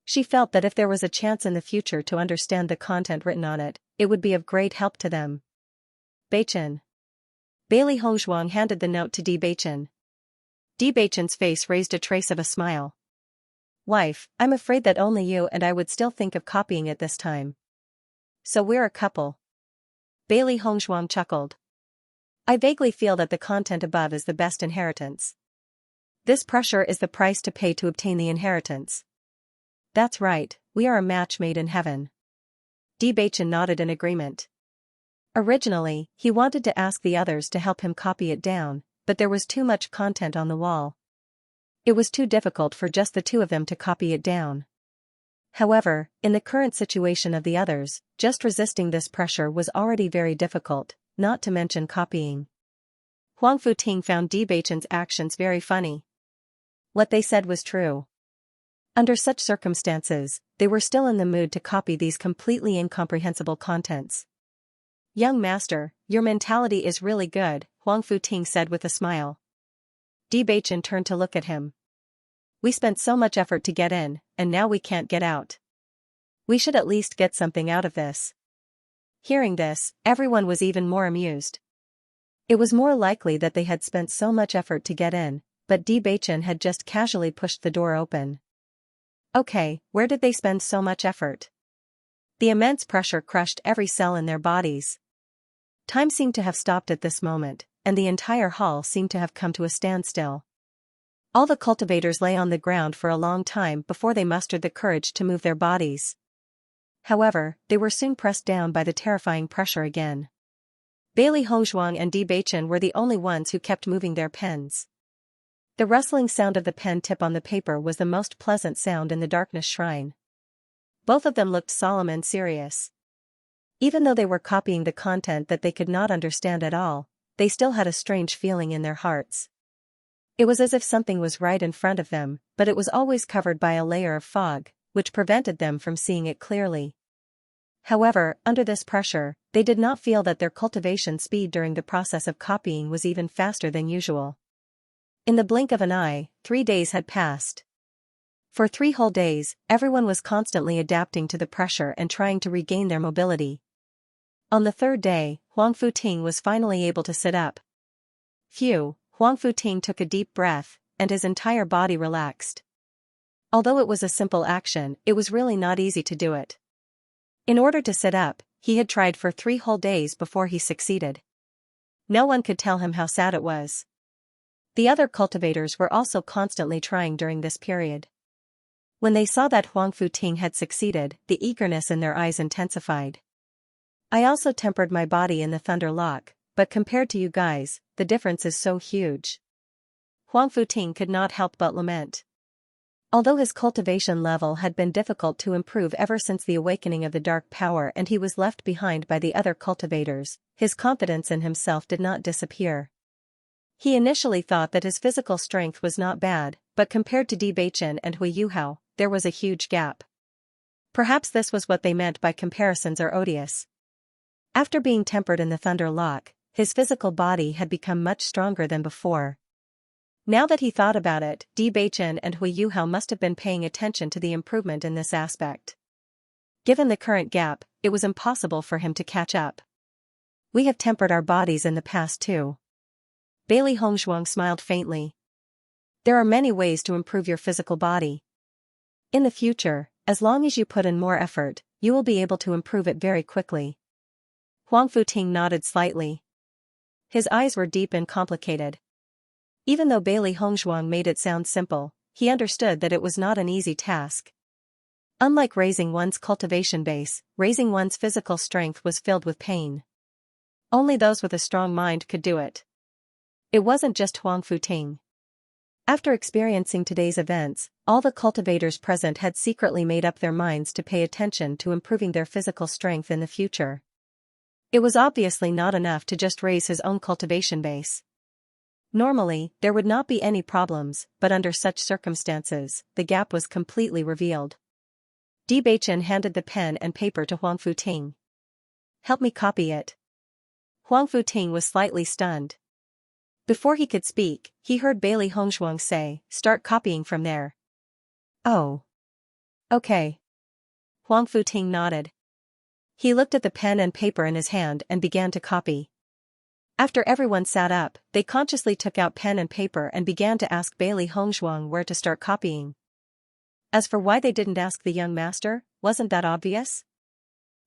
She felt that if there was a chance in the future to understand the content written on it, it would be of great help to them. Bewitching. Bailey Hongzhuang handed the note to Bewitching. Bewitching's face raised a trace of a smile. Wife, I'm afraid that only you and I would still think of copying it this time. So we're a couple. Bailey Hongzhuang chuckled. I vaguely feel that the content above is the best inheritance. This pressure is the price to pay to obtain the inheritance. That's right, we are a match made in heaven. Bewitching nodded in agreement. Originally, he wanted to ask the others to help him copy it down, but there was too much content on the wall. It was too difficult for just the two of them to copy it down. However, in the current situation of the others, just resisting this pressure was already very difficult, not to mention copying. Huang Futing found Bewitching's actions very funny. What they said was true. Under such circumstances, they were still in the mood to copy these completely incomprehensible contents. Young master, your mentality is really good, Huang Futing said with a smile. Bewitching turned to look at him. We spent so much effort to get in, and now we can't get out. We should at least get something out of this. Hearing this, everyone was even more amused. It was more likely that they had spent so much effort to get in, but Bewitching had just casually pushed the door open. Okay, where did they spend so much effort? The immense pressure crushed every cell in their bodies. Time seemed to have stopped at this moment, and the entire hall seemed to have come to a standstill. All the cultivators lay on the ground for a long time before they mustered the courage to move their bodies. However, they were soon pressed down by the terrifying pressure again. Bailey Hongzhuang and Bewitching were the only ones who kept moving their pens. The rustling sound of the pen tip on the paper was the most pleasant sound in the darkness shrine. Both of them looked solemn and serious. Even though they were copying the content that they could not understand at all, they still had a strange feeling in their hearts. It was as if something was right in front of them, but it was always covered by a layer of fog, which prevented them from seeing it clearly. However, under this pressure, they did not feel that their cultivation speed during the process of copying was even faster than usual. In the blink of an eye, 3 days had passed. For 3 whole days, everyone was constantly adapting to the pressure and trying to regain their mobility. On the 3rd day, Huang Futing was finally able to sit up. Phew, Huang Futing took a deep breath, and his entire body relaxed. Although it was a simple action, it was really not easy to do it. In order to sit up, he had tried for 3 whole days before he succeeded. No one could tell him how sad it was. The other cultivators were also constantly trying during this period. When they saw that Huang Futing had succeeded, the eagerness in their eyes intensified. I also tempered my body in the Thunder Lock, but compared to you guys, the difference is so huge. Huang Futing could not help but lament. Although his cultivation level had been difficult to improve ever since the awakening of the dark power and he was left behind by the other cultivators, his confidence in himself did not disappear. He initially thought that his physical strength was not bad, but compared to Bewitching and Hui Yuhao, there was a huge gap. Perhaps this was what they meant by comparisons are odious. After being tempered in the Thunder Lock, his physical body had become much stronger than before. Now that he thought about it, Bewitching and Hui Yuhao must have been paying attention to the improvement in this aspect. Given the current gap, it was impossible for him to catch up. We have tempered our bodies in the past too. Bailey Hongzhuang smiled faintly. There are many ways to improve your physical body. In the future, as long as you put in more effort, you will be able to improve it very quickly. Huang Futing nodded slightly. His eyes were deep and complicated. Even though Bailey Hongzhuang made it sound simple, he understood that it was not an easy task. Unlike raising one's cultivation base, raising one's physical strength was filled with pain. Only those with a strong mind could do it. It wasn't just Huang Futing. After experiencing today's events, all the cultivators present had secretly made up their minds to pay attention to improving their physical strength in the future. It was obviously not enough to just raise his own cultivation base. Normally, there would not be any problems, but under such circumstances, the gap was completely revealed. Bewitching handed the pen and paper to Huang Futing. "Help me copy it." Huang Futing was slightly stunned. Before he could speak, he heard Bailey Hongzhuang say, "Start copying from there." "Oh. Okay." Huang Futing nodded. He looked at the pen and paper in his hand and began to copy. After everyone sat up, they consciously took out pen and paper and began to ask Bailey Hongzhuang where to start copying. As for why they didn't ask the young master, wasn't that obvious?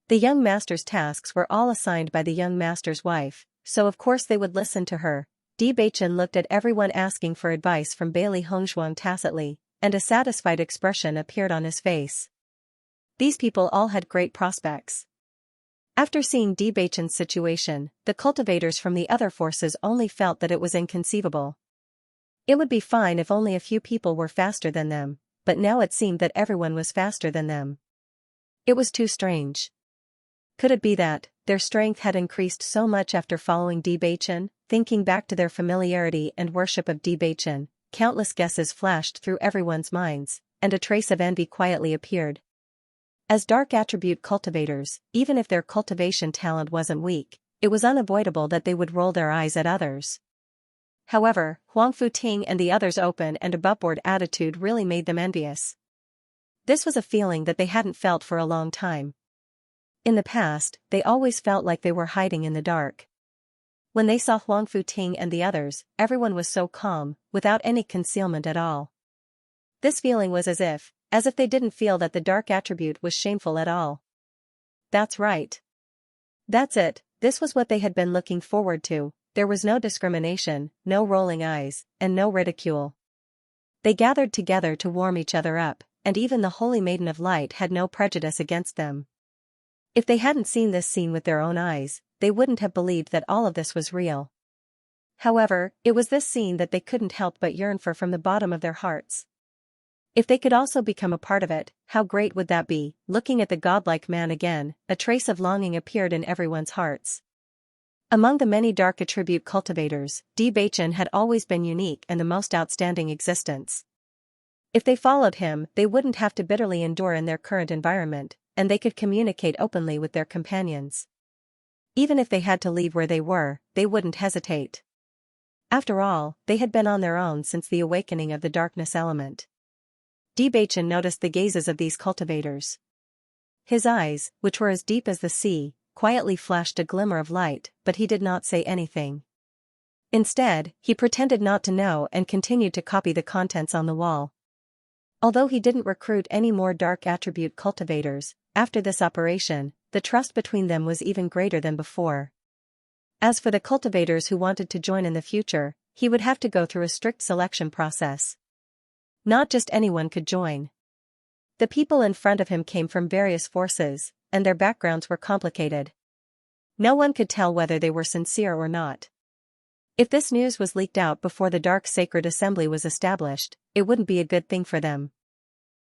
The young master's tasks were all assigned by the young master's wife, so of course they would listen to her. Bewitching looked at everyone asking for advice from Bailey Hongzhuang tacitly, and a satisfied expression appeared on his face. These people all had great prospects. After seeing Bewitching's situation, the cultivators from the other forces only felt that it was inconceivable. It would be fine if only a few people were faster than them, but now it seemed that everyone was faster than them. It was too strange. Could it be that their strength had increased so much after following Bewitching? Thinking back to their familiarity and worship of Bewitching, countless guesses flashed through everyone's minds, and a trace of envy quietly appeared. As dark attribute cultivators, even if their cultivation talent wasn't weak, it was unavoidable that they would roll their eyes at others. However, Huang Futing and the others' open and aboveboard attitude really made them envious. This was a feeling that they hadn't felt for a long time. In the past, they always felt like they were hiding in the dark. When they saw Huang Futing and the others, everyone was so calm, without any concealment at all. This feeling was as if they didn't feel that the dark attribute was shameful at all. That's right. That's it, this was what they had been looking forward to. There was no discrimination, no rolling eyes, and no ridicule. They gathered together to warm each other up, and even the Holy Maiden of Light had no prejudice against them. If they hadn't seen this scene with their own eyes, they wouldn't have believed that all of this was real. However, it was this scene that they couldn't help but yearn for from the bottom of their hearts. If they could also become a part of it, how great would that be? Looking at the godlike man again, a trace of longing appeared in everyone's hearts. Among the many dark attribute cultivators, Bewitching had always been unique and the most outstanding existence. If they followed him, they wouldn't have to bitterly endure in their current environment, and they could communicate openly with their companions. Even if they had to leave where they were, they wouldn't hesitate. After all, they had been on their own since the awakening of the darkness element. Bewitching noticed the gazes of these cultivators. His eyes, which were as deep as the sea, quietly flashed a glimmer of light, but he did not say anything. Instead, he pretended not to know and continued to copy the contents on the wall. Although he didn't recruit any more dark attribute cultivators, after this operation, the trust between them was even greater than before. As for the cultivators who wanted to join in the future, he would have to go through a strict selection process. Not just anyone could join. The people in front of him came from various forces, and their backgrounds were complicated. No one could tell whether they were sincere or not. If this news was leaked out before the Dark Sacred Assembly was established, it wouldn't be a good thing for them.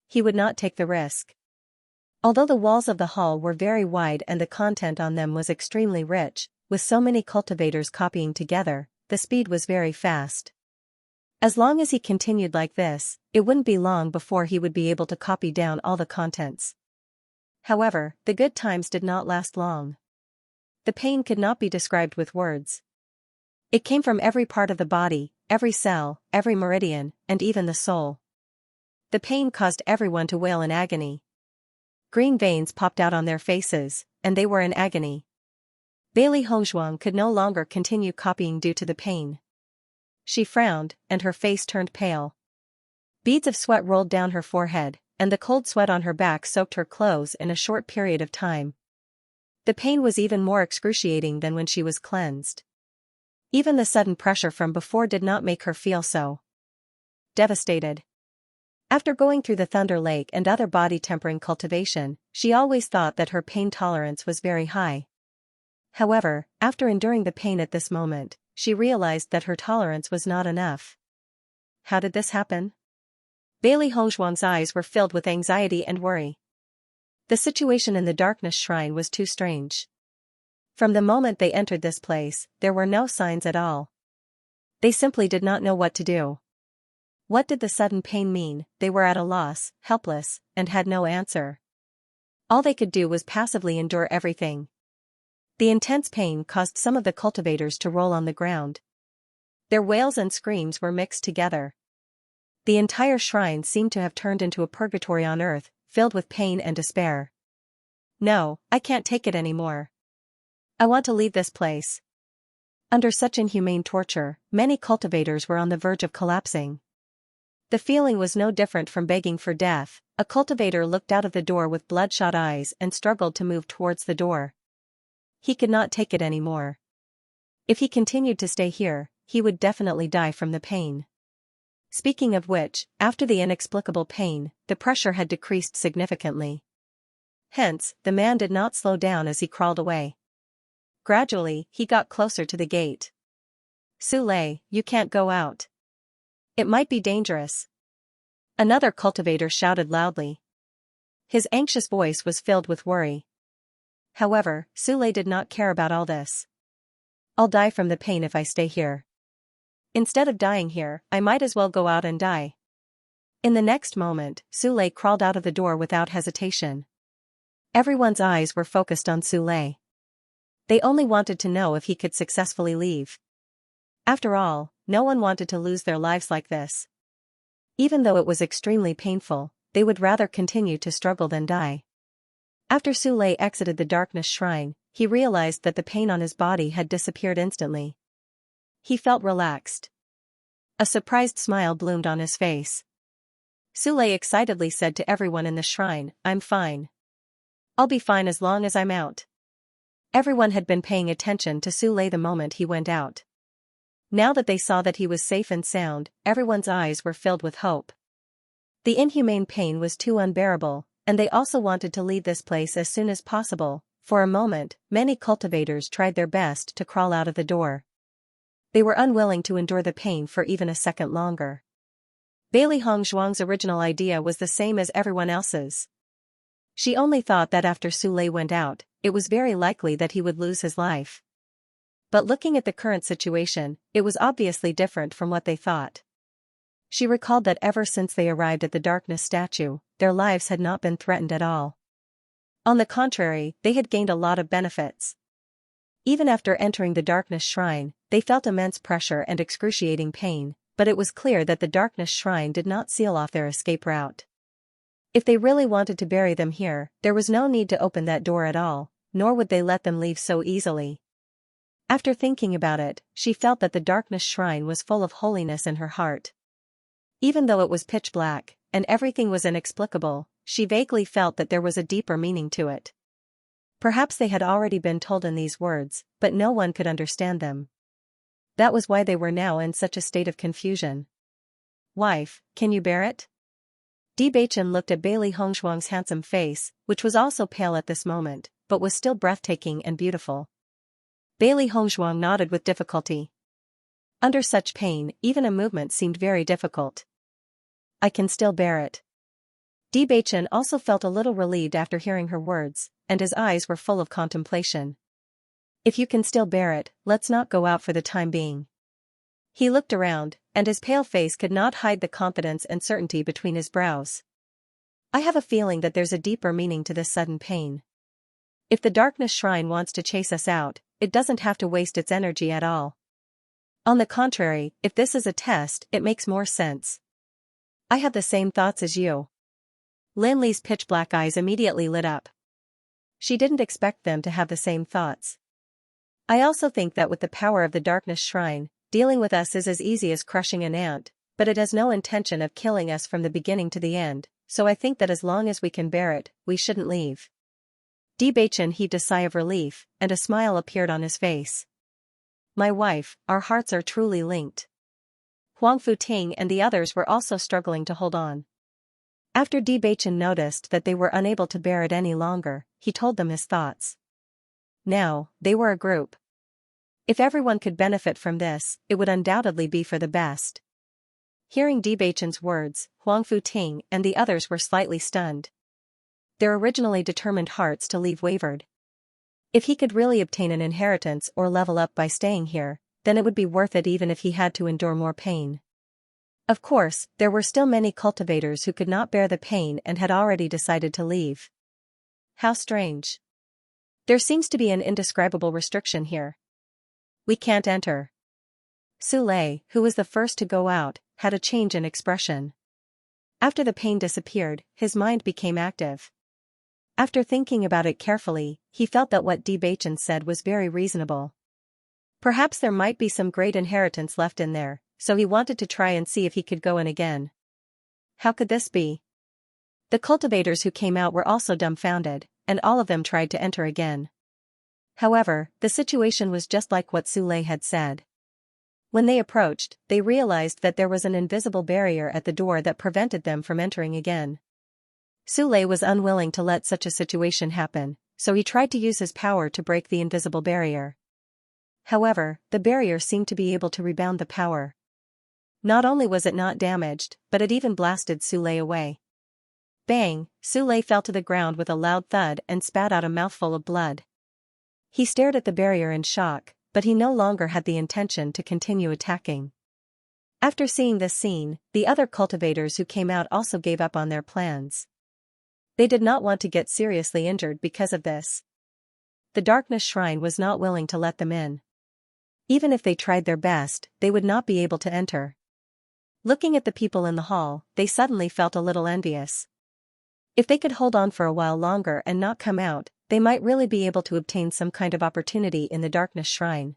He would not take the risk. Although the walls of the hall were very wide and the content on them was extremely rich, with so many cultivators copying together, the speed was very fast. As long as he continued like this, it wouldn't be long before he would be able to copy down all the contents. However, the good times did not last long. The pain could not be described with words. It came from every part of the body, every cell, every meridian, and even the soul. The pain caused everyone to wail in agony. Green veins popped out on their faces, and they were in agony. Bailey Hongzhuang could no longer continue copying due to the pain. She frowned, and her face turned pale. Beads of sweat rolled down her forehead, and the cold sweat on her back soaked her clothes in a short period of time. The pain was even more excruciating than when she was cleansed. Even the sudden pressure from before did not make her feel so devastated. After going through the Thunder Lake and other body-tempering cultivation, she always thought that her pain tolerance was very high. However, after enduring the pain at this moment, she realized that her tolerance was not enough. How did this happen? Bailey Hongzhuang's eyes were filled with anxiety and worry. The situation in the darkness shrine was too strange. From the moment they entered this place, there were no signs at all. They simply did not know what to do. What did the sudden pain mean? They were at a loss, helpless, and had no answer. All they could do was passively endure everything. The intense pain caused some of the cultivators to roll on the ground. Their wails and screams were mixed together. The entire shrine seemed to have turned into a purgatory on earth, filled with pain and despair. No, I can't take it anymore. I want to leave this place. Under such inhumane torture, many cultivators were on the verge of collapsing. The feeling was no different from begging for death. A cultivator looked out of the door with bloodshot eyes and struggled to move towards the door. He could not take it anymore. If he continued to stay here, he would definitely die from the pain. Speaking of which, after the inexplicable pain, the pressure had decreased significantly. Hence, the man did not slow down as he crawled away. Gradually, he got closer to the gate. "Su Lei, you can't go out. It might be dangerous." Another cultivator shouted loudly. His anxious voice was filled with worry. However, Su Lei did not care about all this. "I'll die from the pain if I stay here. Instead of dying here, I might as well go out and die." In the next moment, Su Lei crawled out of the door without hesitation. Everyone's eyes were focused on Su Lei. They only wanted to know if he could successfully leave. After all, no one wanted to lose their lives like this. Even though it was extremely painful, they would rather continue to struggle than die. After Su Lei exited the darkness shrine, he realized that the pain on his body had disappeared instantly. He felt relaxed. A surprised smile bloomed on his face. Su Lei excitedly said to everyone in the shrine, "I'm fine. I'll be fine as long as I'm out." Everyone had been paying attention to Su Lei the moment he went out. Now that they saw that he was safe and sound, everyone's eyes were filled with hope. The inhumane pain was too unbearable, and they also wanted to leave this place as soon as possible. For a moment, many cultivators tried their best to crawl out of the door. They were unwilling to endure the pain for even a second longer. Bailey Hongzhuang's original idea was the same as everyone else's. She only thought that after Su Lei went out, it was very likely that he would lose his life. But looking at the current situation, it was obviously different from what they thought. She recalled that ever since they arrived at the darkness statue, their lives had not been threatened at all. On the contrary, they had gained a lot of benefits. Even after entering the darkness shrine, they felt immense pressure and excruciating pain, but it was clear that the darkness shrine did not seal off their escape route. If they really wanted to bury them here, there was no need to open that door at all, nor would they let them leave so easily. After thinking about it, she felt that the darkness shrine was full of holiness in her heart. Even though it was pitch black, and everything was inexplicable, she vaguely felt that there was a deeper meaning to it. Perhaps they had already been told in these words, but no one could understand them. That was why they were now in such a state of confusion. "Wife, can you bear it?" Bewitching looked at Bailey Hongzhuang's handsome face, which was also pale at this moment, but was still breathtaking and beautiful. Bailey Hongzhuang nodded with difficulty. Under such pain, even a movement seemed very difficult. "I can still bear it." Bewitching also felt a little relieved after hearing her words, and his eyes were full of contemplation. "If you can still bear it, let's not go out for the time being. He looked around, and his pale face could not hide the confidence and certainty between his brows. I have a feeling that there's a deeper meaning to this sudden pain. If the darkness shrine wants to chase us out, it doesn't have to waste its energy at all. On the contrary, if this is a test, it makes more sense. I have the same thoughts as you. Lin Li's pitch-black eyes immediately lit up. She didn't expect them to have the same thoughts. I also think that with the power of the darkness shrine, dealing with us is as easy as crushing an ant, but it has no intention of killing us from the beginning to the end, so I think that as long as we can bear it, we shouldn't leave. Bewitching heaved a sigh of relief, and a smile appeared on his face. My wife, our hearts are truly linked. Huang Futing and the others were also struggling to hold on. After Bewitching noticed that they were unable to bear it any longer, he told them his thoughts. Now, they were a group. If everyone could benefit from this, it would undoubtedly be for the best. Hearing Bewitching's words, Huang Futing and the others were slightly stunned. Their originally determined hearts to leave wavered. If he could really obtain an inheritance or level up by staying here, then it would be worth it even if he had to endure more pain. Of course, there were still many cultivators who could not bear the pain and had already decided to leave. How strange. There seems to be an indescribable restriction here. We can't enter. Su Lei, who was the first to go out, had a change in expression. After the pain disappeared, his mind became active. After thinking about it carefully, he felt that what Bewitching said was very reasonable. Perhaps there might be some great inheritance left in there, so he wanted to try and see if he could go in again. How could this be? The cultivators who came out were also dumbfounded, and all of them tried to enter again. However, the situation was just like what Su Lei had said. When they approached, they realized that there was an invisible barrier at the door that prevented them from entering again. Su Lei was unwilling to let such a situation happen, so he tried to use his power to break the invisible barrier. However, the barrier seemed to be able to rebound the power. Not only was it not damaged, but it even blasted Su Lei away. Bang! Su Lei fell to the ground with a loud thud and spat out a mouthful of blood. He stared at the barrier in shock, but he no longer had the intention to continue attacking. After seeing this scene, the other cultivators who came out also gave up on their plans. They did not want to get seriously injured because of this. The darkness shrine was not willing to let them in. Even if they tried their best, they would not be able to enter. Looking at the people in the hall, they suddenly felt a little envious. If they could hold on for a while longer and not come out, they might really be able to obtain some kind of opportunity in the darkness shrine.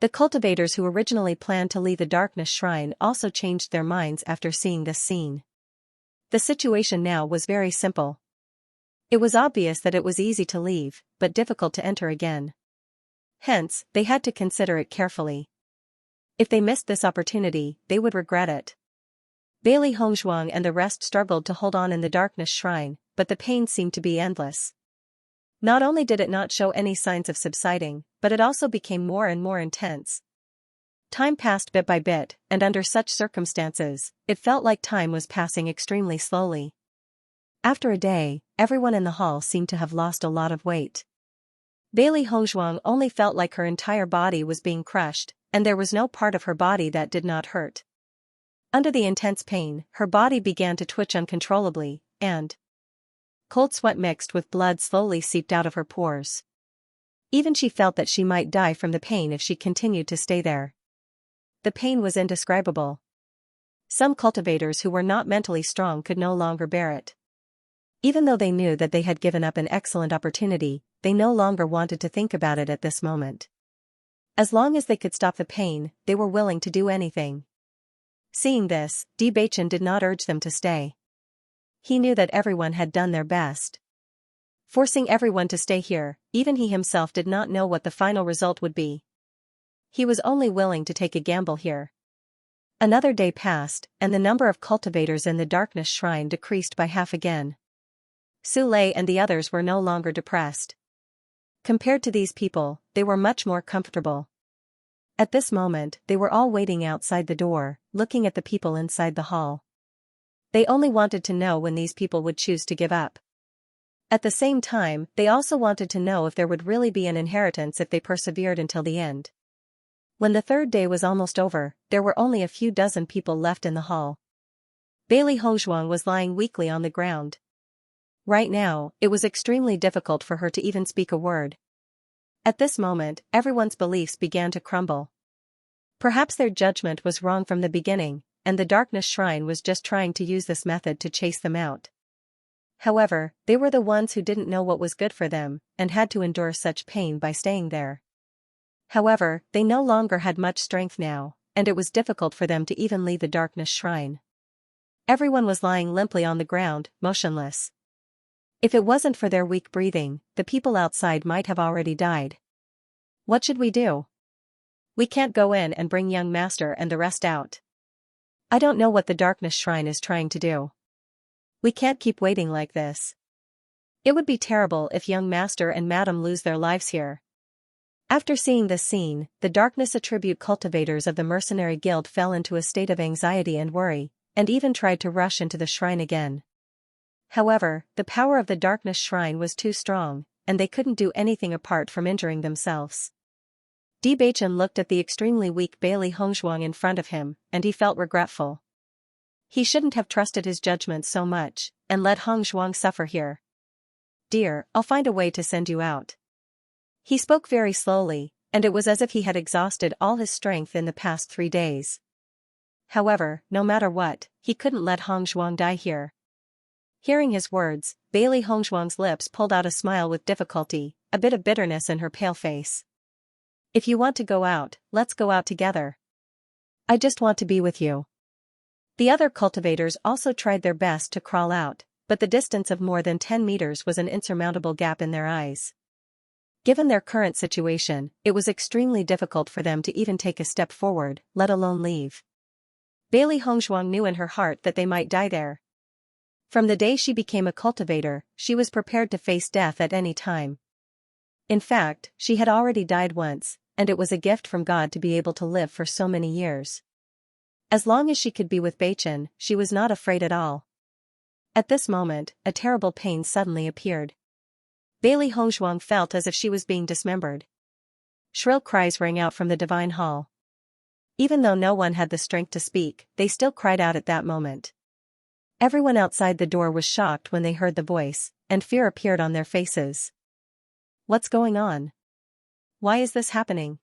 The cultivators who originally planned to leave the darkness shrine also changed their minds after seeing this scene. The situation now was very simple. It was obvious that it was easy to leave, but difficult to enter again. Hence, they had to consider it carefully. If they missed this opportunity, they would regret it. Bailey Hongzhuang and the rest struggled to hold on in the darkness shrine, but the pain seemed to be endless. Not only did it not show any signs of subsiding, but it also became more and more intense. Time passed bit by bit, and under such circumstances, it felt like time was passing extremely slowly. After a day, everyone in the hall seemed to have lost a lot of weight. Bailey Hongzhuang only felt like her entire body was being crushed, and there was no part of her body that did not hurt. Under the intense pain, her body began to twitch uncontrollably, and cold sweat mixed with blood slowly seeped out of her pores. Even she felt that she might die from the pain if she continued to stay there. The pain was indescribable. Some cultivators who were not mentally strong could no longer bear it. Even though they knew that they had given up an excellent opportunity, they no longer wanted to think about it at this moment. As long as they could stop the pain, they were willing to do anything. Seeing this, Bewitching did not urge them to stay. He knew that everyone had done their best. Forcing everyone to stay here, even he himself did not know what the final result would be. He was only willing to take a gamble here. Another day passed, and the number of cultivators in the darkness shrine decreased by half again. Su Lei and the others were no longer depressed. Compared to these people, they were much more comfortable. At this moment, they were all waiting outside the door, looking at the people inside the hall. They only wanted to know when these people would choose to give up. At the same time, they also wanted to know if there would really be an inheritance if they persevered until the end. When the third day was almost over, there were only a few dozen people left in the hall. Bailey Hongzhuang was lying weakly on the ground. Right now, it was extremely difficult for her to even speak a word. At this moment, everyone's beliefs began to crumble. Perhaps their judgment was wrong from the beginning, and the Darkness Shrine was just trying to use this method to chase them out. However, they were the ones who didn't know what was good for them, and had to endure such pain by staying there. However, they no longer had much strength now, and it was difficult for them to even leave the Darkness Shrine. Everyone was lying limply on the ground, motionless. If it wasn't for their weak breathing, the people outside might have already died. What should we do? We can't go in and bring young master and the rest out. I don't know what the Darkness Shrine is trying to do. We can't keep waiting like this. It would be terrible if young master and madam lose their lives here. After seeing this scene, the Darkness Attribute cultivators of the Mercenary Guild fell into a state of anxiety and worry, and even tried to rush into the shrine again. However, the power of the Darkness Shrine was too strong, and they couldn't do anything apart from injuring themselves. Bewitching looked at the extremely weak Bailey Hongzhuang in front of him, and he felt regretful. He shouldn't have trusted his judgment so much, and let Hongzhuang suffer here. Dear, I'll find a way to send you out. He spoke very slowly, and it was as if he had exhausted all his strength in the past 3 days. However, no matter what, he couldn't let Hongzhuang die here. Hearing his words, Bailey Hongzhuang's lips pulled out a smile with difficulty, a bit of bitterness in her pale face. If you want to go out, let's go out together. I just want to be with you. The other cultivators also tried their best to crawl out, but the distance of more than 10 meters was an insurmountable gap in their eyes. Given their current situation, it was extremely difficult for them to even take a step forward, let alone leave. Bailey Hongzhuang knew in her heart that they might die there. From the day she became a cultivator, she was prepared to face death at any time. In fact, she had already died once, and it was a gift from God to be able to live for so many years. As long as she could be with Bewitching, she was not afraid at all. At this moment, a terrible pain suddenly appeared. Bailey Hongzhuang felt as if she was being dismembered. Shrill cries rang out from the Divine Hall. Even though no one had the strength to speak, they still cried out at that moment. Everyone outside the door was shocked when they heard the voice, and fear appeared on their faces. What's going on? Why is this happening?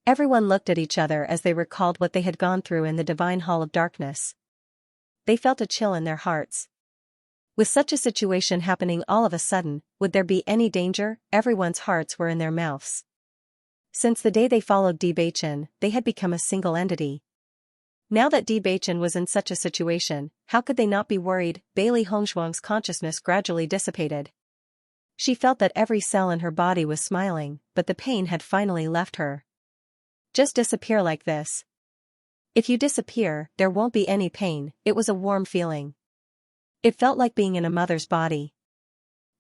Everyone looked at each other as they recalled what they had gone through in the Divine Hall of Darkness. They felt a chill in their hearts. With such a situation happening all of a sudden, would there be any danger? Everyone's hearts were in their mouths. Since the day they followed Bewitching, they had become a single entity. Now that Bewitching was in such a situation, how could they not be worried? Bailey Hongzhuang's consciousness gradually dissipated. She felt that every cell in her body was smiling, but the pain had finally left her. Just disappear like this. If you disappear, there won't be any pain. It was a warm feeling. It felt like being in a mother's body.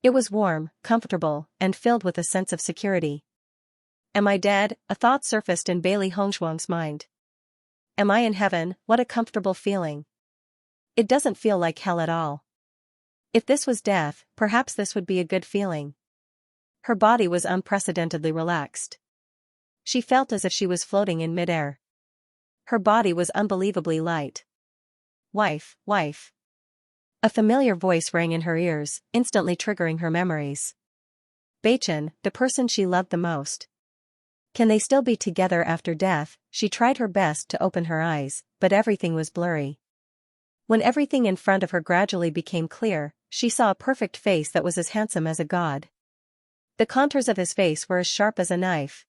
It was warm, comfortable, and filled with a sense of security. Am I dead? A thought surfaced in Bailey Hongzhuang's mind. Am I in heaven? What a comfortable feeling. It doesn't feel like hell at all. If this was death, perhaps this would be a good feeling. Her body was unprecedentedly relaxed. She felt as if she was floating in midair. Her body was unbelievably light. Wife, wife. A familiar voice rang in her ears, instantly triggering her memories. Bewitching, the person she loved the most. Can they still be together after death? She tried her best to open her eyes, but everything was blurry. When everything in front of her gradually became clear, she saw a perfect face that was as handsome as a god. The contours of his face were as sharp as a knife.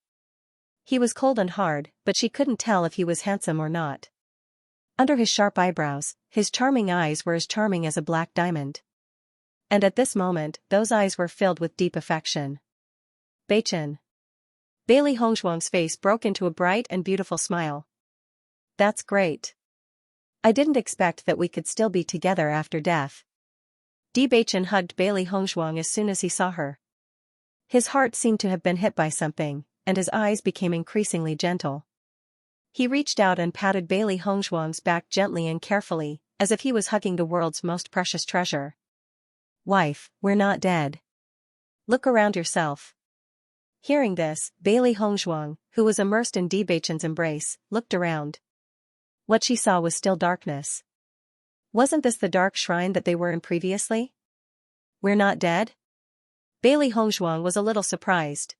He was cold and hard, but she couldn't tell if he was handsome or not. Under his sharp eyebrows, his charming eyes were as charming as a black diamond. And at this moment, those eyes were filled with deep affection. Bewitching. Bailey Hongzhuang's face broke into a bright and beautiful smile. That's great. I didn't expect that we could still be together after death. Bewitching hugged Bailey Hongzhuang as soon as he saw her. His heart seemed to have been hit by something, and his eyes became increasingly gentle. He reached out and patted Bailey Hongzhuang's back gently and carefully, as if he was hugging the world's most precious treasure. Wife, we're not dead. Look around yourself. Hearing this, Bailey Hongzhuang, who was immersed in Beichen's embrace, looked around. What she saw was still darkness. Wasn't this the dark shrine that they were in previously? We're not dead? Bailey Hongzhuang was a little surprised.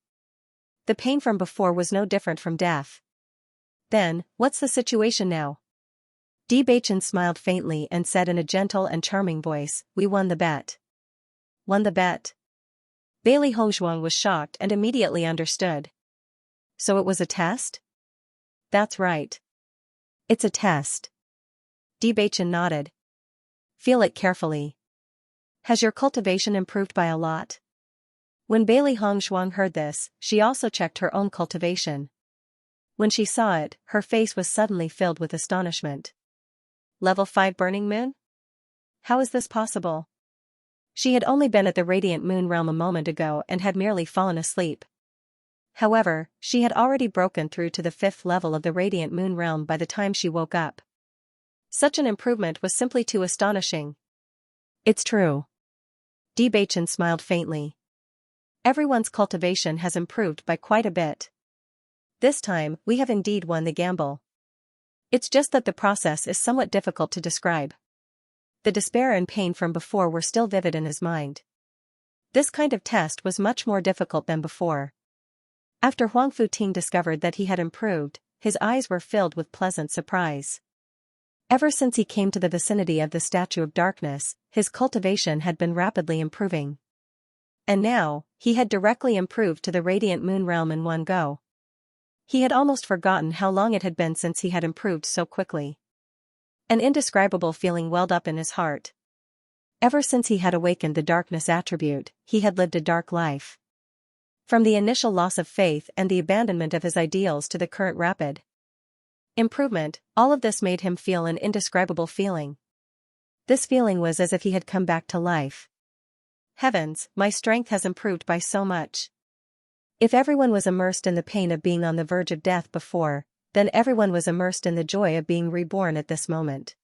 The pain from before was no different from death. Then, what's the situation now? Beichen smiled faintly and said in a gentle and charming voice, "We won the bet." Won the bet? Bailey Hongzhuang was shocked and immediately understood. So it was a test? That's right. It's a test. Beichen nodded. Feel it carefully. Has your cultivation improved by a lot? When Bailey Hongzhuang heard this, she also checked her own cultivation. When she saw it, her face was suddenly filled with astonishment. Level 5 Burning Moon? How is this possible? She had only been at the Radiant Moon realm a moment ago and had merely fallen asleep. However, she had already broken through to the 5th level of the Radiant Moon realm by the time she woke up. Such an improvement was simply too astonishing. It's true. Beichen smiled faintly. Everyone's cultivation has improved by quite a bit. This time, we have indeed won the gamble. It's just that the process is somewhat difficult to describe. The despair and pain from before were still vivid in his mind. This kind of test was much more difficult than before. After Huang Futing discovered that he had improved, his eyes were filled with pleasant surprise. Ever since he came to the vicinity of the Statue of Darkness, his cultivation had been rapidly improving. And now, he had directly improved to the Radiant Moon realm in one go. He had almost forgotten how long it had been since he had improved so quickly. An indescribable feeling welled up in his heart. Ever since he had awakened the darkness attribute, he had lived a dark life. From the initial loss of faith and the abandonment of his ideals to the current rapid improvement, all of this made him feel an indescribable feeling. This feeling was as if he had come back to life. Heavens, my strength has improved by so much. If everyone was immersed in the pain of being on the verge of death before, then everyone was immersed in the joy of being reborn at this moment.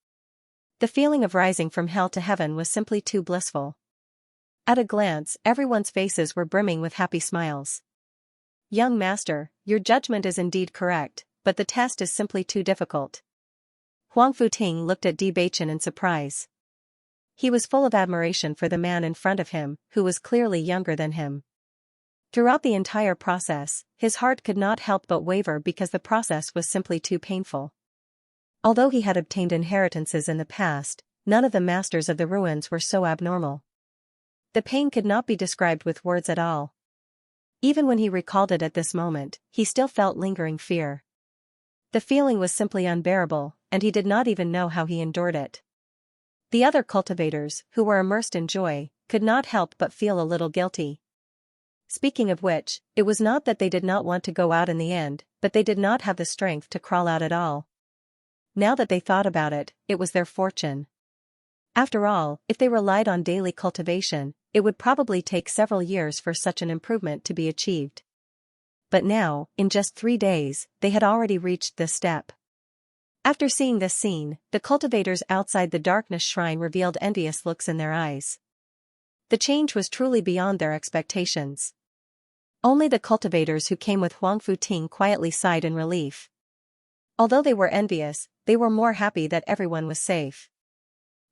The feeling of rising from hell to heaven was simply too blissful. At a glance, everyone's faces were brimming with happy smiles. Young master, your judgment is indeed correct, but the test is simply too difficult. Huang Futing looked at Beichen in surprise. He was full of admiration for the man in front of him, who was clearly younger than him. Throughout the entire process, his heart could not help but waver because the process was simply too painful. Although he had obtained inheritances in the past, none of the masters of the ruins were so abnormal. The pain could not be described with words at all. Even when he recalled it at this moment, he still felt lingering fear. The feeling was simply unbearable, and he did not even know how he endured it. The other cultivators, who were immersed in joy, could not help but feel a little guilty. Speaking of which, it was not that they did not want to go out in the end, but they did not have the strength to crawl out at all. Now that they thought about it, it was their fortune. After all, if they relied on daily cultivation, it would probably take several years for such an improvement to be achieved. But now, in just 3 days, they had already reached this step. After seeing this scene, the cultivators outside the Darkness Shrine revealed envious looks in their eyes. The change was truly beyond their expectations. Only the cultivators who came with Huang Futing quietly sighed in relief. Although they were envious, they were more happy that everyone was safe.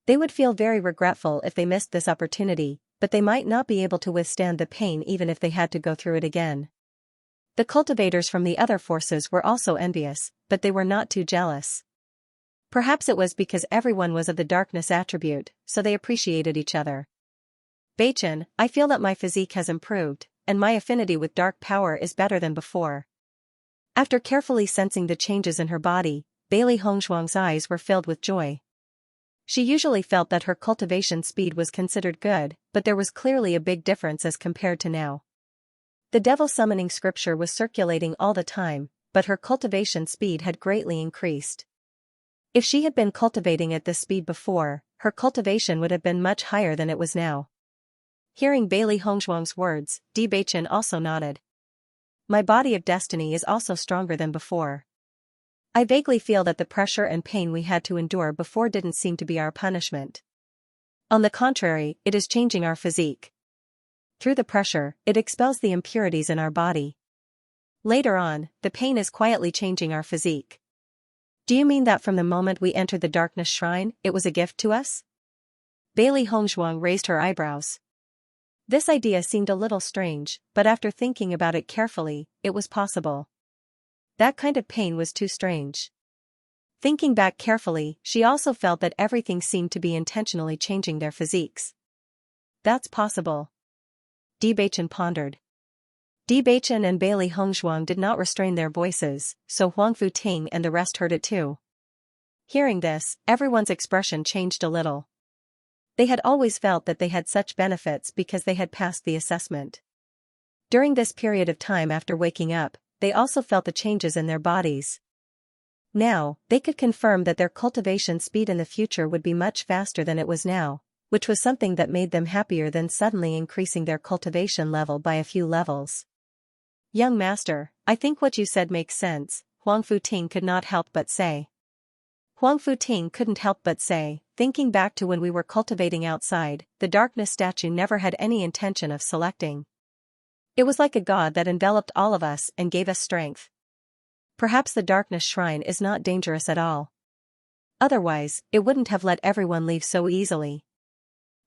They would feel very regretful if they missed this opportunity, but they might not be able to withstand the pain even if they had to go through it again. The cultivators from the other forces were also envious, but they were not too jealous. Perhaps it was because everyone was of the darkness attribute, so they appreciated each other. Beichen, I feel that my physique has improved, and my affinity with dark power is better than before. After carefully sensing the changes in her body, Bailey Hongzhuang's eyes were filled with joy. She usually felt that her cultivation speed was considered good, but there was clearly a big difference as compared to now. The devil summoning scripture was circulating all the time, but her cultivation speed had greatly increased. If she had been cultivating at this speed before, her cultivation would have been much higher than it was now. Hearing Bailey Hongzhuang's words, Beichen also nodded. My body of destiny is also stronger than before. I vaguely feel that the pressure and pain we had to endure before didn't seem to be our punishment. On the contrary, it is changing our physique. Through the pressure, it expels the impurities in our body. Later on, the pain is quietly changing our physique. Do you mean that from the moment we entered the darkness shrine, it was a gift to us? Bailey Hongzhuang raised her eyebrows. This idea seemed a little strange, but after thinking about it carefully, it was possible. That kind of pain was too strange. Thinking back carefully, she also felt that everything seemed to be intentionally changing their physiques. That's possible. Bewitching pondered. Bewitching and Bailey Hongzhuang did not restrain their voices, so Huang Futing and the rest heard it too. Hearing this, everyone's expression changed a little. They had always felt that they had such benefits because they had passed the assessment. During this period of time after waking up, they also felt the changes in their bodies. Now, they could confirm that their cultivation speed in the future would be much faster than it was now, which was something that made them happier than suddenly increasing their cultivation level by a few levels. Young master, I think what you said makes sense, Huang Futing could not help but say. Huang Futing couldn't help but say, thinking back to when we were cultivating outside, the darkness statue never had any intention of selecting. It was like a god that enveloped all of us and gave us strength. Perhaps the darkness shrine is not dangerous at all. Otherwise, it wouldn't have let everyone leave so easily.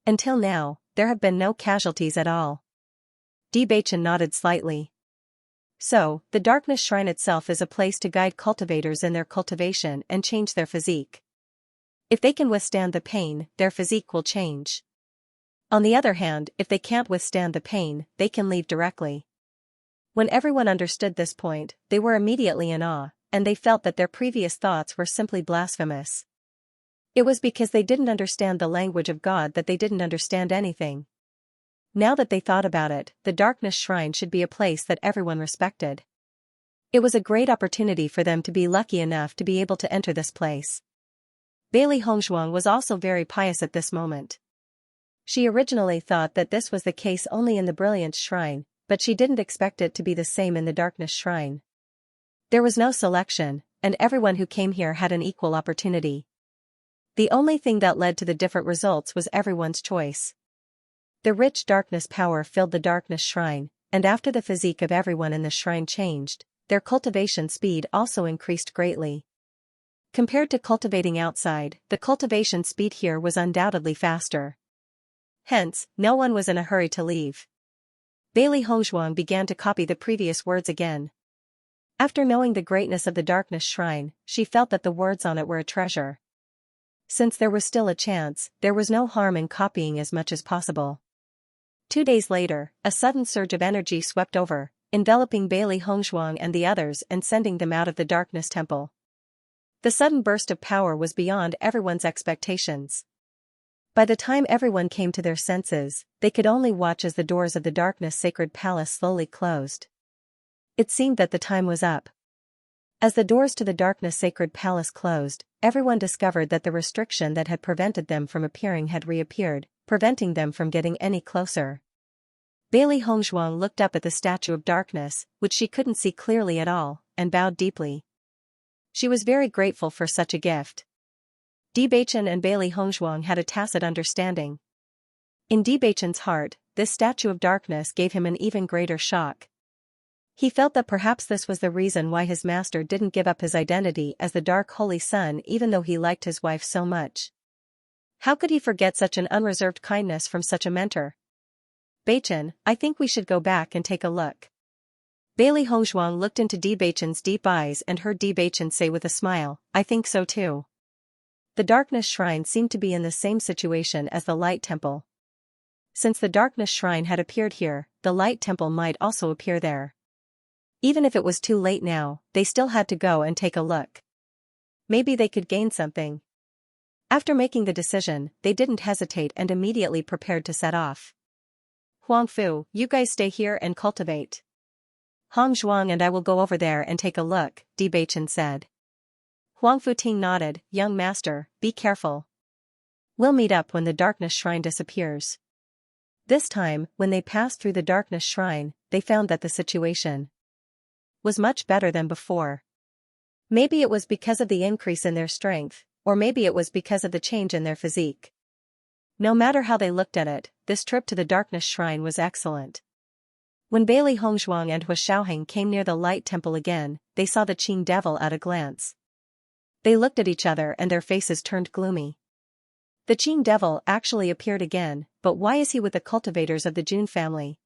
Until now, there have been no casualties at all. Bewitching nodded slightly. So, the darkness shrine itself is a place to guide cultivators in their cultivation and change their physique. If they can withstand the pain, their physique will change. On the other hand, if they can't withstand the pain, they can leave directly. When everyone understood this point, they were immediately in awe, and they felt that their previous thoughts were simply blasphemous. It was because they didn't understand the language of God that they didn't understand anything. Now that they thought about it, the darkness shrine should be a place that everyone respected. It was a great opportunity for them to be lucky enough to be able to enter this place. Bailey Hongzhuang was also very pious at this moment. She originally thought that this was the case only in the Brilliance Shrine, but she didn't expect it to be the same in the Darkness Shrine. There was no selection, and everyone who came here had an equal opportunity. The only thing that led to the different results was everyone's choice. The rich darkness power filled the Darkness Shrine, and after the physique of everyone in the shrine changed, their cultivation speed also increased greatly. Compared to cultivating outside, the cultivation speed here was undoubtedly faster. Hence, no one was in a hurry to leave. Bailey Hongzhuang began to copy the previous words again. After knowing the greatness of the Darkness Shrine, she felt that the words on it were a treasure. Since there was still a chance, there was no harm in copying as much as possible. 2 days later, a sudden surge of energy swept over, enveloping Bailey Hongzhuang and the others and sending them out of the Darkness Temple. The sudden burst of power was beyond everyone's expectations. By the time everyone came to their senses, they could only watch as the doors of the Darkness Sacred Palace slowly closed. It seemed that the time was up. As the doors to the Darkness Sacred Palace closed, everyone discovered that the restriction that had prevented them from appearing had reappeared, preventing them from getting any closer. Bailey Hongzhuang looked up at the statue of darkness, which she couldn't see clearly at all, and bowed deeply. She was very grateful for such a gift. Bewitching and Bailey Hongzhuang had a tacit understanding. In Bewitching's heart, this statue of darkness gave him an even greater shock. He felt that perhaps this was the reason why his master didn't give up his identity as the Dark Holy Sun even though he liked his wife so much. How could he forget such an unreserved kindness from such a mentor? Bewitching, I think we should go back and take a look. Bailey Hongzhuang looked into Bewitching's deep eyes and heard Bewitching say with a smile, I think so too. The Darkness Shrine seemed to be in the same situation as the Light Temple. Since the Darkness Shrine had appeared here, the Light Temple might also appear there. Even if it was too late now, they still had to go and take a look. Maybe they could gain something. After making the decision, they didn't hesitate and immediately prepared to set off. Huang Fu, you guys stay here and cultivate. Hongzhuang and I will go over there and take a look, Bewitching said. Huang Futing nodded, young master, be careful. We'll meet up when the Darkness Shrine disappears. This time, when they passed through the Darkness Shrine, they found that the situation was much better than before. Maybe it was because of the increase in their strength, or maybe it was because of the change in their physique. No matter how they looked at it, this trip to the Darkness Shrine was excellent. When Bailey Hongzhuang and Hua Xiaoheng came near the light temple again, they saw the Qing devil at a glance. They looked at each other and their faces turned gloomy. The Qing devil actually appeared again, but why is he with the cultivators of the Jun family?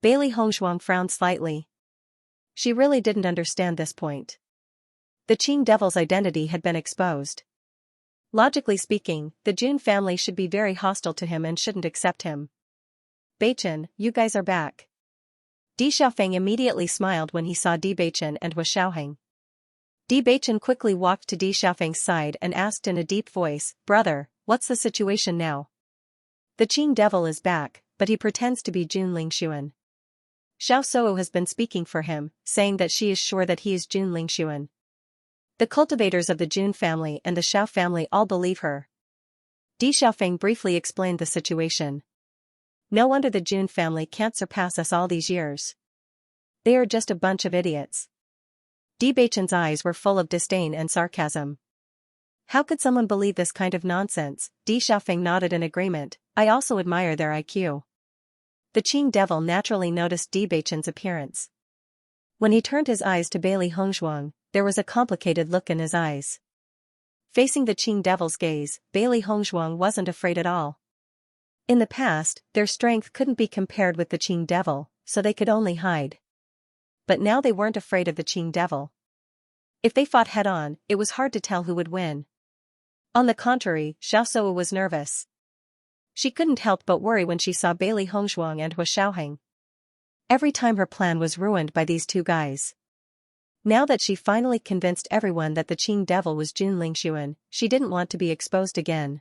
Bailey Hongzhuang frowned slightly. She really didn't understand this point. The Qing devil's identity had been exposed. Logically speaking, the Jun family should be very hostile to him and shouldn't accept him. Beichen, you guys are back. Di Xiaofeng immediately smiled when he saw Di Beichen and Hua Xiaoheng. Di Beichen quickly walked to Di Xiaofeng's side and asked in a deep voice, "Brother, what's the situation now?" The Qing devil is back, but he pretends to be Jun Lingxuan. Xiao Sou has been speaking for him, saying that she is sure that he is Jun Lingxuan. The cultivators of the Jun family and the Xiao family all believe her. Di Xiaofeng briefly explained the situation. No wonder the Jun family can't surpass us all these years. They are just a bunch of idiots. Di Beichen's eyes were full of disdain and sarcasm. How could someone believe this kind of nonsense? Di Xiaofeng nodded in agreement. I also admire their IQ. The Qing devil naturally noticed Di Beichen's appearance. When he turned his eyes to Bailey Hongzhuang, there was a complicated look in his eyes. Facing the Qing devil's gaze, Bailey Hongzhuang wasn't afraid at all. In the past, their strength couldn't be compared with the Qing devil, so they could only hide. But now they weren't afraid of the Qing devil. If they fought head-on, it was hard to tell who would win. On the contrary, Xiao Sou was nervous. She couldn't help but worry when she saw Bailey Hongzhuang and Hua Xiaoheng. Every time her plan was ruined by these two guys. Now that she finally convinced everyone that the Qing devil was Jun Lingxuan, she didn't want to be exposed again.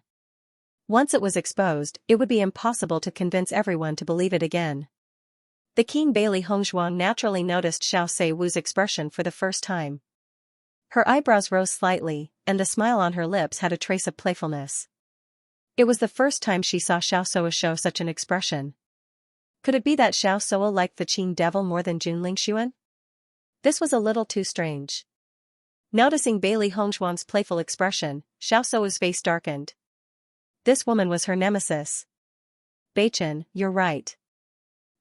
Once it was exposed, it would be impossible to convince everyone to believe it again. The keen Bailey Hongzhuang naturally noticed Xiao Seiwu's expression for the first time. Her eyebrows rose slightly, and the smile on her lips had a trace of playfulness. It was the first time she saw Xiao Sou show such an expression. Could it be that Xiao Sou liked the Qing devil more than Jun Lingxuan? This was a little too strange. Noticing Bailey Hongzhuang's playful expression, Xiao Sou's face darkened. This woman was her nemesis. Beichen, you're right.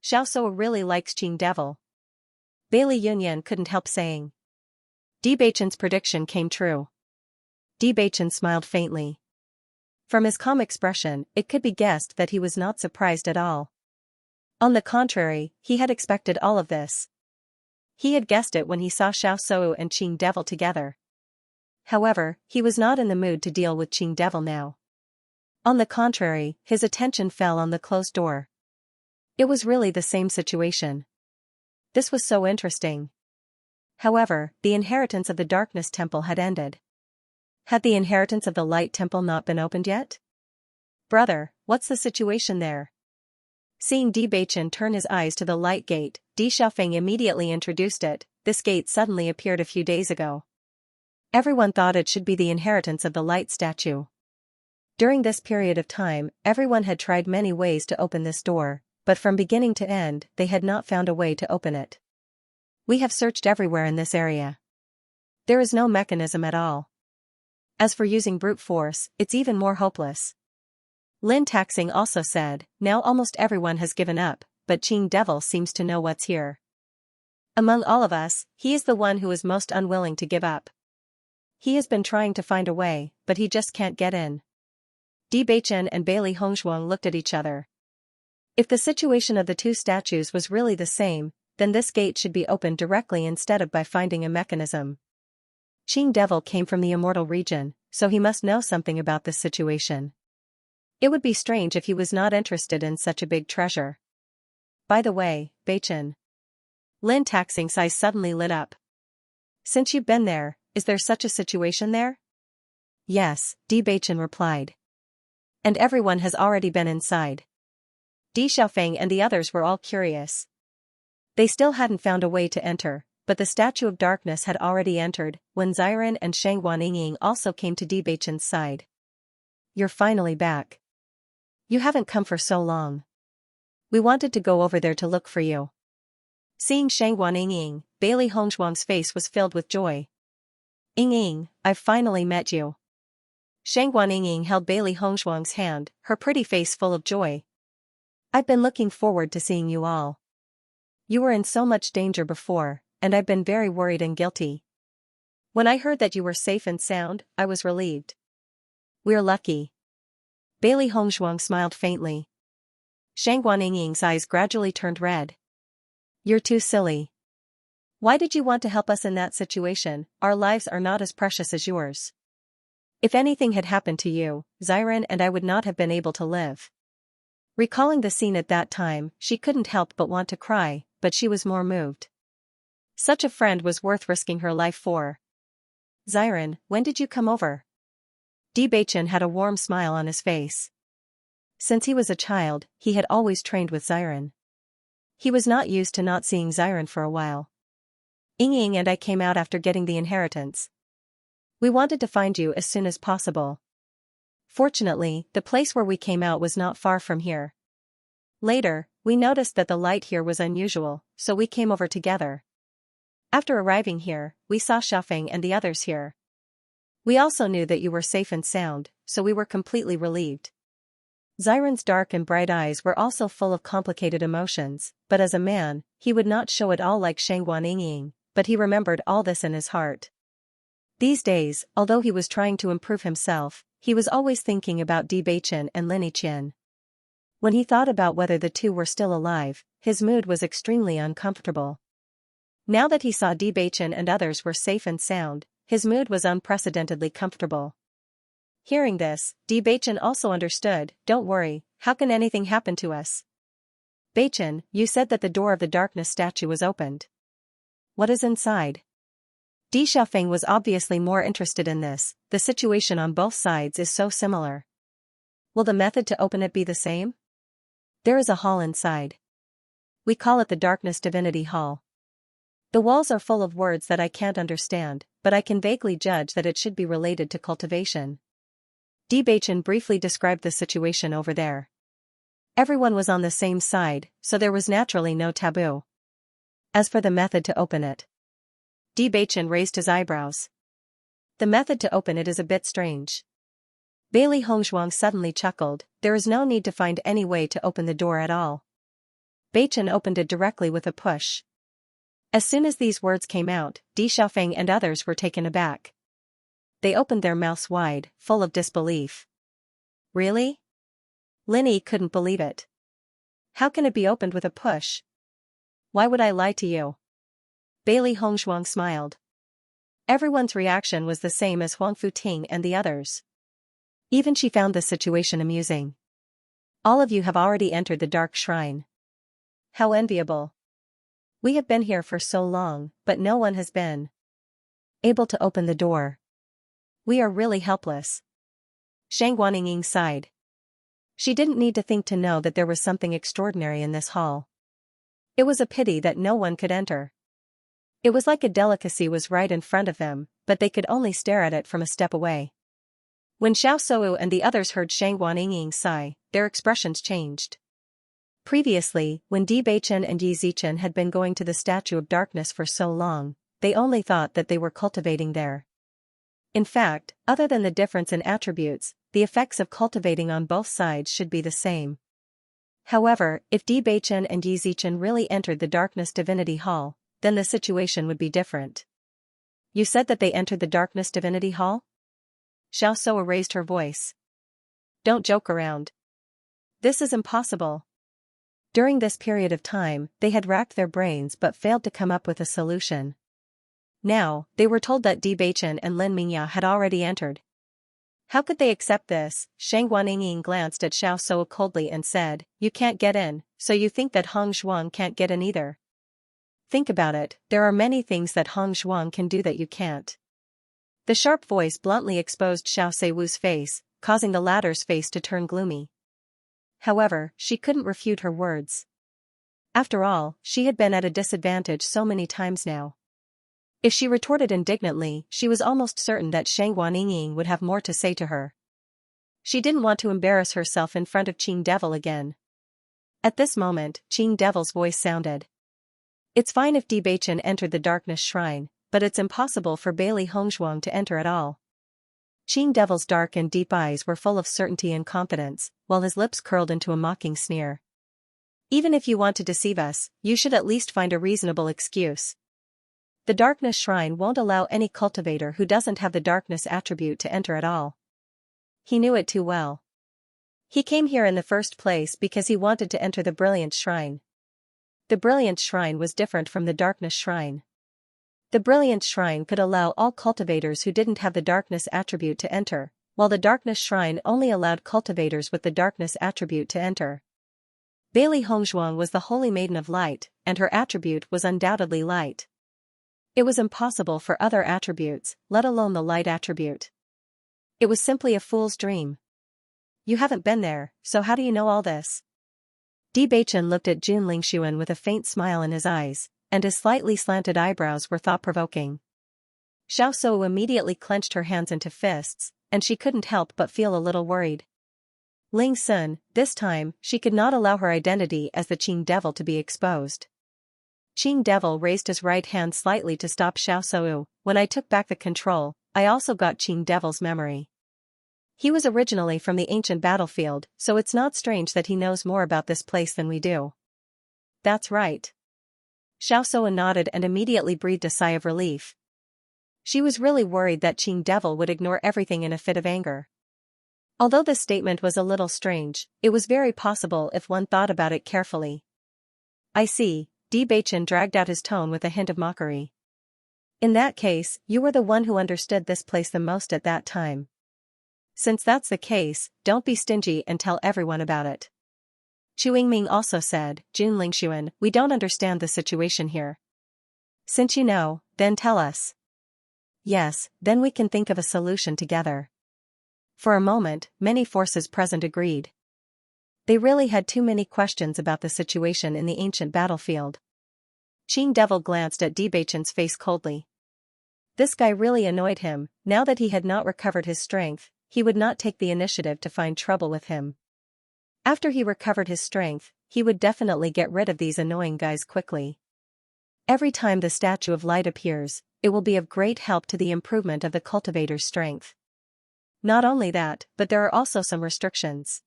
Xiao Sou really likes Qing devil. Bailey Yunyan couldn't help saying. Di Beichen's prediction came true. Di Beichen smiled faintly. From his calm expression, it could be guessed that he was not surprised at all. On the contrary, he had expected all of this. He had guessed it when he saw Xiao Sou and Qing devil together. However, he was not in the mood to deal with Qing devil now. On the contrary, his attention fell on the closed door. It was really the same situation. This was so interesting. However, the inheritance of the Darkness Temple had ended. Had the inheritance of the Light Temple not been opened yet? Brother, what's the situation there? Seeing Di Beichen turn his eyes to the light gate, Di Xiaofeng immediately introduced it. This gate suddenly appeared a few days ago. Everyone thought it should be the inheritance of the light statue. During this period of time, everyone had tried many ways to open this door, but from beginning to end, they had not found a way to open it. We have searched everywhere in this area. There is no mechanism at all. As for using brute force, it's even more hopeless. Lin Taxing also said, now almost everyone has given up, but Qing devil seems to know what's here. Among all of us, he is the one who is most unwilling to give up. He has been trying to find a way, but he just can't get in. Di Beichen and Bailey Hongzhuang looked at each other. If the situation of the two statues was really the same, then this gate should be opened directly instead of by finding a mechanism. Qing devil came from the immortal region, so he must know something about this situation. It would be strange if he was not interested in such a big treasure. By the way, Beichen. Lin Taxing's eyes suddenly lit up. Since you've been there, is there such a situation there? Yes, Di Beichen replied. And everyone has already been inside. Di Xiaofeng and the others were all curious. They still hadn't found a way to enter, but the Statue of Darkness had already entered, when Xiren and Shang Guanying also came to Di Beichen's side. You're finally back. You haven't come for so long. We wanted to go over there to look for you. Seeing Shang Guanying, Bailey Hongzhuang's face was filled with joy. Ying, I've finally met you. Shang Guanying held Bailey Hongzhuang's hand, her pretty face full of joy. I've been looking forward to seeing you all. You were in so much danger before, and I've been very worried and guilty. When I heard that you were safe and sound, I was relieved. We're lucky. Bailey Hongzhuang smiled faintly. Shang Guanying's eyes gradually turned red. You're too silly. Why did you want to help us in that situation? Our lives are not as precious as yours. If anything had happened to you, Xiren and I would not have been able to live. Recalling the scene at that time, she couldn't help but want to cry, but she was more moved. Such a friend was worth risking her life for. Xiren, when did you come over? Bewitching had a warm smile on his face. Since he was a child, he had always trained with Xiren. He was not used to not seeing Xiren for a while. Ying and I came out after getting the inheritance. We wanted to find you as soon as possible. Fortunately, the place where we came out was not far from here. Later, we noticed that the light here was unusual, so we came over together. After arriving here, we saw Xiaofeng and the others here. We also knew that you were safe and sound, so we were completely relieved. Xiren's dark and bright eyes were also full of complicated emotions, but as a man, he would not show it all like Shangguan Yingying, but he remembered all this in his heart. These days, although he was trying to improve himself, he was always thinking about Di Beichen and Lin Yiqian. When he thought about whether the two were still alive, his mood was extremely uncomfortable. Now that he saw Di Beichen and others were safe and sound, his mood was unprecedentedly comfortable. Hearing this, Di Beichen also understood. Don't worry, how can anything happen to us? Beichen, you said that the door of the darkness statue was opened. What is inside? Di Xiaofeng was obviously more interested in this. The situation on both sides is so similar. Will the method to open it be the same? There is a hall inside. We call it the Darkness Divinity Hall. The walls are full of words that I can't understand, but I can vaguely judge that it should be related to cultivation. Di Beichen briefly described the situation over there. Everyone was on the same side, so there was naturally no taboo. As for the method to open it, Di Beichen raised his eyebrows. The method to open it is a bit strange. Bailey Hongzhuang suddenly chuckled. There is no need to find any way to open the door at all. Beichen opened it directly with a push. As soon as these words came out, Di Xiaofeng and others were taken aback. They opened their mouths wide, full of disbelief. Really? Linny couldn't believe it. How can it be opened with a push? Why would I lie to you? Bailey Hongzhuang smiled. Everyone's reaction was the same as Huang Futing and the others. Even she found the situation amusing. All of you have already entered the dark shrine. How enviable. We have been here for so long, but no one has been able to open the door. We are really helpless. Shang Guanying sighed. She didn't need to think to know that there was something extraordinary in this hall. It was a pity that no one could enter. It was like a delicacy was right in front of them, but they could only stare at it from a step away. When Xiao Sou and the others heard Shang Guanying sigh, their expressions changed. Previously, when Di Beichen and Yi Zichen had been going to the Statue of Darkness for so long, they only thought that they were cultivating there. In fact, other than the difference in attributes, the effects of cultivating on both sides should be the same. However, if Di Beichen and Yi Zichen really entered the Darkness Divinity Hall, then the situation would be different. You said that they entered the Darkness Divinity Hall? Xiao Sou raised her voice. Don't joke around. This is impossible. During this period of time, they had racked their brains but failed to come up with a solution. Now, they were told that Di Beichen and Lin Mingya had already entered. How could they accept this? Shang Guanying glanced at Xiao Sou coldly and said, You can't get in, so you think that Hong Zhuang can't get in either. Think about it, there are many things that Hong Zhuang can do that you can't. The sharp voice bluntly exposed Xiao Seiwu's face, causing the latter's face to turn gloomy. However, she couldn't refute her words. After all, she had been at a disadvantage so many times now. If she retorted indignantly, she was almost certain that Shang Guanying would have more to say to her. She didn't want to embarrass herself in front of Qing Devil again. At this moment, Qing Devil's voice sounded. It's fine if Di Beichen entered the Darkness Shrine, but it's impossible for Bailey Hongzhuang to enter at all. Qing Devil's dark and deep eyes were full of certainty and confidence, while his lips curled into a mocking sneer. Even if you want to deceive us, you should at least find a reasonable excuse. The darkness shrine won't allow any cultivator who doesn't have the darkness attribute to enter at all. He knew it too well. He came here in the first place because he wanted to enter the Brilliant Shrine. The Brilliant Shrine was different from the Darkness Shrine. The Brilliant Shrine could allow all cultivators who didn't have the darkness attribute to enter, while the Darkness Shrine only allowed cultivators with the darkness attribute to enter. Bailey Hongzhuang was the Holy Maiden of Light, and her attribute was undoubtedly light. It was impossible for other attributes, let alone the light attribute. It was simply a fool's dream. You haven't been there, so how do you know all this? Di Beichen looked at Jun Lingxuan with a faint smile in his eyes, and his slightly slanted eyebrows were thought-provoking. Xiao Shou immediately clenched her hands into fists, and she couldn't help but feel a little worried. Ling Sun, this time, she could not allow her identity as the Qing Devil to be exposed. Qing Devil raised his right hand slightly to stop Xiao Shou. When I took back the control, I also got Qing Devil's memory. He was originally from the ancient battlefield, so it's not strange that he knows more about this place than we do. That's right. Xiao Shou nodded and immediately breathed a sigh of relief. She was really worried that Qing Devil would ignore everything in a fit of anger. Although this statement was a little strange, it was very possible if one thought about it carefully. I see, Di Beichen dragged out his tone with a hint of mockery. In that case, you were the one who understood this place the most at that time. Since that's the case, don't be stingy and tell everyone about it. Chu Yingming also said, Jun Lingxuan, we don't understand the situation here. Since you know, then tell us. Yes, then we can think of a solution together. For a moment, many forces present agreed. They really had too many questions about the situation in the ancient battlefield. Qing Devil glanced at Di Beichen's face coldly. This guy really annoyed him. Now that he had not recovered his strength, he would not take the initiative to find trouble with him. After he recovered his strength, he would definitely get rid of these annoying guys quickly. Every time the Statue of Light appears, it will be of great help to the improvement of the cultivator's strength. Not only that, but there are also some restrictions.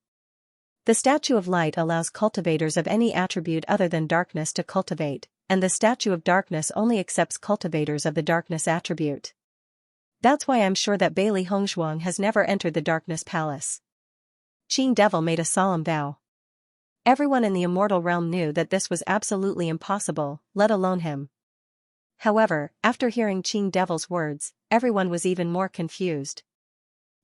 The Statue of Light allows cultivators of any attribute other than darkness to cultivate, and the Statue of Darkness only accepts cultivators of the darkness attribute. That's why I'm sure that Bailey Hongzhuang has never entered the Darkness Palace. Qing Devil made a solemn vow. Everyone in the immortal realm knew that this was absolutely impossible, let alone him. However, after hearing Qing Devil's words, everyone was even more confused.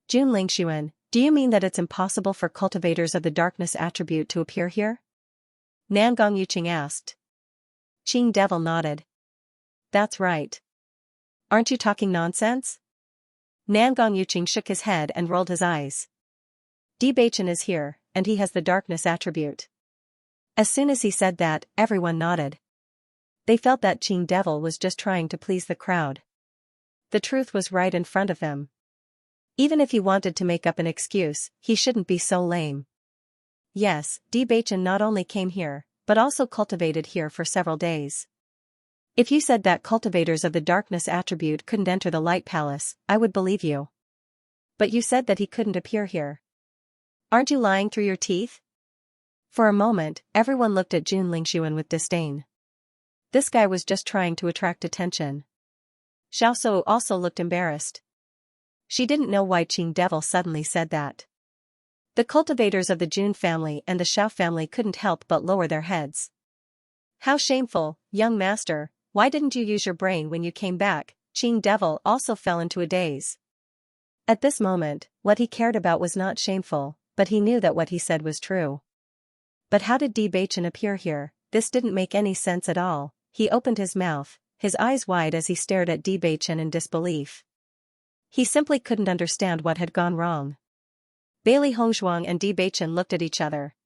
Jun Lingxuan, do you mean that it's impossible for cultivators of the darkness attribute to appear here? Nangong Yuqing asked. Qing Devil nodded. That's right. Aren't you talking nonsense? Nangong Yuqing shook his head and rolled his eyes. Di Beichen is here, and he has the darkness attribute. As soon as he said that, everyone nodded. They felt that Qing Devil was just trying to please the crowd. The truth was right in front of them. Even if he wanted to make up an excuse, he shouldn't be so lame. Yes, Di Beichen not only came here, but also cultivated here for several days. If you said that cultivators of the darkness attribute couldn't enter the Light Palace, I would believe you. But you said that he couldn't appear here. Aren't you lying through your teeth? For a moment, everyone looked at Jun Lingxuan with disdain. This guy was just trying to attract attention. Xiao Shou also looked embarrassed. She didn't know why Qing Devil suddenly said that. The cultivators of the Jun family and the Xiao family couldn't help but lower their heads. How shameful, young master, why didn't you use your brain when you came back? Qing Devil also fell into a daze. At this moment, what he cared about was not shameful, but he knew that what he said was true. But how did Di Beichen appear here? This didn't make any sense at all. He opened his mouth, his eyes wide as he stared at Di Beichen in disbelief. He simply couldn't understand what had gone wrong. Bailey Hongzhuang and Di Beichen looked at each other.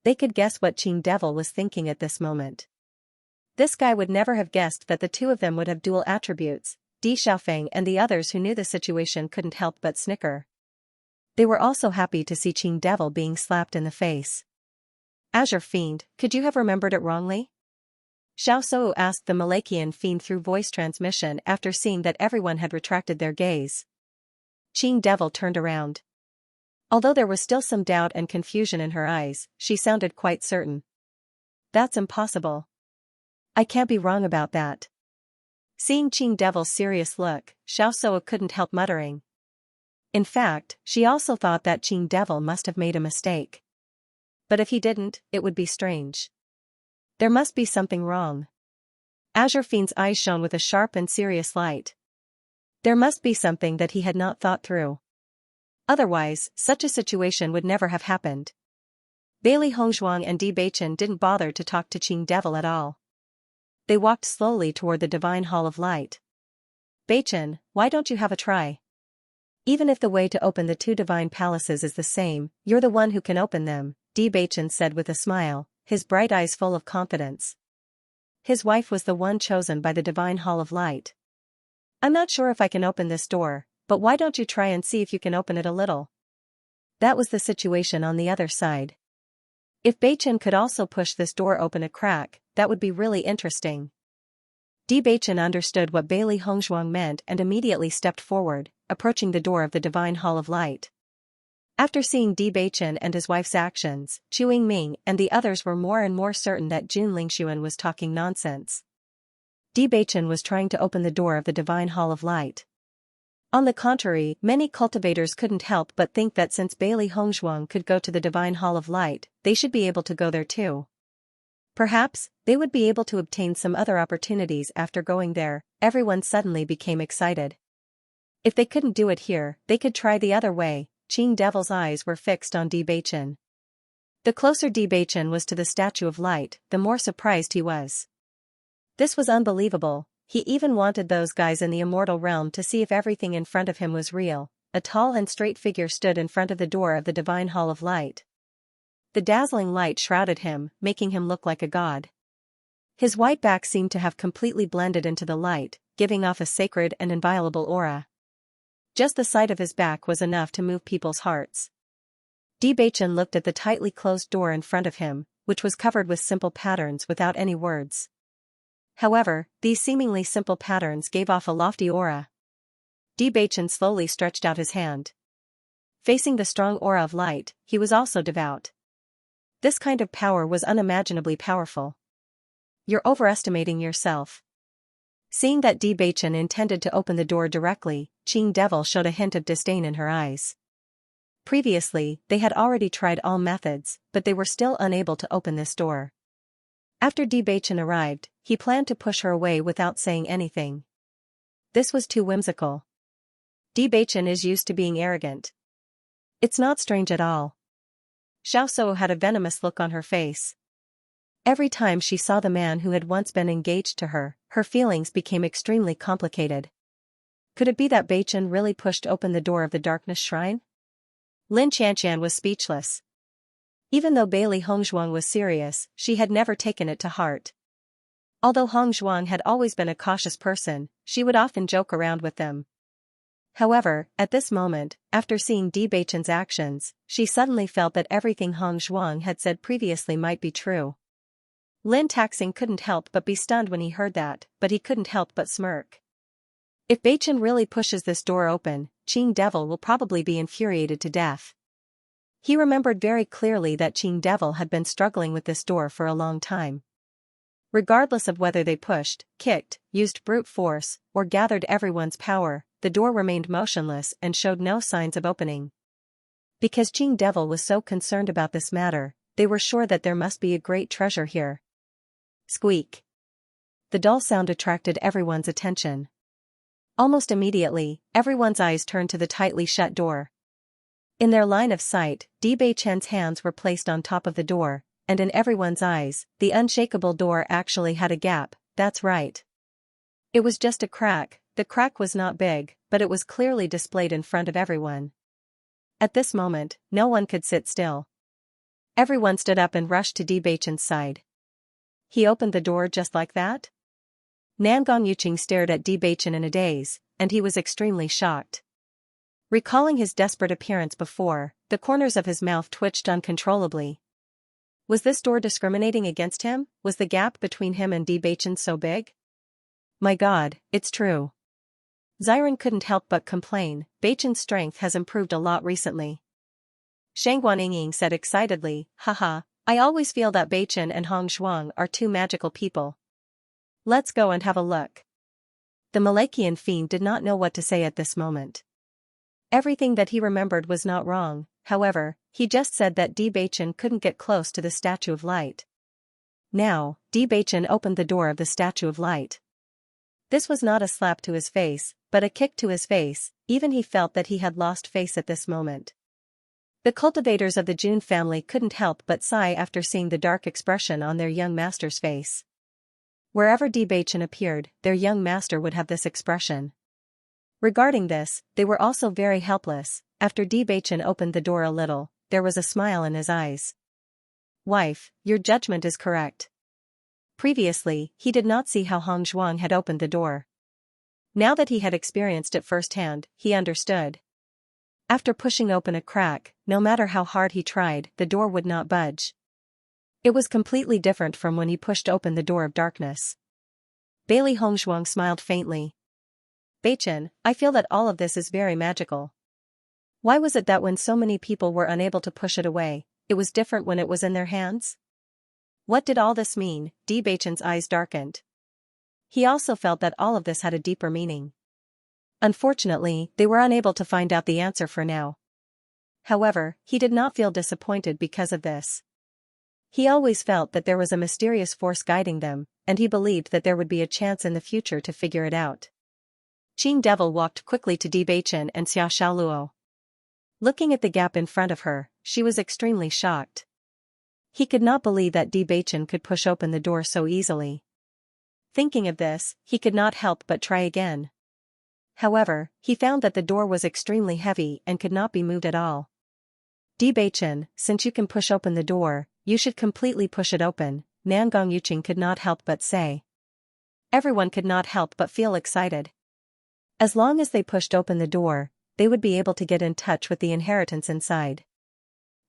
They could guess what Qing Devil was thinking at this moment. This guy would never have guessed that the two of them would have dual attributes. Di Xiaofeng and the others who knew the situation couldn't help but snicker. They were also happy to see Qing Devil being slapped in the face. Azure Fiend, could you have remembered it wrongly? Xiao Shou asked the Malachian fiend through voice transmission after seeing that everyone had retracted their gaze. Qing Devil turned around. Although there was still some doubt and confusion in her eyes, she sounded quite certain. That's impossible. I can't be wrong about that. Seeing Qing Devil's serious look, Xiaosuo couldn't help muttering. In fact, she also thought that Qing Devil must have made a mistake. But if he didn't, it would be strange. There must be something wrong. Azure Fiend's eyes shone with a sharp and serious light. There must be something that he had not thought through. Otherwise, such a situation would never have happened. Bailey Hongzhuang and Di Beichen didn't bother to talk to Qing Devil at all. They walked slowly toward the Divine Hall of Light. Beichen, why don't you have a try? Even if the way to open the two divine palaces is the same, you're the one who can open them, Di Beichen said with a smile, his bright eyes full of confidence. His wife was the one chosen by the Divine Hall of Light. I'm not sure if I can open this door, but why don't you try and see if you can open it a little? That was the situation on the other side. If Beichen could also push this door open a crack, that would be really interesting. Di Beichen understood what Bailey Hongzhuang meant and immediately stepped forward, approaching the door of the Divine Hall of Light. After seeing Di Beichen and his wife's actions, Chu Yingming and the others were more and more certain that Jun Lingxuan was talking nonsense. Di Beichen was trying to open the door of the Divine Hall of Light. On the contrary, many cultivators couldn't help but think that since Bailey Hongzhuang could go to the Divine Hall of Light, they should be able to go there too. Perhaps, they would be able to obtain some other opportunities after going there. Everyone suddenly became excited. If they couldn't do it here, they could try the other way. Qing Devil's eyes were fixed on Di Beichen. The closer Di Beichen was to the Statue of Light, the more surprised he was. This was unbelievable. He even wanted those guys in the immortal realm to see if everything in front of him was real. A tall and straight figure stood in front of the door of the Divine Hall of Light. The dazzling light shrouded him, making him look like a god. His white back seemed to have completely blended into the light, giving off a sacred and inviolable aura. Just the sight of his back was enough to move people's hearts. Di Beichen looked at the tightly closed door in front of him, which was covered with simple patterns without any words. However, these seemingly simple patterns gave off a lofty aura. Di Beichen slowly stretched out his hand. Facing the strong aura of light, he was also devout. This kind of power was unimaginably powerful. You're overestimating yourself. Seeing that Di Beichen intended to open the door directly, Qing Devil showed a hint of disdain in her eyes. Previously, they had already tried all methods, but they were still unable to open this door. After Di Beichen arrived, he planned to push her away without saying anything. This was too whimsical. Di Beichen is used to being arrogant. It's not strange at all. Xiaosuo had a venomous look on her face. Every time she saw the man who had once been engaged to her, her feelings became extremely complicated. Could it be that Beichen really pushed open the door of the Darkness Shrine? Lin Xianxia was speechless. Even though Bailey Hongzhuang was serious, she had never taken it to heart. Although Hongzhuang had always been a cautious person, she would often joke around with them. However, at this moment, after seeing Di Beichen's actions, she suddenly felt that everything Hongzhuang had said previously might be true. Lin Taxing couldn't help but be stunned when he heard that, but he couldn't help but smirk. If Beichen really pushes this door open, Qing Devil will probably be infuriated to death. He remembered very clearly that Qing Devil had been struggling with this door for a long time. Regardless of whether they pushed, kicked, used brute force, or gathered everyone's power, the door remained motionless and showed no signs of opening. Because Qing Devil was so concerned about this matter, they were sure that there must be a great treasure here. Squeak. The dull sound attracted everyone's attention. Almost immediately, everyone's eyes turned to the tightly shut door. In their line of sight, Di Beichen's hands were placed on top of the door, and in everyone's eyes, the unshakable door actually had a gap. That's right. It was just a crack. The crack was not big, but it was clearly displayed in front of everyone. At this moment, no one could sit still. Everyone stood up and rushed to Di Beichen's side. He opened the door just like that? Nangong Yuqing stared at Di Beichen in a daze, and he was extremely shocked. Recalling his desperate appearance before, the corners of his mouth twitched uncontrollably. Was this door discriminating against him? Was the gap between him and Di Beichen so big? My God, it's true. Xiren couldn't help but complain. Beichen's strength has improved a lot recently. Shangguan Yingying said excitedly, haha, I always feel that Beichen and Hong Zhuang are two magical people. Let's go and have a look. The Malachian fiend did not know what to say at this moment. Everything that he remembered was not wrong, however, he just said that Beichen couldn't get close to the Statue of Light. Now, Beichen opened the door of the Statue of Light. This was not a slap to his face, but a kick to his face. Even he felt that he had lost face at this moment. The cultivators of the June family couldn't help but sigh after seeing the dark expression on their young master's face. Wherever Beichen appeared, their young master would have this expression. Regarding this, they were also very helpless. After Beichen opened the door a little, there was a smile in his eyes. Wife, your judgment is correct. Previously, he did not see how Hong Zhuang had opened the door. Now that he had experienced it firsthand, he understood. After pushing open a crack, no matter how hard he tried, the door would not budge. It was completely different from when he pushed open the door of darkness. Bailey Hong Zhuang smiled faintly. Beichen, I feel that all of this is very magical. Why was it that when so many people were unable to push it away, it was different when it was in their hands? What did all this mean? Beichen's eyes darkened. He also felt that all of this had a deeper meaning. Unfortunately, they were unable to find out the answer for now. However, he did not feel disappointed because of this. He always felt that there was a mysterious force guiding them, and he believed that there would be a chance in the future to figure it out. Qing Devil walked quickly to Beichen and Xiaoluo. Looking at the gap in front of her, she was extremely shocked. He could not believe that Beichen could push open the door so easily. Thinking of this, he could not help but try again. However, he found that the door was extremely heavy and could not be moved at all. Beichen, since you can push open the door, you should completely push it open, Nangong Yuqing could not help but say. Everyone could not help but feel excited. As long as they pushed open the door, they would be able to get in touch with the inheritance inside.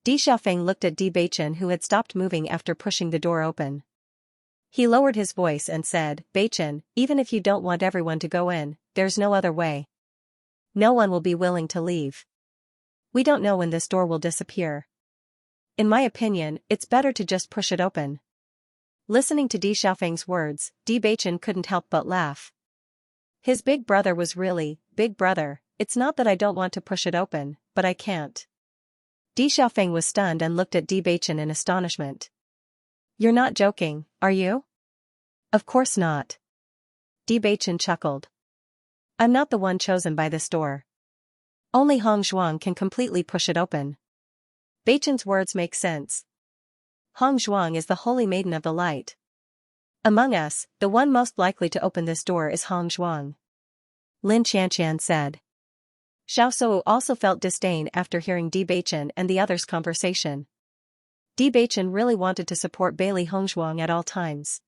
Di Xiaofeng looked at Beichen, who had stopped moving after pushing the door open. He lowered his voice and said, Beichen, even if you don't want everyone to go in, there's no other way. No one will be willing to leave. We don't know when this door will disappear. In my opinion, it's better to just push it open. Listening to Di Xiaofeng's words, Beichen couldn't help but laugh. His big brother was really, big brother, it's not that I don't want to push it open, but I can't. Di Xiaofeng was stunned and looked at Beichen in astonishment. You're not joking, are you? Of course not. Beichen chuckled. I'm not the one chosen by this door. Only Hong Zhuang can completely push it open. Beichen's words make sense. Hong Zhuang is the holy maiden of the light. Among us, the one most likely to open this door is Hong Zhuang. Lin Xianxia said. Xiao Sou also felt disdain after hearing Beichen and the others' conversation. Beichen really wanted to support Bailey Hongzhuang at all times.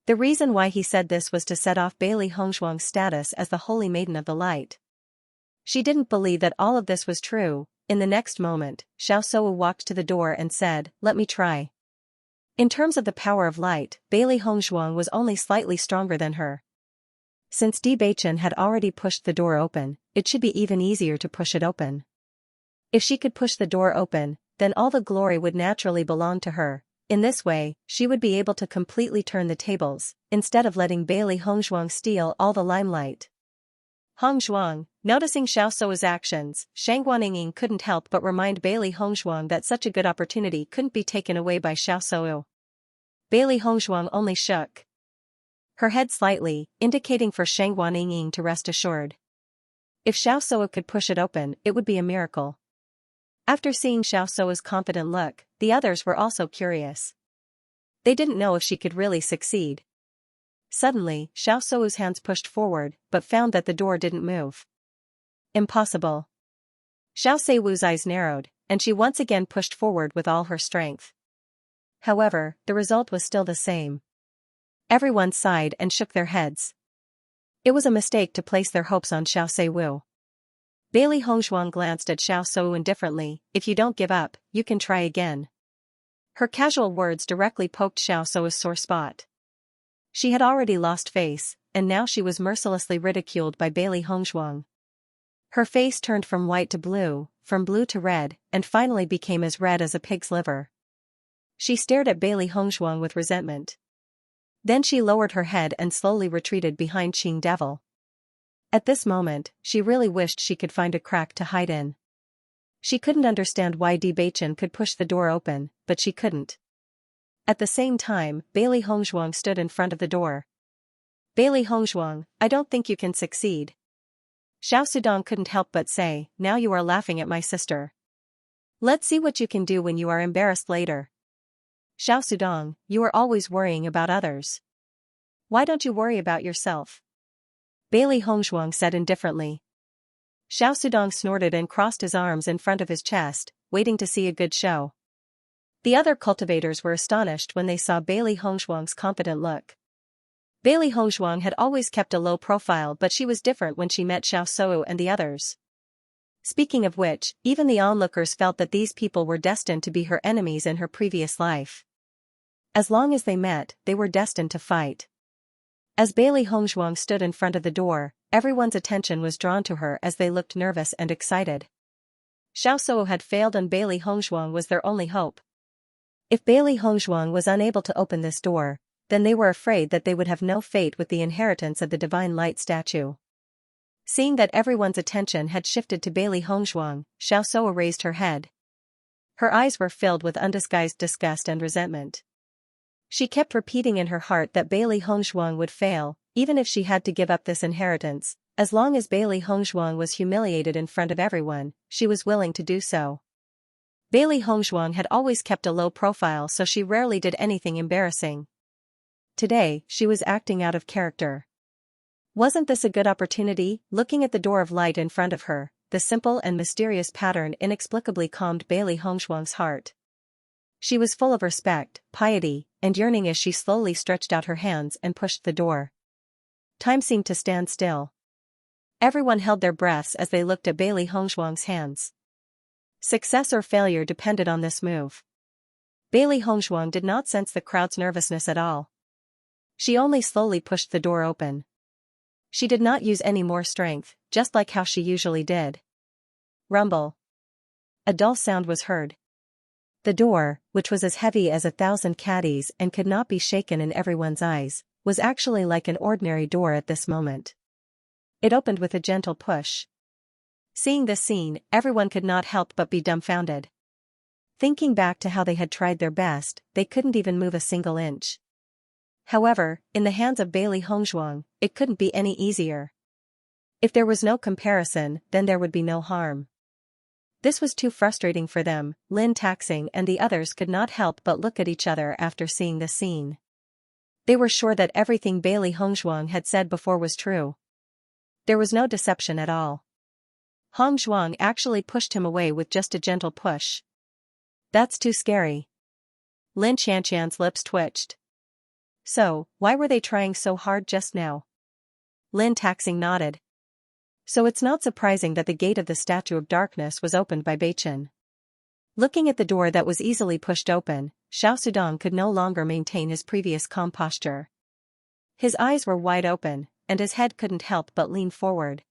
The reason why he said this was to set off Bailey Hongzhuang's status as the Holy Maiden of the Light. She didn't believe that all of this was true. In the next moment, Xiao Sou walked to the door and said, let me try. In terms of the power of light, Bailey Hongzhuang was only slightly stronger than her. Since Beichen had already pushed the door open, it should be even easier to push it open. If she could push the door open, then all the glory would naturally belong to her. In this way, she would be able to completely turn the tables, instead of letting Bailey Hongzhuang steal all the limelight. Hongzhuang, noticing Xiao Sou's actions, Shang Guaniying couldn't help but remind Bailey Hongzhuang that such a good opportunity couldn't be taken away by Xiao Sou. Bailey Hongzhuang only shook her head slightly, indicating for Shang Guaniying to rest assured. If Xiao Sou could push it open, it would be a miracle. After seeing Xiao Sou's confident look, the others were also curious. They didn't know if she could really succeed. Suddenly, Xiao Sou's hands pushed forward, but found that the door didn't move. Impossible. Xiao Seiwu's eyes narrowed, and she once again pushed forward with all her strength. However, the result was still the same. Everyone sighed and shook their heads. It was a mistake to place their hopes on Xiao Seiwu. Bailey Hongzhuang glanced at Xiao Sou indifferently. If you don't give up, you can try again. Her casual words directly poked Xiao Sou's sore spot. She had already lost face, and now she was mercilessly ridiculed by Bailey Hongzhuang. Her face turned from white to blue, from blue to red, and finally became as red as a pig's liver. She stared at Bailey Hongshuang with resentment. Then she lowered her head and slowly retreated behind Qing Devil. At this moment, she really wished she could find a crack to hide in. She couldn't understand why Bewitching could push the door open, but she couldn't. At the same time, Bailey Hongshuang stood in front of the door. Bailey Hongshuang, I don't think you can succeed. Xiao Sudong couldn't help but say, now you are laughing at my sister. Let's see what you can do when you are embarrassed later. Xiao Sudong, you are always worrying about others. Why don't you worry about yourself? Bailey Hongshuang said indifferently. Xiao Sudong snorted and crossed his arms in front of his chest, waiting to see a good show. The other cultivators were astonished when they saw Bailey Hongshuang's confident look. Bailey Hongshuang had always kept a low profile, but she was different when she met Xiao Sou and the others. Speaking of which, even the onlookers felt that these people were destined to be her enemies in her previous life. As long as they met, they were destined to fight. As Bailey Hongshuang stood in front of the door, everyone's attention was drawn to her as they looked nervous and excited. Xiao Sou had failed and Bailey Hongshuang was their only hope. If Bailey Hongshuang was unable to open this door, then they were afraid that they would have no fate with the inheritance of the Divine Light statue. Seeing that everyone's attention had shifted to Bailey Hongshuang, Xiao Sou raised her head. Her eyes were filled with undisguised disgust and resentment. She kept repeating in her heart that Bailey Hongshuang would fail, even if she had to give up this inheritance. As long as Bailey Hongshuang was humiliated in front of everyone, she was willing to do so. Bailey Hongshuang had always kept a low profile, so she rarely did anything embarrassing. Today, she was acting out of character. Wasn't this a good opportunity? Looking at the door of light in front of her, the simple and mysterious pattern inexplicably calmed Bailey Hongshuang's heart. She was full of respect, piety, and yearning as she slowly stretched out her hands and pushed the door. Time seemed to stand still. Everyone held their breaths as they looked at Bailey Hongshuang's hands. Success or failure depended on this move. Bailey Hongshuang did not sense the crowd's nervousness at all. She only slowly pushed the door open. She did not use any more strength, just like how she usually did. Rumble. A dull sound was heard. The door, which was as heavy as 1,000 caddies and could not be shaken in everyone's eyes, was actually like an ordinary door at this moment. It opened with a gentle push. Seeing this scene, everyone could not help but be dumbfounded. Thinking back to how they had tried their best, they couldn't even move a single inch. However, in the hands of Bailey Hongshuang, it couldn't be any easier. If there was no comparison, then there would be no harm. This was too frustrating for them. Lin Taxing and the others could not help but look at each other after seeing the scene. They were sure that everything Bailey Hongshuang had said before was true. There was no deception at all. Hongshuang actually pushed him away with just a gentle push. That's too scary. Lin Xianxian's lips twitched. So, why were they trying so hard just now? Lin Taxing nodded. So it's not surprising that the gate of the Statue of Darkness was opened by Beichen. Looking at the door that was easily pushed open, Xiao Sudong could no longer maintain his previous calm posture. His eyes were wide open, and his head couldn't help but lean forward.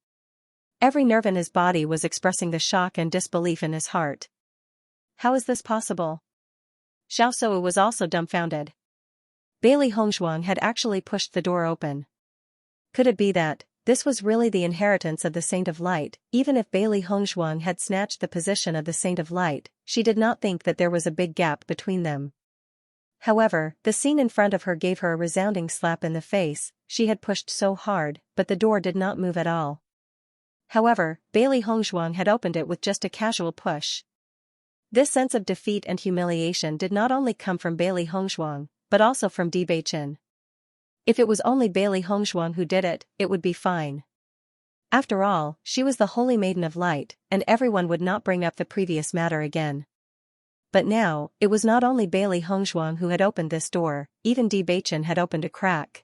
Every nerve in his body was expressing the shock and disbelief in his heart. How is this possible? Xiao Sou was also dumbfounded. Bailey Hongshuang had actually pushed the door open. Could it be that this was really the inheritance of the Saint of Light? Even if Bailey Hongshuang had snatched the position of the Saint of Light, she did not think that there was a big gap between them. However, the scene in front of her gave her a resounding slap in the face. She had pushed so hard, but the door did not move at all. However, Bailey Hongshuang had opened it with just a casual push. This sense of defeat and humiliation did not only come from Bailey Hongshuang, but also from Bewitching. If it was only Bailey Hongshuang who did it, it would be fine. After all, she was the Holy Maiden of Light, and everyone would not bring up the previous matter again. But now, it was not only Bailey Hongshuang who had opened this door, even Bewitching had opened a crack.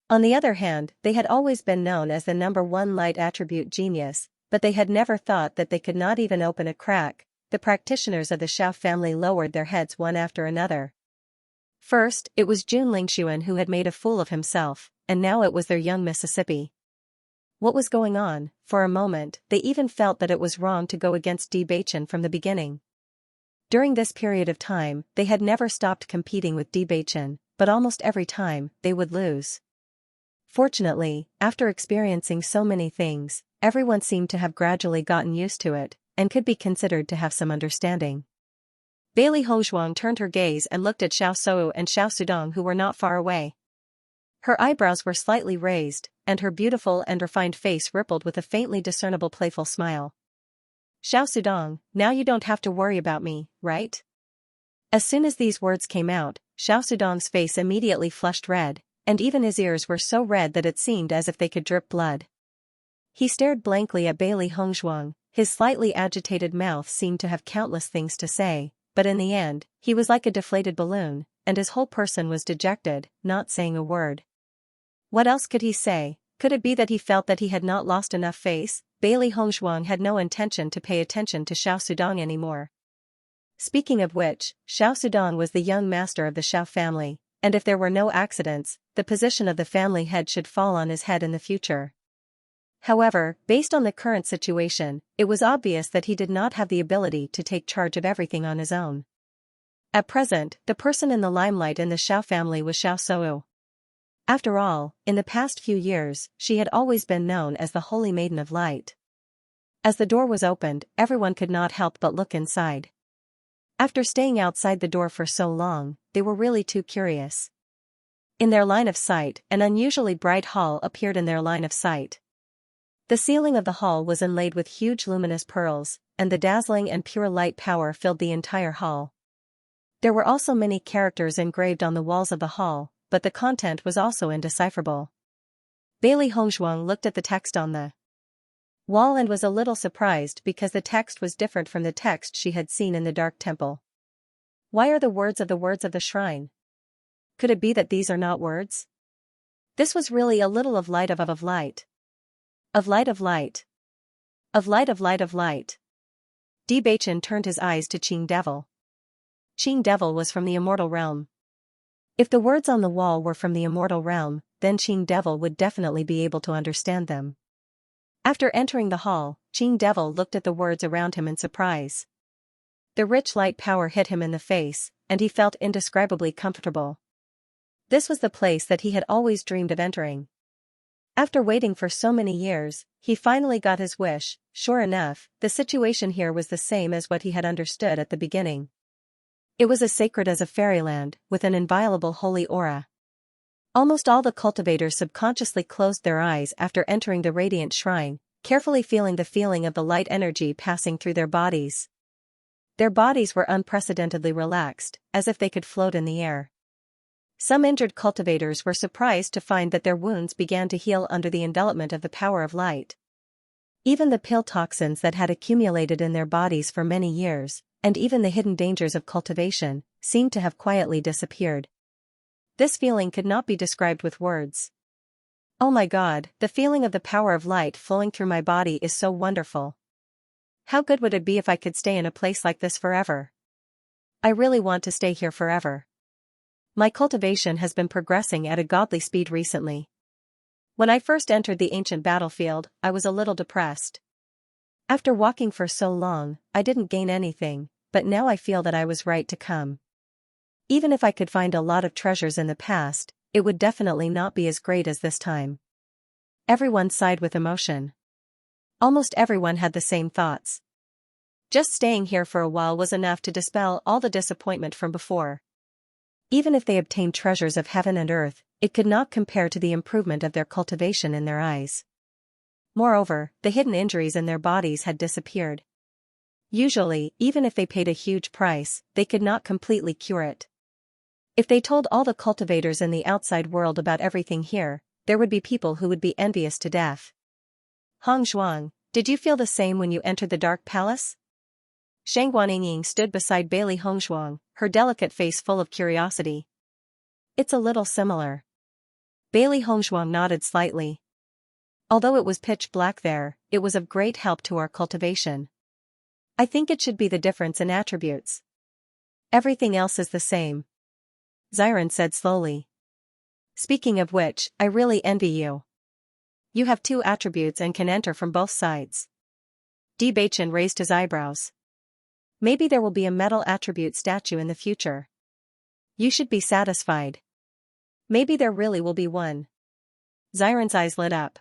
On the other hand, they had always been known as the #1 light attribute genius, but they had never thought that they could not even open a crack. The practitioners of the Xiao family lowered their heads one after another. First, it was Jun Lingxuan who had made a fool of himself, and now it was their young Mississippi. What was going on? For a moment, they even felt that it was wrong to go against Bewitching from the beginning. During this period of time, they had never stopped competing with Bewitching, but almost every time, they would lose. Fortunately, after experiencing so many things, everyone seemed to have gradually gotten used to it, and could be considered to have some understanding. Bailey Hongzhuang turned her gaze and looked at Xiao Sou and Xiao Sudong, who were not far away. Her eyebrows were slightly raised, and her beautiful and refined face rippled with a faintly discernible playful smile. Xiao Sudong, now you don't have to worry about me, right? As soon as these words came out, Xiao Sudong's face immediately flushed red, and even his ears were so red that it seemed as if they could drip blood. He stared blankly at Bailey Hongzhuang, his slightly agitated mouth seemed to have countless things to say, but in the end, he was like a deflated balloon, and his whole person was dejected, not saying a word. What else could he say? Could it be that he felt that he had not lost enough face? Bailey Hongzhuang had no intention to pay attention to Xiao Sudong anymore. Speaking of which, Xiao Sudong was the young master of the Xiao family, and if there were no accidents, the position of the family head should fall on his head in the future. However, based on the current situation, it was obvious that he did not have the ability to take charge of everything on his own. At present, the person in the limelight in the Xiao family was Xiao Sou. After all, in the past few years, she had always been known as the Holy Maiden of Light. As the door was opened, everyone could not help but look inside. After staying outside the door for so long, they were really too curious. In their line of sight, an unusually bright hall appeared in their line of sight. The ceiling of the hall was inlaid with huge luminous pearls, and the dazzling and pure light power filled the entire hall. There were also many characters engraved on the walls of the hall, but the content was also indecipherable. Bailey Hongzhuang looked at the text on the wall and was a little surprised because the text was different from the text she had seen in the dark temple. Why are the words of the shrine? Could it be that these are not words? This was really a little of light of light. Of light of light. Of light of light of light. Bewitching turned his eyes to Qing Devil. Qing Devil was from the immortal realm. If the words on the wall were from the immortal realm, then Qing Devil would definitely be able to understand them. After entering the hall, Qing Devil looked at the words around him in surprise. The rich light power hit him in the face, and he felt indescribably comfortable. This was the place that he had always dreamed of entering. After waiting for so many years, he finally got his wish. Sure enough, the situation here was the same as what he had understood at the beginning. It was as sacred as a fairyland, with an inviolable holy aura. Almost all the cultivators subconsciously closed their eyes after entering the radiant shrine, carefully feeling the feeling of the light energy passing through their bodies. Their bodies were unprecedentedly relaxed, as if they could float in the air. Some injured cultivators were surprised to find that their wounds began to heal under the envelopment of the power of light. Even the pill toxins that had accumulated in their bodies for many years, and even the hidden dangers of cultivation, seemed to have quietly disappeared. This feeling could not be described with words. Oh my God, the feeling of the power of light flowing through my body is so wonderful. How good would it be if I could stay in a place like this forever? I really want to stay here forever. My cultivation has been progressing at a godly speed recently. When I first entered the ancient battlefield, I was a little depressed. After walking for so long, I didn't gain anything, but now I feel that I was right to come. Even if I could find a lot of treasures in the past, it would definitely not be as great as this time. Everyone sighed with emotion. Almost everyone had the same thoughts. Just staying here for a while was enough to dispel all the disappointment from before. Even if they obtained treasures of heaven and earth, it could not compare to the improvement of their cultivation in their eyes. Moreover, the hidden injuries in their bodies had disappeared. Usually, even if they paid a huge price, they could not completely cure it. If they told all the cultivators in the outside world about everything here, there would be people who would be envious to death. Hongzhuang, did you feel the same when you entered the Dark Palace? Shang Guanying stood beside Bailey Hongzhuang, her delicate face full of curiosity. It's a little similar. Bailey Hongzhuang nodded slightly. Although it was pitch black there, it was of great help to our cultivation. I think it should be the difference in attributes. Everything else is the same. Xiran said slowly. Speaking of which, I really envy you. You have 2 attributes and can enter from both sides. Bewitching raised his eyebrows. Maybe there will be a metal attribute statue in the future. You should be satisfied. Maybe there really will be one. Xiren's eyes lit up.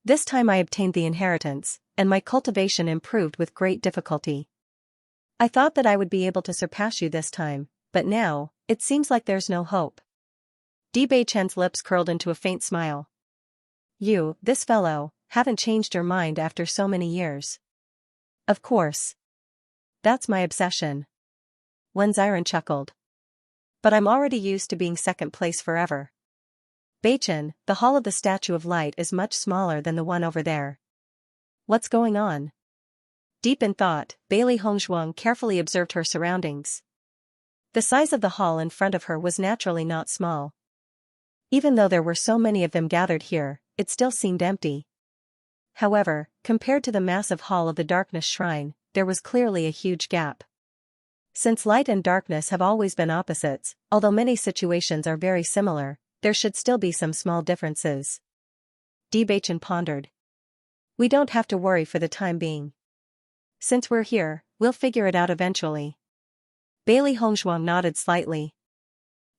This time I obtained the inheritance, and my cultivation improved with great difficulty. I thought that I would be able to surpass you this time, but now, it seems like there's no hope. Beichen's lips curled into a faint smile. You, this fellow, haven't changed your mind after so many years. Of course. That's my obsession. Xiren chuckled. But I'm already used to being second place forever. Beichen, the hall of the Statue of Light is much smaller than the one over there. What's going on? Deep in thought, Bailey Hongzhuang carefully observed her surroundings. The size of the hall in front of her was naturally not small. Even though there were so many of them gathered here, it still seemed empty. However, compared to the massive hall of the Darkness Shrine, there was clearly a huge gap. Since light and darkness have always been opposites, although many situations are very similar, there should still be some small differences. Beichen pondered. We don't have to worry for the time being. Since we're here, we'll figure it out eventually. Bailey Hongzhuang nodded slightly.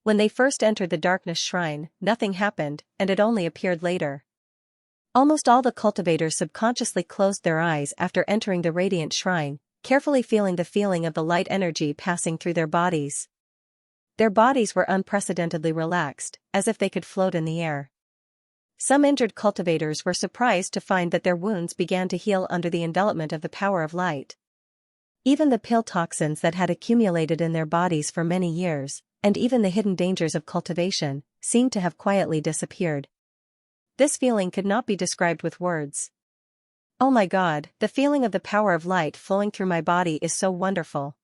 When they first entered the Darkness Shrine, nothing happened, and it only appeared later. Almost all the cultivators subconsciously closed their eyes after entering the Radiant Shrine, carefully feeling the feeling of the light energy passing through their bodies. Their bodies were unprecedentedly relaxed, as if they could float in the air. Some injured cultivators were surprised to find that their wounds began to heal under the envelopment of the power of light. Even the pill toxins that had accumulated in their bodies for many years, and even the hidden dangers of cultivation, seemed to have quietly disappeared. This feeling could not be described with words. Oh my God, the feeling of the power of light flowing through my body is so wonderful.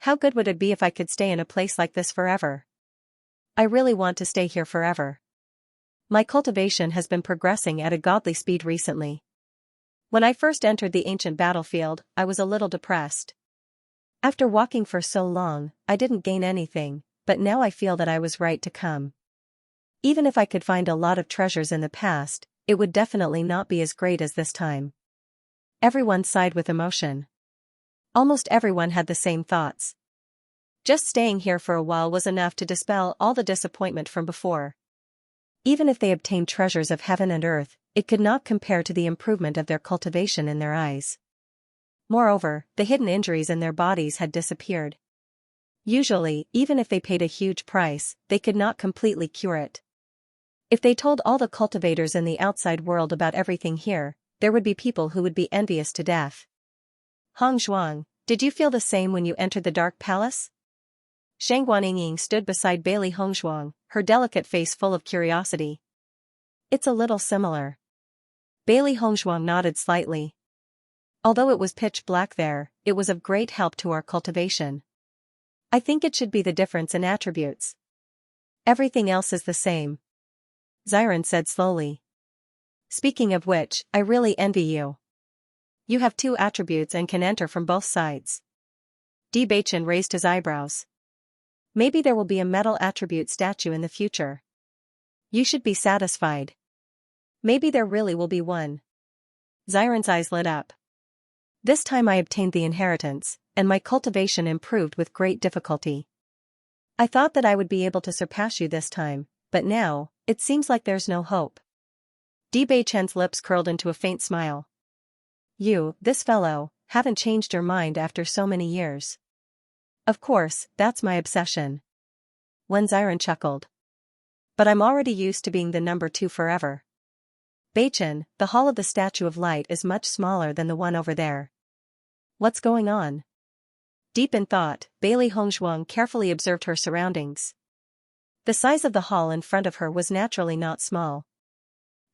How good would it be if I could stay in a place like this forever? I really want to stay here forever. My cultivation has been progressing at a godly speed recently. When I first entered the ancient battlefield, I was a little depressed. After walking for so long, I didn't gain anything, but now I feel that I was right to come. Even if I could find a lot of treasures in the past, it would definitely not be as great as this time. Everyone sighed with emotion. Almost everyone had the same thoughts. Just staying here for a while was enough to dispel all the disappointment from before. Even if they obtained treasures of heaven and earth, it could not compare to the improvement of their cultivation in their eyes. Moreover, the hidden injuries in their bodies had disappeared. Usually, even if they paid a huge price, they could not completely cure it. If they told all the cultivators in the outside world about everything here, there would be people who would be envious to death. Hongzhuang, did you feel the same when you entered the Dark Palace? Shang Guanying stood beside Bailey Hongzhuang, her delicate face full of curiosity. It's a little similar. Bailey Hongzhuang nodded slightly. Although it was pitch black there, it was of great help to our cultivation. I think it should be the difference in attributes. Everything else is the same. Xiren said slowly. Speaking of which, I really envy you. You have 2 attributes and can enter from both sides. Beichen raised his eyebrows. Maybe there will be a metal attribute statue in the future. You should be satisfied. Maybe there really will be one. Xiren's eyes lit up. This time I obtained the inheritance, and my cultivation improved with great difficulty. I thought that I would be able to surpass you this time, but now, it seems like there's no hope. Beichen's lips curled into a faint smile. You, this fellow, haven't changed your mind after so many years. Of course, that's my obsession. Xiren chuckled. But I'm already used to being the number 2 forever. Beichen, the hall of the Statue of Light is much smaller than the one over there. What's going on? Deep in thought, Bailey Hongzhuang carefully observed her surroundings. The size of the hall in front of her was naturally not small.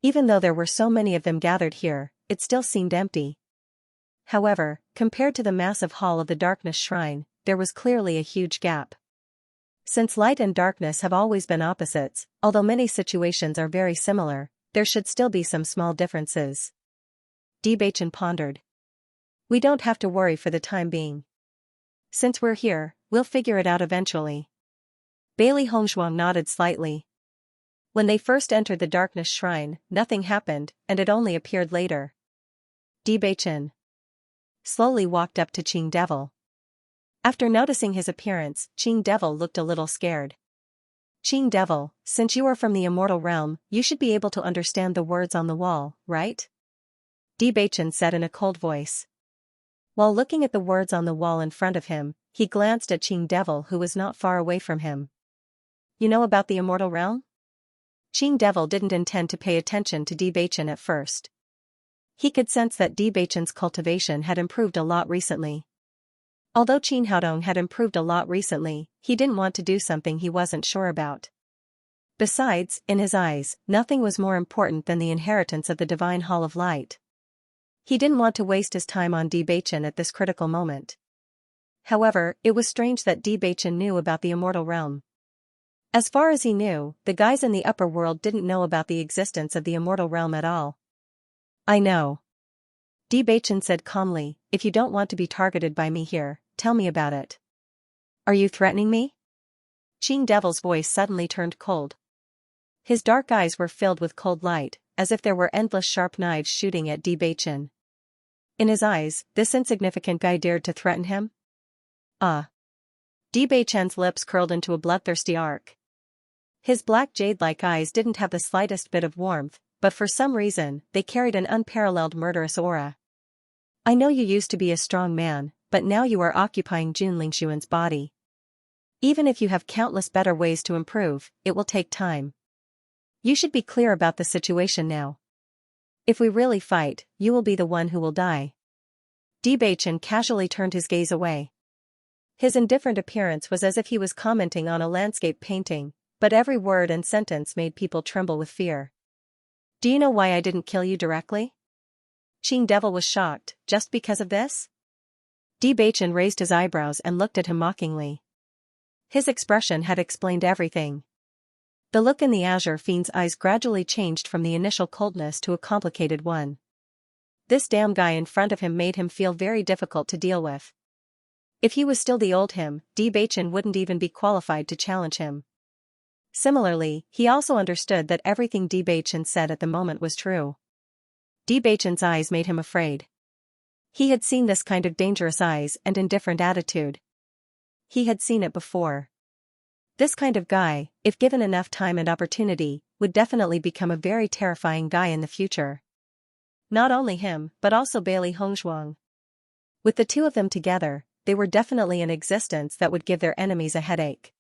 Even though there were so many of them gathered here, it still seemed empty. However, compared to the massive hall of the Darkness Shrine, there was clearly a huge gap. Since light and darkness have always been opposites, although many situations are very similar, there should still be some small differences. Beichen pondered. We don't have to worry for the time being. Since we're here, we'll figure it out eventually. Bailey Hongzhuang nodded slightly. When they first entered the Darkness Shrine, nothing happened, and it only appeared later. Beichen slowly walked up to Qing Devil. After noticing his appearance, Qing Devil looked a little scared. Qing Devil, since you are from the immortal realm, you should be able to understand the words on the wall, right? Bewitching said in a cold voice. While looking at the words on the wall in front of him, he glanced at Qing Devil who was not far away from him. You know about the immortal realm? Qing Devil didn't intend to pay attention to Bewitching at first. He could sense that Bewitching's cultivation had improved a lot recently. Although Qin Haodong had improved a lot recently, he didn't want to do something he wasn't sure about. Besides, in his eyes, nothing was more important than the inheritance of the Divine Hall of Light. He didn't want to waste his time on Bewitching at this critical moment. However, it was strange that Bewitching knew about the immortal realm. As far as he knew, the guys in the upper world didn't know about the existence of the immortal realm at all. I know. Bewitching said calmly, if you don't want to be targeted by me here, tell me about it. Are you threatening me? Qing Devil's voice suddenly turned cold. His dark eyes were filled with cold light, as if there were endless sharp knives shooting at Bewitching. In his eyes, this insignificant guy dared to threaten him? Bewitching's lips curled into a bloodthirsty arc. His black jade-like eyes didn't have the slightest bit of warmth, but for some reason, they carried an unparalleled murderous aura. I know you used to be a strong man, but now you are occupying Jun Lingxuan's body. Even if you have countless better ways to improve, it will take time. You should be clear about the situation now. If we really fight, you will be the one who will die. Bewitching casually turned his gaze away. His indifferent appearance was as if he was commenting on a landscape painting, but every word and sentence made people tremble with fear. Do you know why I didn't kill you directly? Qing Devil was shocked, just because of this? Bewitching raised his eyebrows and looked at him mockingly. His expression had explained everything. The look in the Azure Fiend's eyes gradually changed from the initial coldness to a complicated one. This damn guy in front of him made him feel very difficult to deal with. If he was still the old him, Bewitching wouldn't even be qualified to challenge him. Similarly, he also understood that everything Bewitching said at the moment was true. Bewitching's eyes made him afraid. He had seen this kind of dangerous eyes and indifferent attitude. He had seen it before. This kind of guy, if given enough time and opportunity, would definitely become a very terrifying guy in the future. Not only him, but also Bailey Hongzhuang. With the two of them together, they were definitely an existence that would give their enemies a headache.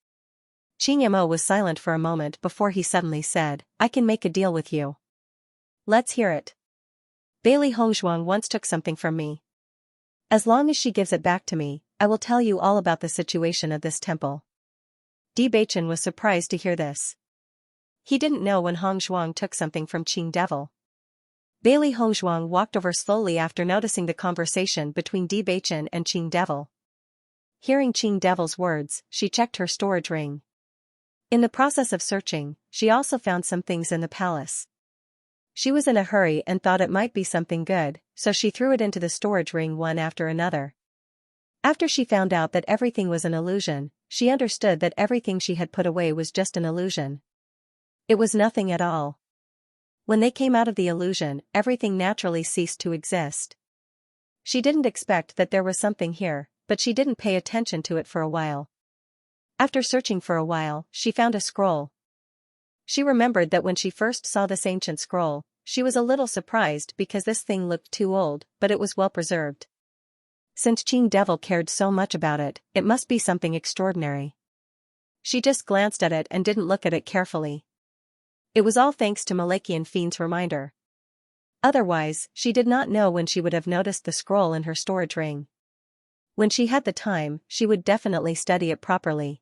Qing Mo was silent for a moment before he suddenly said, I can make a deal with you. Let's hear it. Bailey Hongzhuang once took something from me. As long as she gives it back to me, I will tell you all about the situation of this temple. Bewitching was surprised to hear this. He didn't know when Hongzhuang took something from Qing Devil. Bailey Hongzhuang walked over slowly after noticing the conversation between Bewitching and Qing Devil. Hearing Qing Devil's words, she checked her storage ring. In the process of searching, she also found some things in the palace. She was in a hurry and thought it might be something good, so she threw it into the storage ring one after another. After she found out that everything was an illusion, she understood that everything she had put away was just an illusion. It was nothing at all. When they came out of the illusion, everything naturally ceased to exist. She didn't expect that there was something here, but she didn't pay attention to it for a while. After searching for a while, she found a scroll. She remembered that when she first saw this ancient scroll, she was a little surprised because this thing looked too old, but it was well preserved. Since Qing Devil cared so much about it, it must be something extraordinary. She just glanced at it and didn't look at it carefully. It was all thanks to Malachian Fiend's reminder. Otherwise, she did not know when she would have noticed the scroll in her storage ring. When she had the time, she would definitely study it properly.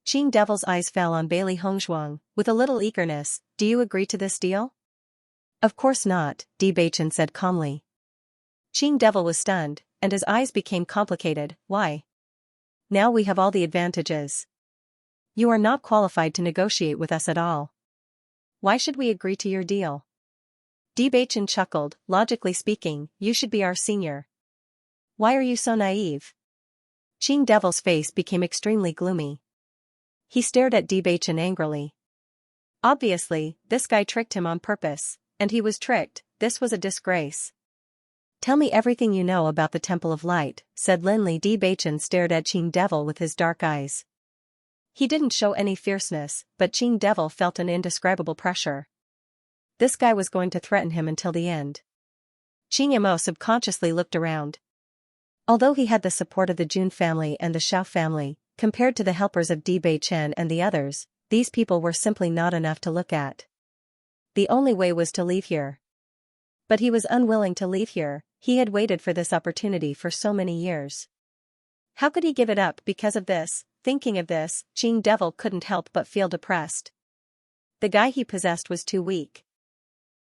Qing Devil's eyes fell on Bailey Hongzhuang, with a little eagerness. Do you agree to this deal? Of course not, Bewitching said calmly. Qing Devil was stunned, and his eyes became complicated. Why? Now we have all the advantages. You are not qualified to negotiate with us at all. Why should we agree to your deal? Bewitching chuckled. Logically speaking, you should be our senior. Why are you so naive? Qing Devil's face became extremely gloomy. He stared at Bewitching angrily. Obviously, this guy tricked him on purpose, and he was tricked. This was a disgrace. Tell me everything you know about the Temple of Light, said Linley. Bewitching stared at Qing Devil with his dark eyes. He didn't show any fierceness, but Qing Devil felt an indescribable pressure. This guy was going to threaten him until the end. Xianxia subconsciously looked around. Although he had the support of the Jun family and the Xiao family, compared to the helpers of Bewitching and the others, these people were simply not enough to look at. The only way was to leave here. But he was unwilling to leave here. He had waited for this opportunity for so many years. How could he give it up because of this? Thinking of this, Qing Devil couldn't help but feel depressed. The guy he possessed was too weak.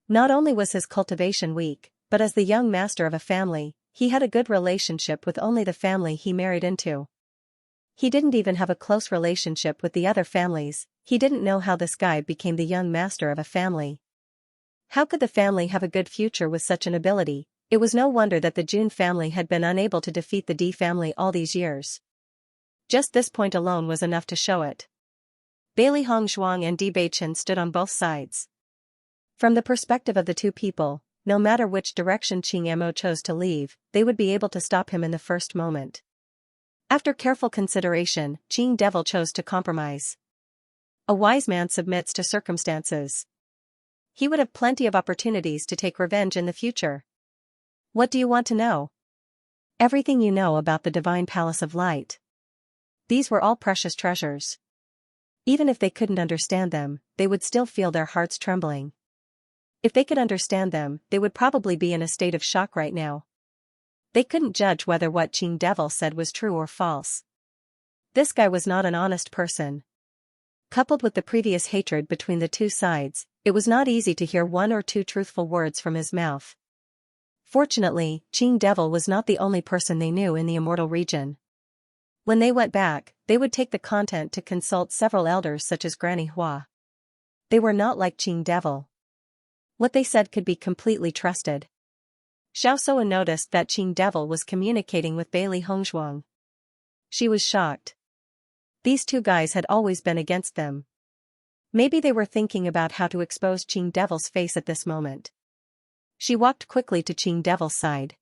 Not only was his cultivation weak, but as the young master of a family, he had a good relationship with only the family he married into. He didn't even have a close relationship with the other families. He didn't know how this guy became the young master of a family. How could the family have a good future with such an ability? It was no wonder that the Jun family had been unable to defeat the D family all these years. Just this point alone was enough to show it. Bailey Hongzhuang and Bewitching stood on both sides. From the perspective of the two people, no matter which direction Xianxia chose to leave, they would be able to stop him in the first moment. After careful consideration, Qing Devil chose to compromise. A wise man submits to circumstances. He would have plenty of opportunities to take revenge in the future. What do you want to know? Everything you know about the Divine Palace of Light. These were all precious treasures. Even if they couldn't understand them, they would still feel their hearts trembling. If they could understand them, they would probably be in a state of shock right now. They couldn't judge whether what Qing Devil said was true or false. This guy was not an honest person. Coupled with the previous hatred between the two sides, it was not easy to hear one or two truthful words from his mouth. Fortunately, Qing Devil was not the only person they knew in the Immortal region. When they went back, they would take the content to consult several elders such as Granny Hua. They were not like Qing Devil. What they said could be completely trusted. Xiaoxia noticed that Qing Devil was communicating with Bailey Hongzhuang. She was shocked. These two guys had always been against them. Maybe they were thinking about how to expose Qing Devil's face at this moment. She walked quickly to Qing Devil's side.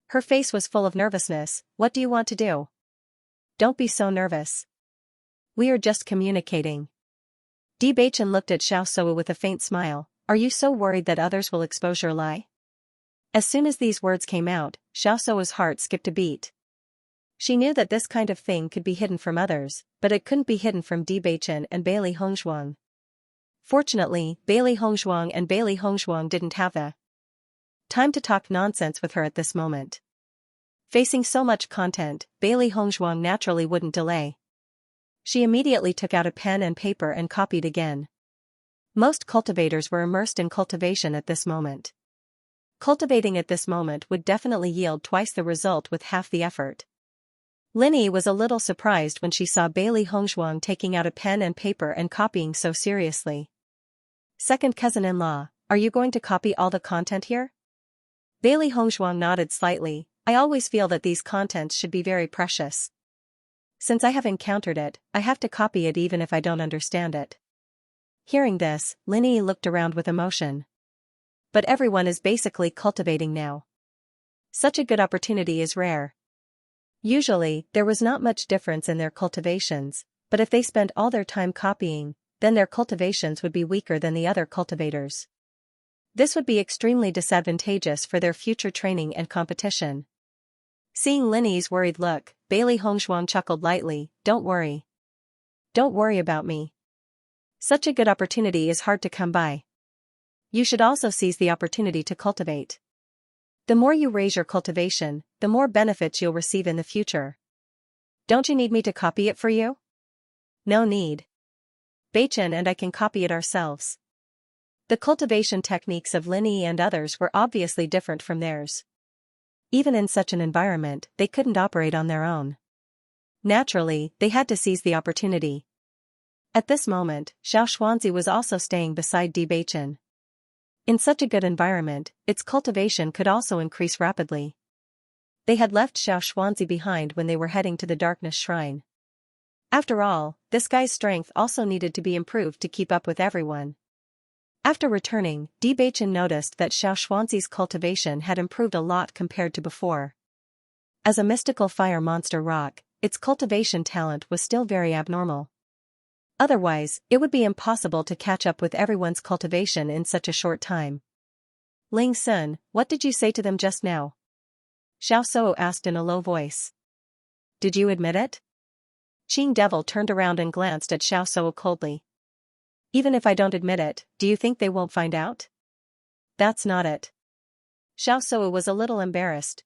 Her face was full of nervousness. What do you want to do? Don't be so nervous. We are just communicating. Bewitching looked at Xiaoxia with a faint smile. Are you so worried that others will expose your lie? As soon as these words came out, Xiaoxia's heart skipped a beat. She knew that this kind of thing could be hidden from others, but it couldn't be hidden from Bewitching and Bailey Hongzhuang. Fortunately, Bailey Hongzhuang didn't have the time to talk nonsense with her at this moment. Facing so much content, Bailey Hongzhuang naturally wouldn't delay. She immediately took out a pen and paper and copied again. Most cultivators were immersed in cultivation at this moment. Cultivating at this moment would definitely yield twice the result with half the effort. Linny was a little surprised when she saw Bailey Hongzhuang taking out a pen and paper and copying so seriously. Second cousin-in-law, are you going to copy all the content here? Bailey Hongzhuang nodded slightly. I always feel that these contents should be very precious. Since I have encountered it, I have to copy it even if I don't understand it. Hearing this, Linny looked around with emotion. But everyone is basically cultivating now. Such a good opportunity is rare. Usually, there was not much difference in their cultivations, but if they spent all their time copying, then their cultivations would be weaker than the other cultivators. This would be extremely disadvantageous for their future training and competition. Seeing Linny's worried look, Bailey Hongzhuang chuckled lightly. Don't worry. Don't worry about me. Such a good opportunity is hard to come by. You should also seize the opportunity to cultivate. The more you raise your cultivation, the more benefits you'll receive in the future. Don't you need me to copy it for you? No need. Bewitching and I can copy it ourselves. The cultivation techniques of Linny and others were obviously different from theirs. Even in such an environment, they couldn't operate on their own. Naturally, they had to seize the opportunity. At this moment, Xianxia was also staying beside Bewitching. In such a good environment, its cultivation could also increase rapidly. They had left Xianxia behind when they were heading to the Darkness Shrine. After all, this guy's strength also needed to be improved to keep up with everyone. After returning, Bewitching noticed that Xianxia's cultivation had improved a lot compared to before. As a mystical fire monster rock, its cultivation talent was still very abnormal. Otherwise, it would be impossible to catch up with everyone's cultivation in such a short time. Ling Sun, what did you say to them just now? Xiao Suo asked in a low voice. Did you admit it? Qing Devil turned around and glanced at Xiao Suo coldly. Even if I don't admit it, do you think they won't find out? That's not it. Xiao Suo was a little embarrassed.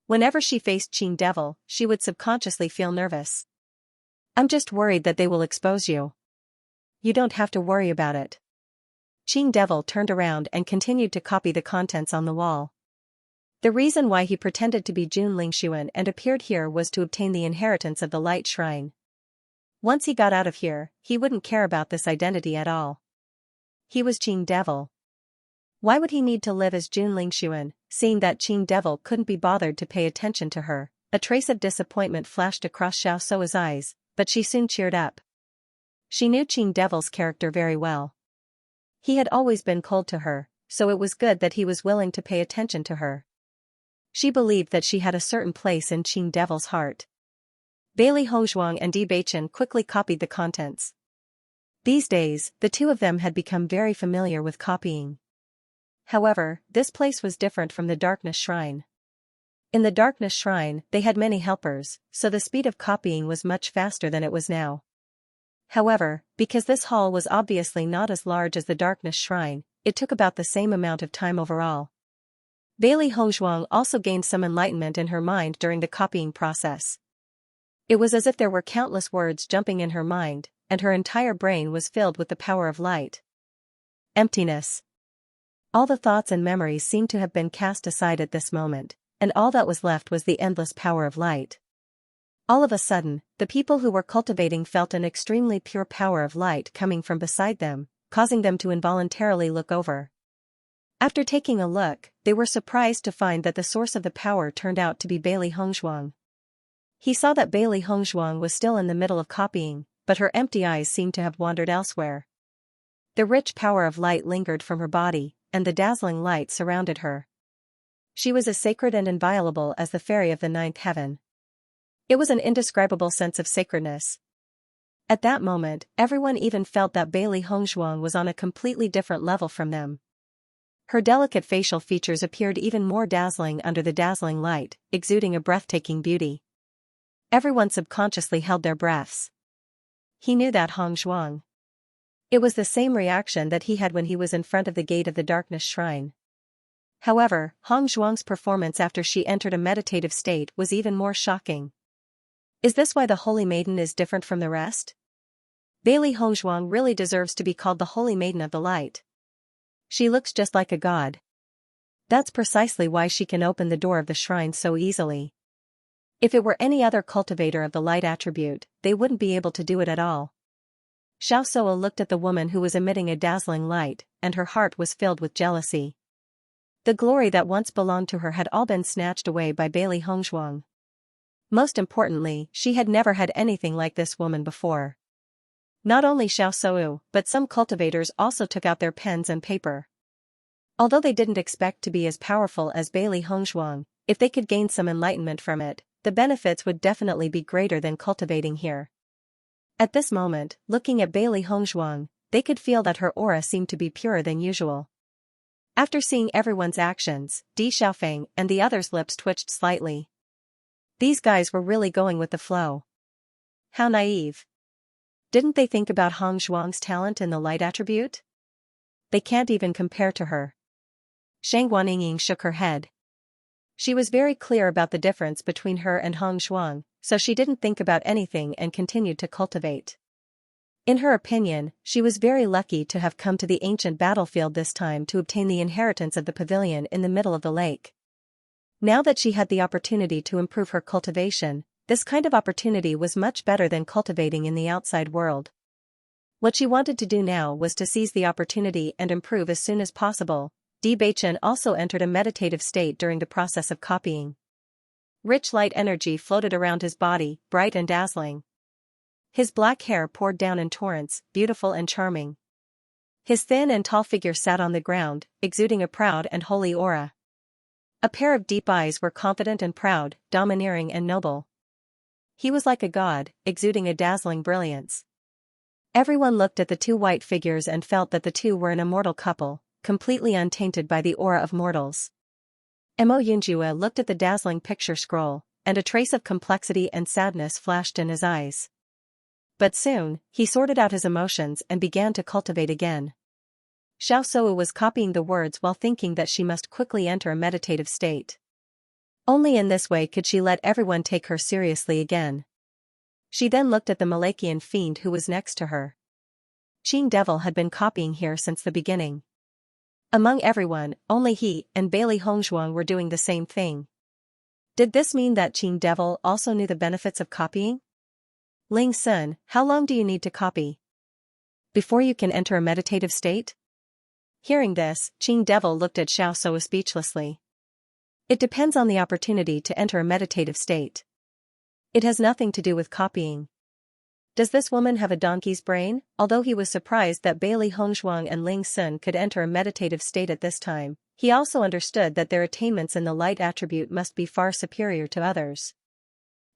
Whenever she faced Qing Devil, she would subconsciously feel nervous. I'm just worried that they will expose you. You don't have to worry about it. Qing Devil turned around and continued to copy the contents on the wall. The reason why he pretended to be Jun Lingxuan and appeared here was to obtain the inheritance of the Light Shrine. Once he got out of here, he wouldn't care about this identity at all. He was Qing Devil. Why would he need to live as Jun Lingxuan, seeing that Qing Devil couldn't be bothered to pay attention to her? A trace of disappointment flashed across Xiao Suo's eyes, but she soon cheered up. She knew Qing Devil's character very well. He had always been cold to her, so it was good that he was willing to pay attention to her. She believed that she had a certain place in Qing Devil's heart. Bailey Hongzhuang and Bewitching quickly copied the contents. These days, the two of them had become very familiar with copying. However, this place was different from the Darkness Shrine. In the Darkness Shrine, they had many helpers, so the speed of copying was much faster than it was now. However, because this hall was obviously not as large as the Darkness Shrine, it took about the same amount of time overall. Bailey Hongzhuang also gained some enlightenment in her mind during the copying process. It was as if there were countless words jumping in her mind, and her entire brain was filled with the power of light. Emptiness. All the thoughts and memories seemed to have been cast aside at this moment, and all that was left was the endless power of light. All of a sudden, the people who were cultivating felt an extremely pure power of light coming from beside them, causing them to involuntarily look over. After taking a look, they were surprised to find that the source of the power turned out to be Bailey Hongzhuang. He saw that Bailey Hongzhuang was still in the middle of copying, but her empty eyes seemed to have wandered elsewhere. The rich power of light lingered from her body, and the dazzling light surrounded her. She was as sacred and inviolable as the fairy of the ninth heaven. It was an indescribable sense of sacredness. At that moment, everyone even felt that Bailey Hongzhuang was on a completely different level from them. Her delicate facial features appeared even more dazzling under the dazzling light, exuding a breathtaking beauty. Everyone subconsciously held their breaths. He knew that Hongzhuang. It was the same reaction that he had when he was in front of the gate of the Darkness Shrine. However, Hongzhuang's performance after she entered a meditative state was even more shocking. Is this why the Holy Maiden is different from the rest? Bailey Hongzhuang really deserves to be called the Holy Maiden of the Light. She looks just like a god. That's precisely why she can open the door of the shrine so easily. If it were any other cultivator of the light attribute, they wouldn't be able to do it at all. Xiao Suo looked at the woman who was emitting a dazzling light, and her heart was filled with jealousy. The glory that once belonged to her had all been snatched away by Bailey Hongzhuang. Most importantly, she had never had anything like this woman before. Not only Xiao Suo, but some cultivators also took out their pens and paper. Although they didn't expect to be as powerful as Bailey Hongzhuang, if they could gain some enlightenment from it, the benefits would definitely be greater than cultivating here. At this moment, looking at Bailey Hongzhuang, they could feel that her aura seemed to be purer than usual. After seeing everyone's actions, Di Xiaofeng and the others' lips twitched slightly. These guys were really going with the flow. How naive. Didn't they think about Hongzhuang's talent in the light attribute? They can't even compare to her. Shang Guanying shook her head. She was very clear about the difference between her and Hongzhuang, so she didn't think about anything and continued to cultivate. In her opinion, she was very lucky to have come to the ancient battlefield this time to obtain the inheritance of the pavilion in the middle of the lake. Now that she had the opportunity to improve her cultivation, this kind of opportunity was much better than cultivating in the outside world. What she wanted to do now was to seize the opportunity and improve as soon as possible. Bewitching also entered a meditative state during the process of copying. Rich light energy floated around his body, bright and dazzling. His black hair poured down in torrents, beautiful and charming. His thin and tall figure sat on the ground, exuding a proud and holy aura. A pair of deep eyes were confident and proud, domineering and noble. He was like a god, exuding a dazzling brilliance. Everyone looked at the two white figures and felt that the two were an immortal couple, completely untainted by the aura of mortals. Xianxia looked at the dazzling picture scroll, and a trace of complexity and sadness flashed in his eyes. But soon, he sorted out his emotions and began to cultivate again. Xiaosu was copying the words while thinking that she must quickly enter a meditative state. Only in this way could she let everyone take her seriously again. She then looked at the Malachian fiend who was next to her. Qing Devil had been copying here since the beginning. Among everyone, only he and Bailey Hongzhuang were doing the same thing. Did this mean that Qing Devil also knew the benefits of copying? Ling Sun, how long do you need to copy before you can enter a meditative state? Hearing this, Qing Devil looked at Xiaosu speechlessly. It depends on the opportunity to enter a meditative state. It has nothing to do with copying. Does this woman have a donkey's brain? Although he was surprised that Bailey Hongzhuang and Ling Sun could enter a meditative state at this time, he also understood that their attainments in the light attribute must be far superior to others.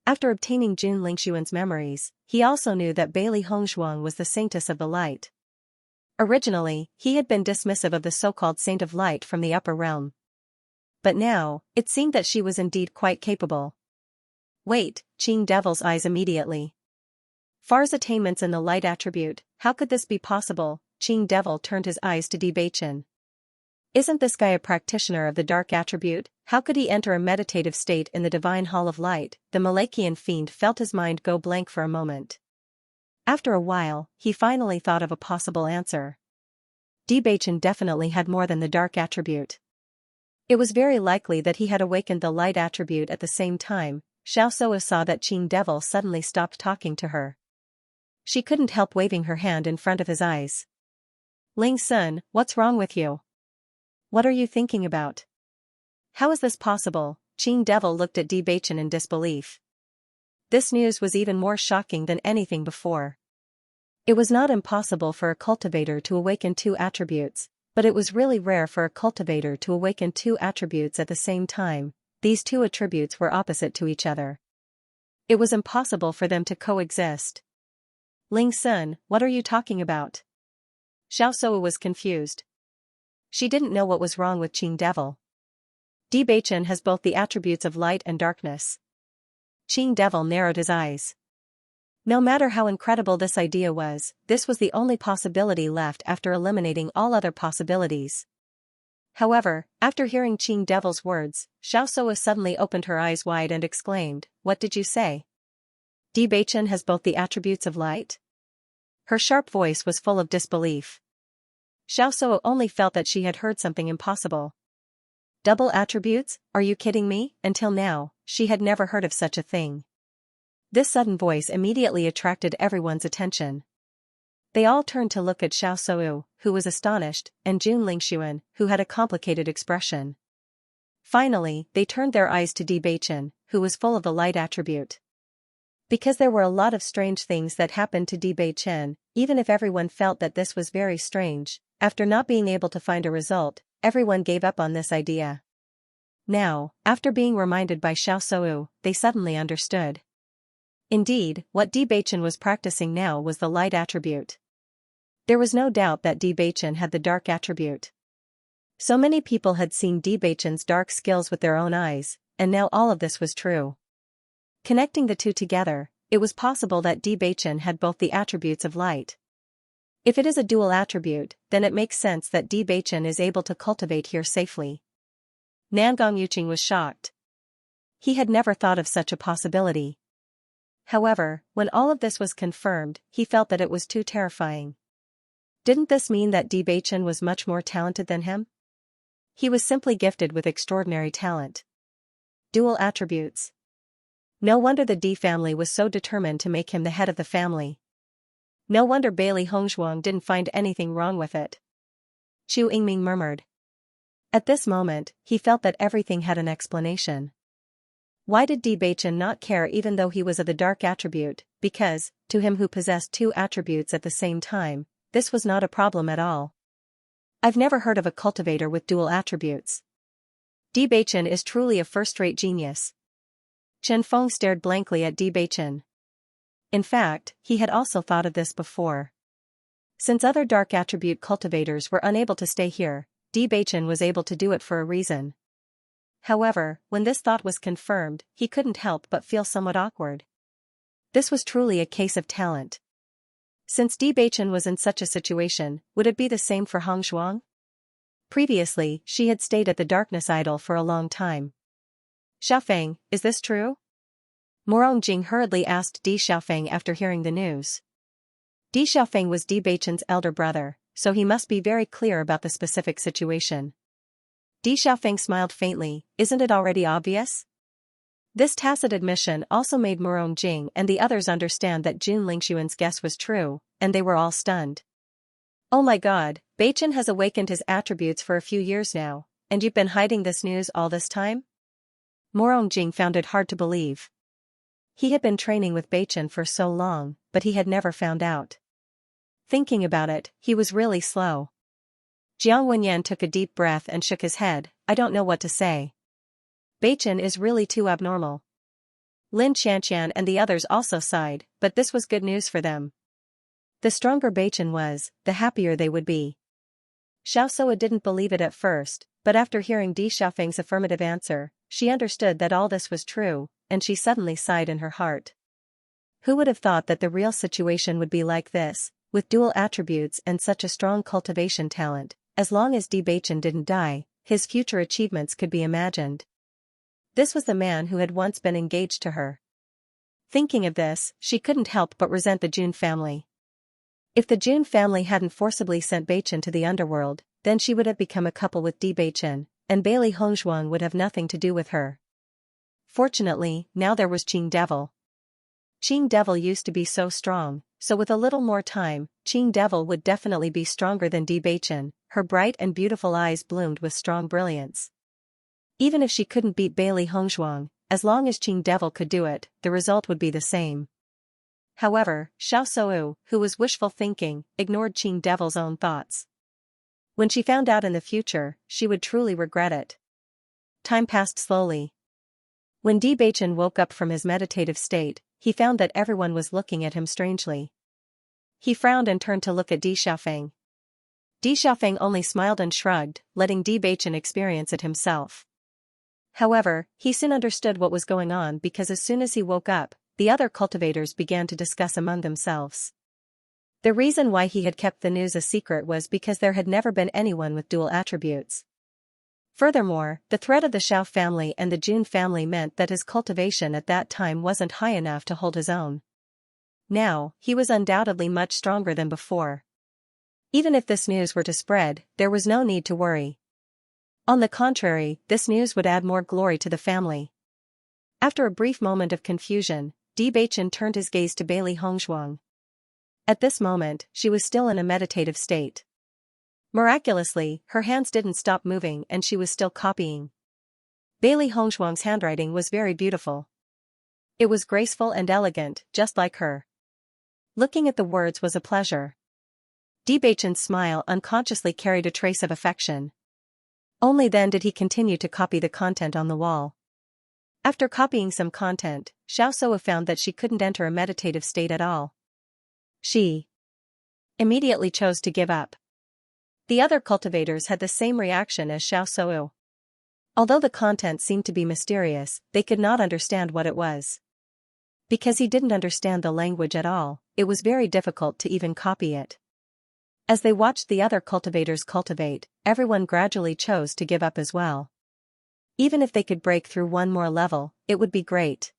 After obtaining Jun Lingxuan's memories, he also knew that Bailey Hongzhuang was the saintess of the light. Originally, he had been dismissive of the so-called Saint of Light from the upper realm. But now, it seemed that she was indeed quite capable. Wait, Qing Devil's eyes immediately. Far's attainments in the light attribute, how could this be possible? Qing Devil turned his eyes to Bewitching. Isn't this guy a practitioner of the dark attribute? How could he enter a meditative state in the divine hall of light? The Malachian fiend felt his mind go blank for a moment. After a while, he finally thought of a possible answer. Bewitching definitely had more than the dark attribute. It was very likely that he had awakened the light attribute at the same time. Xiaosu saw that Qing Devil suddenly stopped talking to her. She couldn't help waving her hand in front of his eyes. Ling Sun, what's wrong with you? What are you thinking about? How is this possible? Qing Devil looked at Bewitching in disbelief. This news was even more shocking than anything before. It was not impossible for a cultivator to awaken two attributes, but it was really rare for a cultivator to awaken two attributes at the same time. These two attributes were opposite to each other. It was impossible for them to coexist. Ling Sun, what are you talking about? Xiaosu was confused. She didn't know what was wrong with Qing Devil. Bewitching has both the attributes of light and darkness. Qing Devil narrowed his eyes. No matter how incredible this idea was, this was the only possibility left after eliminating all other possibilities. However, after hearing Qing Devil's words, Xiaosu suddenly opened her eyes wide and exclaimed, "What did you say? Bewitching has both the attributes of light?" Her sharp voice was full of disbelief. Xiaosu only felt that she had heard something impossible. Double attributes? Are you kidding me? Until now, she had never heard of such a thing. This sudden voice immediately attracted everyone's attention. They all turned to look at Xiaosu, who was astonished, and Jun Lingxuan, who had a complicated expression. Finally, they turned their eyes to Bewitching, who was full of the light attribute. Because there were a lot of strange things that happened to Bewitching, even if everyone felt that this was very strange, after not being able to find a result, everyone gave up on this idea. Now, after being reminded by Xiaosu, they suddenly understood. Indeed, what Bewitching was practicing now was the light attribute. There was no doubt that Bewitching had the dark attribute. So many people had seen Bewitching's dark skills with their own eyes, and now all of this was true. Connecting the two together, it was possible that Bewitching had both the attributes of light. If it is a dual attribute, then it makes sense that Bewitching is able to cultivate here safely. Nangong Yuqing was shocked. He had never thought of such a possibility. However, when all of this was confirmed, he felt that it was too terrifying. Didn't this mean that Bewitching was much more talented than him? He was simply gifted with extraordinary talent. Dual attributes. No wonder the D family was so determined to make him the head of the family. No wonder Bailey Hongzhuang didn't find anything wrong with it. Chu Yingming murmured. At this moment, he felt that everything had an explanation. Why did Bewitching not care even though he was of the dark attribute? Because, to him who possessed two attributes at the same time, this was not a problem at all. I've never heard of a cultivator with dual attributes. Bewitching is truly a first-rate genius. Chen Feng stared blankly at Bewitching. In fact, he had also thought of this before. Since other dark attribute cultivators were unable to stay here, Bewitching was able to do it for a reason. However, when this thought was confirmed, he couldn't help but feel somewhat awkward. This was truly a case of talent. Since Bewitching was in such a situation, would it be the same for Hong Zhuang? Previously, she had stayed at the Darkness Idol for a long time. Xiaofeng, is this true? Morong Jing hurriedly asked Di Xiaofeng after hearing the news. Di Xiaofeng was Bewitching's elder brother, so he must be very clear about the specific situation. Di Xiaofeng smiled faintly, isn't it already obvious? This tacit admission also made Morong Jing and the others understand that Jun Lingxuan's guess was true, and they were all stunned. Oh my god, Beichen has awakened his attributes for a few years now, and you've been hiding this news all this time? Morong Jing found it hard to believe. He had been training with Beichen for so long, but he had never found out. Thinking about it, he was really slow. Jiang Wenyan took a deep breath and shook his head, I don't know what to say. Beichen is really too abnormal. Lin Xianxia and the others also sighed, but this was good news for them. The stronger Beichen was, the happier they would be. Xiaosoa didn't believe it at first, but after hearing Di Xiaofeng's affirmative answer, she understood that all this was true, and she suddenly sighed in her heart. Who would have thought that the real situation would be like this, with dual attributes and such a strong cultivation talent? As long as Di Beichen didn't die, his future achievements could be imagined. This was the man who had once been engaged to her. Thinking of this, she couldn't help but resent the Jun family. If the Jun family hadn't forcibly sent Beichen to the underworld, then she would have become a couple with Di Beichen, and Bailey Hongzhuang would have nothing to do with her. Fortunately, now there was Qing Devil. Qing Devil used to be so strong, so with a little more time, Qing Devil would definitely be stronger than Di Beichen. Her bright and beautiful eyes bloomed with strong brilliance. Even if she couldn't beat Bailey Hongzhuang, as long as Qing Devil could do it, the result would be the same. However, Xiaosou, who was wishful thinking, ignored Qing Devil's own thoughts. When she found out in the future, she would truly regret it. Time passed slowly. When Di Beichen woke up from his meditative state, he found that everyone was looking at him strangely. He frowned and turned to look at Di Xiaofeng. Di Xiaofeng only smiled and shrugged, letting Di Beichen experience it himself. However, he soon understood what was going on because as soon as he woke up, the other cultivators began to discuss among themselves. The reason why he had kept the news a secret was because there had never been anyone with dual attributes. Furthermore, the threat of the Xiao family and the Jun family meant that his cultivation at that time wasn't high enough to hold his own. Now, he was undoubtedly much stronger than before. Even if this news were to spread, there was no need to worry. On the contrary, this news would add more glory to the family. After a brief moment of confusion, Di Beichen turned his gaze to Bailey Hongzhuang. At this moment, she was still in a meditative state. Miraculously, her hands didn't stop moving and she was still copying. Bailey Hongzhuang's handwriting was very beautiful. It was graceful and elegant, just like her. Looking at the words was a pleasure. Di Beichen's smile unconsciously carried a trace of affection. Only then did he continue to copy the content on the wall. After copying some content, Xiaosou found that she couldn't enter a meditative state at all. She immediately chose to give up. The other cultivators had the same reaction as Xiaosou. Although the content seemed to be mysterious, they could not understand what it was. Because he didn't understand the language at all, it was very difficult to even copy it. As they watched the other cultivators cultivate, everyone gradually chose to give up as well. Even if they could break through one more level, it would be great.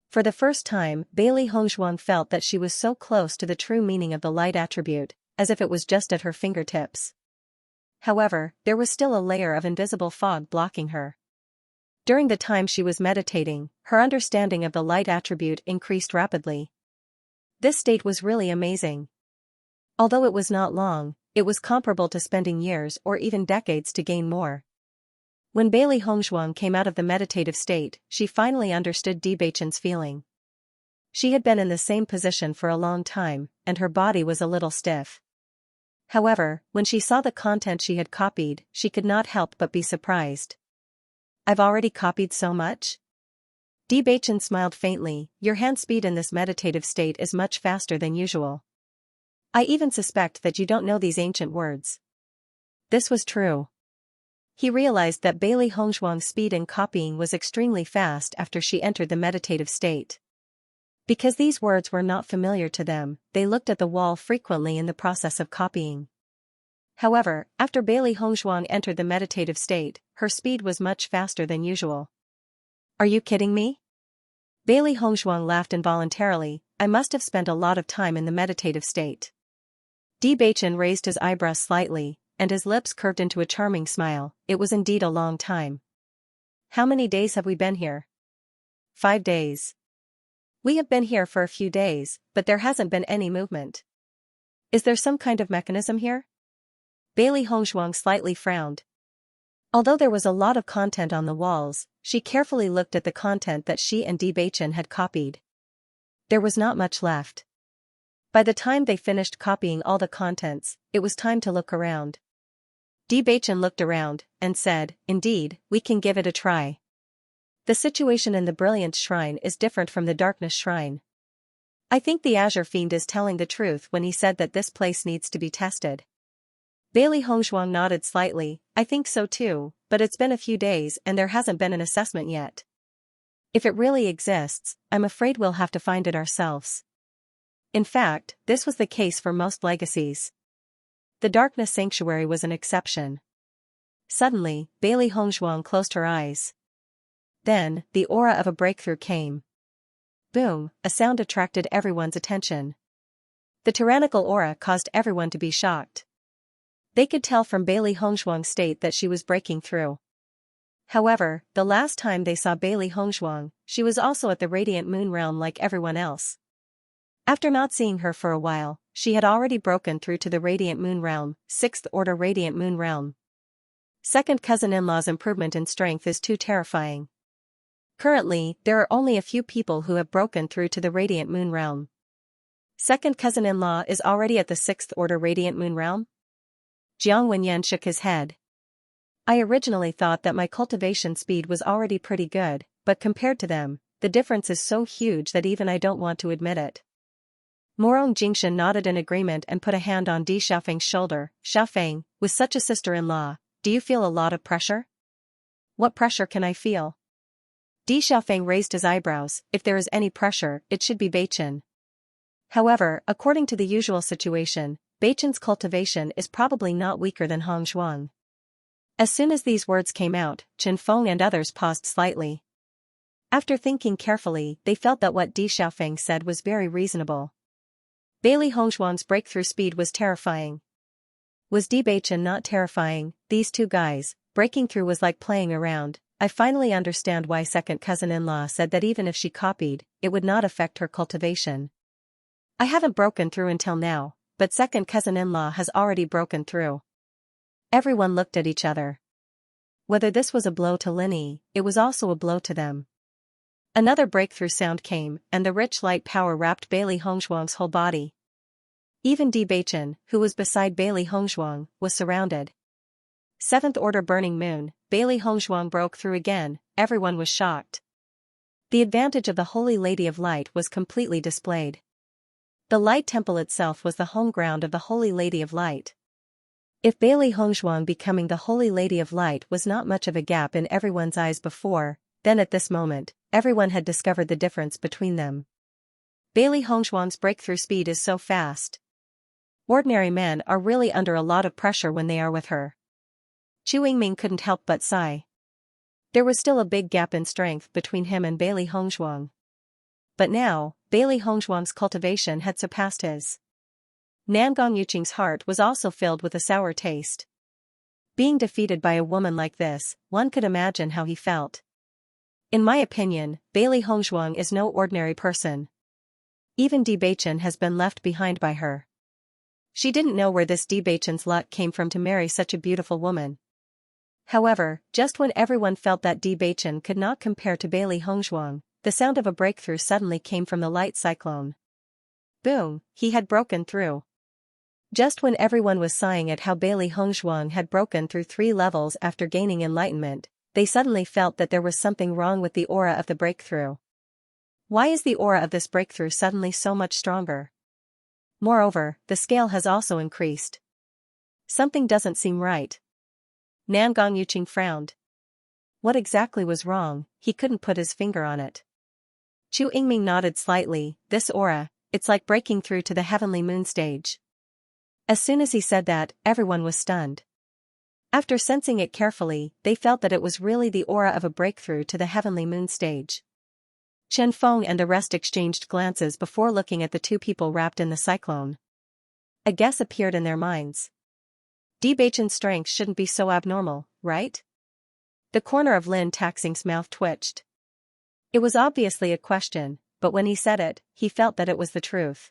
For the first time, Bailey Hongzhuang felt that she was so close to the true meaning of the light attribute, as if it was just at her fingertips. However, there was still a layer of invisible fog blocking her. During the time she was meditating, her understanding of the light attribute increased rapidly. This state was really amazing. Although it was not long, it was comparable to spending years or even decades to gain more. When Bailey Hongzhuang came out of the meditative state, she finally understood Di Beichen's feeling. She had been in the same position for a long time, and her body was a little stiff. However, when she saw the content she had copied, she could not help but be surprised. I've already copied so much? Bewitching smiled faintly. Your hand speed in this meditative state is much faster than usual. I even suspect that you don't know these ancient words. This was true. He realized that Bailey Hongzhuang's speed in copying was extremely fast after she entered the meditative state. Because these words were not familiar to them, they looked at the wall frequently in the process of copying. However, after Bailey Hongzhuang entered the meditative state, her speed was much faster than usual. Are you kidding me? Bailey Hongzhuang laughed involuntarily. I must have spent a lot of time in the meditative state. Bewitching raised his eyebrows slightly, and his lips curved into a charming smile. It was indeed a long time. How many days have we been here? 5 days. We have been here for a few days, but there hasn't been any movement. Is there some kind of mechanism here? Bailey Hongzhuang slightly frowned. Although there was a lot of content on the walls, she carefully looked at the content that she and Bewitching had copied. There was not much left. By the time they finished copying all the contents, it was time to look around. Bewitching looked around, and said, Indeed, we can give it a try. The situation in the Brilliance Shrine is different from the Darkness Shrine. I think the Azure Fiend is telling the truth when he said that this place needs to be tested. Bailey Hongzhuang nodded slightly. I think so too, but it's been a few days and there hasn't been an assessment yet. If it really exists, I'm afraid we'll have to find it ourselves. In fact, this was the case for most legacies. The Darkness Sanctuary was an exception. Suddenly, Bailey Hongzhuang closed her eyes. Then, the aura of a breakthrough came. Boom, a sound attracted everyone's attention. The tyrannical aura caused everyone to be shocked. They could tell from Bailey Hongzhuang's state that she was breaking through. However, the last time they saw Bailey Hongzhuang, she was also at the Radiant Moon Realm like everyone else. After not seeing her for a while, she had already broken through to the Radiant Moon Realm, 6th Order Radiant Moon Realm. Second cousin-in-law's improvement in strength is too terrifying. Currently, there are only a few people who have broken through to the Radiant Moon Realm. Second cousin-in-law is already at the 6th Order Radiant Moon Realm? Jiang Wenyan shook his head. I originally thought that my cultivation speed was already pretty good, but compared to them, the difference is so huge that even I don't want to admit it. Morong Jingshan nodded in agreement and put a hand on Di Xiaofeng's shoulder. Xiaofeng, with such a sister-in-law, do you feel a lot of pressure? What pressure can I feel? Di Xiaofeng raised his eyebrows. If there is any pressure, it should be Beichen. However, according to the usual situation, Beichen's cultivation is probably not weaker than Hongzhuang. As soon as these words came out, Chen Feng and others paused slightly. After thinking carefully, they felt that what Di Xiaofeng said was very reasonable. Bailey Hongzhuang's breakthrough speed was terrifying. Was Di Beichen not terrifying? These two guys, breaking through was like playing around. I finally understand why second cousin-in-law said that even if she copied, it would not affect her cultivation. I haven't broken through until now, but second cousin-in-law has already broken through. Everyone looked at each other. Whether this was a blow to Linny, it was also a blow to them. Another breakthrough sound came, and the rich light power wrapped Bailey Hongzhuang's whole body. Even Di Beichen, who was beside Bailey Hongzhuang, was surrounded. 7th Order Burning Moon, Bailey Hongzhuang broke through again, everyone was shocked. The advantage of the Holy Lady of Light was completely displayed. The Light Temple itself was the home ground of the Holy Lady of Light. If Bailey Hongzhuang becoming the Holy Lady of Light was not much of a gap in everyone's eyes before, then at this moment, everyone had discovered the difference between them. Bailey Hongzhuang's breakthrough speed is so fast. Ordinary men are really under a lot of pressure when they are with her. Chu Yingming couldn't help but sigh. There was still a big gap in strength between him and Bailey Hongzhuang. But now, Bailey Hongzhuang's cultivation had surpassed his. Nangong Yuqing's heart was also filled with a sour taste. Being defeated by a woman like this, one could imagine how he felt. In my opinion, Bailey Hongzhuang is no ordinary person. Even Di Beichen has been left behind by her. She didn't know where this Di Beichen's luck came from to marry such a beautiful woman. However, just when everyone felt that Di Beichen could not compare to Bailey Hongzhuang, the sound of a breakthrough suddenly came from the light cyclone. Boom, he had broken through. Just when everyone was sighing at how Bailey Hongzhuang had broken through 3 levels after gaining enlightenment, they suddenly felt that there was something wrong with the aura of the breakthrough. Why is the aura of this breakthrough suddenly so much stronger? Moreover, the scale has also increased. Something doesn't seem right. Nan Gongyuqing frowned. What exactly was wrong? He couldn't put his finger on it. Chu Yingming nodded slightly. This aura, it's like breaking through to the heavenly moon stage. As soon as he said that, everyone was stunned. After sensing it carefully, they felt that it was really the aura of a breakthrough to the heavenly moon stage. Chen Feng and the rest exchanged glances before looking at the 2 people wrapped in the cyclone. A guess appeared in their minds. Bewitching's strength shouldn't be so abnormal, right? The corner of Lin Taxing's mouth twitched. It was obviously a question, but when he said it, he felt that it was the truth.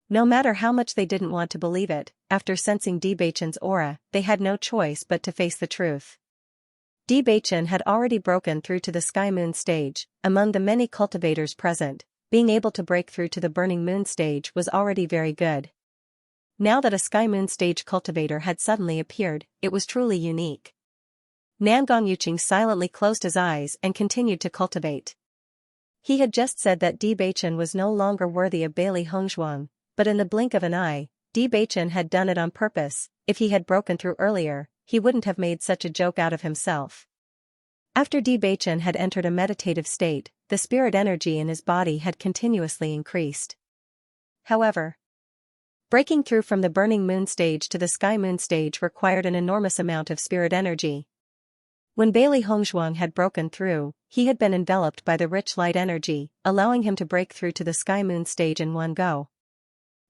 No matter how much they didn't want to believe it, after sensing Bewitching's aura, they had no choice but to face the truth. Bewitching had already broken through to the Sky Moon stage. Among the many cultivators present, being able to break through to the Burning Moon stage was already very good. Now that a Sky Moon stage cultivator had suddenly appeared, it was truly unique. Nan Gongyuqing silently closed his eyes and continued to cultivate. He had just said that Bewitching was no longer worthy of Bailey Hongzhuang, but in the blink of an eye, Bewitching had done it on purpose. If he had broken through earlier, he wouldn't have made such a joke out of himself. After Bewitching had entered a meditative state, the spirit energy in his body had continuously increased. However, breaking through from the Burning Moon stage to the Sky Moon stage required an enormous amount of spirit energy. When Bailey Hongzhuang had broken through, he had been enveloped by the rich light energy, allowing him to break through to the Sky Moon stage in one go.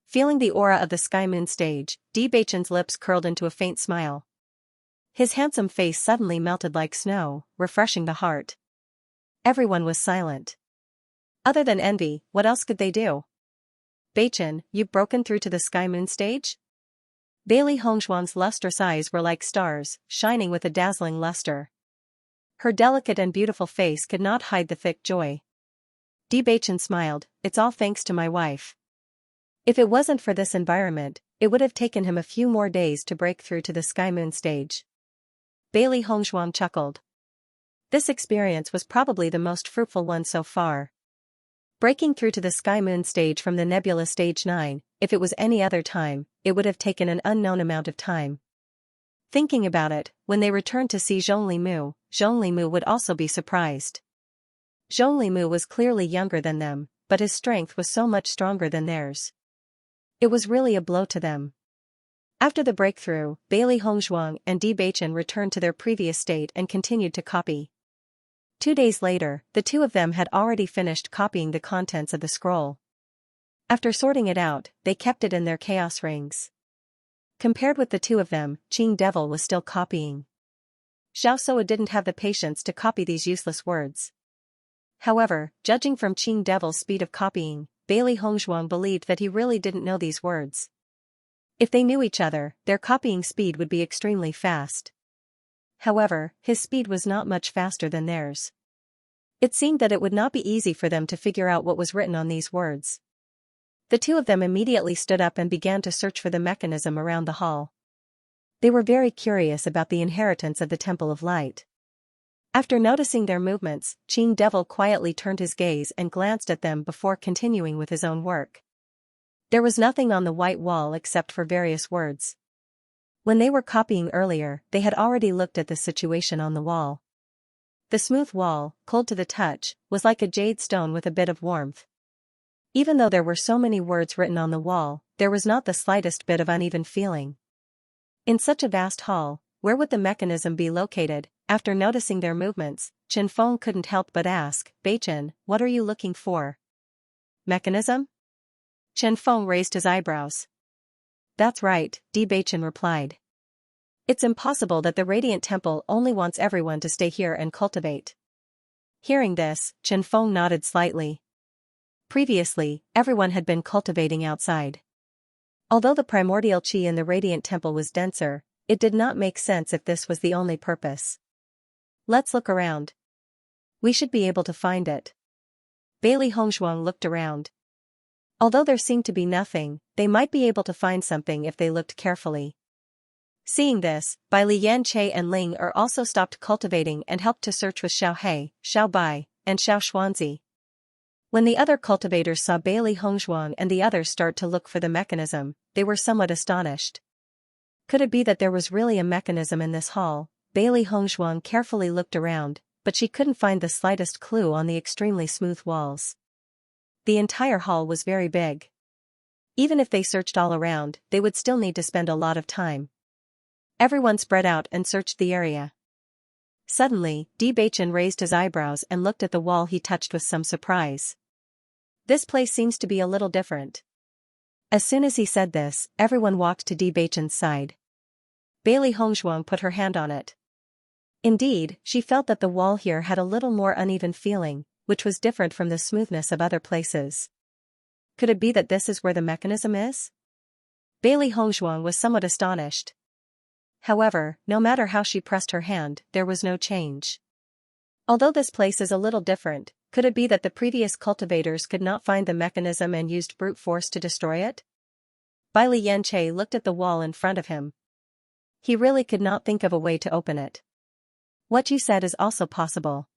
Feeling the aura of the Sky Moon stage, Bewitching's lips curled into a faint smile. His handsome face suddenly melted like snow, refreshing the heart. Everyone was silent. Other than envy, what else could they do? Beichin, you've broken through to the Sky Moon stage? Bailey Hongzhuang's lustrous eyes were like stars, shining with a dazzling luster. Her delicate and beautiful face could not hide the thick joy. Beichin smiled, it's all thanks to my wife. If it wasn't for this environment, it would have taken him a few more days to break through to the Sky Moon stage. Bailey Hongzhuang chuckled. This experience was probably the most fruitful one so far. Breaking through to the Sky Moon stage from the Nebula Stage 9, if it was any other time, it would have taken an unknown amount of time. Thinking about it, when they returned to see Zhongli Mu would also be surprised. Zhongli Mu was clearly younger than them, but his strength was so much stronger than theirs. It was really a blow to them. After the breakthrough, Bailey Hongzhuang and Bewitching returned to their previous state and continued to copy. 2 days later, the 2 of them had already finished copying the contents of the scroll. After sorting it out, they kept it in their chaos rings. Compared with the 2 of them, Qing Devil was still copying. Xiao Soa didn't have the patience to copy these useless words. However, judging from Qing Devil's speed of copying, Bailey Hongzhuang believed that he really didn't know these words. If they knew each other, their copying speed would be extremely fast. However, his speed was not much faster than theirs. It seemed that it would not be easy for them to figure out what was written on these words. The 2 of them immediately stood up and began to search for the mechanism around the hall. They were very curious about the inheritance of the Temple of Light. After noticing their movements, Qing Devil quietly turned his gaze and glanced at them before continuing with his own work. There was nothing on the white wall except for various words. When they were copying earlier, they had already looked at the situation on the wall. The smooth wall, cold to the touch, was like a jade stone with a bit of warmth. Even though there were so many words written on the wall, there was not the slightest bit of uneven feeling. In such a vast hall, where would the mechanism be located? After noticing their movements, Chen Feng couldn't help but ask, Beichin, what are you looking for? Mechanism? Chen Feng raised his eyebrows. That's right, Beichin replied. It's impossible that the Radiant Temple only wants everyone to stay here and cultivate. Hearing this, Chen Feng nodded slightly. Previously, everyone had been cultivating outside. Although the primordial qi in the Radiant Temple was denser, it did not make sense if this was the only purpose. Let's look around. We should be able to find it. Bailey Hongzhuang looked around. Although there seemed to be nothing, they might be able to find something if they looked carefully. Seeing this, Bai Lianche and Ling Er also stopped cultivating and helped to search with Xiao He, Xiao Bai, and Xiao Xuanzi. When the other cultivators saw Bailey Hongzhuang and the others start to look for the mechanism, they were somewhat astonished. Could it be that there was really a mechanism in this hall? Bailey Hongzhuang carefully looked around, but she couldn't find the slightest clue on the extremely smooth walls. The entire hall was very big. Even if they searched all around, they would still need to spend a lot of time. Everyone spread out and searched the area. Suddenly, Bewitching raised his eyebrows and looked at the wall he touched with some surprise. This place seems to be a little different. As soon as he said this, everyone walked to Bewitching's side. Bailey Hongzhuang put her hand on it. Indeed, she felt that the wall here had a little more uneven feeling, which was different from the smoothness of other places. Could it be that this is where the mechanism is? Bailey Hongzhuang was somewhat astonished. However, no matter how she pressed her hand, there was no change. Although this place is a little different, could it be that the previous cultivators could not find the mechanism and used brute force to destroy it? Bai Lianche looked at the wall in front of him. He really could not think of a way to open it. What you said is also possible.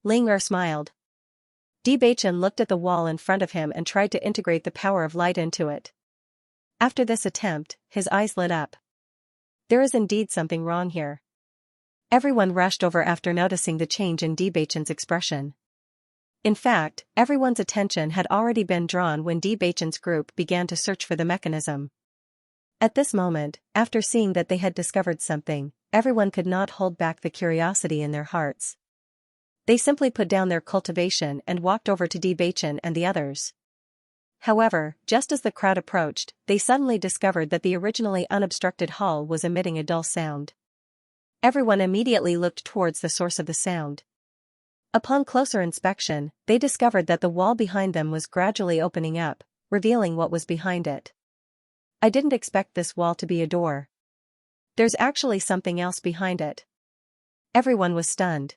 Ling Er smiled. Bewitching looked at the wall in front of him and tried to integrate the power of light into it. After this attempt, his eyes lit up. There is indeed something wrong here. Everyone rushed over after noticing the change in Bewitching's expression. In fact, everyone's attention had already been drawn when Bewitching's group began to search for the mechanism. At this moment, after seeing that they had discovered something, everyone could not hold back the curiosity in their hearts. They simply put down their cultivation and walked over to Bewitching and the others. However, just as the crowd approached, they suddenly discovered that the originally unobstructed hall was emitting a dull sound. Everyone immediately looked towards the source of the sound. Upon closer inspection, they discovered that the wall behind them was gradually opening up, revealing what was behind it. I didn't expect this wall to be a door. There's actually something else behind it. Everyone was stunned.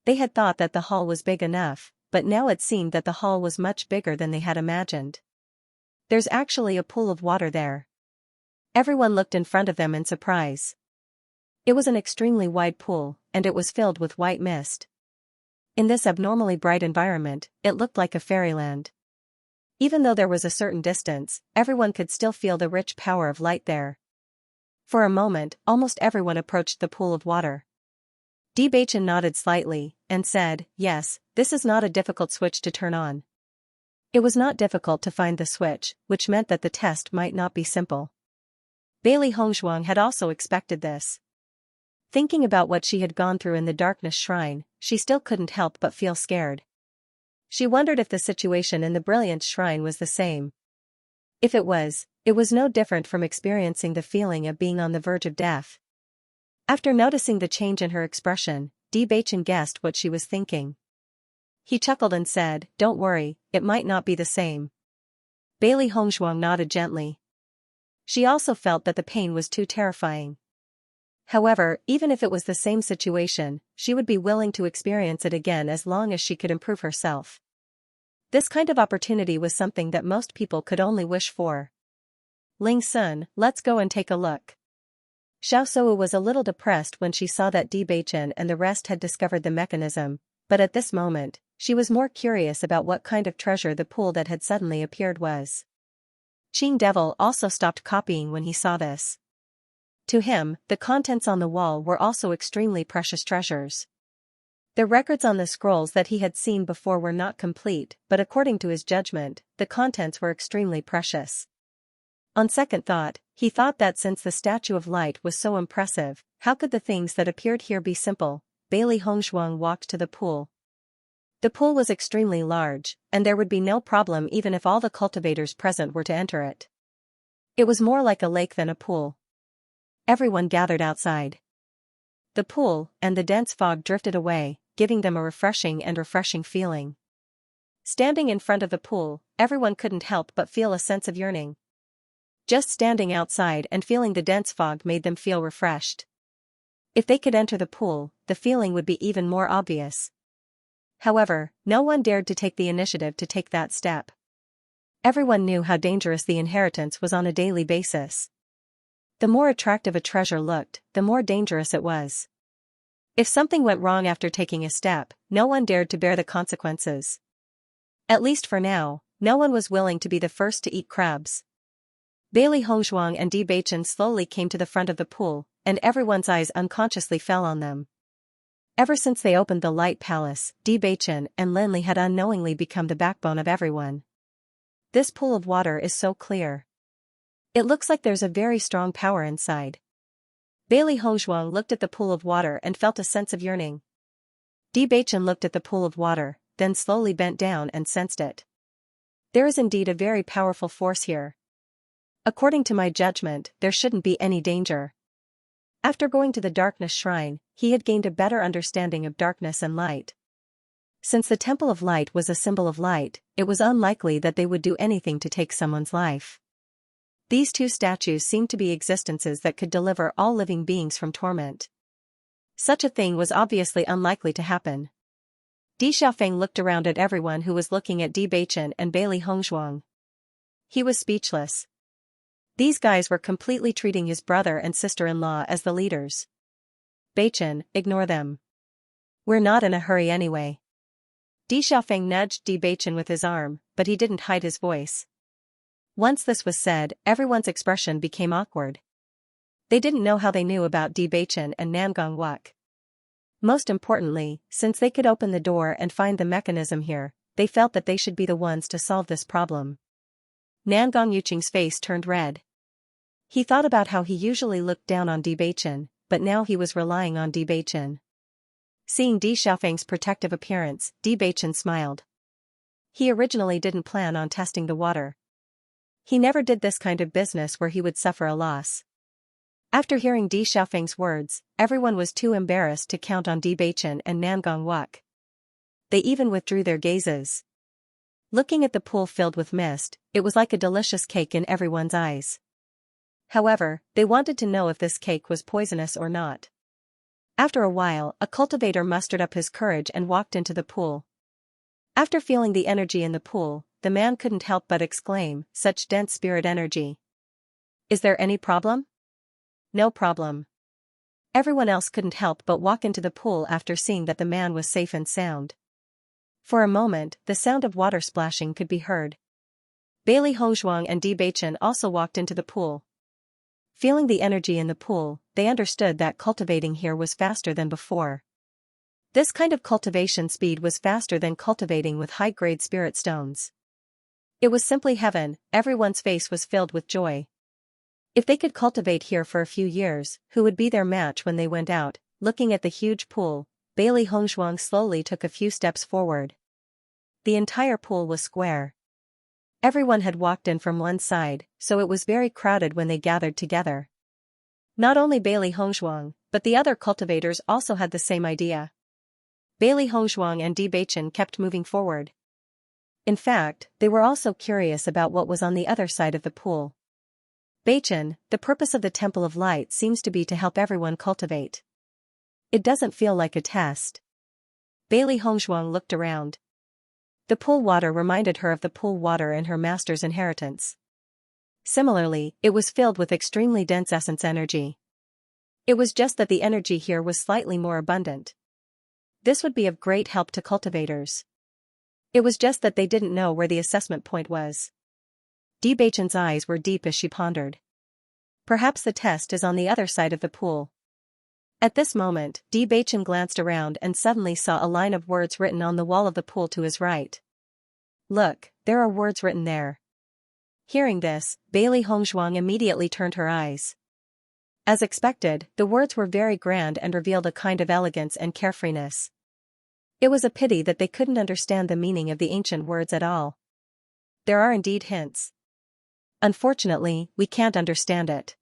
They had thought that the hall was big enough, but now it seemed that the hall was much bigger than they had imagined. There's actually a pool of water there. Everyone looked in front of them in surprise. It was an extremely wide pool, and it was filled with white mist. In this abnormally bright environment, it looked like a fairyland. Even though there was a certain distance, everyone could still feel the rich power of light there. For a moment, almost everyone approached the pool of water. Bewitching nodded slightly, and said, "Yes, this is not a difficult switch to turn on." It was not difficult to find the switch, which meant that the test might not be simple. Bailey Hongzhuang had also expected this. Thinking about what she had gone through in the darkness shrine, she still couldn't help but feel scared. She wondered if the situation in the Brilliance Shrine was the same. If it was no different from experiencing the feeling of being on the verge of death. After noticing the change in her expression, Bewitching guessed what she was thinking. He chuckled and said, "Don't worry, it might not be the same." Bailey Hongzhuang nodded gently. She also felt that the pain was too terrifying. However, even if it was the same situation, she would be willing to experience it again as long as she could improve herself. This kind of opportunity was something that most people could only wish for. "Ling Sun, let's go and take a look." Xiao Sou was a little depressed when she saw that Bewitching and the rest had discovered the mechanism, but at this moment, she was more curious about what kind of treasure the pool that had suddenly appeared was. Qing Devil also stopped copying when he saw this. To him, the contents on the wall were also extremely precious treasures. The records on the scrolls that he had seen before were not complete, but according to his judgment, the contents were extremely precious. On second thought, he thought that since the Statue of Light was so impressive, how could the things that appeared here be simple? Bailey Hongzhuang walked to the pool. The pool was extremely large, and there would be no problem even if all the cultivators present were to enter it. It was more like a lake than a pool. Everyone gathered outside. The pool and the dense fog drifted away, giving them a refreshing feeling. Standing in front of the pool, everyone couldn't help but feel a sense of yearning. Just standing outside and feeling the dense fog made them feel refreshed. If they could enter the pool, the feeling would be even more obvious. However, no one dared to take the initiative to take that step. Everyone knew how dangerous the inheritance was on a daily basis. The more attractive a treasure looked, the more dangerous it was. If something went wrong after taking a step, no one dared to bear the consequences. At least for now, no one was willing to be the first to eat crabs. Bailey Hongzhuang and Bewitching slowly came to the front of the pool, and everyone's eyes unconsciously fell on them. Ever since they opened the Light Palace, Bewitching and Linley had unknowingly become the backbone of everyone. This pool of water is so clear. It looks like there's a very strong power inside. Bailey Hongzhuang looked at the pool of water and felt a sense of yearning. Bewitching looked at the pool of water, then slowly bent down and sensed it. There is indeed a very powerful force here. According to my judgment, there shouldn't be any danger. After going to the darkness shrine, he had gained a better understanding of darkness and light. Since the Temple of Light was a symbol of light, it was unlikely that they would do anything to take someone's life. These two statues seemed to be existences that could deliver all living beings from torment. Such a thing was obviously unlikely to happen. Di Xiaofeng looked around at everyone who was looking at Bewitching and Bailey Hongzhuang. He was speechless. These guys were completely treating his brother and sister-in-law as the leaders. Bewitching, ignore them. We're not in a hurry anyway. Di Xiaofeng nudged Bewitching with his arm, but he didn't hide his voice. Once this was said, everyone's expression became awkward. They didn't know how they knew about Bewitching and Nangong Wuk. Most importantly, since they could open the door and find the mechanism here, they felt that they should be the ones to solve this problem. Nangong Yuqing's face turned red. He thought about how he usually looked down on Bewitching, but now he was relying on Bewitching. Seeing Di Xiaofeng's protective appearance, Bewitching smiled. He originally didn't plan on testing the water. He never did this kind of business where he would suffer a loss. After hearing Di Xiaofeng's words, everyone was too embarrassed to count on Bewitching and Nangong Wuk. They even withdrew their gazes. Looking at the pool filled with mist, it was like a delicious cake in everyone's eyes. However, they wanted to know if this cake was poisonous or not. After a while, a cultivator mustered up his courage and walked into the pool. After feeling the energy in the pool, the man couldn't help but exclaim, "Such dense spirit energy. Is there any problem?" "No problem." Everyone else couldn't help but walk into the pool after seeing that the man was safe and sound. For a moment, the sound of water splashing could be heard. Bailey Hongzhuang and Bewitching also walked into the pool. Feeling the energy in the pool, they understood that cultivating here was faster than before. This kind of cultivation speed was faster than cultivating with high-grade spirit stones. It was simply heaven. Everyone's face was filled with joy. If they could cultivate here for a few years, who would be their match when they went out? Looking at the huge pool, Bailey Hongzhuang slowly took a few steps forward. The entire pool was square. Everyone had walked in from one side, so it was very crowded when they gathered together. Not only Bailey Hongzhuang, but the other cultivators also had the same idea. Bailey Hongzhuang and Bewitching kept moving forward. In fact, they were also curious about what was on the other side of the pool. Bewitching, the purpose of the Temple of Light seems to be to help everyone cultivate. It doesn't feel like a test. Bailey Hongzhuang looked around. The pool water reminded her of the pool water in her master's inheritance. Similarly, it was filled with extremely dense essence energy. It was just that the energy here was slightly more abundant. This would be of great help to cultivators. It was just that they didn't know where the assessment point was. Bewitching's eyes were deep as she pondered. Perhaps the test is on the other side of the pool. At this moment, Bewitching glanced around and suddenly saw a line of words written on the wall of the pool to his right. "Look, there are words written there." Hearing this, Bailey Hongzhuang immediately turned her eyes. As expected, the words were very grand and revealed a kind of elegance and carefreeness. It was a pity that they couldn't understand the meaning of the ancient words at all. There are indeed hints. Unfortunately, we can't understand it.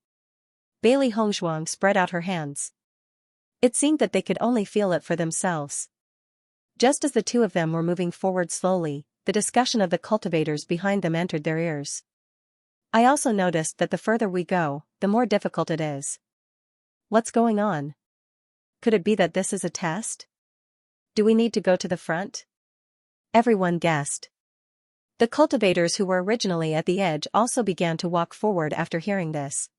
Bailey Hongzhuang spread out her hands. It seemed that they could only feel it for themselves. Just as the two of them were moving forward slowly, the discussion of the cultivators behind them entered their ears. "I also noticed that the further we go, the more difficult it is. What's going on? Could it be that this is a test? Do we need to go to the front?" Everyone guessed. The cultivators who were originally at the edge also began to walk forward after hearing this.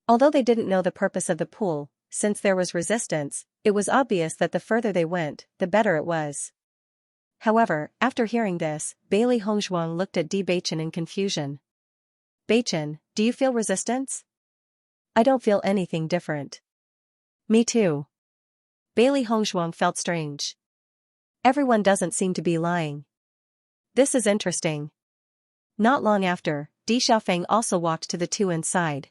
Although they didn't know the purpose of the pool, since there was resistance, it was obvious that the further they went, the better it was. However, after hearing this, Bailey Hongzhuang looked at Bewitching in confusion. Beichen, do you feel resistance? I don't feel anything different. Me too. Bailey Hongzhuang felt strange. Everyone doesn't seem to be lying. This is interesting. Not long after, Di Xiaofeng also walked to the two inside.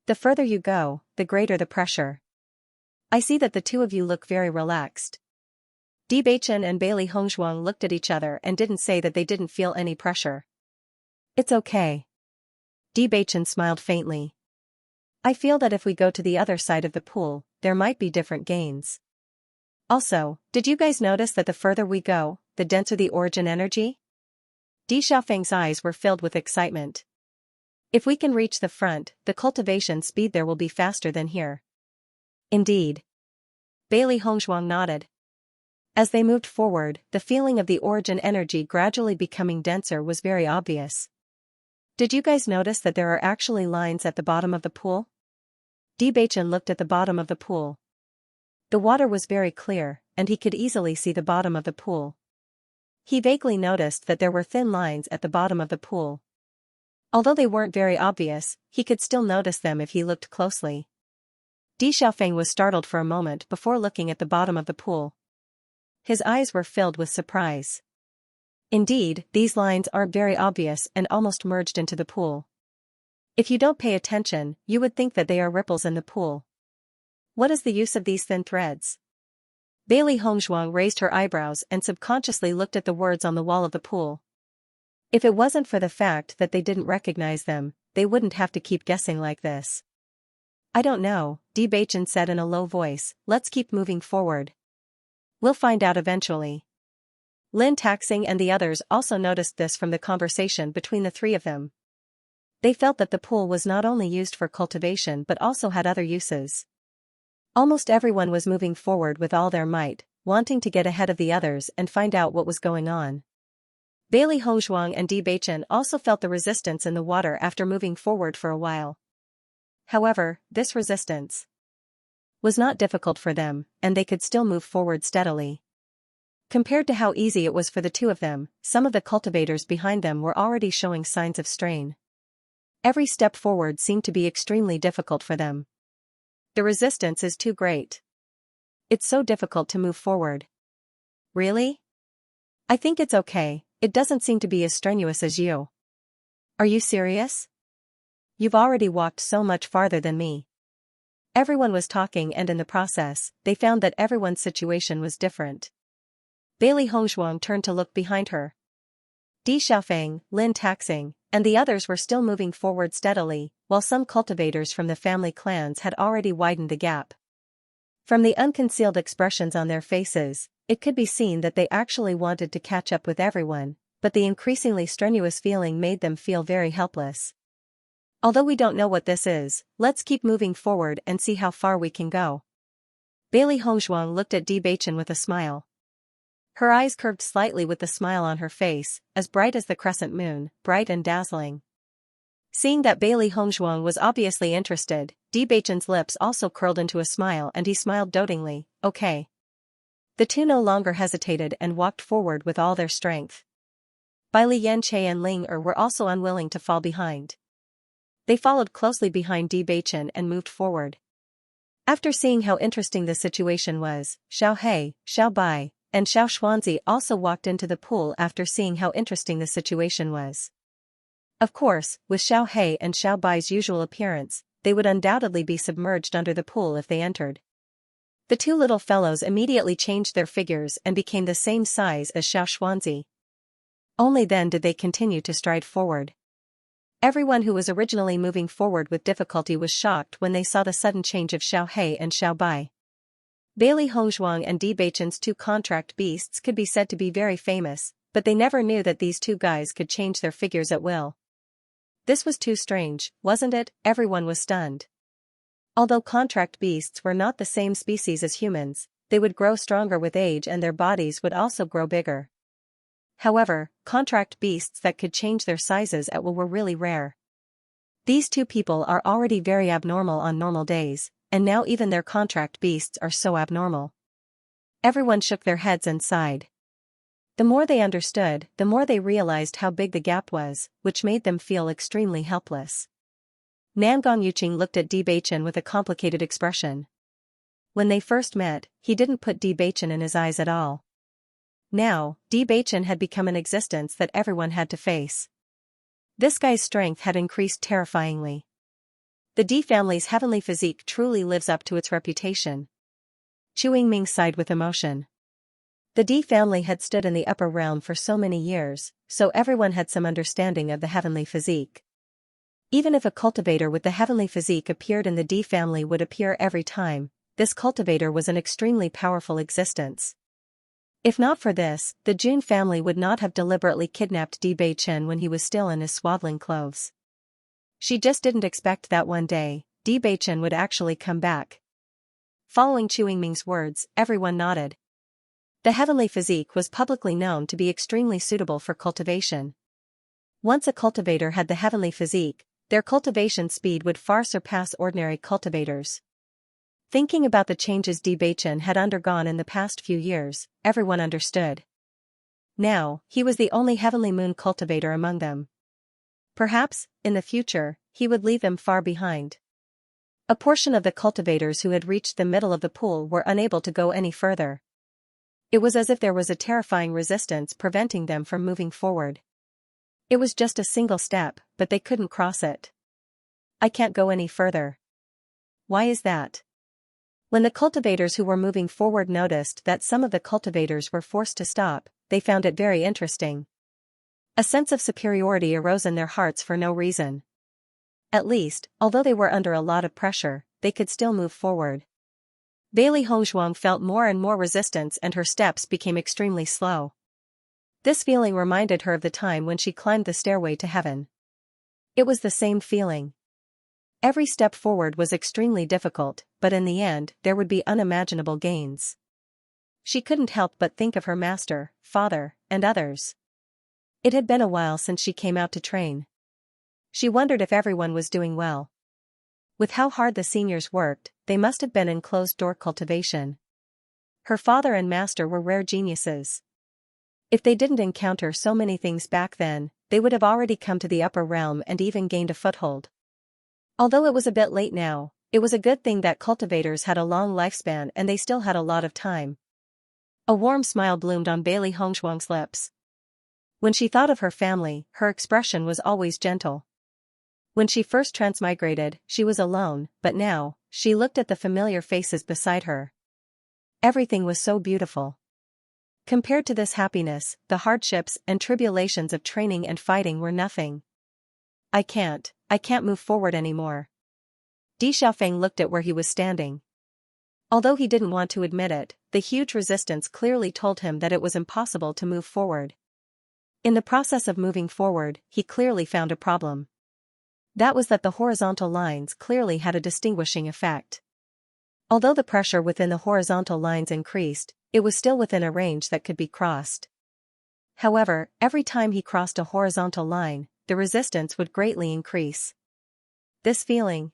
The further you go, the greater the pressure. I see that the two of you look very relaxed. Di Beichen and Bailey Hongzhuang looked at each other and didn't say that they didn't feel any pressure. It's okay. Di Beichen smiled faintly. I feel that if we go to the other side of the pool, there might be different gains. Also, did you guys notice that the further we go, the denser the origin energy? Di Xiaofeng's eyes were filled with excitement. If we can reach the front, the cultivation speed there will be faster than here. Indeed. Bailey Hongzhuang nodded. As they moved forward, the feeling of the origin energy gradually becoming denser was very obvious. Did you guys notice that there are actually lines at the bottom of the pool? Di Beichen looked at the bottom of the pool. The water was very clear, and he could easily see the bottom of the pool. He vaguely noticed that there were thin lines at the bottom of the pool. Although they weren't very obvious, he could still notice them if he looked closely. Di Xiaofeng was startled for a moment before looking at the bottom of the pool. His eyes were filled with surprise. Indeed, these lines aren't very obvious and almost merged into the pool. If you don't pay attention, you would think that they are ripples in the pool. What is the use of these thin threads? Bailey Hongzhuang raised her eyebrows and subconsciously looked at the words on the wall of the pool. If it wasn't for the fact that they didn't recognize them, they wouldn't have to keep guessing like this. I don't know, Di Beichen said in a low voice, let's keep moving forward. We'll find out eventually. Lin Taxing and the others also noticed this from the conversation between the three of them. They felt that the pool was not only used for cultivation but also had other uses. Almost everyone was moving forward with all their might, wanting to get ahead of the others and find out what was going on. Bailey Hongzhuang and Di Beichen also felt the resistance in the water after moving forward for a while. However, this resistance was not difficult for them, and they could still move forward steadily. Compared to how easy it was for the two of them, some of the cultivators behind them were already showing signs of strain. Every step forward seemed to be extremely difficult for them. The resistance is too great. It's so difficult to move forward. Really? I think it's okay, it doesn't seem to be as strenuous as you. Are you serious? You've already walked so much farther than me. Everyone was talking, and in the process, they found that everyone's situation was different. Bailey Hongzhuang turned to look behind her. Di Xiaofeng, Lin Taxing, and the others were still moving forward steadily, while some cultivators from the family clans had already widened the gap. From the unconcealed expressions on their faces, it could be seen that they actually wanted to catch up with everyone, but the increasingly strenuous feeling made them feel very helpless. Although we don't know what this is, let's keep moving forward and see how far we can go. Bailey Hongzhuang looked at Di Beichen with a smile. Her eyes curved slightly with the smile on her face, as bright as the crescent moon, bright and dazzling. Seeing that Bailey Hongzhuang was obviously interested, Di Beichen's lips also curled into a smile and he smiled dotingly, okay. The two no longer hesitated and walked forward with all their strength. Bai Lianche and Ling were also unwilling to fall behind. They followed closely behind Di Beichen and moved forward. After seeing how interesting the situation was, Xiao He, Xiao Bai, and Xiao Xuanzi also walked into the pool after seeing how interesting the situation was. Of course, with Xiao He and Xiao Bai's usual appearance, they would undoubtedly be submerged under the pool if they entered. The two little fellows immediately changed their figures and became the same size as Xiao Xuanzi. Only then did they continue to stride forward. Everyone who was originally moving forward with difficulty was shocked when they saw the sudden change of Xiao He and Xiao Bai. Bailey Hongzhuang and Di Beichen's two contract beasts could be said to be very famous, but they never knew that these two guys could change their figures at will. This was too strange, wasn't it? Everyone was stunned. Although contract beasts were not the same species as humans, they would grow stronger with age and their bodies would also grow bigger. However, contract beasts that could change their sizes at will were really rare. These two people are already very abnormal on normal days, and now even their contract beasts are so abnormal. Everyone shook their heads and sighed. The more they understood, the more they realized how big the gap was, which made them feel extremely helpless. Nangong Yuqing looked at Bewitching with a complicated expression. When they first met, he didn't put Bewitching in his eyes at all. Now, Bewitching had become an existence that everyone had to face. This guy's strength had increased terrifyingly. The D family's heavenly physique truly lives up to its reputation. Chu Yingming sighed with emotion. The D family had stood in the upper realm for so many years, so everyone had some understanding of the heavenly physique. Even if a cultivator with the heavenly physique appeared in the D family would appear every time, this cultivator was an extremely powerful existence. If not for this, the Jun family would not have deliberately kidnapped Di Beichen when he was still in his swaddling clothes. She just didn't expect that one day, Di Beichen would actually come back. Following Chu Yingming's words, everyone nodded. The heavenly physique was publicly known to be extremely suitable for cultivation. Once a cultivator had the heavenly physique, their cultivation speed would far surpass ordinary cultivators. Thinking about the changes Di Beichen had undergone in the past few years, everyone understood. Now, he was the only heavenly moon cultivator among them. Perhaps, in the future, he would leave them far behind. A portion of the cultivators who had reached the middle of the pool were unable to go any further. It was as if there was a terrifying resistance preventing them from moving forward. It was just a single step, but they couldn't cross it. I can't go any further. Why is that? When the cultivators who were moving forward noticed that some of the cultivators were forced to stop, they found it very interesting. A sense of superiority arose in their hearts for no reason. At least, although they were under a lot of pressure, they could still move forward. Bailey Hongzhuang felt more and more resistance and her steps became extremely slow. This feeling reminded her of the time when she climbed the stairway to heaven. It was the same feeling. Every step forward was extremely difficult, but in the end, there would be unimaginable gains. She couldn't help but think of her master, father, and others. It had been a while since she came out to train. She wondered if everyone was doing well. With how hard the seniors worked, they must have been in closed-door cultivation. Her father and master were rare geniuses. If they didn't encounter so many things back then, they would have already come to the upper realm and even gained a foothold. Although it was a bit late now, it was a good thing that cultivators had a long lifespan and they still had a lot of time. A warm smile bloomed on Bailey Hongzhuang's lips. When she thought of her family, her expression was always gentle. When she first transmigrated, she was alone, but now, she looked at the familiar faces beside her. Everything was so beautiful. Compared to this happiness, the hardships and tribulations of training and fighting were nothing. I can't move forward anymore. Di Xiaofeng looked at where he was standing. Although he didn't want to admit it, the huge resistance clearly told him that it was impossible to move forward. In the process of moving forward, he clearly found a problem. That was that the horizontal lines clearly had a distinguishing effect. Although the pressure within the horizontal lines increased, it was still within a range that could be crossed. However, every time he crossed a horizontal line, the resistance would greatly increase. This feeling.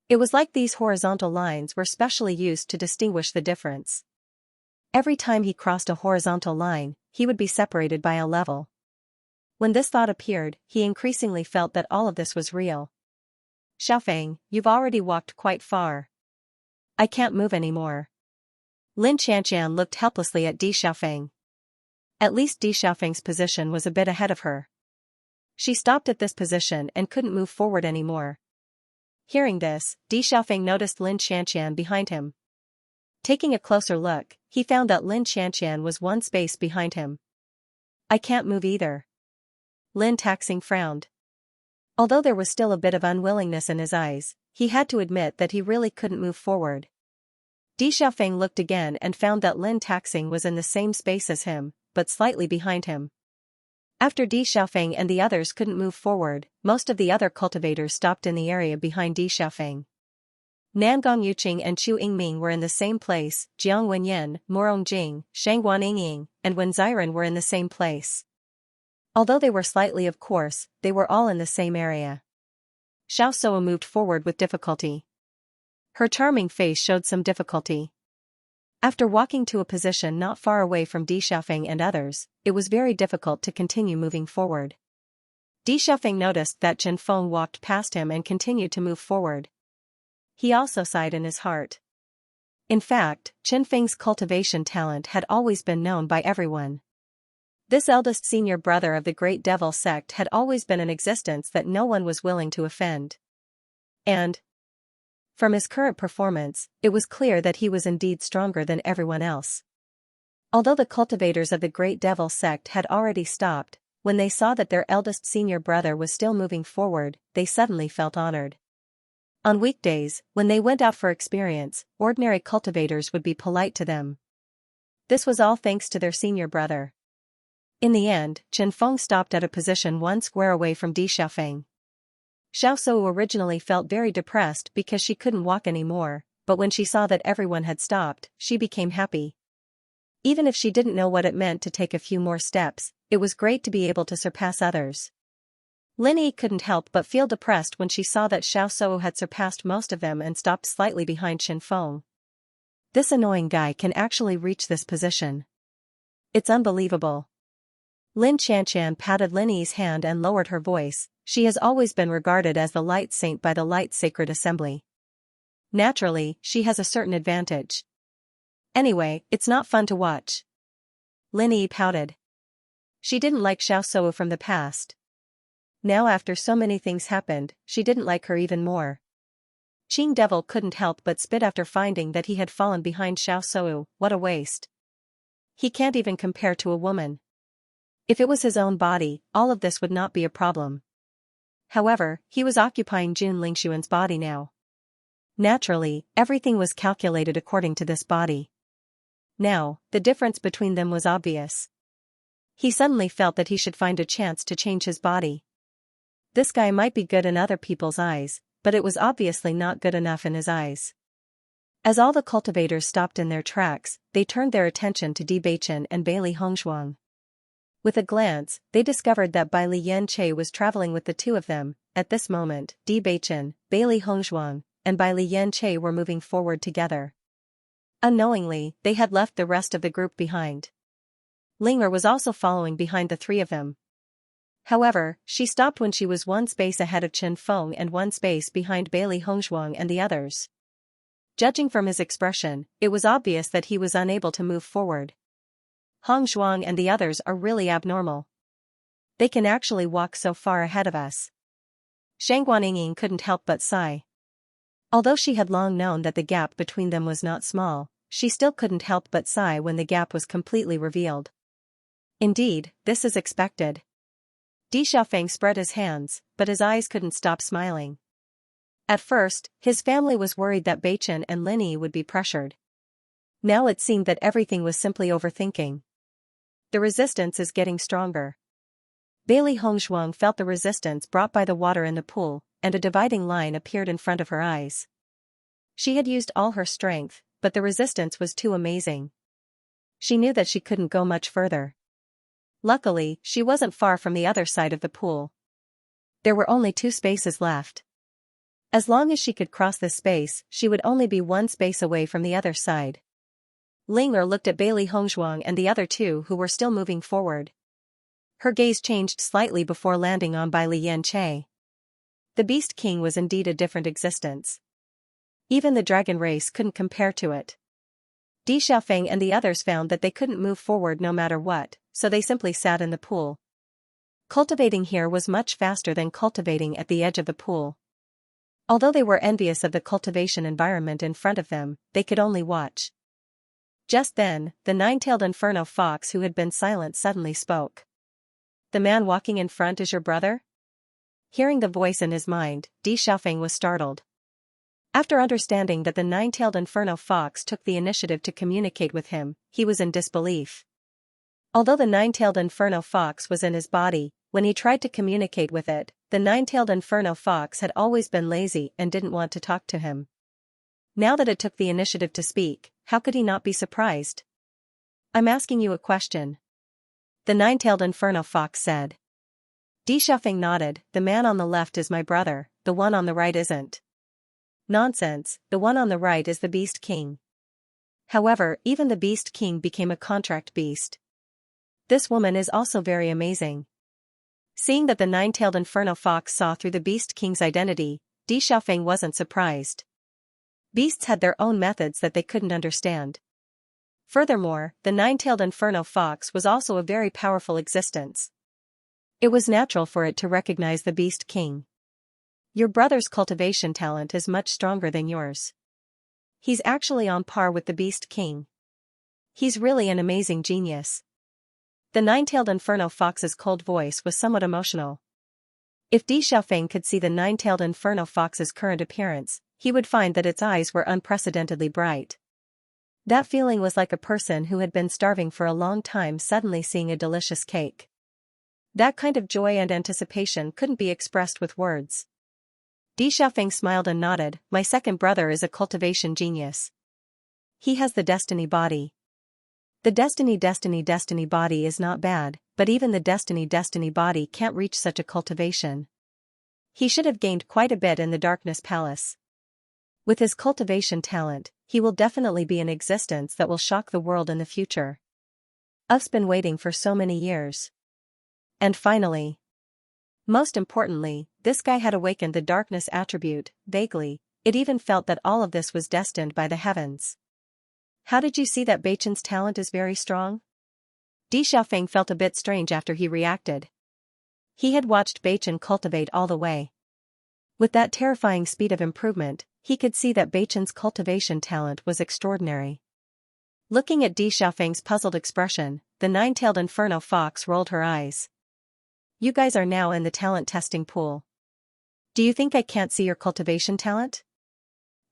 It was like these horizontal lines were specially used to distinguish the difference. Every time he crossed a horizontal line, he would be separated by a level. When this thought appeared, he increasingly felt that all of this was real. Xiaofeng, you've already walked quite far. I can't move anymore. Lin Xianxia looked helplessly at Di Xiaofeng. At least Di Xiaofeng's position was a bit ahead of her. She stopped at this position and couldn't move forward anymore. Hearing this, Di Xiaofeng noticed Lin Xianxia behind him. Taking a closer look, he found that Lin Xianxia was one space behind him. I can't move either. Lin Taxing frowned. Although there was still a bit of unwillingness in his eyes, he had to admit that he really couldn't move forward. Di Xiaofeng looked again and found that Lin Taxing was in the same space as him, but slightly behind him. After Di Xiaofeng and the others couldn't move forward, most of the other cultivators stopped in the area behind Di Xiaofeng. Nangong Yuqing and Chu Yingming were in the same place, Jiang Wenyan, Morong Jing, Shangguan Yingying, and Wen Ziren were in the same place. Although they were slightly of course, they were all in the same area. Xiaosuo moved forward with difficulty. Her charming face showed some difficulty. After walking to a position not far away from Di Xiaofeng and others, it was very difficult to continue moving forward. Di Xiaofeng noticed that Chen Feng walked past him and continued to move forward. He also sighed in his heart. In fact, Chen Feng's cultivation talent had always been known by everyone. This eldest senior brother of the Great Devil sect had always been in existence that no one was willing to offend. And from his current performance, it was clear that he was indeed stronger than everyone else. Although the cultivators of the Great Devil sect had already stopped, when they saw that their eldest senior brother was still moving forward, they suddenly felt honored. On weekdays, when they went out for experience, ordinary cultivators would be polite to them. This was all thanks to their senior brother. In the end, Chen Feng stopped at a position 1 square away from Di Xiaofeng. Xiaosuo originally felt very depressed because she couldn't walk anymore, but when she saw that everyone had stopped, she became happy. Even if she didn't know what it meant to take a few more steps, it was great to be able to surpass others. Lin Yi couldn't help but feel depressed when she saw that Xiaosuo had surpassed most of them and stopped slightly behind Chen Feng. This annoying guy can actually reach this position. It's unbelievable. Lin Xianxia patted Lin Yi's hand and lowered her voice. She has always been regarded as the light saint by the Light Sacred Assembly. Naturally, she has a certain advantage. Anyway, it's not fun to watch. Lin Yi pouted. She didn't like Xiaosuo from the past. Now after so many things happened, she didn't like her even more. Qing Devil couldn't help but spit after finding that he had fallen behind Xiaosuo. What a waste. He can't even compare to a woman. If it was his own body, all of this would not be a problem. However, he was occupying Jun Lingxuan's body now. Naturally, everything was calculated according to this body. Now, the difference between them was obvious. He suddenly felt that he should find a chance to change his body. This guy might be good in other people's eyes, but it was obviously not good enough in his eyes. As all the cultivators stopped in their tracks, they turned their attention to Di Beichen and Bailey Hongshuang. With a glance, they discovered that Bai Li Yanche was traveling with the two of them. At this moment, Di Beichen, Bailey Hongshuang, and Bai Li Yanche were moving forward together. Unknowingly, they had left the rest of the group behind. Ling Er was also following behind the three of them. However, she stopped when she was 1 space ahead of Chen Feng and 1 space behind Bailey Hongshuang and the others. Judging from his expression, it was obvious that he was unable to move forward. Hongshuang and the others are really abnormal. They can actually walk so far ahead of us. Shangguan Yingying couldn't help but sigh. Although she had long known that the gap between them was not small, she still couldn't help but sigh when the gap was completely revealed. Indeed, this is expected. Di Xiaofeng spread his hands, but his eyes couldn't stop smiling. At first, his family was worried that Beichen and Lin Yi would be pressured. Now it seemed that everything was simply overthinking. The resistance is getting stronger. Bailey Hongshuang felt the resistance brought by the water in the pool, and a dividing line appeared in front of her eyes. She had used all her strength, but the resistance was too amazing. She knew that she couldn't go much further. Luckily, she wasn't far from the other side of the pool. There were only 2 spaces left. As long as she could cross this space, she would only be 1 space away from the other side. Ling Er looked at Bailey Hongshuang and the other 2 who were still moving forward. Her gaze changed slightly before landing on Bai Li Yanche. The Beast King was indeed a different existence. Even the dragon race couldn't compare to it. Di Xiaofeng and the others found that they couldn't move forward no matter what, so they simply sat in the pool. Cultivating here was much faster than cultivating at the edge of the pool. Although they were envious of the cultivation environment in front of them, they could only watch. Just then, the 9-tailed inferno fox who had been silent suddenly spoke. "The man walking in front is your brother?" Hearing the voice in his mind, Di Xiaofeng was startled. After understanding that the 9-tailed inferno fox took the initiative to communicate with him, he was in disbelief. Although the 9-tailed inferno fox was in his body, when he tried to communicate with it, the 9-tailed inferno fox had always been lazy and didn't want to talk to him. Now that it took the initiative to speak, how could he not be surprised? I'm asking you a question. The nine-tailed inferno fox said. Di Xiaofeng nodded. The man on the left is my brother, the one on the right isn't. Nonsense, the one on the right is the Beast King. However, even the Beast King became a contract beast. This woman is also very amazing. Seeing that the nine-tailed inferno fox saw through the Beast King's identity, Di Xiaofeng wasn't surprised. Beasts had their own methods that they couldn't understand. Furthermore, the nine-tailed inferno fox was also a very powerful existence. It was natural for it to recognize the Beast King. Your brother's cultivation talent is much stronger than yours. He's actually on par with the Beast King. He's really an amazing genius. The nine-tailed inferno fox's cold voice was somewhat emotional. If Di Xiaofeng could see the nine-tailed inferno fox's current appearance, he would find that its eyes were unprecedentedly bright. That feeling was like a person who had been starving for a long time suddenly seeing a delicious cake. That kind of joy and anticipation couldn't be expressed with words. Di Xiaofeng smiled and nodded. My second brother is a cultivation genius. He has the destiny body. The destiny body is not bad, but even the destiny body can't reach such a cultivation. He should have gained quite a bit in the Darkness Palace. With his cultivation talent, he will definitely be an existence that will shock the world in the future. I've been waiting for so many years. And finally. Most importantly, this guy had awakened the darkness attribute, vaguely. It even felt that all of this was destined by the heavens. How did you see that Beichen's talent is very strong? Di Xiaofeng felt a bit strange after he reacted. He had watched Beichen cultivate all the way. With that terrifying speed of improvement, he could see that Beichen's cultivation talent was extraordinary. Looking at Di Xiaofeng's puzzled expression, the nine-tailed inferno fox rolled her eyes. You guys are now in the talent testing pool. Do you think I can't see your cultivation talent?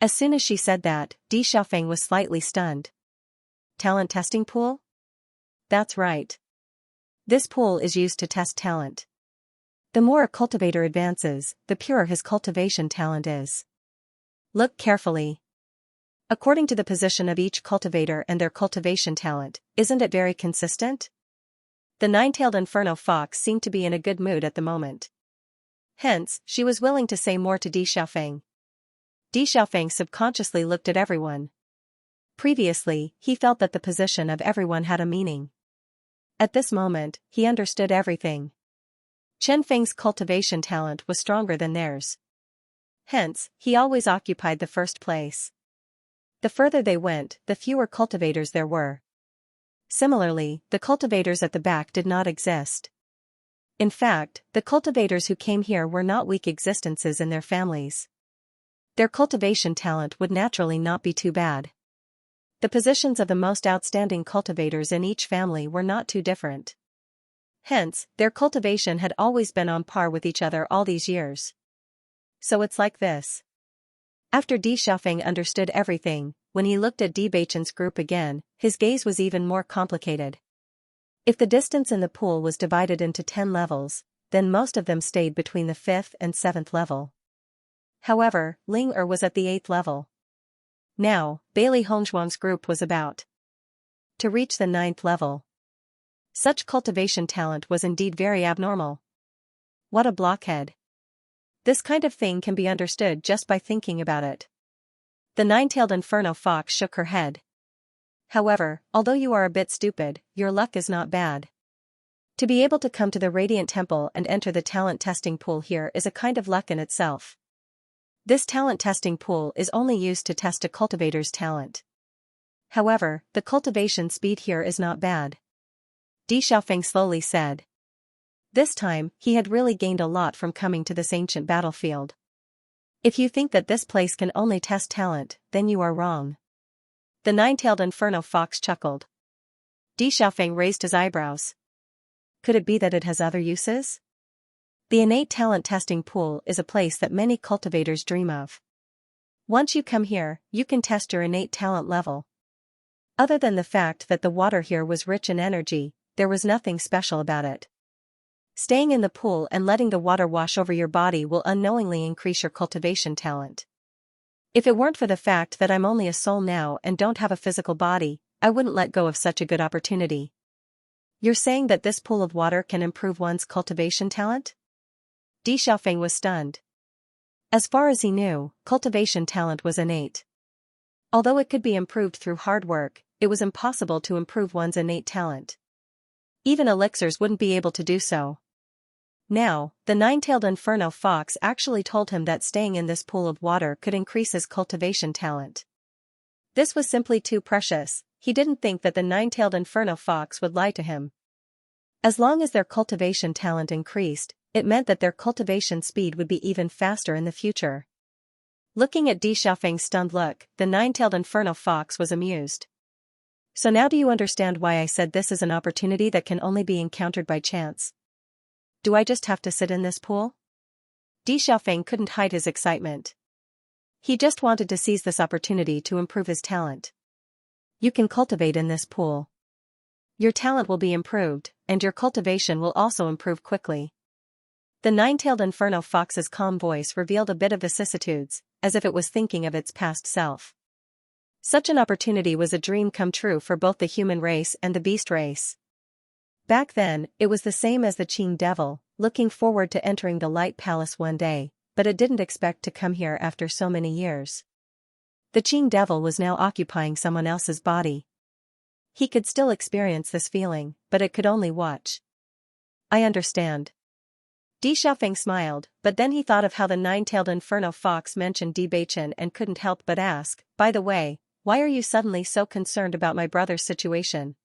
As soon as she said that, Di Xiaofeng was slightly stunned. Talent testing pool? That's right. This pool is used to test talent. The more a cultivator advances, the purer his cultivation talent is. Look carefully. According to the position of each cultivator and their cultivation talent, isn't it very consistent? The nine-tailed inferno fox seemed to be in a good mood at the moment. Hence, she was willing to say more to Di Xiaofeng. Di Xiaofeng subconsciously looked at everyone. Previously, he felt that the position of everyone had a meaning. At this moment, he understood everything. Chen Feng's cultivation talent was stronger than theirs. Hence, he always occupied the first place. The further they went, the fewer cultivators there were. Similarly, the cultivators at the back did not exist. In fact, the cultivators who came here were not weak existences in their families. Their cultivation talent would naturally not be too bad. The positions of the most outstanding cultivators in each family were not too different. Hence, their cultivation had always been on par with each other all these years. So it's like this. After Di Xiaofeng understood everything, when he looked at Di Beichen's group again, his gaze was even more complicated. If the distance in the pool was divided into 10 levels, then most of them stayed between the 5th and 7th level. However, Ling Er was at the 8th level. Now, Bailey Hongzhuang's group was about to reach the 9th level. Such cultivation talent was indeed very abnormal. What a blockhead. This kind of thing can be understood just by thinking about it. The nine-tailed inferno fox shook her head. However, although you are a bit stupid, your luck is not bad. To be able to come to the Radiant Temple and enter the talent testing pool here is a kind of luck in itself. This talent testing pool is only used to test a cultivator's talent. However, the cultivation speed here is not bad. Di Xiaofeng slowly said. This time, he had really gained a lot from coming to this ancient battlefield. If you think that this place can only test talent, then you are wrong. The nine-tailed inferno fox chuckled. Di Xiaofeng raised his eyebrows. Could it be that it has other uses? The innate talent testing pool is a place that many cultivators dream of. Once you come here, you can test your innate talent level. Other than the fact that the water here was rich in energy, there was nothing special about it. Staying in the pool and letting the water wash over your body will unknowingly increase your cultivation talent. If it weren't for the fact that I'm only a soul now and don't have a physical body, I wouldn't let go of such a good opportunity. You're saying that this pool of water can improve one's cultivation talent? Di Xiaofeng was stunned. As far as he knew, cultivation talent was innate. Although it could be improved through hard work, it was impossible to improve one's innate talent. Even elixirs wouldn't be able to do so. Now, the nine-tailed inferno fox actually told him that staying in this pool of water could increase his cultivation talent. This was simply too precious. He didn't think that the nine-tailed inferno fox would lie to him. As long as their cultivation talent increased, it meant that their cultivation speed would be even faster in the future. Looking at Di Xiaofeng's stunned look, the nine-tailed inferno fox was amused. So now do you understand why I said this is an opportunity that can only be encountered by chance? Do I just have to sit in this pool? Di Xiaofeng couldn't hide his excitement. He just wanted to seize this opportunity to improve his talent. You can cultivate in this pool. Your talent will be improved, and your cultivation will also improve quickly. The nine-tailed inferno fox's calm voice revealed a bit of vicissitudes, as if it was thinking of its past self. Such an opportunity was a dream come true for both the human race and the beast race. Back then, it was the same as the Qing devil, looking forward to entering the Light Palace one day, but it didn't expect to come here after so many years. The Qing devil was now occupying someone else's body. He could still experience this feeling, but it could only watch. I understand. Di Xiaofeng smiled, but then he thought of how the nine-tailed inferno fox mentioned Bewitching and couldn't help but ask, by the way, why are you suddenly so concerned about my brother's situation?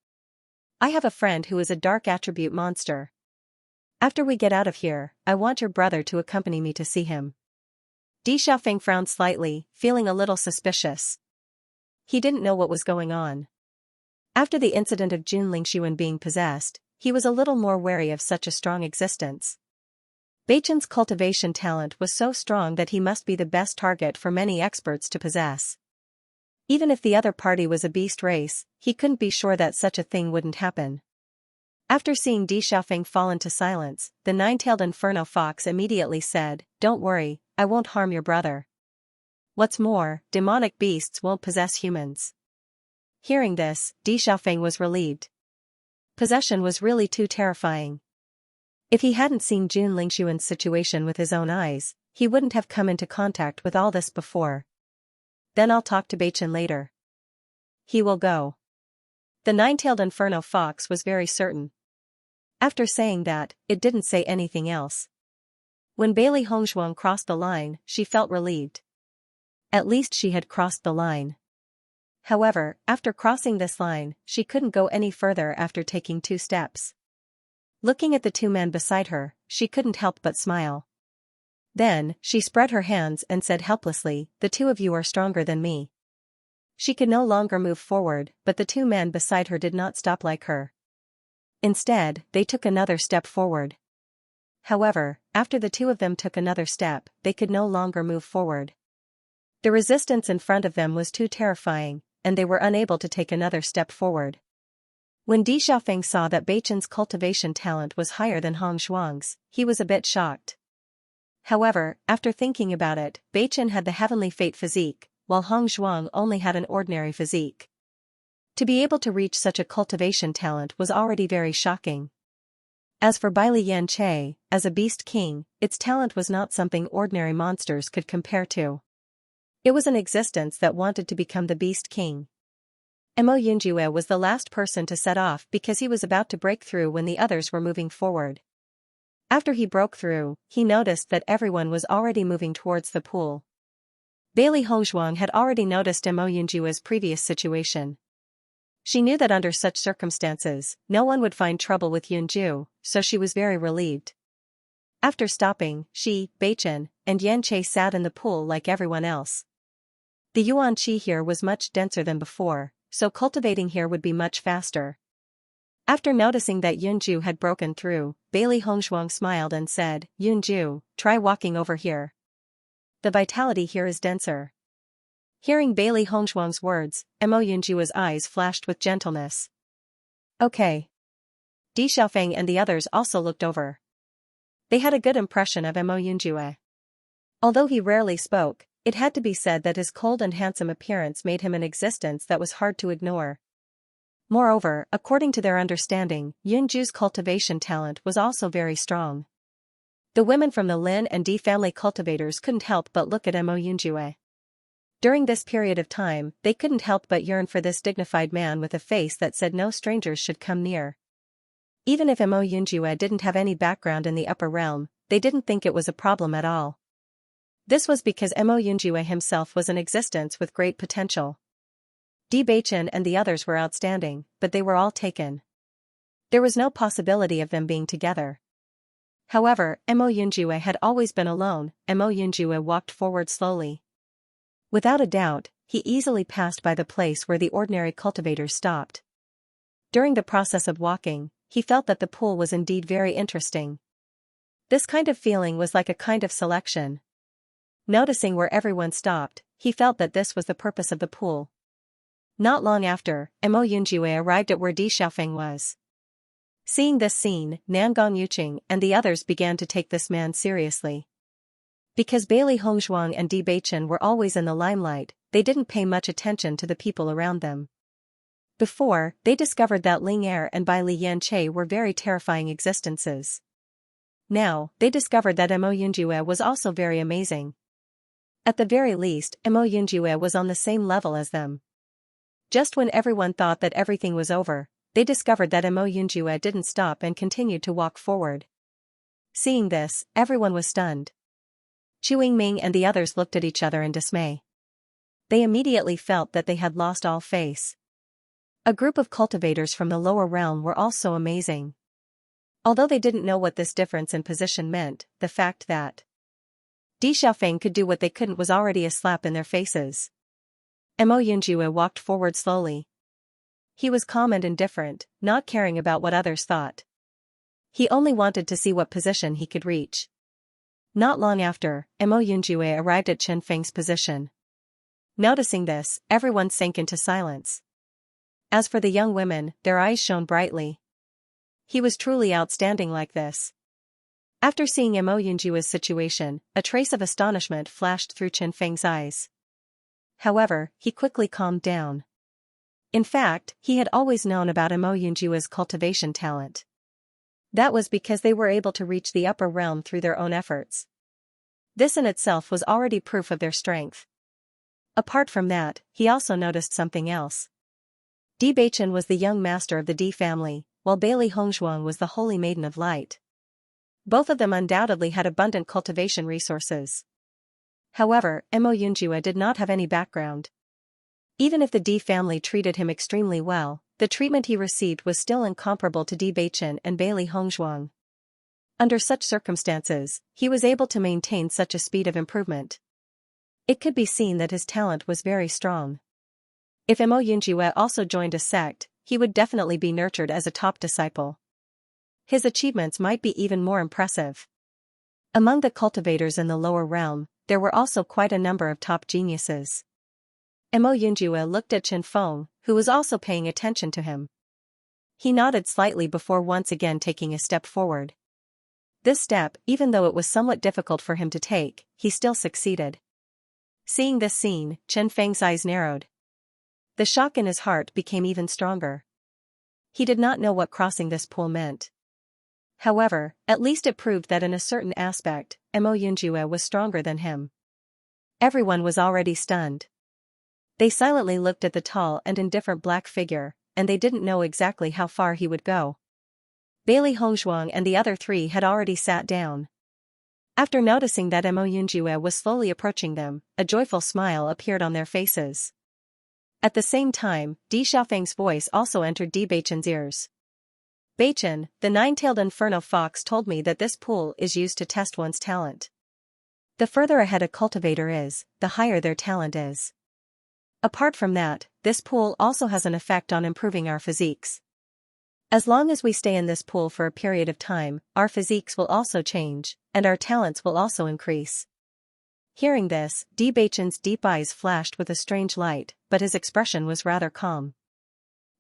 I have a friend who is a dark attribute monster. After we get out of here, I want your brother to accompany me to see him. Di Xiaofeng frowned slightly, feeling a little suspicious. He didn't know what was going on. After the incident of Jun Lingxuan being possessed, he was a little more wary of such a strong existence. Beichen's cultivation talent was so strong that he must be the best target for many experts to possess. Even if the other party was a beast race, he couldn't be sure that such a thing wouldn't happen. After seeing Di Xiaofeng fall into silence, the nine-tailed inferno fox immediately said, "Don't worry, I won't harm your brother. What's more, demonic beasts won't possess humans." Hearing this, Di Xiaofeng was relieved. Possession was really too terrifying. If he hadn't seen Jun Lingxuan's situation with his own eyes, he wouldn't have come into contact with all this before. Then I'll talk to Beichen later. He will go. The nine-tailed inferno fox was very certain. After saying that, it didn't say anything else. When Bailey Hongshuang crossed the line, she felt relieved. At least she had crossed the line. However, after crossing this line, she couldn't go any further after taking 2 steps. Looking at the 2 men beside her, she couldn't help but smile. Then, she spread her hands and said helplessly, "The 2 of you are stronger than me." She could no longer move forward, but the 2 men beside her did not stop like her. Instead, they took another step forward. However, after the 2 of them took another step, they could no longer move forward. The resistance in front of them was too terrifying, and they were unable to take another step forward. When Di Xiaofeng saw that Beichen's cultivation talent was higher than Hong Zhuang's, he was a bit shocked. However, after thinking about it, Beichen had the heavenly fate physique, while Hong Zhuang only had an ordinary physique. To be able to reach such a cultivation talent was already very shocking. As for Baili Yanche, as a beast king, its talent was not something ordinary monsters could compare to. It was an existence that wanted to become the beast king. Mo Yunjue was the last person to set off because he was about to break through when the others were moving forward. After he broke through, he noticed that everyone was already moving towards the pool. Bailey Hongzhuang had already noticed Mo Yunjue's previous situation. She knew that under such circumstances, no one would find trouble with Yunju, so she was very relieved. After stopping, she, Beichen, and Yanche sat in the pool like everyone else. The yuan qi here was much denser than before, so cultivating here would be much faster. After noticing that Yunju had broken through, Bailey Hongzhuang smiled and said, "Yunju, try walking over here. The vitality here is denser." Hearing Bailey Hongzhuang's words, Mo Yunju's eyes flashed with gentleness. Okay. Di Xiaofeng and the others also looked over. They had a good impression of Mo Yunjue. Although he rarely spoke, It had to be said that his cold and handsome appearance made him an existence that was hard to ignore. Moreover, according to their understanding, Yunju's cultivation talent was also very strong. The women from the Lin and Di family cultivators couldn't help but look at Mo Yunjue. During this period of time, they couldn't help but yearn for this dignified man with a face that said no strangers should come near. Even if Mo Yunjue didn't have any background in the upper realm, they didn't think it was a problem at all. This was because Mo Yunjue himself was an existence with great potential. Bewitching and the others were outstanding, but they were all taken. There was no possibility of them being together. However, Mo Yunjue had always been alone. Mo Yunjue walked forward slowly. Without a doubt, he easily passed by the place where the ordinary cultivators stopped. During the process of walking, he felt that the pool was indeed very interesting. This kind of feeling was like a kind of selection. Noticing where everyone stopped, he felt that this was the purpose of the pool. Not long after, Mo Yunjue arrived at where Di Xiaofeng was. Seeing this scene, Nangong Yuqing and the others began to take this man seriously. Because Bailey Hongzhuang and Di Beichen were always in the limelight, they didn't pay much attention to the people around them. Before, they discovered that Ling Er and Bai Li Yanche were very terrifying existences. Now, they discovered that Mo Yunjue was also very amazing. At the very least, Mo Yunjue was on the same level as them. Just when everyone thought that everything was over, they discovered that Mo Yunjue didn't stop and continued to walk forward. Seeing this, everyone was stunned. Chu Yingming and the others looked at each other in dismay. They immediately felt that they had lost all face. A group of cultivators from the lower realm were also amazing. Although they didn't know what this difference in position meant, the fact that Di Xiaofeng could do what they couldn't was already a slap in their faces. Mo Yunjue walked forward slowly. He was calm and indifferent, not caring about what others thought. He only wanted to see what position he could reach. Not long after, Mo Yunjue arrived at Chen Feng's position. Noticing this, everyone sank into silence. As for the young women, their eyes shone brightly. He was truly outstanding like this. After seeing Mo Yunjue's situation, a trace of astonishment flashed through Chen Feng's eyes. However, he quickly calmed down. In fact, he had always known about Mo Yunjue's cultivation talent. That was because they were able to reach the upper realm through their own efforts. This in itself was already proof of their strength. Apart from that, he also noticed something else. Di Beichen was the young master of the Di family, while Bailey Hongzhuang was the holy maiden of light. Both of them undoubtedly had abundant cultivation resources. However, Mo Yunjue did not have any background. Even if the Di family treated him extremely well, the treatment he received was still incomparable to Di Beichen and Bailey Hongzhuang. Under such circumstances, he was able to maintain such a speed of improvement. It could be seen that his talent was very strong. If Mo Yunjue also joined a sect, he would definitely be nurtured as a top disciple. His achievements might be even more impressive. Among the cultivators in the lower realm, there were also quite a number of top geniuses. Mo Yunjue looked at Chen Feng, who was also paying attention to him. He nodded slightly before once again taking a step forward. This step, even though it was somewhat difficult for him to take, he still succeeded. Seeing this scene, Chen Feng's eyes narrowed. The shock in his heart became even stronger. He did not know what crossing this pool meant. However, at least it proved that in a certain aspect, Mo Yunjue was stronger than him. Everyone was already stunned. They silently looked at the tall and indifferent black figure, and they didn't know exactly how far he would go. Bailey Hongzhuang and the other three had already sat down. After noticing that Mo Yunjue was slowly approaching them, a joyful smile appeared on their faces. At the same time, Di Xiaofeng's voice also entered Di Beichen's ears. Beichen, the nine-tailed inferno fox told me that this pool is used to test one's talent. The further ahead a cultivator is, the higher their talent is. Apart from that, this pool also has an effect on improving our physiques. As long as we stay in this pool for a period of time, our physiques will also change, and our talents will also increase. Hearing this, Di Beichen's deep eyes flashed with a strange light, but his expression was rather calm.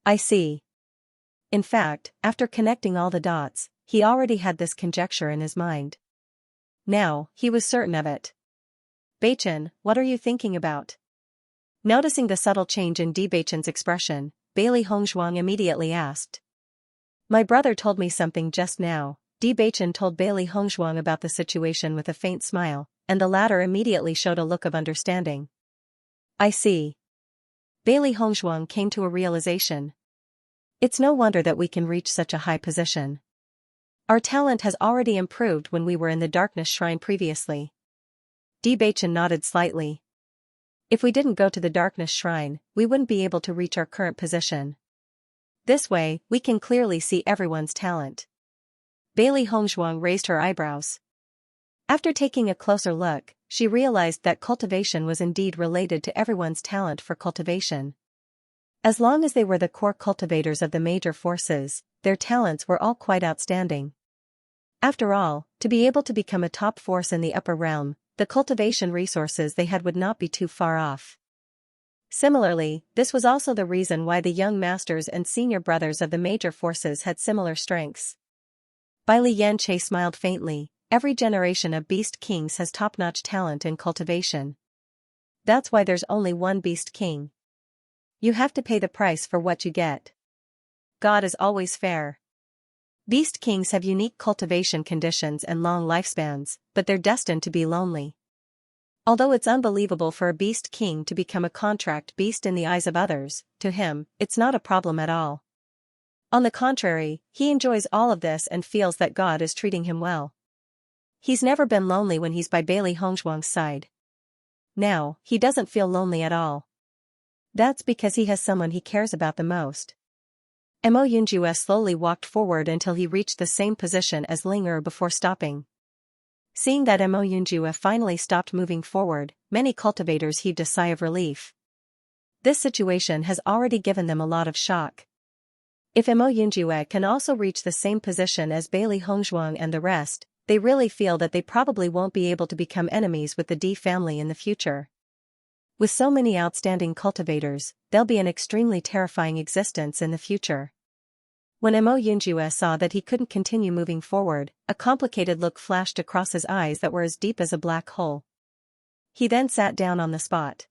I see. In fact, after connecting all the dots, he already had this conjecture in his mind. Now, he was certain of it. Bachin, what are you thinking about? Noticing the subtle change in Bachin's expression, Bailey Hongzhuang immediately asked. My brother told me something just now. Bachin told Bailey Hongzhuang about the situation with a faint smile, and the latter immediately showed a look of understanding. I see. Bailey Hongzhuang came to a realization. It's no wonder that we can reach such a high position. Our talent has already improved when we were in the darkness shrine previously. Bachin nodded slightly. If we didn't go to the darkness shrine, we wouldn't be able to reach our current position. This way, we can clearly see everyone's talent. Bailey Hongzhuang raised her eyebrows. After taking a closer look, she realized that cultivation was indeed related to everyone's talent for cultivation. As long as they were the core cultivators of the major forces, their talents were all quite outstanding. After all, to be able to become a top force in the upper realm, the cultivation resources they had would not be too far off. Similarly, this was also the reason why the young masters and senior brothers of the major forces had similar strengths. Bailey Xianxia smiled faintly. Every generation of Beast Kings has top-notch talent in cultivation. That's why there's only one Beast King. You have to pay the price for what you get. God is always fair. Beast Kings have unique cultivation conditions and long lifespans, but they're destined to be lonely. Although it's unbelievable for a Beast King to become a contract beast in the eyes of others, to him, it's not a problem at all. On the contrary, he enjoys all of this and feels that God is treating him well. He's never been lonely when he's by Bailey Hongzhuang's side. Now, he doesn't feel lonely at all. That's because he has someone he cares about the most. Mo Yunjue slowly walked forward until he reached the same position as Ling Er before stopping. Seeing that Mo Yunjue finally stopped moving forward, many cultivators heaved a sigh of relief. This situation has already given them a lot of shock. If Mo Yunjue can also reach the same position as Bailey Hongzhuang and the rest, they really feel that they probably won't be able to become enemies with the D family in the future. With so many outstanding cultivators, they'll be an extremely terrifying existence in the future. When Mo Yunjue saw that he couldn't continue moving forward, a complicated look flashed across his eyes that were as deep as a black hole. He then sat down on the spot.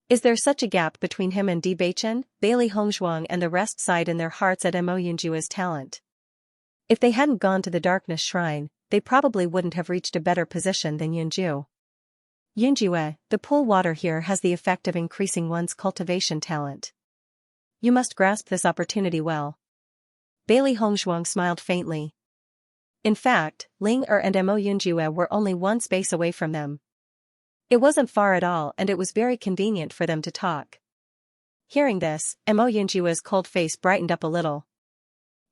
Is there such a gap between him and Bachin? Bailey Hongzhuang and the rest sighed in their hearts at Mo Yunjue's talent. If they hadn't gone to the darkness shrine, they probably wouldn't have reached a better position than Yunjue. Yunjue, the pool water here has the effect of increasing one's cultivation talent. You must grasp this opportunity well. Bailey Hongzhuang smiled faintly. In fact, Ling Er and Mo Yunjue were only one space away from them. It wasn't far at all and it was very convenient for them to talk. Hearing this, Mo Yunjue's cold face brightened up a little.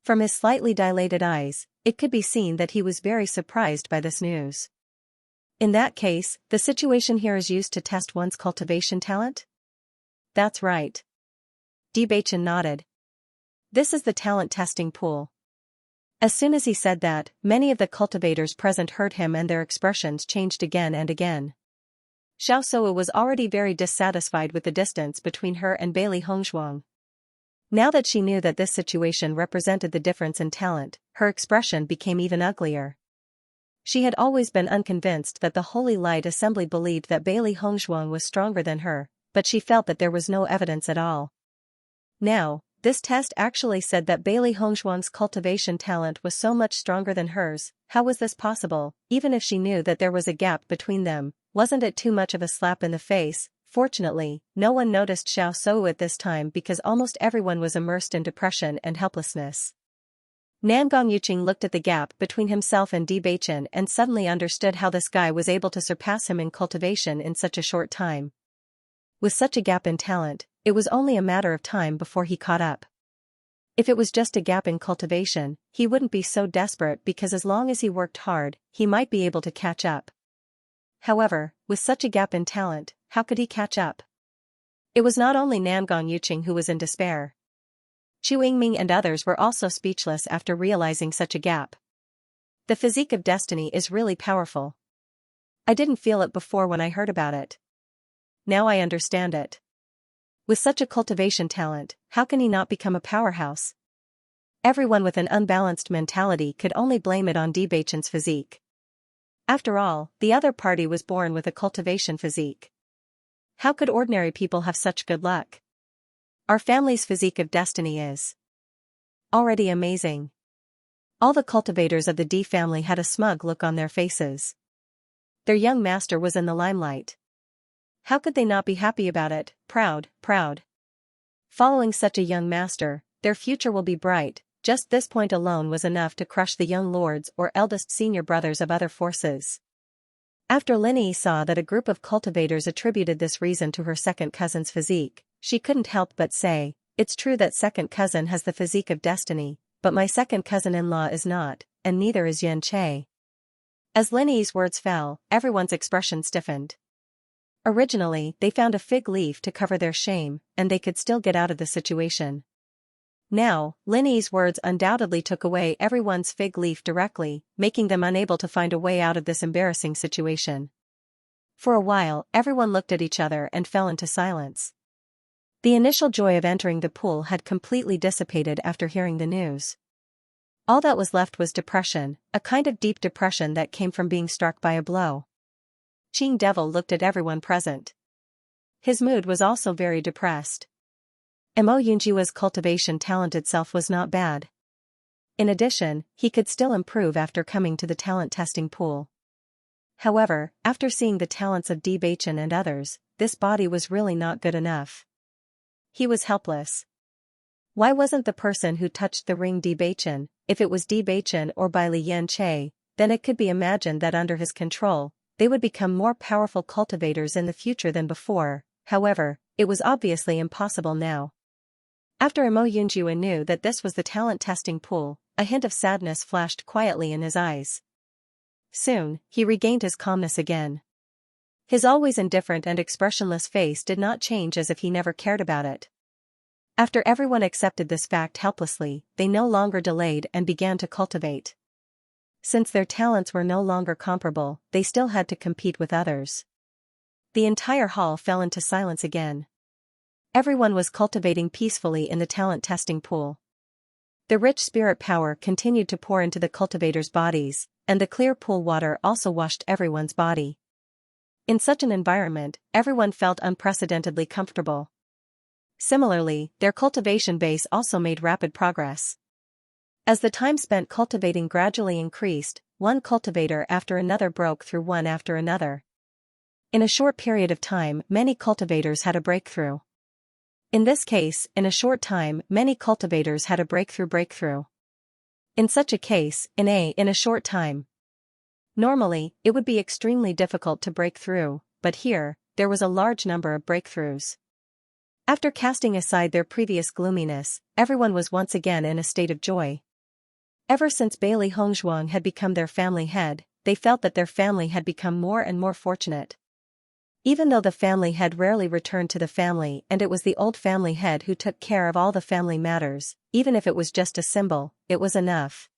From his slightly dilated eyes, it could be seen that he was very surprised by this news. In that case, the situation here is used to test one's cultivation talent? That's right. Bachin nodded. This is the talent testing pool. As soon as he said that, many of the cultivators present heard him and their expressions changed again and again. Xiaosu was already very dissatisfied with the distance between her and Bailey Hongzhuang. Now that she knew that this situation represented the difference in talent, her expression became even uglier. She had always been unconvinced that the Holy Light Assembly believed that Bailey Hongzhuang was stronger than her, but she felt that there was no evidence at all. Now, this test actually said that Bailey Hongzhuang's cultivation talent was so much stronger than hers. How was this possible? Even if she knew that there was a gap between them, wasn't it too much of a slap in the face? Fortunately, no one noticed Xiaosu at this time because almost everyone was immersed in depression and helplessness. Nangong Yuqing looked at the gap between himself and Bachin and suddenly understood how this guy was able to surpass him in cultivation in such a short time. With such a gap in talent, it was only a matter of time before he caught up. If it was just a gap in cultivation, he wouldn't be so desperate because as long as he worked hard, he might be able to catch up. However, with such a gap in talent, how could he catch up? It was not only Nangong Yuqing who was in despair. Chu Yingming and others were also speechless after realizing such a gap. The physique of destiny is really powerful. I didn't feel it before when I heard about it. Now I understand it. With such a cultivation talent, how can he not become a powerhouse? Everyone with an unbalanced mentality could only blame it on Bachin's physique. After all, the other party was born with a cultivation physique. How could ordinary people have such good luck? Our family's physique of destiny is already amazing. All the cultivators of the D family had a smug look on their faces. Their young master was in the limelight. How could they not be happy about it? Proud. Following such a young master, their future will be bright. Just this point alone was enough to crush the young lords or eldest senior brothers of other forces. After Linny saw that a group of cultivators attributed this reason to her second cousin's physique, she couldn't help but say, "It's true that second cousin has the physique of destiny, but my second cousin-in-law is not, and neither is Xianxia." As Linny's words fell, everyone's expression stiffened. Originally, they found a fig leaf to cover their shame, and they could still get out of the situation. Now, Linny's words undoubtedly took away everyone's fig leaf directly, making them unable to find a way out of this embarrassing situation. For a while, everyone looked at each other and fell into silence. The initial joy of entering the pool had completely dissipated after hearing the news. All that was left was depression, a kind of deep depression that came from being struck by a blow. Qing Devil looked at everyone present. His mood was also very depressed. Mo Yunjia's cultivation talent itself was not bad. In addition, he could still improve after coming to the talent testing pool. However, after seeing the talents of Bewitching and others, this body was really not good enough. He was helpless. Why wasn't the person who touched the ring Bewitching? If it was Bewitching or by Li Yanche, then it could be imagined that under his control, they would become more powerful cultivators in the future than before. However, it was obviously impossible now. After Mo Yunjia knew that this was the talent testing pool, a hint of sadness flashed quietly in his eyes. Soon, he regained his calmness again. His always indifferent and expressionless face did not change as if he never cared about it. After everyone accepted this fact helplessly, they no longer delayed and began to cultivate. Since their talents were no longer comparable, they still had to compete with others. The entire hall fell into silence again. Everyone was cultivating peacefully in the talent testing pool. The rich spirit power continued to pour into the cultivators' bodies, and the clear pool water also washed everyone's body. In such an environment, everyone felt unprecedentedly comfortable. Similarly, their cultivation base also made rapid progress. As the time spent cultivating gradually increased, one cultivator after another broke through one after another. In a short period of time, many cultivators had a breakthrough. In this case, in a short time, many cultivators had a breakthrough. In such a case, in a short time. Normally, it would be extremely difficult to break through, but here, there was a large number of breakthroughs. After casting aside their previous gloominess, everyone was once again in a state of joy. Ever since Bailey Hongzhuang had become their family head, they felt that their family had become more and more fortunate. Even though the family head rarely returned to the family and it was the old family head who took care of all the family matters, even if it was just a symbol, it was enough.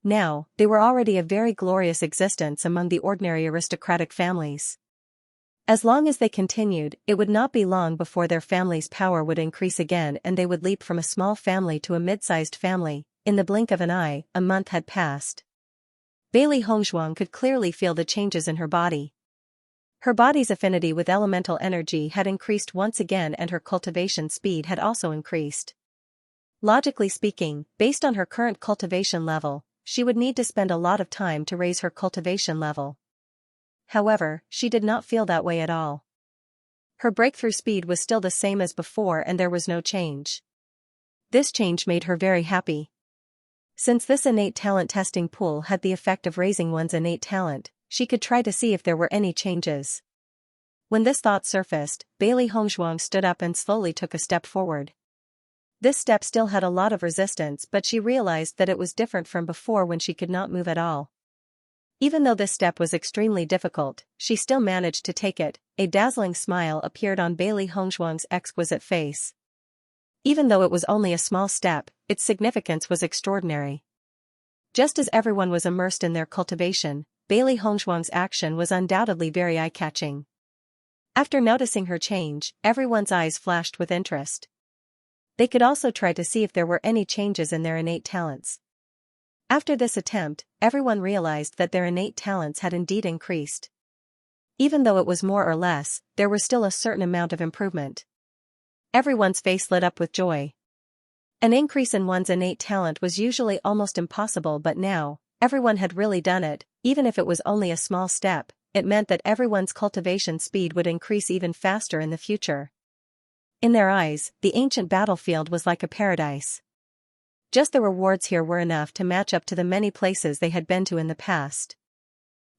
Now, they were already a very glorious existence among the ordinary aristocratic families. As long as they continued, it would not be long before their family's power would increase again and they would leap from a small family to a mid-sized family. In the blink of an eye, a month had passed. Bailey Hongzhuang could clearly feel the changes in her body. Her body's affinity with elemental energy had increased once again and her cultivation speed had also increased. Logically speaking, based on her current cultivation level, she would need to spend a lot of time to raise her cultivation level. However, she did not feel that way at all. Her breakthrough speed was still the same as before and there was no change. This change made her very happy. Since this innate talent testing pool had the effect of raising one's innate talent, she could try to see if there were any changes. When this thought surfaced, Bailey Hongzhuang stood up and slowly took a step forward. This step still had a lot of resistance, but she realized that it was different from before when she could not move at all. Even though this step was extremely difficult, she still managed to take it. A dazzling smile appeared on Bailey Hongzhuang's exquisite face. Even though it was only a small step, its significance was extraordinary. Just as everyone was immersed in their cultivation, Bailey Hongzhuang's action was undoubtedly very eye-catching. After noticing her change, everyone's eyes flashed with interest. They could also try to see if there were any changes in their innate talents. After this attempt, everyone realized that their innate talents had indeed increased. Even though it was more or less, there was still a certain amount of improvement. Everyone's face lit up with joy. An increase in one's innate talent was usually almost impossible, but now, everyone had really done it. Even if it was only a small step, it meant that everyone's cultivation speed would increase even faster in the future. In their eyes, the ancient battlefield was like a paradise. Just the rewards here were enough to match up to the many places they had been to in the past.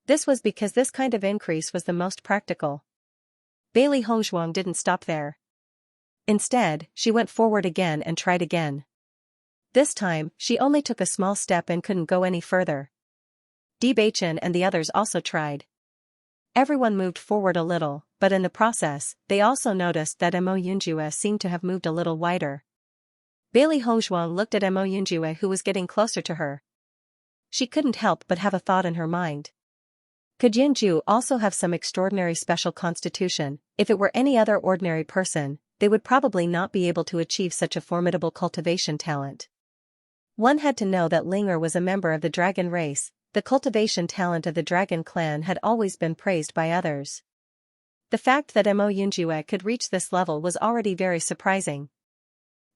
This was because this kind of increase was the most practical. Bailey Hongzhuang didn't stop there. Instead, she went forward again and tried again. This time, she only took a small step and couldn't go any further. Bewitching and the others also tried. Everyone moved forward a little, but in the process, they also noticed that Mo Yunjue seemed to have moved a little wider. Bailey Hongzhuang looked at Mo Yunjue, who was getting closer to her. She couldn't help but have a thought in her mind. Could Yunju also have some extraordinary special constitution? If it were any other ordinary person, they would probably not be able to achieve such a formidable cultivation talent. One had to know that Linger was a member of the dragon race. The cultivation talent of the dragon clan had always been praised by others. The fact that Mo Yunjue could reach this level was already very surprising.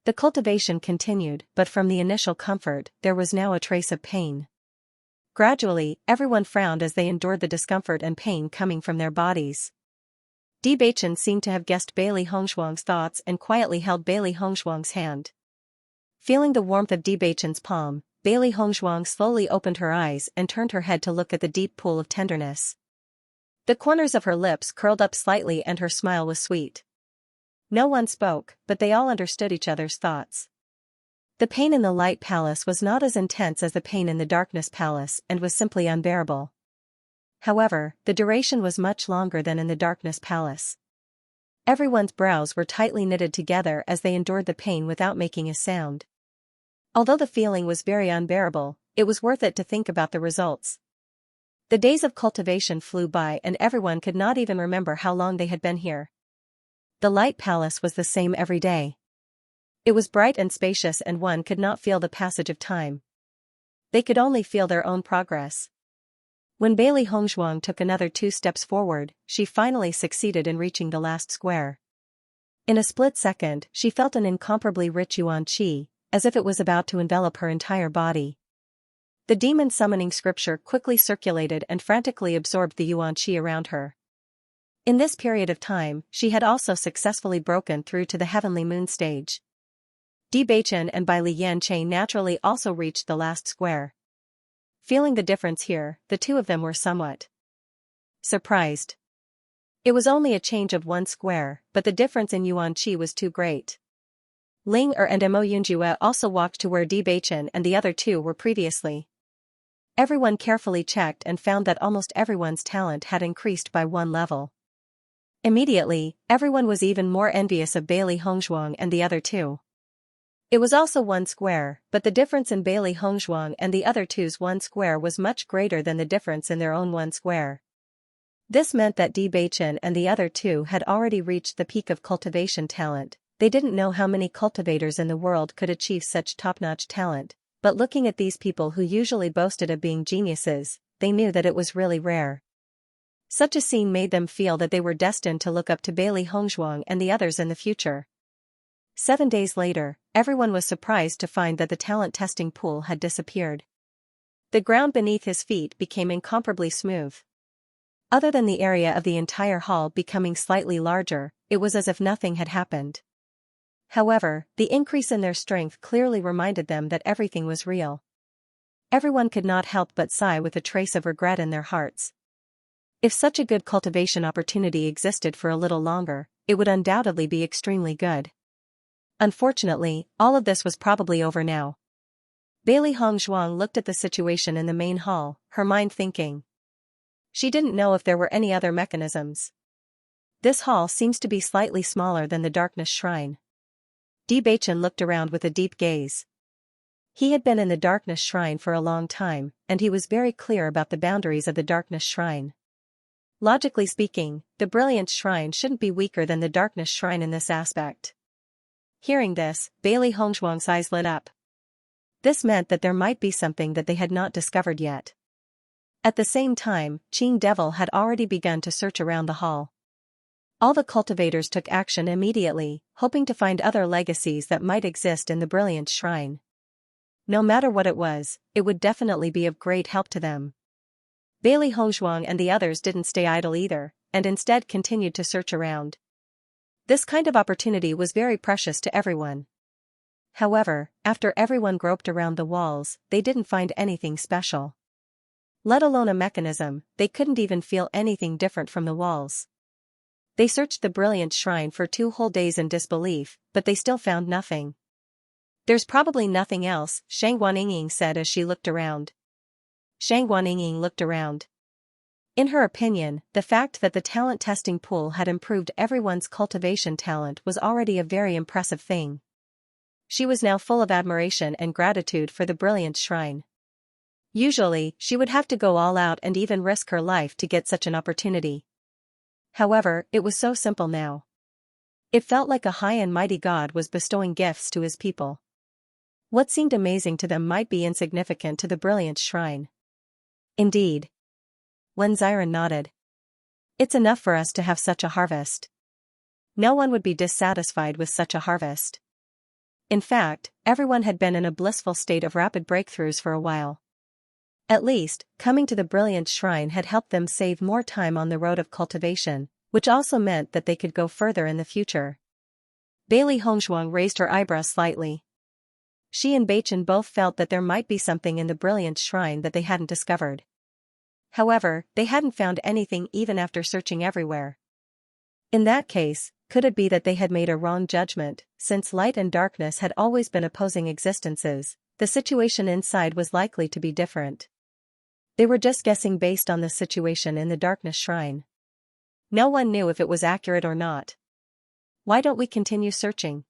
The cultivation continued, but from the initial comfort, there was now a trace of pain. Gradually, everyone frowned as they endured the discomfort and pain coming from their bodies. Bewitching seemed to have guessed Bailey Hongzhuang's thoughts and quietly held Bailey Hongzhuang's hand. Feeling the warmth of Bewitching's palm, Bailey Hongzhuang slowly opened her eyes and turned her head to look at the deep pool of tenderness. The corners of her lips curled up slightly and her smile was sweet. No one spoke, but they all understood each other's thoughts. The pain in the light palace was not as intense as the pain in the darkness palace and was simply unbearable. However, the duration was much longer than in the darkness palace. Everyone's brows were tightly knitted together as they endured the pain without making a sound. Although the feeling was very unbearable, it was worth it to think about the results. The days of cultivation flew by and everyone could not even remember how long they had been here. The light palace was the same every day. It was bright and spacious and one could not feel the passage of time. They could only feel their own progress. When Bailey Hongzhuang took another 2 steps forward, she finally succeeded in reaching the last square. In a split second, she felt an incomparably rich yuan qi, as if it was about to envelop her entire body. The demon summoning scripture quickly circulated and frantically absorbed the yuan qi around her. In this period of time, she had also successfully broken through to the heavenly moon stage. Bewitching and Bai Liyanche naturally also reached the last square. Feeling the difference here, the two of them were somewhat surprised. It was only a change of 1 square, but the difference in yuan qi was too great. Ling and Mo Yunjue also walked to where Bewitching and the other two were previously. Everyone carefully checked and found that almost everyone's talent had increased by 1 level. Immediately, everyone was even more envious of Bailey Hongzhuang and the other two. It was also 1 square, but the difference in Bailey Hongzhuang and the other two's 1 square was much greater than the difference in their own 1 square. This meant that Bewitching and the other two had already reached the peak of cultivation talent. They didn't know how many cultivators in the world could achieve such top-notch talent, but looking at these people who usually boasted of being geniuses, they knew that it was really rare. Such a scene made them feel that they were destined to look up to Bailey Hongzhuang and the others in the future. 7 days later, everyone was surprised to find that the talent testing pool had disappeared. The ground beneath his feet became incomparably smooth. Other than the area of the entire hall becoming slightly larger, it was as if nothing had happened. However, the increase in their strength clearly reminded them that everything was real. Everyone could not help but sigh with a trace of regret in their hearts. If such a good cultivation opportunity existed for a little longer, it would undoubtedly be extremely good. Unfortunately, all of this was probably over now. Bailey Hongzhuang looked at the situation in the main hall, her mind thinking. She didn't know if there were any other mechanisms. This hall seems to be slightly smaller than the darkness shrine. Bewitching looked around with a deep gaze. He had been in the darkness shrine for a long time, and he was very clear about the boundaries of the darkness shrine. Logically speaking, the brilliance shrine shouldn't be weaker than the darkness shrine in this aspect. Hearing this, Bailey Hongzhuang's eyes lit up. This meant that there might be something that they had not discovered yet. At the same time, Qing Devil had already begun to search around the hall. All the cultivators took action immediately, hoping to find other legacies that might exist in the brilliant shrine. No matter what it would definitely be of great help to them. Bailey Hongzhuang and the others didn't stay idle either, and instead continued to search around. This kind of opportunity was very precious to everyone. However, after everyone groped around the walls, they didn't find anything special. Let alone a mechanism, they couldn't even feel anything different from the walls. They searched the brilliant shrine for 2 whole days in disbelief, but they still found nothing. There's probably nothing else, Shang Guanying said as she looked around. Shang Guanying looked around. In her opinion, the fact that the talent testing pool had improved everyone's cultivation talent was already a very impressive thing. She was now full of admiration and gratitude for the brilliant shrine. Usually, she would have to go all out and even risk her life to get such an opportunity. However, it was so simple now. It felt like a high and mighty God was bestowing gifts to his people. What seemed amazing to them might be insignificant to the brilliant shrine. Indeed. Wen Xiren nodded. It's enough for us to have such a harvest. No one would be dissatisfied with such a harvest. In fact, everyone had been in a blissful state of rapid breakthroughs for a while. At least, coming to the brilliant shrine had helped them save more time on the road of cultivation, which also meant that they could go further in the future. Bailey Hongzhuang raised her eyebrows slightly. She and Beichen both felt that there might be something in the brilliant shrine that they hadn't discovered. However, they hadn't found anything even after searching everywhere. In that case, could it be that they had made a wrong judgment? Since light and darkness had always been opposing existences, the situation inside was likely to be different. They were just guessing based on the situation in the darkness shrine. No one knew if it was accurate or not. Why don't we continue searching?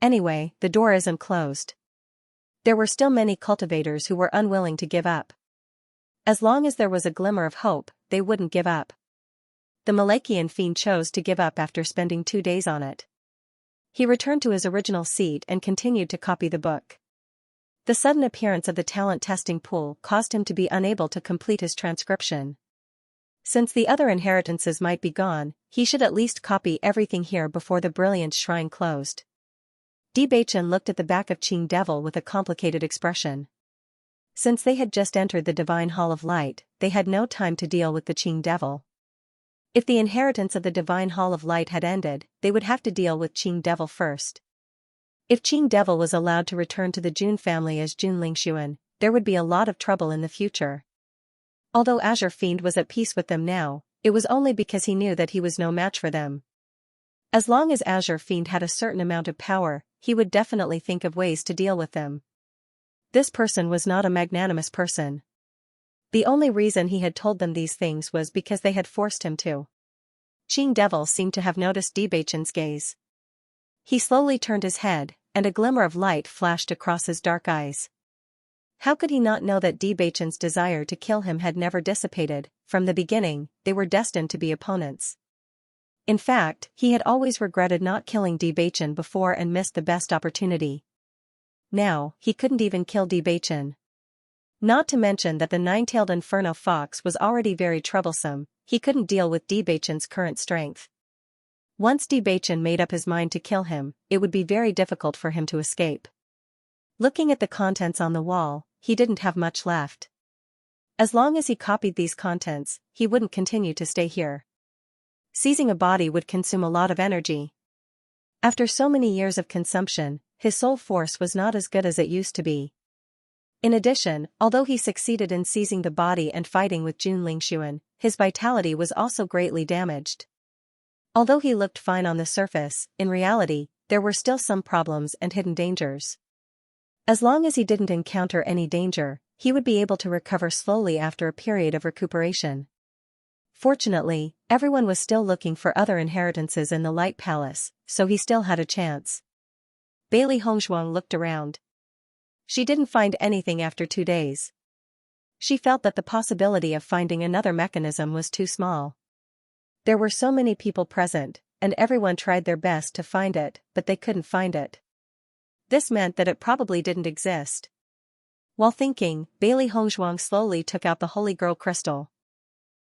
Anyway, the door isn't closed. There were still many cultivators who were unwilling to give up. As long as there was a glimmer of hope, they wouldn't give up. The Malachian fiend chose to give up after spending 2 days on it. He returned to his original seat and continued to copy the book. The sudden appearance of the talent testing pool caused him to be unable to complete his transcription. Since the other inheritances might be gone, he should at least copy everything here before the brilliant shrine closed. Di Beichen looked at the back of Qing Devil with a complicated expression. Since they had just entered the Divine Hall of Light, they had no time to deal with the Qing Devil. If the inheritance of the Divine Hall of Light had ended, they would have to deal with Qing Devil first. If Qing Devil was allowed to return to the Jun family as Jun Lingxuan, there would be a lot of trouble in the future. Although Azure Fiend was at peace with them now, it was only because he knew that he was no match for them. As long as Azure Fiend had a certain amount of power, he would definitely think of ways to deal with them. This person was not a magnanimous person. The only reason he had told them these things was because they had forced him to. Qing Devil seemed to have noticed Di Beichen's gaze. He slowly turned his head, and a glimmer of light flashed across his dark eyes. How could he not know that Di Beichen's desire to kill him had never dissipated? From the beginning, they were destined to be opponents. In fact, he had always regretted not killing Di Beichen before and missed the best opportunity. Now, he couldn't even kill Di Beichen. Not to mention that the 9-tailed Inferno Fox was already very troublesome, he couldn't deal with Di Beichen's current strength. Once Di Beichen made up his mind to kill him, it would be very difficult for him to escape. Looking at the contents on the wall, he didn't have much left. As long as he copied these contents, he wouldn't continue to stay here. Seizing a body would consume a lot of energy. After so many years of consumption, his soul force was not as good as it used to be. In addition, although he succeeded in seizing the body and fighting with Jun Lingxuan, his vitality was also greatly damaged. Although he looked fine on the surface, in reality, there were still some problems and hidden dangers. As long as he didn't encounter any danger, he would be able to recover slowly after a period of recuperation. Fortunately, everyone was still looking for other inheritances in the Light Palace, so he still had a chance. Bailey Hongzhuang looked around. She didn't find anything after 2 days. She felt that the possibility of finding another mechanism was too small. There were so many people present, and everyone tried their best to find it, but they couldn't find it. This meant that it probably didn't exist. While thinking, Bailey Hongzhuang slowly took out the Holy Girl crystal.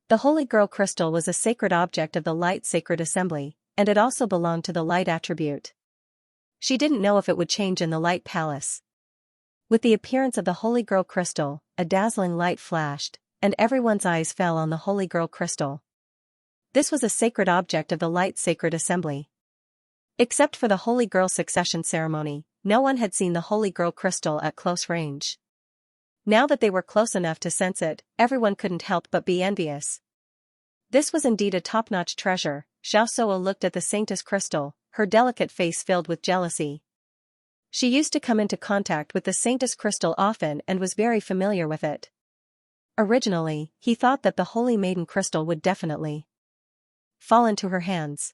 The Holy Girl crystal was a sacred object of the Light Sacred Assembly, and it also belonged to the Light attribute. She didn't know if it would change in the Light Palace. With the appearance of the Holy Girl crystal, a dazzling light flashed, and everyone's eyes fell on the Holy Girl crystal. This was a sacred object of the Light Sacred Assembly. Except for the Holy Girl succession ceremony, no one had seen the Holy Girl crystal at close range. Now that they were close enough to sense it, everyone couldn't help but be envious. This was indeed a top-notch treasure. Xiaoxia looked at the Sanctus crystal, her delicate face filled with jealousy. She used to come into contact with the Sanctus crystal often and was very familiar with it. Originally, he thought that the Holy Maiden crystal would definitely fall into her hands.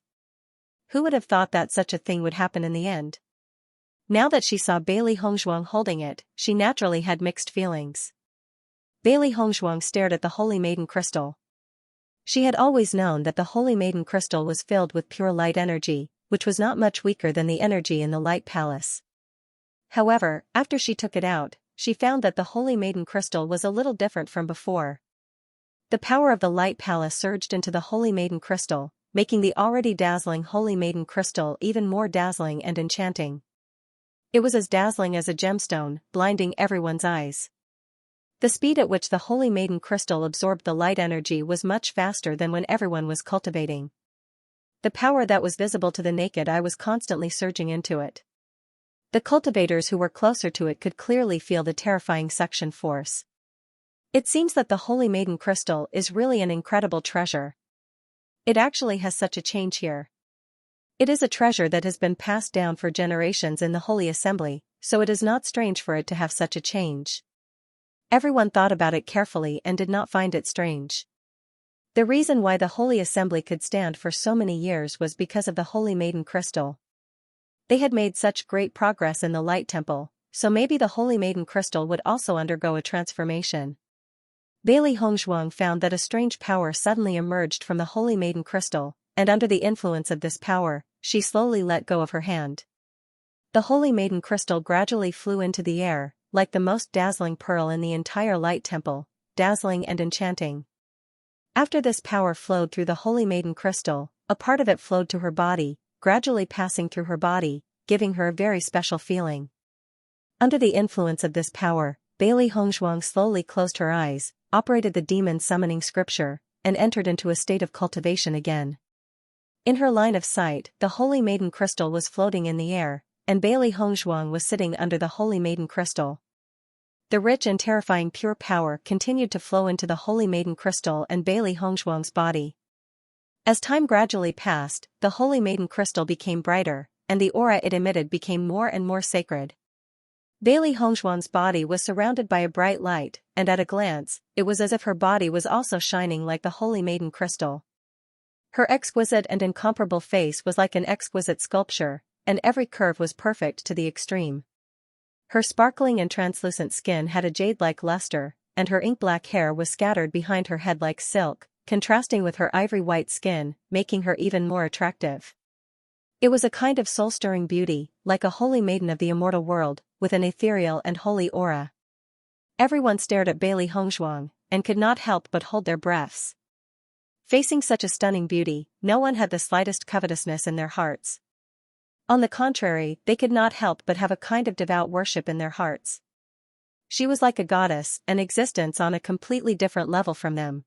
Who would have thought that such a thing would happen in the end? Now that she saw Bailey Hongzhuang holding it, she naturally had mixed feelings. Bailey Hongzhuang stared at the Holy Maiden crystal. She had always known that the Holy Maiden crystal was filled with pure light energy, which was not much weaker than the energy in the Light Palace. However, after she took it out, she found that the Holy Maiden crystal was a little different from before. The power of the Light Palace surged into the Holy Maiden crystal, making the already dazzling Holy Maiden crystal even more dazzling and enchanting. It was as dazzling as a gemstone, blinding everyone's eyes. The speed at which the Holy Maiden crystal absorbed the light energy was much faster than when everyone was cultivating. The power that was visible to the naked eye was constantly surging into it. The cultivators who were closer to it could clearly feel the terrifying suction force. It seems that the Holy Maiden crystal is really an incredible treasure. It actually has such a change here. It is a treasure that has been passed down for generations in the Holy Assembly, so it is not strange for it to have such a change. Everyone thought about it carefully and did not find it strange. The reason why the Holy Assembly could stand for so many years was because of the Holy Maiden crystal. They had made such great progress in the Light Temple, so maybe the Holy Maiden crystal would also undergo a transformation. Bailey Hongzhuang found that a strange power suddenly emerged from the Holy Maiden crystal, and under the influence of this power, she slowly let go of her hand. The Holy Maiden crystal gradually flew into the air, like the most dazzling pearl in the entire Light Temple, dazzling and enchanting. After this power flowed through the Holy Maiden crystal, a part of it flowed to her body, gradually passing through her body, giving her a very special feeling. Under the influence of this power, Bailey Hongzhuang slowly closed her eyes, operated the demon summoning scripture, and entered into a state of cultivation again. In her line of sight, the Holy Maiden crystal was floating in the air, and Bailey Hongzhuang was sitting under the Holy Maiden crystal. The rich and terrifying pure power continued to flow into the Holy Maiden crystal and Bailey Hongzhuang's body. As time gradually passed, the Holy Maiden crystal became brighter, and the aura it emitted became more and more sacred. Bailey Hongzhuang's body was surrounded by a bright light, and at a glance, it was as if her body was also shining like the Holy Maiden crystal. Her exquisite and incomparable face was like an exquisite sculpture, and every curve was perfect to the extreme. Her sparkling and translucent skin had a jade-like luster, and her ink-black hair was scattered behind her head like silk, contrasting with her ivory-white skin, making her even more attractive. It was a kind of soul-stirring beauty, like a holy maiden of the immortal world, with an ethereal and holy aura. Everyone stared at Bailey Hongzhuang, and could not help but hold their breaths. Facing such a stunning beauty, no one had the slightest covetousness in their hearts. On the contrary, they could not help but have a kind of devout worship in their hearts. She was like a goddess, an existence on a completely different level from them.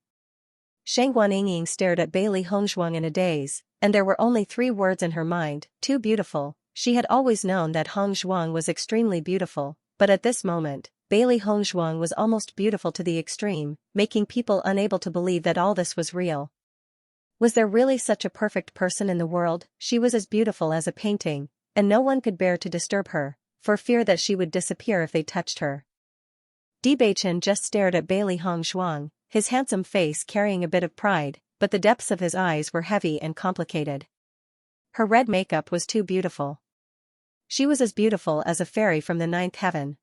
Shang Guanying stared at Bailey Hongzhuang in a daze, and there were only 3 words in her mind: too beautiful. She had always known that Hongzhuang was extremely beautiful, but at this moment, Bailey Hongzhuang was almost beautiful to the extreme, making people unable to believe that all this was real. Was there really such a perfect person in the world? She was as beautiful as a painting, and no one could bear to disturb her, for fear that she would disappear if they touched her. Bewitching just stared at Bailey Hongzhuang, his handsome face carrying a bit of pride, but the depths of his eyes were heavy and complicated. Her red makeup was too beautiful. She was as beautiful as a fairy from the 9th heaven.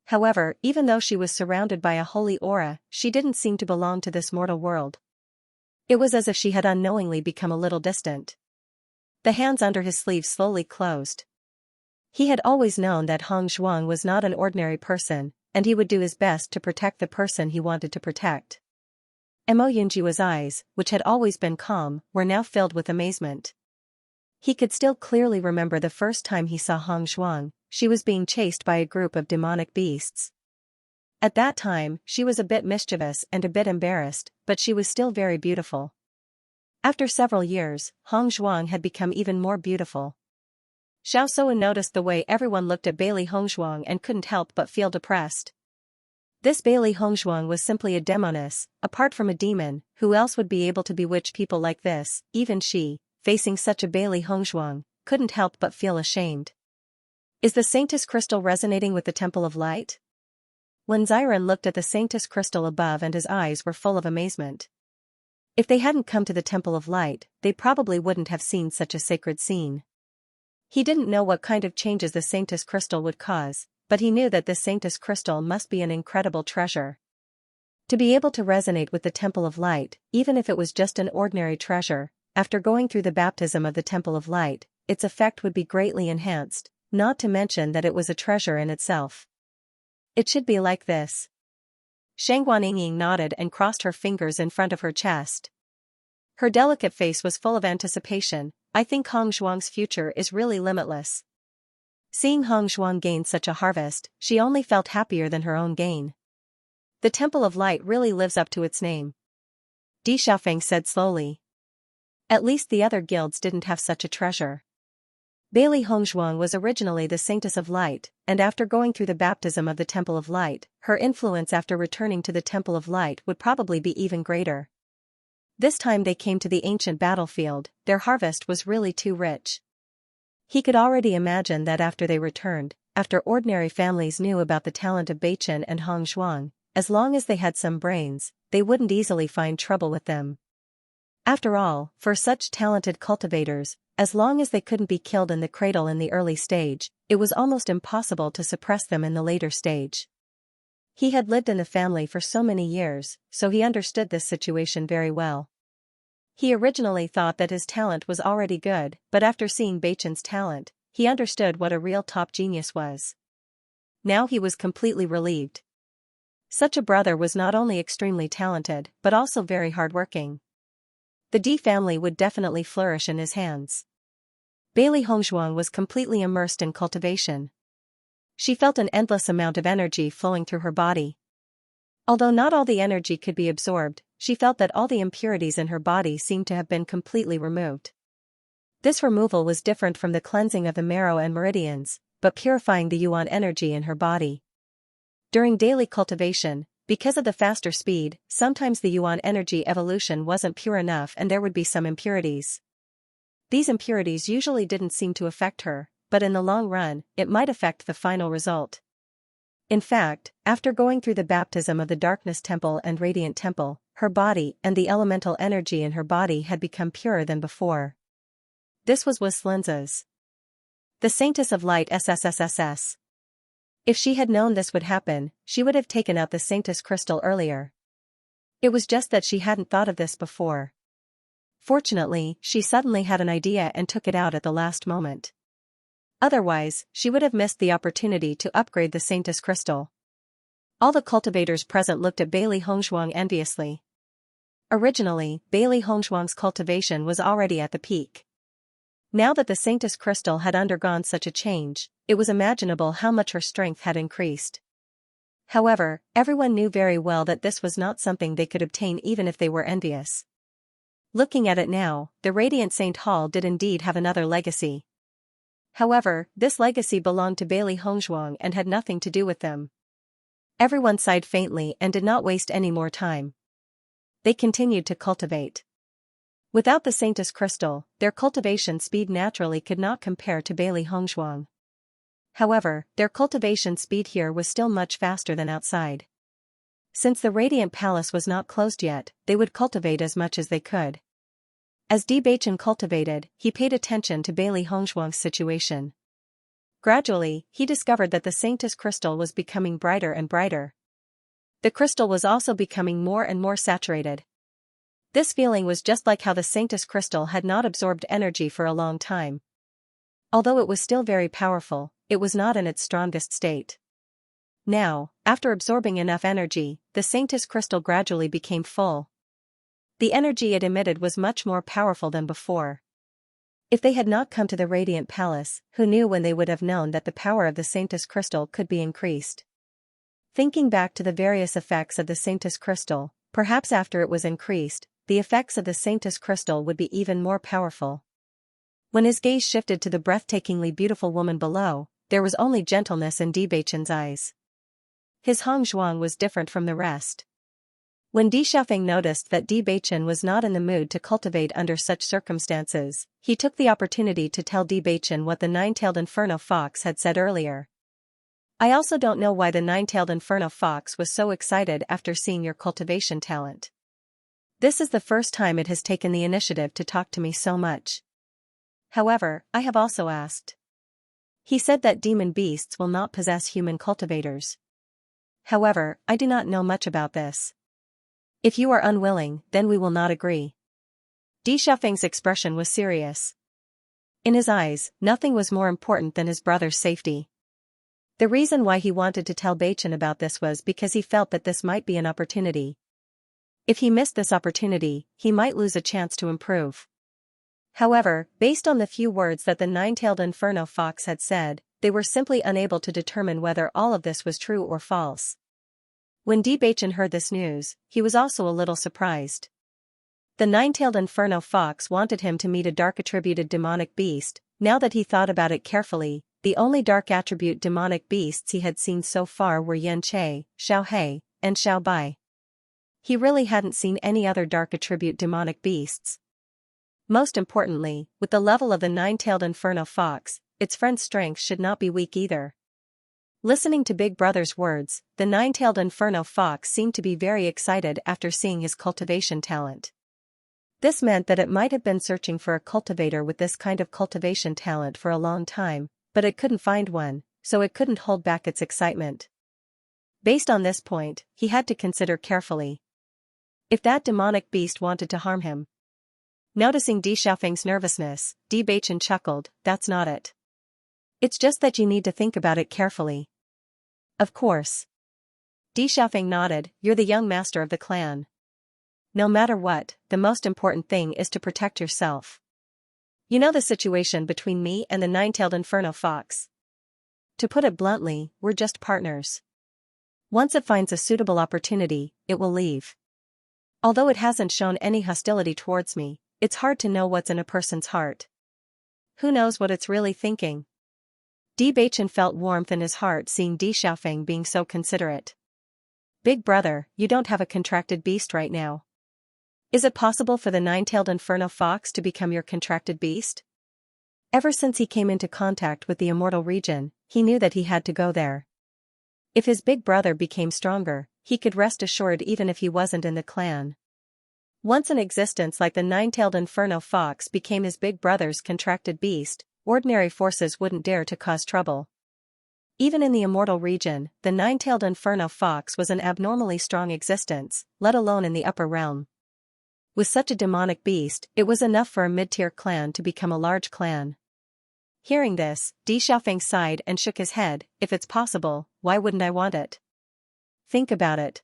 However, even though she was surrounded by a holy aura, she didn't seem to belong to this mortal world. It was as if she had unknowingly become a little distant. The hands under his sleeve slowly closed. He had always known that Hongzhuang was not an ordinary person, and he would do his best to protect the person he wanted to protect. Mo Yunjia's eyes, which had always been calm, were now filled with amazement. He could still clearly remember the first time he saw Hong Zhuang. She was being chased by a group of demonic beasts. At that time, she was a bit mischievous and a bit embarrassed, but she was still very beautiful. After several years, Hong Zhuang had become even more beautiful. Xiao Sowen noticed the way everyone looked at Bailey Hongzhuang and couldn't help but feel depressed. This Bailey Hongzhuang was simply a demoness. Apart from a demon, who else would be able to bewitch people like this? Even she, facing such a Bailey Hongzhuang, couldn't help but feel ashamed. Is the Sanctus crystal resonating with the Temple of Light? Lin Ziren looked at the Sanctus crystal above and his eyes were full of amazement. If they hadn't come to the Temple of Light, they probably wouldn't have seen such a sacred scene. He didn't know what kind of changes the Sanctus crystal would cause, but he knew that this Sanctus crystal must be an incredible treasure. To be able to resonate with the Temple of Light, even if it was just an ordinary treasure, after going through the baptism of the Temple of Light, its effect would be greatly enhanced, not to mention that it was a treasure in itself. It should be like this. Shang Guanying nodded and crossed her fingers in front of her chest. Her delicate face was full of anticipation. I think Hong Zhuang's future is really limitless. Seeing Hong Zhuang gain such a harvest, she only felt happier than her own gain. The Temple of Light really lives up to its name. Di Xiaofeng said slowly. At least the other guilds didn't have such a treasure. Bailey Hongzhuang was originally the Sanctus of Light, and after going through the baptism of the Temple of Light, her influence after returning to the Temple of Light would probably be even greater. This time they came to the ancient battlefield, their harvest was really too rich. He could already imagine that after they returned, after ordinary families knew about the talent of Beichen and Hong Zhuang, as long as they had some brains, they wouldn't easily find trouble with them. After all, for such talented cultivators, as long as they couldn't be killed in the cradle in the early stage, it was almost impossible to suppress them in the later stage. He had lived in the family for so many years, so he understood this situation very well. He originally thought that his talent was already good, but after seeing Beichen's talent, he understood what a real top genius was. Now he was completely relieved. Such a brother was not only extremely talented, but also very hardworking. The Di family would definitely flourish in his hands. Bailey Hongzhuang was completely immersed in cultivation. She felt an endless amount of energy flowing through her body. Although not all the energy could be absorbed, she felt that all the impurities in her body seemed to have been completely removed. This removal was different from the cleansing of the marrow and meridians, but purifying the yuan energy in her body. During daily cultivation, because of the faster speed, sometimes the yuan energy evolution wasn't pure enough and there would be some impurities. These impurities usually didn't seem to affect her, but in the long run, it might affect the final result. In fact, after going through the baptism of the Darkness Temple and Radiant Temple, her body and the elemental energy in her body had become purer than before. This was Wislinza's. The Sanctus of Light SSSSS. If she had known this would happen, she would have taken out the Sanctus crystal earlier. It was just that she hadn't thought of this before. Fortunately, she suddenly had an idea and took it out at the last moment. Otherwise, she would have missed the opportunity to upgrade the Sanctus crystal. All the cultivators present looked at Bailey Hongzhuang enviously. Originally, Bailey Hongzhuang's cultivation was already at the peak. Now that the Sanctus crystal had undergone such a change, it was imaginable how much her strength had increased. However, everyone knew very well that this was not something they could obtain even if they were envious. Looking at it now, the Radiant Saint Hall did indeed have another legacy. However, this legacy belonged to Bailey Hongzhuang and had nothing to do with them. Everyone sighed faintly and did not waste any more time. They continued to cultivate. Without the Sanctus crystal, their cultivation speed naturally could not compare to Bailey Hongzhuang. However, their cultivation speed here was still much faster than outside. Since the Radiant Palace was not closed yet, they would cultivate as much as they could. As Di Beichen cultivated, he paid attention to Bailey Hongzhuang's situation. Gradually, he discovered that the Sanctus crystal was becoming brighter and brighter. The crystal was also becoming more and more saturated. This feeling was just like how the Sanctus crystal had not absorbed energy for a long time. Although it was still very powerful, it was not in its strongest state. Now, after absorbing enough energy, the Sanctus crystal gradually became full. The energy it emitted was much more powerful than before. If they had not come to the Radiant Palace, who knew when they would have known that the power of the Sanctus crystal could be increased. Thinking back to the various effects of the Sanctus crystal, perhaps after it was increased, the effects of the Sanctus crystal would be even more powerful. When his gaze shifted to the breathtakingly beautiful woman below, there was only gentleness in Bewitching's eyes. His Hongzhuang was different from the rest. When Di Xiaofeng noticed that Bewitching was not in the mood to cultivate under such circumstances, he took the opportunity to tell Bewitching what the nine-tailed inferno fox had said earlier. I also don't know why the nine-tailed inferno fox was so excited after seeing your cultivation talent. This is the first time it has taken the initiative to talk to me so much. However, I have also asked. He said that demon beasts will not possess human cultivators. However, I do not know much about this. If you are unwilling, then we will not agree. Di Xiaofeng's expression was serious. In his eyes, nothing was more important than his brother's safety. The reason why he wanted to tell Beichen about this was because he felt that this might be an opportunity. If he missed this opportunity, he might lose a chance to improve. However, based on the few words that the nine-tailed inferno fox had said, they were simply unable to determine whether all of this was true or false. When Bewitching heard this news, he was also a little surprised. The nine-tailed inferno fox wanted him to meet a dark-attributed demonic beast. Now that he thought about it carefully, the only dark-attribute demonic beasts he had seen so far were Xianxia, Xiaohe, and Xiaobai. He really hadn't seen any other dark-attribute demonic beasts. Most importantly, with the level of the nine-tailed inferno fox, its friend's strength should not be weak either. Listening to Big Brother's words, the nine-tailed inferno fox seemed to be very excited after seeing his cultivation talent. This meant that it might have been searching for a cultivator with this kind of cultivation talent for a long time, but it couldn't find one, so it couldn't hold back its excitement. Based on this point, he had to consider carefully. If that demonic beast wanted to harm him. Noticing Di Xiaofeng's nervousness, Bewitching chuckled, "That's not it. It's just that you need to think about it carefully." Of course. Di Xiaofeng nodded, "You're the young master of the clan. No matter what, the most important thing is to protect yourself. You know the situation between me and the nine-tailed inferno fox. To put it bluntly, we're just partners. Once it finds a suitable opportunity, it will leave. Although it hasn't shown any hostility towards me, it's hard to know what's in a person's heart. Who knows what it's really thinking?" Bewitching felt warmth in his heart seeing Di Xiaofeng being so considerate. "Big brother, you don't have a contracted beast right now. Is it possible for the nine-tailed inferno fox to become your contracted beast?" Ever since he came into contact with the immortal region, he knew that he had to go there. If his big brother became stronger, he could rest assured even if he wasn't in the clan. Once an existence like the nine-tailed inferno fox became his big brother's contracted beast, ordinary forces wouldn't dare to cause trouble. Even in the immortal region, the nine-tailed inferno fox was an abnormally strong existence, let alone in the upper realm. With such a demonic beast, it was enough for a mid-tier clan to become a large clan. Hearing this, Di Xiaofeng sighed and shook his head. "If it's possible, why wouldn't I want it? Think about it.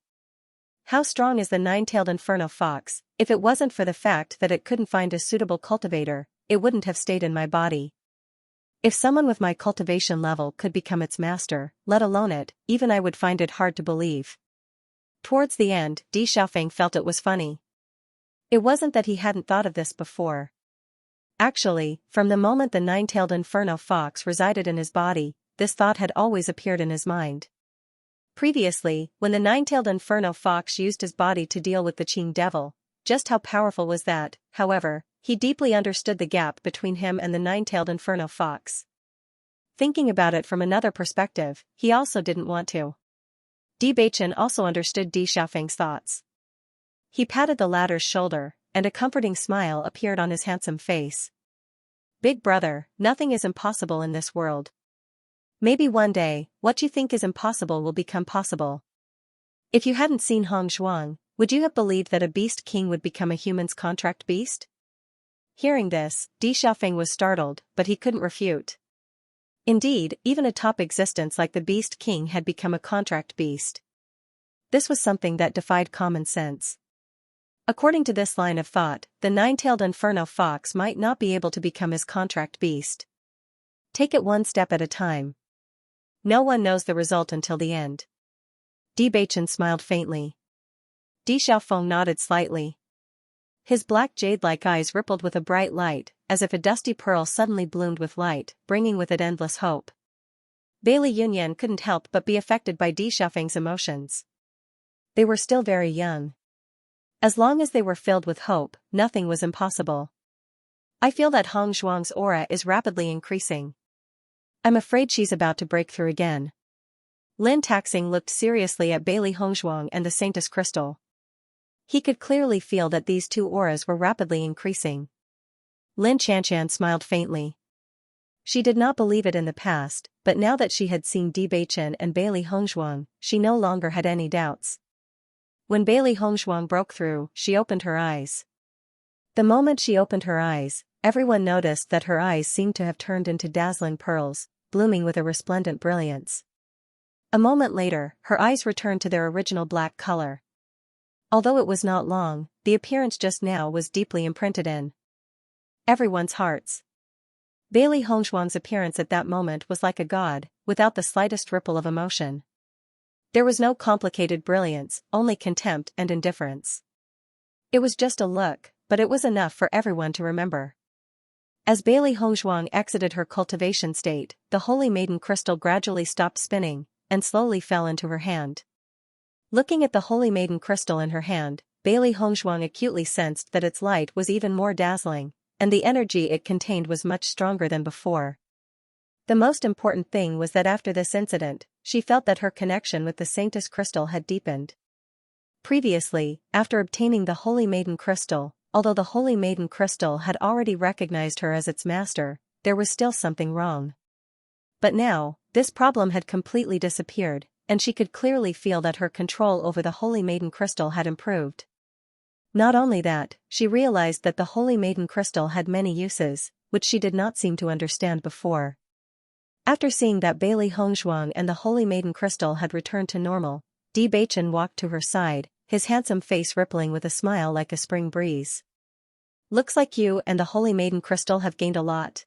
How strong is the nine-tailed inferno fox? If it wasn't for the fact that it couldn't find a suitable cultivator, it wouldn't have stayed in my body. If someone with my cultivation level could become its master, let alone it, even I would find it hard to believe." Towards the end, Di Xiaofeng felt it was funny. It wasn't that he hadn't thought of this before. Actually, from the moment the nine-tailed inferno fox resided in his body, this thought had always appeared in his mind. Previously, when the nine-tailed inferno fox used his body to deal with the Qing devil, just how powerful was that? However, he deeply understood the gap between him and the nine-tailed inferno fox. Thinking about it from another perspective, he also didn't want to. Bewitching also understood Di Xiaofeng's thoughts. He patted the latter's shoulder, and a comforting smile appeared on his handsome face. "Big brother, nothing is impossible in this world. Maybe one day, what you think is impossible will become possible." If you hadn't seen Hongzhuang, would you have believed that a beast king would become a human's contract beast? Hearing this, Di Xiaofeng was startled, but he couldn't refute. Indeed, even a top existence like the Beast King had become a contract beast. This was something that defied common sense. According to this line of thought, the nine-tailed Inferno fox might not be able to become his contract beast. Take it one step at a time. No one knows the result until the end. Bewitching smiled faintly. Di Xiaofeng nodded slightly. His black jade-like eyes rippled with a bright light, as if a dusty pearl suddenly bloomed with light, bringing with it endless hope. Bailey Yunyan couldn't help but be affected by Di Xiaofeng's emotions. They were still very young. As long as they were filled with hope, nothing was impossible. I feel that Hong Zhuang's aura is rapidly increasing. I'm afraid she's about to break through again. Lin Taxing looked seriously at Bailey Hongzhuang and the Sanctus crystal. He could clearly feel that these two auras were rapidly increasing. Lin Xianxia smiled faintly. She did not believe it in the past, but now that she had seen Bewitching and Bailey Hongzhuang, she no longer had any doubts. When Bailey Hongzhuang broke through, she opened her eyes. The moment she opened her eyes, everyone noticed that her eyes seemed to have turned into dazzling pearls, blooming with a resplendent brilliance. A moment later, her eyes returned to their original black color. Although it was not long, the appearance just now was deeply imprinted in everyone's hearts. Bailey Hongzhuang's appearance at that moment was like a god, without the slightest ripple of emotion. There was no complicated brilliance, only contempt and indifference. It was just a look, but it was enough for everyone to remember. As Bailey Hongzhuang exited her cultivation state, the Holy Maiden crystal gradually stopped spinning, and slowly fell into her hand. Looking at the Holy Maiden crystal in her hand, Bailey Hongzhuang acutely sensed that its light was even more dazzling, and the energy it contained was much stronger than before. The most important thing was that after this incident, she felt that her connection with the Sanctus crystal had deepened. Previously, after obtaining the Holy Maiden crystal, although the Holy Maiden crystal had already recognized her as its master, there was still something wrong. But now, this problem had completely disappeared, and she could clearly feel that her control over the Holy Maiden crystal had improved. Not only that, she realized that the Holy Maiden crystal had many uses, which she did not seem to understand before. After seeing that Bailey Hongzhuang and the Holy Maiden crystal had returned to normal, Bewitching walked to her side, his handsome face rippling with a smile like a spring breeze. Looks like you and the Holy Maiden crystal have gained a lot.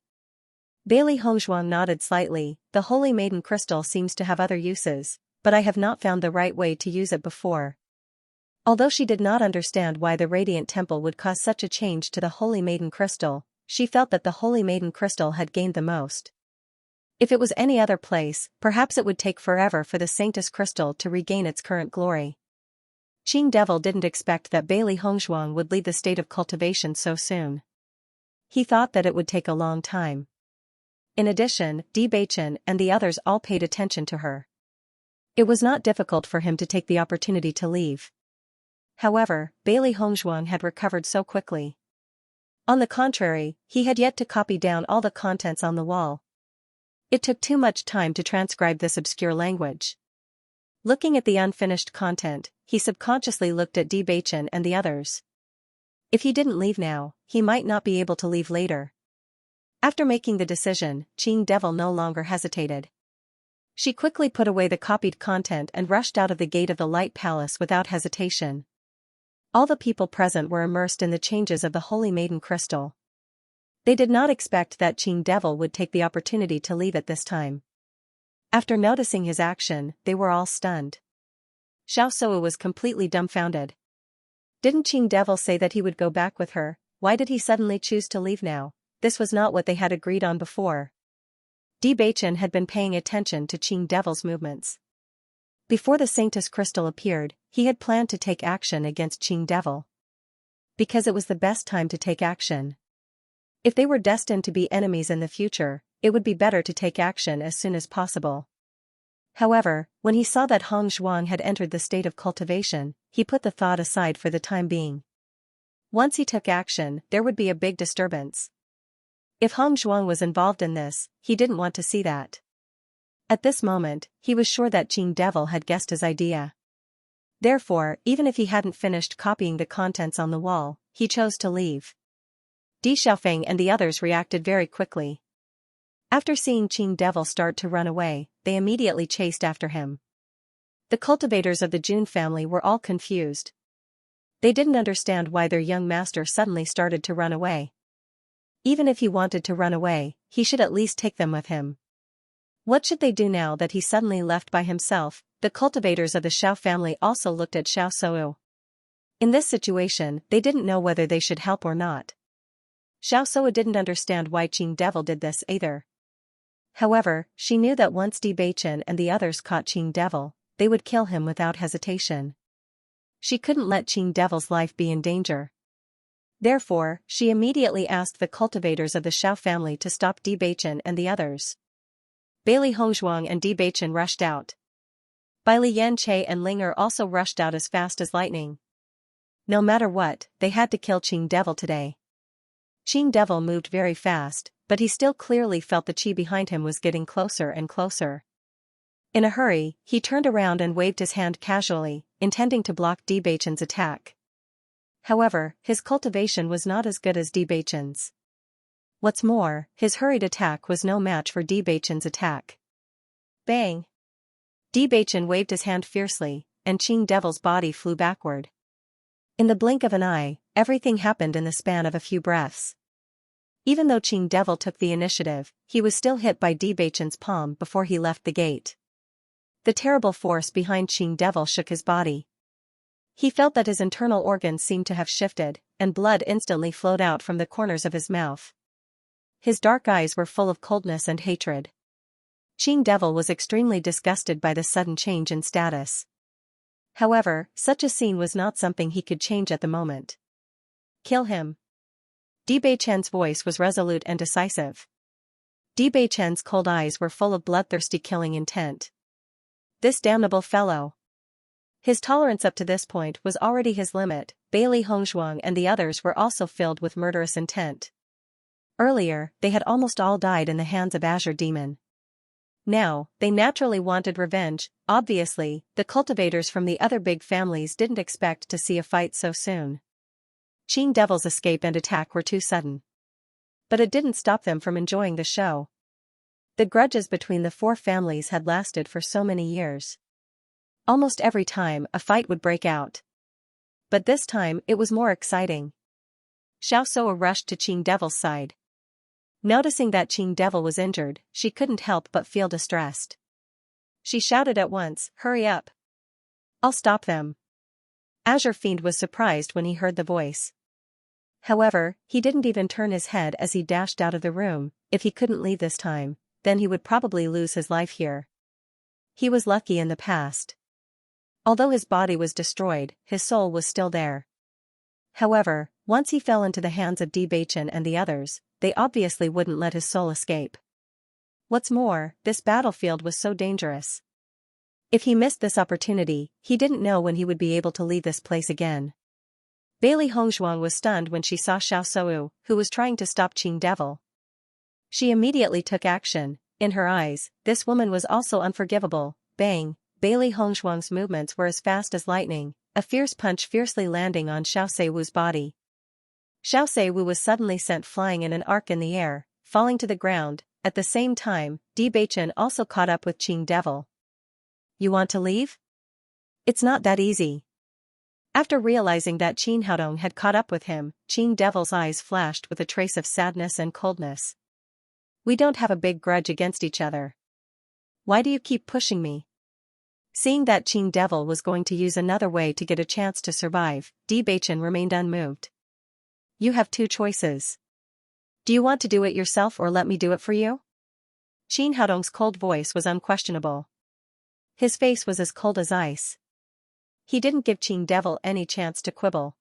Bailey Hongzhuang nodded slightly. The Holy Maiden crystal seems to have other uses, but I have not found the right way to use it before. Although she did not understand why the Radiant Temple would cause such a change to the Holy Maiden crystal, she felt that the Holy Maiden crystal had gained the most. If it was any other place, perhaps it would take forever for the Sanctus crystal to regain its current glory. Qing Devil didn't expect that Bailey Hongzhuang would leave the state of cultivation so soon. He thought that it would take a long time. In addition, Bewitching and the others all paid attention to her. It was not difficult for him to take the opportunity to leave. However, Bailey Hongzhuang had recovered so quickly. On the contrary, he had yet to copy down all the contents on the wall. It took too much time to transcribe this obscure language. Looking at the unfinished content, he subconsciously looked at Bewitching and the others. If he didn't leave now, he might not be able to leave later. After making the decision, Qing Devil no longer hesitated. She quickly put away the copied content and rushed out of the gate of the Light Palace without hesitation. All the people present were immersed in the changes of the Holy Maiden crystal. They did not expect that Qing Devil would take the opportunity to leave at this time. After noticing his action, they were all stunned. Xiao Suo was completely dumbfounded. Didn't Qing Devil say that he would go back with her? Why did he suddenly choose to leave now? This was not what they had agreed on before. Bewitching had been paying attention to Qing Devil's movements. Before the Sanctus crystal appeared, he had planned to take action against Qing Devil. Because it was the best time to take action. If they were destined to be enemies in the future, it would be better to take action as soon as possible. However, when he saw that Hong Zhuang had entered the state of cultivation, he put the thought aside for the time being. Once he took action, there would be a big disturbance. If Hong Zhuang was involved in this, he didn't want to see that. At this moment, he was sure that Qing Devil had guessed his idea. Therefore, even if he hadn't finished copying the contents on the wall, he chose to leave. Di Xiaofeng and the others reacted very quickly. After seeing Qing Devil start to run away, they immediately chased after him. The cultivators of the Jun family were all confused. They didn't understand why their young master suddenly started to run away. Even if he wanted to run away, he should at least take them with him. What should they do now that he suddenly left by himself? The cultivators of the Xiao family also looked at Xiao Sou. In this situation, they didn't know whether they should help or not. Xiao Sou didn't understand why Qing Devil did this either. However, she knew that once Bewitching and the others caught Qing Devil, they would kill him without hesitation. She couldn't let Qing Devil's life be in danger. Therefore, she immediately asked the cultivators of the Xiao family to stop Bewitching and the others. Bailey Hongzhuang and Bewitching rushed out. Bai Lianche and Linger also rushed out as fast as lightning. No matter what, they had to kill Qing Devil today. Qing Devil moved very fast, but he still clearly felt the qi behind him was getting closer and closer. In a hurry, he turned around and waved his hand casually, intending to block Bewitching's attack. However, his cultivation was not as good as Bewitching's. What's more, his hurried attack was no match for Bewitching's attack. Bang! Bewitching waved his hand fiercely, and Qing Devil's body flew backward. In the blink of an eye, everything happened in the span of a few breaths. Even though Qing Devil took the initiative, he was still hit by Bewitching's palm before he left the gate. The terrible force behind Qing Devil shook his body. He felt that his internal organs seemed to have shifted, and blood instantly flowed out from the corners of his mouth. His dark eyes were full of coldness and hatred. Qing Devil was extremely disgusted by the sudden change in status. However, such a scene was not something he could change at the moment. Kill him. Bewitching's voice was resolute and decisive. Bewitching's cold eyes were full of bloodthirsty killing intent. This damnable fellow. His tolerance up to this point was already his limit. Bailey Hongzhuang and the others were also filled with murderous intent. Earlier, they had almost all died in the hands of Azure Demon. Now, they naturally wanted revenge. Obviously, the cultivators from the other big families didn't expect to see a fight so soon. Qing Devil's escape and attack were too sudden. But it didn't stop them from enjoying the show. The grudges between the four families had lasted for so many years. Almost every time a fight would break out. But this time it was more exciting. Xiao Sou rushed to Qing Devil's side. Noticing that Qing Devil was injured, she couldn't help but feel distressed. She shouted at once, "Hurry up! I'll stop them." Azure Fiend was surprised when he heard the voice. However, he didn't even turn his head as he dashed out of the room. If he couldn't leave this time, then he would probably lose his life here. He was lucky in the past. Although his body was destroyed, his soul was still there. However, once he fell into the hands of Bewitching and the others, they obviously wouldn't let his soul escape. What's more, this battlefield was so dangerous. If he missed this opportunity, he didn't know when he would be able to leave this place again. Bailey Hongzhuang was stunned when she saw Xiao Sou, who was trying to stop Qing Devil. She immediately took action. In her eyes, this woman was also unforgivable. Bang! Bailey Hongzhuang's movements were as fast as lightning, a fierce punch fiercely landing on Xiao Seiwu's body. Xiao Seiwu was suddenly sent flying in an arc in the air, falling to the ground. At the same time, Bewitching also caught up with Qing Devil. "You want to leave? It's not that easy." After realizing that Qin Haodong had caught up with him, Qing Devil's eyes flashed with a trace of sadness and coldness. "We don't have a big grudge against each other. Why do you keep pushing me?" Seeing that Qing Devil was going to use another way to get a chance to survive, Bewitching remained unmoved. "You have two choices. Do you want to do it yourself or let me do it for you?" Qin Haodong's cold voice was unquestionable. His face was as cold as ice. He didn't give Qing Devil any chance to quibble.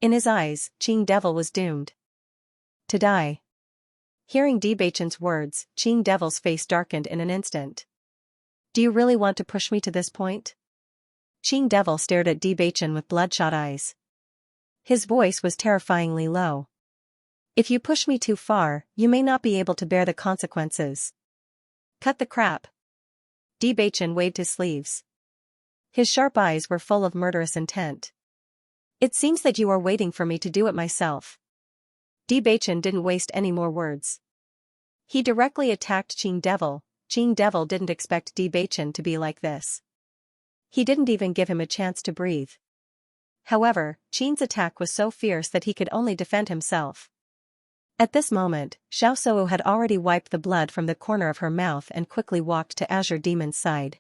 In his eyes, Qing Devil was doomed to die. Hearing Bewitching's words, Qing Devil's face darkened in an instant. "Do you really want to push me to this point?" Qing Devil stared at Bewitching with bloodshot eyes. His voice was terrifyingly low. "If you push me too far, you may not be able to bear the consequences." "Cut the crap." Bewitching waved his sleeves. His sharp eyes were full of murderous intent. "It seems that you are waiting for me to do it myself." Bewitching didn't waste any more words. He directly attacked Qing Devil. Qing Devil didn't expect Bewitching to be like this. He didn't even give him a chance to breathe. However, Qing's attack was so fierce that he could only defend himself. At this moment, Xiaosu had already wiped the blood from the corner of her mouth and quickly walked to Azure Demon's side.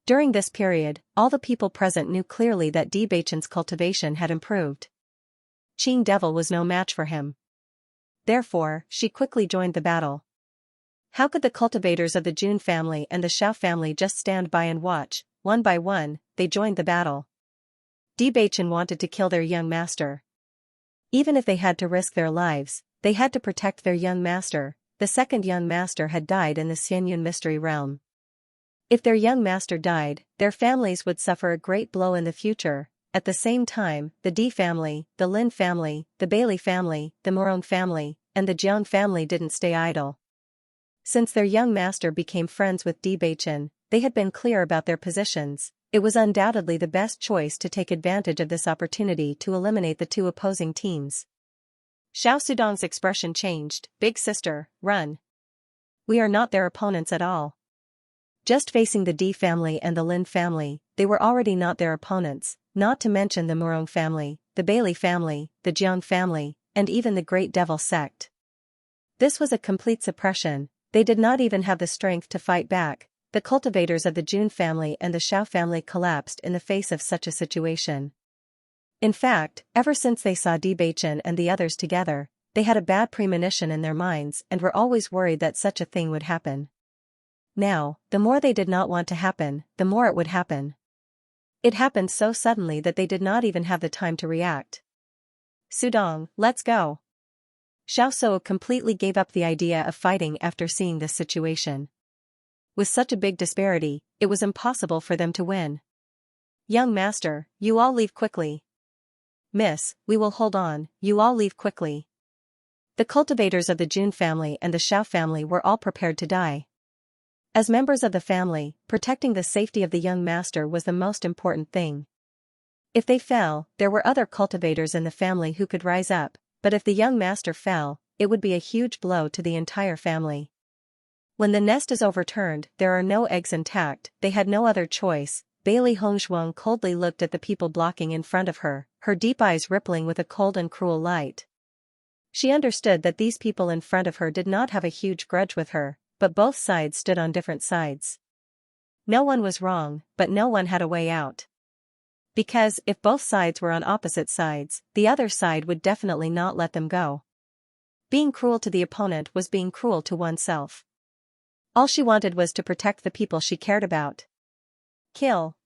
During this period, all the people present knew clearly that Bewitching's cultivation had improved. Qing Devil was no match for him. Therefore, she quickly joined the battle. How could the cultivators of the Jun family and the Xiao family just stand by and watch? One by one, they joined the battle. Bewitching wanted to kill their young master. Even if they had to risk their lives, they had to protect their young master. The second young master had died in the Xianyun mystery realm. If their young master died, their families would suffer a great blow in the future. At the same time, the Di family, the Lin family, the Bailey family, the Morone family, and the Jiang family didn't stay idle. Since their young master became friends with Bewitching, they had been clear about their positions. It was undoubtedly the best choice to take advantage of this opportunity to eliminate the two opposing teams. Xiao Sudong's expression changed. Big sister, run. We are not their opponents at all. Just facing the Di family and the Lin family, they were already not their opponents, not to mention the Morong family, the Bailey family, the Jiang family, and even the Great Devil sect. This was a complete suppression. They did not even have the strength to fight back. The cultivators of the Jun family and the Xiao family collapsed in the face of such a situation. In fact, ever since they saw Bewitching and the others together, they had a bad premonition in their minds and were always worried that such a thing would happen. Now, the more they did not want to happen, the more it would happen. It happened so suddenly that they did not even have the time to react. Sudong, let's go. Xiaosu completely gave up the idea of fighting after seeing this situation. With such a big disparity, it was impossible for them to win. Young master, you all leave quickly. Miss, we will hold on, you all leave quickly. The cultivators of the Jun family and the Xiao family were all prepared to die. As members of the family, protecting the safety of the young master was the most important thing. If they fell, there were other cultivators in the family who could rise up, but if the young master fell, it would be a huge blow to the entire family. When the nest is overturned, there are no eggs intact. They had no other choice. Bailey Hongshuang coldly looked at the people blocking in front of her, her deep eyes rippling with a cold and cruel light. She understood that these people in front of her did not have a huge grudge with her, but both sides stood on different sides. No one was wrong, but no one had a way out. Because, if both sides were on opposite sides, the other side would definitely not let them go. Being cruel to the opponent was being cruel to oneself. All she wanted was to protect the people she cared about. Kill.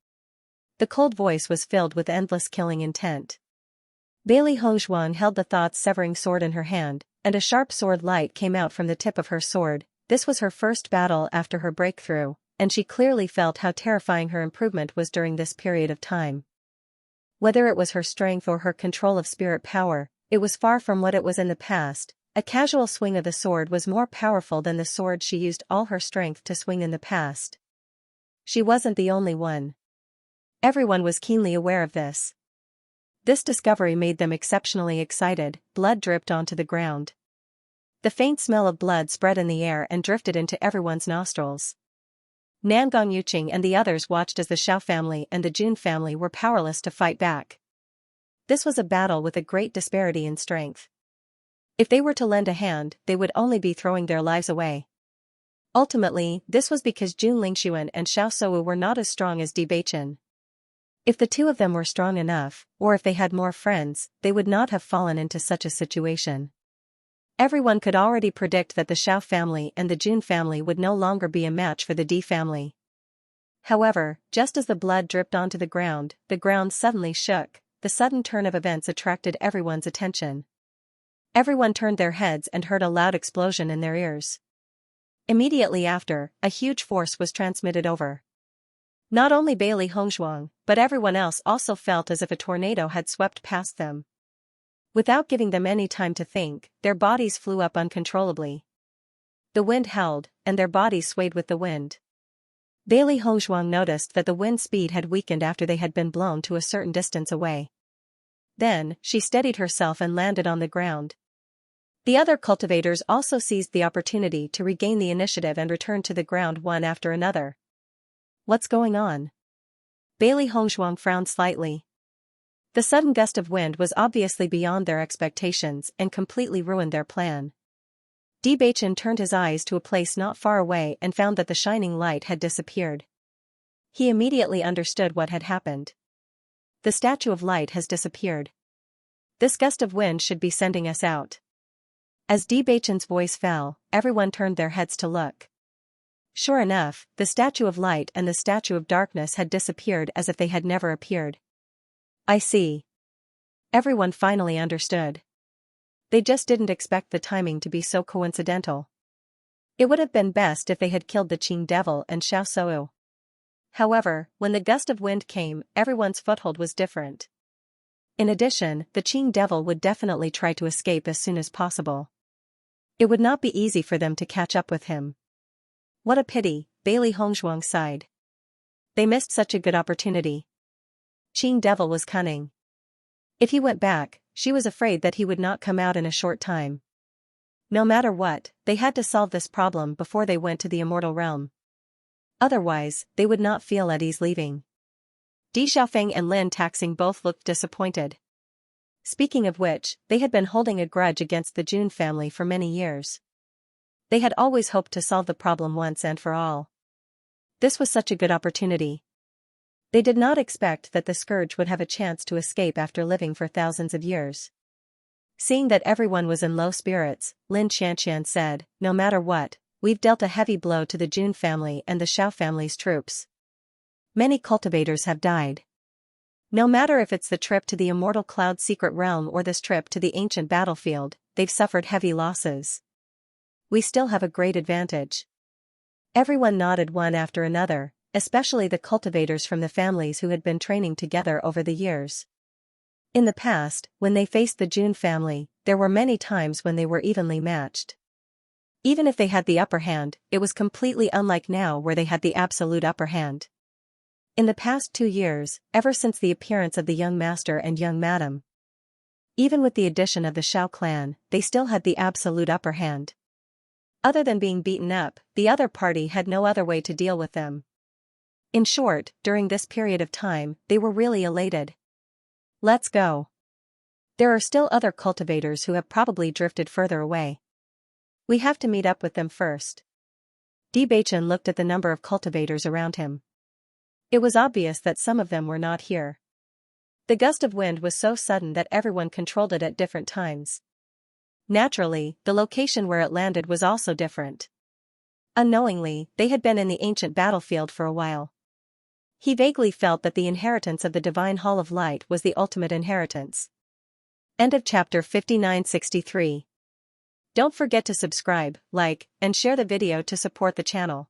The cold voice was filled with endless killing intent. Bailey Hongshuang held the thought-severing sword in her hand, and a sharp sword light came out from the tip of her sword. This was her first battle after her breakthrough, and she clearly felt how terrifying her improvement was during this period of time. Whether it was her strength or her control of spirit power, it was far from what it was in the past. A casual swing of the sword was more powerful than the sword she used all her strength to swing in the past. She wasn't the only one. Everyone was keenly aware of this. This discovery made them exceptionally excited. Blood dripped onto the ground. The faint smell of blood spread in the air and drifted into everyone's nostrils. Nangong Yuqing and the others watched as the Xiao family and the Jun family were powerless to fight back. This was a battle with a great disparity in strength. If they were to lend a hand, they would only be throwing their lives away. Ultimately, this was because Jun Lingxuan and Xiaosu were not as strong as Bewitching. If the two of them were strong enough, or if they had more friends, they would not have fallen into such a situation. Everyone could already predict that the Xiao family and the Jun family would no longer be a match for the Di family. However, just as the blood dripped onto the ground suddenly shook. The sudden turn of events attracted everyone's attention. Everyone turned their heads and heard a loud explosion in their ears. Immediately after, a huge force was transmitted over. Not only Bailey Hongshuang, but everyone else also felt as if a tornado had swept past them. Without giving them any time to think, their bodies flew up uncontrollably. The wind howled, and their bodies swayed with the wind. Bailey Hongshuang noticed that the wind speed had weakened after they had been blown to a certain distance away. Then, she steadied herself and landed on the ground. The other cultivators also seized the opportunity to regain the initiative and return to the ground one after another. What's going on? Bailey Hongshuang frowned slightly. The sudden gust of wind was obviously beyond their expectations and completely ruined their plan. Bewitching turned his eyes to a place not far away and found that the shining light had disappeared. He immediately understood what had happened. The statue of light has disappeared. This gust of wind should be sending us out. As Bewitching's voice fell, everyone turned their heads to look. Sure enough, the statue of light and the statue of darkness had disappeared as if they had never appeared. I see. Everyone finally understood. They just didn't expect the timing to be so coincidental. It would have been best if they had killed the Qing devil and Xiao. However, when the gust of wind came, everyone's foothold was different. In addition, the Qing devil would definitely try to escape as soon as possible. It would not be easy for them to catch up with him. What a pity, Bailey Hongshuang sighed. They missed such a good opportunity. Qing devil was cunning. If he went back, she was afraid that he would not come out in a short time. No matter what, they had to solve this problem before they went to the immortal realm. Otherwise, they would not feel at ease leaving. Di Xiaofeng and Lin Taxing both looked disappointed. Speaking of which, they had been holding a grudge against the Jun family for many years. They had always hoped to solve the problem once and for all. This was such a good opportunity. They did not expect that the scourge would have a chance to escape after living for thousands of years. Seeing that everyone was in low spirits, Lin Xianxia said, "No matter what, we've dealt a heavy blow to the Jun family and the Xiao family's troops. Many cultivators have died. No matter if it's the trip to the immortal cloud secret realm or this trip to the ancient battlefield, they've suffered heavy losses. We still have a great advantage." Everyone nodded one after another, especially the cultivators from the families who had been training together over the years. In the past, when they faced the Jun family, there were many times when they were evenly matched. Even if they had the upper hand, it was completely unlike now where they had the absolute upper hand. In the past 2 years, ever since the appearance of the young master and young madam, even with the addition of the Xiao clan, they still had the absolute upper hand. Other than being beaten up, the other party had no other way to deal with them. In short, during this period of time, they were really elated. Let's go. There are still other cultivators who have probably drifted further away. We have to meet up with them first. Bewitching looked at the number of cultivators around him. It was obvious that some of them were not here. The gust of wind was so sudden that everyone controlled it at different times. Naturally, the location where it landed was also different. Unknowingly, they had been in the ancient battlefield for a while. He vaguely felt that the inheritance of the Divine Hall of Light was the ultimate inheritance. End of chapter 5963. Don't forget to subscribe, like, and share the video to support the channel.